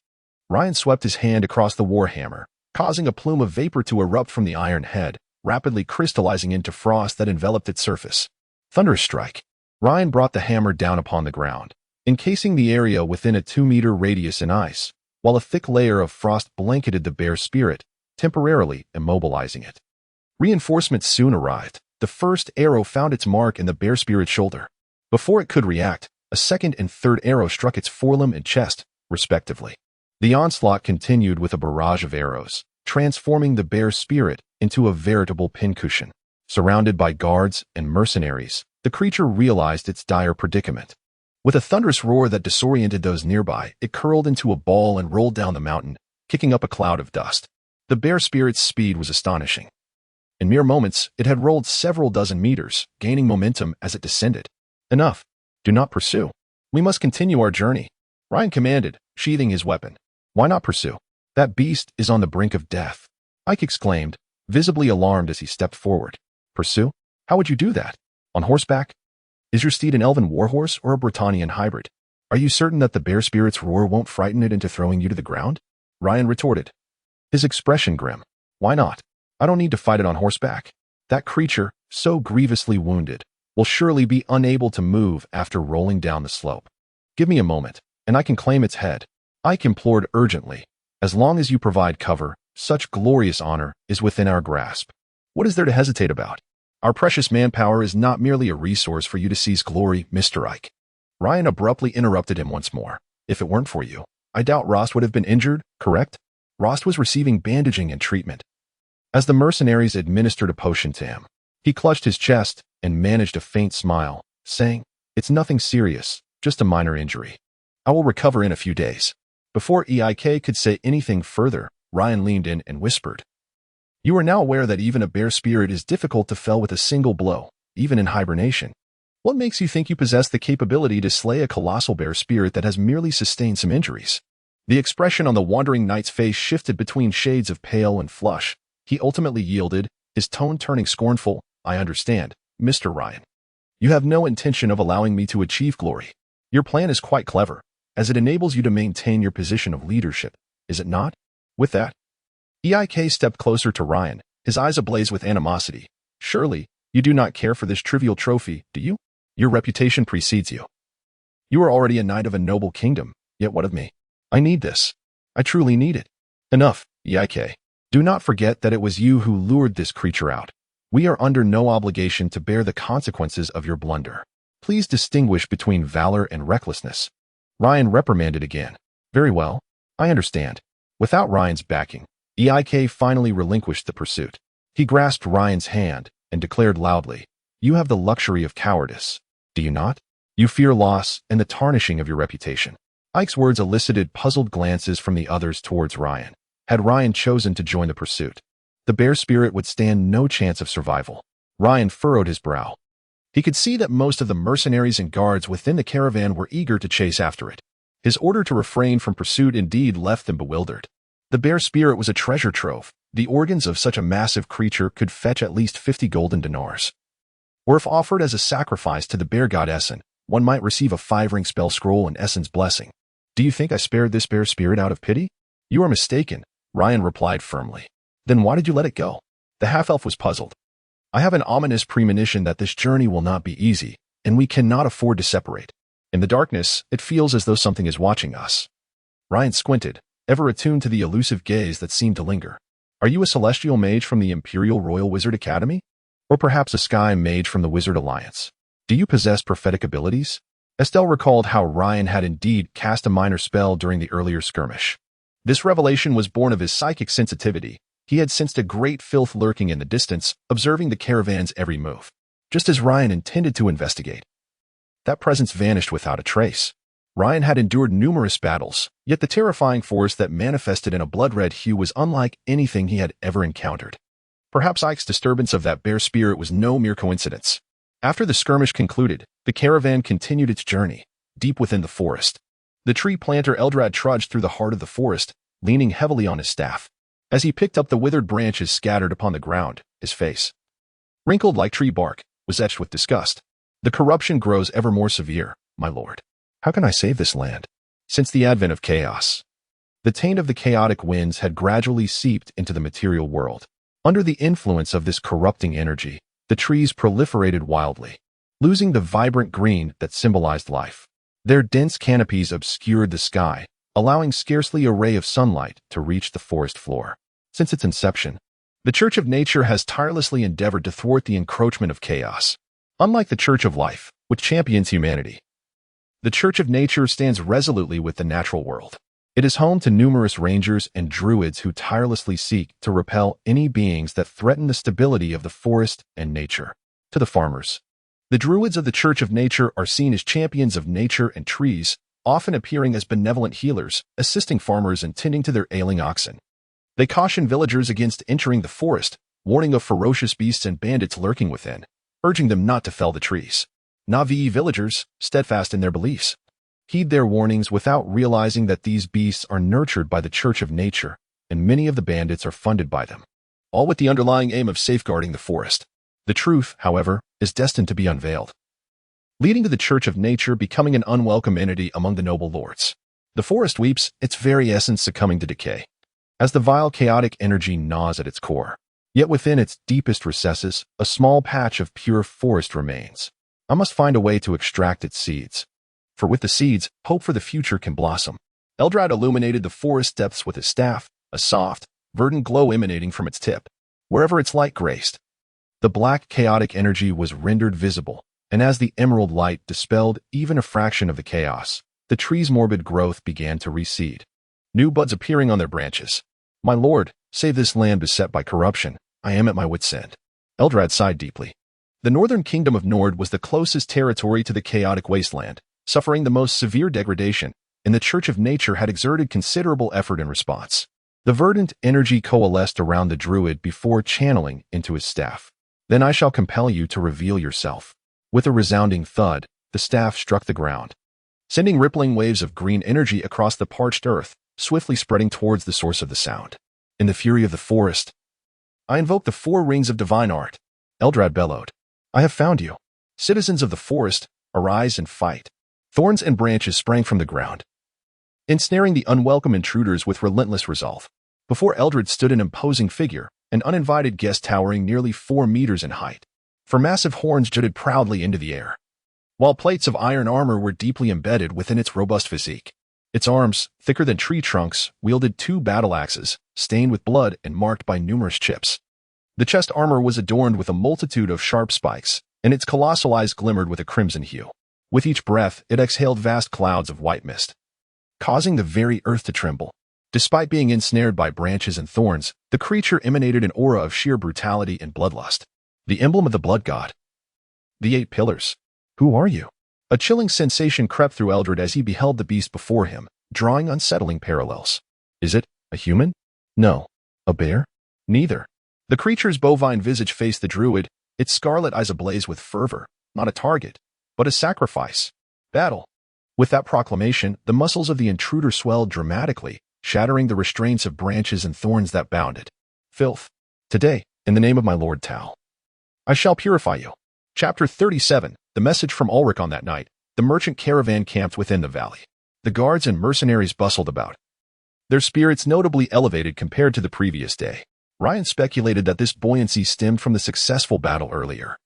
Ryan swept his hand across the warhammer, causing a plume of vapor to erupt from the iron head, rapidly crystallizing into frost that enveloped its surface. Thunderous strike. Ryan brought the hammer down upon the ground, encasing the area within a 2-meter radius in ice, while a thick layer of frost blanketed the bear spirit, temporarily immobilizing it. Reinforcements soon arrived. The first arrow found its mark in the bear spirit's shoulder. Before it could react, a second and third arrow struck its forelimb and chest, respectively. The onslaught continued with a barrage of arrows, transforming the bear spirit into a veritable pincushion. Surrounded by guards and mercenaries, the creature realized its dire predicament. With a thunderous roar that disoriented those nearby, it curled into a ball and rolled down the mountain, kicking up a cloud of dust. The bear spirit's speed was astonishing. In mere moments, it had rolled several dozen meters, gaining momentum as it descended. Enough. Do not pursue. We must continue our journey, Ryan commanded, sheathing his weapon. Why not pursue? That beast is on the brink of death, Ike exclaimed, visibly alarmed as he stepped forward. Pursue? How would you do that? On horseback? Is your steed an elven warhorse or a Britannian hybrid? Are you certain that the bear spirit's roar won't frighten it into throwing you to the ground? Ryan retorted, his expression grim. Why not? I don't need to fight it on horseback. That creature, so grievously wounded, will surely be unable to move after rolling down the slope. Give me a moment, and I can claim its head, Ike implored urgently. As long as you provide cover, such glorious honor is within our grasp. What is there to hesitate about? Our precious manpower is not merely a resource for you to seize glory, Mr. Ike. Ryan abruptly interrupted him once more. If it weren't for you, I doubt Rost would have been injured, correct? Rost was receiving bandaging and treatment. As the mercenaries administered a potion to him, he clutched his chest and managed a faint smile, saying, "It's nothing serious, just a minor injury. I will recover in a few days." Before Eik could say anything further, Ryan leaned in and whispered, "You are now aware that even a bear spirit is difficult to fell with a single blow, even in hibernation. What makes you think you possess the capability to slay a colossal bear spirit that has merely sustained some injuries?" The expression on the wandering knight's face shifted between shades of pale and flush. He ultimately yielded, his tone turning scornful. "I understand, Mr. Ryan. You have no intention of allowing me to achieve glory. Your plan is quite clever, as it enables you to maintain your position of leadership, is it not?" With that, Eik stepped closer to Ryan, his eyes ablaze with animosity. "Surely, you do not care for this trivial trophy, do you? Your reputation precedes you. You are already a knight of a noble kingdom, yet what of me? I need this. I truly need it. Enough, Eik. Do not forget that it was you who lured this creature out. We are under no obligation to bear the consequences of your blunder. Please distinguish between valor and recklessness." Ryan reprimanded again. "Very well, I understand." Without Ryan's backing, Eik finally relinquished the pursuit. He grasped Ryan's hand and declared loudly, "You have the luxury of cowardice, do you not? You fear loss and the tarnishing of your reputation." Ike's words elicited puzzled glances from the others towards Ryan. Had Ryan chosen to join the pursuit, the bear spirit would stand no chance of survival. Ryan furrowed his brow. He could see that most of the mercenaries and guards within the caravan were eager to chase after it. His order to refrain from pursuit indeed left them bewildered. The bear spirit was a treasure trove. The organs of such a massive creature could fetch at least 50 golden dinars. Or if offered as a sacrifice to the bear god Essen, one might receive a 5-ring spell scroll and Essen's blessing. Do you think I spared this bear spirit out of pity? You are mistaken, Ryan replied firmly. Then why did you let it go? The half-elf was puzzled. I have an ominous premonition that this journey will not be easy, and we cannot afford to separate. In the darkness, it feels as though something is watching us. Ryan squinted, ever attuned to the elusive gaze that seemed to linger. Are you a celestial mage from the Imperial Royal Wizard Academy? Or perhaps a sky mage from the Wizard Alliance? Do you possess prophetic abilities? Estelle recalled how Ryan had indeed cast a minor spell during the earlier skirmish. This revelation was born of his psychic sensitivity. He had sensed a great filth lurking in the distance, observing the caravan's every move, just as Ryan intended to investigate. That presence vanished without a trace. Ryan had endured numerous battles, yet the terrifying force that manifested in a blood-red hue was unlike anything he had ever encountered. Perhaps Ike's disturbance of that bear spirit was no mere coincidence. After the skirmish concluded, the caravan continued its journey, deep within the forest. The tree planter Eldrad trudged through the heart of the forest, leaning heavily on his staff. As he picked up the withered branches scattered upon the ground, his face, wrinkled like tree bark, was etched with disgust. The corruption grows ever more severe, my lord. How can I save this land? Since the advent of chaos, the taint of the chaotic winds had gradually seeped into the material world. Under the influence of this corrupting energy, the trees proliferated wildly, losing the vibrant green that symbolized life. Their dense canopies obscured the sky, allowing scarcely a ray of sunlight to reach the forest floor. Since its inception, the Church of Nature has tirelessly endeavored to thwart the encroachment of chaos. Unlike the Church of Life, which champions humanity, the Church of Nature stands resolutely with the natural world. It is home to numerous rangers and druids who tirelessly seek to repel any beings that threaten the stability of the forest and nature. To the farmers, the druids of the Church of Nature are seen as champions of nature and trees, often appearing as benevolent healers, assisting farmers in tending to their ailing oxen. They caution villagers against entering the forest, warning of ferocious beasts and bandits lurking within, urging them not to fell the trees. Na'vi villagers, steadfast in their beliefs, heed their warnings without realizing that these beasts are nurtured by the Church of Nature, and many of the bandits are funded by them, all with the underlying aim of safeguarding the forest. The truth, however, is destined to be unveiled, leading to the Church of Nature becoming an unwelcome entity among the noble lords. The forest weeps, its very essence succumbing to decay, as the vile chaotic energy gnaws at its core. Yet within its deepest recesses, a small patch of pure forest remains. I must find a way to extract its seeds, for with the seeds, hope for the future can blossom. Eldrad illuminated the forest depths with his staff, a soft, verdant glow emanating from its tip. Wherever its light graced, the black chaotic energy was rendered visible, and as the emerald light dispelled even a fraction of the chaos, the tree's morbid growth began to reseed, new buds appearing on their branches. My lord, save this land beset by corruption. I am at my wit's end. Eldrad sighed deeply. The northern kingdom of Nord was the closest territory to the chaotic wasteland, suffering the most severe degradation, and the Church of Nature had exerted considerable effort in response. The verdant energy coalesced around the druid before channeling into his staff. Then I shall compel you to reveal yourself. With a resounding thud, the staff struck the ground, sending rippling waves of green energy across the parched earth, swiftly spreading towards the source of the sound. In the fury of the forest, I invoke the 4 rings of divine art. Eldrad bellowed. I have found you. Citizens of the forest, arise and fight. Thorns and branches sprang from the ground, ensnaring the unwelcome intruders with relentless resolve. Before Eldred stood an imposing figure, an uninvited guest towering nearly 4 meters in height, for massive horns jutted proudly into the air, while plates of iron armor were deeply embedded within its robust physique. Its arms, thicker than tree trunks, wielded 2 battle axes, stained with blood and marked by numerous chips. The chest armor was adorned with a multitude of sharp spikes, and its colossal eyes glimmered with a crimson hue. With each breath, it exhaled vast clouds of white mist, causing the very earth to tremble. Despite being ensnared by branches and thorns, the creature emanated an aura of sheer brutality and bloodlust. The emblem of the blood god. The 8 pillars. Who are you? A chilling sensation crept through Eldred as he beheld the beast before him, drawing unsettling parallels. Is it a human? No. A bear? Neither. The creature's bovine visage faced the druid, its scarlet eyes ablaze with fervor, not a target, but a sacrifice. Battle. With that proclamation, the muscles of the intruder swelled dramatically, shattering the restraints of branches and thorns that bounded. Filth. Today, in the name of my lord Tal, I shall purify you. Chapter 37. The message from Ulrich. On that night, the merchant caravan camped within the valley. The guards and mercenaries bustled about, their spirits notably elevated compared to the previous day. Ryan speculated that this buoyancy stemmed from the successful battle earlier,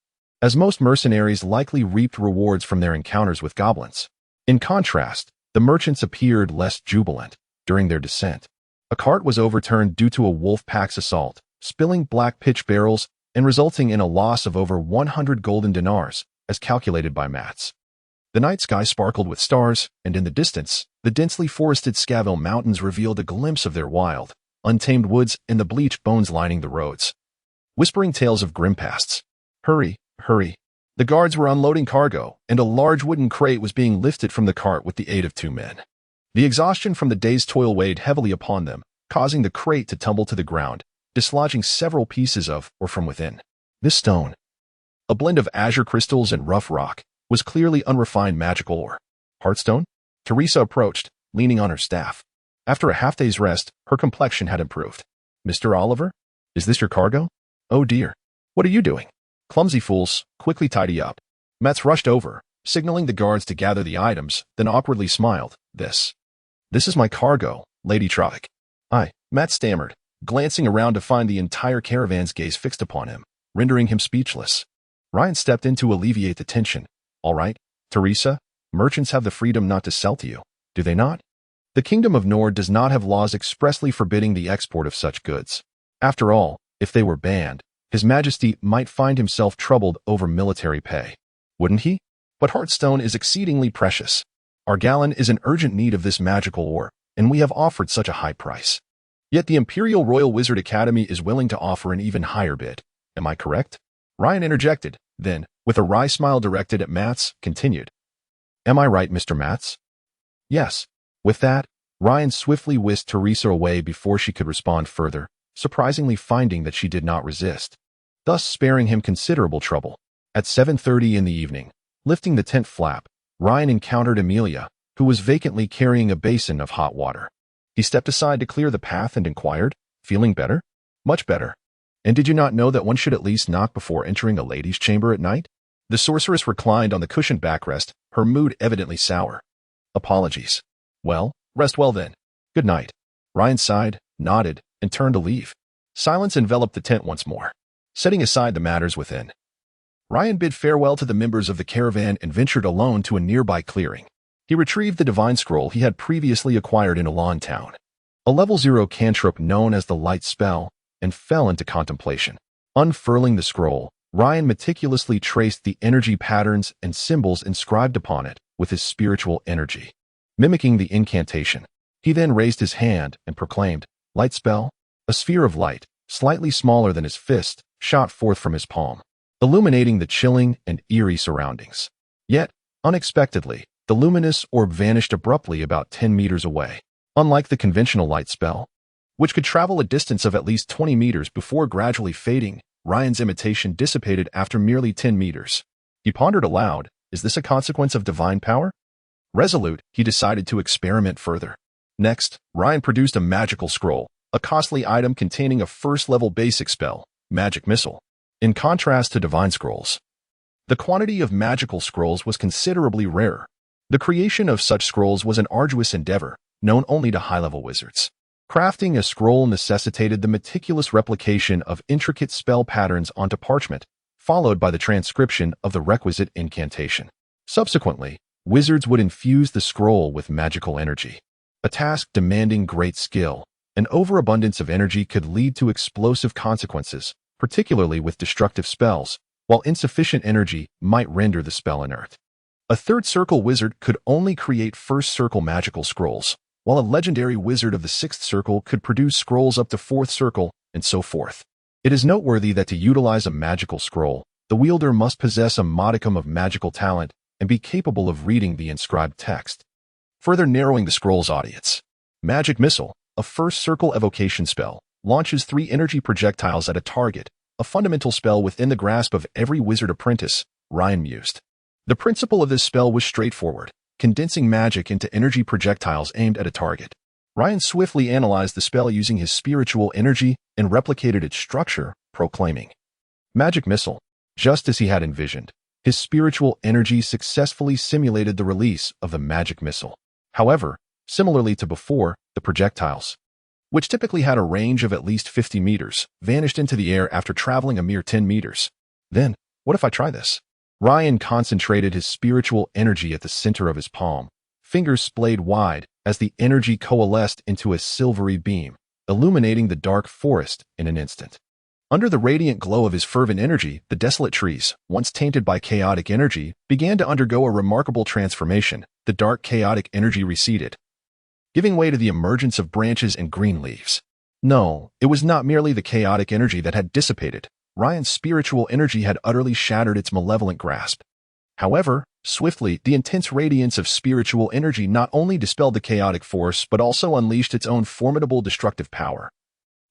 as most mercenaries likely reaped rewards from their encounters with goblins. In contrast, the merchants appeared less jubilant during their descent. A cart was overturned due to a wolf pack's assault, spilling black pitch barrels and resulting in a loss of over 100 golden dinars, as calculated by Mats. The night sky sparkled with stars, and in the distance, the densely forested Scaville Mountains revealed a glimpse of their wild, untamed woods and the bleached bones lining the roads. Whispering tales of grim pasts. Hurry, hurry. The guards were unloading cargo, and a large wooden crate was being lifted from the cart with the aid of 2 men. The exhaustion from the day's toil weighed heavily upon them, causing the crate to tumble to the ground, dislodging several pieces of or from within. This stone, a blend of azure crystals and rough rock, was clearly unrefined magical ore. Heartstone? Teresa approached, leaning on her staff. After a half-day's rest, her complexion had improved. Mr. Oliver? Is this your cargo? Oh dear. What are you doing? Clumsy fools, quickly tidy up. Mats rushed over, signaling the guards to gather the items, then awkwardly smiled. This is my cargo, Lady Trovic. Matt stammered, glancing around to find the entire caravan's gaze fixed upon him, rendering him speechless. Ryan stepped in to alleviate the tension. All right, Teresa, merchants have the freedom not to sell to you, do they not? The Kingdom of Nord does not have laws expressly forbidding the export of such goods. After all, if they were banned, His Majesty might find himself troubled over military pay. Wouldn't he? But Heartstone is exceedingly precious. Our Gallon is in urgent need of this magical ore, and we have offered such a high price. Yet the Imperial Royal Wizard Academy is willing to offer an even higher bid. Am I correct? Ryan interjected, then, with a wry smile directed at Mats, continued. Am I right, Mr. Mats? Yes. With that, Ryan swiftly whisked Teresa away before she could respond further, surprisingly finding that she did not resist, thus sparing him considerable trouble. At 7:30 in the evening, lifting the tent flap, Ryan encountered Amelia, who was vacantly carrying a basin of hot water. He stepped aside to clear the path and inquired, feeling better? Much better. And did you not know that one should at least knock before entering a lady's chamber at night? The sorceress reclined on the cushioned backrest, her mood evidently sour. Apologies. Well, rest well then. Good night. Ryan sighed, nodded, and turned to leave. Silence enveloped the tent once more, setting aside the matters within. Ryan bid farewell to the members of the caravan and ventured alone to a nearby clearing. He retrieved the divine scroll he had previously acquired in Elan Town, a level 0 cantrip known as the Light Spell, and fell into contemplation. Unfurling the scroll, Ryan meticulously traced the energy patterns and symbols inscribed upon it with his spiritual energy. Mimicking the incantation, he then raised his hand and proclaimed, Light Spell. A sphere of light, slightly smaller than his fist, shot forth from his palm, illuminating the chilling and eerie surroundings. Yet, unexpectedly, the luminous orb vanished abruptly about 10 meters away. Unlike the conventional light spell, which could travel a distance of at least 20 meters before gradually fading, Ryan's imitation dissipated after merely 10 meters. He pondered aloud, is this a consequence of divine power? Resolute, he decided to experiment further. Next, Ryan produced a magical scroll, a costly item containing a first-level basic spell, Magic Missile. In contrast to divine scrolls, the quantity of magical scrolls was considerably rarer. The creation of such scrolls was an arduous endeavor, known only to high-level wizards. Crafting a scroll necessitated the meticulous replication of intricate spell patterns onto parchment, followed by the transcription of the requisite incantation. Subsequently, wizards would infuse the scroll with magical energy, a task demanding great skill. An overabundance of energy could lead to explosive consequences, particularly with destructive spells, while insufficient energy might render the spell inert. A third circle wizard could only create first circle magical scrolls, while a legendary wizard of the sixth circle could produce scrolls up to fourth circle, and so forth. It is noteworthy that to utilize a magical scroll, the wielder must possess a modicum of magical talent and be capable of reading the inscribed text, further narrowing the scroll's audience. Magic Missile, a first circle evocation spell, launches 3 energy projectiles at a target, a fundamental spell within the grasp of every wizard apprentice, Ryan mused. The principle of this spell was straightforward, condensing magic into energy projectiles aimed at a target. Ryan swiftly analyzed the spell using his spiritual energy and replicated its structure, proclaiming, Magic Missile. Just as he had envisioned, his spiritual energy successfully simulated the release of the magic missile. However, similarly to before, The projectiles, which typically had a range of at least 50 meters, vanished into the air after traveling a mere 10 meters. Then, what if I try this? Ryan concentrated his spiritual energy at the center of his palm. Fingers splayed wide as the energy coalesced into a silvery beam, illuminating the dark forest in an instant. Under the radiant glow of his fervent energy, the desolate trees, once tainted by chaotic energy, began to undergo a remarkable transformation. The dark chaotic energy receded, giving way to the emergence of branches and green leaves. No, it was not merely the chaotic energy that had dissipated. Ryan's spiritual energy had utterly shattered its malevolent grasp. However, swiftly, the intense radiance of spiritual energy not only dispelled the chaotic force but also unleashed its own formidable destructive power,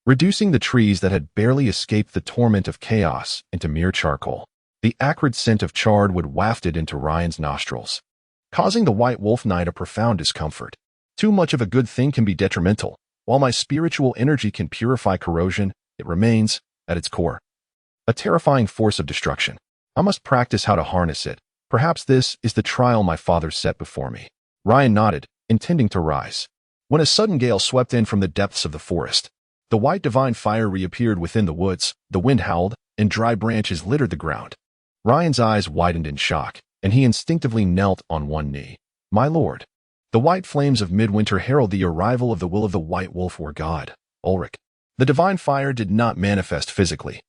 reducing the trees that had barely escaped the torment of chaos into mere charcoal. The acrid scent of charred wood wafted into Ryan's nostrils, causing the White Wolf Knight a profound discomfort. Too much of a good thing can be detrimental. While my spiritual energy can purify corrosion, it remains, at its core, a terrifying force of destruction. I must practice how to harness it. Perhaps this is the trial my father set before me. Ryan nodded, intending to rise, when a sudden gale swept in from the depths of the forest. The white divine fire reappeared within the woods, the wind howled, and dry branches littered the ground. Ryan's eyes widened in shock, and he instinctively knelt on one knee. My lord. The white flames of midwinter herald the arrival of the will of the White Wolf or God, Ulrich. The divine fire did not manifest physically.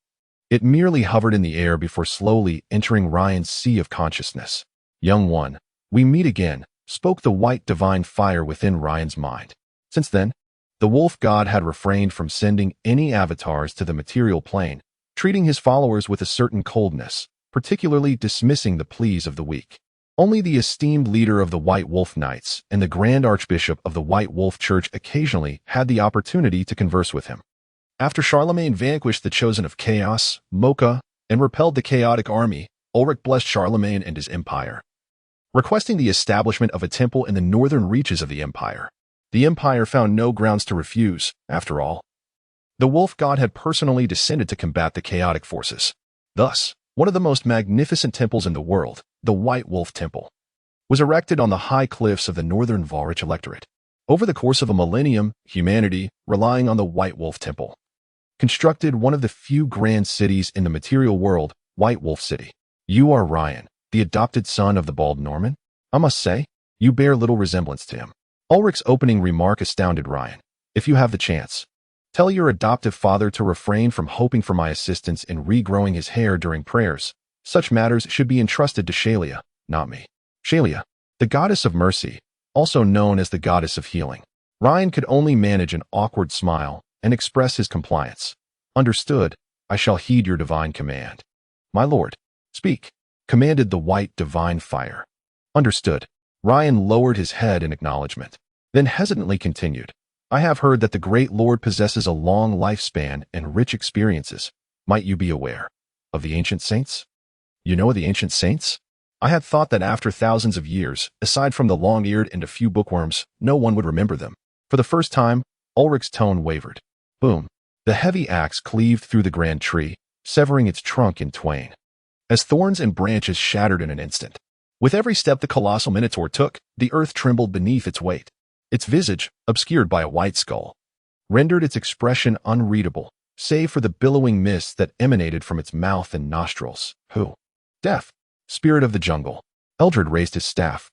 It merely hovered in the air before slowly entering Ryan's sea of consciousness. Young one, we meet again, spoke the white divine fire within Ryan's mind. Since then, the wolf god had refrained from sending any avatars to the material plane, treating his followers with a certain coldness, particularly dismissing the pleas of the weak. Only the esteemed leader of the White Wolf Knights and the Grand Archbishop of the White Wolf Church occasionally had the opportunity to converse with him. After Charlemagne vanquished the Chosen of Chaos, Mocha, and repelled the chaotic army, Ulrich blessed Charlemagne and his empire, requesting the establishment of a temple in the northern reaches of the empire. The empire found no grounds to refuse, after all. The wolf god had personally descended to combat the chaotic forces. Thus, one of the most magnificent temples in the world, the White Wolf Temple, was erected on the high cliffs of the northern Valrich electorate. Over the course of a millennium, humanity, relying on the White Wolf Temple, constructed one of the few grand cities in the material world, White Wolf City. You are Ryan, the adopted son of the bald Norman? I must say, you bear little resemblance to him. Ulrich's opening remark astounded Ryan. If you have the chance, tell your adoptive father to refrain from hoping for my assistance in regrowing his hair during prayers. Such matters should be entrusted to Shalia, not me. Shalia, the goddess of mercy, also known as the goddess of healing. Ryan could only manage an awkward smile and express his compliance. Understood, I shall heed your divine command. My lord, speak, commanded the white divine fire. Understood. Ryan lowered his head in acknowledgement, then hesitantly continued. I have heard that the great lord possesses a long lifespan and rich experiences. Might you be aware of the ancient saints? You know of the ancient saints? I had thought that after thousands of years, aside from the long-eared and a few bookworms, no one would remember them. For the first time, Ulrich's tone wavered. Boom. The heavy axe cleaved through the grand tree, severing its trunk in twain, as thorns and branches shattered in an instant. With every step the colossal minotaur took, the earth trembled beneath its weight. Its visage, obscured by a white skull, rendered its expression unreadable, save for the billowing mist that emanated from its mouth and nostrils. Who? Death, spirit of the jungle. Eldred raised his staff,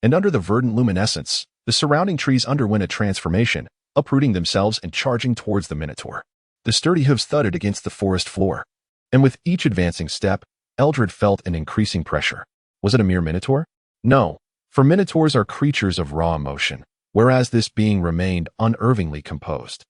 and under the verdant luminescence, the surrounding trees underwent a transformation, uprooting themselves and charging towards the minotaur. The sturdy hooves thudded against the forest floor, and with each advancing step, Eldred felt an increasing pressure. Was it a mere minotaur? No, for minotaurs are creatures of raw emotion, whereas this being remained unervingly composed.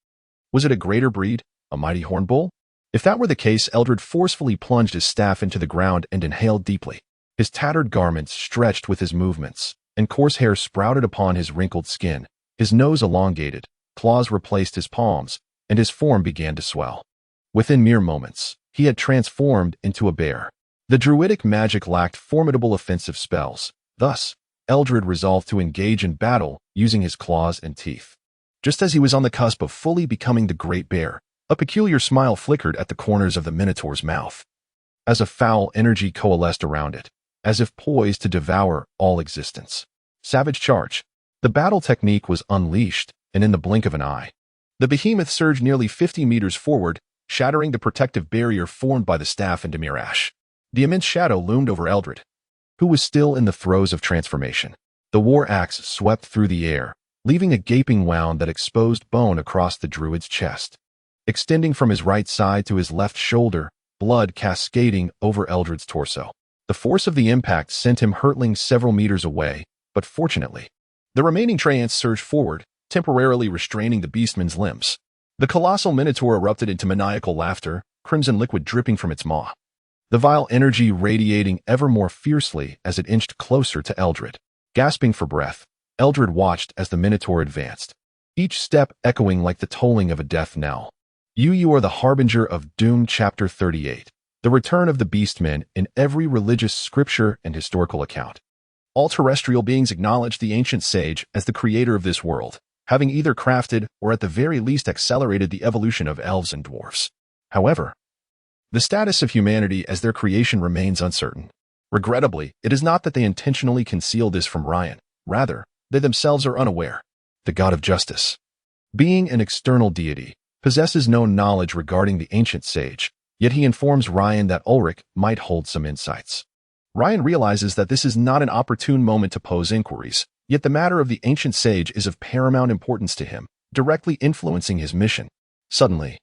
Was it a greater breed, a mighty horn bull? If that were the case, Eldred forcefully plunged his staff into the ground and inhaled deeply. His tattered garments stretched with his movements, and coarse hair sprouted upon his wrinkled skin. His nose elongated, claws replaced his palms, and his form began to swell. Within mere moments, he had transformed into a bear. The druidic magic lacked formidable offensive spells. Thus, Eldred resolved to engage in battle using his claws and teeth. Just as he was on the cusp of fully becoming the great bear, a peculiar smile flickered at the corners of the minotaur's mouth, as a foul energy coalesced around it, as if poised to devour all existence. Savage charge. The battle technique was unleashed, and in the blink of an eye, the behemoth surged nearly 50 meters forward, shattering the protective barrier formed by the staff and Demir Ash. The immense shadow loomed over Eldred, who was still in the throes of transformation. The war axe swept through the air, leaving a gaping wound that exposed bone across the druid's chest. Extending from his right side to his left shoulder, blood cascading over Eldred's torso. The force of the impact sent him hurtling several meters away, but fortunately, the remaining treants surged forward, temporarily restraining the beastman's limbs. The colossal minotaur erupted into maniacal laughter, crimson liquid dripping from its maw, the vile energy radiating ever more fiercely as it inched closer to Eldred. Gasping for breath, Eldred watched as the minotaur advanced, each step echoing like the tolling of a death knell. You are the harbinger of doom. Chapter 38. The return of the beastmen in every religious scripture and historical account. All terrestrial beings acknowledge the ancient sage as the creator of this world, having either crafted or at the very least accelerated the evolution of elves and dwarfs. However, the status of humanity as their creation remains uncertain. Regrettably, it is not that they intentionally conceal this from Ryan. Rather, they themselves are unaware. The god of justice, being an external deity, possesses no knowledge regarding the ancient sage, yet he informs Ryan that Ulrich might hold some insights. Ryan realizes that this is not an opportune moment to pose inquiries, yet the matter of the ancient sage is of paramount importance to him, directly influencing his mission. Suddenly,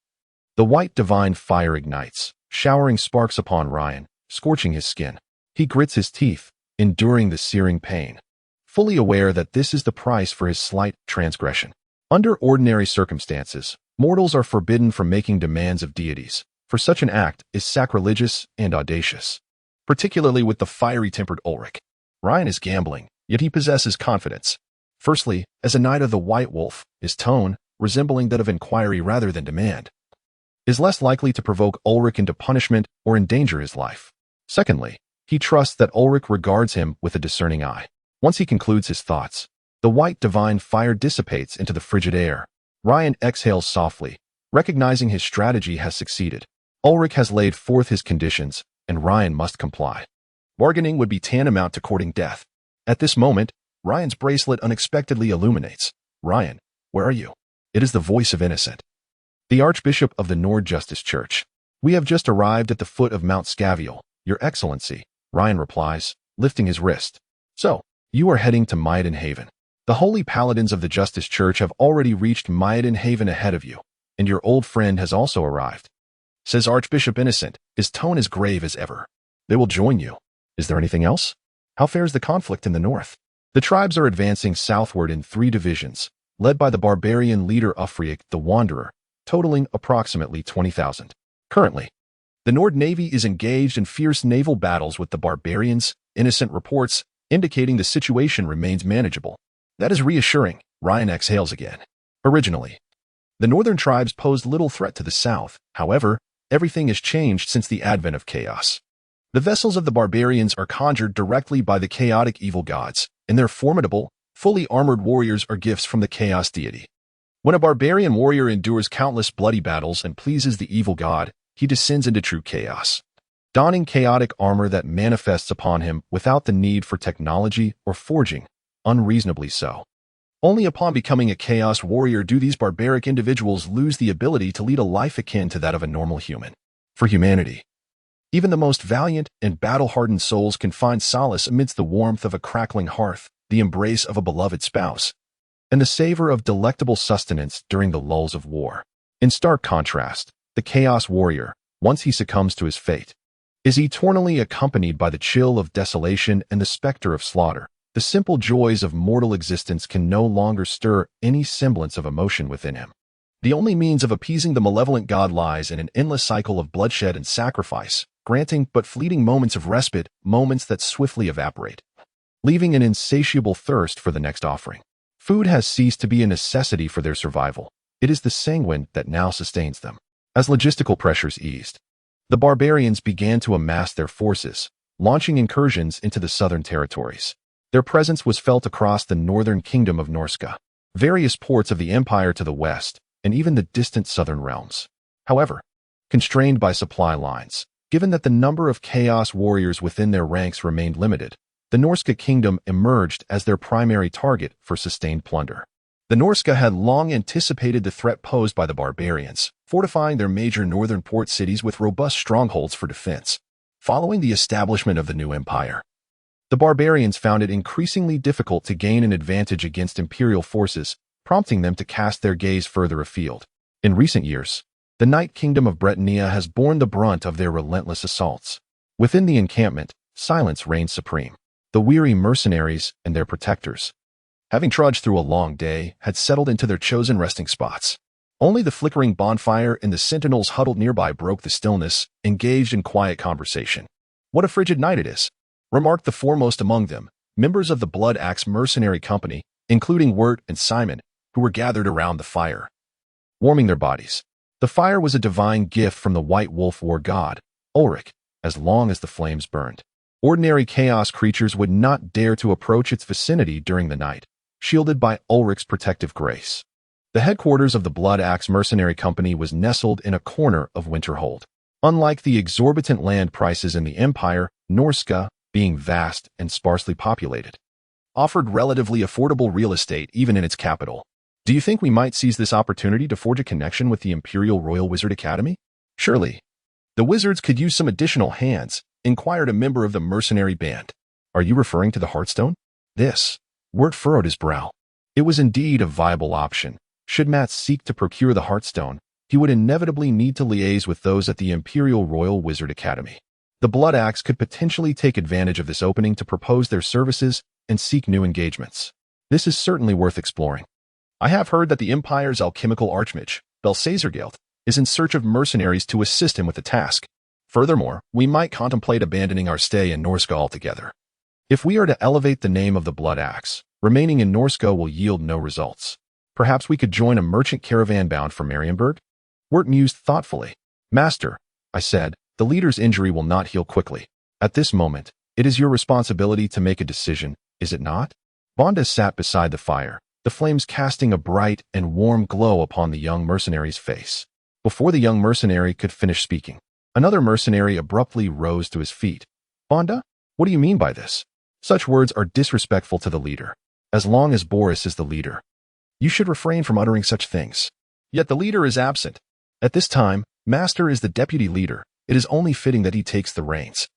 the white divine fire ignites, showering sparks upon Ryan, scorching his skin. He grits his teeth, enduring the searing pain, fully aware that this is the price for his slight transgression. Under ordinary circumstances, mortals are forbidden from making demands of deities, for such an act is sacrilegious and audacious, particularly with the fiery-tempered Ulrich. Ryan is gambling, yet he possesses confidence. Firstly, as a knight of the White Wolf, his tone, resembling that of inquiry rather than demand, is less likely to provoke Ulrich into punishment or endanger his life. Secondly, he trusts that Ulrich regards him with a discerning eye. Once he concludes his thoughts, the white divine fire dissipates into the frigid air. Ryan exhales softly, recognizing his strategy has succeeded. Ulrich has laid forth his conditions, and Ryan must comply. Bargaining would be tantamount to courting death. At this moment, Ryan's bracelet unexpectedly illuminates. Ryan, where are you? It is the voice of Innocent, the Archbishop of the Nord Justice Church. We have just arrived at the foot of Mount Scaviel, Your Excellency, Ryan replies, lifting his wrist. So, you are heading to Maiden Haven. The holy paladins of the Justice Church have already reached Maiden Haven ahead of you, and your old friend has also arrived, says Archbishop Innocent, his tone as grave as ever. They will join you. Is there anything else? How fares the conflict in the north? The tribes are advancing southward in 3 divisions, led by the barbarian leader Ufriek the Wanderer, totaling approximately 20,000. Currently, the Nord Navy is engaged in fierce naval battles with the barbarians, Innocent reports, indicating the situation remains manageable. That is reassuring. Ryan exhales again. Originally, the northern tribes posed little threat to the south. However, everything has changed since the advent of chaos. The vessels of the barbarians are conjured directly by the chaotic evil gods, and their formidable, fully armored warriors are gifts from the chaos deity. When a barbarian warrior endures countless bloody battles and pleases the evil god, he descends into true chaos, donning chaotic armor that manifests upon him without the need for technology or forging, unreasonably so. Only upon becoming a chaos warrior do these barbaric individuals lose the ability to lead a life akin to that of a normal human. For humanity, even the most valiant and battle-hardened souls can find solace amidst the warmth of a crackling hearth, the embrace of a beloved spouse, and the savor of delectable sustenance during the lulls of war. In stark contrast, the chaos warrior, once he succumbs to his fate, is eternally accompanied by the chill of desolation and the specter of slaughter. The simple joys of mortal existence can no longer stir any semblance of emotion within him. The only means of appeasing the malevolent god lies in an endless cycle of bloodshed and sacrifice, granting but fleeting moments of respite, moments that swiftly evaporate, leaving an insatiable thirst for the next offering. Food has ceased to be a necessity for their survival. It is the sanguine that now sustains them. As logistical pressures eased, the barbarians began to amass their forces, launching incursions into the southern territories. Their presence was felt across the northern kingdom of Norska, various ports of the empire to the west, and even the distant southern realms. However, constrained by supply lines, given that the number of chaos warriors within their ranks remained limited, the Norska kingdom emerged as their primary target for sustained plunder. The Norska had long anticipated the threat posed by the barbarians, fortifying their major northern port cities with robust strongholds for defense. Following the establishment of the new empire, the barbarians found it increasingly difficult to gain an advantage against imperial forces, prompting them to cast their gaze further afield. In recent years, the Knight Kingdom of Britannia has borne the brunt of their relentless assaults. Within the encampment, silence reigned supreme. The weary mercenaries and their protectors, having trudged through a long day, had settled into their chosen resting spots. Only the flickering bonfire and the sentinels huddled nearby broke the stillness, engaged in quiet conversation. "What a frigid night it is," remarked the foremost among them, members of the Blood Axe mercenary company, including Wirt and Simon, who were gathered around the fire, warming their bodies. The fire was a divine gift from the White Wolf war god, Ulrich, as long as the flames burned. Ordinary chaos creatures would not dare to approach its vicinity during the night, shielded by Ulrich's protective grace. The headquarters of the Blood Axe mercenary company was nestled in a corner of Winterhold. Unlike the exorbitant land prices in the Empire, Norska, being vast and sparsely populated, offered relatively affordable real estate even in its capital. "Do you think we might seize this opportunity to forge a connection with the Imperial Royal Wizard Academy? Surely the wizards could use some additional hands," inquired a member of the mercenary band. "Are you referring to the Heartstone?" Wirt furrowed his brow. It was indeed a viable option. Should Matt seek to procure the Heartstone, he would inevitably need to liaise with those at the Imperial Royal Wizard Academy. The Blood Axe could potentially take advantage of this opening to propose their services and seek new engagements. This is certainly worth exploring. I have heard that the Empire's alchemical archmage, Belsazargeld, is in search of mercenaries to assist him with the task. Furthermore, we might contemplate abandoning our stay in Norska altogether. If we are to elevate the name of the Blood Axe, remaining in Norska will yield no results. Perhaps we could join a merchant caravan bound for Marienburg? Wirt mused thoughtfully. "Master," I said, "the leader's injury will not heal quickly. At this moment, it is your responsibility to make a decision, is it not?" Bonda sat beside the fire, the flames casting a bright and warm glow upon the young mercenary's face. Before the young mercenary could finish speaking, another mercenary abruptly rose to his feet. "Bonda, what do you mean by this? Such words are disrespectful to the leader. As long as Boris is the leader, you should refrain from uttering such things. Yet the leader is absent. At this time, Master is the deputy leader. It is only fitting that he takes the reins.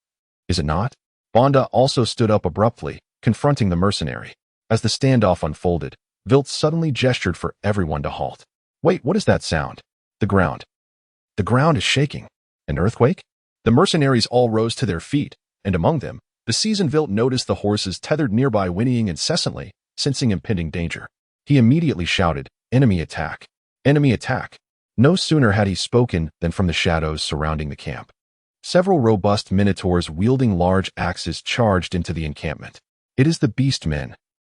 Is it not?" Bonda also stood up abruptly, confronting the mercenary. As the standoff unfolded, Vilt suddenly gestured for everyone to halt. "Wait, what is that sound?" The ground is shaking. An earthquake?" The mercenaries all rose to their feet, and among them, the seasoned Vilt noticed the horses tethered nearby whinnying incessantly, sensing impending danger. He immediately shouted, "Enemy attack! Enemy attack!" No sooner had he spoken than from the shadows surrounding the camp, several robust minotaurs wielding large axes charged into the encampment. It is the Beastmen.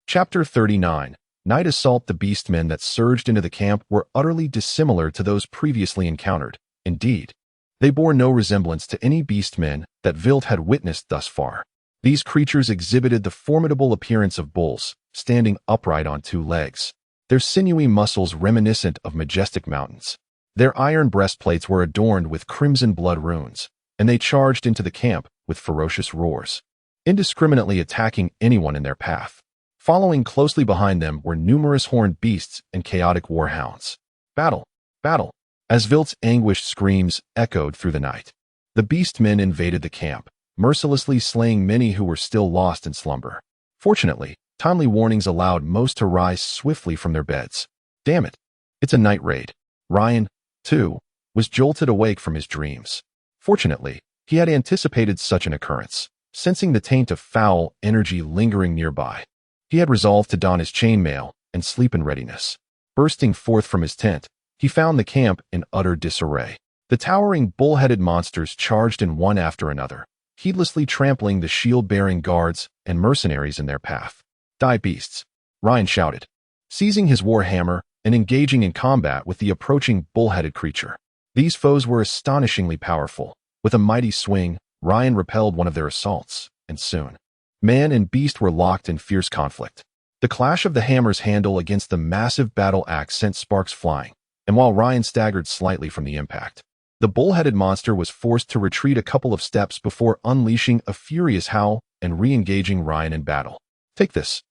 Chapter 39. Night Assault. The Beastmen that surged into the camp were utterly dissimilar to those previously encountered. Indeed, they bore no resemblance to any Beastmen that Vilt had witnessed thus far. These creatures exhibited the formidable appearance of bulls, standing upright on two legs, their sinewy muscles reminiscent of majestic mountains. Their iron breastplates were adorned with crimson blood runes, and they charged into the camp with ferocious roars, indiscriminately attacking anyone in their path. Following closely behind them were numerous horned beasts and chaotic warhounds. Battle! Battle! As Vilt's anguished screams echoed through the night, the Beastmen invaded the camp, mercilessly slaying many who were still lost in slumber. Fortunately, timely warnings allowed most to rise swiftly from their beds. "Damn it! It's a night raid." Ryan, too, was jolted awake from his dreams. Fortunately, he had anticipated such an occurrence. Sensing the taint of foul energy lingering nearby, he had resolved to don his chainmail and sleep in readiness. Bursting forth from his tent, he found the camp in utter disarray. The towering bull-headed monsters charged in one after another, heedlessly trampling the shield-bearing guards and mercenaries in their path. "Die, beasts!" Ryan shouted, seizing his war hammer and engaging in combat with the approaching bull-headed creature. These foes were astonishingly powerful. With a mighty swing, Ryan repelled one of their assaults, and soon, man and beast were locked in fierce conflict. The clash of the hammer's handle against the massive battle axe sent sparks flying, and while Ryan staggered slightly from the impact, the bull-headed monster was forced to retreat a couple of steps before unleashing a furious howl and re-engaging Ryan in battle. "Take this!"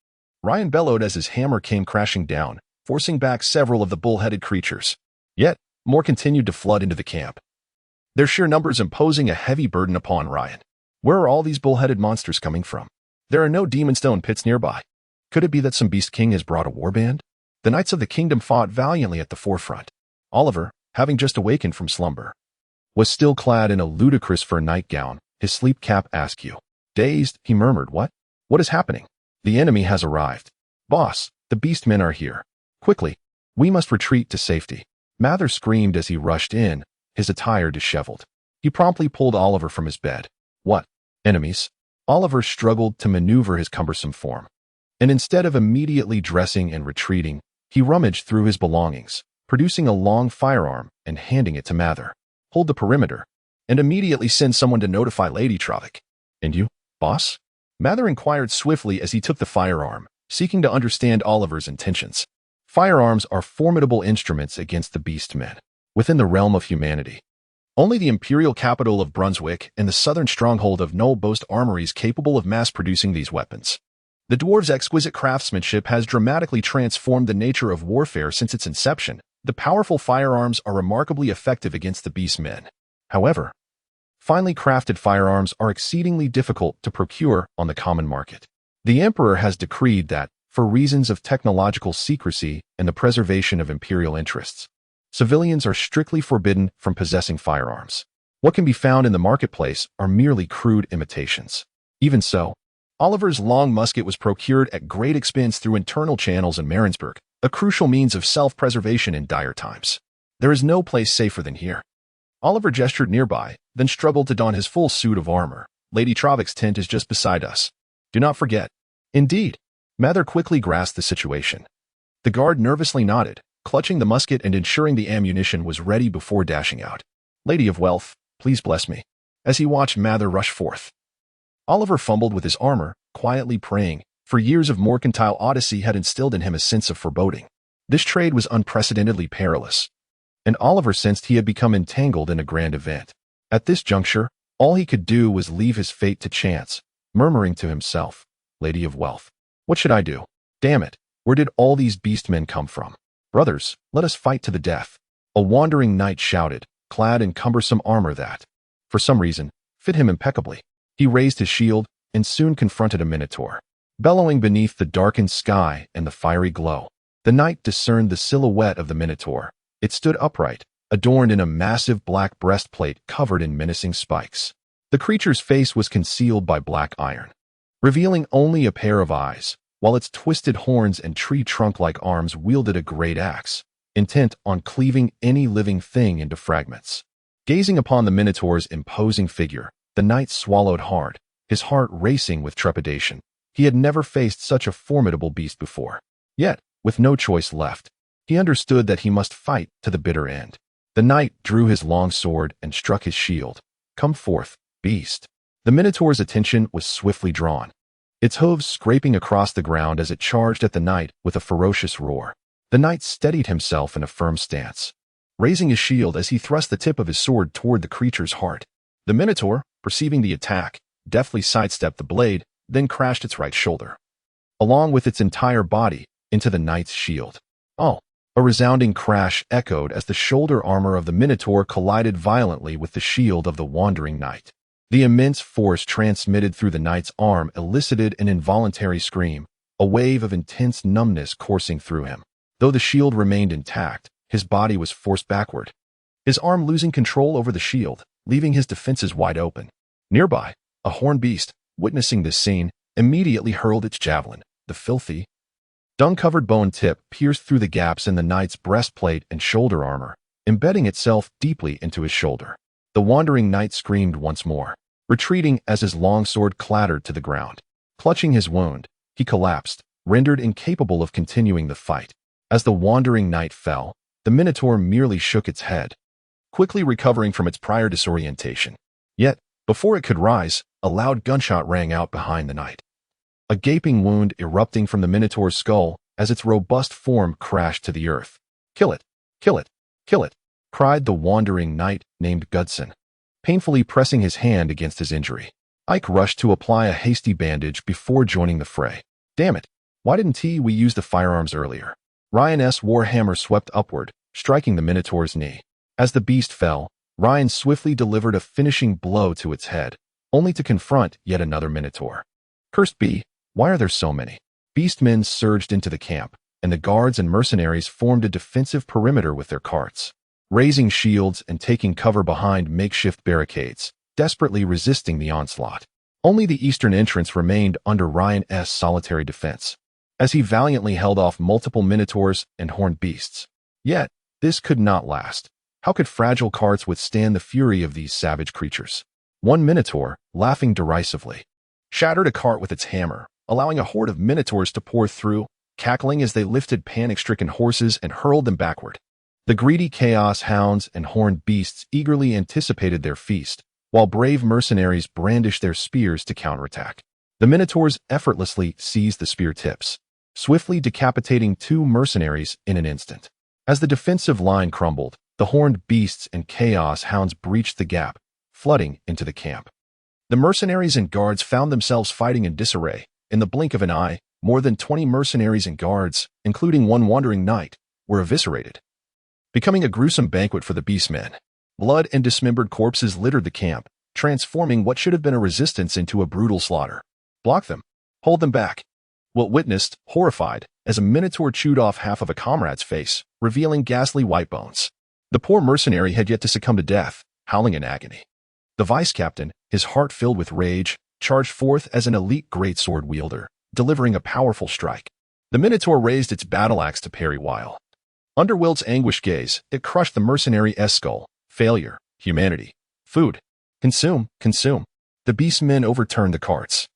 Ryan bellowed as his hammer came crashing down, forcing back several of the bull-headed creatures. Yet, more continued to flood into the camp, their sheer numbers imposing a heavy burden upon Ryan. Where are all these bull-headed monsters coming from? There are no demon stone pits nearby. Could it be that some beast king has brought a warband? The knights of the kingdom fought valiantly at the forefront. Oliver, having just awakened from slumber, was still clad in a ludicrous fur nightgown, his sleep cap askew. Dazed, he murmured, "What? What is happening?" "The enemy has arrived. Boss, the beastmen are here. Quickly, we must retreat to safety." Mather screamed as he rushed in, his attire disheveled. He promptly pulled Oliver from his bed. "What? Enemies?" Oliver struggled to maneuver his cumbersome form, and instead of immediately dressing and retreating, he rummaged through his belongings, producing a long firearm and handing it to Mather. "Hold the perimeter, and immediately send someone to notify Lady Travik." "And you, boss?" Mather inquired swiftly as he took the firearm, seeking to understand Oliver's intentions. Firearms are formidable instruments against the beastmen within the realm of humanity. Only the imperial capital of Brunswick and the southern stronghold of Knoll boast armories capable of mass-producing these weapons. The dwarves' exquisite craftsmanship has dramatically transformed the nature of warfare since its inception. The powerful firearms are remarkably effective against the beastmen. However, finely crafted firearms are exceedingly difficult to procure on the common market. The Emperor has decreed that, for reasons of technological secrecy and the preservation of imperial interests, civilians are strictly forbidden from possessing firearms. What can be found in the marketplace are merely crude imitations. Even so, Oliver's long musket was procured at great expense through internal channels in Marinsburg, a crucial means of self-preservation in dire times. There is no place safer than here. Oliver gestured nearby, then struggled to don his full suit of armor. "Lady Travik's tent is just beside us. Do not forget." "Indeed." Mather quickly grasped the situation. The guard nervously nodded, clutching the musket and ensuring the ammunition was ready before dashing out. "Lady of Wealth, please bless me." As he watched Mather rush forth, Oliver fumbled with his armor, quietly praying, for years of mercantile odyssey had instilled in him a sense of foreboding. This trade was unprecedentedly perilous, and Oliver sensed he had become entangled in a grand event. At this juncture, all he could do was leave his fate to chance, murmuring to himself, "Lady of Wealth, what should I do? Damn it, where did all these beastmen come from? Brothers, let us fight to the death." A wandering knight shouted, clad in cumbersome armor that, for some reason, fit him impeccably. He raised his shield and soon confronted a minotaur, bellowing beneath the darkened sky and the fiery glow. The knight discerned the silhouette of the minotaur. It stood upright, adorned in a massive black breastplate covered in menacing spikes. The creature's face was concealed by black iron, revealing only a pair of eyes, while its twisted horns and tree-trunk-like arms wielded a great axe, intent on cleaving any living thing into fragments. Gazing upon the minotaur's imposing figure, the knight swallowed hard, his heart racing with trepidation. He had never faced such a formidable beast before. Yet, with no choice left, he understood that he must fight to the bitter end. The knight drew his long sword and struck his shield. "Come forth, beast." The minotaur's attention was swiftly drawn, its hooves scraping across the ground as it charged at the knight with a ferocious roar. The knight steadied himself in a firm stance, raising his shield as he thrust the tip of his sword toward the creature's heart. The minotaur, perceiving the attack, deftly sidestepped the blade, then crashed its right shoulder, along with its entire body, into the knight's shield. Oh! A resounding crash echoed as the shoulder armor of the minotaur collided violently with the shield of the wandering knight. The immense force transmitted through the knight's arm elicited an involuntary scream, a wave of intense numbness coursing through him. Though the shield remained intact, his body was forced backward, his arm losing control over the shield, leaving his defenses wide open. Nearby, a horned beast, witnessing this scene, immediately hurled its javelin. The filthy, dung-covered bone tip pierced through the gaps in the knight's breastplate and shoulder armor, embedding itself deeply into his shoulder. The wandering knight screamed once more, retreating as his long sword clattered to the ground. Clutching his wound, he collapsed, rendered incapable of continuing the fight. As the wandering knight fell, the minotaur merely shook its head, quickly recovering from its prior disorientation. Yet, before it could rise, a loud gunshot rang out behind the knight, a gaping wound erupting from the minotaur's skull as its robust form crashed to the earth. "Kill it! Kill it! Kill it!" cried the wandering knight named Gudson, painfully pressing his hand against his injury. Ike rushed to apply a hasty bandage before joining the fray. "Damn it! Why didn't we use the firearms earlier?" Ryan's warhammer swept upward, striking the Minotaur's knee. As the beast fell, Ryan swiftly delivered a finishing blow to its head, only to confront yet another Minotaur. Cursed be, why are there so many? Beastmen surged into the camp, and the guards and mercenaries formed a defensive perimeter with their carts, raising shields and taking cover behind makeshift barricades, desperately resisting the onslaught. Only the eastern entrance remained under Ryan's solitary defense, as he valiantly held off multiple Minotaurs and horned beasts. Yet, this could not last. How could fragile carts withstand the fury of these savage creatures? One Minotaur, laughing derisively, shattered a cart with its hammer, allowing a horde of Minotaurs to pour through, cackling as they lifted panic-stricken horses and hurled them backward. The greedy chaos hounds and horned beasts eagerly anticipated their feast, while brave mercenaries brandished their spears to counterattack. The Minotaurs effortlessly seized the spear tips, swiftly decapitating 2 mercenaries in an instant. As the defensive line crumbled, the horned beasts and chaos hounds breached the gap, flooding into the camp. The mercenaries and guards found themselves fighting in disarray. In the blink of an eye, more than 20 mercenaries and guards, including one wandering knight, were eviscerated, becoming a gruesome banquet for the beastmen. Blood and dismembered corpses littered the camp, transforming what should have been a resistance into a brutal slaughter. Block them. Hold them back. Wilt witnessed, horrified, as a Minotaur chewed off half of a comrade's face, revealing ghastly white bones. The poor mercenary had yet to succumb to death, howling in agony. The vice-captain, his heart filled with rage, charged forth as an elite greatsword wielder, delivering a powerful strike. The Minotaur raised its battle axe to parry while, under Wilt's anguished gaze, it crushed the mercenary's skull. Failure, humanity, food. Consume, consume. The beastmen overturned the carts,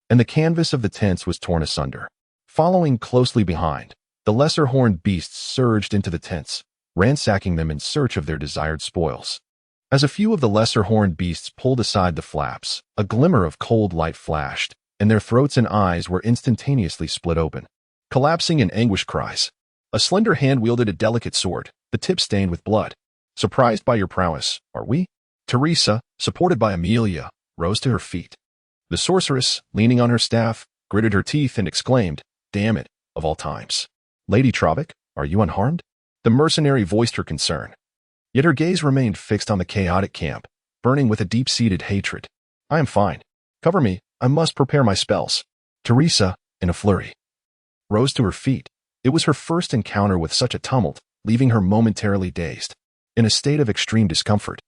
and the canvas of the tents was torn asunder. Following closely behind, the lesser horned beasts surged into the tents, ransacking them in search of their desired spoils. As a few of the lesser horned beasts pulled aside the flaps, a glimmer of cold light flashed, and their throats and eyes were instantaneously split open. Collapsing in anguished cries, a slender hand wielded a delicate sword, the tip stained with blood. Surprised by your prowess, are we? Teresa, supported by Amelia, rose to her feet. The sorceress, leaning on her staff, gritted her teeth and exclaimed, "Damn it, of all times. Lady Trovic, are you unharmed?" The mercenary voiced her concern. Yet her gaze remained fixed on the chaotic camp, burning with a deep-seated hatred. "I am fine. Cover me, I must prepare my spells." Teresa, in a flurry, rose to her feet. It was her first encounter with such a tumult, leaving her momentarily dazed, in a state of extreme discomfort.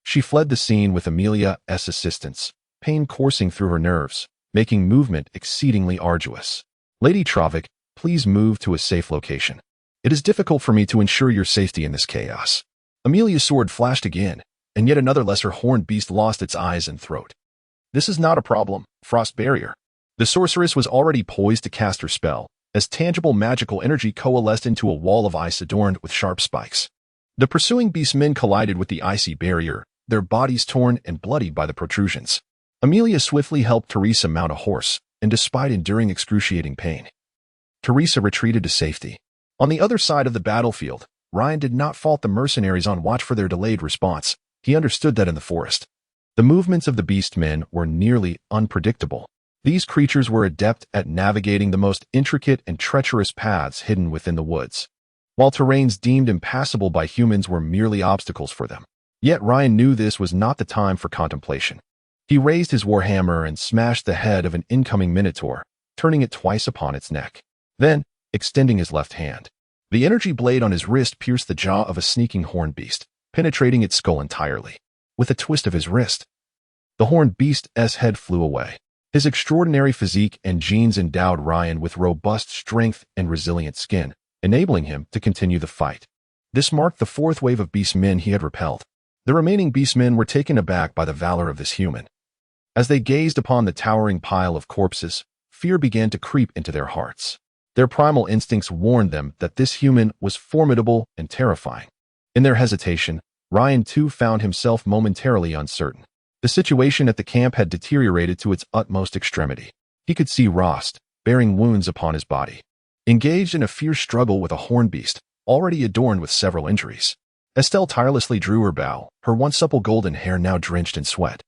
She fled the scene with Amelia's assistance, pain coursing through her nerves, making movement exceedingly arduous. "Lady Trovic, please move to a safe location. It is difficult for me to ensure your safety in this chaos." Amelia's sword flashed again, and yet another lesser horned beast lost its eyes and throat. "This is not a problem, Frost Barrier." The sorceress was already poised to cast her spell, as tangible magical energy coalesced into a wall of ice adorned with sharp spikes. The pursuing beastmen collided with the icy barrier, their bodies torn and bloodied by the protrusions. Amelia swiftly helped Teresa mount a horse, and despite enduring excruciating pain, Teresa retreated to safety. On the other side of the battlefield, Ryan did not fault the mercenaries on watch for their delayed response. He understood that in the forest, the movements of the beastmen were nearly unpredictable. These creatures were adept at navigating the most intricate and treacherous paths hidden within the woods, while terrains deemed impassable by humans were merely obstacles for them. Yet Ryan knew this was not the time for contemplation. He raised his warhammer and smashed the head of an incoming Minotaur, turning it twice upon its neck. Then, extending his left hand, the energy blade on his wrist pierced the jaw of a sneaking horned beast, penetrating its skull entirely. With a twist of his wrist, the horned beast's head flew away. His extraordinary physique and genes endowed Ryan with robust strength and resilient skin, enabling him to continue the fight. This marked the fourth wave of beastmen he had repelled. The remaining beastmen were taken aback by the valor of this human. As they gazed upon the towering pile of corpses, fear began to creep into their hearts. Their primal instincts warned them that this human was formidable and terrifying. In their hesitation, Ryan too found himself momentarily uncertain. The situation at the camp had deteriorated to its utmost extremity. He could see Rost, bearing wounds upon his body, engaged in a fierce struggle with a horned beast, already adorned with several injuries. Estelle tirelessly drew her bow, her once supple golden hair now drenched in sweat.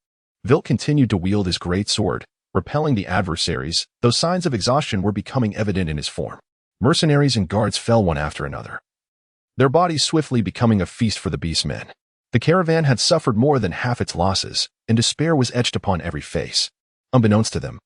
Vilt continued to wield his great sword, repelling the adversaries, though signs of exhaustion were becoming evident in his form. Mercenaries and guards fell one after another, their bodies swiftly becoming a feast for the beastmen. The caravan had suffered more than half its losses, and despair was etched upon every face. Unbeknownst to them,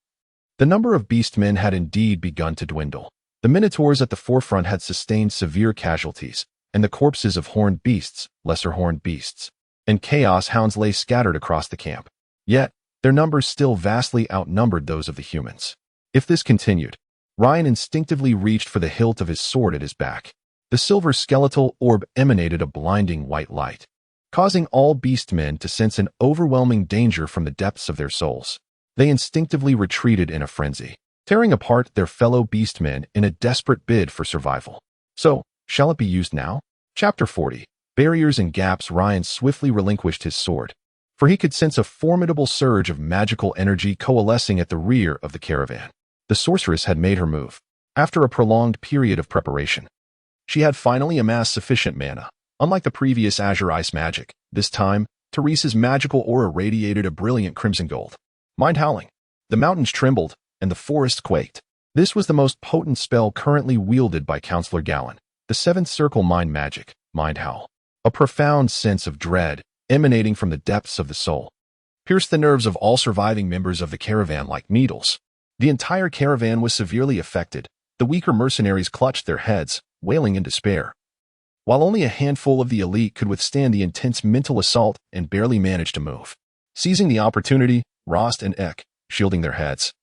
the number of beastmen had indeed begun to dwindle. The minotaurs at the forefront had sustained severe casualties, and the corpses of horned beasts, lesser horned beasts, and chaos hounds lay scattered across the camp. Yet, their numbers still vastly outnumbered those of the humans. If this continued, Ryan instinctively reached for the hilt of his sword at his back. The silver skeletal orb emanated a blinding white light, causing all beastmen to sense an overwhelming danger from the depths of their souls. They instinctively retreated in a frenzy, tearing apart their fellow beastmen in a desperate bid for survival. So, shall it be used now? Chapter 40. Barriers and gaps. Ryan swiftly relinquished his sword, for he could sense a formidable surge of magical energy coalescing at the rear of the caravan. The sorceress had made her move. After a prolonged period of preparation, she had finally amassed sufficient mana. Unlike the previous Azure Ice magic, this time, Teresa's magical aura radiated a brilliant crimson gold. Mind howling. The mountains trembled, and the forests quaked. This was the most potent spell currently wielded by Counselor Gallon, the seventh circle mind magic, Mind Howl. A profound sense of dread, emanating from the depths of the soul, pierced the nerves of all surviving members of the caravan like needles. The entire caravan was severely affected. The weaker mercenaries clutched their heads, wailing in despair, while only a handful of the elite could withstand the intense mental assault and barely managed to move. Seizing the opportunity, Rost and Ek, shielding their heads,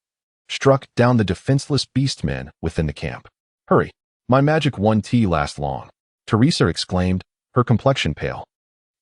struck down the defenseless beastmen within the camp. "Hurry, my magic won't last long," Teresa exclaimed, her complexion pale,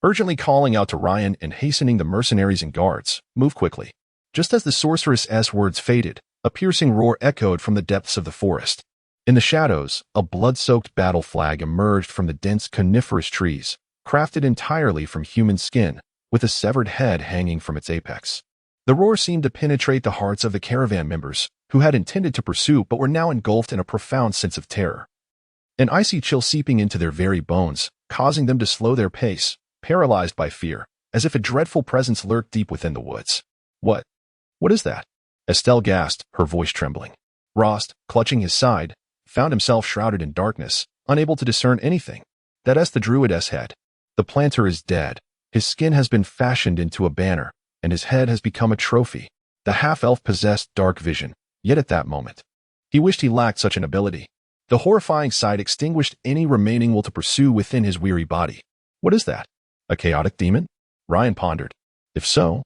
urgently calling out to Ryan and hastening the mercenaries and guards. "Move quickly." Just as the sorceress's words faded, a piercing roar echoed from the depths of the forest. In the shadows, a blood-soaked battle flag emerged from the dense coniferous trees, crafted entirely from human skin, with a severed head hanging from its apex. The roar seemed to penetrate the hearts of the caravan members, who had intended to pursue but were now engulfed in a profound sense of terror. An icy chill seeping into their very bones, causing them to slow their pace, paralyzed by fear, as if a dreadful presence lurked deep within the woods. What is that?" Estelle gasped, her voice trembling. Rost, clutching his side, found himself shrouded in darkness, unable to discern anything. "That's the druidess head. The planter is dead. His skin has been fashioned into a banner, and his head has become a trophy." The half-elf possessed dark vision, yet at that moment, he wished he lacked such an ability. The horrifying sight extinguished any remaining will to pursue within his weary body. "What is that? A chaotic demon?" Ryan pondered. If so,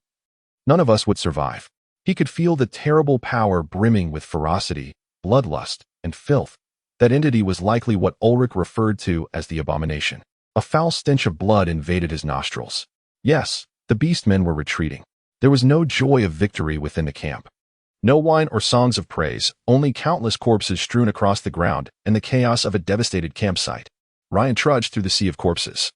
none of us would survive. He could feel the terrible power brimming with ferocity, bloodlust, and filth. That entity was likely what Ulrich referred to as the abomination. A foul stench of blood invaded his nostrils. Yes, the beastmen were retreating. There was no joy of victory within the camp. No wine or songs of praise, only countless corpses strewn across the ground and the chaos of a devastated campsite. Ryan trudged through the sea of corpses,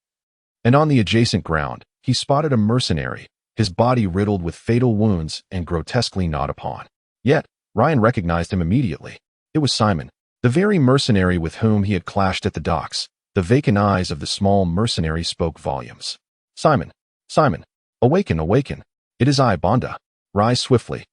and on the adjacent ground, he spotted a mercenary, his body riddled with fatal wounds and grotesquely gnawed upon. Yet, Ryan recognized him immediately. It was Simon, the very mercenary with whom he had clashed at the docks. The vacant eyes of the small mercenary spoke volumes. "Simon, Simon, awaken, awaken. It is I, Bonda. Rise swiftly.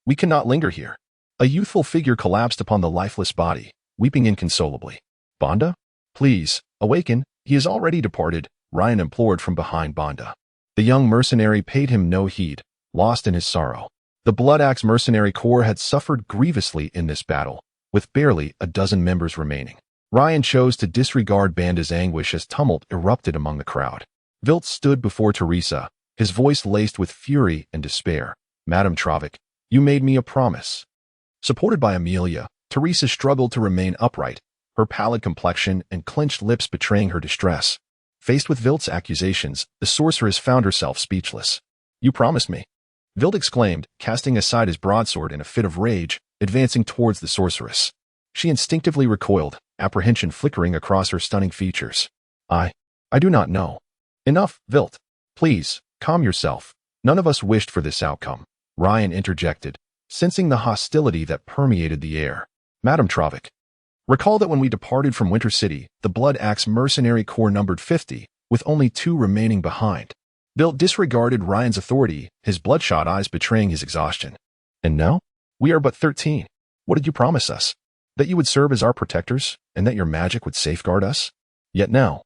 We cannot linger here." A youthful figure collapsed upon the lifeless body, weeping inconsolably. "Bonda? Please, awaken. He has already departed," Ryan implored from behind Bonda. The young mercenary paid him no heed, lost in his sorrow. The Blood Axe mercenary corps had suffered grievously in this battle, with barely a dozen members remaining. Ryan chose to disregard Banda's anguish as tumult erupted among the crowd. Vilt stood before Teresa, his voice laced with fury and despair. "Madame Travik, you made me a promise." Supported by Amelia, Teresa struggled to remain upright, her pallid complexion and clenched lips betraying her distress. Faced with Vilt's accusations, the sorceress found herself speechless. "You promised me," Vilt exclaimed, casting aside his broadsword in a fit of rage, advancing towards the sorceress. She instinctively recoiled, apprehension flickering across her stunning features. I do not know." "Enough, Vilt. Please, calm yourself. None of us wished for this outcome," Ryan interjected, sensing the hostility that permeated the air. "Madame Travik, recall that when we departed from Winter City, the Blood Axe mercenary corps numbered 50, with only 2 remaining behind." Vilt disregarded Ryan's authority, his bloodshot eyes betraying his exhaustion. "And now? We are but 13. What did you promise us?" That you would serve as our protectors, and that your magic would safeguard us? Yet now,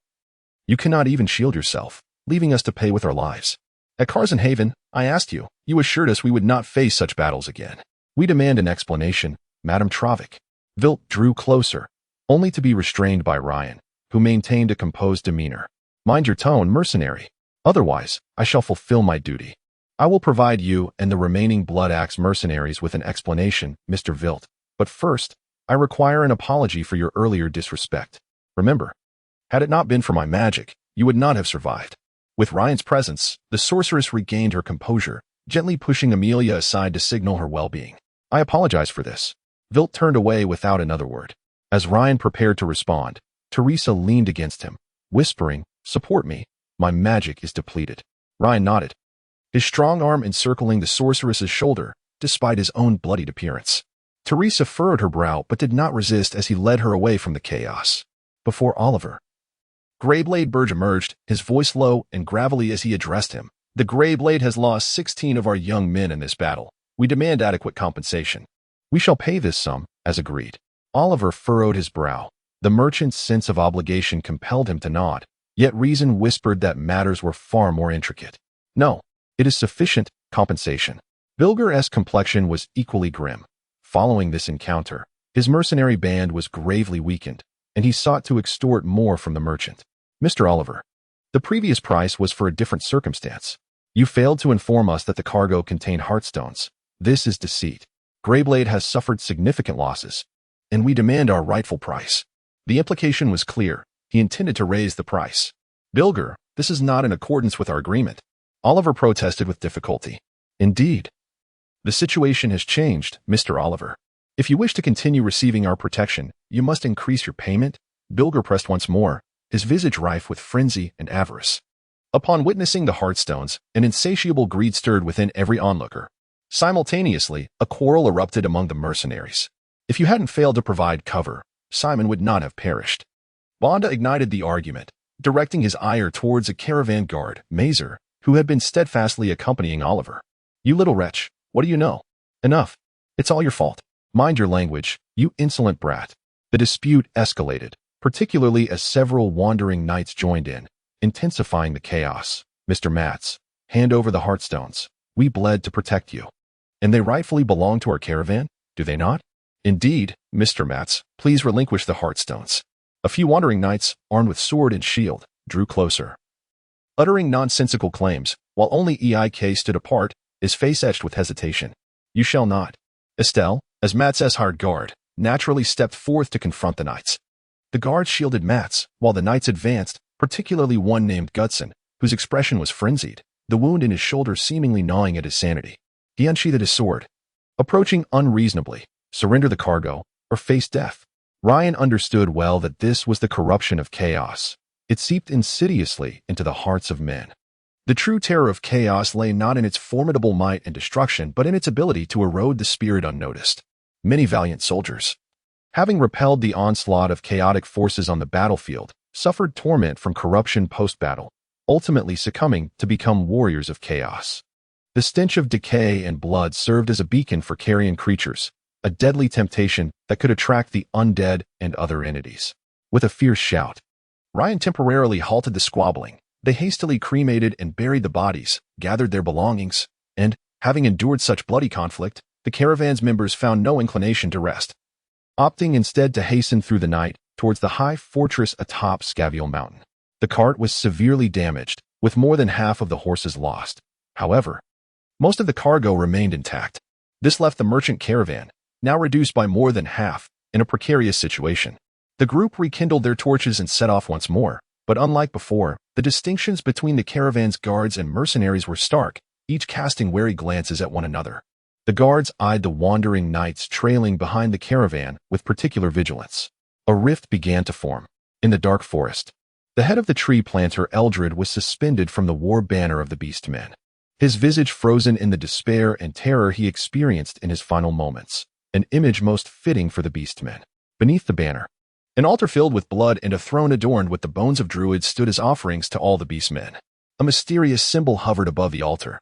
you cannot even shield yourself, leaving us to pay with our lives. At Carson Haven, I asked you. You assured us we would not face such battles again. We demand an explanation, Madame Travik. Vilt drew closer, only to be restrained by Ryan, who maintained a composed demeanor. Mind your tone, mercenary. Otherwise, I shall fulfill my duty. I will provide you and the remaining Blood Axe mercenaries with an explanation, Mr. Vilt. But first, I require an apology for your earlier disrespect. Remember, had it not been for my magic, you would not have survived. With Ryan's presence, the sorceress regained her composure, gently pushing Amelia aside to signal her well-being. I apologize for this. Vilt turned away without another word. As Ryan prepared to respond, Teresa leaned against him, whispering, "Support me. My magic is depleted." Ryan nodded, his strong arm encircling the sorceress's shoulder, despite his own bloodied appearance. Teresa furrowed her brow but did not resist as he led her away from the chaos. Before Oliver, Greyblade Burge emerged, his voice low and gravelly as he addressed him. "The Greyblade has lost 16 of our young men in this battle. We demand adequate compensation. We shall pay this sum, as agreed." Oliver furrowed his brow. The merchant's sense of obligation compelled him to nod, yet reason whispered that matters were far more intricate. "No, it is sufficient compensation." Bilger's complexion was equally grim. Following this encounter, his mercenary band was gravely weakened, and he sought to extort more from the merchant. "Mr. Oliver, the previous price was for a different circumstance. You failed to inform us that the cargo contained heartstones. This is deceit. Greyblade has suffered significant losses, and we demand our rightful price." The implication was clear. He intended to raise the price. "Bilger, this is not in accordance with our agreement." Oliver protested with difficulty. "Indeed. The situation has changed, Mr. Oliver. If you wish to continue receiving our protection, you must increase your payment." Bilger pressed once more, his visage rife with frenzy and avarice. Upon witnessing the heartstones, an insatiable greed stirred within every onlooker. Simultaneously, a quarrel erupted among the mercenaries. If you hadn't failed to provide cover, Simon would not have perished. Bonda ignited the argument, directing his ire towards a caravan guard, Mazer, who had been steadfastly accompanying Oliver. "You little wretch, what do you know? Enough. It's all your fault. Mind your language, you insolent brat." The dispute escalated, particularly as several wandering knights joined in, intensifying the chaos. "Mr. Matz, hand over the heartstones. We bled to protect you. And they rightfully belong to our caravan, do they not?" "Indeed, Mr. Matz, please relinquish the heartstones." A few wandering knights, armed with sword and shield, drew closer, uttering nonsensical claims, while only Eik stood apart, his face etched with hesitation. "You shall not." Estelle, as Matz's hired guard, naturally stepped forth to confront the knights. The guards shielded Matz, while the knights advanced, particularly one named Gutson, whose expression was frenzied, the wound in his shoulder seemingly gnawing at his sanity. He unsheathed his sword, approaching unreasonably. Surrender the cargo, or face death. Ryan understood well that this was the corruption of chaos. It seeped insidiously into the hearts of men. The true terror of chaos lay not in its formidable might and destruction, but in its ability to erode the spirit unnoticed. Many valiant soldiers, having repelled the onslaught of chaotic forces on the battlefield, suffered torment from corruption post-battle, ultimately succumbing to become warriors of chaos. The stench of decay and blood served as a beacon for carrion creatures, a deadly temptation that could attract the undead and other entities. With a fierce shout, Ryan temporarily halted the squabbling. They hastily cremated and buried the bodies, gathered their belongings, and, having endured such bloody conflict, the caravan's members found no inclination to rest, opting instead to hasten through the night towards the high fortress atop Scaviel Mountain. The cart was severely damaged, with more than half of the horses lost. However, most of the cargo remained intact. This left the merchant caravan, now reduced by more than half, in a precarious situation. The group rekindled their torches and set off once more, but unlike before, the distinctions between the caravan's guards and mercenaries were stark, each casting wary glances at one another. The guards eyed the wandering knights trailing behind the caravan with particular vigilance. A rift began to form. In the dark forest, the head of the tree planter Eldred was suspended from the war banner of the beastmen, his visage frozen in the despair and terror he experienced in his final moments, an image most fitting for the beastmen. Beneath the banner, an altar filled with blood and a throne adorned with the bones of druids stood as offerings to all the beastmen. A mysterious symbol hovered above the altar,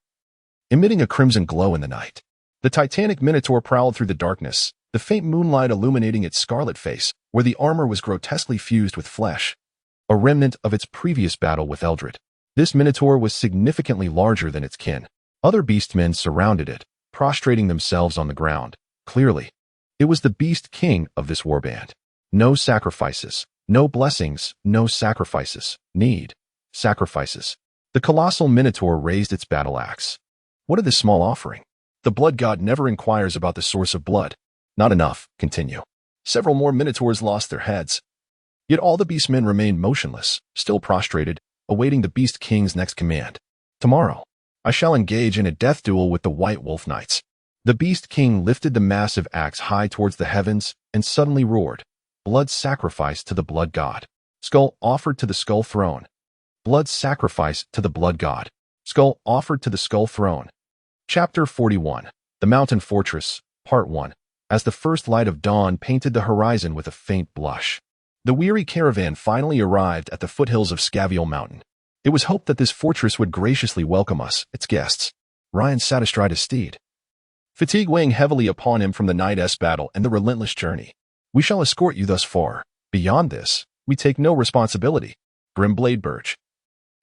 emitting a crimson glow in the night. The titanic minotaur prowled through the darkness, the faint moonlight illuminating its scarlet face, where the armor was grotesquely fused with flesh, a remnant of its previous battle with Eldred. This minotaur was significantly larger than its kin. Other beastmen surrounded it, prostrating themselves on the ground. Clearly, it was the beast king of this warband. No sacrifices, no blessings, no sacrifices. Need sacrifices. The colossal minotaur raised its battle axe. What of this small offering? The blood god never inquires about the source of blood. Not enough. Continue. Several more minotaurs lost their heads. Yet all the beastmen remained motionless, still prostrated, awaiting the beast king's next command. Tomorrow, I shall engage in a death duel with the White Wolf Knights. The beast king lifted the massive axe high towards the heavens and suddenly roared. Blood sacrifice to the blood god. Skull offered to the skull throne. Blood sacrifice to the blood god. Skull offered to the skull throne. Chapter 41. The Mountain Fortress, Part 1. As the first light of dawn painted the horizon with a faint blush, the weary caravan finally arrived at the foothills of Scaviel Mountain. It was hoped that this fortress would graciously welcome us, its guests. Ryan sat astride his steed, fatigue weighing heavily upon him from the night's battle and the relentless journey. We shall escort you thus far. Beyond this, we take no responsibility. Grim Bladeburge,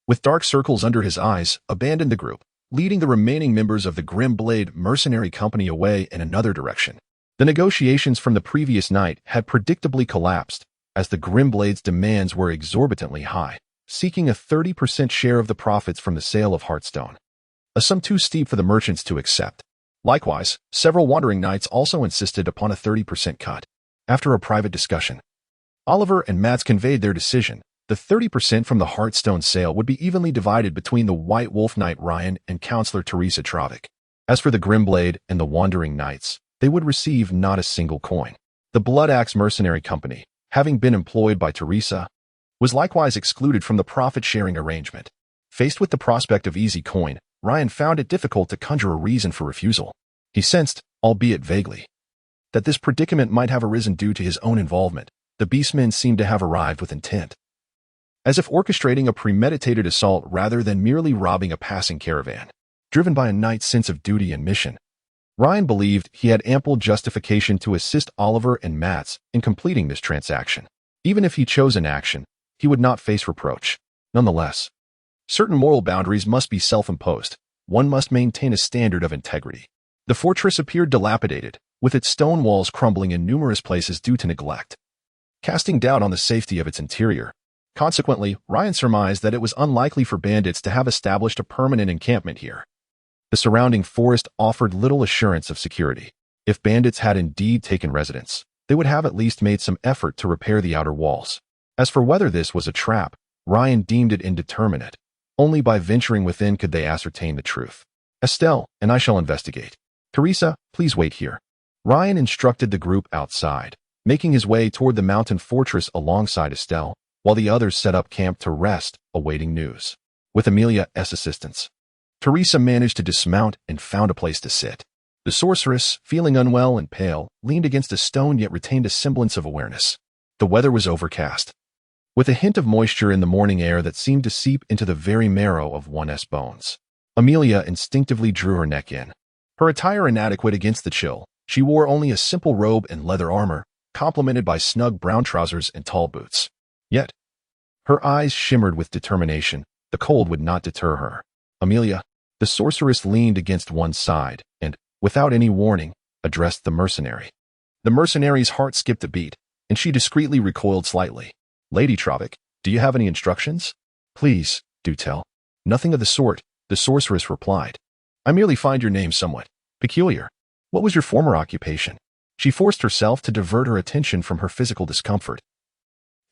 with dark circles under his eyes, abandoned the group, leading the remaining members of the Grim Blade Mercenary Company away in another direction. The negotiations from the previous night had predictably collapsed, as the Grim Blade's demands were exorbitantly high, seeking a 30% share of the profits from the sale of Heartstone, a sum too steep for the merchants to accept. Likewise, several wandering knights also insisted upon a 30% cut. After a private discussion, Oliver and Mats conveyed their decision. The 30% from the Heartstone sale would be evenly divided between the White Wolf Knight Ryan and Counselor Teresa Trovic. As for the Grimblade and the Wandering Knights, they would receive not a single coin. The Blood Axe Mercenary Company, having been employed by Teresa, was likewise excluded from the profit-sharing arrangement. Faced with the prospect of easy coin, Ryan found it difficult to conjure a reason for refusal. He sensed, albeit vaguely, that this predicament might have arisen due to his own involvement. The beastmen seemed to have arrived with intent, as if orchestrating a premeditated assault rather than merely robbing a passing caravan. Driven by a knight's sense of duty and mission, Ryan believed he had ample justification to assist Oliver and Mats in completing this transaction. Even if he chose inaction, he would not face reproach. Nonetheless, certain moral boundaries must be self-imposed. One must maintain a standard of integrity. The fortress appeared dilapidated, with its stone walls crumbling in numerous places due to neglect, casting doubt on the safety of its interior. Consequently, Ryan surmised that it was unlikely for bandits to have established a permanent encampment here. The surrounding forest offered little assurance of security. If bandits had indeed taken residence, they would have at least made some effort to repair the outer walls. As for whether this was a trap, Ryan deemed it indeterminate. Only by venturing within could they ascertain the truth. Estelle and I shall investigate. Teresa, please wait here. Ryan instructed the group outside, making his way toward the mountain fortress alongside Estelle, while the others set up camp to rest, awaiting news. With Amelia's assistance, Teresa managed to dismount and found a place to sit. The sorceress, feeling unwell and pale, leaned against a stone yet retained a semblance of awareness. The weather was overcast, with a hint of moisture in the morning air that seemed to seep into the very marrow of one's bones. Amelia instinctively drew her neck in. Her attire inadequate against the chill, she wore only a simple robe and leather armor, complemented by snug brown trousers and tall boots. Yet, her eyes shimmered with determination. The cold would not deter her. Amelia, the sorceress leaned against one side and, without any warning, addressed the mercenary. The mercenary's heart skipped a beat, and she discreetly recoiled slightly. Lady Trovic, do you have any instructions? Please, do tell. Nothing of the sort, the sorceress replied. I merely find your name somewhat peculiar. What was your former occupation? She forced herself to divert her attention from her physical discomfort,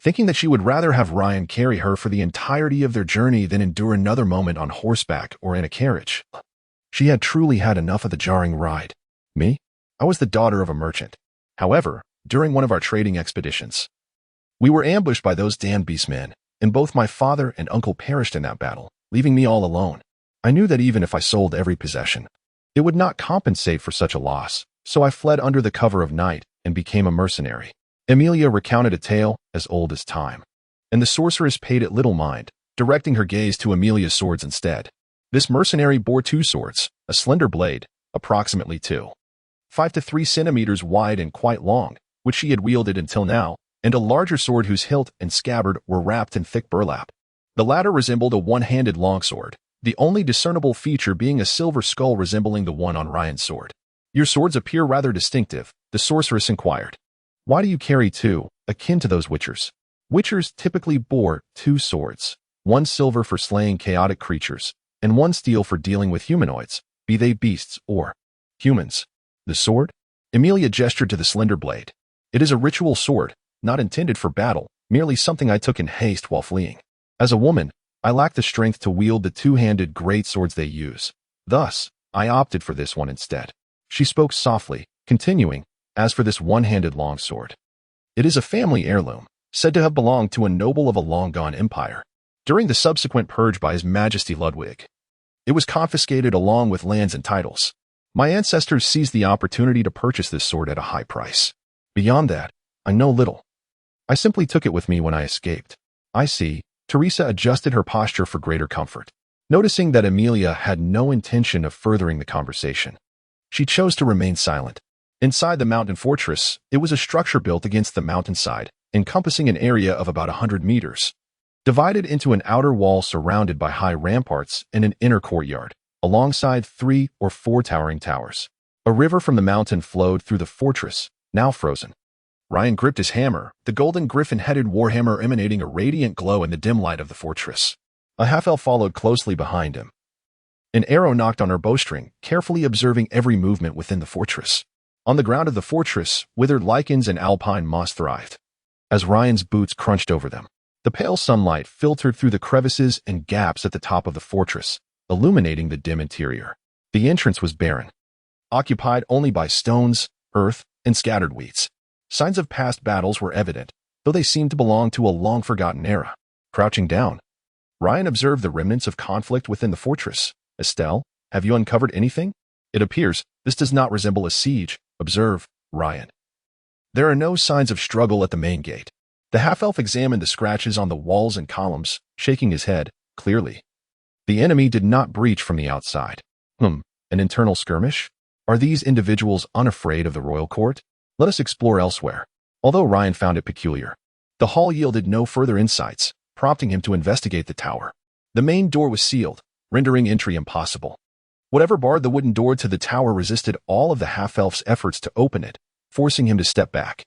thinking that she would rather have Ryan carry her for the entirety of their journey than endure another moment on horseback or in a carriage. She had truly had enough of the jarring ride. Me? I was the daughter of a merchant. However, during one of our trading expeditions, we were ambushed by those damned beastmen, and both my father and uncle perished in that battle, leaving me all alone. I knew that even if I sold every possession, it would not compensate for such a loss, so I fled under the cover of night and became a mercenary. Amelia recounted a tale as old as time, and the sorceress paid it little mind, directing her gaze to Amelia's swords instead. This mercenary bore two swords, a slender blade, approximately 2 5 to 3 centimeters wide and quite long, which she had wielded until now, and a larger sword whose hilt and scabbard were wrapped in thick burlap. The latter resembled a one-handed longsword, the only discernible feature being a silver skull resembling the one on Ryan's sword. "Your swords appear rather distinctive," the sorceress inquired. "Why do you carry two, akin to those witchers?" Witchers typically bore two swords, one silver for slaying chaotic creatures, and one steel for dealing with humanoids, be they beasts or humans. "The sword?" Emilia gestured to the slender blade. "It is a ritual sword, not intended for battle, merely something I took in haste while fleeing. As a woman, I lack the strength to wield the two-handed great swords they use. Thus, I opted for this one instead." She spoke softly, continuing, "As for this one-handed longsword, it is a family heirloom, said to have belonged to a noble of a long-gone empire. During the subsequent purge by His Majesty Ludwig, it was confiscated along with lands and titles. My ancestors seized the opportunity to purchase this sword at a high price. Beyond that, I know little. I simply took it with me when I escaped." "I see." Teresa adjusted her posture for greater comfort, noticing that Emilia had no intention of furthering the conversation. She chose to remain silent. Inside the mountain fortress, it was a structure built against the mountainside, encompassing an area of about 100 meters, divided into an outer wall surrounded by high ramparts and an inner courtyard, alongside 3 or 4 towering towers. A river from the mountain flowed through the fortress, now frozen. Ryan gripped his hammer, the golden griffin-headed warhammer emanating a radiant glow in the dim light of the fortress. A half-elf followed closely behind him. An arrow knocked on her bowstring, carefully observing every movement within the fortress. On the ground of the fortress, withered lichens and alpine moss thrived. As Ryan's boots crunched over them, the pale sunlight filtered through the crevices and gaps at the top of the fortress, illuminating the dim interior. The entrance was barren, occupied only by stones, earth, and scattered weeds. Signs of past battles were evident, though they seemed to belong to a long-forgotten era. Crouching down, Ryan observed the remnants of conflict within the fortress. "Estelle, have you uncovered anything? It appears this does not resemble a siege. Observe, Ryan. There are no signs of struggle at the main gate." The half-elf examined the scratches on the walls and columns, shaking his head, clearly. The enemy did not breach from the outside. An internal skirmish? Are these individuals unafraid of the royal court? Let us explore elsewhere. Although Ryan found it peculiar, the hall yielded no further insights, prompting him to investigate the tower. The main door was sealed, rendering entry impossible. Whatever barred the wooden door to the tower resisted all of the half-elf's efforts to open it, forcing him to step back.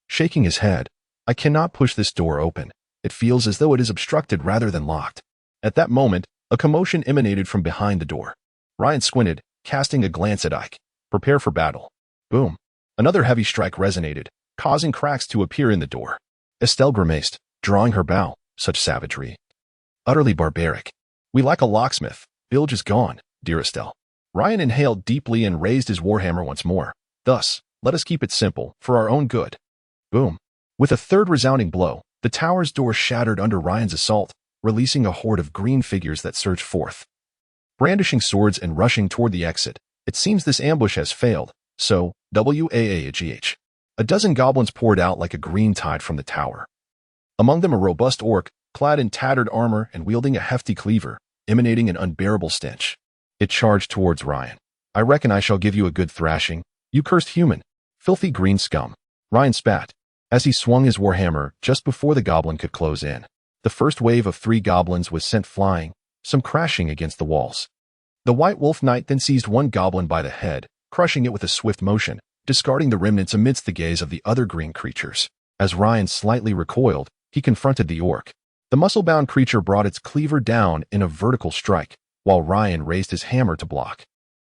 Shaking his head, "I cannot push this door open. It feels as though it is obstructed rather than locked." At that moment, a commotion emanated from behind the door. Ryan squinted, casting a glance at Ike. "Prepare for battle." Boom. Another heavy strike resonated, causing cracks to appear in the door. Estelle grimaced, drawing her bow. "Such savagery. Utterly barbaric. We lack a locksmith. Bilge is gone, dear Estelle." Ryan inhaled deeply and raised his warhammer once more. "Thus, let us keep it simple, for our own good." Boom. With a third resounding blow, the tower's door shattered under Ryan's assault, releasing a horde of green figures that surged forth. Brandishing swords and rushing toward the exit, it seems this ambush has failed, so, WAAGH. A dozen goblins poured out like a green tide from the tower. Among them a robust orc, clad in tattered armor and wielding a hefty cleaver, emanating an unbearable stench. It charged towards Ryan. "I reckon I shall give you a good thrashing, you cursed human. Filthy green scum." Ryan spat, as he swung his warhammer just before the goblin could close in. The first wave of 3 goblins was sent flying, some crashing against the walls. The White Wolf Knight then seized one goblin by the head, crushing it with a swift motion, discarding the remnants amidst the gaze of the other green creatures. As Ryan slightly recoiled, he confronted the orc. The muscle-bound creature brought its cleaver down in a vertical strike, while Ryan raised his hammer to block.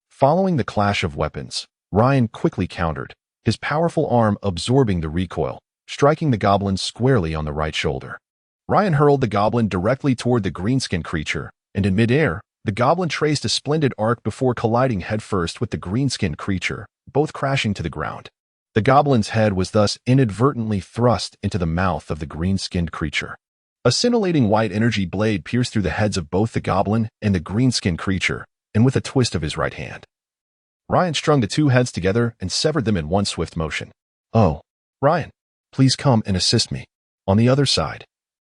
Following the clash of weapons, Ryan quickly countered, his powerful arm absorbing the recoil, striking the goblin squarely on the right shoulder. Ryan hurled the goblin directly toward the greenskin creature, and in midair, the goblin traced a splendid arc before colliding headfirst with the greenskin creature, both crashing to the ground. The goblin's head was thus inadvertently thrust into the mouth of the green-skinned creature. A scintillating white energy blade pierced through the heads of both the goblin and the green-skinned creature, and with a twist of his right hand, Ryan strung the 2 heads together and severed them in one swift motion. "Oh, Ryan, please come and assist me." On the other side,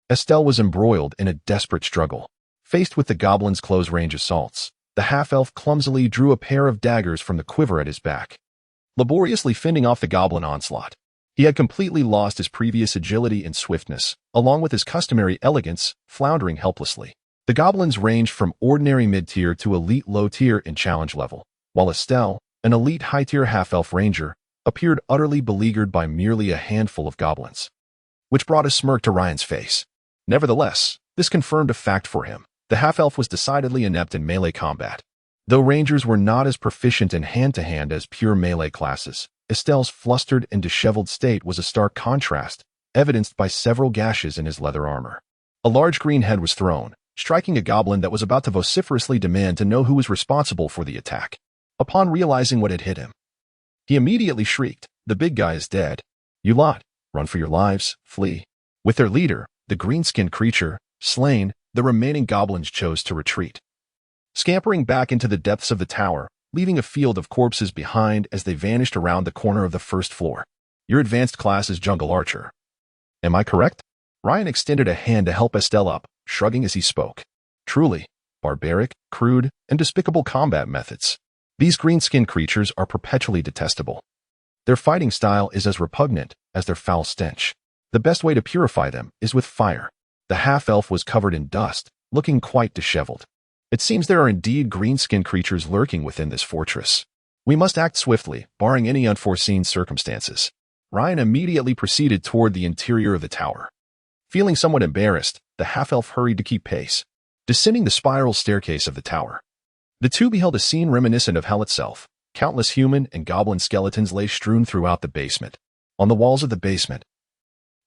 Estelle was embroiled in a desperate struggle. Faced with the goblin's close-range assaults, the half-elf clumsily drew a pair of daggers from the quiver at his back. laboriously fending off the goblin onslaught. He had completely lost his previous agility and swiftness, along with his customary elegance, floundering helplessly. The goblins ranged from ordinary mid-tier to elite low-tier in challenge level, while Estelle, an elite high-tier half-elf ranger, appeared utterly beleaguered by merely a handful of goblins, which brought a smirk to Ryan's face. Nevertheless, this confirmed a fact for him. The half-elf was decidedly inept in melee combat. Though rangers were not as proficient in hand-to-hand as pure melee classes, Estelle's flustered and disheveled state was a stark contrast, evidenced by several gashes in his leather armor. A large green head was thrown, striking a goblin that was about to vociferously demand to know who was responsible for the attack. Upon realizing what had hit him, he immediately shrieked, "The big guy is dead. You lot, run for your lives, flee." With their leader, the green-skinned creature, slain, the remaining goblins chose to retreat, scampering back into the depths of the tower, leaving a field of corpses behind as they vanished around the corner of the first floor. Your advanced class is Jungle Archer. Am I correct? Ryan extended a hand to help Estelle up, shrugging as he spoke. Truly, barbaric, crude, and despicable combat methods. These green-skinned creatures are perpetually detestable. Their fighting style is as repugnant as their foul stench. The best way to purify them is with fire. The half-elf was covered in dust, looking quite disheveled. It seems there are indeed green-skinned creatures lurking within this fortress. We must act swiftly, barring any unforeseen circumstances. Ryan immediately proceeded toward the interior of the tower. Feeling somewhat embarrassed, the half-elf hurried to keep pace, descending the spiral staircase of the tower. The two beheld a scene reminiscent of hell itself. Countless human and goblin skeletons lay strewn throughout the basement. On the walls of the basement,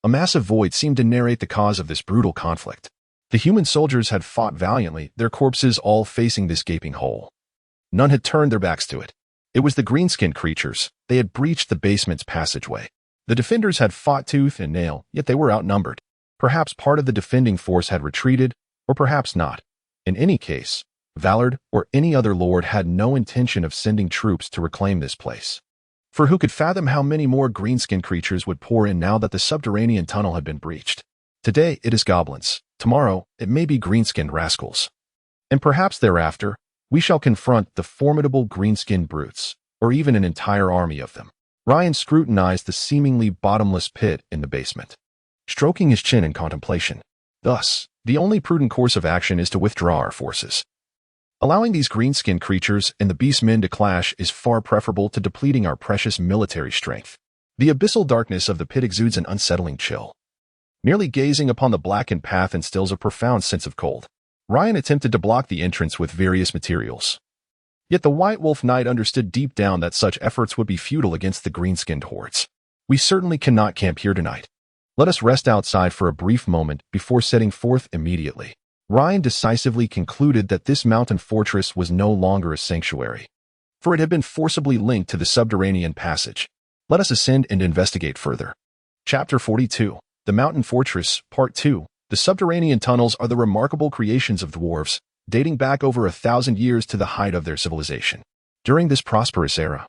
a massive void seemed to narrate the cause of this brutal conflict. The human soldiers had fought valiantly, their corpses all facing this gaping hole. None had turned their backs to it. It was the green-skinned creatures. They had breached the basement's passageway. The defenders had fought tooth and nail, yet they were outnumbered. Perhaps part of the defending force had retreated, or perhaps not. In any case, Valard or any other lord had no intention of sending troops to reclaim this place. For who could fathom how many more green-skinned creatures would pour in now that the subterranean tunnel had been breached? Today it is goblins. Tomorrow it may be green-skinned rascals. And perhaps thereafter, we shall confront the formidable green-skinned brutes, or even an entire army of them. Ryan scrutinized the seemingly bottomless pit in the basement, stroking his chin in contemplation. Thus, the only prudent course of action is to withdraw our forces. Allowing these green-skinned creatures and the beastmen to clash is far preferable to depleting our precious military strength. The abyssal darkness of the pit exudes an unsettling chill. Merely gazing upon the blackened path instills a profound sense of cold. Ryan attempted to block the entrance with various materials. Yet the White Wolf Knight understood deep down that such efforts would be futile against the green-skinned hordes. We certainly cannot camp here tonight. Let us rest outside for a brief moment before setting forth immediately. Ryan decisively concluded that this mountain fortress was no longer a sanctuary, for it had been forcibly linked to the subterranean passage. Let us ascend and investigate further. Chapter 42. The Mountain Fortress, Part 2. The subterranean tunnels are the remarkable creations of dwarves, dating back over 1,000 years to the height of their civilization. During this prosperous era,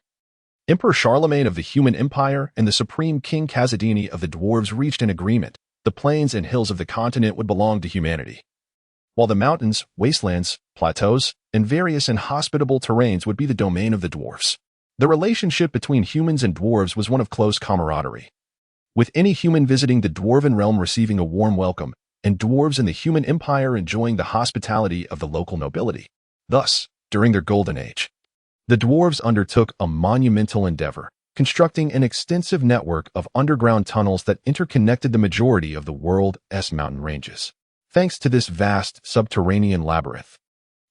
Emperor Charlemagne of the Human Empire and the Supreme King Khazad-dûni of the dwarves reached an agreement. The plains and hills of the continent would belong to humanity, while the mountains, wastelands, plateaus, and various inhospitable terrains would be the domain of the dwarves. The relationship between humans and dwarves was one of close camaraderie, with any human visiting the dwarven realm receiving a warm welcome, and dwarves in the Human Empire enjoying the hospitality of the local nobility. Thus, during their golden age, the dwarves undertook a monumental endeavor, constructing an extensive network of underground tunnels that interconnected the majority of the world's mountain ranges. Thanks to this vast subterranean labyrinth,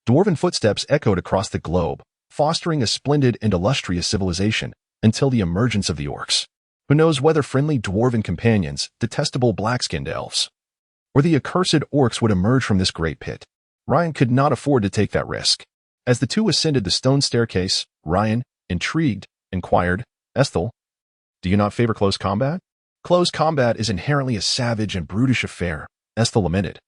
dwarven footsteps echoed across the globe, fostering a splendid and illustrious civilization until the emergence of the orcs. Who knows whether friendly dwarven companions, detestable black-skinned elves, or the accursed orcs would emerge from this great pit? Ryan could not afford to take that risk. As the two ascended the stone staircase, Ryan, intrigued, inquired, "Estelle, do you not favor close combat?" "Close combat is inherently a savage and brutish affair," Estelle lamented.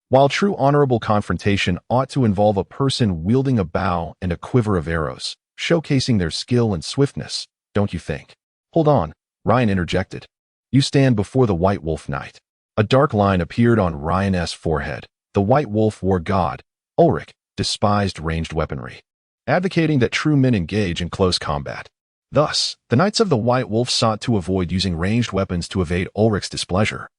"While true honorable confrontation ought to involve a person wielding a bow and a quiver of arrows, showcasing their skill and swiftness, don't you think?" "Hold on," Ryan interjected. "You stand before the White Wolf Knight." A dark line appeared on Ryan's forehead. The White Wolf war god, Ulrich, despised ranged weaponry, advocating that true men engage in close combat. Thus, the Knights of the White Wolf sought to avoid using ranged weapons to evade Ulrich's displeasure,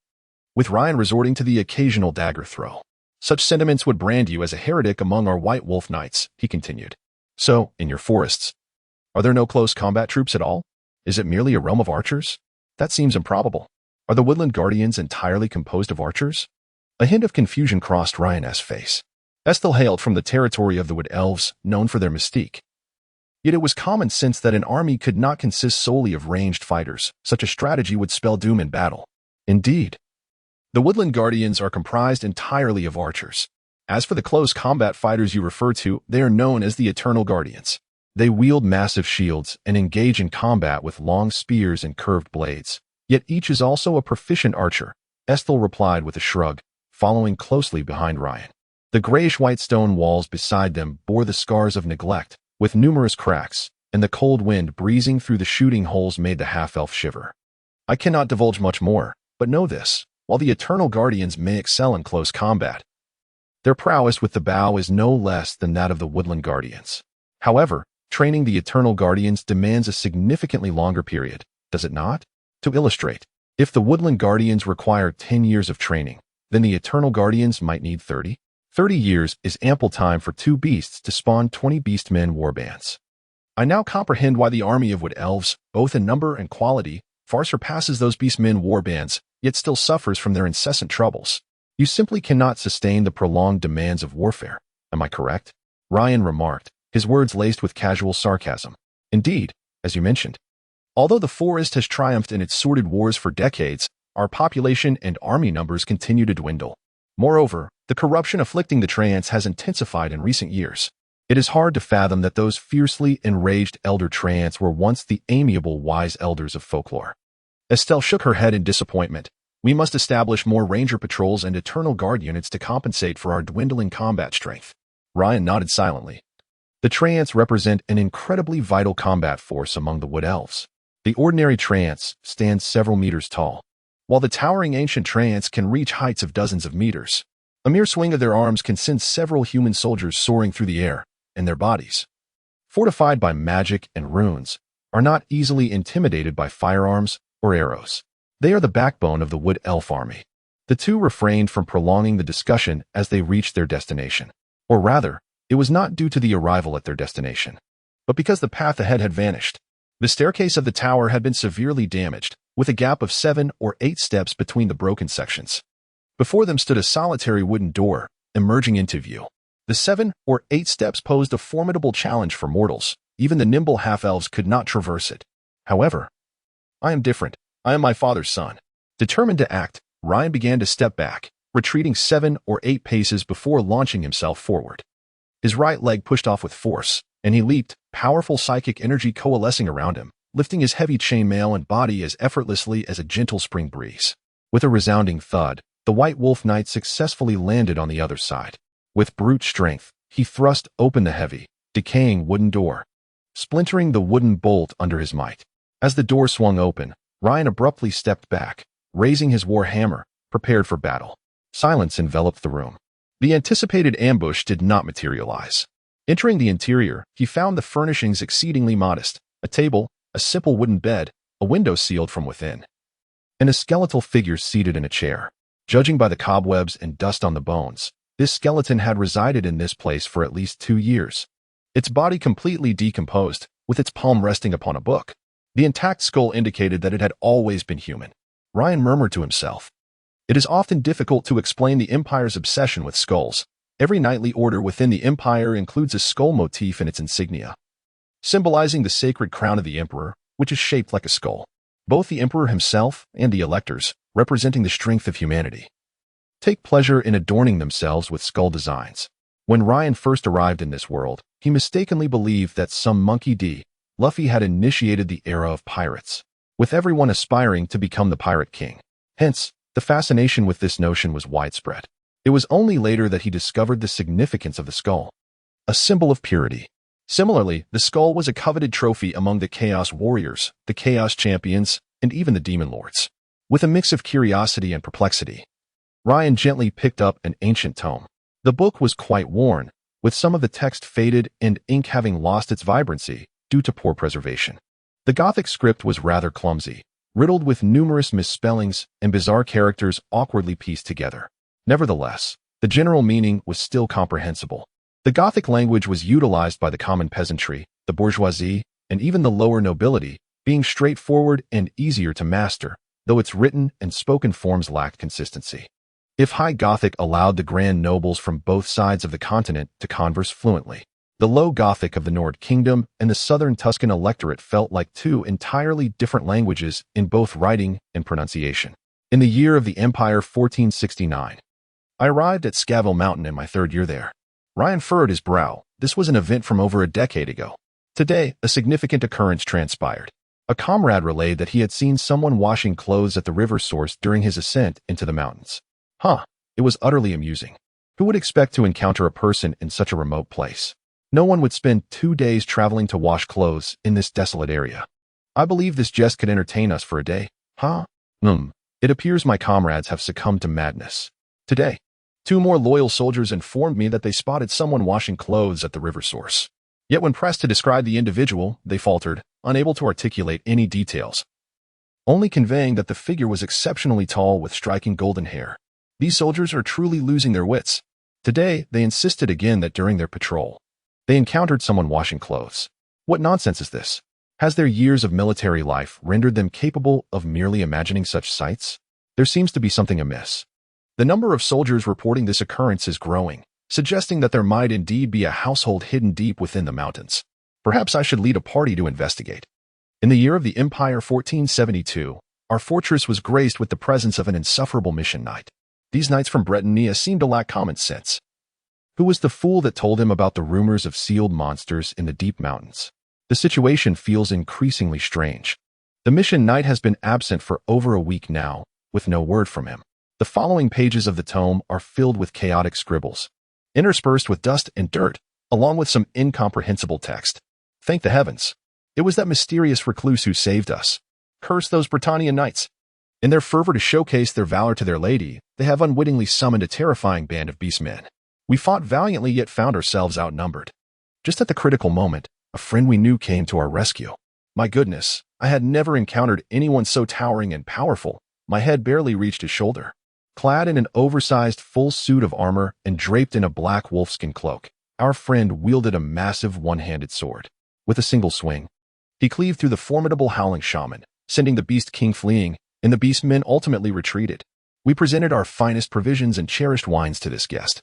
with Ryan resorting to the occasional dagger throw. Such sentiments would brand you as a heretic among our White Wolf Knights, he continued. So, in your forests, are there no close combat troops at all? Is it merely a realm of archers? That seems improbable. Are the Woodland Guardians entirely composed of archers? A hint of confusion crossed Ryan's face. Estel hailed from the territory of the Wood Elves, known for their mystique. Yet it was common sense that an army could not consist solely of ranged fighters. Such a strategy would spell doom in battle. Indeed, the Woodland Guardians are comprised entirely of archers. As for the close combat fighters you refer to, they are known as the Eternal Guardians. They wield massive shields and engage in combat with long spears and curved blades. Yet each is also a proficient archer, Estel replied with a shrug, following closely behind Ryan. The grayish-white stone walls beside them bore the scars of neglect, with numerous cracks, and the cold wind breezing through the shooting holes made the half-elf shiver. I cannot divulge much more, but know this, while the Eternal Guardians may excel in close combat, their prowess with the bow is no less than that of the Woodland Guardians. However, training the Eternal Guardians demands a significantly longer period, does it not? To illustrate, if the Woodland Guardians require 10 years of training, then the Eternal Guardians might need 30. 30 years is ample time for 2 beasts to spawn 20 beastmen warbands. I now comprehend why the army of Wood Elves, both in number and quality, far surpasses those beastmen warbands, yet still suffers from their incessant troubles. You simply cannot sustain the prolonged demands of warfare. Am I correct? Ryan remarked, his words laced with casual sarcasm. Indeed, as you mentioned. Although the forest has triumphed in its sordid wars for decades, our population and army numbers continue to dwindle. Moreover, the corruption afflicting the Treants has intensified in recent years. It is hard to fathom that those fiercely enraged elder Treants were once the amiable wise elders of folklore. Estel shook her head in disappointment. We must establish more ranger patrols and Eternal Guard units to compensate for our dwindling combat strength. Ryan nodded silently. The Treants represent an incredibly vital combat force among the Wood Elves. The ordinary Treants stand several meters tall, while the towering ancient Treants can reach heights of dozens of meters. A mere swing of their arms can send several human soldiers soaring through the air, and their bodies, fortified by magic and runes, are not easily intimidated by firearms or arrows. They are the backbone of the Wood Elf army. The two refrained from prolonging the discussion as they reached their destination. Or rather, it was not due to the arrival at their destination, but because the path ahead had vanished. The staircase of the tower had been severely damaged, with a gap of 7 or 8 steps between the broken sections. Before them stood a solitary wooden door, emerging into view. The 7 or 8 steps posed a formidable challenge for mortals. Even the nimble half-elves could not traverse it. However, I am different. I am my father's son. Determined to act, Ryan began to step back, retreating 7 or 8 paces before launching himself forward. His right leg pushed off with force, and he leaped, powerful psychic energy coalescing around him, lifting his heavy chainmail and body as effortlessly as a gentle spring breeze. With a resounding thud, the White Wolf Knight successfully landed on the other side. With brute strength, he thrust open the heavy, decaying wooden door, splintering the wooden bolt under his might. As the door swung open, Ryan abruptly stepped back, raising his war hammer, prepared for battle. Silence enveloped the room. The anticipated ambush did not materialize. Entering the interior, he found the furnishings exceedingly modest: a table, a simple wooden bed, a window sealed from within, and a skeletal figure seated in a chair. Judging by the cobwebs and dust on the bones, this skeleton had resided in this place for at least 2 years. Its body completely decomposed, with its palm resting upon a book. The intact skull indicated that it had always been human. Ryan murmured to himself. It is often difficult to explain the Empire's obsession with skulls. Every knightly order within the Empire includes a skull motif in its insignia, symbolizing the sacred crown of the Emperor, which is shaped like a skull. Both the Emperor himself and the electors, representing the strength of humanity, take pleasure in adorning themselves with skull designs. When Ryan first arrived in this world, he mistakenly believed that some monkey D. Luffy had initiated the era of pirates, with everyone aspiring to become the Pirate King. Hence, the fascination with this notion was widespread. It was only later that he discovered the significance of the skull, a symbol of purity. Similarly, the skull was a coveted trophy among the Chaos Warriors, the Chaos Champions, and even the Demon Lords. With a mix of curiosity and perplexity, Ryan gently picked up an ancient tome. The book was quite worn, with some of the text faded and ink having lost its vibrancy due to poor preservation. The Gothic script was rather clumsy, riddled with numerous misspellings and bizarre characters awkwardly pieced together. Nevertheless, the general meaning was still comprehensible. The Gothic language was utilized by the common peasantry, the bourgeoisie, and even the lower nobility, being straightforward and easier to master, though its written and spoken forms lacked consistency. If High Gothic allowed the grand nobles from both sides of the continent to converse fluently, the Low Gothic of the Nord Kingdom and the southern Tuscan electorate felt like two entirely different languages in both writing and pronunciation. In the year of the Empire 1469, I arrived at Scaville Mountain in my third year there. Ryan furrowed his brow. This was an event from over a decade ago. Today, a significant occurrence transpired. A comrade relayed that he had seen someone washing clothes at the river source during his ascent into the mountains. It was utterly amusing. Who would expect to encounter a person in such a remote place? No one would spend 2 days traveling to wash clothes in this desolate area. I believe this jest could entertain us for a day. It appears my comrades have succumbed to madness. Today, 2 more loyal soldiers informed me that they spotted someone washing clothes at the river source. Yet when pressed to describe the individual, they faltered, unable to articulate any details, only conveying that the figure was exceptionally tall with striking golden hair. These soldiers are truly losing their wits. Today, they insisted again that during their patrol, they encountered someone washing clothes. What nonsense is this? Has their years of military life rendered them capable of merely imagining such sights? There seems to be something amiss. The number of soldiers reporting this occurrence is growing, suggesting that there might indeed be a household hidden deep within the mountains. Perhaps I should lead a party to investigate. In the year of the Empire 1472, our fortress was graced with the presence of an insufferable mission knight. These knights from Bretonnia seemed to lack common sense. Who was the fool that told him about the rumors of sealed monsters in the deep mountains? The situation feels increasingly strange. The mission knight has been absent for over a week now, with no word from him. The following pages of the tome are filled with chaotic scribbles, interspersed with dust and dirt, along with some incomprehensible text. Thank the heavens. It was that mysterious recluse who saved us. Curse those Britannian knights. In their fervor to showcase their valor to their lady, they have unwittingly summoned a terrifying band of beastmen. We fought valiantly yet found ourselves outnumbered. Just at the critical moment, a friend we knew came to our rescue. My goodness, I had never encountered anyone so towering and powerful. My head barely reached his shoulder. Clad in an oversized full suit of armor and draped in a black wolfskin cloak, our friend wielded a massive one-handed sword. With a single swing, he cleaved through the formidable howling shaman, sending the beast king fleeing, and the beastmen ultimately retreated. We presented our finest provisions and cherished wines to this guest,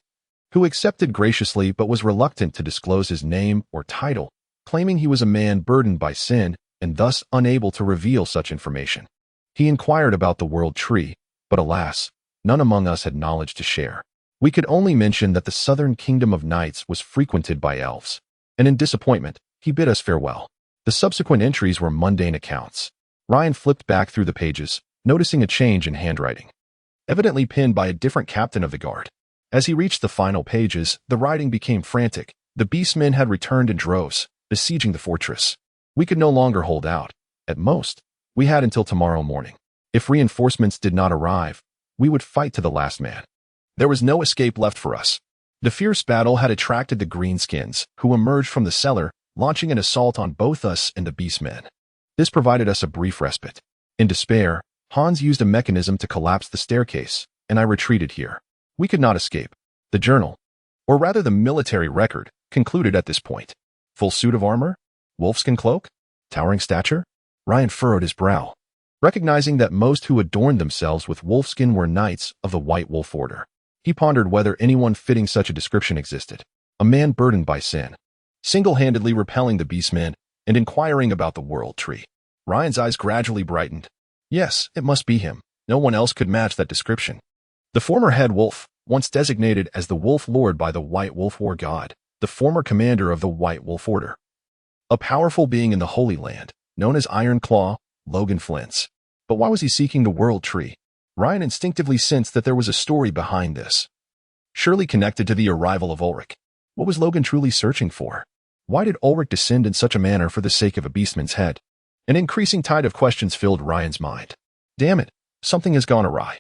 who accepted graciously but was reluctant to disclose his name or title, claiming he was a man burdened by sin and thus unable to reveal such information. He inquired about the world tree, but alas, none among us had knowledge to share. We could only mention that the southern kingdom of knights was frequented by elves, and in disappointment, he bid us farewell. The subsequent entries were mundane accounts. Ryan flipped back through the pages, noticing a change in handwriting, evidently penned by a different captain of the guard. As he reached the final pages, the writing became frantic. The beastmen had returned in droves, besieging the fortress. We could no longer hold out. At most, we had until tomorrow morning. If reinforcements did not arrive, we would fight to the last man. There was no escape left for us. The fierce battle had attracted the greenskins, who emerged from the cellar, launching an assault on both us and the beastmen. This provided us a brief respite. In despair, Hans used a mechanism to collapse the staircase, and I retreated here. We could not escape. The journal, or rather the military record, concluded at this point. Full suit of armor? Wolfskin cloak? Towering stature? Ryan furrowed his brow, recognizing that most who adorned themselves with wolfskin were knights of the White Wolf Order. He pondered whether anyone fitting such a description existed. A man burdened by sin, single-handedly repelling the beastmen, and inquiring about the world tree. Ryan's eyes gradually brightened. Yes, it must be him. No one else could match that description. The former head wolf, once designated as the Wolf Lord by the White Wolf War god, the former commander of the White Wolf Order. A powerful being in the Holy Land, known as Iron Claw, Logan Flint's. But why was he seeking the world tree? Ryan instinctively sensed that there was a story behind this, surely connected to the arrival of Ulrich. What was Logan truly searching for? Why did Ulrich descend in such a manner for the sake of a beastman's head? An increasing tide of questions filled Ryan's mind. Damn it, something has gone awry.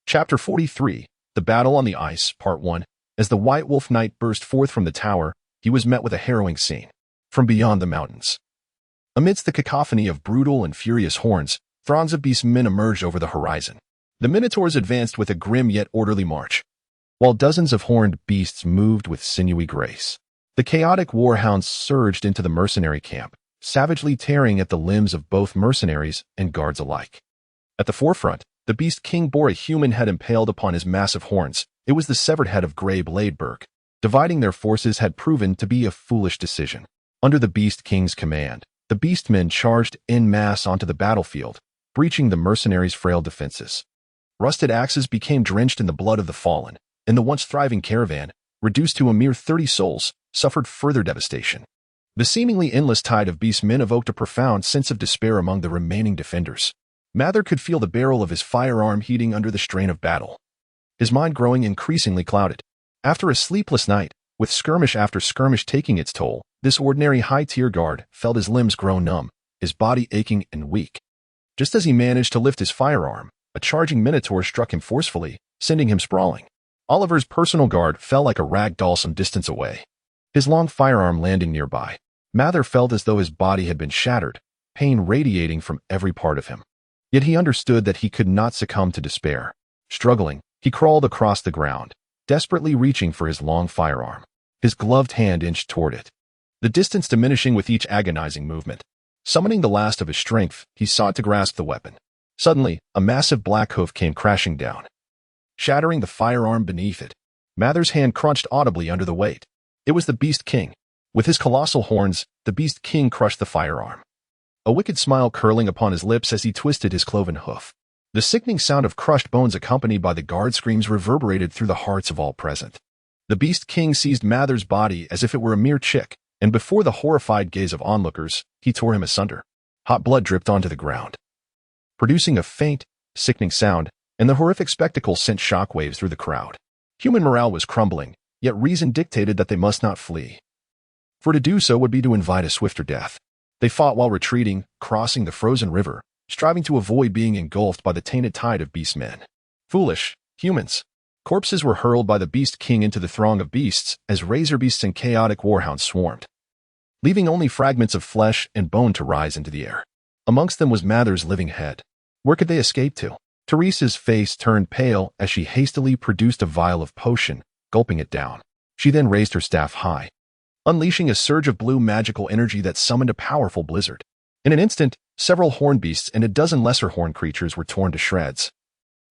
Chapter 43, The Battle on the Ice, Part 1. As the White Wolf Knight burst forth from the tower, he was met with a harrowing scene. From beyond the mountains, Amidst the cacophony of brutal and furious horns, throngs of beastmen emerged over the horizon. The minotaurs advanced with a grim yet orderly march, while dozens of horned beasts moved with sinewy grace. The chaotic warhounds surged into the mercenary camp, savagely tearing at the limbs of both mercenaries and guards alike. At the forefront, the Beast King bore a human head impaled upon his massive horns. It was the severed head of Grey Bladeberg. Dividing their forces had proven to be a foolish decision. Under the Beast King's command, the beastmen charged en masse onto the battlefield, breaching the mercenaries' frail defenses. Rusted axes became drenched in the blood of the fallen, and the once thriving caravan, reduced to a mere 30 souls, suffered further devastation. The seemingly endless tide of beastmen evoked a profound sense of despair among the remaining defenders. Mather could feel the barrel of his firearm heating under the strain of battle, his mind growing increasingly clouded. After a sleepless night, with skirmish after skirmish taking its toll, this ordinary high-tier guard felt his limbs grow numb, his body aching and weak. Just as he managed to lift his firearm, a charging minotaur struck him forcefully, sending him sprawling. Oliver's personal guard fell like a rag doll some distance away, his long firearm landing nearby. Mather felt as though his body had been shattered, pain radiating from every part of him. Yet he understood that he could not succumb to despair. Struggling, he crawled across the ground, desperately reaching for his long firearm. His gloved hand inched toward it, the distance diminishing with each agonizing movement. Summoning the last of his strength, he sought to grasp the weapon. Suddenly, a massive black hoof came crashing down, shattering the firearm beneath it. Mather's hand crunched audibly under the weight. It was the Beast King. With his colossal horns, the Beast King crushed the firearm, a wicked smile curling upon his lips as he twisted his cloven hoof. The sickening sound of crushed bones accompanied by the guard screams reverberated through the hearts of all present. The Beast King seized Mather's body as if it were a mere chick, and before the horrified gaze of onlookers, he tore him asunder. Hot blood dripped onto the ground, producing a faint, sickening sound, and the horrific spectacle sent shockwaves through the crowd. Human morale was crumbling, yet reason dictated that they must not flee, for to do so would be to invite a swifter death. They fought while retreating, crossing the frozen river, striving to avoid being engulfed by the tainted tide of beastmen. Foolish humans. Corpses were hurled by the Beast King into the throng of beasts as razor beasts and chaotic warhounds swarmed, leaving only fragments of flesh and bone to rise into the air. Amongst them was Mather's living head. Where could they escape to? Teresa's face turned pale as she hastily produced a vial of potion, gulping it down. She then raised her staff high, unleashing a surge of blue magical energy that summoned a powerful blizzard. In an instant, several horned beasts and a dozen lesser horned creatures were torn to shreds,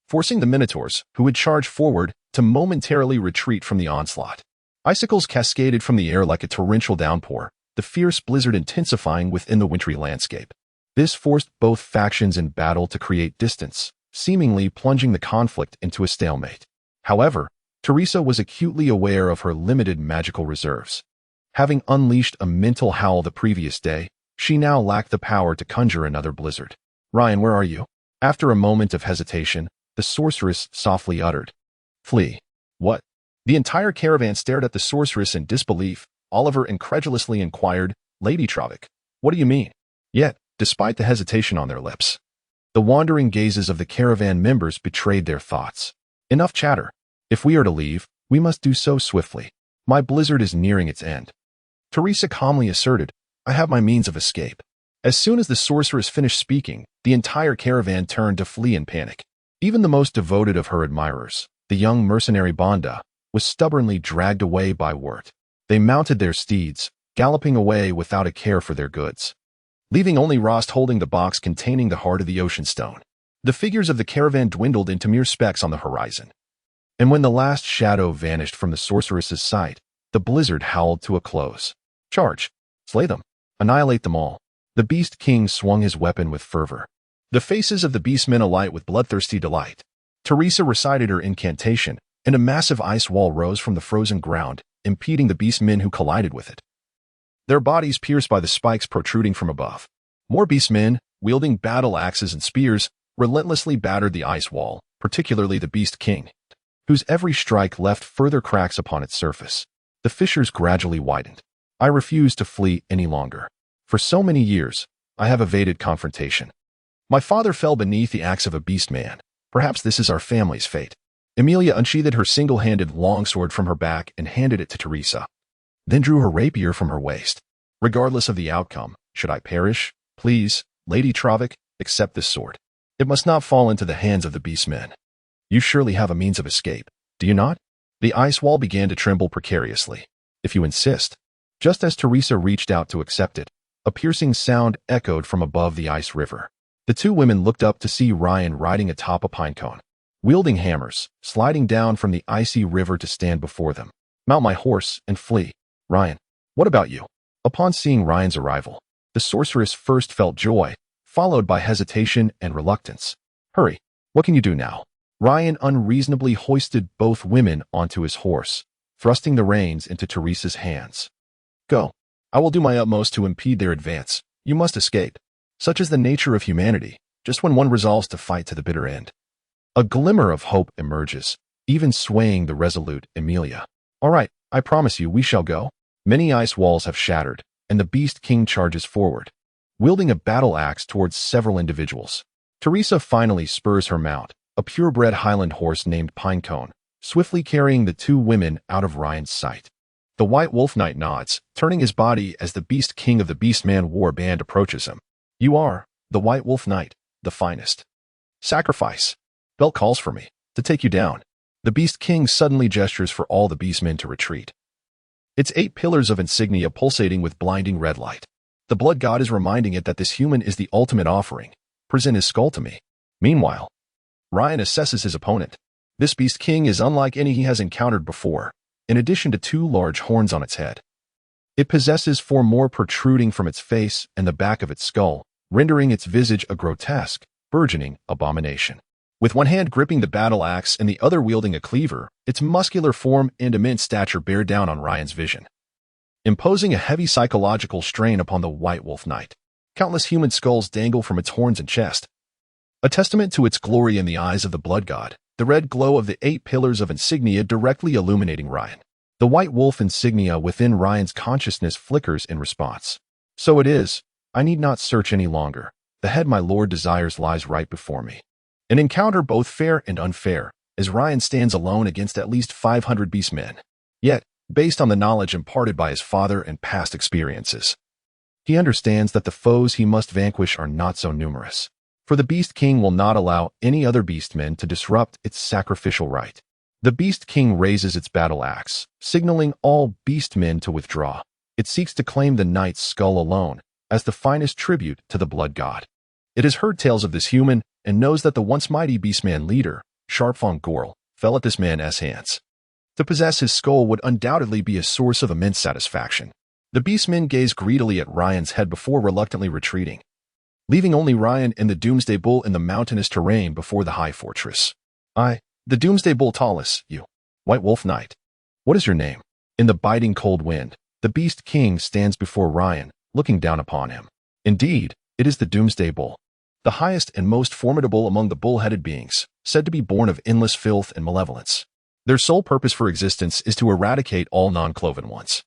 forcing the minotaurs, who had charged forward, to momentarily retreat from the onslaught. Icicles cascaded from the air like a torrential downpour, the fierce blizzard intensifying within the wintry landscape. This forced both factions in battle to create distance, seemingly plunging the conflict into a stalemate. However, Teresa was acutely aware of her limited magical reserves. Having unleashed a mental howl the previous day, she now lacked the power to conjure another blizzard. "Ryan, where are you?" After a moment of hesitation, the sorceress softly uttered, "Flee." "What?" The entire caravan stared at the sorceress in disbelief. Oliver incredulously inquired, "Lady Travik, what do you mean?" Yet, despite the hesitation on their lips, the wandering gazes of the caravan members betrayed their thoughts. "Enough chatter. If we are to leave, we must do so swiftly. My blizzard is nearing its end." Teresa calmly asserted, "I have my means of escape." As soon as the sorceress finished speaking, the entire caravan turned to flee in panic. Even the most devoted of her admirers, the young mercenary Bonda, was stubbornly dragged away by Wirt. They mounted their steeds, galloping away without a care for their goods, leaving only Rost holding the box containing the heart of the ocean stone. The figures of the caravan dwindled into mere specks on the horizon. And when the last shadow vanished from the sorceress's sight, the blizzard howled to a close. "Charge! Slay them! Annihilate them all!" The Beast King swung his weapon with fervor, the faces of the beastmen alight with bloodthirsty delight. Teresa recited her incantation, and a massive ice wall rose from the frozen ground, impeding the beastmen who collided with it, their bodies pierced by the spikes protruding from above. More beastmen, wielding battle axes and spears, relentlessly battered the ice wall, particularly the Beast King, whose every strike left further cracks upon its surface. The fissures gradually widened. "I refuse to flee any longer. For so many years, I have evaded confrontation. My father fell beneath the axe of a beastman. Perhaps this is our family's fate." Emilia unsheathed her single-handed longsword from her back and handed it to Teresa, then drew her rapier from her waist. Regardless of the outcome, Should I perish? Please, Lady Travik, accept this sword. It must not fall into the hands of the beastmen. You surely have a means of escape, do you not? The ice wall began to tremble precariously. If you insist. Just as Teresa reached out to accept it, a piercing sound echoed from above the ice river. The two women looked up to see Ryan riding atop a pinecone, wielding hammers, sliding down from the icy river to stand before them. Mount my horse and flee. Ryan, what about you? Upon seeing Ryan's arrival, the sorceress first felt joy, followed by hesitation and reluctance. Hurry, what can you do now? Ryan unreasonably hoisted both women onto his horse, thrusting the reins into Teresa's hands. Go. I will do my utmost to impede their advance. You must escape. Such is the nature of humanity, just when one resolves to fight to the bitter end. A glimmer of hope emerges, even swaying the resolute Emilia. All right, I promise you we shall go. Many ice walls have shattered, and the Beast King charges forward, wielding a battle axe towards several individuals. Teresa finally spurs her mount, a purebred Highland horse named Pinecone, swiftly carrying the two women out of Ryan's sight. The White Wolf Knight nods, turning his body as the Beast King of the Beastman war band approaches him. You are the White Wolf Knight, the finest. Sacrifice. Belt calls for me to take you down. The Beast King suddenly gestures for all the beastmen to retreat. Its 8 pillars of insignia pulsating with blinding red light. The blood god is reminding it that this human is the ultimate offering. Present his skull to me. Meanwhile, Ryan assesses his opponent. This Beast King is unlike any he has encountered before, in addition to 2 large horns on its head. It possesses 4 more protruding from its face and the back of its skull, rendering its visage a grotesque, burgeoning abomination. With one hand gripping the battle axe and the other wielding a cleaver, its muscular form and immense stature bear down on Ryan's vision, imposing a heavy psychological strain upon the White Wolf Knight. Countless human skulls dangle from its horns and chest. A testament to its glory in the eyes of the blood god, the red glow of the 8 pillars of insignia directly illuminating Ryan. The white wolf insignia within Ryan's consciousness flickers in response. So it is. I need not search any longer. The head my lord desires lies right before me. An encounter both fair and unfair, as Ryan stands alone against at least 500 beastmen. Yet, based on the knowledge imparted by his father and past experiences, he understands that the foes he must vanquish are not so numerous. For the Beast King will not allow any other beastmen to disrupt its sacrificial rite. The Beast King raises its battle axe, signaling all beastmen to withdraw. It seeks to claim the knight's skull alone, as the finest tribute to the blood god. It has heard tales of this human, and knows that the once mighty beastman leader, Sharpfang Gorl, fell at this man's hands. To possess his skull would undoubtedly be a source of immense satisfaction. The beastmen gaze greedily at Ryan's head before reluctantly retreating, leaving only Ryan and the Doomsday Bull in the mountainous terrain before the high fortress. The Doomsday Bull Tallis, you, White Wolf Knight. What is your name? In the biting cold wind, the Beast King stands before Ryan, looking down upon him. Indeed, it is the Doomsday Bull, the highest and most formidable among the bull-headed beings, said to be born of endless filth and malevolence. Their sole purpose for existence is to eradicate all non-cloven ones.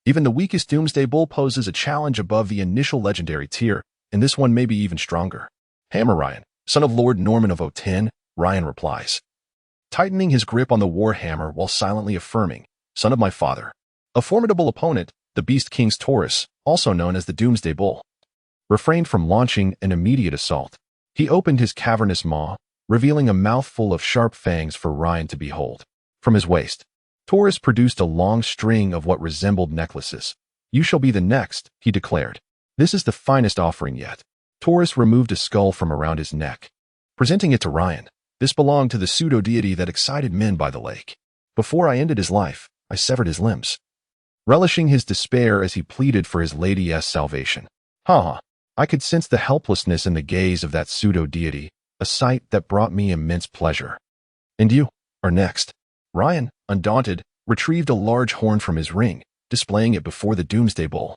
Even the weakest Doomsday Bull poses a challenge above the initial legendary tier, and this one may be even stronger. Hammer Ryan, son of Lord Norman of O10, Ryan replies, tightening his grip on the war hammer while silently affirming, son of my father. A formidable opponent, the Beast King's Taurus, also known as the Doomsday Bull, refrained from launching an immediate assault. He opened his cavernous maw, revealing a mouthful of sharp fangs for Ryan to behold. From his waist, Taurus produced a long string of what resembled necklaces. You shall be the next, he declared. This is the finest offering yet. Taurus removed a skull from around his neck, presenting it to Ryan. This belonged to the pseudo-deity that excited men by the lake. Before I ended his life, I severed his limbs, relishing his despair as he pleaded for his lady's salvation. I could sense the helplessness in the gaze of that pseudo-deity, a sight that brought me immense pleasure. And you are next. Ryan, undaunted, retrieved a large horn from his ring, displaying it before the Doomsday Bull.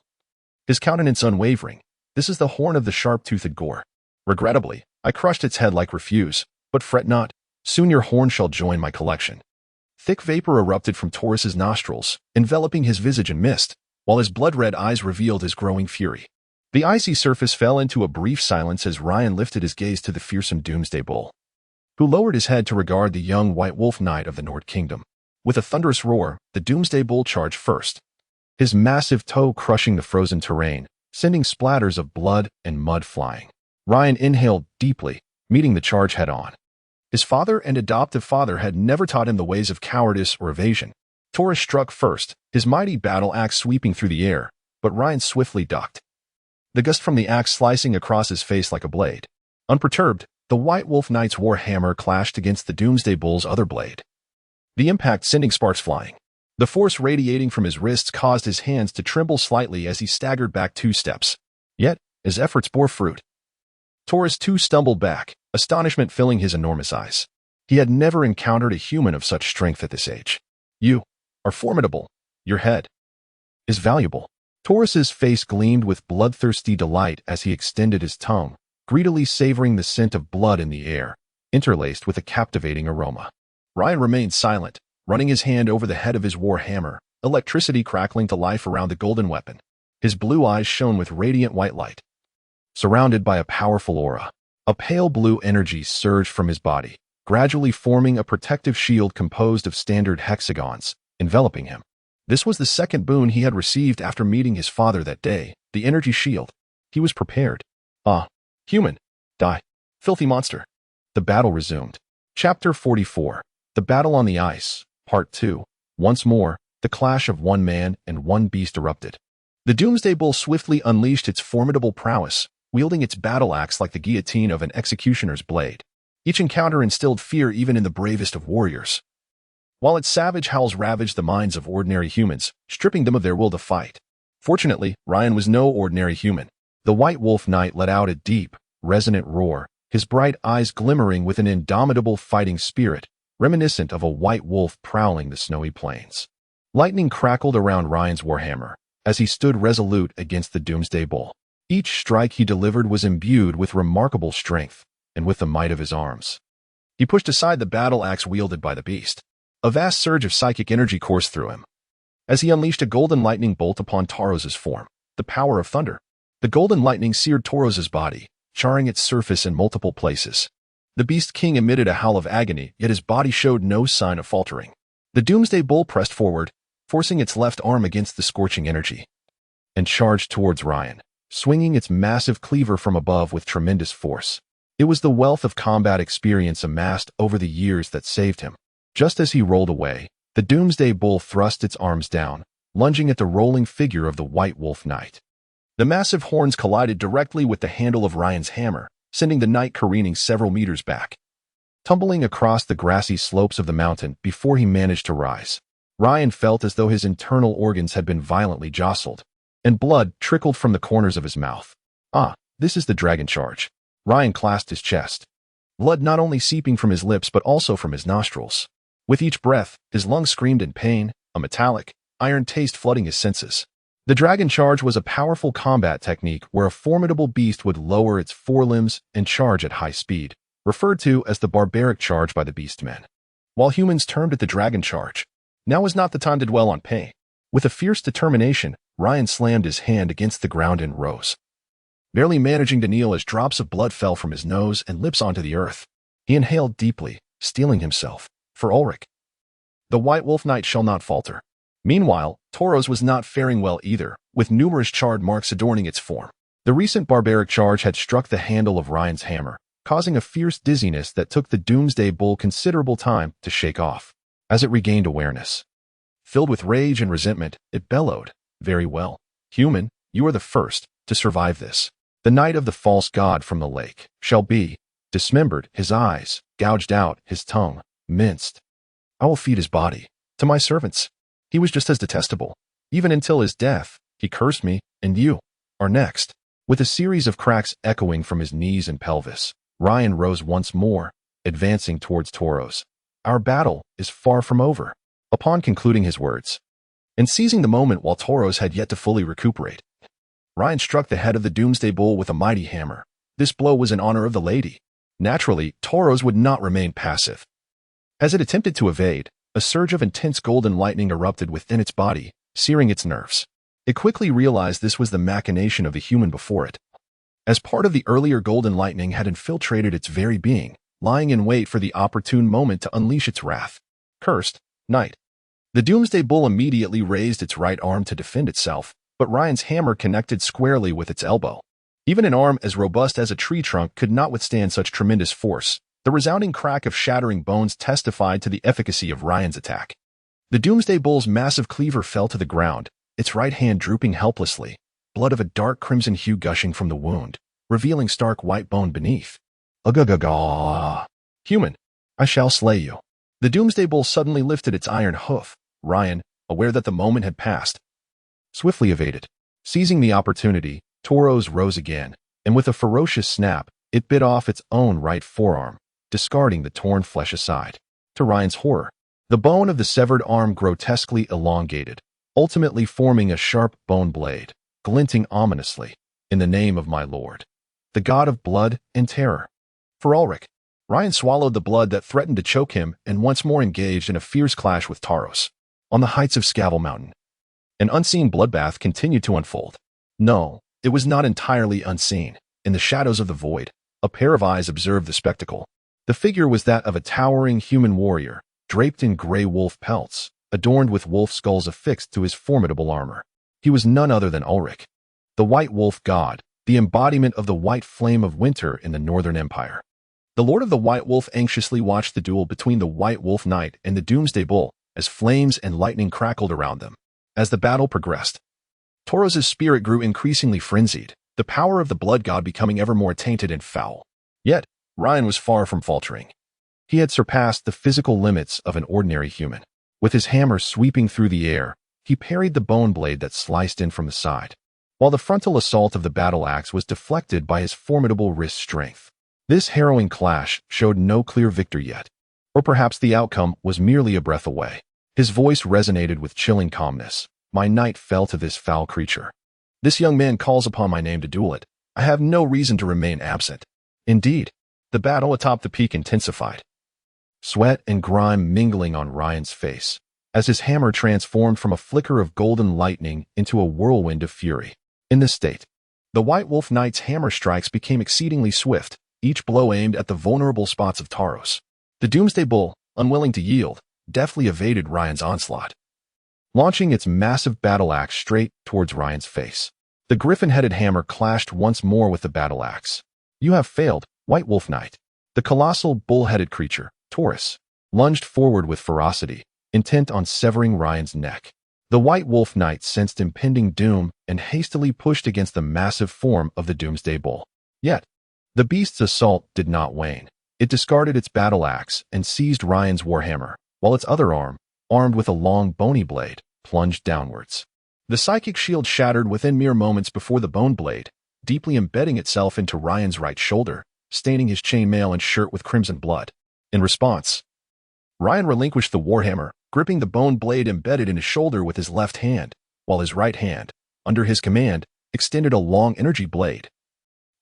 His countenance unwavering. This is the horn of the sharp-toothed Gore. Regrettably, I crushed its head like refuse, but fret not, soon your horn shall join my collection. Thick vapor erupted from Taurus's nostrils, enveloping his visage in mist, while his blood-red eyes revealed his growing fury. The icy surface fell into a brief silence as Ryan lifted his gaze to the fearsome Doomsday Bull, who lowered his head to regard the young White Wolf Knight of the Nord Kingdom. With a thunderous roar, the Doomsday Bull charged first, his massive toe crushing the frozen terrain, sending splatters of blood and mud flying. Ryan inhaled deeply, meeting the charge head-on. His father and adoptive father had never taught him the ways of cowardice or evasion. Taurus struck first, his mighty battle axe sweeping through the air, but Ryan swiftly ducked, the gust from the axe slicing across his face like a blade. Unperturbed, the White Wolf Knight's war hammer clashed against the Doomsday Bull's other blade, the impact sending sparks flying. The force radiating from his wrists caused his hands to tremble slightly as he staggered back 2 steps. Yet, his efforts bore fruit. Taurus too stumbled back, astonishment filling his enormous eyes. He had never encountered a human of such strength at this age. You are formidable. Your head is valuable. Taurus's face gleamed with bloodthirsty delight as he extended his tongue, greedily savoring the scent of blood in the air, interlaced with a captivating aroma. Ryan remained silent, running his hand over the head of his war hammer, electricity crackling to life around the golden weapon. His blue eyes shone with radiant white light. Surrounded by a powerful aura, a pale blue energy surged from his body, gradually forming a protective shield composed of standard hexagons, enveloping him. This was the second boon he had received after meeting his father that day, the energy shield. He was prepared. Human, die. Filthy monster. The battle resumed. Chapter 44. The Battle on the Ice, Part 2. Once more, the clash of one man and one beast erupted. The Doomsday Bull swiftly unleashed its formidable prowess, wielding its battle axe like the guillotine of an executioner's blade. Each encounter instilled fear even in the bravest of warriors, while its savage howls ravaged the minds of ordinary humans, stripping them of their will to fight. Fortunately, Ryan was no ordinary human. The White Wolf Knight let out a deep, resonant roar, his bright eyes glimmering with an indomitable fighting spirit, reminiscent of a white wolf prowling the snowy plains. Lightning crackled around Ryan's warhammer as he stood resolute against the Doomsday Bull. Each strike he delivered was imbued with remarkable strength and with the might of his arms. He pushed aside the battle axe wielded by the beast. A vast surge of psychic energy coursed through him as he unleashed a golden lightning bolt upon Taurus's form, the power of thunder. The golden lightning seared Taurus's body, charring its surface in multiple places. The Beast King emitted a howl of agony, yet his body showed no sign of faltering. The Doomsday Bull pressed forward, forcing its left arm against the scorching energy, and charged towards Ryan, swinging its massive cleaver from above with tremendous force. It was the wealth of combat experience amassed over the years that saved him. Just as he rolled away, the Doomsday Bull thrust its arms down, lunging at the rolling figure of the White Wolf Knight. The massive horns collided directly with the handle of Ryan's hammer, sending the knight careening several meters back, tumbling across the grassy slopes of the mountain before he managed to rise. Ryan felt as though his internal organs had been violently jostled, and blood trickled from the corners of his mouth. This is the dragon charge. Ryan clasped his chest, blood not only seeping from his lips but also from his nostrils. With each breath, his lungs screamed in pain, a metallic, iron taste flooding his senses. The dragon charge was a powerful combat technique where a formidable beast would lower its forelimbs and charge at high speed, referred to as the barbaric charge by the beastmen. While humans termed it the dragon charge, now was not the time to dwell on pain. With a fierce determination, Ryan slammed his hand against the ground and rose, barely managing to kneel as drops of blood fell from his nose and lips onto the earth. He inhaled deeply, steeling himself. For Ulrich, the White Wolf Knight shall not falter. Meanwhile, Taurus was not faring well either, with numerous charred marks adorning its form. The recent barbaric charge had struck the handle of Ryan's hammer, causing a fierce dizziness that took the Doomsday Bull considerable time to shake off. As it regained awareness, filled with rage and resentment, it bellowed, "Very well, human, you are the first to survive this. The knight of the false god from the lake shall be dismembered, his eyes gouged out, his tongue minced. I will feed his body to my servants. He was just as detestable. Even until his death, he cursed me, and you are next." With a series of cracks echoing from his knees and pelvis, Ryan rose once more, advancing towards Taurus. "Our battle is far from over." Upon concluding his words, and seizing the moment while Taurus had yet to fully recuperate, Ryan struck the head of the Doomsday Bull with a mighty hammer. This blow was in honor of the lady. Naturally, Taurus would not remain passive. As it attempted to evade, a surge of intense golden lightning erupted within its body, searing its nerves. It quickly realized this was the machination of the human before it. As part of the earlier golden lightning had infiltrated its very being, lying in wait for the opportune moment to unleash its wrath. Cursed knight. The Doomsday Bull immediately raised its right arm to defend itself, but Ryan's hammer connected squarely with its elbow. Even an arm as robust as a tree trunk could not withstand such tremendous force. The resounding crack of shattering bones testified to the efficacy of Ryan's attack. The Doomsday Bull's massive cleaver fell to the ground, its right hand drooping helplessly, blood of a dark crimson hue gushing from the wound, revealing stark white bone beneath. Ugh. Human, I shall slay you. The Doomsday Bull suddenly lifted its iron hoof. Ryan, aware that the moment had passed, swiftly evaded. Seizing the opportunity, Tauros rose again, and with a ferocious snap, it bit off its own right forearm, discarding the torn flesh aside. To Ryan's horror, the bone of the severed arm grotesquely elongated, ultimately forming a sharp bone blade, glinting ominously. In the name of my lord, the god of blood and terror. For Ulrich, Ryan swallowed the blood that threatened to choke him and once more engaged in a fierce clash with Tauros. On the heights of Scavel Mountain, an unseen bloodbath continued to unfold. No, it was not entirely unseen. In the shadows of the void, a pair of eyes observed the spectacle. The figure was that of a towering human warrior, draped in gray wolf pelts, adorned with wolf skulls affixed to his formidable armor. He was none other than Ulrich, the White Wolf god, the embodiment of the white flame of winter in the Northern Empire. The Lord of the White Wolf anxiously watched the duel between the White Wolf Knight and the Doomsday Bull, as flames and lightning crackled around them. As the battle progressed, Tauros' spirit grew increasingly frenzied, the power of the blood god becoming ever more tainted and foul. Yet, Ryan was far from faltering. He had surpassed the physical limits of an ordinary human. With his hammer sweeping through the air, he parried the bone blade that sliced in from the side, while the frontal assault of the battle axe was deflected by his formidable wrist strength. This harrowing clash showed no clear victor yet, or perhaps the outcome was merely a breath away. His voice resonated with chilling calmness. My knight fell to this foul creature. This young man calls upon my name to duel it. I have no reason to remain absent. Indeed, the battle atop the peak intensified, sweat and grime mingling on Ryan's face, as his hammer transformed from a flicker of golden lightning into a whirlwind of fury. In this state, the White Wolf Knight's hammer strikes became exceedingly swift, each blow aimed at the vulnerable spots of Tauros. The Doomsday Bull, unwilling to yield, deftly evaded Ryan's onslaught, launching its massive battle axe straight towards Ryan's face. The griffin-headed hammer clashed once more with the battle axe. You have failed, White Wolf Knight. The colossal bull-headed creature, Taurus, lunged forward with ferocity, intent on severing Ryan's neck. The White Wolf Knight sensed impending doom and hastily pushed against the massive form of the Doomsday Bull. Yet, the beast's assault did not wane. It discarded its battle axe and seized Ryan's warhammer, while its other arm, armed with a long bony blade, plunged downwards. The psychic shield shattered within mere moments before the bone blade, deeply embedding itself into Ryan's right shoulder, staining his chainmail and shirt with crimson blood. In response, Ryan relinquished the warhammer, gripping the bone blade embedded in his shoulder with his left hand, while his right hand, under his command, extended a long energy blade,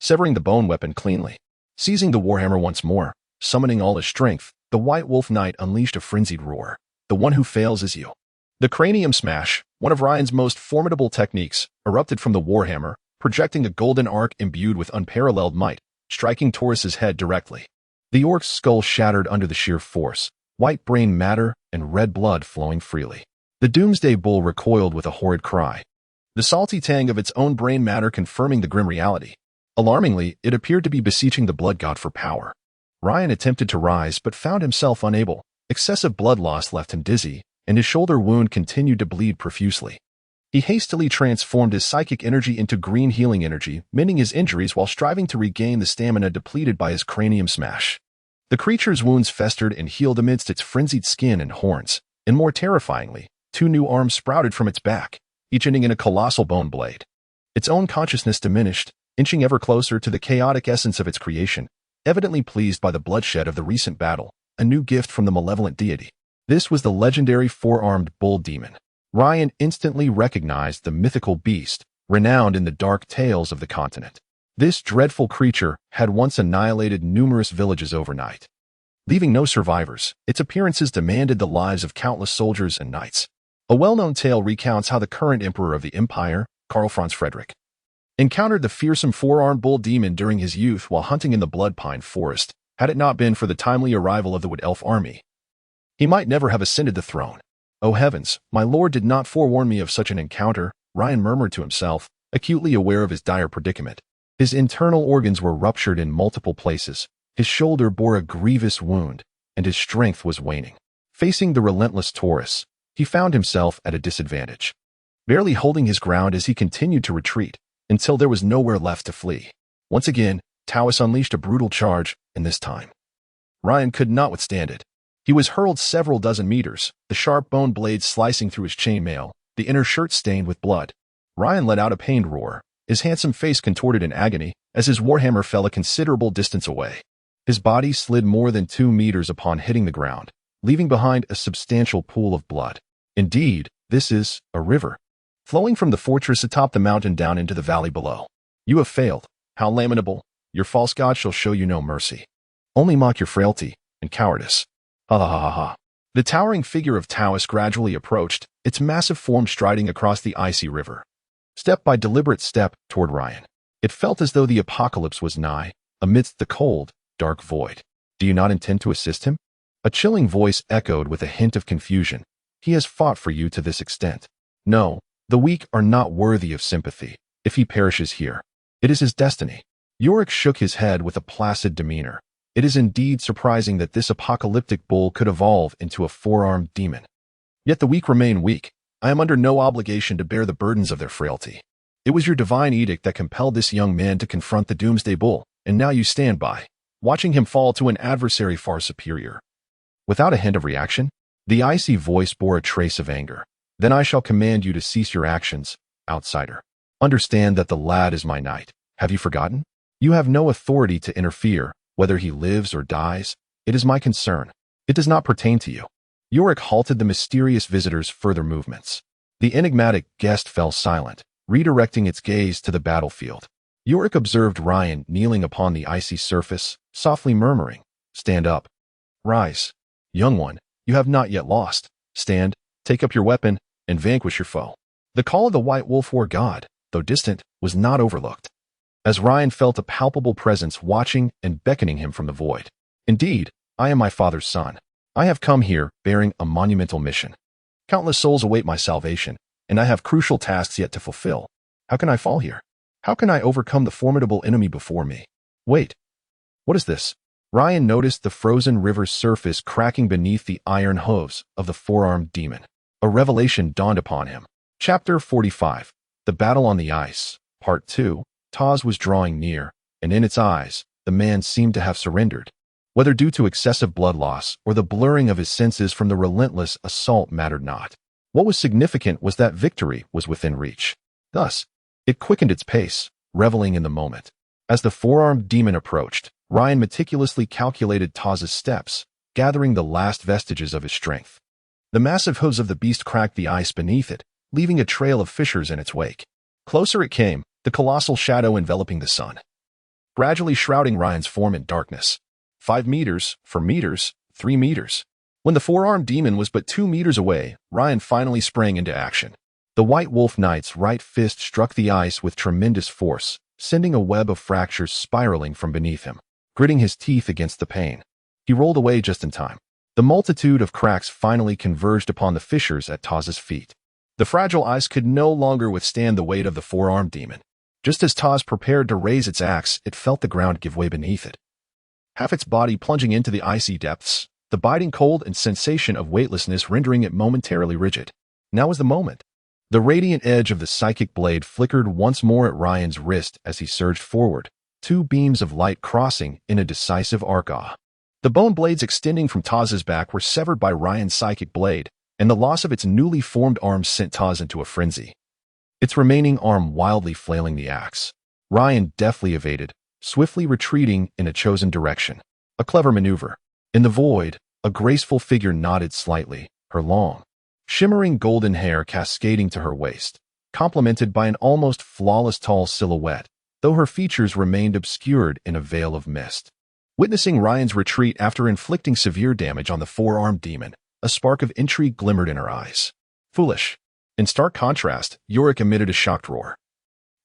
severing the bone weapon cleanly. Seizing the warhammer once more, summoning all his strength, the White Wolf Knight unleashed a frenzied roar. The one who fails is you. The cranium smash, one of Ryan's most formidable techniques, erupted from the warhammer, projecting a golden arc imbued with unparalleled might, striking Taurus's head directly. The orc's skull shattered under the sheer force, white brain matter and red blood flowing freely. The Doomsday Bull recoiled with a horrid cry, the salty tang of its own brain matter confirming the grim reality. Alarmingly, it appeared to be beseeching the blood god for power. Ryan attempted to rise but found himself unable. Excessive blood loss left him dizzy, and his shoulder wound continued to bleed profusely. He hastily transformed his psychic energy into green healing energy, mending his injuries while striving to regain the stamina depleted by his cranium smash. The creature's wounds festered and healed amidst its frenzied skin and horns, and more terrifyingly, two new arms sprouted from its back, each ending in a colossal bone blade. Its own consciousness diminished, inching ever closer to the chaotic essence of its creation, evidently pleased by the bloodshed of the recent battle, a new gift from the malevolent deity. This was the legendary four-armed bull demon. Ryan instantly recognized the mythical beast, renowned in the dark tales of the continent. This dreadful creature had once annihilated numerous villages overnight, leaving no survivors. Its appearances demanded the lives of countless soldiers and knights. A well-known tale recounts how the current emperor of the empire, Karl Franz Frederick, encountered the fearsome four-armed bull demon during his youth while hunting in the Blood Pine Forest. Had it not been for the timely arrival of the Wood Elf army, he might never have ascended the throne. Oh heavens, my lord did not forewarn me of such an encounter, Ryan murmured to himself, acutely aware of his dire predicament. His internal organs were ruptured in multiple places, his shoulder bore a grievous wound, and his strength was waning. Facing the relentless Taurus, he found himself at a disadvantage, barely holding his ground as he continued to retreat, until there was nowhere left to flee. Once again, Taurus unleashed a brutal charge, and this time, Ryan could not withstand it. He was hurled several dozen meters, the sharp bone blades slicing through his chainmail, the inner shirt stained with blood. Ryan let out a pained roar, his handsome face contorted in agony as his warhammer fell a considerable distance away. His body slid more than 2 meters upon hitting the ground, leaving behind a substantial pool of blood. Indeed, this is a river, flowing from the fortress atop the mountain down into the valley below. You have failed. How lamentable. Your false god shall show you no mercy. Only mock your frailty and cowardice. Ha ha ha ha ha. The towering figure of Taurus gradually approached, its massive form striding across the icy river, step by deliberate step toward Ryan. It felt as though the apocalypse was nigh, amidst the cold, dark void. Do you not intend to assist him? A chilling voice echoed with a hint of confusion. He has fought for you to this extent. No, the weak are not worthy of sympathy. If he perishes here, it is his destiny. Yorick shook his head with a placid demeanor. It is indeed surprising that this apocalyptic bull could evolve into a 4-armed demon. Yet the weak remain weak. I am under no obligation to bear the burdens of their frailty. It was your divine edict that compelled this young man to confront the doomsday bull, and now you stand by, watching him fall to an adversary far superior. Without a hint of reaction, the icy voice bore a trace of anger. Then I shall command you to cease your actions, outsider. Understand that the lad is my knight. Have you forgotten? You have no authority to interfere. Whether he lives or dies, it is my concern. It does not pertain to you. Yorick halted the mysterious visitor's further movements. The enigmatic guest fell silent, redirecting its gaze to the battlefield. Yorick observed Ryan kneeling upon the icy surface, softly murmuring, "Stand up. Rise. Young one, you have not yet lost. Stand, take up your weapon, and vanquish your foe." The call of the White Wolf War God, though distant, was not overlooked, as Ryan felt a palpable presence watching and beckoning him from the void. Indeed, I am my father's son. I have come here bearing a monumental mission. Countless souls await my salvation, and I have crucial tasks yet to fulfill. How can I fall here? How can I overcome the formidable enemy before me? Wait. What is this? Ryan noticed the frozen river's surface cracking beneath the iron hooves of the 4-armed demon. A revelation dawned upon him. Chapter 45. The Battle on the Ice, Part 2. Taz was drawing near, and in its eyes, the man seemed to have surrendered. Whether due to excessive blood loss or the blurring of his senses from the relentless assault mattered not. What was significant was that victory was within reach. Thus, it quickened its pace, reveling in the moment. As the 4-armed demon approached, Ryan meticulously calculated Taz's steps, gathering the last vestiges of his strength. The massive hooves of the beast cracked the ice beneath it, leaving a trail of fissures in its wake. Closer it came, the colossal shadow enveloping the sun, gradually shrouding Ryan's form in darkness. 5 meters, 4 meters, 3 meters. When the 4-armed demon was but 2 meters away, Ryan finally sprang into action. The White Wolf Knight's right fist struck the ice with tremendous force, sending a web of fractures spiraling from beneath him. Gritting his teeth against the pain, he rolled away just in time. The multitude of cracks finally converged upon the fissures at Taz's feet. The fragile ice could no longer withstand the weight of the 4-armed demon. Just as Taz prepared to raise its axe, it felt the ground give way beneath it, half its body plunging into the icy depths, the biting cold and sensation of weightlessness rendering it momentarily rigid. Now was the moment. The radiant edge of the psychic blade flickered once more at Ryan's wrist as he surged forward, 2 beams of light crossing in a decisive arc. The bone blades extending from Taz's back were severed by Ryan's psychic blade, and the loss of its newly formed arms sent Taz into a frenzy, its remaining arm wildly flailing the axe. Ryan deftly evaded, swiftly retreating in a chosen direction. A clever maneuver. In the void, a graceful figure nodded slightly, her long, shimmering golden hair cascading to her waist, complemented by an almost flawless tall silhouette, though her features remained obscured in a veil of mist. Witnessing Ryan's retreat after inflicting severe damage on the 4-armed demon, a spark of intrigue glimmered in her eyes. Foolish. In stark contrast, Yorick emitted a shocked roar,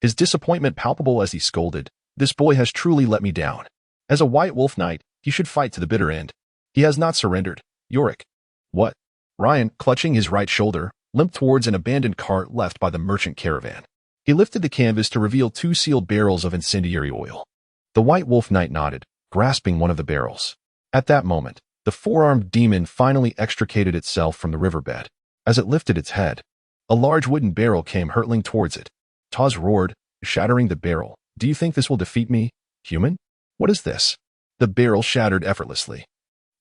his disappointment palpable as he scolded, "This boy has truly let me down. As a White Wolf Knight, he should fight to the bitter end. He has not surrendered. Yorick." "What?" Ryan, clutching his right shoulder, limped towards an abandoned cart left by the merchant caravan. He lifted the canvas to reveal 2 sealed barrels of incendiary oil. The White Wolf Knight nodded, grasping one of the barrels. At that moment, the 4-armed demon finally extricated itself from the riverbed. As it lifted its head, a large wooden barrel came hurtling towards it. Taz roared, shattering the barrel. "Do you think this will defeat me, human? What is this?" The barrel shattered effortlessly,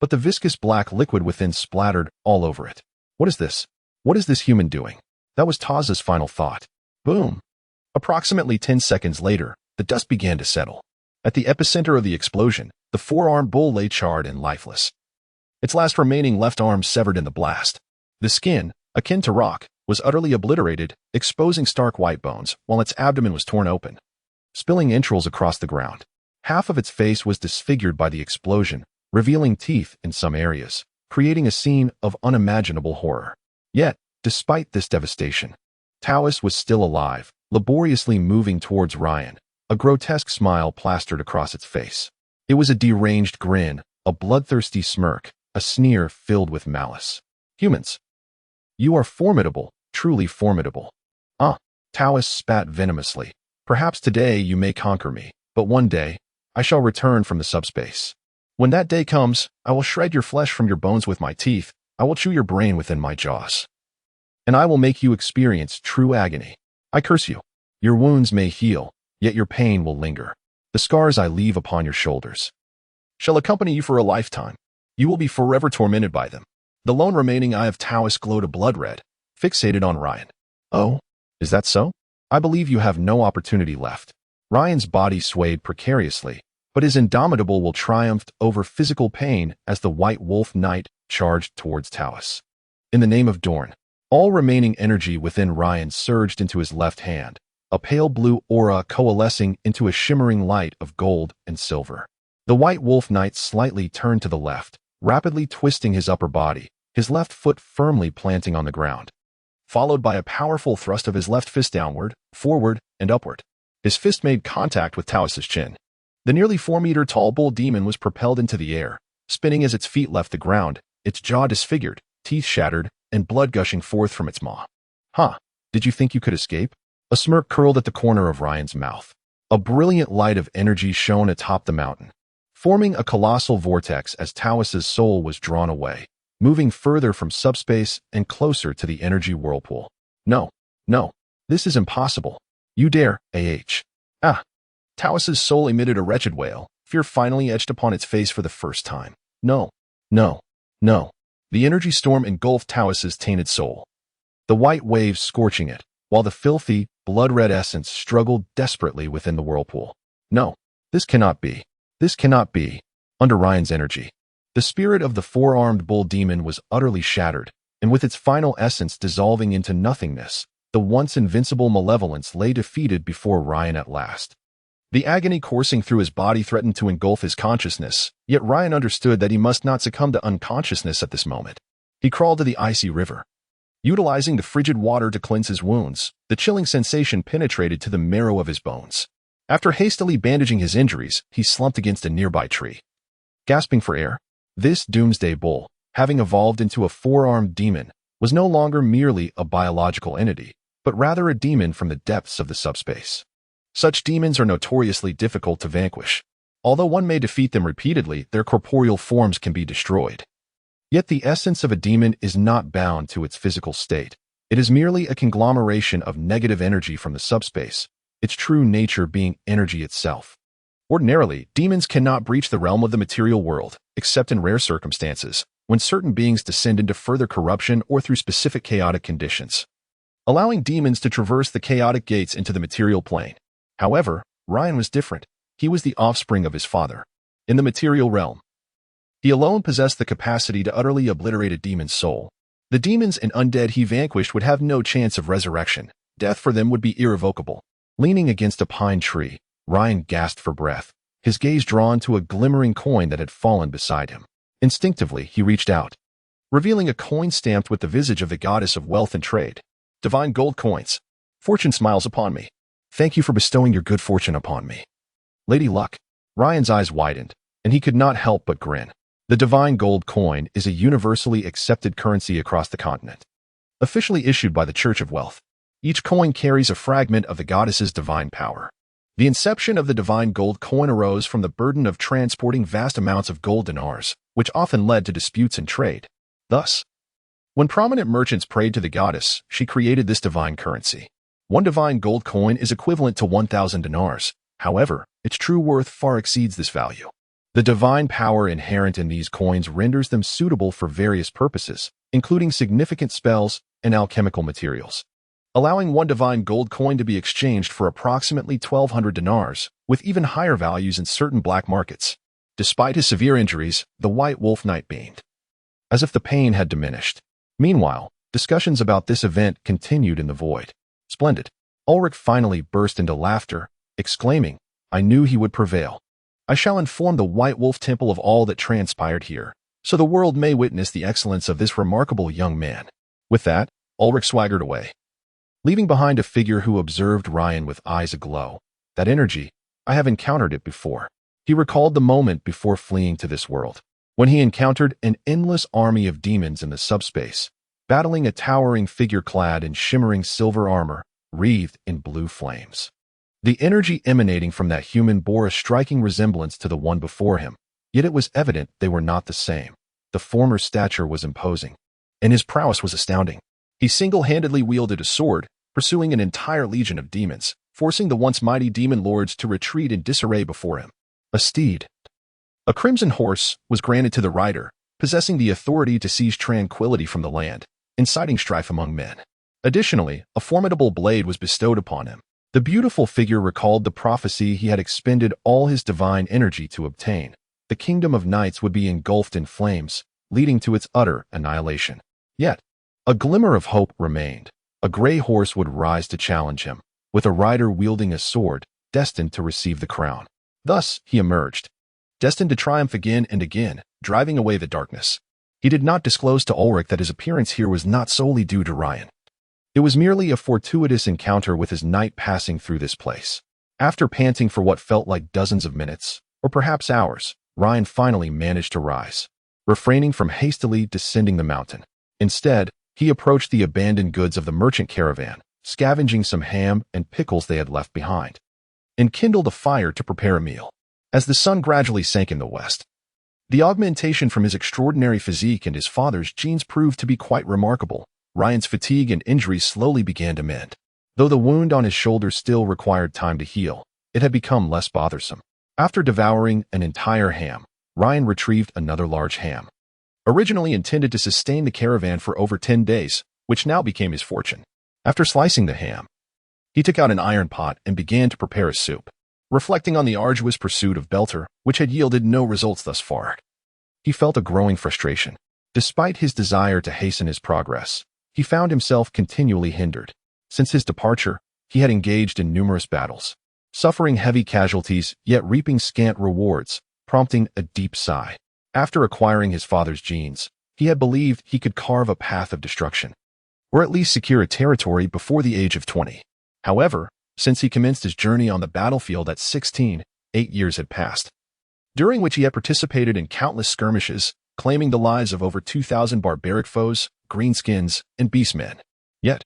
but the viscous black liquid within splattered all over it. "What is this? What is this human doing?" That was Taz's final thought. Boom! Approximately 10 seconds later, the dust began to settle. At the epicenter of the explosion, the 4-armed bull lay charred and lifeless. Its last remaining left arm severed in the blast. The skin, akin to rock, was utterly obliterated, exposing stark white bones, while its abdomen was torn open, spilling entrails across the ground. Half of its face was disfigured by the explosion, revealing teeth in some areas, creating a scene of unimaginable horror. Yet, despite this devastation, Taoist was still alive, laboriously moving towards Ryan, a grotesque smile plastered across its face. It was a deranged grin, a bloodthirsty smirk, a sneer filled with malice. "Humans, you are formidable, truly formidable." Taoist spat venomously. "Perhaps today you may conquer me, but one day, I shall return from the subspace. When that day comes, I will shred your flesh from your bones with my teeth, I will chew your brain within my jaws. And I will make you experience true agony. I curse you. Your wounds may heal, yet your pain will linger. The scars I leave upon your shoulders shall accompany you for a lifetime. You will be forever tormented by them." The lone remaining eye of Taoist glowed a blood red, fixated on Ryan. "Oh, is that so? I believe you have no opportunity left." Ryan's body swayed precariously, but his indomitable will triumphed over physical pain as the White Wolf Knight charged towards Taoist. In the name of Dorn, all remaining energy within Ryan surged into his left hand, a pale blue aura coalescing into a shimmering light of gold and silver. The White Wolf Knight slightly turned to the left, rapidly twisting his upper body, his left foot firmly planting on the ground, followed by a powerful thrust of his left fist downward, forward, and upward. His fist made contact with Taoist's chin. The nearly 4-meter-tall bull demon was propelled into the air, spinning as its feet left the ground, its jaw disfigured, teeth shattered, and blood gushing forth from its maw. Did you think you could escape?" A smirk curled at the corner of Ryan's mouth. A brilliant light of energy shone atop the mountain, forming a colossal vortex as Taoist's soul was drawn away, moving further from subspace and closer to the energy whirlpool. No, this is impossible. You dare, Taoist's soul emitted a wretched wail, fear finally etched upon its face for the first time. No. The energy storm engulfed Taoist's tainted soul, the white waves scorching it, while the filthy, blood-red essence struggled desperately within the whirlpool. No, this cannot be. This cannot be. Under Ryan's energy, the spirit of the 4-armed bull demon was utterly shattered, and with its final essence dissolving into nothingness, the once invincible malevolence lay defeated before Ryan at last. The agony coursing through his body threatened to engulf his consciousness, yet Ryan understood that he must not succumb to unconsciousness at this moment. He crawled to the icy river, utilizing the frigid water to cleanse his wounds. The chilling sensation penetrated to the marrow of his bones. After hastily bandaging his injuries, he slumped against a nearby tree, gasping for air. This doomsday bull, having evolved into a 4-armed demon, was no longer merely a biological entity, but rather a demon from the depths of the subspace. Such demons are notoriously difficult to vanquish. Although one may defeat them repeatedly, their corporeal forms can be destroyed. Yet the essence of a demon is not bound to its physical state. It is merely a conglomeration of negative energy from the subspace, its true nature being energy itself. Ordinarily, demons cannot breach the realm of the material world, except in rare circumstances, when certain beings descend into further corruption or through specific chaotic conditions, allowing demons to traverse the chaotic gates into the material plane. However, Ryan was different. He was the offspring of his father. In the material realm, he alone possessed the capacity to utterly obliterate a demon's soul. The demons and undead he vanquished would have no chance of resurrection. Death for them would be irrevocable. Leaning against a pine tree, Ryan gasped for breath, his gaze drawn to a glimmering coin that had fallen beside him. Instinctively, he reached out, revealing a coin stamped with the visage of the goddess of wealth and trade. "Divine gold coins. Fortune smiles upon me. Thank you for bestowing your good fortune upon me, Lady Luck." Ryan's eyes widened, and he could not help but grin. The divine gold coin is a universally accepted currency across the continent. officially issued by the Church of Wealth. Each coin carries a fragment of the goddess's divine power. The inception of the divine gold coin arose from the burden of transporting vast amounts of gold dinars, which often led to disputes in trade. Thus, when prominent merchants prayed to the goddess, she created this divine currency. One divine gold coin is equivalent to 1,000 dinars. However, its true worth far exceeds this value. The divine power inherent in these coins renders them suitable for various purposes, including significant spells and alchemical materials, allowing one divine gold coin to be exchanged for approximately 1,200 dinars, with even higher values in certain black markets. Despite his severe injuries, the White Wolf Knight beamed, as if the pain had diminished. Meanwhile, discussions about this event continued in the void. Splendid. Ulrich finally burst into laughter, exclaiming, "I knew he would prevail. I shall inform the White Wolf Temple of all that transpired here, so the world may witness the excellence of this remarkable young man." With that, Ulrich swaggered away, leaving behind a figure who observed Ryan with eyes aglow. That energy, I have encountered it before. He recalled the moment before fleeing to this world, when he encountered an endless army of demons in the subspace, battling a towering figure clad in shimmering silver armor, wreathed in blue flames. The energy emanating from that human bore a striking resemblance to the one before him, yet it was evident they were not the same. The former's stature was imposing, and his prowess was astounding. He single-handedly wielded a sword, pursuing an entire legion of demons, forcing the once mighty demon lords to retreat in disarray before him. A steed, a crimson horse, was granted to the rider, possessing the authority to seize tranquility from the land, inciting strife among men. Additionally, a formidable blade was bestowed upon him. The beautiful figure recalled the prophecy he had expended all his divine energy to obtain. The kingdom of knights would be engulfed in flames, leading to its utter annihilation. Yet, a glimmer of hope remained. A gray horse would rise to challenge him, with a rider wielding a sword, destined to receive the crown. Thus, he emerged, destined to triumph again and again, driving away the darkness. He did not disclose to Ulrich that his appearance here was not solely due to Ryan. It was merely a fortuitous encounter with his knight passing through this place. After panting for what felt like dozens of minutes, or perhaps hours, Ryan finally managed to rise, refraining from hastily descending the mountain. Instead, he approached the abandoned goods of the merchant caravan, scavenging some ham and pickles they had left behind, and kindled a fire to prepare a meal. As the sun gradually sank in the west, the augmentation from his extraordinary physique and his father's genes proved to be quite remarkable. Ryan's fatigue and injuries slowly began to mend. Though the wound on his shoulder still required time to heal, it had become less bothersome. After devouring an entire ham, Ryan retrieved another large ham, originally intended to sustain the caravan for over 10 days, which now became his fortune. After slicing the ham, he took out an iron pot and began to prepare a soup. Reflecting on the arduous pursuit of Belter, which had yielded no results thus far, he felt a growing frustration. Despite his desire to hasten his progress, he found himself continually hindered. Since his departure, he had engaged in numerous battles, suffering heavy casualties yet reaping scant rewards, prompting a deep sigh. After acquiring his father's genes, he had believed he could carve a path of destruction, or at least secure a territory before the age of 20. However, since he commenced his journey on the battlefield at 16, 8 years had passed, during which he had participated in countless skirmishes, claiming the lives of over 2,000 barbaric foes, greenskins, and beastmen. Yet,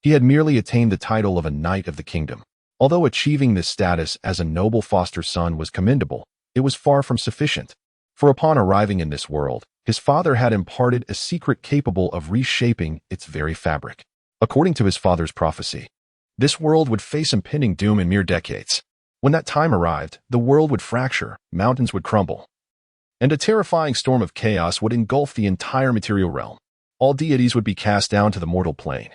he had merely attained the title of a Knight of the Kingdom. Although achieving this status as a noble foster son was commendable, it was far from sufficient. For upon arriving in this world, his father had imparted a secret capable of reshaping its very fabric. According to his father's prophecy, this world would face impending doom in mere decades. When that time arrived, the world would fracture, mountains would crumble, and a terrifying storm of chaos would engulf the entire material realm. All deities would be cast down to the mortal plane,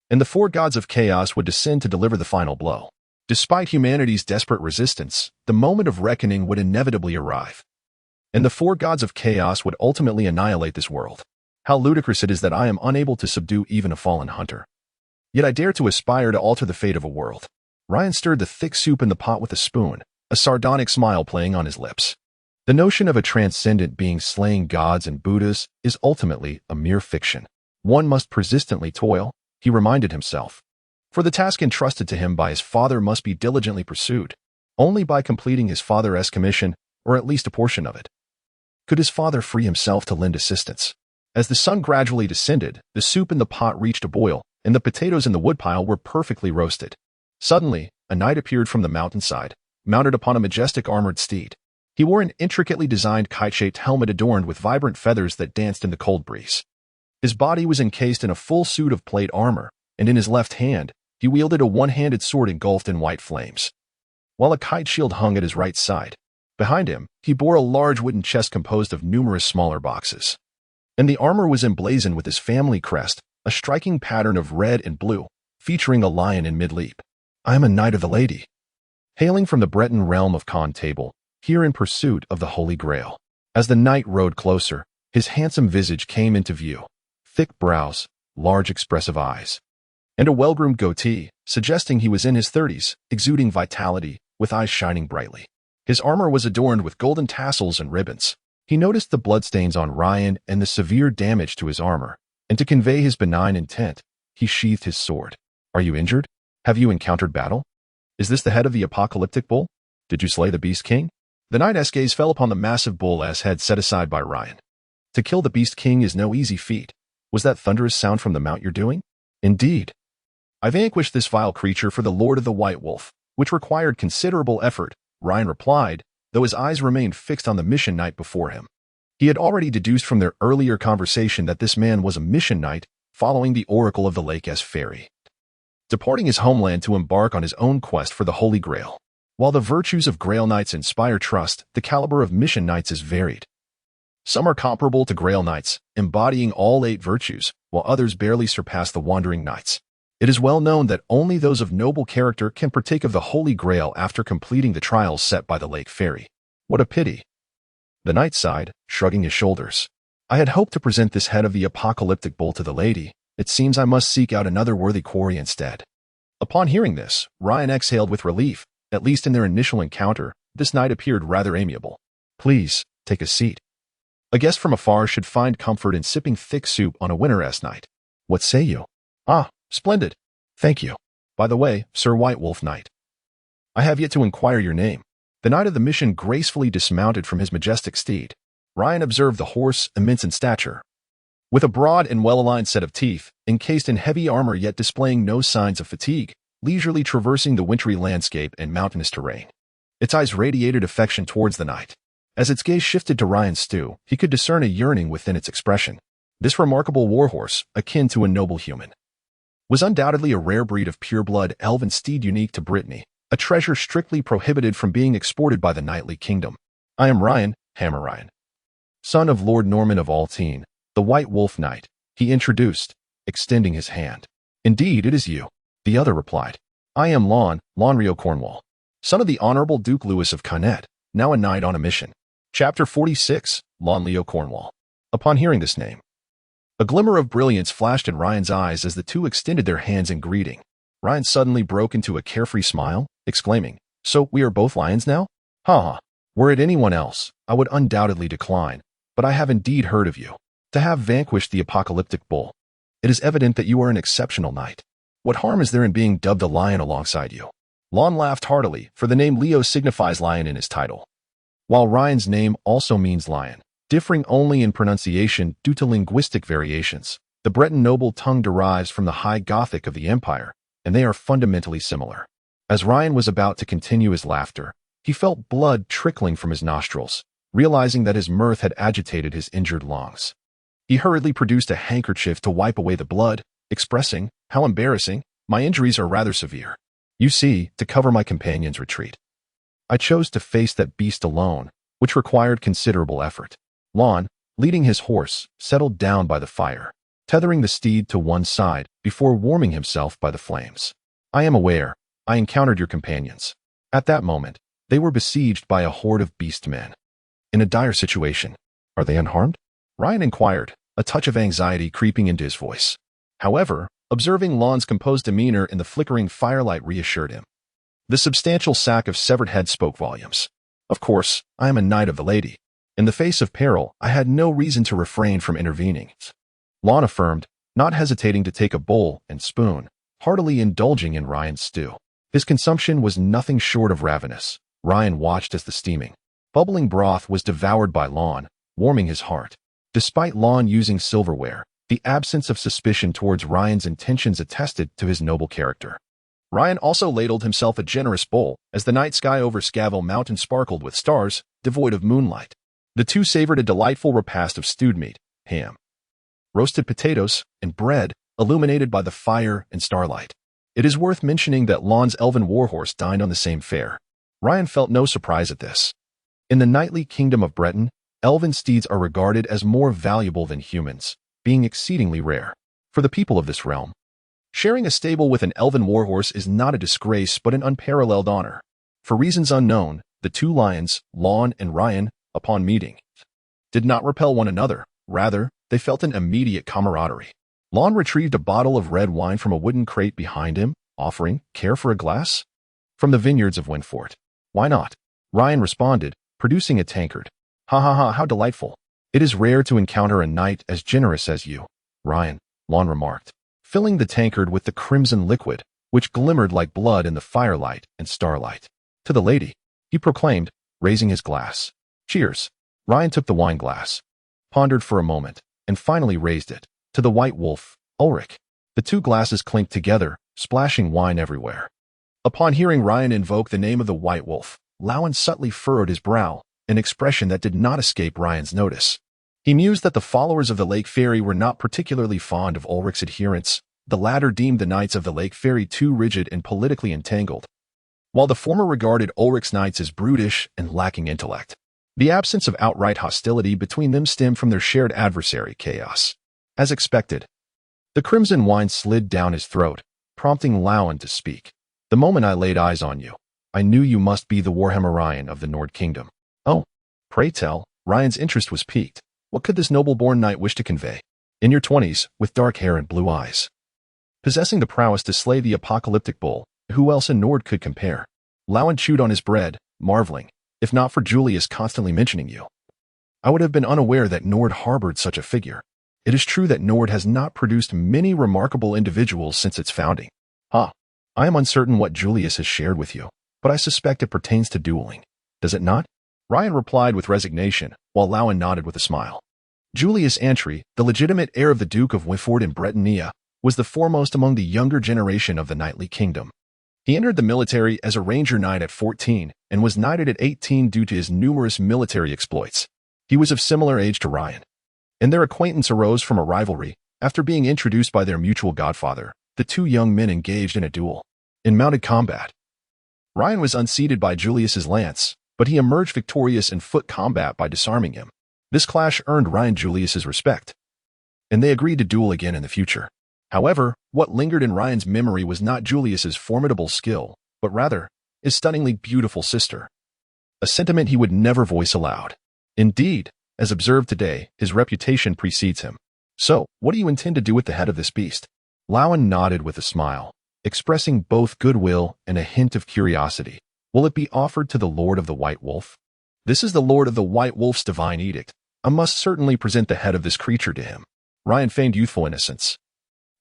and the 4 gods of chaos would descend to deliver the final blow. Despite humanity's desperate resistance, the moment of reckoning would inevitably arrive, and the 4 gods of chaos would ultimately annihilate this world. How ludicrous it is that I am unable to subdue even a fallen hunter. Yet I dare to aspire to alter the fate of a world. Ryan stirred the thick soup in the pot with a spoon, a sardonic smile playing on his lips. The notion of a transcendent being slaying gods and Buddhas is ultimately a mere fiction. One must persistently toil, he reminded himself, for the task entrusted to him by his father must be diligently pursued. Only by completing his father's commission, or at least a portion of it, could his father free himself to lend assistance. As the sun gradually descended, the soup in the pot reached a boil, and the potatoes in the woodpile were perfectly roasted. Suddenly, a knight appeared from the mountainside, mounted upon a majestic armored steed. He wore an intricately designed kite-shaped helmet adorned with vibrant feathers that danced in the cold breeze. His body was encased in a full suit of plate armor, and in his left hand, he wielded a one-handed sword engulfed in white flames, while a kite shield hung at his right side. Behind him, he bore a large wooden chest composed of numerous smaller boxes. And the armor was emblazoned with his family crest, a striking pattern of red and blue, featuring a lion in mid-leap. I am a knight of the Lady, hailing from the Breton realm of Con Table, here in pursuit of the Holy Grail. As the knight rode closer, his handsome visage came into view. Thick brows, large expressive eyes, and a well-groomed goatee, suggesting he was in his 30s, exuding vitality, with eyes shining brightly. His armor was adorned with golden tassels and ribbons. He noticed the bloodstains on Ryan and the severe damage to his armor, and to convey his benign intent, he sheathed his sword. Are you injured? Have you encountered battle? Is this the head of the apocalyptic bull? Did you slay the Beast King? The knight's gaze fell upon the massive bull's head set aside by Ryan. To kill the Beast King is no easy feat. Was that thunderous sound from the mount you're doing? Indeed. I vanquished this vile creature for the Lord of the White Wolf, which required considerable effort, Ryan replied, though his eyes remained fixed on the mission knight before him. He had already deduced from their earlier conversation that this man was a mission knight, following the Oracle of the Lake's Fairy, departing his homeland to embark on his own quest for the Holy Grail. While the virtues of Grail Knights inspire trust, the caliber of mission knights is varied. Some are comparable to Grail Knights, embodying all 8 virtues, while others barely surpass the Wandering Knights. It is well known that only those of noble character can partake of the Holy Grail after completing the trials set by the Lake Fairy. What a pity. The knight sighed, shrugging his shoulders. I had hoped to present this head of the apocalyptic bull to the lady. It seems I must seek out another worthy quarry instead. Upon hearing this, Ryan exhaled with relief. At least in their initial encounter, this knight appeared rather amiable. Please, take a seat. A guest from afar should find comfort in sipping thick soup on a winter's night. What say you? Ah, splendid. Thank you. By the way, Sir White Wolf Knight, I have yet to inquire your name. The knight of the mission gracefully dismounted from his majestic steed. Ryan observed the horse, immense in stature, with a broad and well-aligned set of teeth, encased in heavy armor yet displaying no signs of fatigue, leisurely traversing the wintry landscape and mountainous terrain. Its eyes radiated affection towards the knight. As its gaze shifted to Ryan's stew, he could discern a yearning within its expression. This remarkable warhorse, akin to a noble human, was undoubtedly a rare breed of pure-blood elven steed unique to Brittany, a treasure strictly prohibited from being exported by the knightly kingdom. I am Ryan, Hammer Ryan, son of Lord Norman of Altene, the White Wolf Knight, he introduced, extending his hand. Indeed, it is you, the other replied. I am Lonrio Cornwall, son of the Honorable Duke Louis of Connaught, now a knight on a mission. Chapter 46, Lonrio Cornwall. Upon hearing this name, a glimmer of brilliance flashed in Ryan's eyes as the two extended their hands in greeting. Ryan suddenly broke into a carefree smile, exclaiming, So we are both lions now? Ha ha. Were it anyone else, I would undoubtedly decline, but I have indeed heard of you. To have vanquished the apocalyptic bull, it is evident that you are an exceptional knight. What harm is there in being dubbed a lion alongside you? Lon laughed heartily, for the name Leo signifies lion in his title, while Ryan's name also means lion, differing only in pronunciation due to linguistic variations. The Breton noble tongue derives from the High Gothic of the Empire, and they are fundamentally similar. As Ryan was about to continue his laughter, he felt blood trickling from his nostrils, realizing that his mirth had agitated his injured lungs. He hurriedly produced a handkerchief to wipe away the blood, expressing, How embarrassing, my injuries are rather severe. You see, to cover my companion's retreat, I chose to face that beast alone, which required considerable effort. Lon, leading his horse, settled down by the fire, tethering the steed to one side before warming himself by the flames. I am aware, I encountered your companions. At that moment, they were besieged by a horde of beast men. In a dire situation. Are they unharmed? Ryan inquired, a touch of anxiety creeping into his voice. However, observing Lon's composed demeanor in the flickering firelight reassured him. The substantial sack of severed head spoke volumes. Of course, I am a knight of the lady. In the face of peril, I had no reason to refrain from intervening. Lon affirmed, not hesitating to take a bowl and spoon, heartily indulging in Ryan's stew. His consumption was nothing short of ravenous. Ryan watched as the steaming, bubbling broth was devoured by Lon, warming his heart. Despite Lon using silverware, the absence of suspicion towards Ryan's intentions attested to his noble character. Ryan also ladled himself a generous bowl as the night sky over Scavell Mountain sparkled with stars, devoid of moonlight. The two savored a delightful repast of stewed meat, ham, roasted potatoes, and bread, illuminated by the fire and starlight. It is worth mentioning that Lon's elven warhorse dined on the same fare. Ryan felt no surprise at this. In the knightly kingdom of Breton, elven steeds are regarded as more valuable than humans, being exceedingly rare. For the people of this realm, sharing a stable with an elven warhorse is not a disgrace but an unparalleled honor. For reasons unknown, the two lions, Lon and Ryan, upon meeting, did not repel one another. Rather, they felt an immediate camaraderie. Lon retrieved a bottle of red wine from a wooden crate behind him, offering, "Care for a glass?" "From the vineyards of Windfort." "Why not?" Ryan responded, producing a tankard. "Ha ha ha, how delightful. It is rare to encounter a knight as generous as you, Ryan," Lon remarked, filling the tankard with the crimson liquid, which glimmered like blood in the firelight and starlight. "To the lady," he proclaimed, raising his glass. "Cheers." Ryan took the wine glass, pondered for a moment, and finally raised it. "To the White Wolf, Ulrich." The two glasses clinked together, splashing wine everywhere. Upon hearing Ryan invoke the name of the White Wolf, Lowen subtly furrowed his brow, an expression that did not escape Ryan's notice. He mused that the followers of the Lake Fairy were not particularly fond of Ulrich's adherents. The latter deemed the Knights of the Lake Fairy too rigid and politically entangled, while the former regarded Ulrich's knights as brutish and lacking intellect. The absence of outright hostility between them stemmed from their shared adversary, chaos. As expected, the crimson wine slid down his throat, prompting Lowen to speak. "The moment I laid eyes on you, I knew you must be the Warhammer Ryan of the Nord Kingdom." "Oh, pray tell." Ryan's interest was piqued. What could this noble-born knight wish to convey? "In your 20s, with dark hair and blue eyes, possessing the prowess to slay the apocalyptic bull, who else in Nord could compare?" Lowen chewed on his bread, marveling. "If not for Julius constantly mentioning you, I would have been unaware that Nord harbored such a figure. It is true that Nord has not produced many remarkable individuals since its founding." "Ah, I am uncertain what Julius has shared with you, but I suspect it pertains to dueling. Does it not?" Ryan replied with resignation, while Lowen nodded with a smile. Julius Antry, the legitimate heir of the Duke of Windfort in Bretonnia, was the foremost among the younger generation of the knightly kingdom. He entered the military as a ranger knight at 14 and was knighted at 18 due to his numerous military exploits. He was of similar age to Ryan, and their acquaintance arose from a rivalry. After being introduced by their mutual godfather, the two young men engaged in a duel. In mounted combat, Ryan was unseated by Julius's lance, but he emerged victorious in foot combat by disarming him. This clash earned Ryan Julius's respect, and they agreed to duel again in the future. However, what lingered in Ryan's memory was not Julius's formidable skill, but rather his stunningly beautiful sister, a sentiment he would never voice aloud. Indeed, as observed today, his reputation precedes him. "So, what do you intend to do with the head of this beast?" Lowen nodded with a smile, expressing both goodwill and a hint of curiosity. "Will it be offered to the Lord of the White Wolf?" "This is the Lord of the White Wolf's divine edict. I must certainly present the head of this creature to him." Ryan feigned youthful innocence,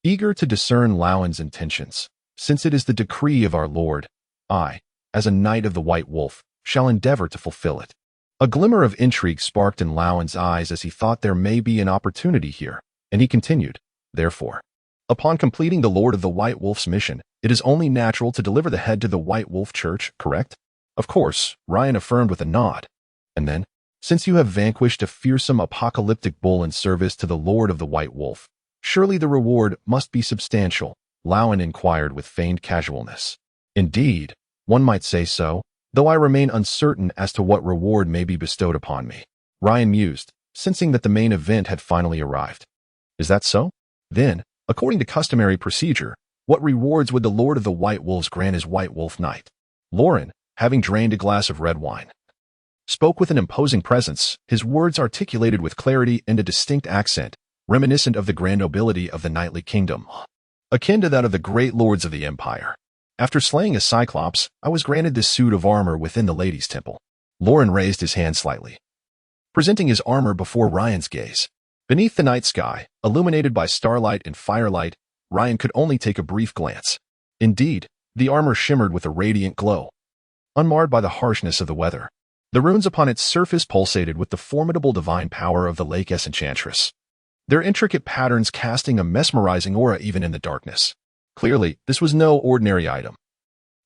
eager to discern Lowen's intentions. "Since it is the decree of our Lord, I, as a knight of the White Wolf, shall endeavor to fulfill it." A glimmer of intrigue sparked in Lowen's eyes as he thought there may be an opportunity here, and he continued, "Therefore, upon completing the Lord of the White Wolf's mission, it is only natural to deliver the head to the White Wolf Church, correct?" "Of course," Ryan affirmed with a nod. "And then, since you have vanquished a fearsome apocalyptic bull in service to the Lord of the White Wolf, surely the reward must be substantial," Lowen inquired with feigned casualness. "Indeed, one might say so, though I remain uncertain as to what reward may be bestowed upon me," Ryan mused, sensing that the main event had finally arrived. "Is that so? Then, according to customary procedure, what rewards would the Lord of the White Wolves grant his White Wolf Knight?" Lauren, having drained a glass of red wine, spoke with an imposing presence, his words articulated with clarity and a distinct accent, reminiscent of the grand nobility of the knightly kingdom, akin to that of the great lords of the empire. "After slaying a cyclops, I was granted this suit of armor within the Ladies' Temple." Lauren raised his hand slightly, presenting his armor before Ryan's gaze. Beneath the night sky, illuminated by starlight and firelight, Ryan could only take a brief glance. Indeed, the armor shimmered with a radiant glow, unmarred by the harshness of the weather. The runes upon its surface pulsated with the formidable divine power of the lake's enchantress, their intricate patterns casting a mesmerizing aura even in the darkness. Clearly, this was no ordinary item.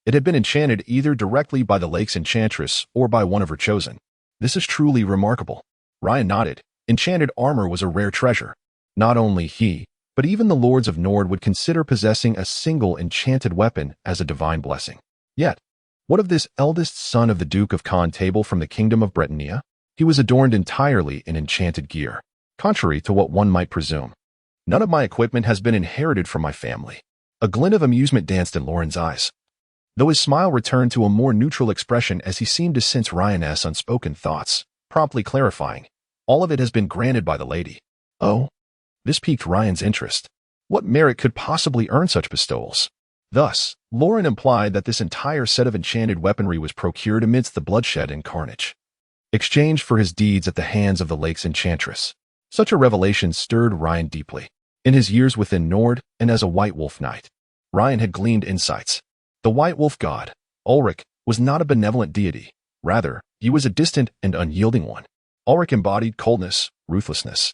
It had been enchanted either directly by the lake's enchantress or by one of her chosen. This is truly remarkable. Ryan nodded. Enchanted armor was a rare treasure. Not only he, but even the lords of Nord would consider possessing a single enchanted weapon as a divine blessing. Yet, what of this eldest son of the Duke of Contable from the kingdom of Bretonnia? He was adorned entirely in enchanted gear, contrary to what one might presume. None of my equipment has been inherited from my family. A glint of amusement danced in Lauren's eyes, though his smile returned to a more neutral expression as he seemed to sense Ryan's unspoken thoughts, promptly clarifying, all of it has been granted by the lady. Oh? This piqued Ryan's interest. What merit could possibly earn such bestowals? Thus, Lauren implied that this entire set of enchanted weaponry was procured amidst the bloodshed and carnage, exchanged for his deeds at the hands of the lake's enchantress. Such a revelation stirred Ryan deeply. In his years within Nord and as a White Wolf Knight, Ryan had gleaned insights. The White Wolf god, Ulrich, was not a benevolent deity. Rather, he was a distant and unyielding one. Ulrich embodied coldness, ruthlessness,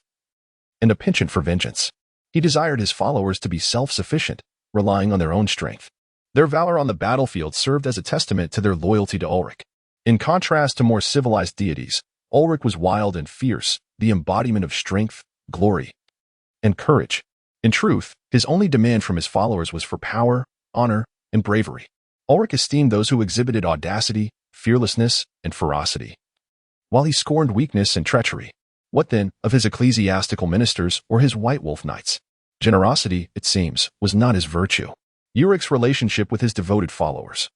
and a penchant for vengeance. He desired his followers to be self-sufficient, relying on their own strength. Their valor on the battlefield served as a testament to their loyalty to Ulrich. In contrast to more civilized deities, Ulrich was wild and fierce, the embodiment of strength, glory, and courage. In truth, his only demand from his followers was for power, honor, and bravery. Ulrich esteemed those who exhibited audacity, fearlessness, and ferocity, while he scorned weakness and treachery. What then of his ecclesiastical ministers or his White Wolf Knights? Generosity, it seems, was not his virtue. Urich's relationship with his devoted followers,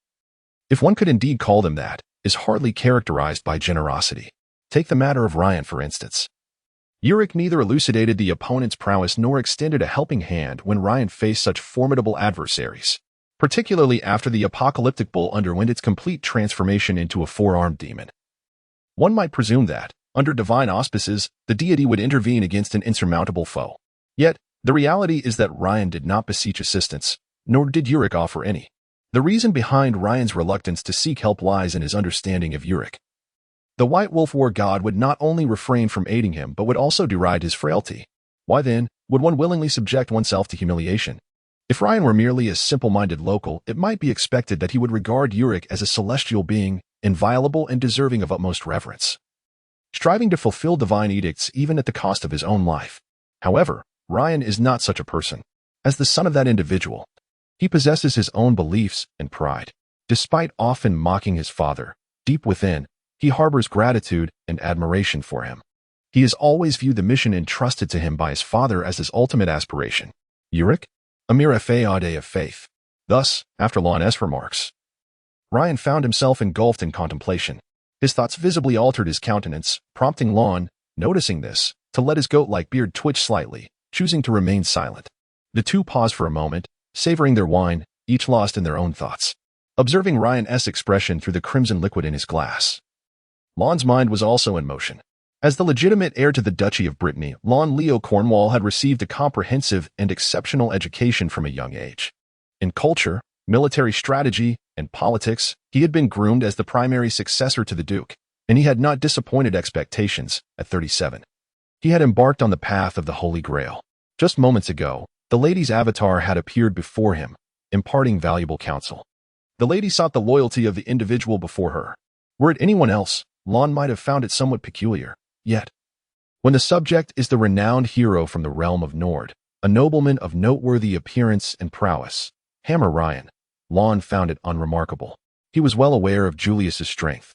if one could indeed call them that, is hardly characterized by generosity. Take the matter of Ryan, for instance. Urich neither elucidated the opponent's prowess nor extended a helping hand when Ryan faced such formidable adversaries, particularly after the apocalyptic bull underwent its complete transformation into a four-armed demon. One might presume that, under divine auspices, the deity would intervene against an insurmountable foe. Yet, the reality is that Ryan did not beseech assistance, nor did Urich offer any. The reason behind Ryan's reluctance to seek help lies in his understanding of Urich. The White Wolf War god would not only refrain from aiding him but would also deride his frailty. Why then, would one willingly subject oneself to humiliation? If Ryan were merely a simple-minded local, it might be expected that he would regard Urich as a celestial being, inviolable and deserving of utmost reverence, striving to fulfill divine edicts even at the cost of his own life. However, Ryan is not such a person. As the son of that individual, he possesses his own beliefs and pride. Despite often mocking his father, deep within, he harbors gratitude and admiration for him. He has always viewed the mission entrusted to him by his father as his ultimate aspiration. Urich? A mere effet of faith. Thus, after Lawn's remarks, Ryan found himself engulfed in contemplation. His thoughts visibly altered his countenance, prompting Lawn, noticing this, to let his goat-like beard twitch slightly, choosing to remain silent. The two paused for a moment, savoring their wine, each lost in their own thoughts, observing Ryan's expression through the crimson liquid in his glass. Lawn's mind was also in motion. As the legitimate heir to the Duchy of Brittany, Lawn Leo Cornwall had received a comprehensive and exceptional education from a young age. In culture, military strategy, and politics, he had been groomed as the primary successor to the Duke, and he had not disappointed expectations. At 37, he had embarked on the path of the Holy Grail. Just moments ago, the lady's avatar had appeared before him, imparting valuable counsel. The lady sought the loyalty of the individual before her. Were it anyone else, Lawn might have found it somewhat peculiar. Yet, when the subject is the renowned hero from the realm of Nord, a nobleman of noteworthy appearance and prowess, Hammer Ryan, Lawn found it unremarkable. He was well aware of Julius's strength,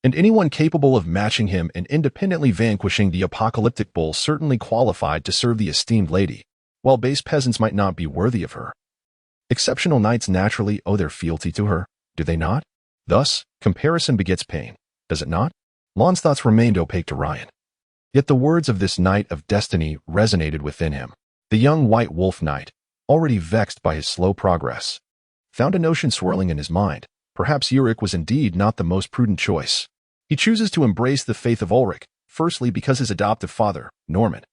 and anyone capable of matching him and independently vanquishing the apocalyptic bull certainly qualified to serve the esteemed lady, while base peasants might not be worthy of her. Exceptional knights naturally owe their fealty to her, do they not? Thus, comparison begets pain, does it not? Lawn's thoughts remained opaque to Ryan. Yet the words of this knight of destiny resonated within him. The young White Wolf Knight, already vexed by his slow progress, found a notion swirling in his mind. Perhaps Urich was indeed not the most prudent choice. He chooses to embrace the faith of Ulrich, firstly because his adoptive father, Norman,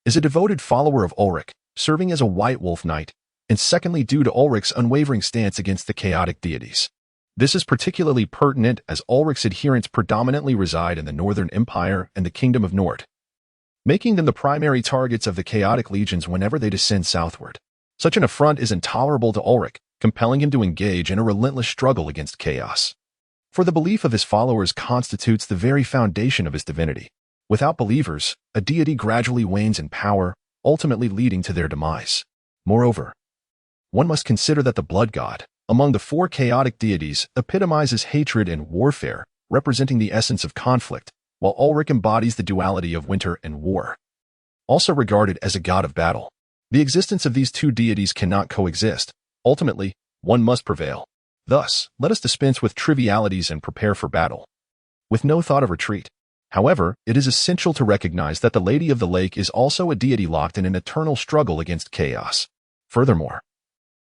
is a devoted follower of Ulrich, serving as a White Wolf Knight, and secondly due to Ulrich's unwavering stance against the chaotic deities. This is particularly pertinent as Ulrich's adherents predominantly reside in the Northern Empire and the Kingdom of Nord, making them the primary targets of the chaotic legions whenever they descend southward. Such an affront is intolerable to Ulrich, compelling him to engage in a relentless struggle against chaos. For the belief of his followers constitutes the very foundation of his divinity. Without believers, a deity gradually wanes in power, ultimately leading to their demise. Moreover, one must consider that the blood god, among the four chaotic deities, epitomizes hatred and warfare, representing the essence of conflict, while Ulrich embodies the duality of winter and war. Also regarded as a god of battle, the existence of these two deities cannot coexist. Ultimately, one must prevail. Thus, let us dispense with trivialities and prepare for battle, with no thought of retreat. However, it is essential to recognize that the Lady of the Lake is also a deity locked in an eternal struggle against chaos. Furthermore,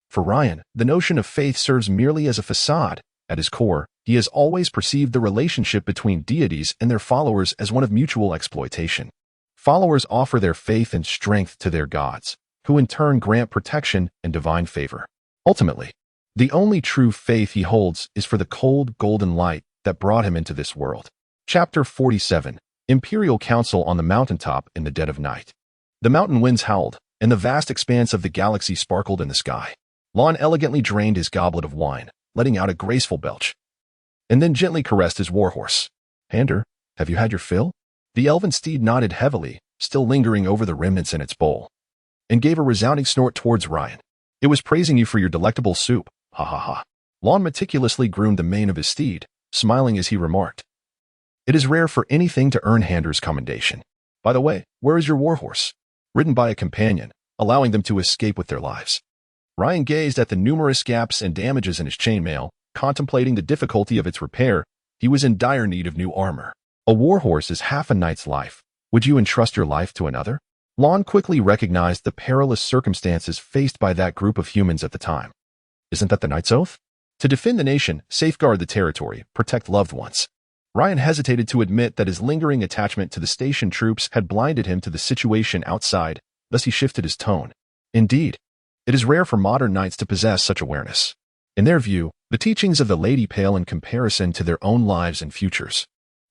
for Ryan, the notion of faith serves merely as a facade. At his core, he has always perceived the relationship between deities and their followers as one of mutual exploitation. Followers offer their faith and strength to their gods, who in turn grant protection and divine favor. Ultimately, the only true faith he holds is for the cold, golden light that brought him into this world. Chapter 47. Imperial Council on the Mountaintop in the Dead of Night. The mountain winds howled, and the vast expanse of the galaxy sparkled in the sky. Lon elegantly drained his goblet of wine, letting out a graceful belch, and then gently caressed his warhorse. "Hander, have you had your fill?" The elven steed nodded heavily, still lingering over the remnants in its bowl, and gave a resounding snort towards Ryan. "It was praising you for your delectable soup. Ha ha ha." Lon meticulously groomed the mane of his steed, smiling as he remarked, "It is rare for anything to earn Hander's commendation. By the way, where is your warhorse?" "Ridden by a companion, allowing them to escape with their lives." Ryan gazed at the numerous gaps and damages in his chainmail, contemplating the difficulty of its repair. He was in dire need of new armor. "A warhorse is half a knight's life. Would you entrust your life to another?" Lon quickly recognized the perilous circumstances faced by that group of humans at the time. "Isn't that the knight's oath? To defend the nation, safeguard the territory, protect loved ones." Ryan hesitated to admit that his lingering attachment to the station troops had blinded him to the situation outside, thus he shifted his tone. "Indeed, it is rare for modern knights to possess such awareness. In their view, the teachings of the lady pale in comparison to their own lives and futures.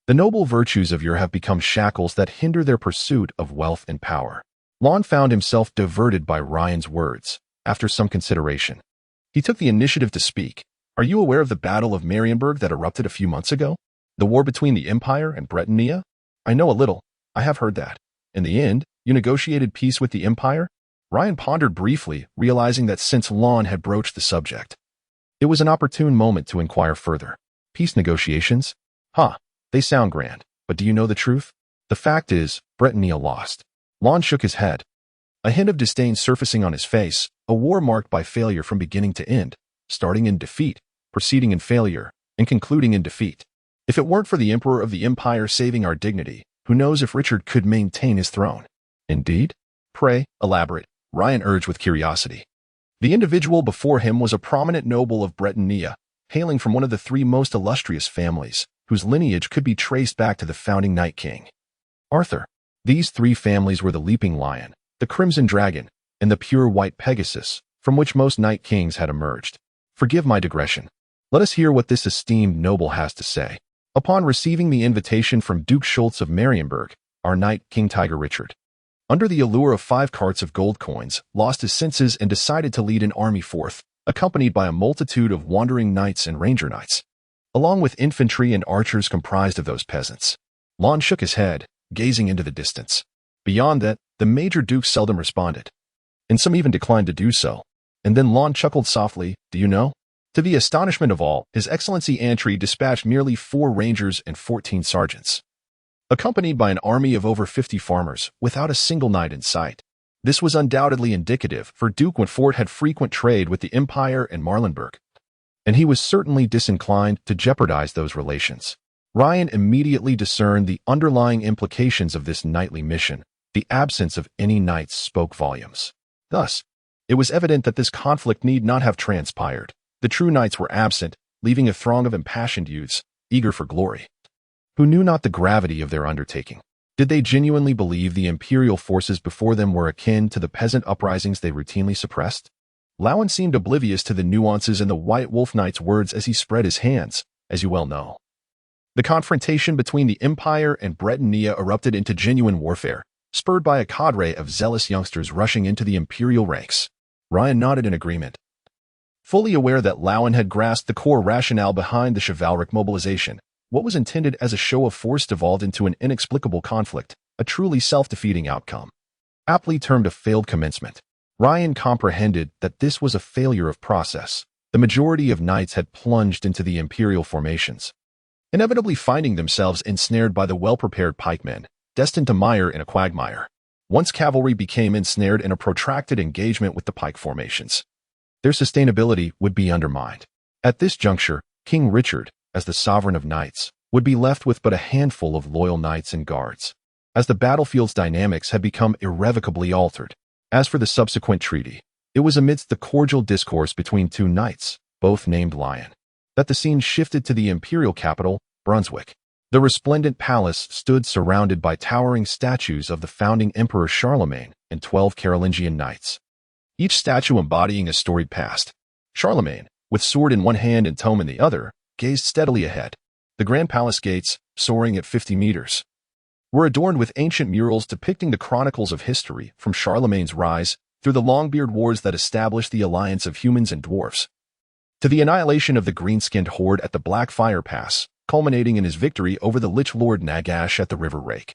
The noble virtues of your have become shackles that hinder their pursuit of wealth and power." Lon found himself diverted by Ryan's words. After some consideration, he took the initiative to speak. "Are you aware of the Battle of Marienburg that erupted a few months ago? The war between the Empire and Britannia?" "I know a little. I have heard that. In the end, you negotiated peace with the Empire?" Ryan pondered briefly, realizing that since Lon had broached the subject, it was an opportune moment to inquire further. "Peace negotiations? Huh, they sound grand, but do you know the truth? The fact is, Britannia lost." Lon shook his head, a hint of disdain surfacing on his face. "A war marked by failure from beginning to end, starting in defeat, proceeding in failure, and concluding in defeat. If it weren't for the Emperor of the Empire saving our dignity, who knows if Richard could maintain his throne?" "Indeed? Pray, elaborate," Ryan urged with curiosity. The individual before him was a prominent noble of Britannia, hailing from one of the three most illustrious families, whose lineage could be traced back to the founding Night King, Arthur. These three families were the Leaping Lion, the Crimson Dragon, and the Pure White Pegasus, from which most Night Kings had emerged. Forgive my digression. Let us hear what this esteemed noble has to say. Upon receiving the invitation from Duke Schultz of Marienburg, our Night King Tiger Richard, under the allure of 5 carts of gold coins, lost his senses and decided to lead an army forth, accompanied by a multitude of wandering knights and ranger knights, along with infantry and archers comprised of those peasants. Lon shook his head, gazing into the distance. Beyond that, the major dukes seldom responded, and some even declined to do so. And then Lon chuckled softly. "Do you know?" To the astonishment of all, His Excellency Antry dispatched merely 4 rangers and 14 sergeants, accompanied by an army of over 50 farmers, without a single knight in sight. This was undoubtedly indicative, for Duke Montfort had frequent trade with the Empire and Marlenberg, and he was certainly disinclined to jeopardize those relations. Ryan immediately discerned the underlying implications of this knightly mission. The absence of any knights spoke volumes. Thus, it was evident that this conflict need not have transpired. The true knights were absent, leaving a throng of impassioned youths, eager for glory, who knew not the gravity of their undertaking. Did they genuinely believe the imperial forces before them were akin to the peasant uprisings they routinely suppressed? Lawan seemed oblivious to the nuances in the White Wolf Knight's words as he spread his hands, as you well know. The confrontation between the Empire and Britannia erupted into genuine warfare, spurred by a cadre of zealous youngsters rushing into the Imperial ranks. Ryan nodded in agreement, fully aware that Lawan had grasped the core rationale behind the chivalric mobilization. What was intended as a show of force devolved into an inexplicable conflict, a truly self-defeating outcome. Aptly termed a failed commencement. Ryan comprehended that this was a failure of process. The majority of knights had plunged into the Imperial formations, inevitably finding themselves ensnared by the well-prepared pikemen, destined to mire in a quagmire. Once cavalry became ensnared in a protracted engagement with the pike formations, their sustainability would be undermined. At this juncture, King Richard, as the sovereign of knights, would be left with but a handful of loyal knights and guards, as the battlefield's dynamics had become irrevocably altered. As for the subsequent treaty, it was amidst the cordial discourse between two knights, both named Lion, that the scene shifted to the imperial capital, Brunswick. The resplendent palace stood surrounded by towering statues of the founding Emperor Charlemagne and 12 Carolingian knights, each statue embodying a storied past. Charlemagne, with sword in one hand and tome in the other, gazed steadily ahead. The grand palace gates, soaring at 50 meters, were adorned with ancient murals depicting the chronicles of history from Charlemagne's rise through the Longbeard Wars that established the alliance of humans and dwarfs, to the annihilation of the green-skinned horde at the Blackfire Pass, culminating in his victory over the Lich Lord Nagash at the River Rake,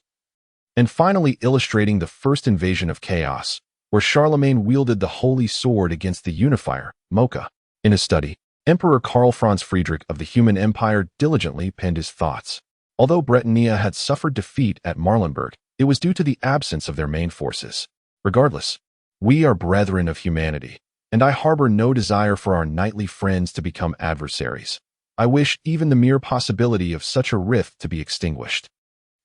and finally illustrating the first invasion of chaos, where Charlemagne wielded the holy sword against the unifier, Mocha. In his study, Emperor Karl Franz Friedrich of the Human Empire diligently penned his thoughts. Although Britannia had suffered defeat at Marlenberg, it was due to the absence of their main forces. Regardless, we are brethren of humanity, and I harbor no desire for our knightly friends to become adversaries. I wish even the mere possibility of such a rift to be extinguished.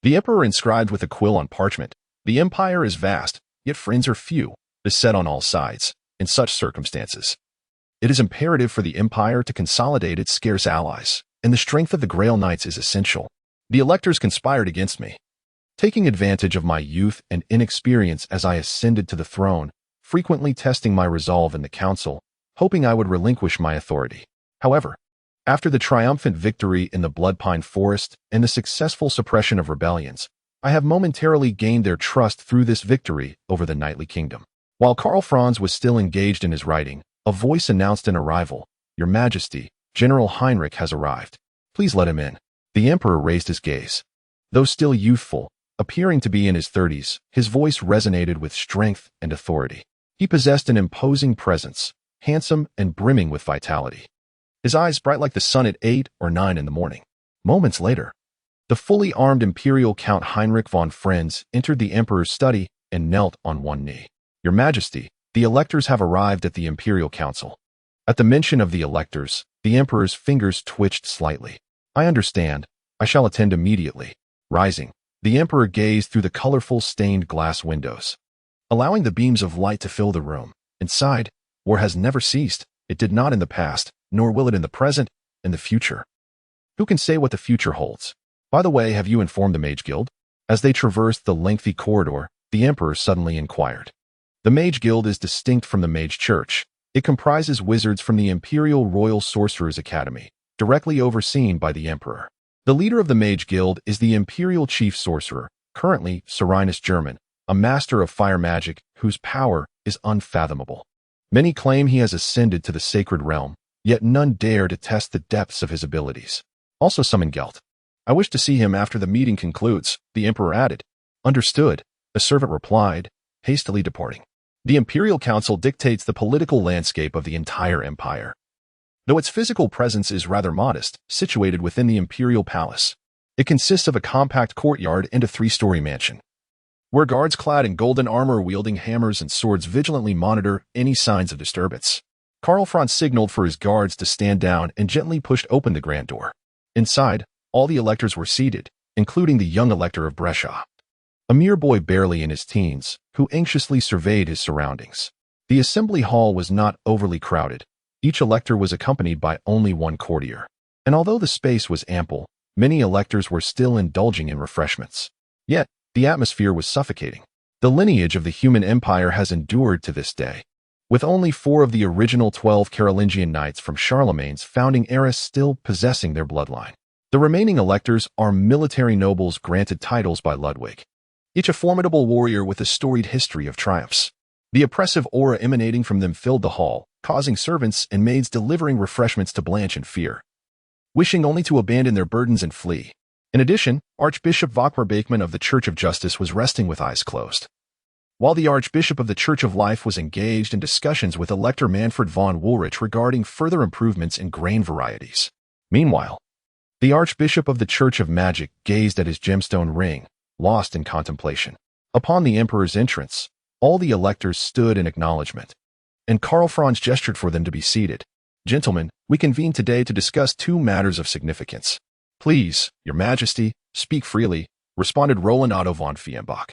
The emperor inscribed with a quill on parchment, "The empire is vast, yet friends are few," beset on all sides. In such circumstances, it is imperative for the empire to consolidate its scarce allies, and the strength of the Grail Knights is essential. The electors conspired against me, taking advantage of my youth and inexperience as I ascended to the throne, frequently testing my resolve in the council, hoping I would relinquish my authority. However, after the triumphant victory in the Bloodpine Forest and the successful suppression of rebellions, I have momentarily gained their trust through this victory over the knightly kingdom. While Karl Franz was still engaged in his writing, a voice announced an arrival. "Your Majesty, General Heinrich has arrived. Please let him in." The emperor raised his gaze. Though still youthful, appearing to be in his 30s, his voice resonated with strength and authority. He possessed an imposing presence, handsome and brimming with vitality, his eyes bright like the sun at 8 or 9 in the morning. Moments later, the fully armed Imperial Count Heinrich von Frenz entered the emperor's study and knelt on one knee. "Your Majesty, the electors have arrived at the Imperial Council." At the mention of the electors, the emperor's fingers twitched slightly. "I understand. I shall attend immediately." Rising, the emperor gazed through the colorful stained glass windows, allowing the beams of light to fill the room. Inside, war has never ceased. It did not in the past, nor will it in the present, and the future. Who can say what the future holds? By the way, have you informed the Mage Guild? As they traversed the lengthy corridor, the emperor suddenly inquired. The Mage Guild is distinct from the Mage Church. It comprises wizards from the Imperial Royal Sorcerers Academy, directly overseen by the emperor. The leader of the Mage Guild is the Imperial Chief Sorcerer, currently Cyrenius German, a master of fire magic whose power is unfathomable. Many claim he has ascended to the sacred realm, yet none dare to test the depths of his abilities. Also summon Gelt. "I wish to see him after the meeting concludes," the emperor added. "Understood," a servant replied, hastily departing. The Imperial Council dictates the political landscape of the entire empire, though its physical presence is rather modest, situated within the Imperial Palace. It consists of a compact courtyard and a 3-story mansion, where guards clad in golden armor wielding hammers and swords vigilantly monitor any signs of disturbance. Karl Franz signaled for his guards to stand down and gently pushed open the grand door. Inside, all the electors were seated, including the young elector of Brescia, a mere boy barely in his teens, who anxiously surveyed his surroundings. The assembly hall was not overly crowded. Each elector was accompanied by only one courtier, and although the space was ample, many electors were still indulging in refreshments. Yet, the atmosphere was suffocating. The lineage of the human empire has endured to this day. with only 4 of the original 12 Carolingian knights from Charlemagne's founding era still possessing their bloodline. The remaining electors are military nobles granted titles by Ludwig, each a formidable warrior with a storied history of triumphs. The oppressive aura emanating from them filled the hall, causing servants and maids delivering refreshments to blanch in fear, wishing only to abandon their burdens and flee. In addition, Archbishop Volker Beckmann of the Church of Justice was resting with eyes closed, while the Archbishop of the Church of Life was engaged in discussions with Elector Manfred von Woolrich regarding further improvements in grain varieties. Meanwhile, the Archbishop of the Church of Magic gazed at his gemstone ring, lost in contemplation. Upon the Emperor's entrance, all the electors stood in acknowledgement, and Karl Franz gestured for them to be seated. "Gentlemen, we convene today to discuss 2 matters of significance." "Please, Your Majesty, speak freely," responded Roland Otto von Fiembach,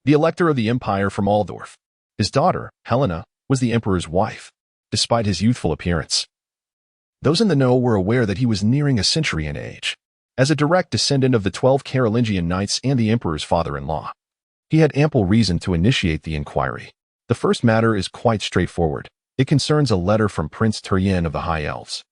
the Elector of the Empire from Altdorf. His daughter, Helena, was the Emperor's wife, despite his youthful appearance. Those in the know were aware that he was nearing a century in age. As a direct descendant of the 12 Carolingian knights and the Emperor's father-in-law, he had ample reason to initiate the inquiry. The first matter is quite straightforward. It concerns a letter from Prince Turien of the High Elves.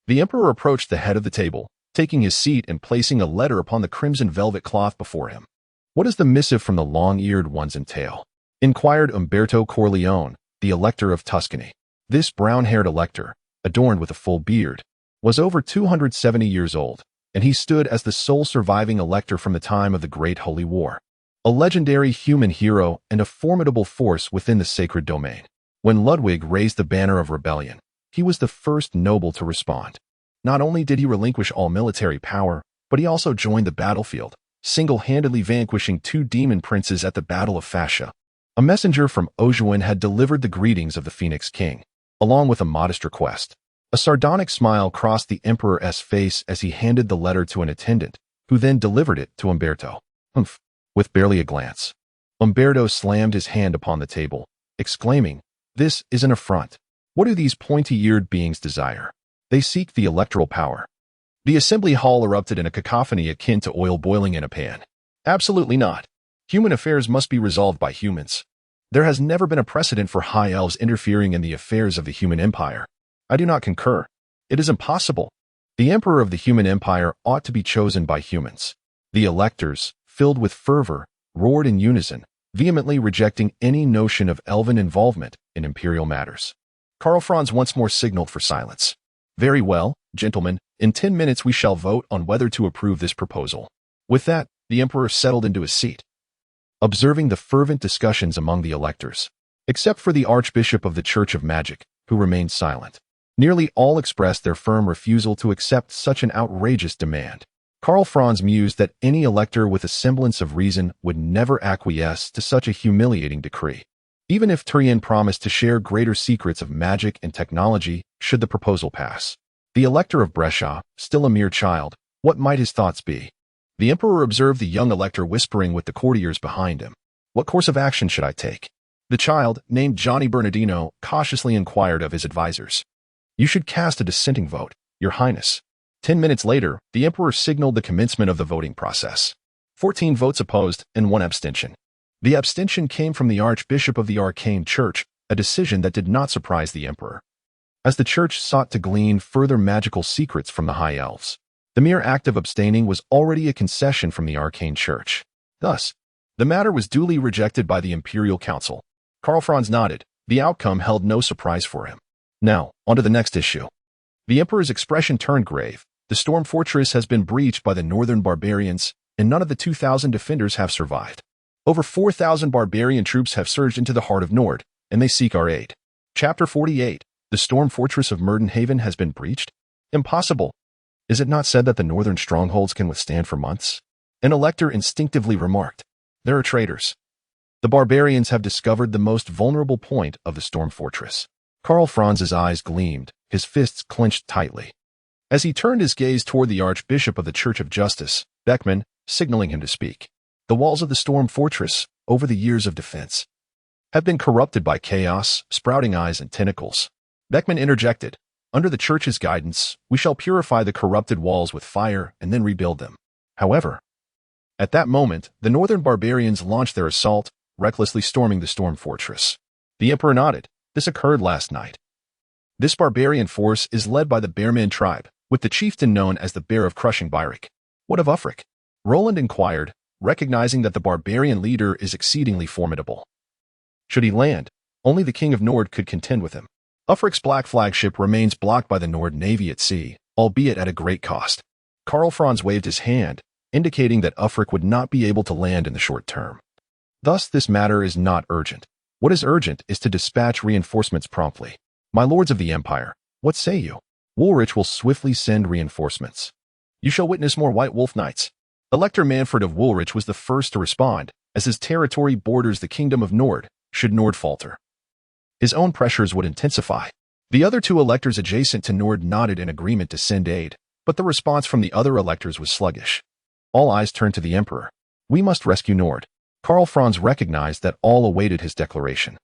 The Emperor approached the head of the table, taking his seat and placing a letter upon the crimson velvet cloth before him. "What does the missive from the long-eared ones entail?" inquired Umberto Corleone, the Elector of Tuscany. This brown-haired elector, adorned with a full beard, was over 270 years old, and he stood as the sole surviving elector from the time of the Great Holy War, a legendary human hero and a formidable force within the sacred domain. When Ludwig raised the banner of rebellion, he was the first noble to respond. Not only did he relinquish all military power, but he also joined the battlefield, single-handedly vanquishing 2 demon princes at the Battle of Fascia. A messenger from Ojuin had delivered the greetings of the Phoenix King, along with a modest request. A sardonic smile crossed the Emperor's face as he handed the letter to an attendant, who then delivered it to Umberto. "Humph," with barely a glance. Umberto slammed his hand upon the table, exclaiming, "This is an affront. What do these pointy-eared beings desire? They seek the electoral power." The assembly hall erupted in a cacophony akin to oil boiling in a pan. "Absolutely not. Human affairs must be resolved by humans. There has never been a precedent for high elves interfering in the affairs of the human empire. I do not concur. It is impossible. The Emperor of the human empire ought to be chosen by humans." The electors, filled with fervor, roared in unison, vehemently rejecting any notion of elven involvement in imperial matters. Karl Franz once more signaled for silence. "Very well, gentlemen, in 10 minutes we shall vote on whether to approve this proposal." With that, the Emperor settled into his seat, observing the fervent discussions among the electors, except for the Archbishop of the Church of Magic, who remained silent. Nearly all expressed their firm refusal to accept such an outrageous demand. Karl Franz mused that any elector with a semblance of reason would never acquiesce to such a humiliating decree, even if Turien promised to share greater secrets of magic and technology should the proposal pass. The Elector of Brescia, still a mere child, what might his thoughts be? The Emperor observed the young elector whispering with the courtiers behind him. "What course of action should I take?" The child, named Johnny Bernardino, cautiously inquired of his advisors. "You should cast a dissenting vote, Your Highness." 10 minutes later, the Emperor signaled the commencement of the voting process. 14 votes opposed and 1 abstention. The abstention came from the Archbishop of the Arcane Church, a decision that did not surprise the Emperor, as the Church sought to glean further magical secrets from the High Elves. The mere act of abstaining was already a concession from the Arcane Church. Thus, the matter was duly rejected by the Imperial Council. Karl Franz nodded. The outcome held no surprise for him. Now, on to the next issue. The Emperor's expression turned grave. The storm fortress has been breached by the northern barbarians, and none of the 2,000 defenders have survived. Over 4,000 barbarian troops have surged into the heart of Nord, and they seek our aid. Chapter 48. The storm fortress of Murdenhaven has been breached? Impossible. Is it not said that the northern strongholds can withstand for months? An elector instinctively remarked. There are traitors. The barbarians have discovered the most vulnerable point of the storm fortress. Karl Franz's eyes gleamed, his fists clenched tightly, as he turned his gaze toward the Archbishop of the Church of Justice, Beckmann, signaling him to speak. The walls of the storm fortress, over the years of defense, have been corrupted by chaos, sprouting eyes, and tentacles. Beckmann interjected. Under the Church's guidance, we shall purify the corrupted walls with fire and then rebuild them. However, at that moment, the northern barbarians launched their assault, recklessly storming the storm fortress. The Emperor nodded. This occurred last night. This barbarian force is led by the Bearman tribe, with the chieftain known as the Bear of Crushing Byrek. What of Ulfric? Roland inquired, recognizing that the barbarian leader is exceedingly formidable. Should he land, only the King of Nord could contend with him. Ulfric's black flagship remains blocked by the Nord Navy at sea, albeit at a great cost. Karl Franz waved his hand, indicating that Ulfric would not be able to land in the short term. Thus, this matter is not urgent. What is urgent is to dispatch reinforcements promptly. My lords of the Empire, what say you? Woolrich will swiftly send reinforcements. You shall witness more White Wolf Knights. Elector Manfred of Woolrich was the first to respond, as his territory borders the Kingdom of Nord, should Nord falter. His own pressures would intensify. The other two electors adjacent to Nord nodded in agreement to send aid, but the response from the other electors was sluggish. All eyes turned to the Emperor. We must rescue Nord. Karl Franz recognized that all awaited his declaration,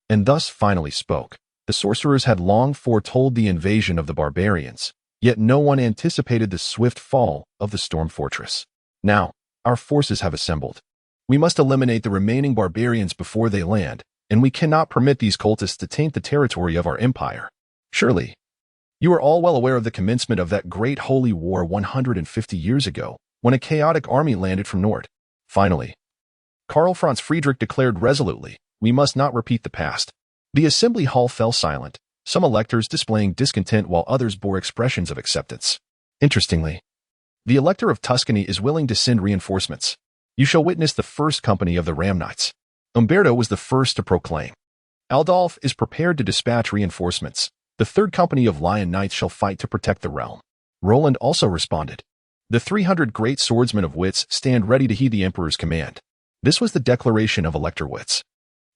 and thus finally spoke. The sorcerers had long foretold the invasion of the barbarians, yet no one anticipated the swift fall of the storm fortress. Now, our forces have assembled. We must eliminate the remaining barbarians before they land, and we cannot permit these cultists to taint the territory of our empire. Surely, you are all well aware of the commencement of that great holy war 150 years ago, when a chaotic army landed from Nord. Finally, Karl Franz Friedrich declared resolutely, we must not repeat the past. The assembly hall fell silent, some electors displaying discontent while others bore expressions of acceptance. Interestingly, the Elector of Tuscany is willing to send reinforcements. You shall witness the first company of the Ram Knights. Umberto was the first to proclaim. Aldolf is prepared to dispatch reinforcements. The third company of Lion Knights shall fight to protect the realm. Roland also responded. The 300 great swordsmen of Wits stand ready to heed the Emperor's command. This was the declaration of Elector Wits.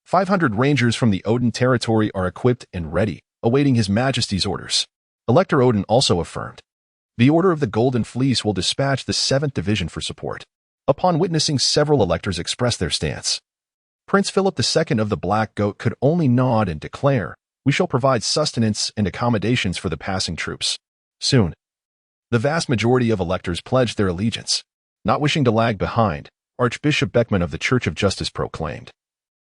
500 rangers from the Odin territory are equipped and ready, awaiting His Majesty's orders. Elector Odin also affirmed. The Order of the Golden Fleece will dispatch the 7th Division for support. Upon witnessing several electors express their stance, Prince Philip II of the Black Goat could only nod and declare, we shall provide sustenance and accommodations for the passing troops. Soon, the vast majority of electors pledged their allegiance. Not wishing to lag behind, Archbishop Beckman of the Church of Justice proclaimed.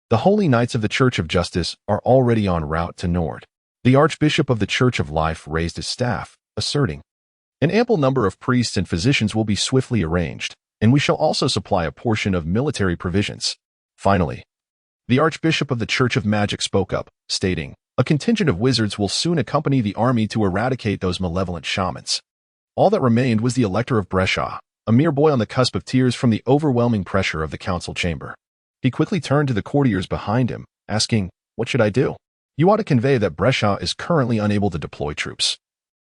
The Holy Knights of the Church of Justice are already en route to Nord. The Archbishop of the Church of Life raised his staff, asserting, an ample number of priests and physicians will be swiftly arranged, and we shall also supply a portion of military provisions. Finally, the Archbishop of the Church of Magic spoke up, stating, a contingent of wizards will soon accompany the army to eradicate those malevolent shamans. All that remained was the Elector of Brescia, a mere boy on the cusp of tears from the overwhelming pressure of the council chamber. He quickly turned to the courtiers behind him, asking, what should I do? You ought to convey that Brescia is currently unable to deploy troops.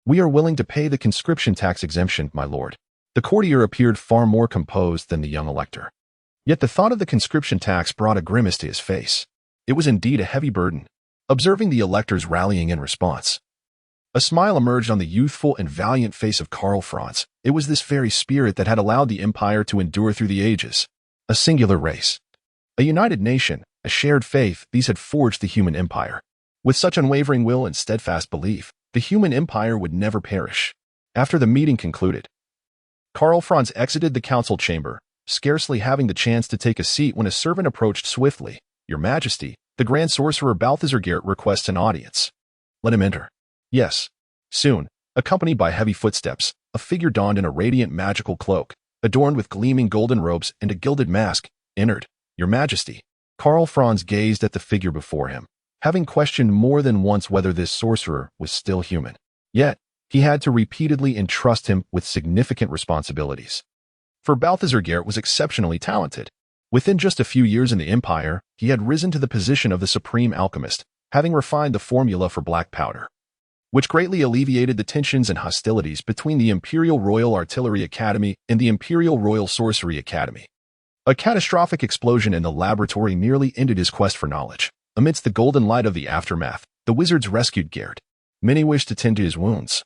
We are willing to pay the conscription tax exemption, my lord. The courtier appeared far more composed than the young elector. Yet the thought of the conscription tax brought a grimace to his face. It was indeed a heavy burden. Observing the electors rallying in response, a smile emerged on the youthful and valiant face of Karl Franz. It was this very spirit that had allowed the empire to endure through the ages. A singular race, a united nation, a shared faith, these had forged the human empire. With such unwavering will and steadfast belief, the human empire would never perish. After the meeting concluded, Karl Franz exited the council chamber, scarcely having the chance to take a seat when a servant approached swiftly. Your Majesty, the Grand Sorcerer Balthazar Garrett requests an audience. Let him enter. Yes. Soon, accompanied by heavy footsteps, a figure donned in a radiant magical cloak, adorned with gleaming golden robes and a gilded mask, entered. Your Majesty. Karl Franz gazed at the figure before him, having questioned more than once whether this sorcerer was still human. Yet, he had to repeatedly entrust him with significant responsibilities. For Balthazar Garrett was exceptionally talented. Within just a few years in the Empire, he had risen to the position of the supreme alchemist, having refined the formula for black powder, which greatly alleviated the tensions and hostilities between the Imperial Royal Artillery Academy and the Imperial Royal Sorcery Academy. A catastrophic explosion in the laboratory nearly ended his quest for knowledge. Amidst the golden light of the aftermath, the wizards rescued Garrett. Many wished to tend to his wounds,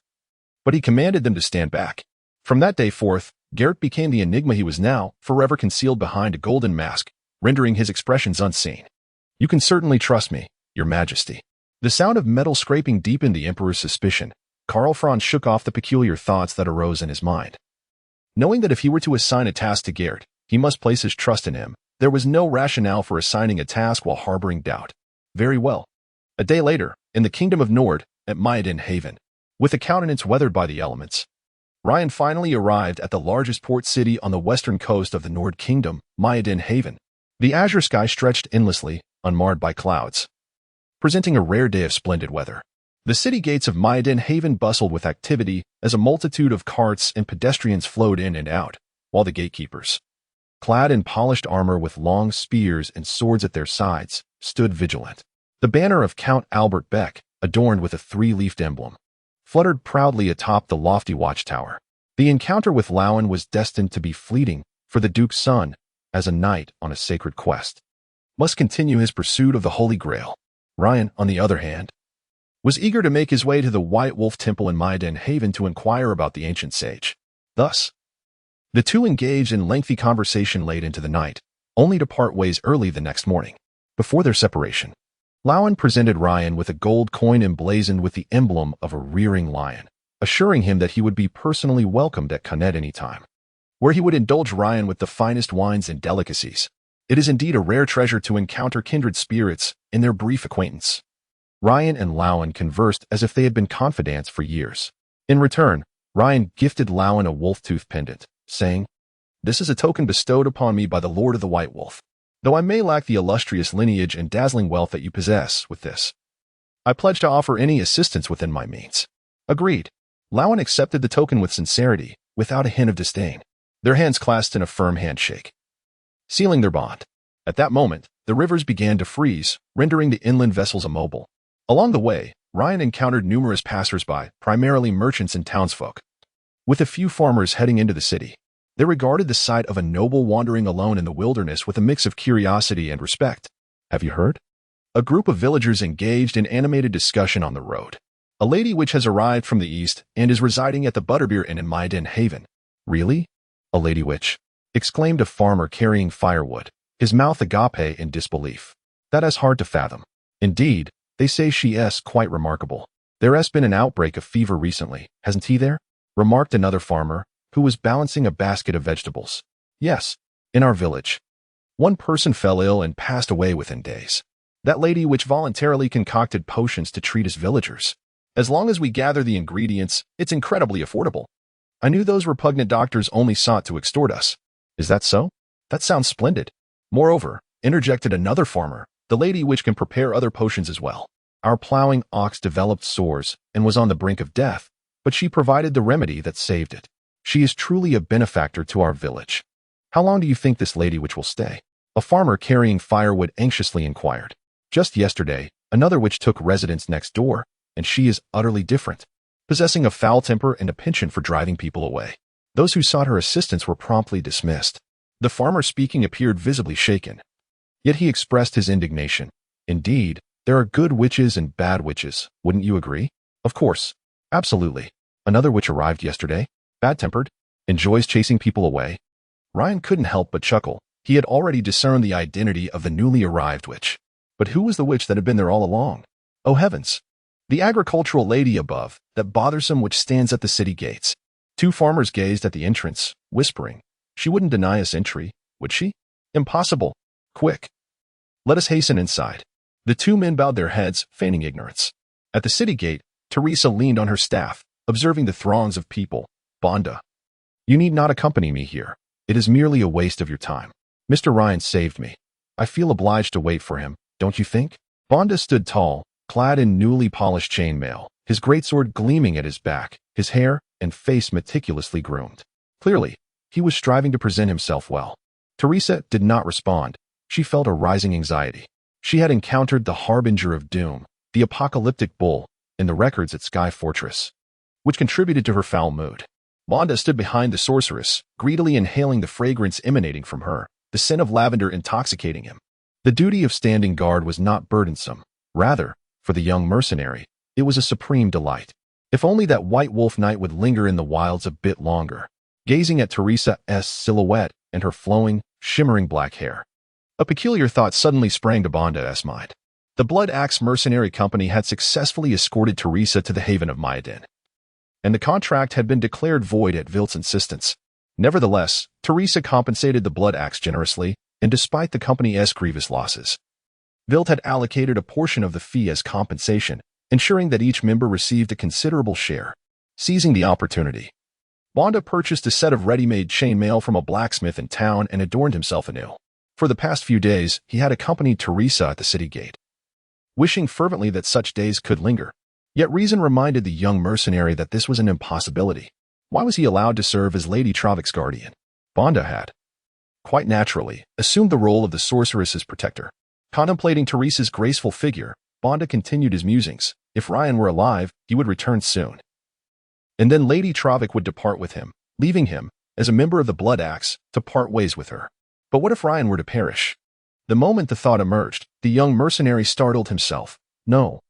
but he commanded them to stand back. From that day forth, Garrett became the enigma he was now, forever concealed behind a golden mask, rendering his expressions unseen. You can certainly trust me, Your Majesty. The sound of metal scraping deepened the Emperor's suspicion. Karl Franz shook off the peculiar thoughts that arose in his mind. Knowing that if he were to assign a task to Garrett, he must place his trust in him, there was no rationale for assigning a task while harboring doubt. Very well. A day later, in the kingdom of Nord, at Myadin Haven, with a countenance weathered by the elements, Ryan finally arrived at the largest port city on the western coast of the Nord Kingdom, Myadin Haven. The azure sky stretched endlessly, unmarred by clouds, presenting a rare day of splendid weather. The city gates of Myadin Haven bustled with activity as a multitude of carts and pedestrians flowed in and out, while the gatekeepers, clad in polished armor with long spears and swords at their sides, stood vigilant. The banner of Count Albert Beck, adorned with a three-leafed emblem, fluttered proudly atop the lofty watchtower. The encounter with Lowen was destined to be fleeting, for the Duke's son, as a knight on a sacred quest, must continue his pursuit of the Holy Grail. Ryan, on the other hand, was eager to make his way to the White Wolf Temple in Myadin Haven to inquire about the ancient sage. Thus, the two engaged in lengthy conversation late into the night, only to part ways early the next morning. Before their separation, Lowen presented Ryan with a gold coin emblazoned with the emblem of a rearing lion, assuring him that he would be personally welcomed at Canet any time, where he would indulge Ryan with the finest wines and delicacies. It is indeed a rare treasure to encounter kindred spirits in their brief acquaintance. Ryan and Lowen conversed as if they had been confidants for years. In return, Ryan gifted Lowen a wolf-tooth pendant, saying, "This is a token bestowed upon me by the Lord of the White Wolf. Though I may lack the illustrious lineage and dazzling wealth that you possess with this, I pledge to offer any assistance within my means." Agreed. Lowen accepted the token with sincerity, without a hint of disdain. Their hands clasped in a firm handshake, sealing their bond. At that moment, the rivers began to freeze, rendering the inland vessels immobile. Along the way, Ryan encountered numerous passers-by, primarily merchants and townsfolk, with a few farmers heading into the city. They regarded the sight of a noble wandering alone in the wilderness with a mix of curiosity and respect. "Have you heard?" A group of villagers engaged in animated discussion on the road. "A lady which has arrived from the east and is residing at the Butterbeer Inn in Myadin Haven." "Really? A lady witch?" exclaimed a farmer carrying firewood, his mouth agape in disbelief. "That is hard to fathom. Indeed, they say she is quite remarkable. There has been an outbreak of fever recently, hasn't he there?" remarked another farmer, who was balancing a basket of vegetables. "Yes, in our village. One person fell ill and passed away within days. That lady which voluntarily concocted potions to treat us villagers. As long as we gather the ingredients, it's incredibly affordable. I knew those repugnant doctors only sought to extort us." "Is that so? That sounds splendid." "Moreover," interjected another farmer, "the lady which can prepare other potions as well. Our plowing ox developed sores and was on the brink of death, but she provided the remedy that saved it. She is truly a benefactor to our village. How long do you think this lady witch will stay?" A farmer carrying firewood anxiously inquired. "Just yesterday, another witch took residence next door, and she is utterly different, possessing a foul temper and a penchant for driving people away. Those who sought her assistance were promptly dismissed." The farmer speaking appeared visibly shaken. Yet he expressed his indignation. "Indeed, there are good witches and bad witches, wouldn't you agree?" "Of course. Absolutely. Another witch arrived yesterday, bad-tempered, enjoys chasing people away." Ryan couldn't help but chuckle. He had already discerned the identity of the newly arrived witch. But who was the witch that had been there all along? Oh heavens! The agricultural lady above, that bothersome which stands at the city gates. Two farmers gazed at the entrance, whispering, "She wouldn't deny us entry, would she? Impossible. Quick, let us hasten inside." The two men bowed their heads, feigning ignorance. At the city gate, Teresa leaned on her staff, observing the throngs of people. "Bonda, you need not accompany me here. It is merely a waste of your time. Mr. Ryan saved me. I feel obliged to wait for him, don't you think?" Bonda stood tall, clad in newly polished chainmail, his greatsword gleaming at his back, his hair and face meticulously groomed. Clearly, he was striving to present himself well. Teresa did not respond. She felt a rising anxiety. She had encountered the harbinger of doom, the apocalyptic bull, in the records at Sky Fortress, which contributed to her foul mood. Bonda stood behind the sorceress, greedily inhaling the fragrance emanating from her, the scent of lavender intoxicating him. The duty of standing guard was not burdensome. Rather, for the young mercenary, it was a supreme delight. If only that White Wolf Knight would linger in the wilds a bit longer, gazing at Teresa's silhouette and her flowing, shimmering black hair. A peculiar thought suddenly sprang to Bonda's mind. The Blood Axe Mercenary Company had successfully escorted Teresa to the haven of Myadin, and the contract had been declared void at Vilt's insistence. Nevertheless, Teresa compensated the Blood Axe generously, and despite the company's grievous losses, Vilt had allocated a portion of the fee as compensation, ensuring that each member received a considerable share. Seizing the opportunity, Bonda purchased a set of ready-made chainmail from a blacksmith in town and adorned himself anew. For the past few days, he had accompanied Teresa at the city gate, wishing fervently that such days could linger. Yet reason reminded the young mercenary that this was an impossibility. Why was he allowed to serve as Lady Travik's guardian? Bonda had, quite naturally, assumed the role of the sorceress's protector. Contemplating Teresa's graceful figure, Bonda continued his musings. If Ryan were alive, he would return soon. And then Lady Travik would depart with him, leaving him, as a member of the Blood Axe, to part ways with her. But what if Ryan were to perish? The moment the thought emerged, the young mercenary startled himself. No,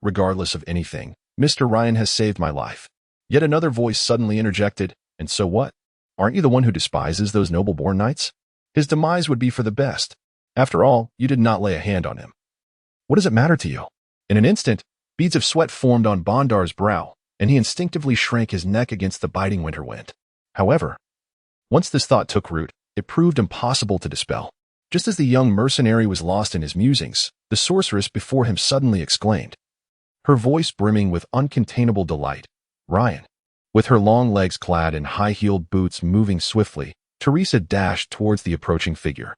regardless of anything, Mr. Ryan has saved my life. Yet another voice suddenly interjected, and so what? Aren't you the one who despises those noble-born knights? His demise would be for the best. After all, you did not lay a hand on him. What does it matter to you? In an instant, beads of sweat formed on Bondar's brow, and he instinctively shrank his neck against the biting winter wind. However, once this thought took root, it proved impossible to dispel. Just as the young mercenary was lost in his musings, the sorceress before him suddenly exclaimed, her voice brimming with uncontainable delight, Ryan. With her long legs clad in high-heeled boots moving swiftly, Teresa dashed towards the approaching figure,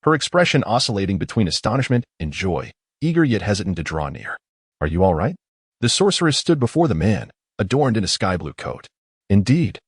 her expression oscillating between astonishment and joy, eager yet hesitant to draw near. Are you all right? The sorceress stood before the man, adorned in a sky-blue coat. Indeed.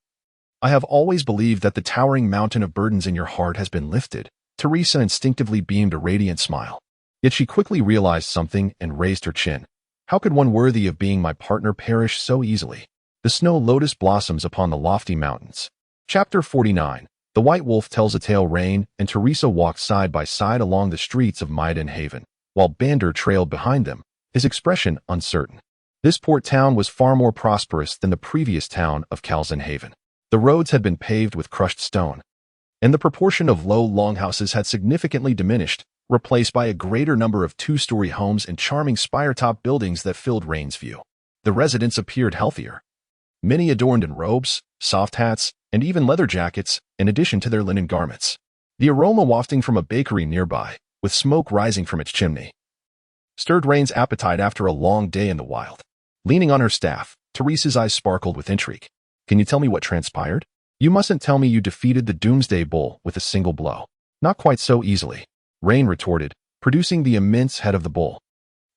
I have always believed that the towering mountain of burdens in your heart has been lifted. Teresa instinctively beamed a radiant smile. Yet she quickly realized something and raised her chin. How could one worthy of being my partner perish so easily? The snow lotus blossoms upon the lofty mountains. Chapter 49. The White Wolf tells a tale. Rain and Teresa walked side by side along the streets of Maiden Haven, while Bander trailed behind them, his expression uncertain. This port town was far more prosperous than the previous town of Calzin Haven. The roads had been paved with crushed stone, and the proportion of low longhouses had significantly diminished, replaced by a greater number of two-story homes and charming spire-top buildings that filled Rain's view. The residents appeared healthier, many adorned in robes, soft hats, and even leather jackets, in addition to their linen garments. The aroma wafting from a bakery nearby, with smoke rising from its chimney, stirred Rain's appetite after a long day in the wild. Leaning on her staff, Teresa's eyes sparkled with intrigue. Can you tell me what transpired? You mustn't tell me you defeated the Doomsday Bull with a single blow. Not quite so easily, Rain retorted, producing the immense head of the bull,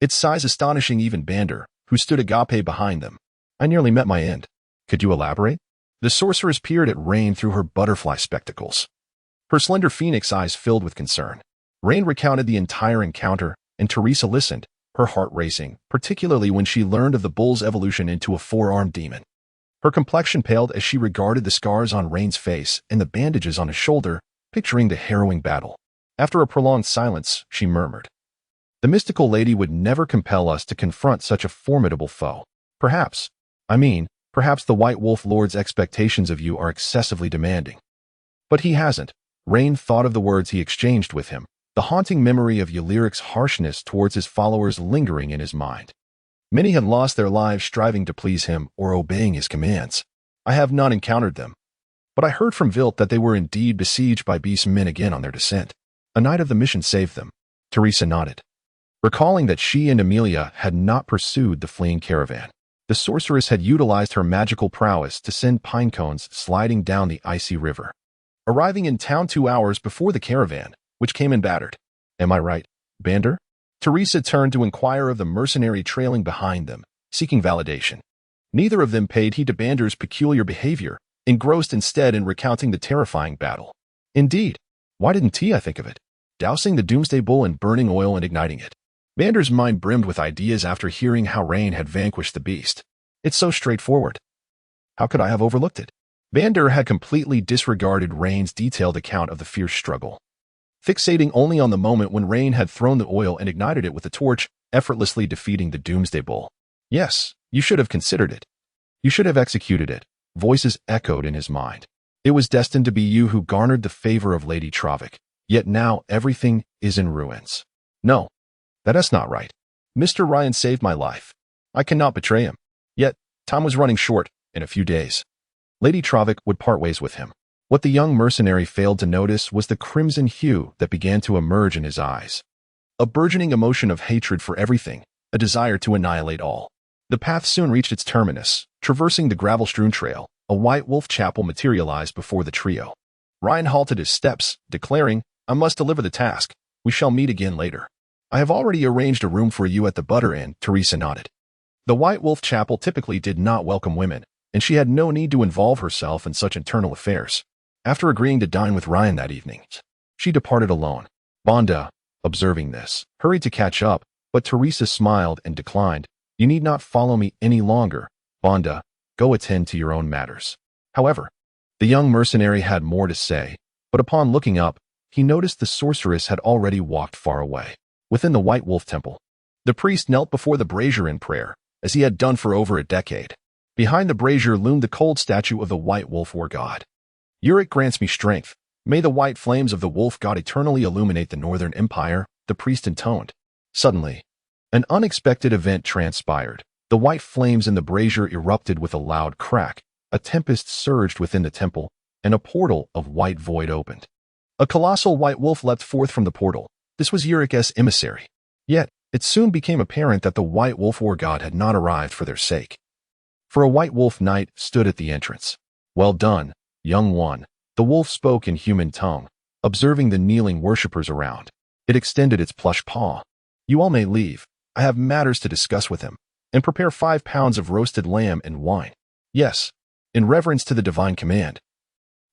its size astonishing even Bander, who stood agape behind them. I nearly met my end. Could you elaborate? The sorceress peered at Rain through her butterfly spectacles. Her slender phoenix eyes filled with concern. Rain recounted the entire encounter, and Teresa listened, her heart racing, particularly when she learned of the bull's evolution into a four-armed demon. Her complexion paled as she regarded the scars on Rain's face and the bandages on his shoulder, picturing the harrowing battle. After a prolonged silence, she murmured, the mystical lady would never compel us to confront such a formidable foe. Perhaps the White Wolf Lord's expectations of you are excessively demanding. But he hasn't. Rain thought of the words he exchanged with him, the haunting memory of Ylyric's harshness towards his followers lingering in his mind. Many had lost their lives striving to please him or obeying his commands. I have not encountered them, but I heard from Vilt that they were indeed besieged by beast men again on their descent. A knight of the mission saved them. Teresa nodded, recalling that she and Amelia had not pursued the fleeing caravan. The sorceress had utilized her magical prowess to send pine cones sliding down the icy river, arriving in town 2 hours before the caravan, which came in battered. Am I right, Bander? Teresa turned to inquire of the mercenary trailing behind them, seeking validation. Neither of them paid heed to Bander's peculiar behavior, engrossed instead in recounting the terrifying battle. Indeed, why didn't Tia think of it? Dousing the Doomsday Bull in burning oil and igniting it. Bander's mind brimmed with ideas after hearing how Rain had vanquished the beast. It's so straightforward. How could I have overlooked it? Bander had completely disregarded Rain's detailed account of the fierce struggle, fixating only on the moment when Rain had thrown the oil and ignited it with a torch, effortlessly defeating the Doomsday Bull. Yes, you should have considered it. You should have executed it. Voices echoed in his mind. It was destined to be you who garnered the favor of Lady Travik. Yet now everything is in ruins. No, that's not right. Mr. Ryan saved my life. I cannot betray him. Yet, time was running short. In a few days, Lady Travik would part ways with him. What the young mercenary failed to notice was the crimson hue that began to emerge in his eyes. a burgeoning emotion of hatred for everything, a desire to annihilate all. The path soon reached its terminus. Traversing the gravel-strewn trail, a white wolf chapel materialized before the trio. Ryan halted his steps, declaring, "I must deliver the task. We shall meet again later." "I have already arranged a room for you at the Butter Inn," Teresa nodded. The White Wolf Chapel typically did not welcome women, and she had no need to involve herself in such internal affairs. After agreeing to dine with Ryan that evening, she departed alone. Bonda, observing this, hurried to catch up, but Teresa smiled and declined. "You need not follow me any longer, Bonda. Go attend to your own matters." However, the young mercenary had more to say, but upon looking up, he noticed the sorceress had already walked far away. Within the White Wolf Temple, the priest knelt before the brazier in prayer, as he had done for over a decade. Behind the brazier loomed the cold statue of the White Wolf War God. "Uric grants me strength. May the white flames of the wolf god eternally illuminate the Northern Empire," the priest intoned. Suddenly, an unexpected event transpired. The white flames in the brazier erupted with a loud crack, a tempest surged within the temple, and a portal of white void opened. A colossal white wolf leapt forth from the portal. This was Uric's emissary. Yet, it soon became apparent that the White Wolf War God had not arrived for their sake. For a white wolf knight stood at the entrance. "Well done, young one," the wolf spoke in human tongue, observing the kneeling worshippers around. It extended its plush paw. "You all may leave. I have matters to discuss with him. And prepare 5 pounds of roasted lamb and wine." "Yes," in reverence to the divine command.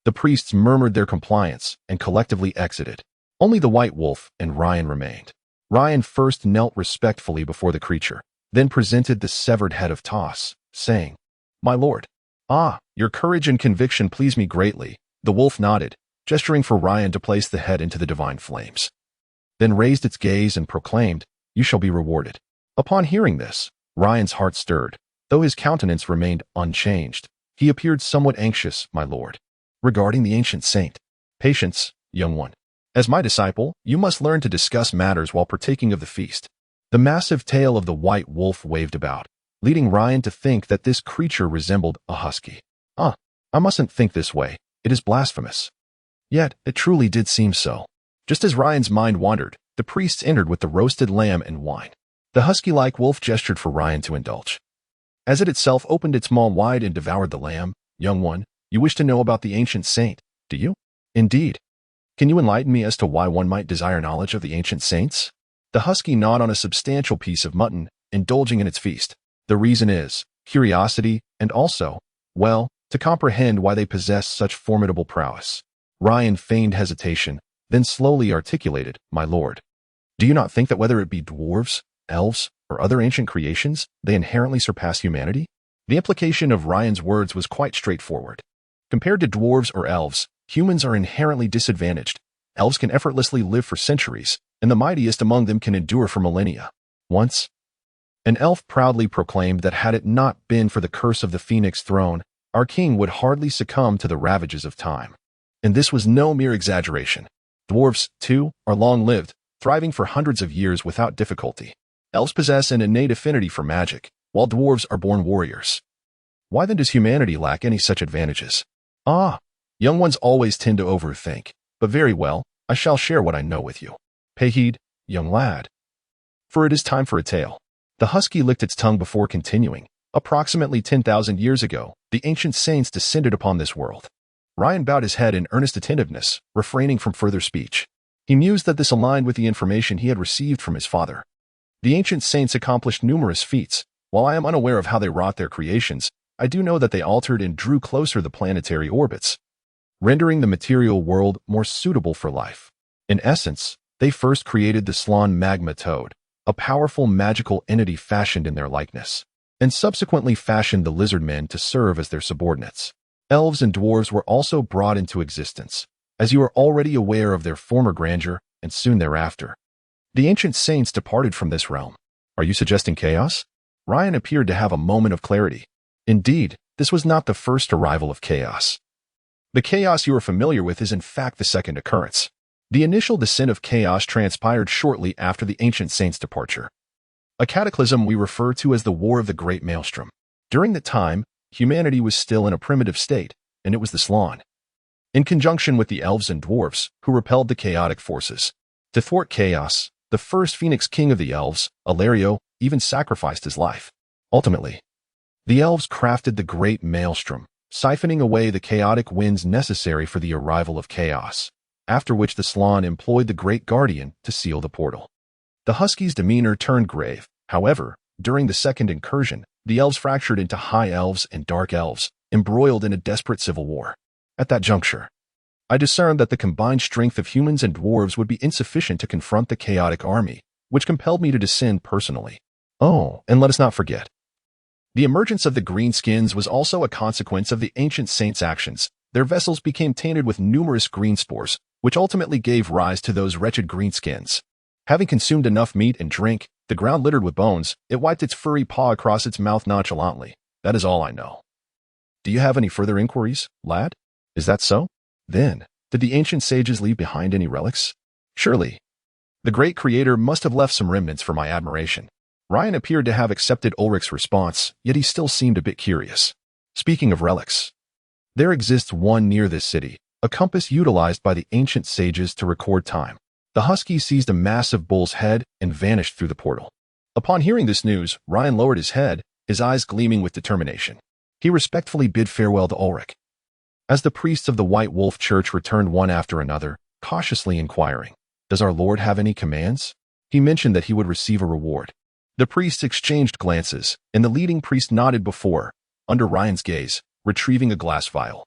The priests murmured their compliance and collectively exited. Only the white wolf and Ryan remained. Ryan first knelt respectfully before the creature, then presented the severed head of Toss, saying, "My lord." "Ah, your courage and conviction please me greatly," the wolf nodded, gesturing for Ryan to place the head into the divine flames. Then raised its gaze and proclaimed, "You shall be rewarded." Upon hearing this, Ryan's heart stirred, though his countenance remained unchanged. He appeared somewhat anxious, "My lord." "Regarding the ancient saint." "Patience, young one. As my disciple, you must learn to discuss matters while partaking of the feast." The massive tail of the white wolf waved about, leading Ryan to think that this creature resembled a husky. "Ah, I mustn't think this way. It is blasphemous." Yet, it truly did seem so. Just as Ryan's mind wandered, the priests entered with the roasted lamb and wine. The husky-like wolf gestured for Ryan to indulge. As it itself opened its maw wide and devoured the lamb, "Young one, you wish to know about the ancient saint, do you?" "Indeed. Can you enlighten me as to why one might desire knowledge of the ancient saints?" The husky gnawed on a substantial piece of mutton, indulging in its feast. "The reason is curiosity, and also, well, to comprehend why they possess such formidable prowess." Ryan feigned hesitation, then slowly articulated, "My lord, do you not think that whether it be dwarves, elves, or other ancient creations, they inherently surpass humanity?" The implication of Ryan's words was quite straightforward. Compared to dwarves or elves, humans are inherently disadvantaged. Elves can effortlessly live for centuries, and the mightiest among them can endure for millennia. Once, an elf proudly proclaimed that had it not been for the curse of the Phoenix throne, our king would hardly succumb to the ravages of time. And this was no mere exaggeration. Dwarves, too, are long-lived, thriving for hundreds of years without difficulty. Elves possess an innate affinity for magic, while dwarves are born warriors. Why then does humanity lack any such advantages? "Ah, young ones always tend to overthink, but very well, I shall share what I know with you. Pay heed, young lad, for it is time for a tale." The husky licked its tongue before continuing. Approximately 10,000 years ago, the ancient saints descended upon this world. Ryan bowed his head in earnest attentiveness, refraining from further speech. He mused that this aligned with the information he had received from his father. The ancient saints accomplished numerous feats. While I am unaware of how they wrought their creations, I do know that they altered and drew closer the planetary orbits, rendering the material world more suitable for life. In essence, they first created the Slan magma toad, a powerful magical entity fashioned in their likeness, and subsequently fashioned the lizard men to serve as their subordinates. Elves and dwarves were also brought into existence, as you are already aware of their former grandeur, and soon thereafter. The ancient saints departed from this realm. Are you suggesting chaos? Ryan appeared to have a moment of clarity. Indeed, this was not the first arrival of chaos. The chaos you are familiar with is in fact the second occurrence. The initial descent of chaos transpired shortly after the ancient saints' departure. A cataclysm we refer to as the War of the Great Maelstrom. During that time, humanity was still in a primitive state, and it was the Slan, in conjunction with the elves and dwarfs, who repelled the chaotic forces. To thwart chaos, The first Phoenix King of the Elves, Alario, even sacrificed his life. Ultimately, the elves crafted the Great Maelstrom, siphoning away the chaotic winds necessary for the arrival of chaos, after which the Slann employed the Great Guardian to seal the portal. The Husky's demeanor turned grave. However, during the second incursion, the elves fractured into high elves and dark elves, embroiled in a desperate civil war. At that juncture, I discerned that the combined strength of humans and dwarves would be insufficient to confront the chaotic army, which compelled me to descend personally. Oh, and let us not forget, the emergence of the greenskins was also a consequence of the ancient saints' actions. Their vessels became tainted with numerous green spores, which ultimately gave rise to those wretched greenskins. Having consumed enough meat and drink, the ground littered with bones, it wiped its furry paw across its mouth nonchalantly. That is all I know. Do you have any further inquiries, lad? Is that so? Then, did the ancient sages leave behind any relics? Surely. The great creator must have left some remnants for my admiration. Ryan appeared to have accepted Ulrich's response, yet he still seemed a bit curious. Speaking of relics, there exists one near this city, a compass utilized by the ancient sages to record time. The Husky seized a massive bull's head and vanished through the portal. Upon hearing this news, Ryan lowered his head, his eyes gleaming with determination. He respectfully bid farewell to Ulrich. As the priests of the White Wolf Church returned one after another, cautiously inquiring, "Does our Lord have any commands?" He mentioned that he would receive a reward. The priests exchanged glances, and the leading priest nodded before, under Ryan's gaze, retrieving a glass vial.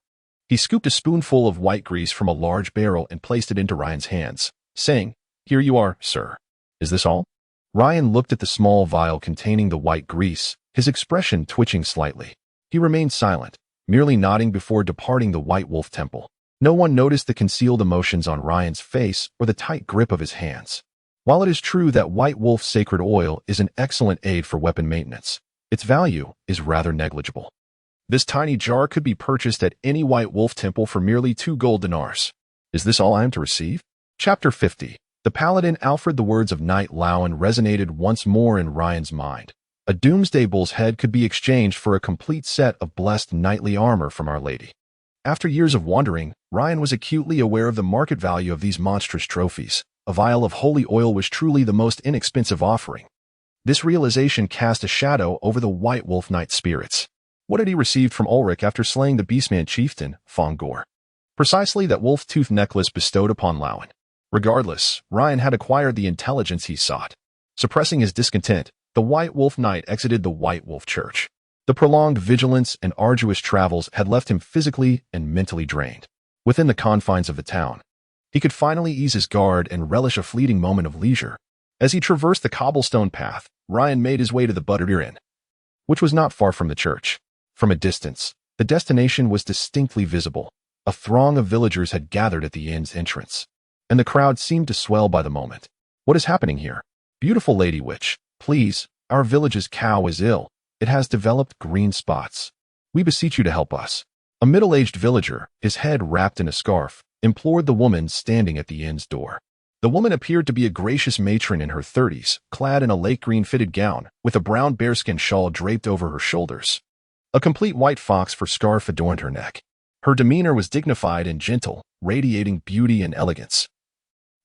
He scooped a spoonful of white grease from a large barrel and placed it into Ryan's hands, saying, "Here you are, sir." "Is this all?" Ryan looked at the small vial containing the white grease, his expression twitching slightly. He remained silent, merely nodding before departing the White Wolf Temple. No one noticed the concealed emotions on Ryan's face or the tight grip of his hands. While it is true that White Wolf sacred oil is an excellent aid for weapon maintenance, its value is rather negligible. This tiny jar could be purchased at any White Wolf temple for merely 2 gold dinars. Is this all I am to receive? Chapter 50. The Paladin Alfred. The words of Knight Lowen resonated once more in Ryan's mind. A Doomsday Bull's head could be exchanged for a complete set of blessed knightly armor from Our Lady. After years of wandering, Ryan was acutely aware of the market value of these monstrous trophies. A vial of holy oil was truly the most inexpensive offering. This realization cast a shadow over the White Wolf Knight's spirits. What had he received from Ulrich after slaying the Beastman chieftain, Fongor? Precisely that wolf tooth necklace bestowed upon Lowen. Regardless, Ryan had acquired the intelligence he sought. Suppressing his discontent, the White Wolf Knight exited the White Wolf Church. The prolonged vigilance and arduous travels had left him physically and mentally drained. Within the confines of the town, he could finally ease his guard and relish a fleeting moment of leisure. As he traversed the cobblestone path, Ryan made his way to the Buttery Inn, which was not far from the church. From a distance, the destination was distinctly visible. A throng of villagers had gathered at the inn's entrance, and the crowd seemed to swell by the moment. "What is happening here? Beautiful Lady Witch, please, our village's cow is ill. It has developed green spots. We beseech you to help us." A middle-aged villager, his head wrapped in a scarf, implored the woman standing at the inn's door. The woman appeared to be a gracious matron in her 30s, clad in a lake green fitted gown, with a brown bearskin shawl draped over her shoulders. A complete white fox fur scarf adorned her neck. Her demeanor was dignified and gentle, radiating beauty and elegance,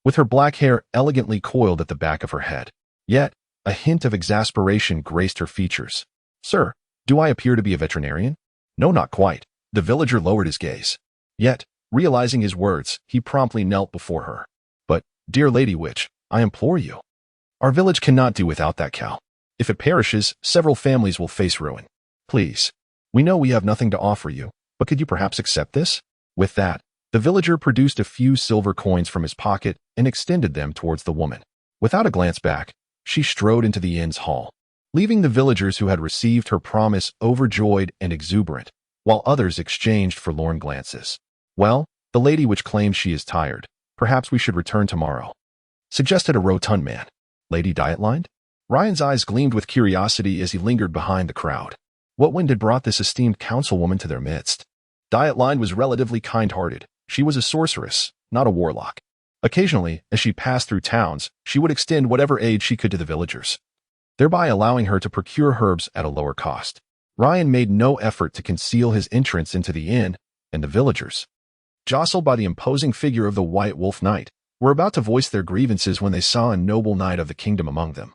with her black hair elegantly coiled at the back of her head. Yet, a hint of exasperation graced her features. "Sir, do I appear to be a veterinarian?" "No, not quite." The villager lowered his gaze. Yet, realizing his words, he promptly knelt before her. "But, dear Lady Witch, I implore you. Our village cannot do without that cow. If it perishes, several families will face ruin. Please, we know we have nothing to offer you, but could you perhaps accept this?" With that, the villager produced a few silver coins from his pocket and extended them towards the woman. Without a glance back, she strode into the inn's hall, leaving the villagers who had received her promise overjoyed and exuberant, while others exchanged forlorn glances. "Well, the Lady Witch claims she is tired. Perhaps we should return tomorrow," suggested a rotund man. "Lady Dietline?" Ryan's eyes gleamed with curiosity as he lingered behind the crowd. What wind had brought this esteemed councilwoman to their midst? Dietline was relatively kind-hearted. She was a sorceress, not a warlock. Occasionally, as she passed through towns, she would extend whatever aid she could to the villagers, thereby allowing her to procure herbs at a lower cost. Ryan made no effort to conceal his entrance into the inn, and the villagers, jostled by the imposing figure of the White Wolf Knight, were about to voice their grievances when they saw a noble knight of the kingdom among them,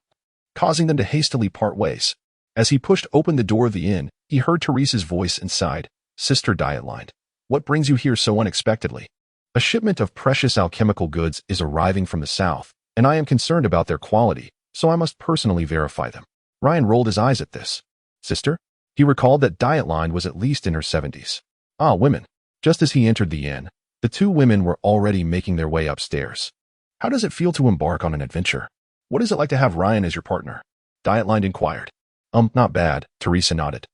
causing them to hastily part ways. As he pushed open the door of the inn, he heard Teresa's voice and sighed, "Sister Dietline, what brings you here so unexpectedly? A shipment of precious alchemical goods is arriving from the south, and I am concerned about their quality, so I must personally verify them." Ryan rolled his eyes at this. "Sister?" He recalled that Dietline was at least in her 70s. Ah, women. Just as he entered the inn, the two women were already making their way upstairs. "How does it feel to embark on an adventure? What is it like to have Ryan as your partner?" Dietline inquired. Not bad," Teresa nodded.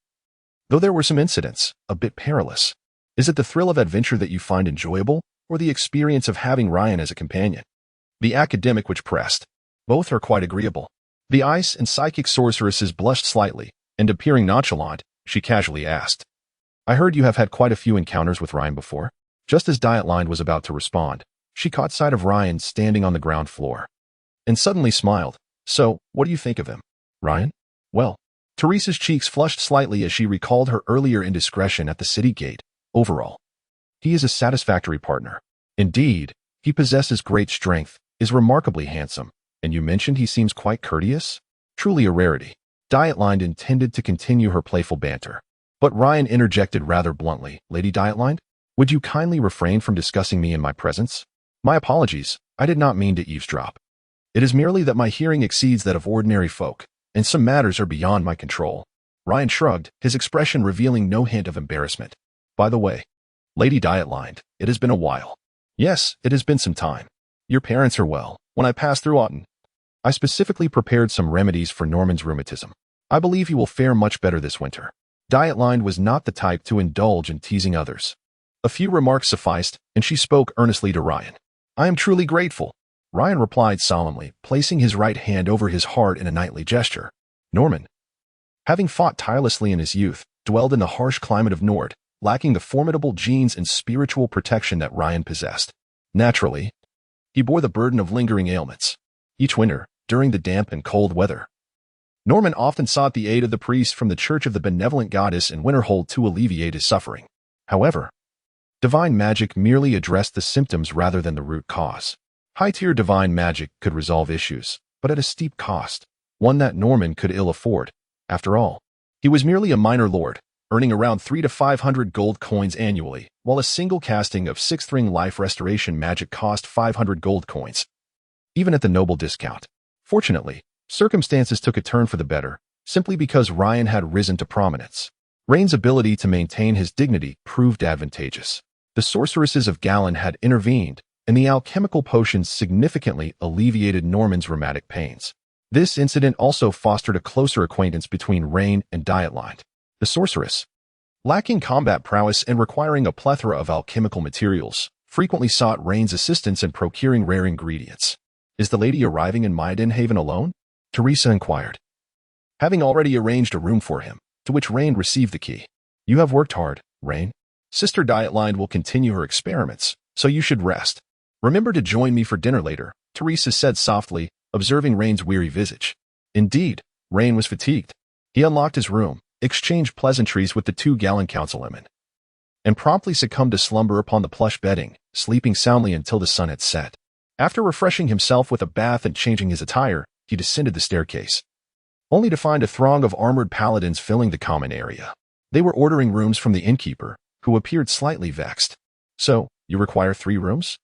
"Though there were some incidents, a bit perilous. Is it the thrill of adventure that you find enjoyable, or the experience of having Ryan as a companion?" The academic which pressed. "Both are quite agreeable." The ice and psychic sorceresses blushed slightly, and appearing nonchalant, she casually asked, "I heard you have had quite a few encounters with Ryan before?" Just as Dietline was about to respond, she caught sight of Ryan standing on the ground floor, and suddenly smiled. "So, what do you think of him?" "Ryan? Well," Teresa's cheeks flushed slightly as she recalled her earlier indiscretion at the city gate. "Overall, he is a satisfactory partner. Indeed, he possesses great strength, is remarkably handsome, and you mentioned he seems quite courteous? Truly a rarity." Dietline intended to continue her playful banter, but Ryan interjected rather bluntly, "Lady Dietline, would you kindly refrain from discussing me in my presence? My apologies, I did not mean to eavesdrop. It is merely that my hearing exceeds that of ordinary folk, and some matters are beyond my control." Ryan shrugged, his expression revealing no hint of embarrassment. "By the way, Lady Dietline, it has been a while." "Yes, it has been some time. Your parents are well. When I passed through Auten, I specifically prepared some remedies for Norman's rheumatism. I believe he will fare much better this winter." Dietline was not the type to indulge in teasing others. A few remarks sufficed, and she spoke earnestly to Ryan. "I am truly grateful," Ryan replied solemnly, placing his right hand over his heart in a knightly gesture. Norman, having fought tirelessly in his youth, dwelled in the harsh climate of Nord, lacking the formidable genes and spiritual protection that Ryan possessed. Naturally, he bore the burden of lingering ailments. Each winter, during the damp and cold weather, Norman often sought the aid of the priest from the Church of the Benevolent Goddess in Winterhold to alleviate his suffering. However, divine magic merely addressed the symptoms rather than the root cause. High-tier divine magic could resolve issues, but at a steep cost, one that Norman could ill afford. After all, he was merely a minor lord, earning around 300 to 500 gold coins annually, while a single casting of 6th ring life restoration magic cost 500 gold coins, even at the noble discount. Fortunately, circumstances took a turn for the better, simply because Ryan had risen to prominence. Rain's ability to maintain his dignity proved advantageous. The sorceresses of Gallon had intervened, and the alchemical potions significantly alleviated Norman's rheumatic pains. This incident also fostered a closer acquaintance between Rain and Dietline. The sorceress, lacking combat prowess and requiring a plethora of alchemical materials, frequently sought Rain's assistance in procuring rare ingredients. "Is the lady arriving in Myden Haven alone?" Teresa inquired, having already arranged a room for him, to which Rain received the key. "You have worked hard, Rain. Sister Dietline will continue her experiments, so you should rest. Remember to join me for dinner later," Teresa said softly, observing Rain's weary visage. Indeed, Rain was fatigued. He unlocked his room, exchanged pleasantries with the two Gallon councilwomen, and promptly succumbed to slumber upon the plush bedding, sleeping soundly until the sun had set. After refreshing himself with a bath and changing his attire, he descended the staircase, only to find a throng of armored paladins filling the common area. They were ordering rooms from the innkeeper, who appeared slightly vexed. "So, you require 3 rooms?"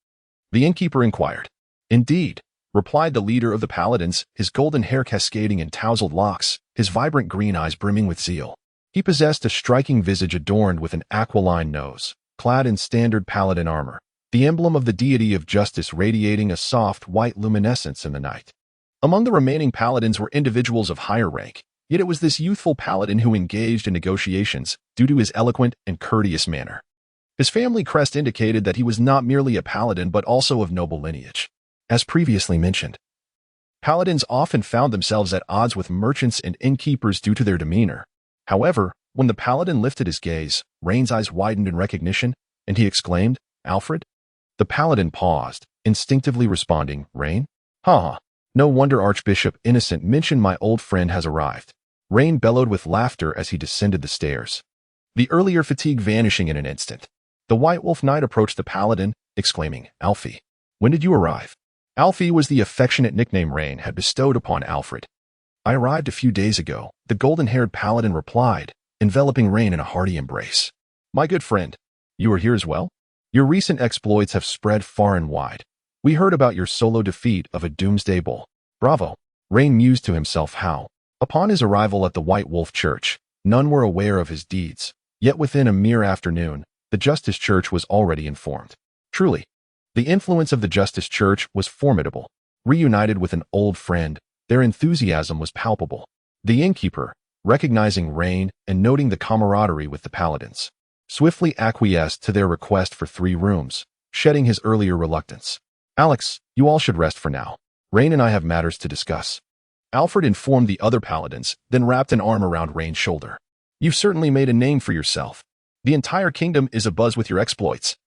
the innkeeper inquired. "Indeed," replied the leader of the paladins, his golden hair cascading in tousled locks, his vibrant green eyes brimming with zeal. He possessed a striking visage adorned with an aquiline nose, clad in standard paladin armor, the emblem of the deity of justice radiating a soft white luminescence in the night. Among the remaining paladins were individuals of higher rank, yet it was this youthful paladin who engaged in negotiations due to his eloquent and courteous manner. His family crest indicated that he was not merely a paladin but also of noble lineage. As previously mentioned, paladins often found themselves at odds with merchants and innkeepers due to their demeanor. However, when the paladin lifted his gaze, Rain's eyes widened in recognition, and he exclaimed, "Alfred?" The paladin paused, instinctively responding, "Rain? Ha! No wonder Archbishop Innocent mentioned my old friend has arrived." Rain bellowed with laughter as he descended the stairs, the earlier fatigue vanishing in an instant. The White Wolf Knight approached the paladin, exclaiming, "Alfie, When did you arrive? Alfie was the affectionate nickname Rain had bestowed upon Alfred. I arrived a few days ago, the golden-haired paladin replied, enveloping Rain in a hearty embrace. My good friend, you are here as well? Your recent exploits have spread far and wide. We heard about your solo defeat of a doomsday bull. Bravo. Rain mused to himself how, upon his arrival at the White Wolf Church, none were aware of his deeds, yet within a mere afternoon, the Justice Church was already informed. Truly, the influence of the Justice Church was formidable. Reunited with an old friend, their enthusiasm was palpable. The innkeeper, recognizing Rain and noting the camaraderie with the paladins, swiftly acquiesced to their request for 3 rooms, shedding his earlier reluctance. Alex, you all should rest for now. Rain and I have matters to discuss. Alfred informed the other paladins, then wrapped an arm around Rain's shoulder. You've certainly made a name for yourself. The entire kingdom is abuzz with your exploits.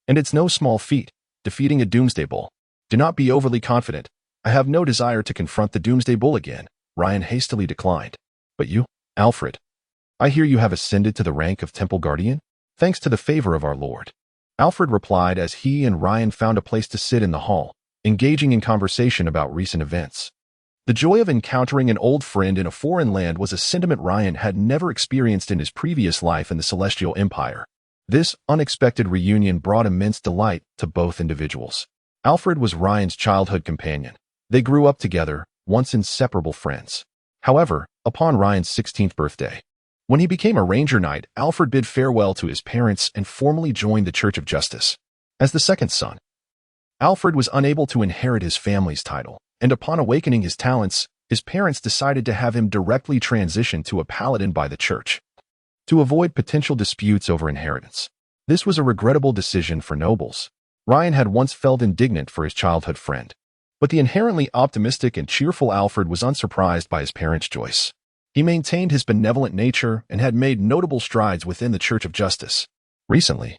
And it's no small feat, defeating a doomsday bull. Do not be overly confident. I have no desire to confront the doomsday bull again, Ryan hastily declined. But you, Alfred, I hear you have ascended to the rank of Temple Guardian, thanks to the favor of our Lord. Alfred replied as he and Ryan found a place to sit in the hall, engaging in conversation about recent events. The joy of encountering an old friend in a foreign land was a sentiment Ryan had never experienced in his previous life in the Celestial Empire. This unexpected reunion brought immense delight to both individuals. Alfred was Ryan's childhood companion. They grew up together, once inseparable friends. However, upon Ryan's 16th birthday, when he became a Ranger Knight, Alfred bid farewell to his parents and formally joined the Church of Justice. As the second son, Alfred was unable to inherit his family's title, and upon awakening his talents, his parents decided to have him directly transition to a paladin by the church, to avoid potential disputes over inheritance. This was a regrettable decision for nobles. Ryan had once felt indignant for his childhood friend, but the inherently optimistic and cheerful Alfred was unsurprised by his parents' choice. He maintained his benevolent nature and had made notable strides within the Church of Justice. Recently,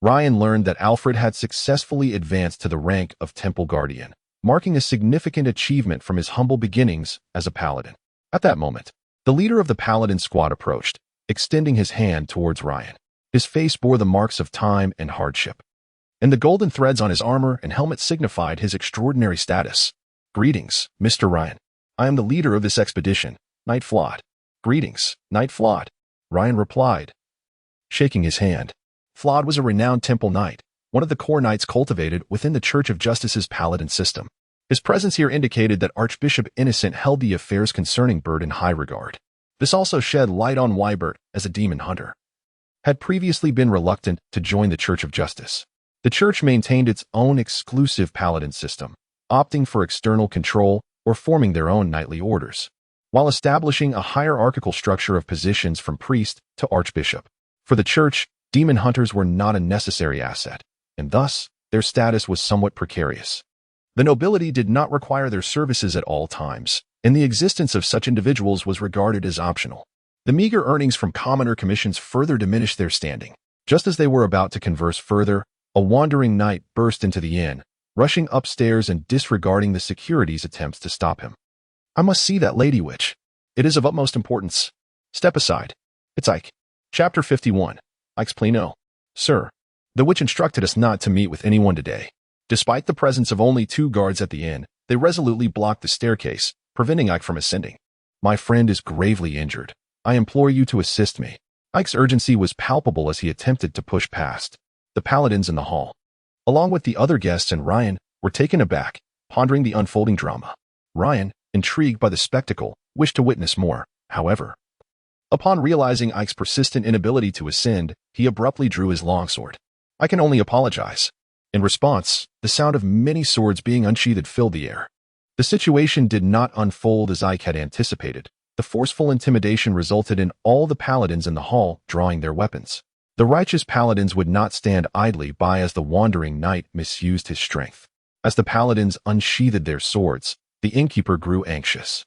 Ryan learned that Alfred had successfully advanced to the rank of Temple Guardian, marking a significant achievement from his humble beginnings as a paladin. At that moment, the leader of the paladin squad approached, extending his hand towards Ryan. His face bore the marks of time and hardship, and the golden threads on his armor and helmet signified his extraordinary status. Greetings, Mr. Ryan. I am the leader of this expedition, Knight Flawed. Greetings, Knight Flawed, Ryan replied, shaking his hand. Flawed was a renowned temple knight, one of the core knights cultivated within the Church of Justice's paladin system. His presence here indicated that Archbishop Innocent held the affairs concerning Bird in high regard. This also shed light on why Bird, as a demon hunter, had previously been reluctant to join the Church of Justice. The Church maintained its own exclusive paladin system, opting for external control or forming their own knightly orders, while establishing a hierarchical structure of positions from priest to archbishop. For the Church, demon hunters were not a necessary asset, and thus, their status was somewhat precarious. The nobility did not require their services at all times, and the existence of such individuals was regarded as optional. The meager earnings from commoner commissions further diminished their standing. Just as they were about to converse further, a wandering knight burst into the inn, rushing upstairs and disregarding the security's attempts to stop him. I must see that lady witch. It is of utmost importance. Step aside. It's Ike. Chapter 51. Ike's plea no. Sir, the witch instructed us not to meet with anyone today. Despite the presence of only 2 guards at the inn, they resolutely blocked the staircase, preventing Ike from ascending. My friend is gravely injured. I implore you to assist me. Ike's urgency was palpable as he attempted to push past the paladins in the hall. Along with the other guests and Ryan, were taken aback, pondering the unfolding drama. Ryan, intrigued by the spectacle, wished to witness more. However, upon realizing Ike's persistent inability to ascend, he abruptly drew his longsword. I can only apologize. In response, the sound of many swords being unsheathed filled the air. The situation did not unfold as Ike had anticipated. The forceful intimidation resulted in all the paladins in the hall drawing their weapons. The righteous paladins would not stand idly by as the wandering knight misused his strength. As the paladins unsheathed their swords, the innkeeper grew anxious.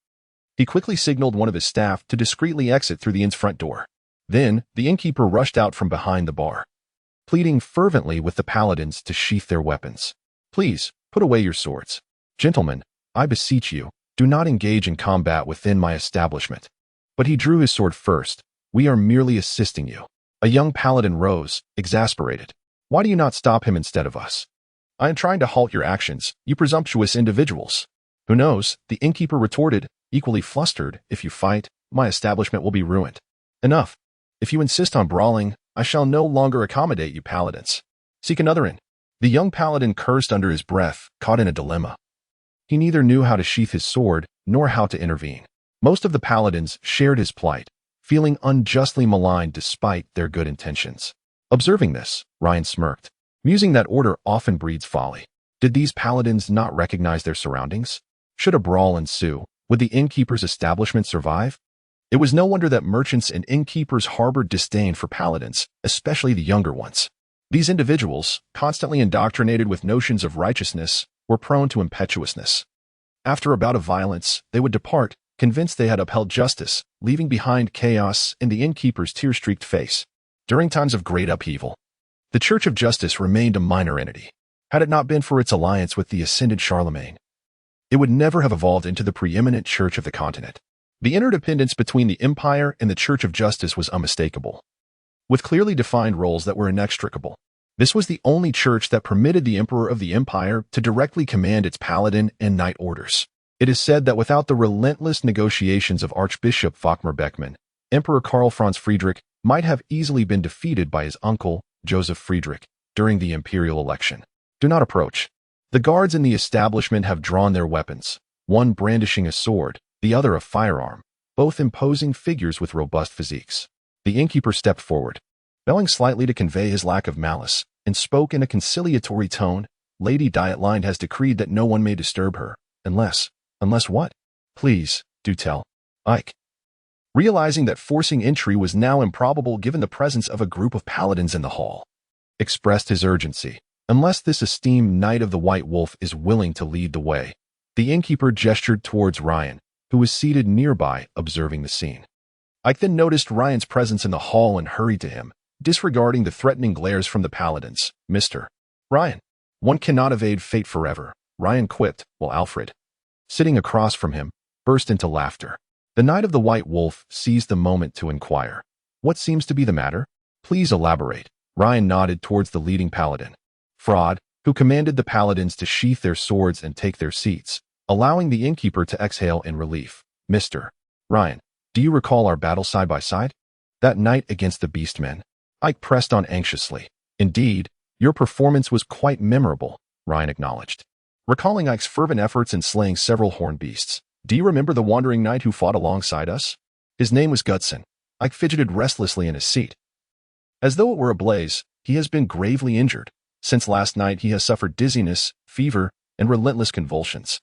He quickly signaled one of his staff to discreetly exit through the inn's front door. Then, the innkeeper rushed out from behind the bar, pleading fervently with the paladins to sheath their weapons. Please, put away your swords. Gentlemen, I beseech you, do not engage in combat within my establishment. But he drew his sword first. We are merely assisting you. A young paladin rose, exasperated. Why do you not stop him instead of us? I am trying to halt your actions, you presumptuous individuals. Who knows, the innkeeper retorted, equally flustered, if you fight, my establishment will be ruined. Enough. If you insist on brawling, I shall no longer accommodate you paladins. Seek another inn. The young paladin cursed under his breath, caught in a dilemma. He neither knew how to sheath his sword, nor how to intervene. Most of the paladins shared his plight, feeling unjustly maligned despite their good intentions. Observing this, Ryan smirked, musing that order often breeds folly. Did these paladins not recognize their surroundings? Should a brawl ensue, would the innkeeper's establishment survive? It was no wonder that merchants and innkeepers harbored disdain for paladins, especially the younger ones. These individuals, constantly indoctrinated with notions of righteousness, were prone to impetuousness. After a bout of violence, they would depart, convinced they had upheld justice, leaving behind chaos in the innkeeper's tear-streaked face. During times of great upheaval, the Church of Justice remained a minor entity. Had it not been for its alliance with the ascended Charlemagne, it would never have evolved into the preeminent church of the continent. The interdependence between the Empire and the Church of Justice was unmistakable, with clearly defined roles that were inextricable. This was the only church that permitted the Emperor of the Empire to directly command its paladin and knight orders. It is said that without the relentless negotiations of Archbishop Volkmar Beckmann, Emperor Karl Franz Friedrich might have easily been defeated by his uncle, Joseph Friedrich, during the imperial election. Do not approach. The guards in the establishment have drawn their weapons, one brandishing a sword, the other a firearm, both imposing figures with robust physiques. The innkeeper stepped forward, bowing slightly to convey his lack of malice, and spoke in a conciliatory tone. Lady Dietline has decreed that no one may disturb her, unless what? Please, do tell. Ike. Realizing that forcing entry was now improbable given the presence of a group of paladins in the hall, expressed his urgency. Unless this esteemed Knight of the White Wolf is willing to lead the way. The innkeeper gestured towards Ryan, who was seated nearby, observing the scene. Ike then noticed Ryan's presence in the hall and hurried to him, disregarding the threatening glares from the paladins. Mr. Ryan. One cannot evade fate forever, Ryan quipped, while Alfred, sitting across from him, burst into laughter. The Knight of the White Wolf seized the moment to inquire. What seems to be the matter? Please elaborate. Ryan nodded towards the leading paladin, Fraud, who commanded the paladins to sheath their swords and take their seats, allowing the innkeeper to exhale in relief. Mr. Ryan, do you recall our battle side by side? That night against the beastmen? Ike pressed on anxiously. Indeed, your performance was quite memorable, Ryan acknowledged. Recalling Ike's fervent efforts in slaying several horned beasts, do you remember the wandering knight who fought alongside us? His name was Gudson. Ike fidgeted restlessly in his seat. As though it were ablaze, he has been gravely injured. Since last night he has suffered dizziness, fever, and relentless convulsions.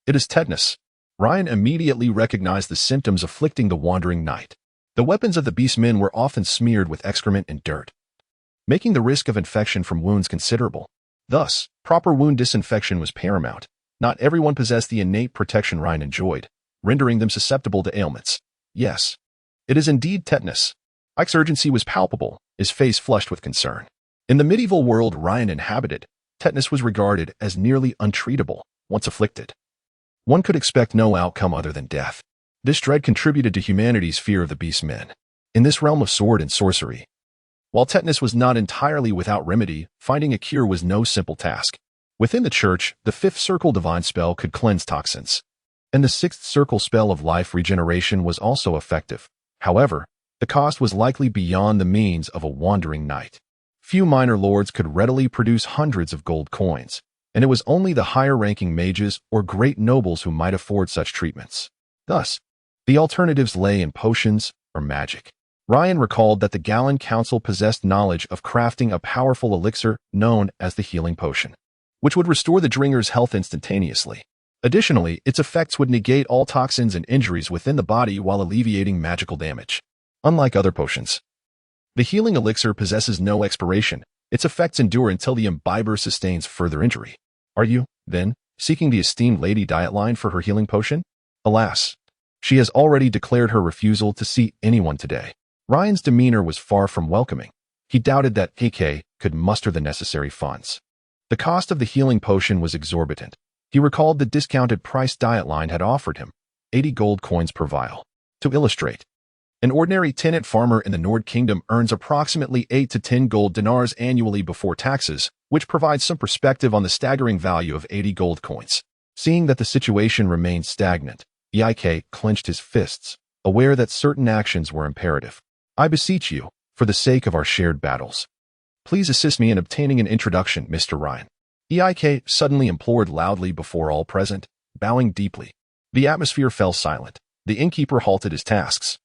It is tetanus. Ryan immediately recognized the symptoms afflicting the wandering knight. The weapons of the beastmen were often smeared with excrement and dirt, making the risk of infection from wounds considerable. Thus, proper wound disinfection was paramount. Not everyone possessed the innate protection Ryan enjoyed, rendering them susceptible to ailments. Yes, it is indeed tetanus. Ike's urgency was palpable, his face flushed with concern. In the medieval world Ryan inhabited, tetanus was regarded as nearly untreatable. Once afflicted, one could expect no outcome other than death. This dread contributed to humanity's fear of the beastmen. In this realm of sword and sorcery, while tetanus was not entirely without remedy, finding a cure was no simple task. Within the church, the fifth circle divine spell could cleanse toxins, and the sixth circle spell of life regeneration was also effective. However, the cost was likely beyond the means of a wandering knight. Few minor lords could readily produce hundreds of gold coins, and it was only the higher-ranking mages or great nobles who might afford such treatments. Thus, the alternatives lay in potions or magic. Ryan recalled that the Gallon Council possessed knowledge of crafting a powerful elixir known as the healing potion, which would restore the drinker's health instantaneously. Additionally, its effects would negate all toxins and injuries within the body while alleviating magical damage. Unlike other potions, the healing elixir possesses no expiration. Its effects endure until the imbiber sustains further injury. Are you, then, seeking the esteemed Lady Dietline for her healing potion? Alas, she has already declared her refusal to see anyone today. Ryan's demeanor was far from welcoming. He doubted that AK could muster the necessary funds. The cost of the healing potion was exorbitant. He recalled the discounted price Dietline had offered him, 80 gold coins per vial. To illustrate, An ordinary tenant farmer in the Nord Kingdom earns approximately 8 to 10 gold dinars annually before taxes, which provides some perspective on the staggering value of 80 gold coins. Seeing that the situation remained stagnant, Eik clenched his fists, aware that certain actions were imperative. I beseech you, for the sake of our shared battles, please assist me in obtaining an introduction, Mr. Ryan. Eik suddenly implored loudly before all present, bowing deeply. The atmosphere fell silent. The innkeeper halted his tasks.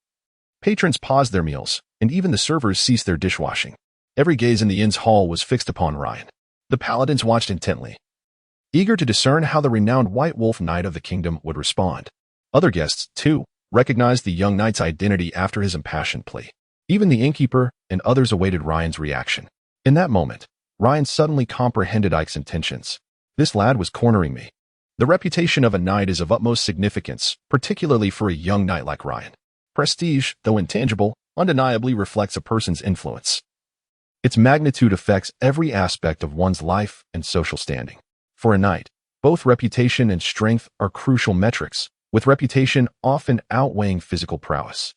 Patrons paused their meals, and even the servers ceased their dishwashing. Every gaze in the inn's hall was fixed upon Ryan. The paladins watched intently, eager to discern how the renowned White Wolf Knight of the kingdom would respond. Other guests, too, recognized the young knight's identity after his impassioned plea. Even the innkeeper and others awaited Ryan's reaction. In that moment, Ryan suddenly comprehended Ike's intentions. This lad was cornering me. The reputation of a knight is of utmost significance, particularly for a young knight like Ryan. Prestige, though intangible, undeniably reflects a person's influence. Its magnitude affects every aspect of one's life and social standing. For a knight, both reputation and strength are crucial metrics, with reputation often outweighing physical prowess.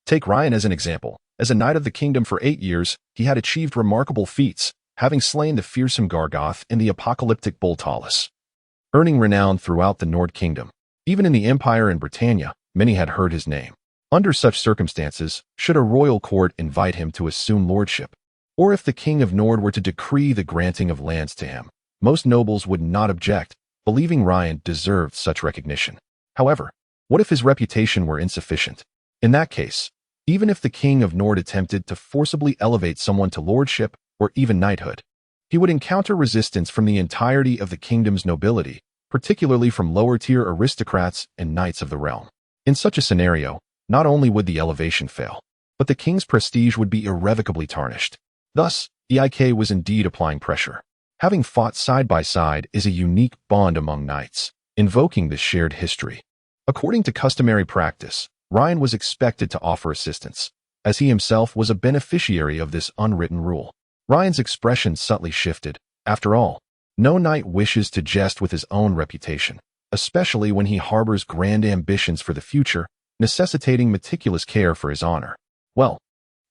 Take Ryan as an example. As a knight of the kingdom for 8 years, he had achieved remarkable feats, having slain the fearsome Gargoth and the apocalyptic Boltalis, earning renown throughout the Nord Kingdom. Even in the Empire and Britannia, many had heard his name. Under such circumstances, should a royal court invite him to assume lordship, or if the king of Nord were to decree the granting of lands to him, most nobles would not object, believing Ryan deserved such recognition. However, what if his reputation were insufficient? In that case, even if the king of Nord attempted to forcibly elevate someone to lordship or even knighthood, he would encounter resistance from the entirety of the kingdom's nobility, particularly from lower-tier aristocrats and knights of the realm. In such a scenario, not only would the elevation fail, but the king's prestige would be irrevocably tarnished. Thus, Eik was indeed applying pressure. Having fought side by side is a unique bond among knights, invoking this shared history. According to customary practice, Ryan was expected to offer assistance, as he himself was a beneficiary of this unwritten rule. Ryan's expression subtly shifted. After all, no knight wishes to jest with his own reputation, especially when he harbors grand ambitions for the future, necessitating meticulous care for his honor. Well,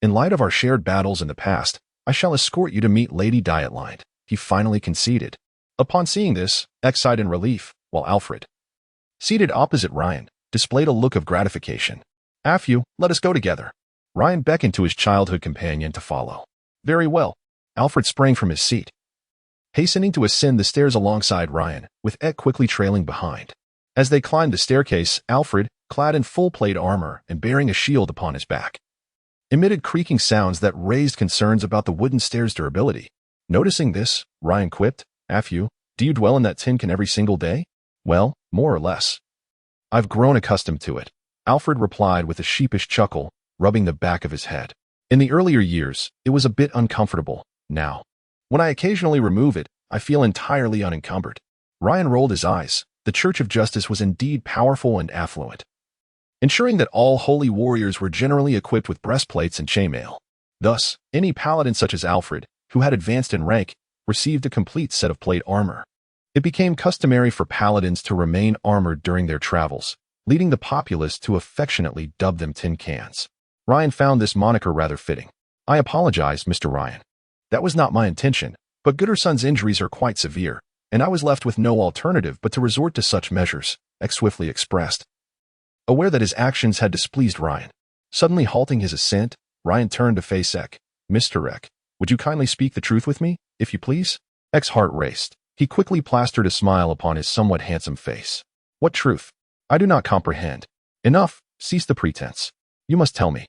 in light of our shared battles in the past, I shall escort you to meet Lady Dietline, he finally conceded. Upon seeing this, Eck sighed in relief, while Alfred, seated opposite Ryan, displayed a look of gratification. Afyu, let us go together. Ryan beckoned to his childhood companion to follow. Very well. Alfred sprang from his seat, hastening to ascend the stairs alongside Ryan, with Eck quickly trailing behind. As they climbed the staircase, Alfred, clad in full plate armor and bearing a shield upon his back, emitted creaking sounds that raised concerns about the wooden stairs' durability. Noticing this, Ryan quipped, Afyu, do you dwell in that tinkin every single day? Well, more or less. I've grown accustomed to it, Alfred replied with a sheepish chuckle, rubbing the back of his head. In the earlier years, it was a bit uncomfortable. Now, when I occasionally remove it, I feel entirely unencumbered. Ryan rolled his eyes. The Church of Justice was indeed powerful and affluent, ensuring that all holy warriors were generally equipped with breastplates and chainmail. Thus, any paladin such as Alfred, who had advanced in rank, received a complete set of plate armor. It became customary for paladins to remain armored during their travels, leading the populace to affectionately dub them tin cans. Ryan found this moniker rather fitting. I apologize, Mr. Ryan. That was not my intention, but Gooderson's injuries are quite severe, and I was left with no alternative but to resort to such measures, Eck swiftly expressed, aware that his actions had displeased Ryan. Suddenly halting his ascent, Ryan turned to face Eck. Mr. Eck, would you kindly speak the truth with me, if you please? Eck's heart raced. He quickly plastered a smile upon his somewhat handsome face. What truth? I do not comprehend. Enough, cease the pretense. You must tell me.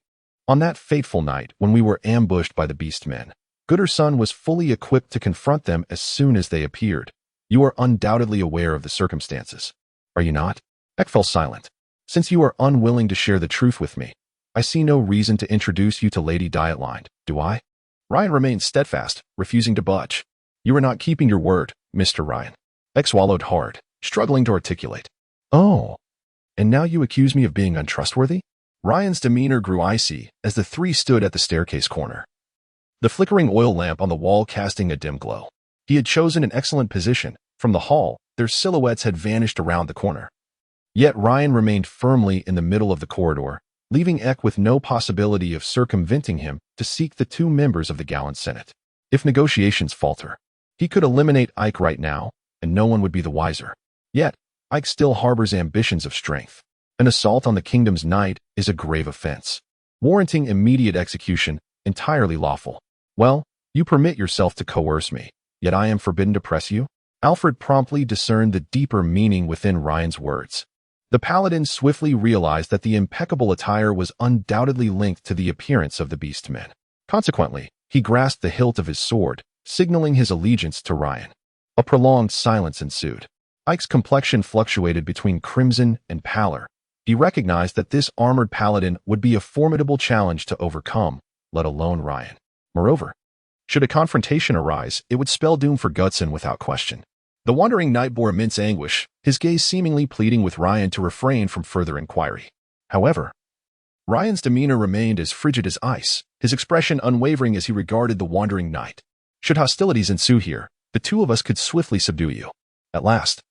On that fateful night when we were ambushed by the beast men, Gooderson was fully equipped to confront them as soon as they appeared. You are undoubtedly aware of the circumstances, are you not? Eck fell silent. Since you are unwilling to share the truth with me, I see no reason to introduce you to Lady Dietline, do I? Ryan remained steadfast, refusing to budge. You are not keeping your word, Mr. Ryan. Eck swallowed hard, struggling to articulate. Oh, and now you accuse me of being untrustworthy? Ryan's demeanor grew icy as the three stood at the staircase corner, the flickering oil lamp on the wall casting a dim glow. He had chosen an excellent position. From the hall, their silhouettes had vanished around the corner. Yet Ryan remained firmly in the middle of the corridor, leaving Eck with no possibility of circumventing him to seek the two members of the gallant Senate. If negotiations falter, he could eliminate Ike right now, and no one would be the wiser. Yet, Ike still harbors ambitions of strength. An assault on the kingdom's knight is a grave offense, warranting immediate execution, entirely lawful. Well, you permit yourself to coerce me, yet I am forbidden to press you? Alfred promptly discerned the deeper meaning within Ryan's words. The paladin swiftly realized that the impeccable attire was undoubtedly linked to the appearance of the beastmen. Consequently, he grasped the hilt of his sword, signaling his allegiance to Ryan. A prolonged silence ensued. Ike's complexion fluctuated between crimson and pallor. He recognized that this armored paladin would be a formidable challenge to overcome, let alone Ryan. Moreover, should a confrontation arise, it would spell doom for Gudson without question. The wandering knight bore immense anguish, his gaze seemingly pleading with Ryan to refrain from further inquiry. However, Ryan's demeanor remained as frigid as ice, his expression unwavering as he regarded the wandering knight. Should hostilities ensue here, the two of us could swiftly subdue you. At last,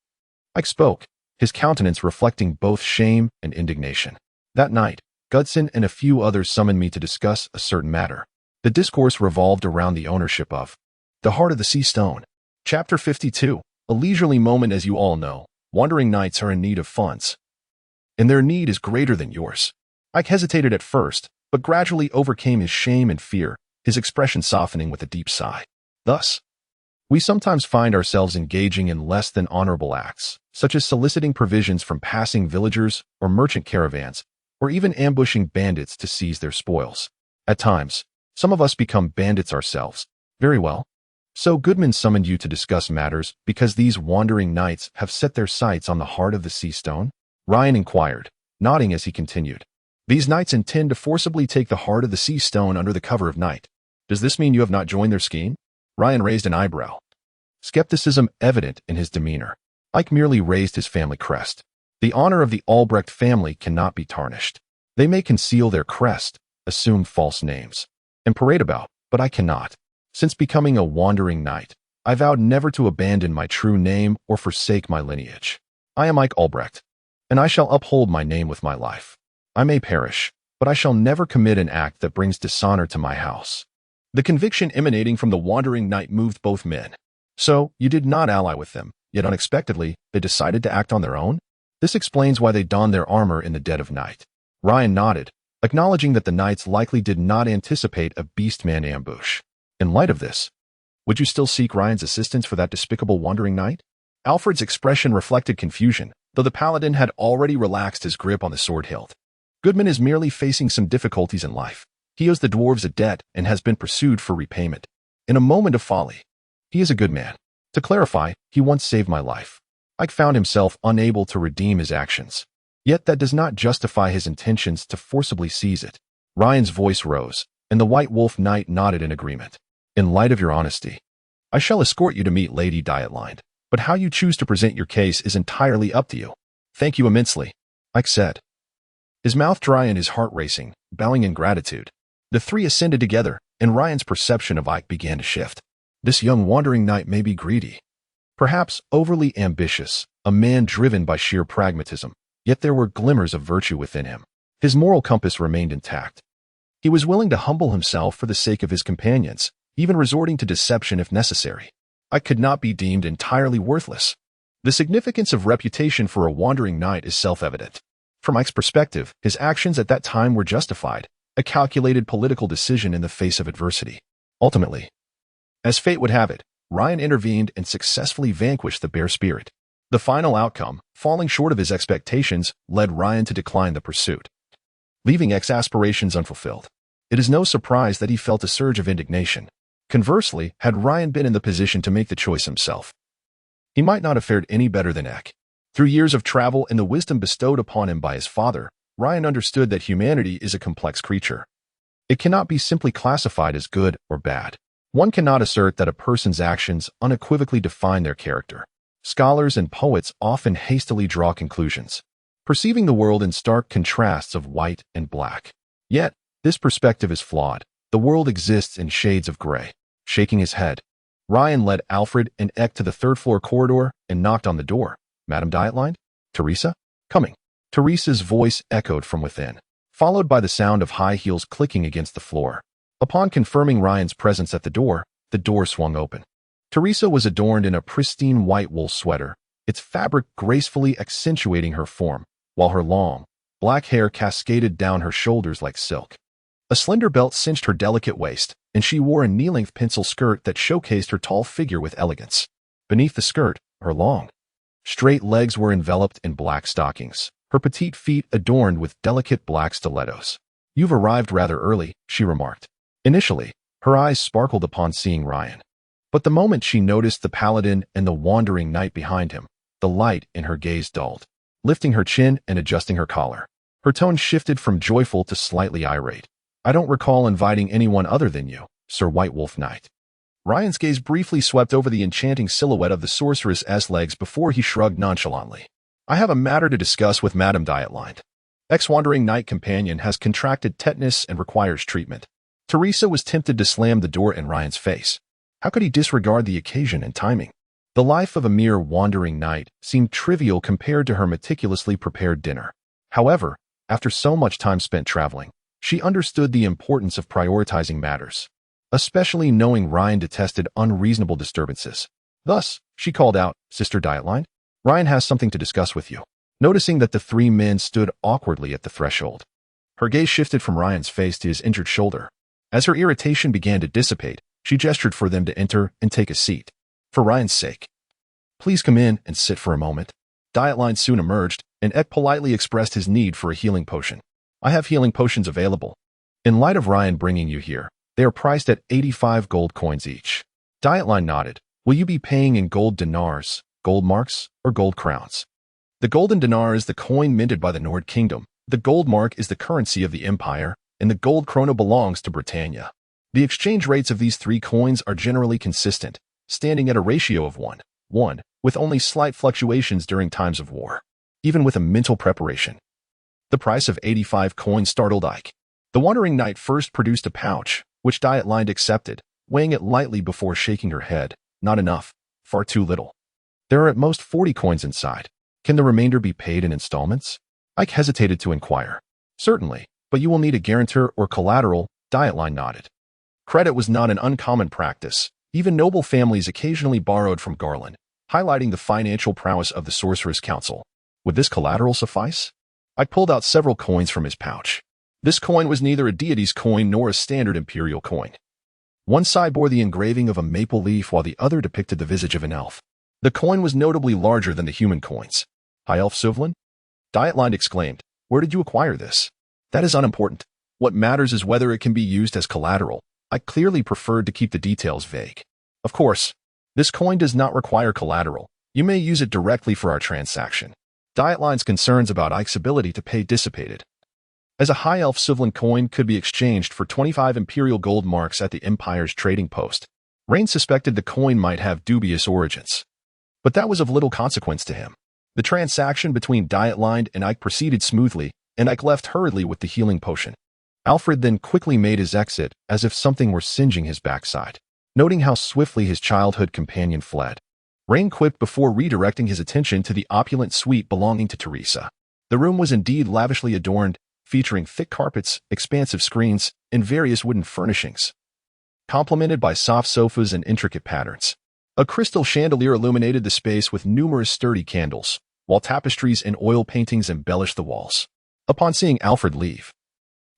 Ike spoke, his countenance reflecting both shame and indignation. That night, Gudson and a few others summoned me to discuss a certain matter. The discourse revolved around the ownership of the Heart of the Sea Stone. Chapter 52. A leisurely moment. As you all know, wandering knights are in need of funds, and their need is greater than yours. Ike hesitated at first, but gradually overcame his shame and fear, his expression softening with a deep sigh. Thus, we sometimes find ourselves engaging in less than honorable acts, such as soliciting provisions from passing villagers or merchant caravans, or even ambushing bandits to seize their spoils. At times, some of us become bandits ourselves. Very well. So Goodman summoned you to discuss matters because these wandering knights have set their sights on the Heart of the Sea Stone? Ryan inquired, nodding as he continued. These knights intend to forcibly take the Heart of the Sea Stone under the cover of night. Does this mean you have not joined their scheme? Ryan raised an eyebrow, skepticism evident in his demeanor. Ike merely raised his family crest. The honor of the Albrecht family cannot be tarnished. They may conceal their crest, assume false names, and parade about, but I cannot. Since becoming a wandering knight, I vowed never to abandon my true name or forsake my lineage. I am Ike Albrecht, and I shall uphold my name with my life. I may perish, but I shall never commit an act that brings dishonor to my house. The conviction emanating from the wandering knight moved both men. So, you did not ally with them, yet unexpectedly, they decided to act on their own? This explains why they donned their armor in the dead of night. Ryan nodded, acknowledging that the knights likely did not anticipate a beastman ambush. In light of this, would you still seek Ryan's assistance for that despicable wandering knight? Alfred's expression reflected confusion, though the paladin had already relaxed his grip on the sword hilt. Goodman is merely facing some difficulties in life. He owes the dwarves a debt and has been pursued for repayment. In a moment of folly, he is a good man. To clarify, he once saved my life. Ike found himself unable to redeem his actions. Yet that does not justify his intentions to forcibly seize it. Ryan's voice rose, and the White Wolf Knight nodded in agreement. In light of your honesty, I shall escort you to meet Lady Dietland, but how you choose to present your case is entirely up to you. Thank you immensely, Ike said, his mouth dry and his heart racing, bowing in gratitude. The three ascended together, and Ryan's perception of Ike began to shift. This young wandering knight may be greedy, perhaps overly ambitious, a man driven by sheer pragmatism, yet there were glimmers of virtue within him. His moral compass remained intact. He was willing to humble himself for the sake of his companions, even resorting to deception if necessary. Ike could not be deemed entirely worthless. The significance of reputation for a wandering knight is self-evident. From Ike's perspective, his actions at that time were justified, a calculated political decision in the face of adversity. Ultimately, as fate would have it, Ryan intervened and successfully vanquished the bear spirit. The final outcome, falling short of his expectations, led Ryan to decline the pursuit, leaving Ike's aspirations unfulfilled. It is no surprise that he felt a surge of indignation. Conversely, had Ryan been in the position to make the choice himself, he might not have fared any better than Ike. Through years of travel and the wisdom bestowed upon him by his father, Ryan understood that humanity is a complex creature. It cannot be simply classified as good or bad. One cannot assert that a person's actions unequivocally define their character. Scholars and poets often hastily draw conclusions, perceiving the world in stark contrasts of white and black. Yet, this perspective is flawed. The world exists in shades of gray. Shaking his head, Ryan led Alfred and Eck to the third-floor corridor and knocked on the door. Madame Dietland? Teresa? Coming. Teresa's voice echoed from within. followed by the sound of high heels clicking against the floor. Upon confirming Ryan's presence at the door swung open. Teresa was adorned in a pristine white wool sweater, its fabric gracefully accentuating her form, while her long, black hair cascaded down her shoulders like silk. A slender belt cinched her delicate waist, and she wore a knee-length pencil skirt that showcased her tall figure with elegance. Beneath the skirt, her long, straight legs were enveloped in black stockings, her petite feet adorned with delicate black stilettos. "You've arrived rather early," she remarked. Initially, her eyes sparkled upon seeing Ryan. But the moment she noticed the paladin and the wandering knight behind him, the light in her gaze dulled. Lifting her chin and adjusting her collar, her tone shifted from joyful to slightly irate. "I don't recall inviting anyone other than you, Sir White Wolf Knight." Ryan's gaze briefly swept over the enchanting silhouette of the sorceress's legs before he shrugged nonchalantly. "I have a matter to discuss with Madame Dietline. Ex-wandering knight companion has contracted tetanus and requires treatment." Teresa was tempted to slam the door in Ryan's face. How could he disregard the occasion and timing? The life of a mere wandering knight seemed trivial compared to her meticulously prepared dinner. However, after so much time spent traveling, she understood the importance of prioritizing matters, especially knowing Ryan detested unreasonable disturbances. Thus, she called out, "Sister Dietline, Ryan has something to discuss with you." Noticing that the three men stood awkwardly at the threshold, her gaze shifted from Ryan's face to his injured shoulder. As her irritation began to dissipate, she gestured for them to enter and take a seat. "For Ryan's sake, please come in and sit for a moment." Dietline soon emerged, and Ek politely expressed his need for a healing potion. "I have healing potions available. In light of Ryan bringing you here, they are priced at 85 gold coins each." Dietline nodded. "Will you be paying in gold dinars, gold marks, or gold crowns?" The golden dinar is the coin minted by the Nord Kingdom, the gold mark is the currency of the Empire, and the gold krona belongs to Britannia. The exchange rates of these three coins are generally consistent, standing at a ratio of 1:1, with only slight fluctuations during times of war. Even with a mental preparation, the price of 85 coins startled Ike. The wandering knight first produced a pouch, which Dietline accepted, weighing it lightly before shaking her head. "Not enough. Far too little. There are at most 40 coins inside. Can the remainder be paid in installments?" Ike hesitated to inquire. "Certainly, but you will need a guarantor or collateral." Dietline nodded. Credit was not an uncommon practice. Even noble families occasionally borrowed from Garland, highlighting the financial prowess of the Sorceress Council. Would this collateral suffice? Ike pulled out several coins from his pouch. This coin was neither a deity's coin nor a standard imperial coin. One side bore the engraving of a maple leaf while the other depicted the visage of an elf. The coin was notably larger than the human coins. "High Elf Suvlin?" Dietline exclaimed. "Where did you acquire this?" "That is unimportant. What matters is whether it can be used as collateral." I clearly preferred to keep the details vague. "Of course, this coin does not require collateral. You may use it directly for our transaction." Dietline's concerns about Ike's ability to pay dissipated. As a High Elf Suvlin coin could be exchanged for 25 imperial gold marks at the Empire's trading post, Rain suspected the coin might have dubious origins. But that was of little consequence to him. The transaction between Dietline and Ike proceeded smoothly, and Ike left hurriedly with the healing potion. Alfred then quickly made his exit, as if something were singeing his backside. Noting how swiftly his childhood companion fled, Rain quipped before redirecting his attention to the opulent suite belonging to Teresa. The room was indeed lavishly adorned, featuring thick carpets, expansive screens, and various wooden furnishings, complemented by soft sofas and intricate patterns. A crystal chandelier illuminated the space with numerous sturdy candles, while tapestries and oil paintings embellished the walls. Upon seeing Alfred leave,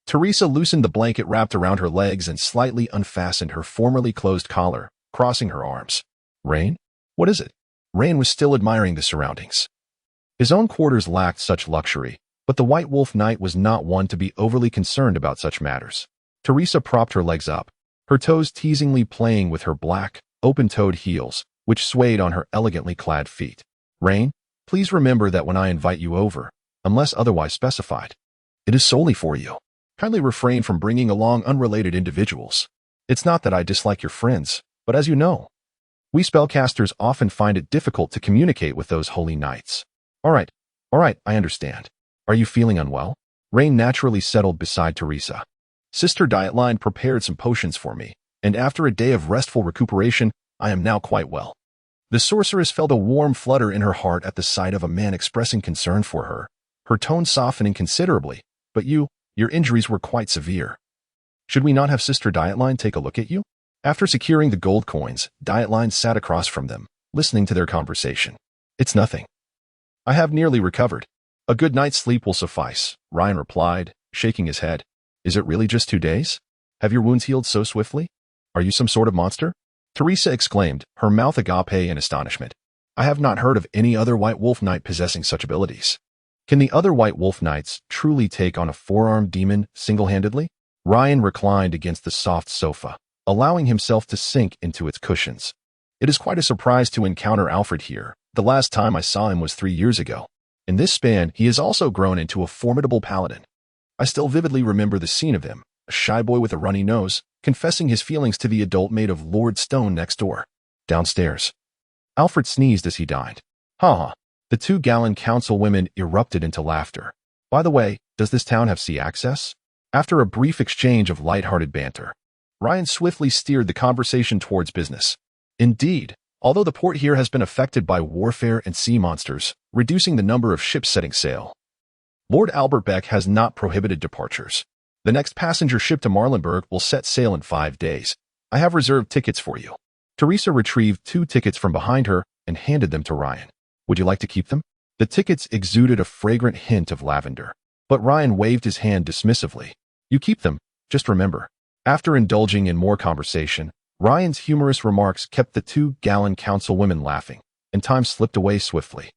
Teresa loosened the blanket wrapped around her legs and slightly unfastened her formerly closed collar, crossing her arms. "Rain? What is it?" Rain was still admiring the surroundings. His own quarters lacked such luxury, but the White Wolf Knight was not one to be overly concerned about such matters. Teresa propped her legs up, her toes teasingly playing with her black, open-toed heels, which swayed on her elegantly clad feet. "Rain, please remember that when I invite you over, unless otherwise specified, it is solely for you. Kindly refrain from bringing along unrelated individuals. It's not that I dislike your friends, but as you know, we spellcasters often find it difficult to communicate with those holy knights." All right, I understand. Are you feeling unwell?" Rain naturally settled beside Teresa. "Sister Dietline prepared some potions for me, and after a day of restful recuperation, I am now quite well." The sorceress felt a warm flutter in her heart at the sight of a man expressing concern for her, her tone softening considerably. "But you Your injuries were quite severe. Should we not have Sister Dietline take a look at you? After securing the gold coins, Dietline sat across from them, listening to their conversation. It's nothing. I have nearly recovered. A good night's sleep will suffice, Ryan replied, shaking his head. Is it really just 2 days? Have your wounds healed so swiftly? Are you some sort of monster? Teresa exclaimed, her mouth agape in astonishment. I have not heard of any other White Wolf Knight possessing such abilities. Can the other White Wolf Knights truly take on a four-armed demon single-handedly? Ryan reclined against the soft sofa, allowing himself to sink into its cushions. It is quite a surprise to encounter Alfred here. The last time I saw him was 3 years ago. In this span, he has also grown into a formidable paladin. I still vividly remember the scene of him, a shy boy with a runny nose, confessing his feelings to the adult maid of Lord Stone next door. Downstairs. Alfred sneezed as he dined. Ha ha. The 2 Gallon councilwomen erupted into laughter. By the way, does this town have sea access? After a brief exchange of light-hearted banter, Ryan swiftly steered the conversation towards business. Indeed, although the port here has been affected by warfare and sea monsters, reducing the number of ships setting sail, Lord Albert Beck has not prohibited departures. The next passenger ship to Marlenberg will set sail in 5 days. I have reserved tickets for you. Teresa retrieved 2 tickets from behind her and handed them to Ryan. Would you like to keep them? The tickets exuded a fragrant hint of lavender, but Ryan waved his hand dismissively. You keep them, just remember. After indulging in more conversation, Ryan's humorous remarks kept the 2 Gallon councilwomen laughing, and time slipped away swiftly.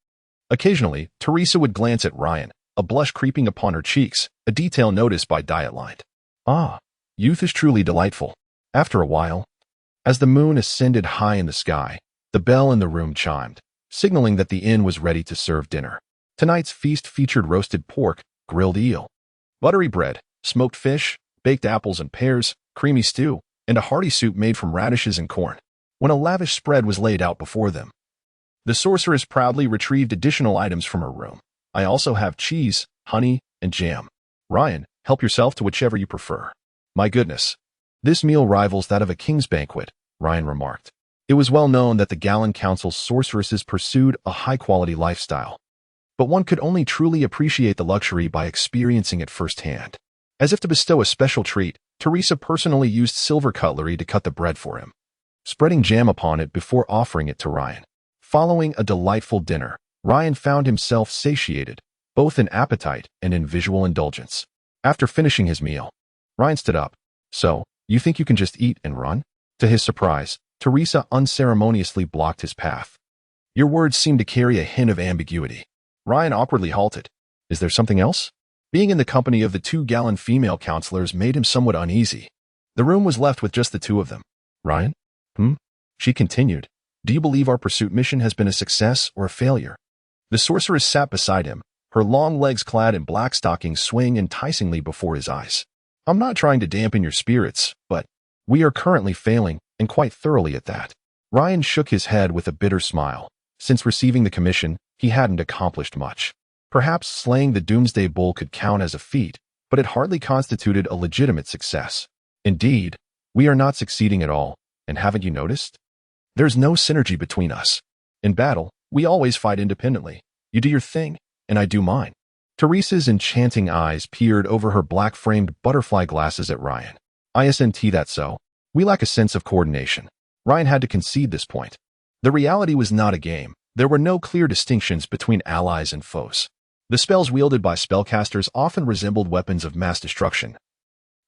Occasionally, Teresa would glance at Ryan, a blush creeping upon her cheeks, a detail noticed by Dietline. Ah, youth is truly delightful. After a while, as the moon ascended high in the sky, the bell in the room chimed, signaling that the inn was ready to serve dinner. Tonight's feast featured roasted pork, grilled eel, buttery bread, smoked fish, baked apples and pears, creamy stew, and a hearty soup made from radishes and corn. When a lavish spread was laid out before them, the sorceress proudly retrieved additional items from her room. I also have cheese, honey, and jam. Ryan, help yourself to whichever you prefer. My goodness. This meal rivals that of a king's banquet, Ryan remarked. It was well known that the Gallon Council's sorceresses pursued a high-quality lifestyle, but one could only truly appreciate the luxury by experiencing it firsthand. As if to bestow a special treat, Teresa personally used silver cutlery to cut the bread for him, spreading jam upon it before offering it to Ryan. Following a delightful dinner, Ryan found himself satiated, both in appetite and in visual indulgence. After finishing his meal, Ryan stood up. So, you think you can just eat and run? To his surprise, Teresa unceremoniously blocked his path. Your words seem to carry a hint of ambiguity. Ryan awkwardly halted. Is there something else? Being in the company of the 2 Gallon female counselors made him somewhat uneasy. The room was left with just the 2 of them. Ryan? She continued. Do you believe our pursuit mission has been a success or a failure? The sorceress sat beside him, her long legs clad in black stockings swaying enticingly before his eyes. I'm not trying to dampen your spirits, but we are currently failing, and quite thoroughly at that. Ryan shook his head with a bitter smile. Since receiving the commission, he hadn't accomplished much. Perhaps slaying the Doomsday Bull could count as a feat, but it hardly constituted a legitimate success. Indeed, we are not succeeding at all, and haven't you noticed? There's no synergy between us. In battle, we always fight independently. You do your thing, and I do mine. Teresa's enchanting eyes peered over her black-framed butterfly glasses at Ryan. Isn't that so? We lack a sense of coordination. Ryan had to concede this point. The reality was not a game. There were no clear distinctions between allies and foes. The spells wielded by spellcasters often resembled weapons of mass destruction.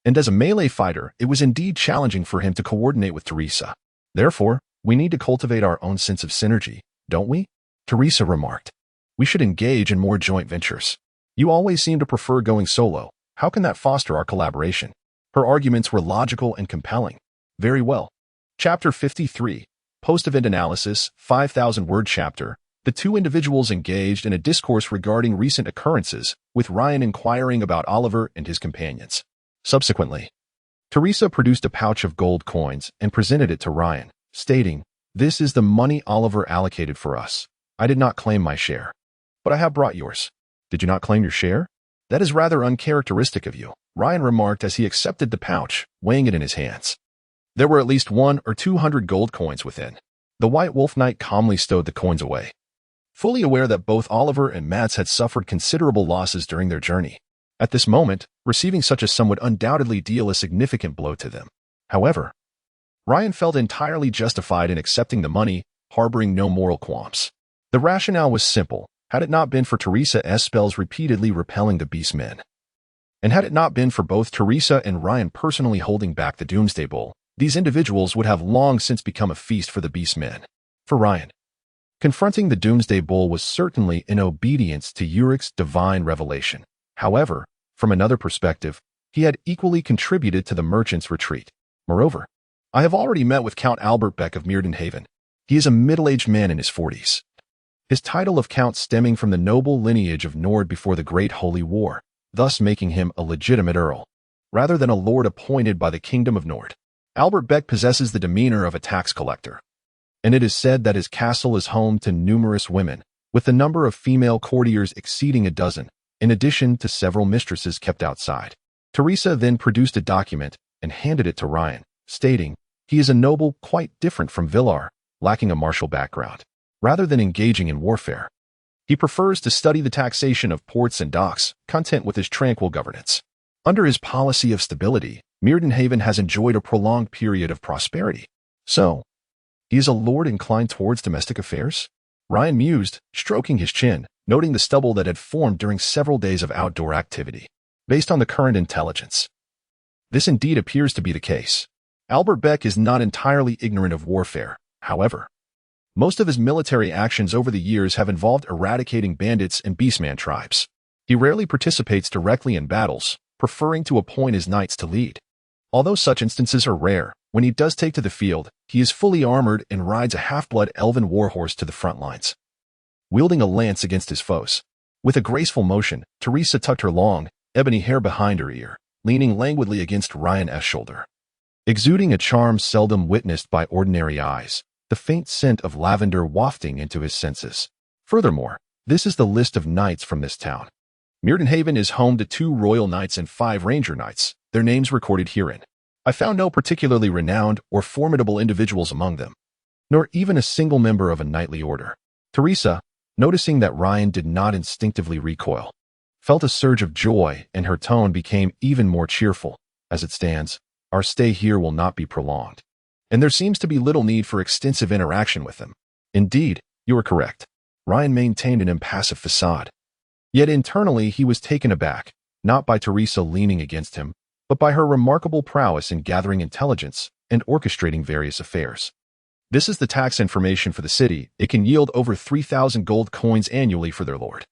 And as a melee fighter, it was indeed challenging for him to coordinate with Teresa. Therefore, we need to cultivate our own sense of synergy, don't we? Teresa remarked. We should engage in more joint ventures. You always seem to prefer going solo. How can that foster our collaboration? Her arguments were logical and compelling. Very well. Chapter 53. Post-event analysis, 5,000-word chapter. The 2 individuals engaged in a discourse regarding recent occurrences, with Ryan inquiring about Oliver and his companions. Subsequently, Teresa produced a pouch of gold coins and presented it to Ryan, stating, "This is the money Oliver allocated for us. I did not claim my share, but I have brought yours." Did you not claim your share? That is rather uncharacteristic of you, Ryan remarked as he accepted the pouch, weighing it in his hands. There were at least 100 or 200 gold coins within. The White Wolf Knight calmly stowed the coins away, fully aware that both Oliver and Mats had suffered considerable losses during their journey. At this moment, receiving such a sum would undoubtedly deal a significant blow to them. However, Ryan felt entirely justified in accepting the money, harboring no moral qualms. The rationale was simple, had it not been for Teresa's spells repeatedly repelling the beast men. And had it not been for both Teresa and Ryan personally holding back the Doomsday Bowl, these individuals would have long since become a feast for the beast men. For Ryan, confronting the Doomsday Bowl was certainly in obedience to Urik's divine revelation. However, from another perspective, he had equally contributed to the merchant's retreat. Moreover, I have already met with Count Albert Beck of Myrdenhaven. He is a middle-aged man in his 40s. His title of count stemming from the noble lineage of Nord before the Great Holy War, thus making him a legitimate earl, rather than a lord appointed by the Kingdom of Nord. Albert Beck possesses the demeanor of a tax collector, and it is said that his castle is home to numerous women, with the number of female courtiers exceeding a dozen, in addition to several mistresses kept outside. Teresa then produced a document and handed it to Ryan, stating, he is a noble quite different from Villar, lacking a martial background. Rather than engaging in warfare, he prefers to study the taxation of ports and docks, content with his tranquil governance. Under his policy of stability, Myrdenhaven has enjoyed a prolonged period of prosperity. So, he is a lord inclined towards domestic affairs? Ryan mused, stroking his chin, noting the stubble that had formed during several days of outdoor activity. Based on the current intelligence, this indeed appears to be the case. Albert Beck is not entirely ignorant of warfare, however. Most of his military actions over the years have involved eradicating bandits and beastman tribes. He rarely participates directly in battles, preferring to appoint his knights to lead. Although such instances are rare, when he does take to the field, he is fully armored and rides a half-blood elven warhorse to the front lines, wielding a lance against his foes. With a graceful motion, Teresa tucked her long, ebony hair behind her ear, leaning languidly against Ryan's shoulder. Exuding a charm seldom witnessed by ordinary eyes, the faint scent of lavender wafting into his senses. Furthermore, this is the list of knights from this town. Myrdenhaven is home to 2 royal knights and 5 ranger knights, their names recorded herein. I found no particularly renowned or formidable individuals among them, nor even a single member of a knightly order. Teresa, noticing that Ryan did not instinctively recoil, felt a surge of joy and her tone became even more cheerful. As it stands, our stay here will not be prolonged, and there seems to be little need for extensive interaction with them. Indeed, you are correct. Ryan maintained an impassive facade. Yet internally he was taken aback, not by Teresa leaning against him, but by her remarkable prowess in gathering intelligence and orchestrating various affairs. This is the tax information for the city. It can yield over 3,000 gold coins annually for their lord.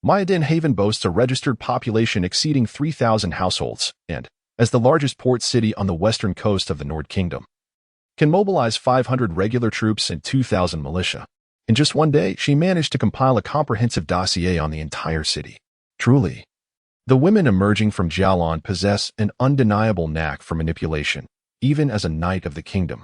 Myrdenhaven boasts a registered population exceeding 3,000 households, and, as the largest port city on the western coast of the Nord Kingdom, can mobilize 500 regular troops and 2,000 militia. In just one day, she managed to compile a comprehensive dossier on the entire city. Truly, the women emerging from Jialan possess an undeniable knack for manipulation, even as a knight of the kingdom.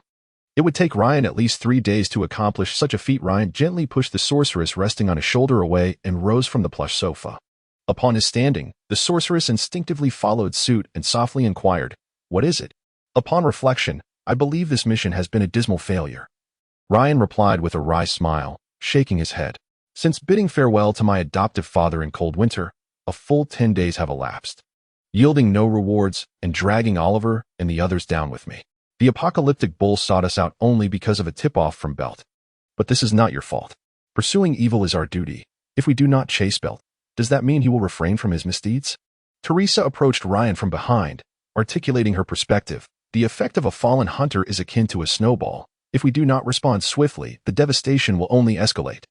It would take Ryan at least 3 days to accomplish such a feat. Ryan gently pushed the sorceress resting on his shoulder away and rose from the plush sofa. Upon his standing, the sorceress instinctively followed suit and softly inquired, "What is it?" Upon reflection, I believe this mission has been a dismal failure. Ryan replied with a wry smile, shaking his head. Since bidding farewell to my adoptive father in cold winter, a full 10 days have elapsed, yielding no rewards and dragging Oliver and the others down with me. The apocalyptic bull sought us out only because of a tip-off from Belt. But this is not your fault. Pursuing evil is our duty. If we do not chase Belt, does that mean he will refrain from his misdeeds? Teresa approached Ryan from behind, articulating her perspective. The effect of a fallen hunter is akin to a snowball. If we do not respond swiftly, the devastation will only escalate.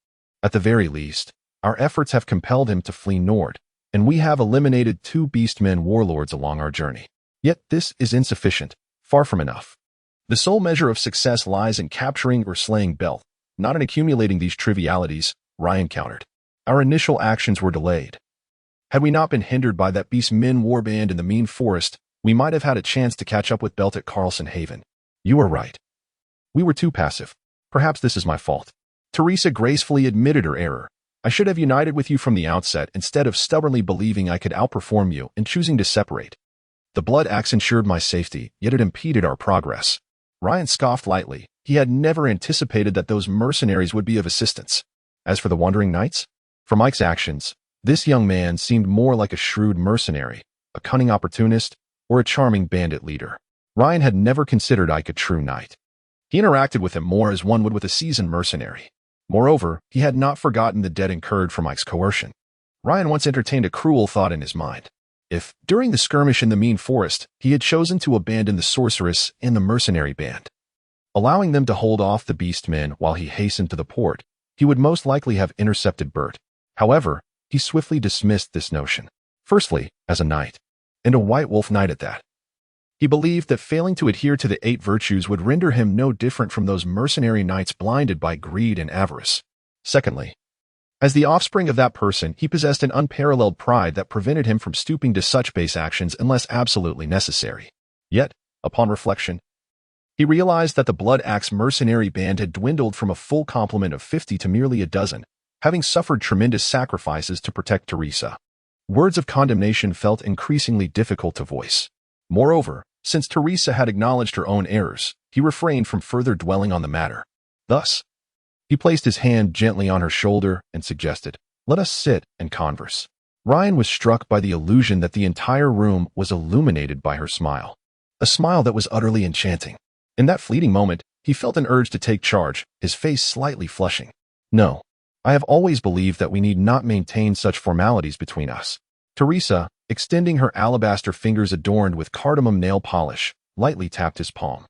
At the very least, our efforts have compelled him to flee Nord, and we have eliminated 2 beastmen warlords along our journey. Yet this is insufficient, far from enough. The sole measure of success lies in capturing or slaying Belt, not in accumulating these trivialities, Ryan countered. Our initial actions were delayed. Had we not been hindered by that beastmen warband in the mean forest, we might have had a chance to catch up with Belt at Carlson Haven. You are right. We were too passive. Perhaps this is my fault. Teresa gracefully admitted her error. I should have united with you from the outset instead of stubbornly believing I could outperform you and choosing to separate. The blood axe ensured my safety, yet it impeded our progress. Ryan scoffed lightly. He had never anticipated that those mercenaries would be of assistance. As for the wandering knights, for Mike's actions, This young man seemed more like a shrewd mercenary, a cunning opportunist, or a charming bandit leader. Ryan had never considered Ike a true knight. He interacted with him more as one would with a seasoned mercenary. Moreover, he had not forgotten the debt incurred from Ike's coercion. Ryan once entertained a cruel thought in his mind. If, during the skirmish in the Mean Forest, he had chosen to abandon the sorceress and the mercenary band, allowing them to hold off the beastmen while he hastened to the port, he would most likely have intercepted Bert. However, he swiftly dismissed this notion. Firstly, as a knight, and a white wolf knight at that. He believed that failing to adhere to the 8 virtues would render him no different from those mercenary knights blinded by greed and avarice. Secondly, as the offspring of that person, he possessed an unparalleled pride that prevented him from stooping to such base actions unless absolutely necessary. Yet, upon reflection, he realized that the Blood Axe mercenary band had dwindled from a full complement of 50 to merely a dozen, having suffered tremendous sacrifices to protect Teresa. Words of condemnation felt increasingly difficult to voice. Moreover, since Teresa had acknowledged her own errors, he refrained from further dwelling on the matter. Thus, he placed his hand gently on her shoulder and suggested, "Let us sit and converse." Ryan was struck by the illusion that the entire room was illuminated by her smile. A smile that was utterly enchanting. In that fleeting moment, he felt an urge to take charge, his face slightly flushing. "No, I have always believed that we need not maintain such formalities between us." Teresa, extending her alabaster fingers adorned with cardamom nail polish, lightly tapped his palm.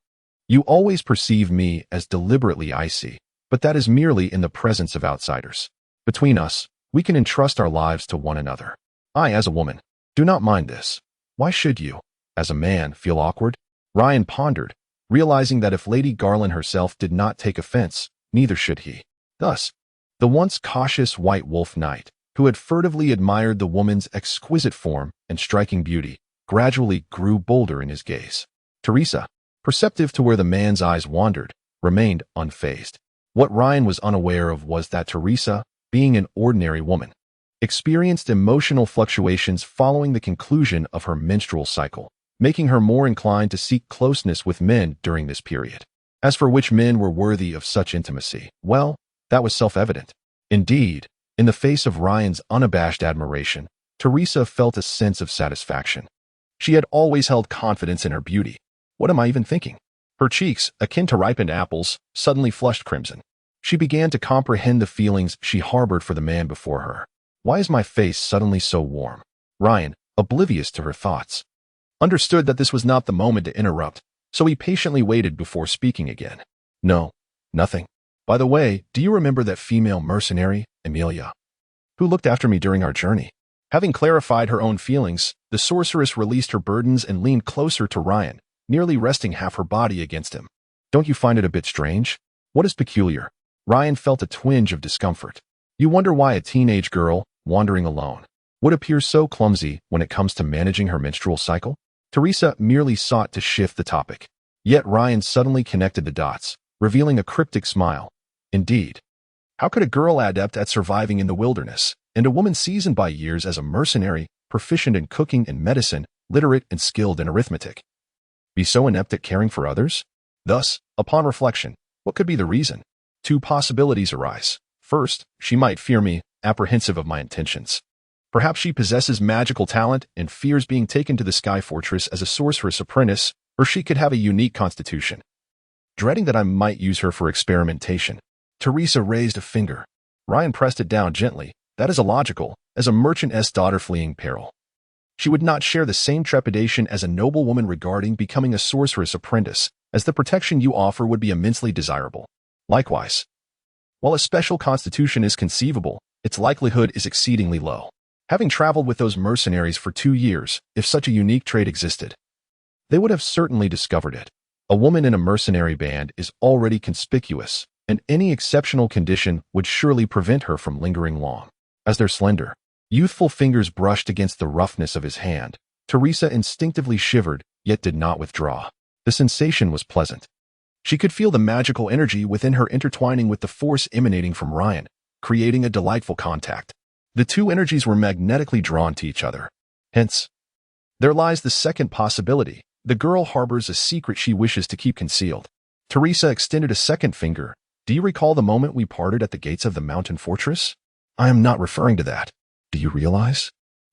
"You always perceive me as deliberately icy, but that is merely in the presence of outsiders. Between us, we can entrust our lives to one another. I, as a woman, do not mind this. Why should you, as a man, feel awkward?" Ryan pondered, realizing that if Lady Garland herself did not take offense, neither should he. Thus, the once cautious white wolf knight, who had furtively admired the woman's exquisite form and striking beauty, gradually grew bolder in his gaze. Teresa, perceptive to where the man's eyes wandered, remained unfazed. What Ryan was unaware of was that Teresa, being an ordinary woman, experienced emotional fluctuations following the conclusion of her menstrual cycle, making her more inclined to seek closeness with men during this period. As for which men were worthy of such intimacy, well, that was self-evident. Indeed, in the face of Ryan's unabashed admiration, Teresa felt a sense of satisfaction. She had always held confidence in her beauty. What am I even thinking? Her cheeks, akin to ripened apples, suddenly flushed crimson. She began to comprehend the feelings she harbored for the man before her. Why is my face suddenly so warm? Ryan, oblivious to her thoughts, understood that this was not the moment to interrupt, so he patiently waited before speaking again. "No, nothing. By the way, do you remember that female mercenary, Emilia, who looked after me during our journey?" Having clarified her own feelings, the sorceress released her burdens and leaned closer to Ryan, nearly resting half her body against him. "Don't you find it a bit strange? What is peculiar?" Ryan felt a twinge of discomfort. You wonder why a teenage girl, wandering alone, would appear so clumsy when it comes to managing her menstrual cycle? Teresa merely sought to shift the topic. Yet Ryan suddenly connected the dots, revealing a cryptic smile. Indeed. How could a girl adept at surviving in the wilderness, and a woman seasoned by years as a mercenary, proficient in cooking and medicine, literate and skilled in arithmetic, be so inept at caring for others? Thus, upon reflection, what could be the reason? 2 possibilities arise. First, she might fear me, apprehensive of my intentions. Perhaps she possesses magical talent and fears being taken to the Sky Fortress as a sorceress apprentice, or she could have a unique constitution, dreading that I might use her for experimentation. Teresa raised a finger. Ryan pressed it down gently. That is illogical, as a merchant's daughter fleeing peril. She would not share the same trepidation as a noblewoman regarding becoming a sorceress apprentice, as the protection you offer would be immensely desirable. Likewise, while a special constitution is conceivable, its likelihood is exceedingly low. Having traveled with those mercenaries for 2 years, if such a unique trait existed, they would have certainly discovered it. A woman in a mercenary band is already conspicuous, and any exceptional condition would surely prevent her from lingering long. As their slender, youthful fingers brushed against the roughness of his hand, Teresa instinctively shivered, yet did not withdraw. The sensation was pleasant. She could feel the magical energy within her intertwining with the force emanating from Ryan, creating a delightful contact. The 2 energies were magnetically drawn to each other. Hence, there lies the second possibility. The girl harbors a secret she wishes to keep concealed. Teresa extended a second finger. "Do you recall the moment we parted at the gates of the mountain fortress?" "I am not referring to that." Do you realize?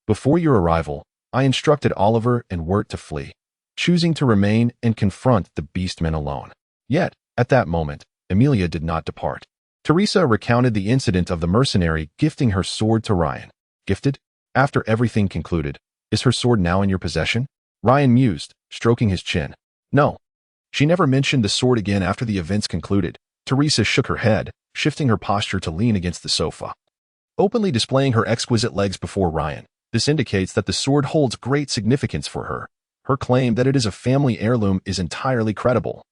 Before your arrival, I instructed Oliver and Wirt to flee, choosing to remain and confront the beastmen alone. Yet, at that moment, Emilia did not depart. Teresa recounted the incident of the mercenary gifting her sword to Ryan. Gifted? After everything concluded, is her sword now in your possession? Ryan mused, stroking his chin. No. She never mentioned the sword again after the events concluded. Teresa shook her head, shifting her posture to lean against the sofa, openly displaying her exquisite legs before Ryan. This indicates that the sword holds great significance for her. Her claim that it is a family heirloom is entirely credible,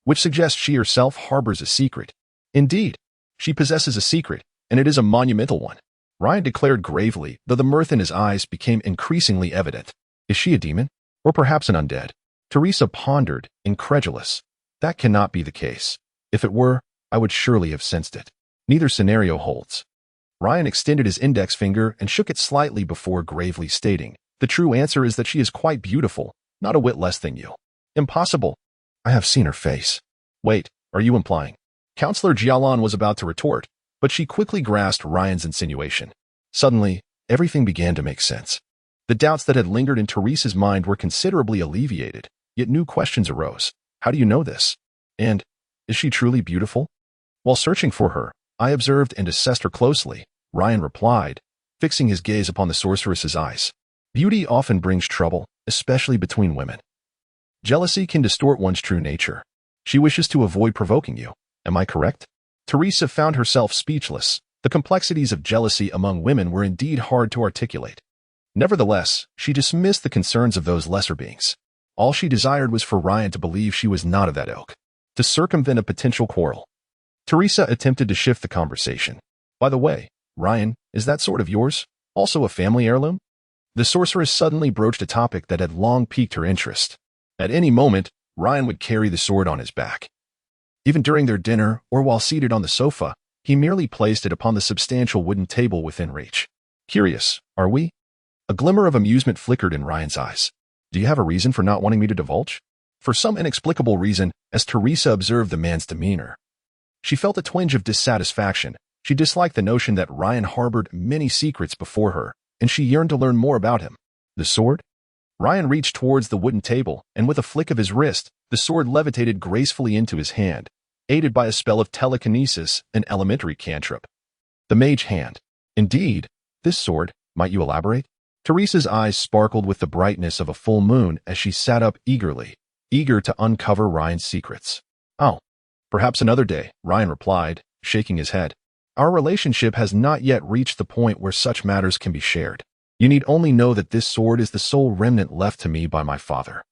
which suggests she herself harbors a secret. Indeed, she possesses a secret, and it is a monumental one, Ryan declared gravely, though the mirth in his eyes became increasingly evident. Is she a demon? Or perhaps an undead? Teresa pondered, incredulous. That cannot be the case. If it were, I would surely have sensed it. Neither scenario holds. Ryan extended his index finger and shook it slightly before gravely stating, the true answer is that she is quite beautiful, not a whit less than you. Impossible. I have seen her face. Wait, are you implying? Counselor Jialan was about to retort, but she quickly grasped Ryan's insinuation. Suddenly, everything began to make sense. The doubts that had lingered in Teresa's mind were considerably alleviated, yet new questions arose. How do you know this? And, is she truly beautiful? While searching for her, I observed and assessed her closely, Ryan replied, fixing his gaze upon the sorceress's eyes. Beauty often brings trouble, especially between women. Jealousy can distort one's true nature. She wishes to avoid provoking you. Am I correct? Teresa found herself speechless. The complexities of jealousy among women were indeed hard to articulate. Nevertheless, she dismissed the concerns of those lesser beings. All she desired was for Ryan to believe she was not of that ilk, to circumvent a potential quarrel. Teresa attempted to shift the conversation. By the way, Ryan, is that sword of yours also a family heirloom? The sorceress suddenly broached a topic that had long piqued her interest. At any moment, Ryan would carry the sword on his back. Even during their dinner or while seated on the sofa, he merely placed it upon the substantial wooden table within reach. Curious, are we? A glimmer of amusement flickered in Ryan's eyes. Do you have a reason for not wanting me to divulge? For some inexplicable reason, as Teresa observed the man's demeanor, she felt a twinge of dissatisfaction. She disliked the notion that Ryan harbored many secrets before her, and she yearned to learn more about him. The sword? Ryan reached towards the wooden table, and with a flick of his wrist, the sword levitated gracefully into his hand, aided by a spell of telekinesis, an elementary cantrip. The mage hand. Indeed, this sword, might you elaborate? Teresa's eyes sparkled with the brightness of a full moon as she sat up eagerly, eager to uncover Ryan's secrets. Oh, perhaps another day, Ryan replied, shaking his head. Our relationship has not yet reached the point where such matters can be shared. You need only know that this sword is the sole remnant left to me by my father.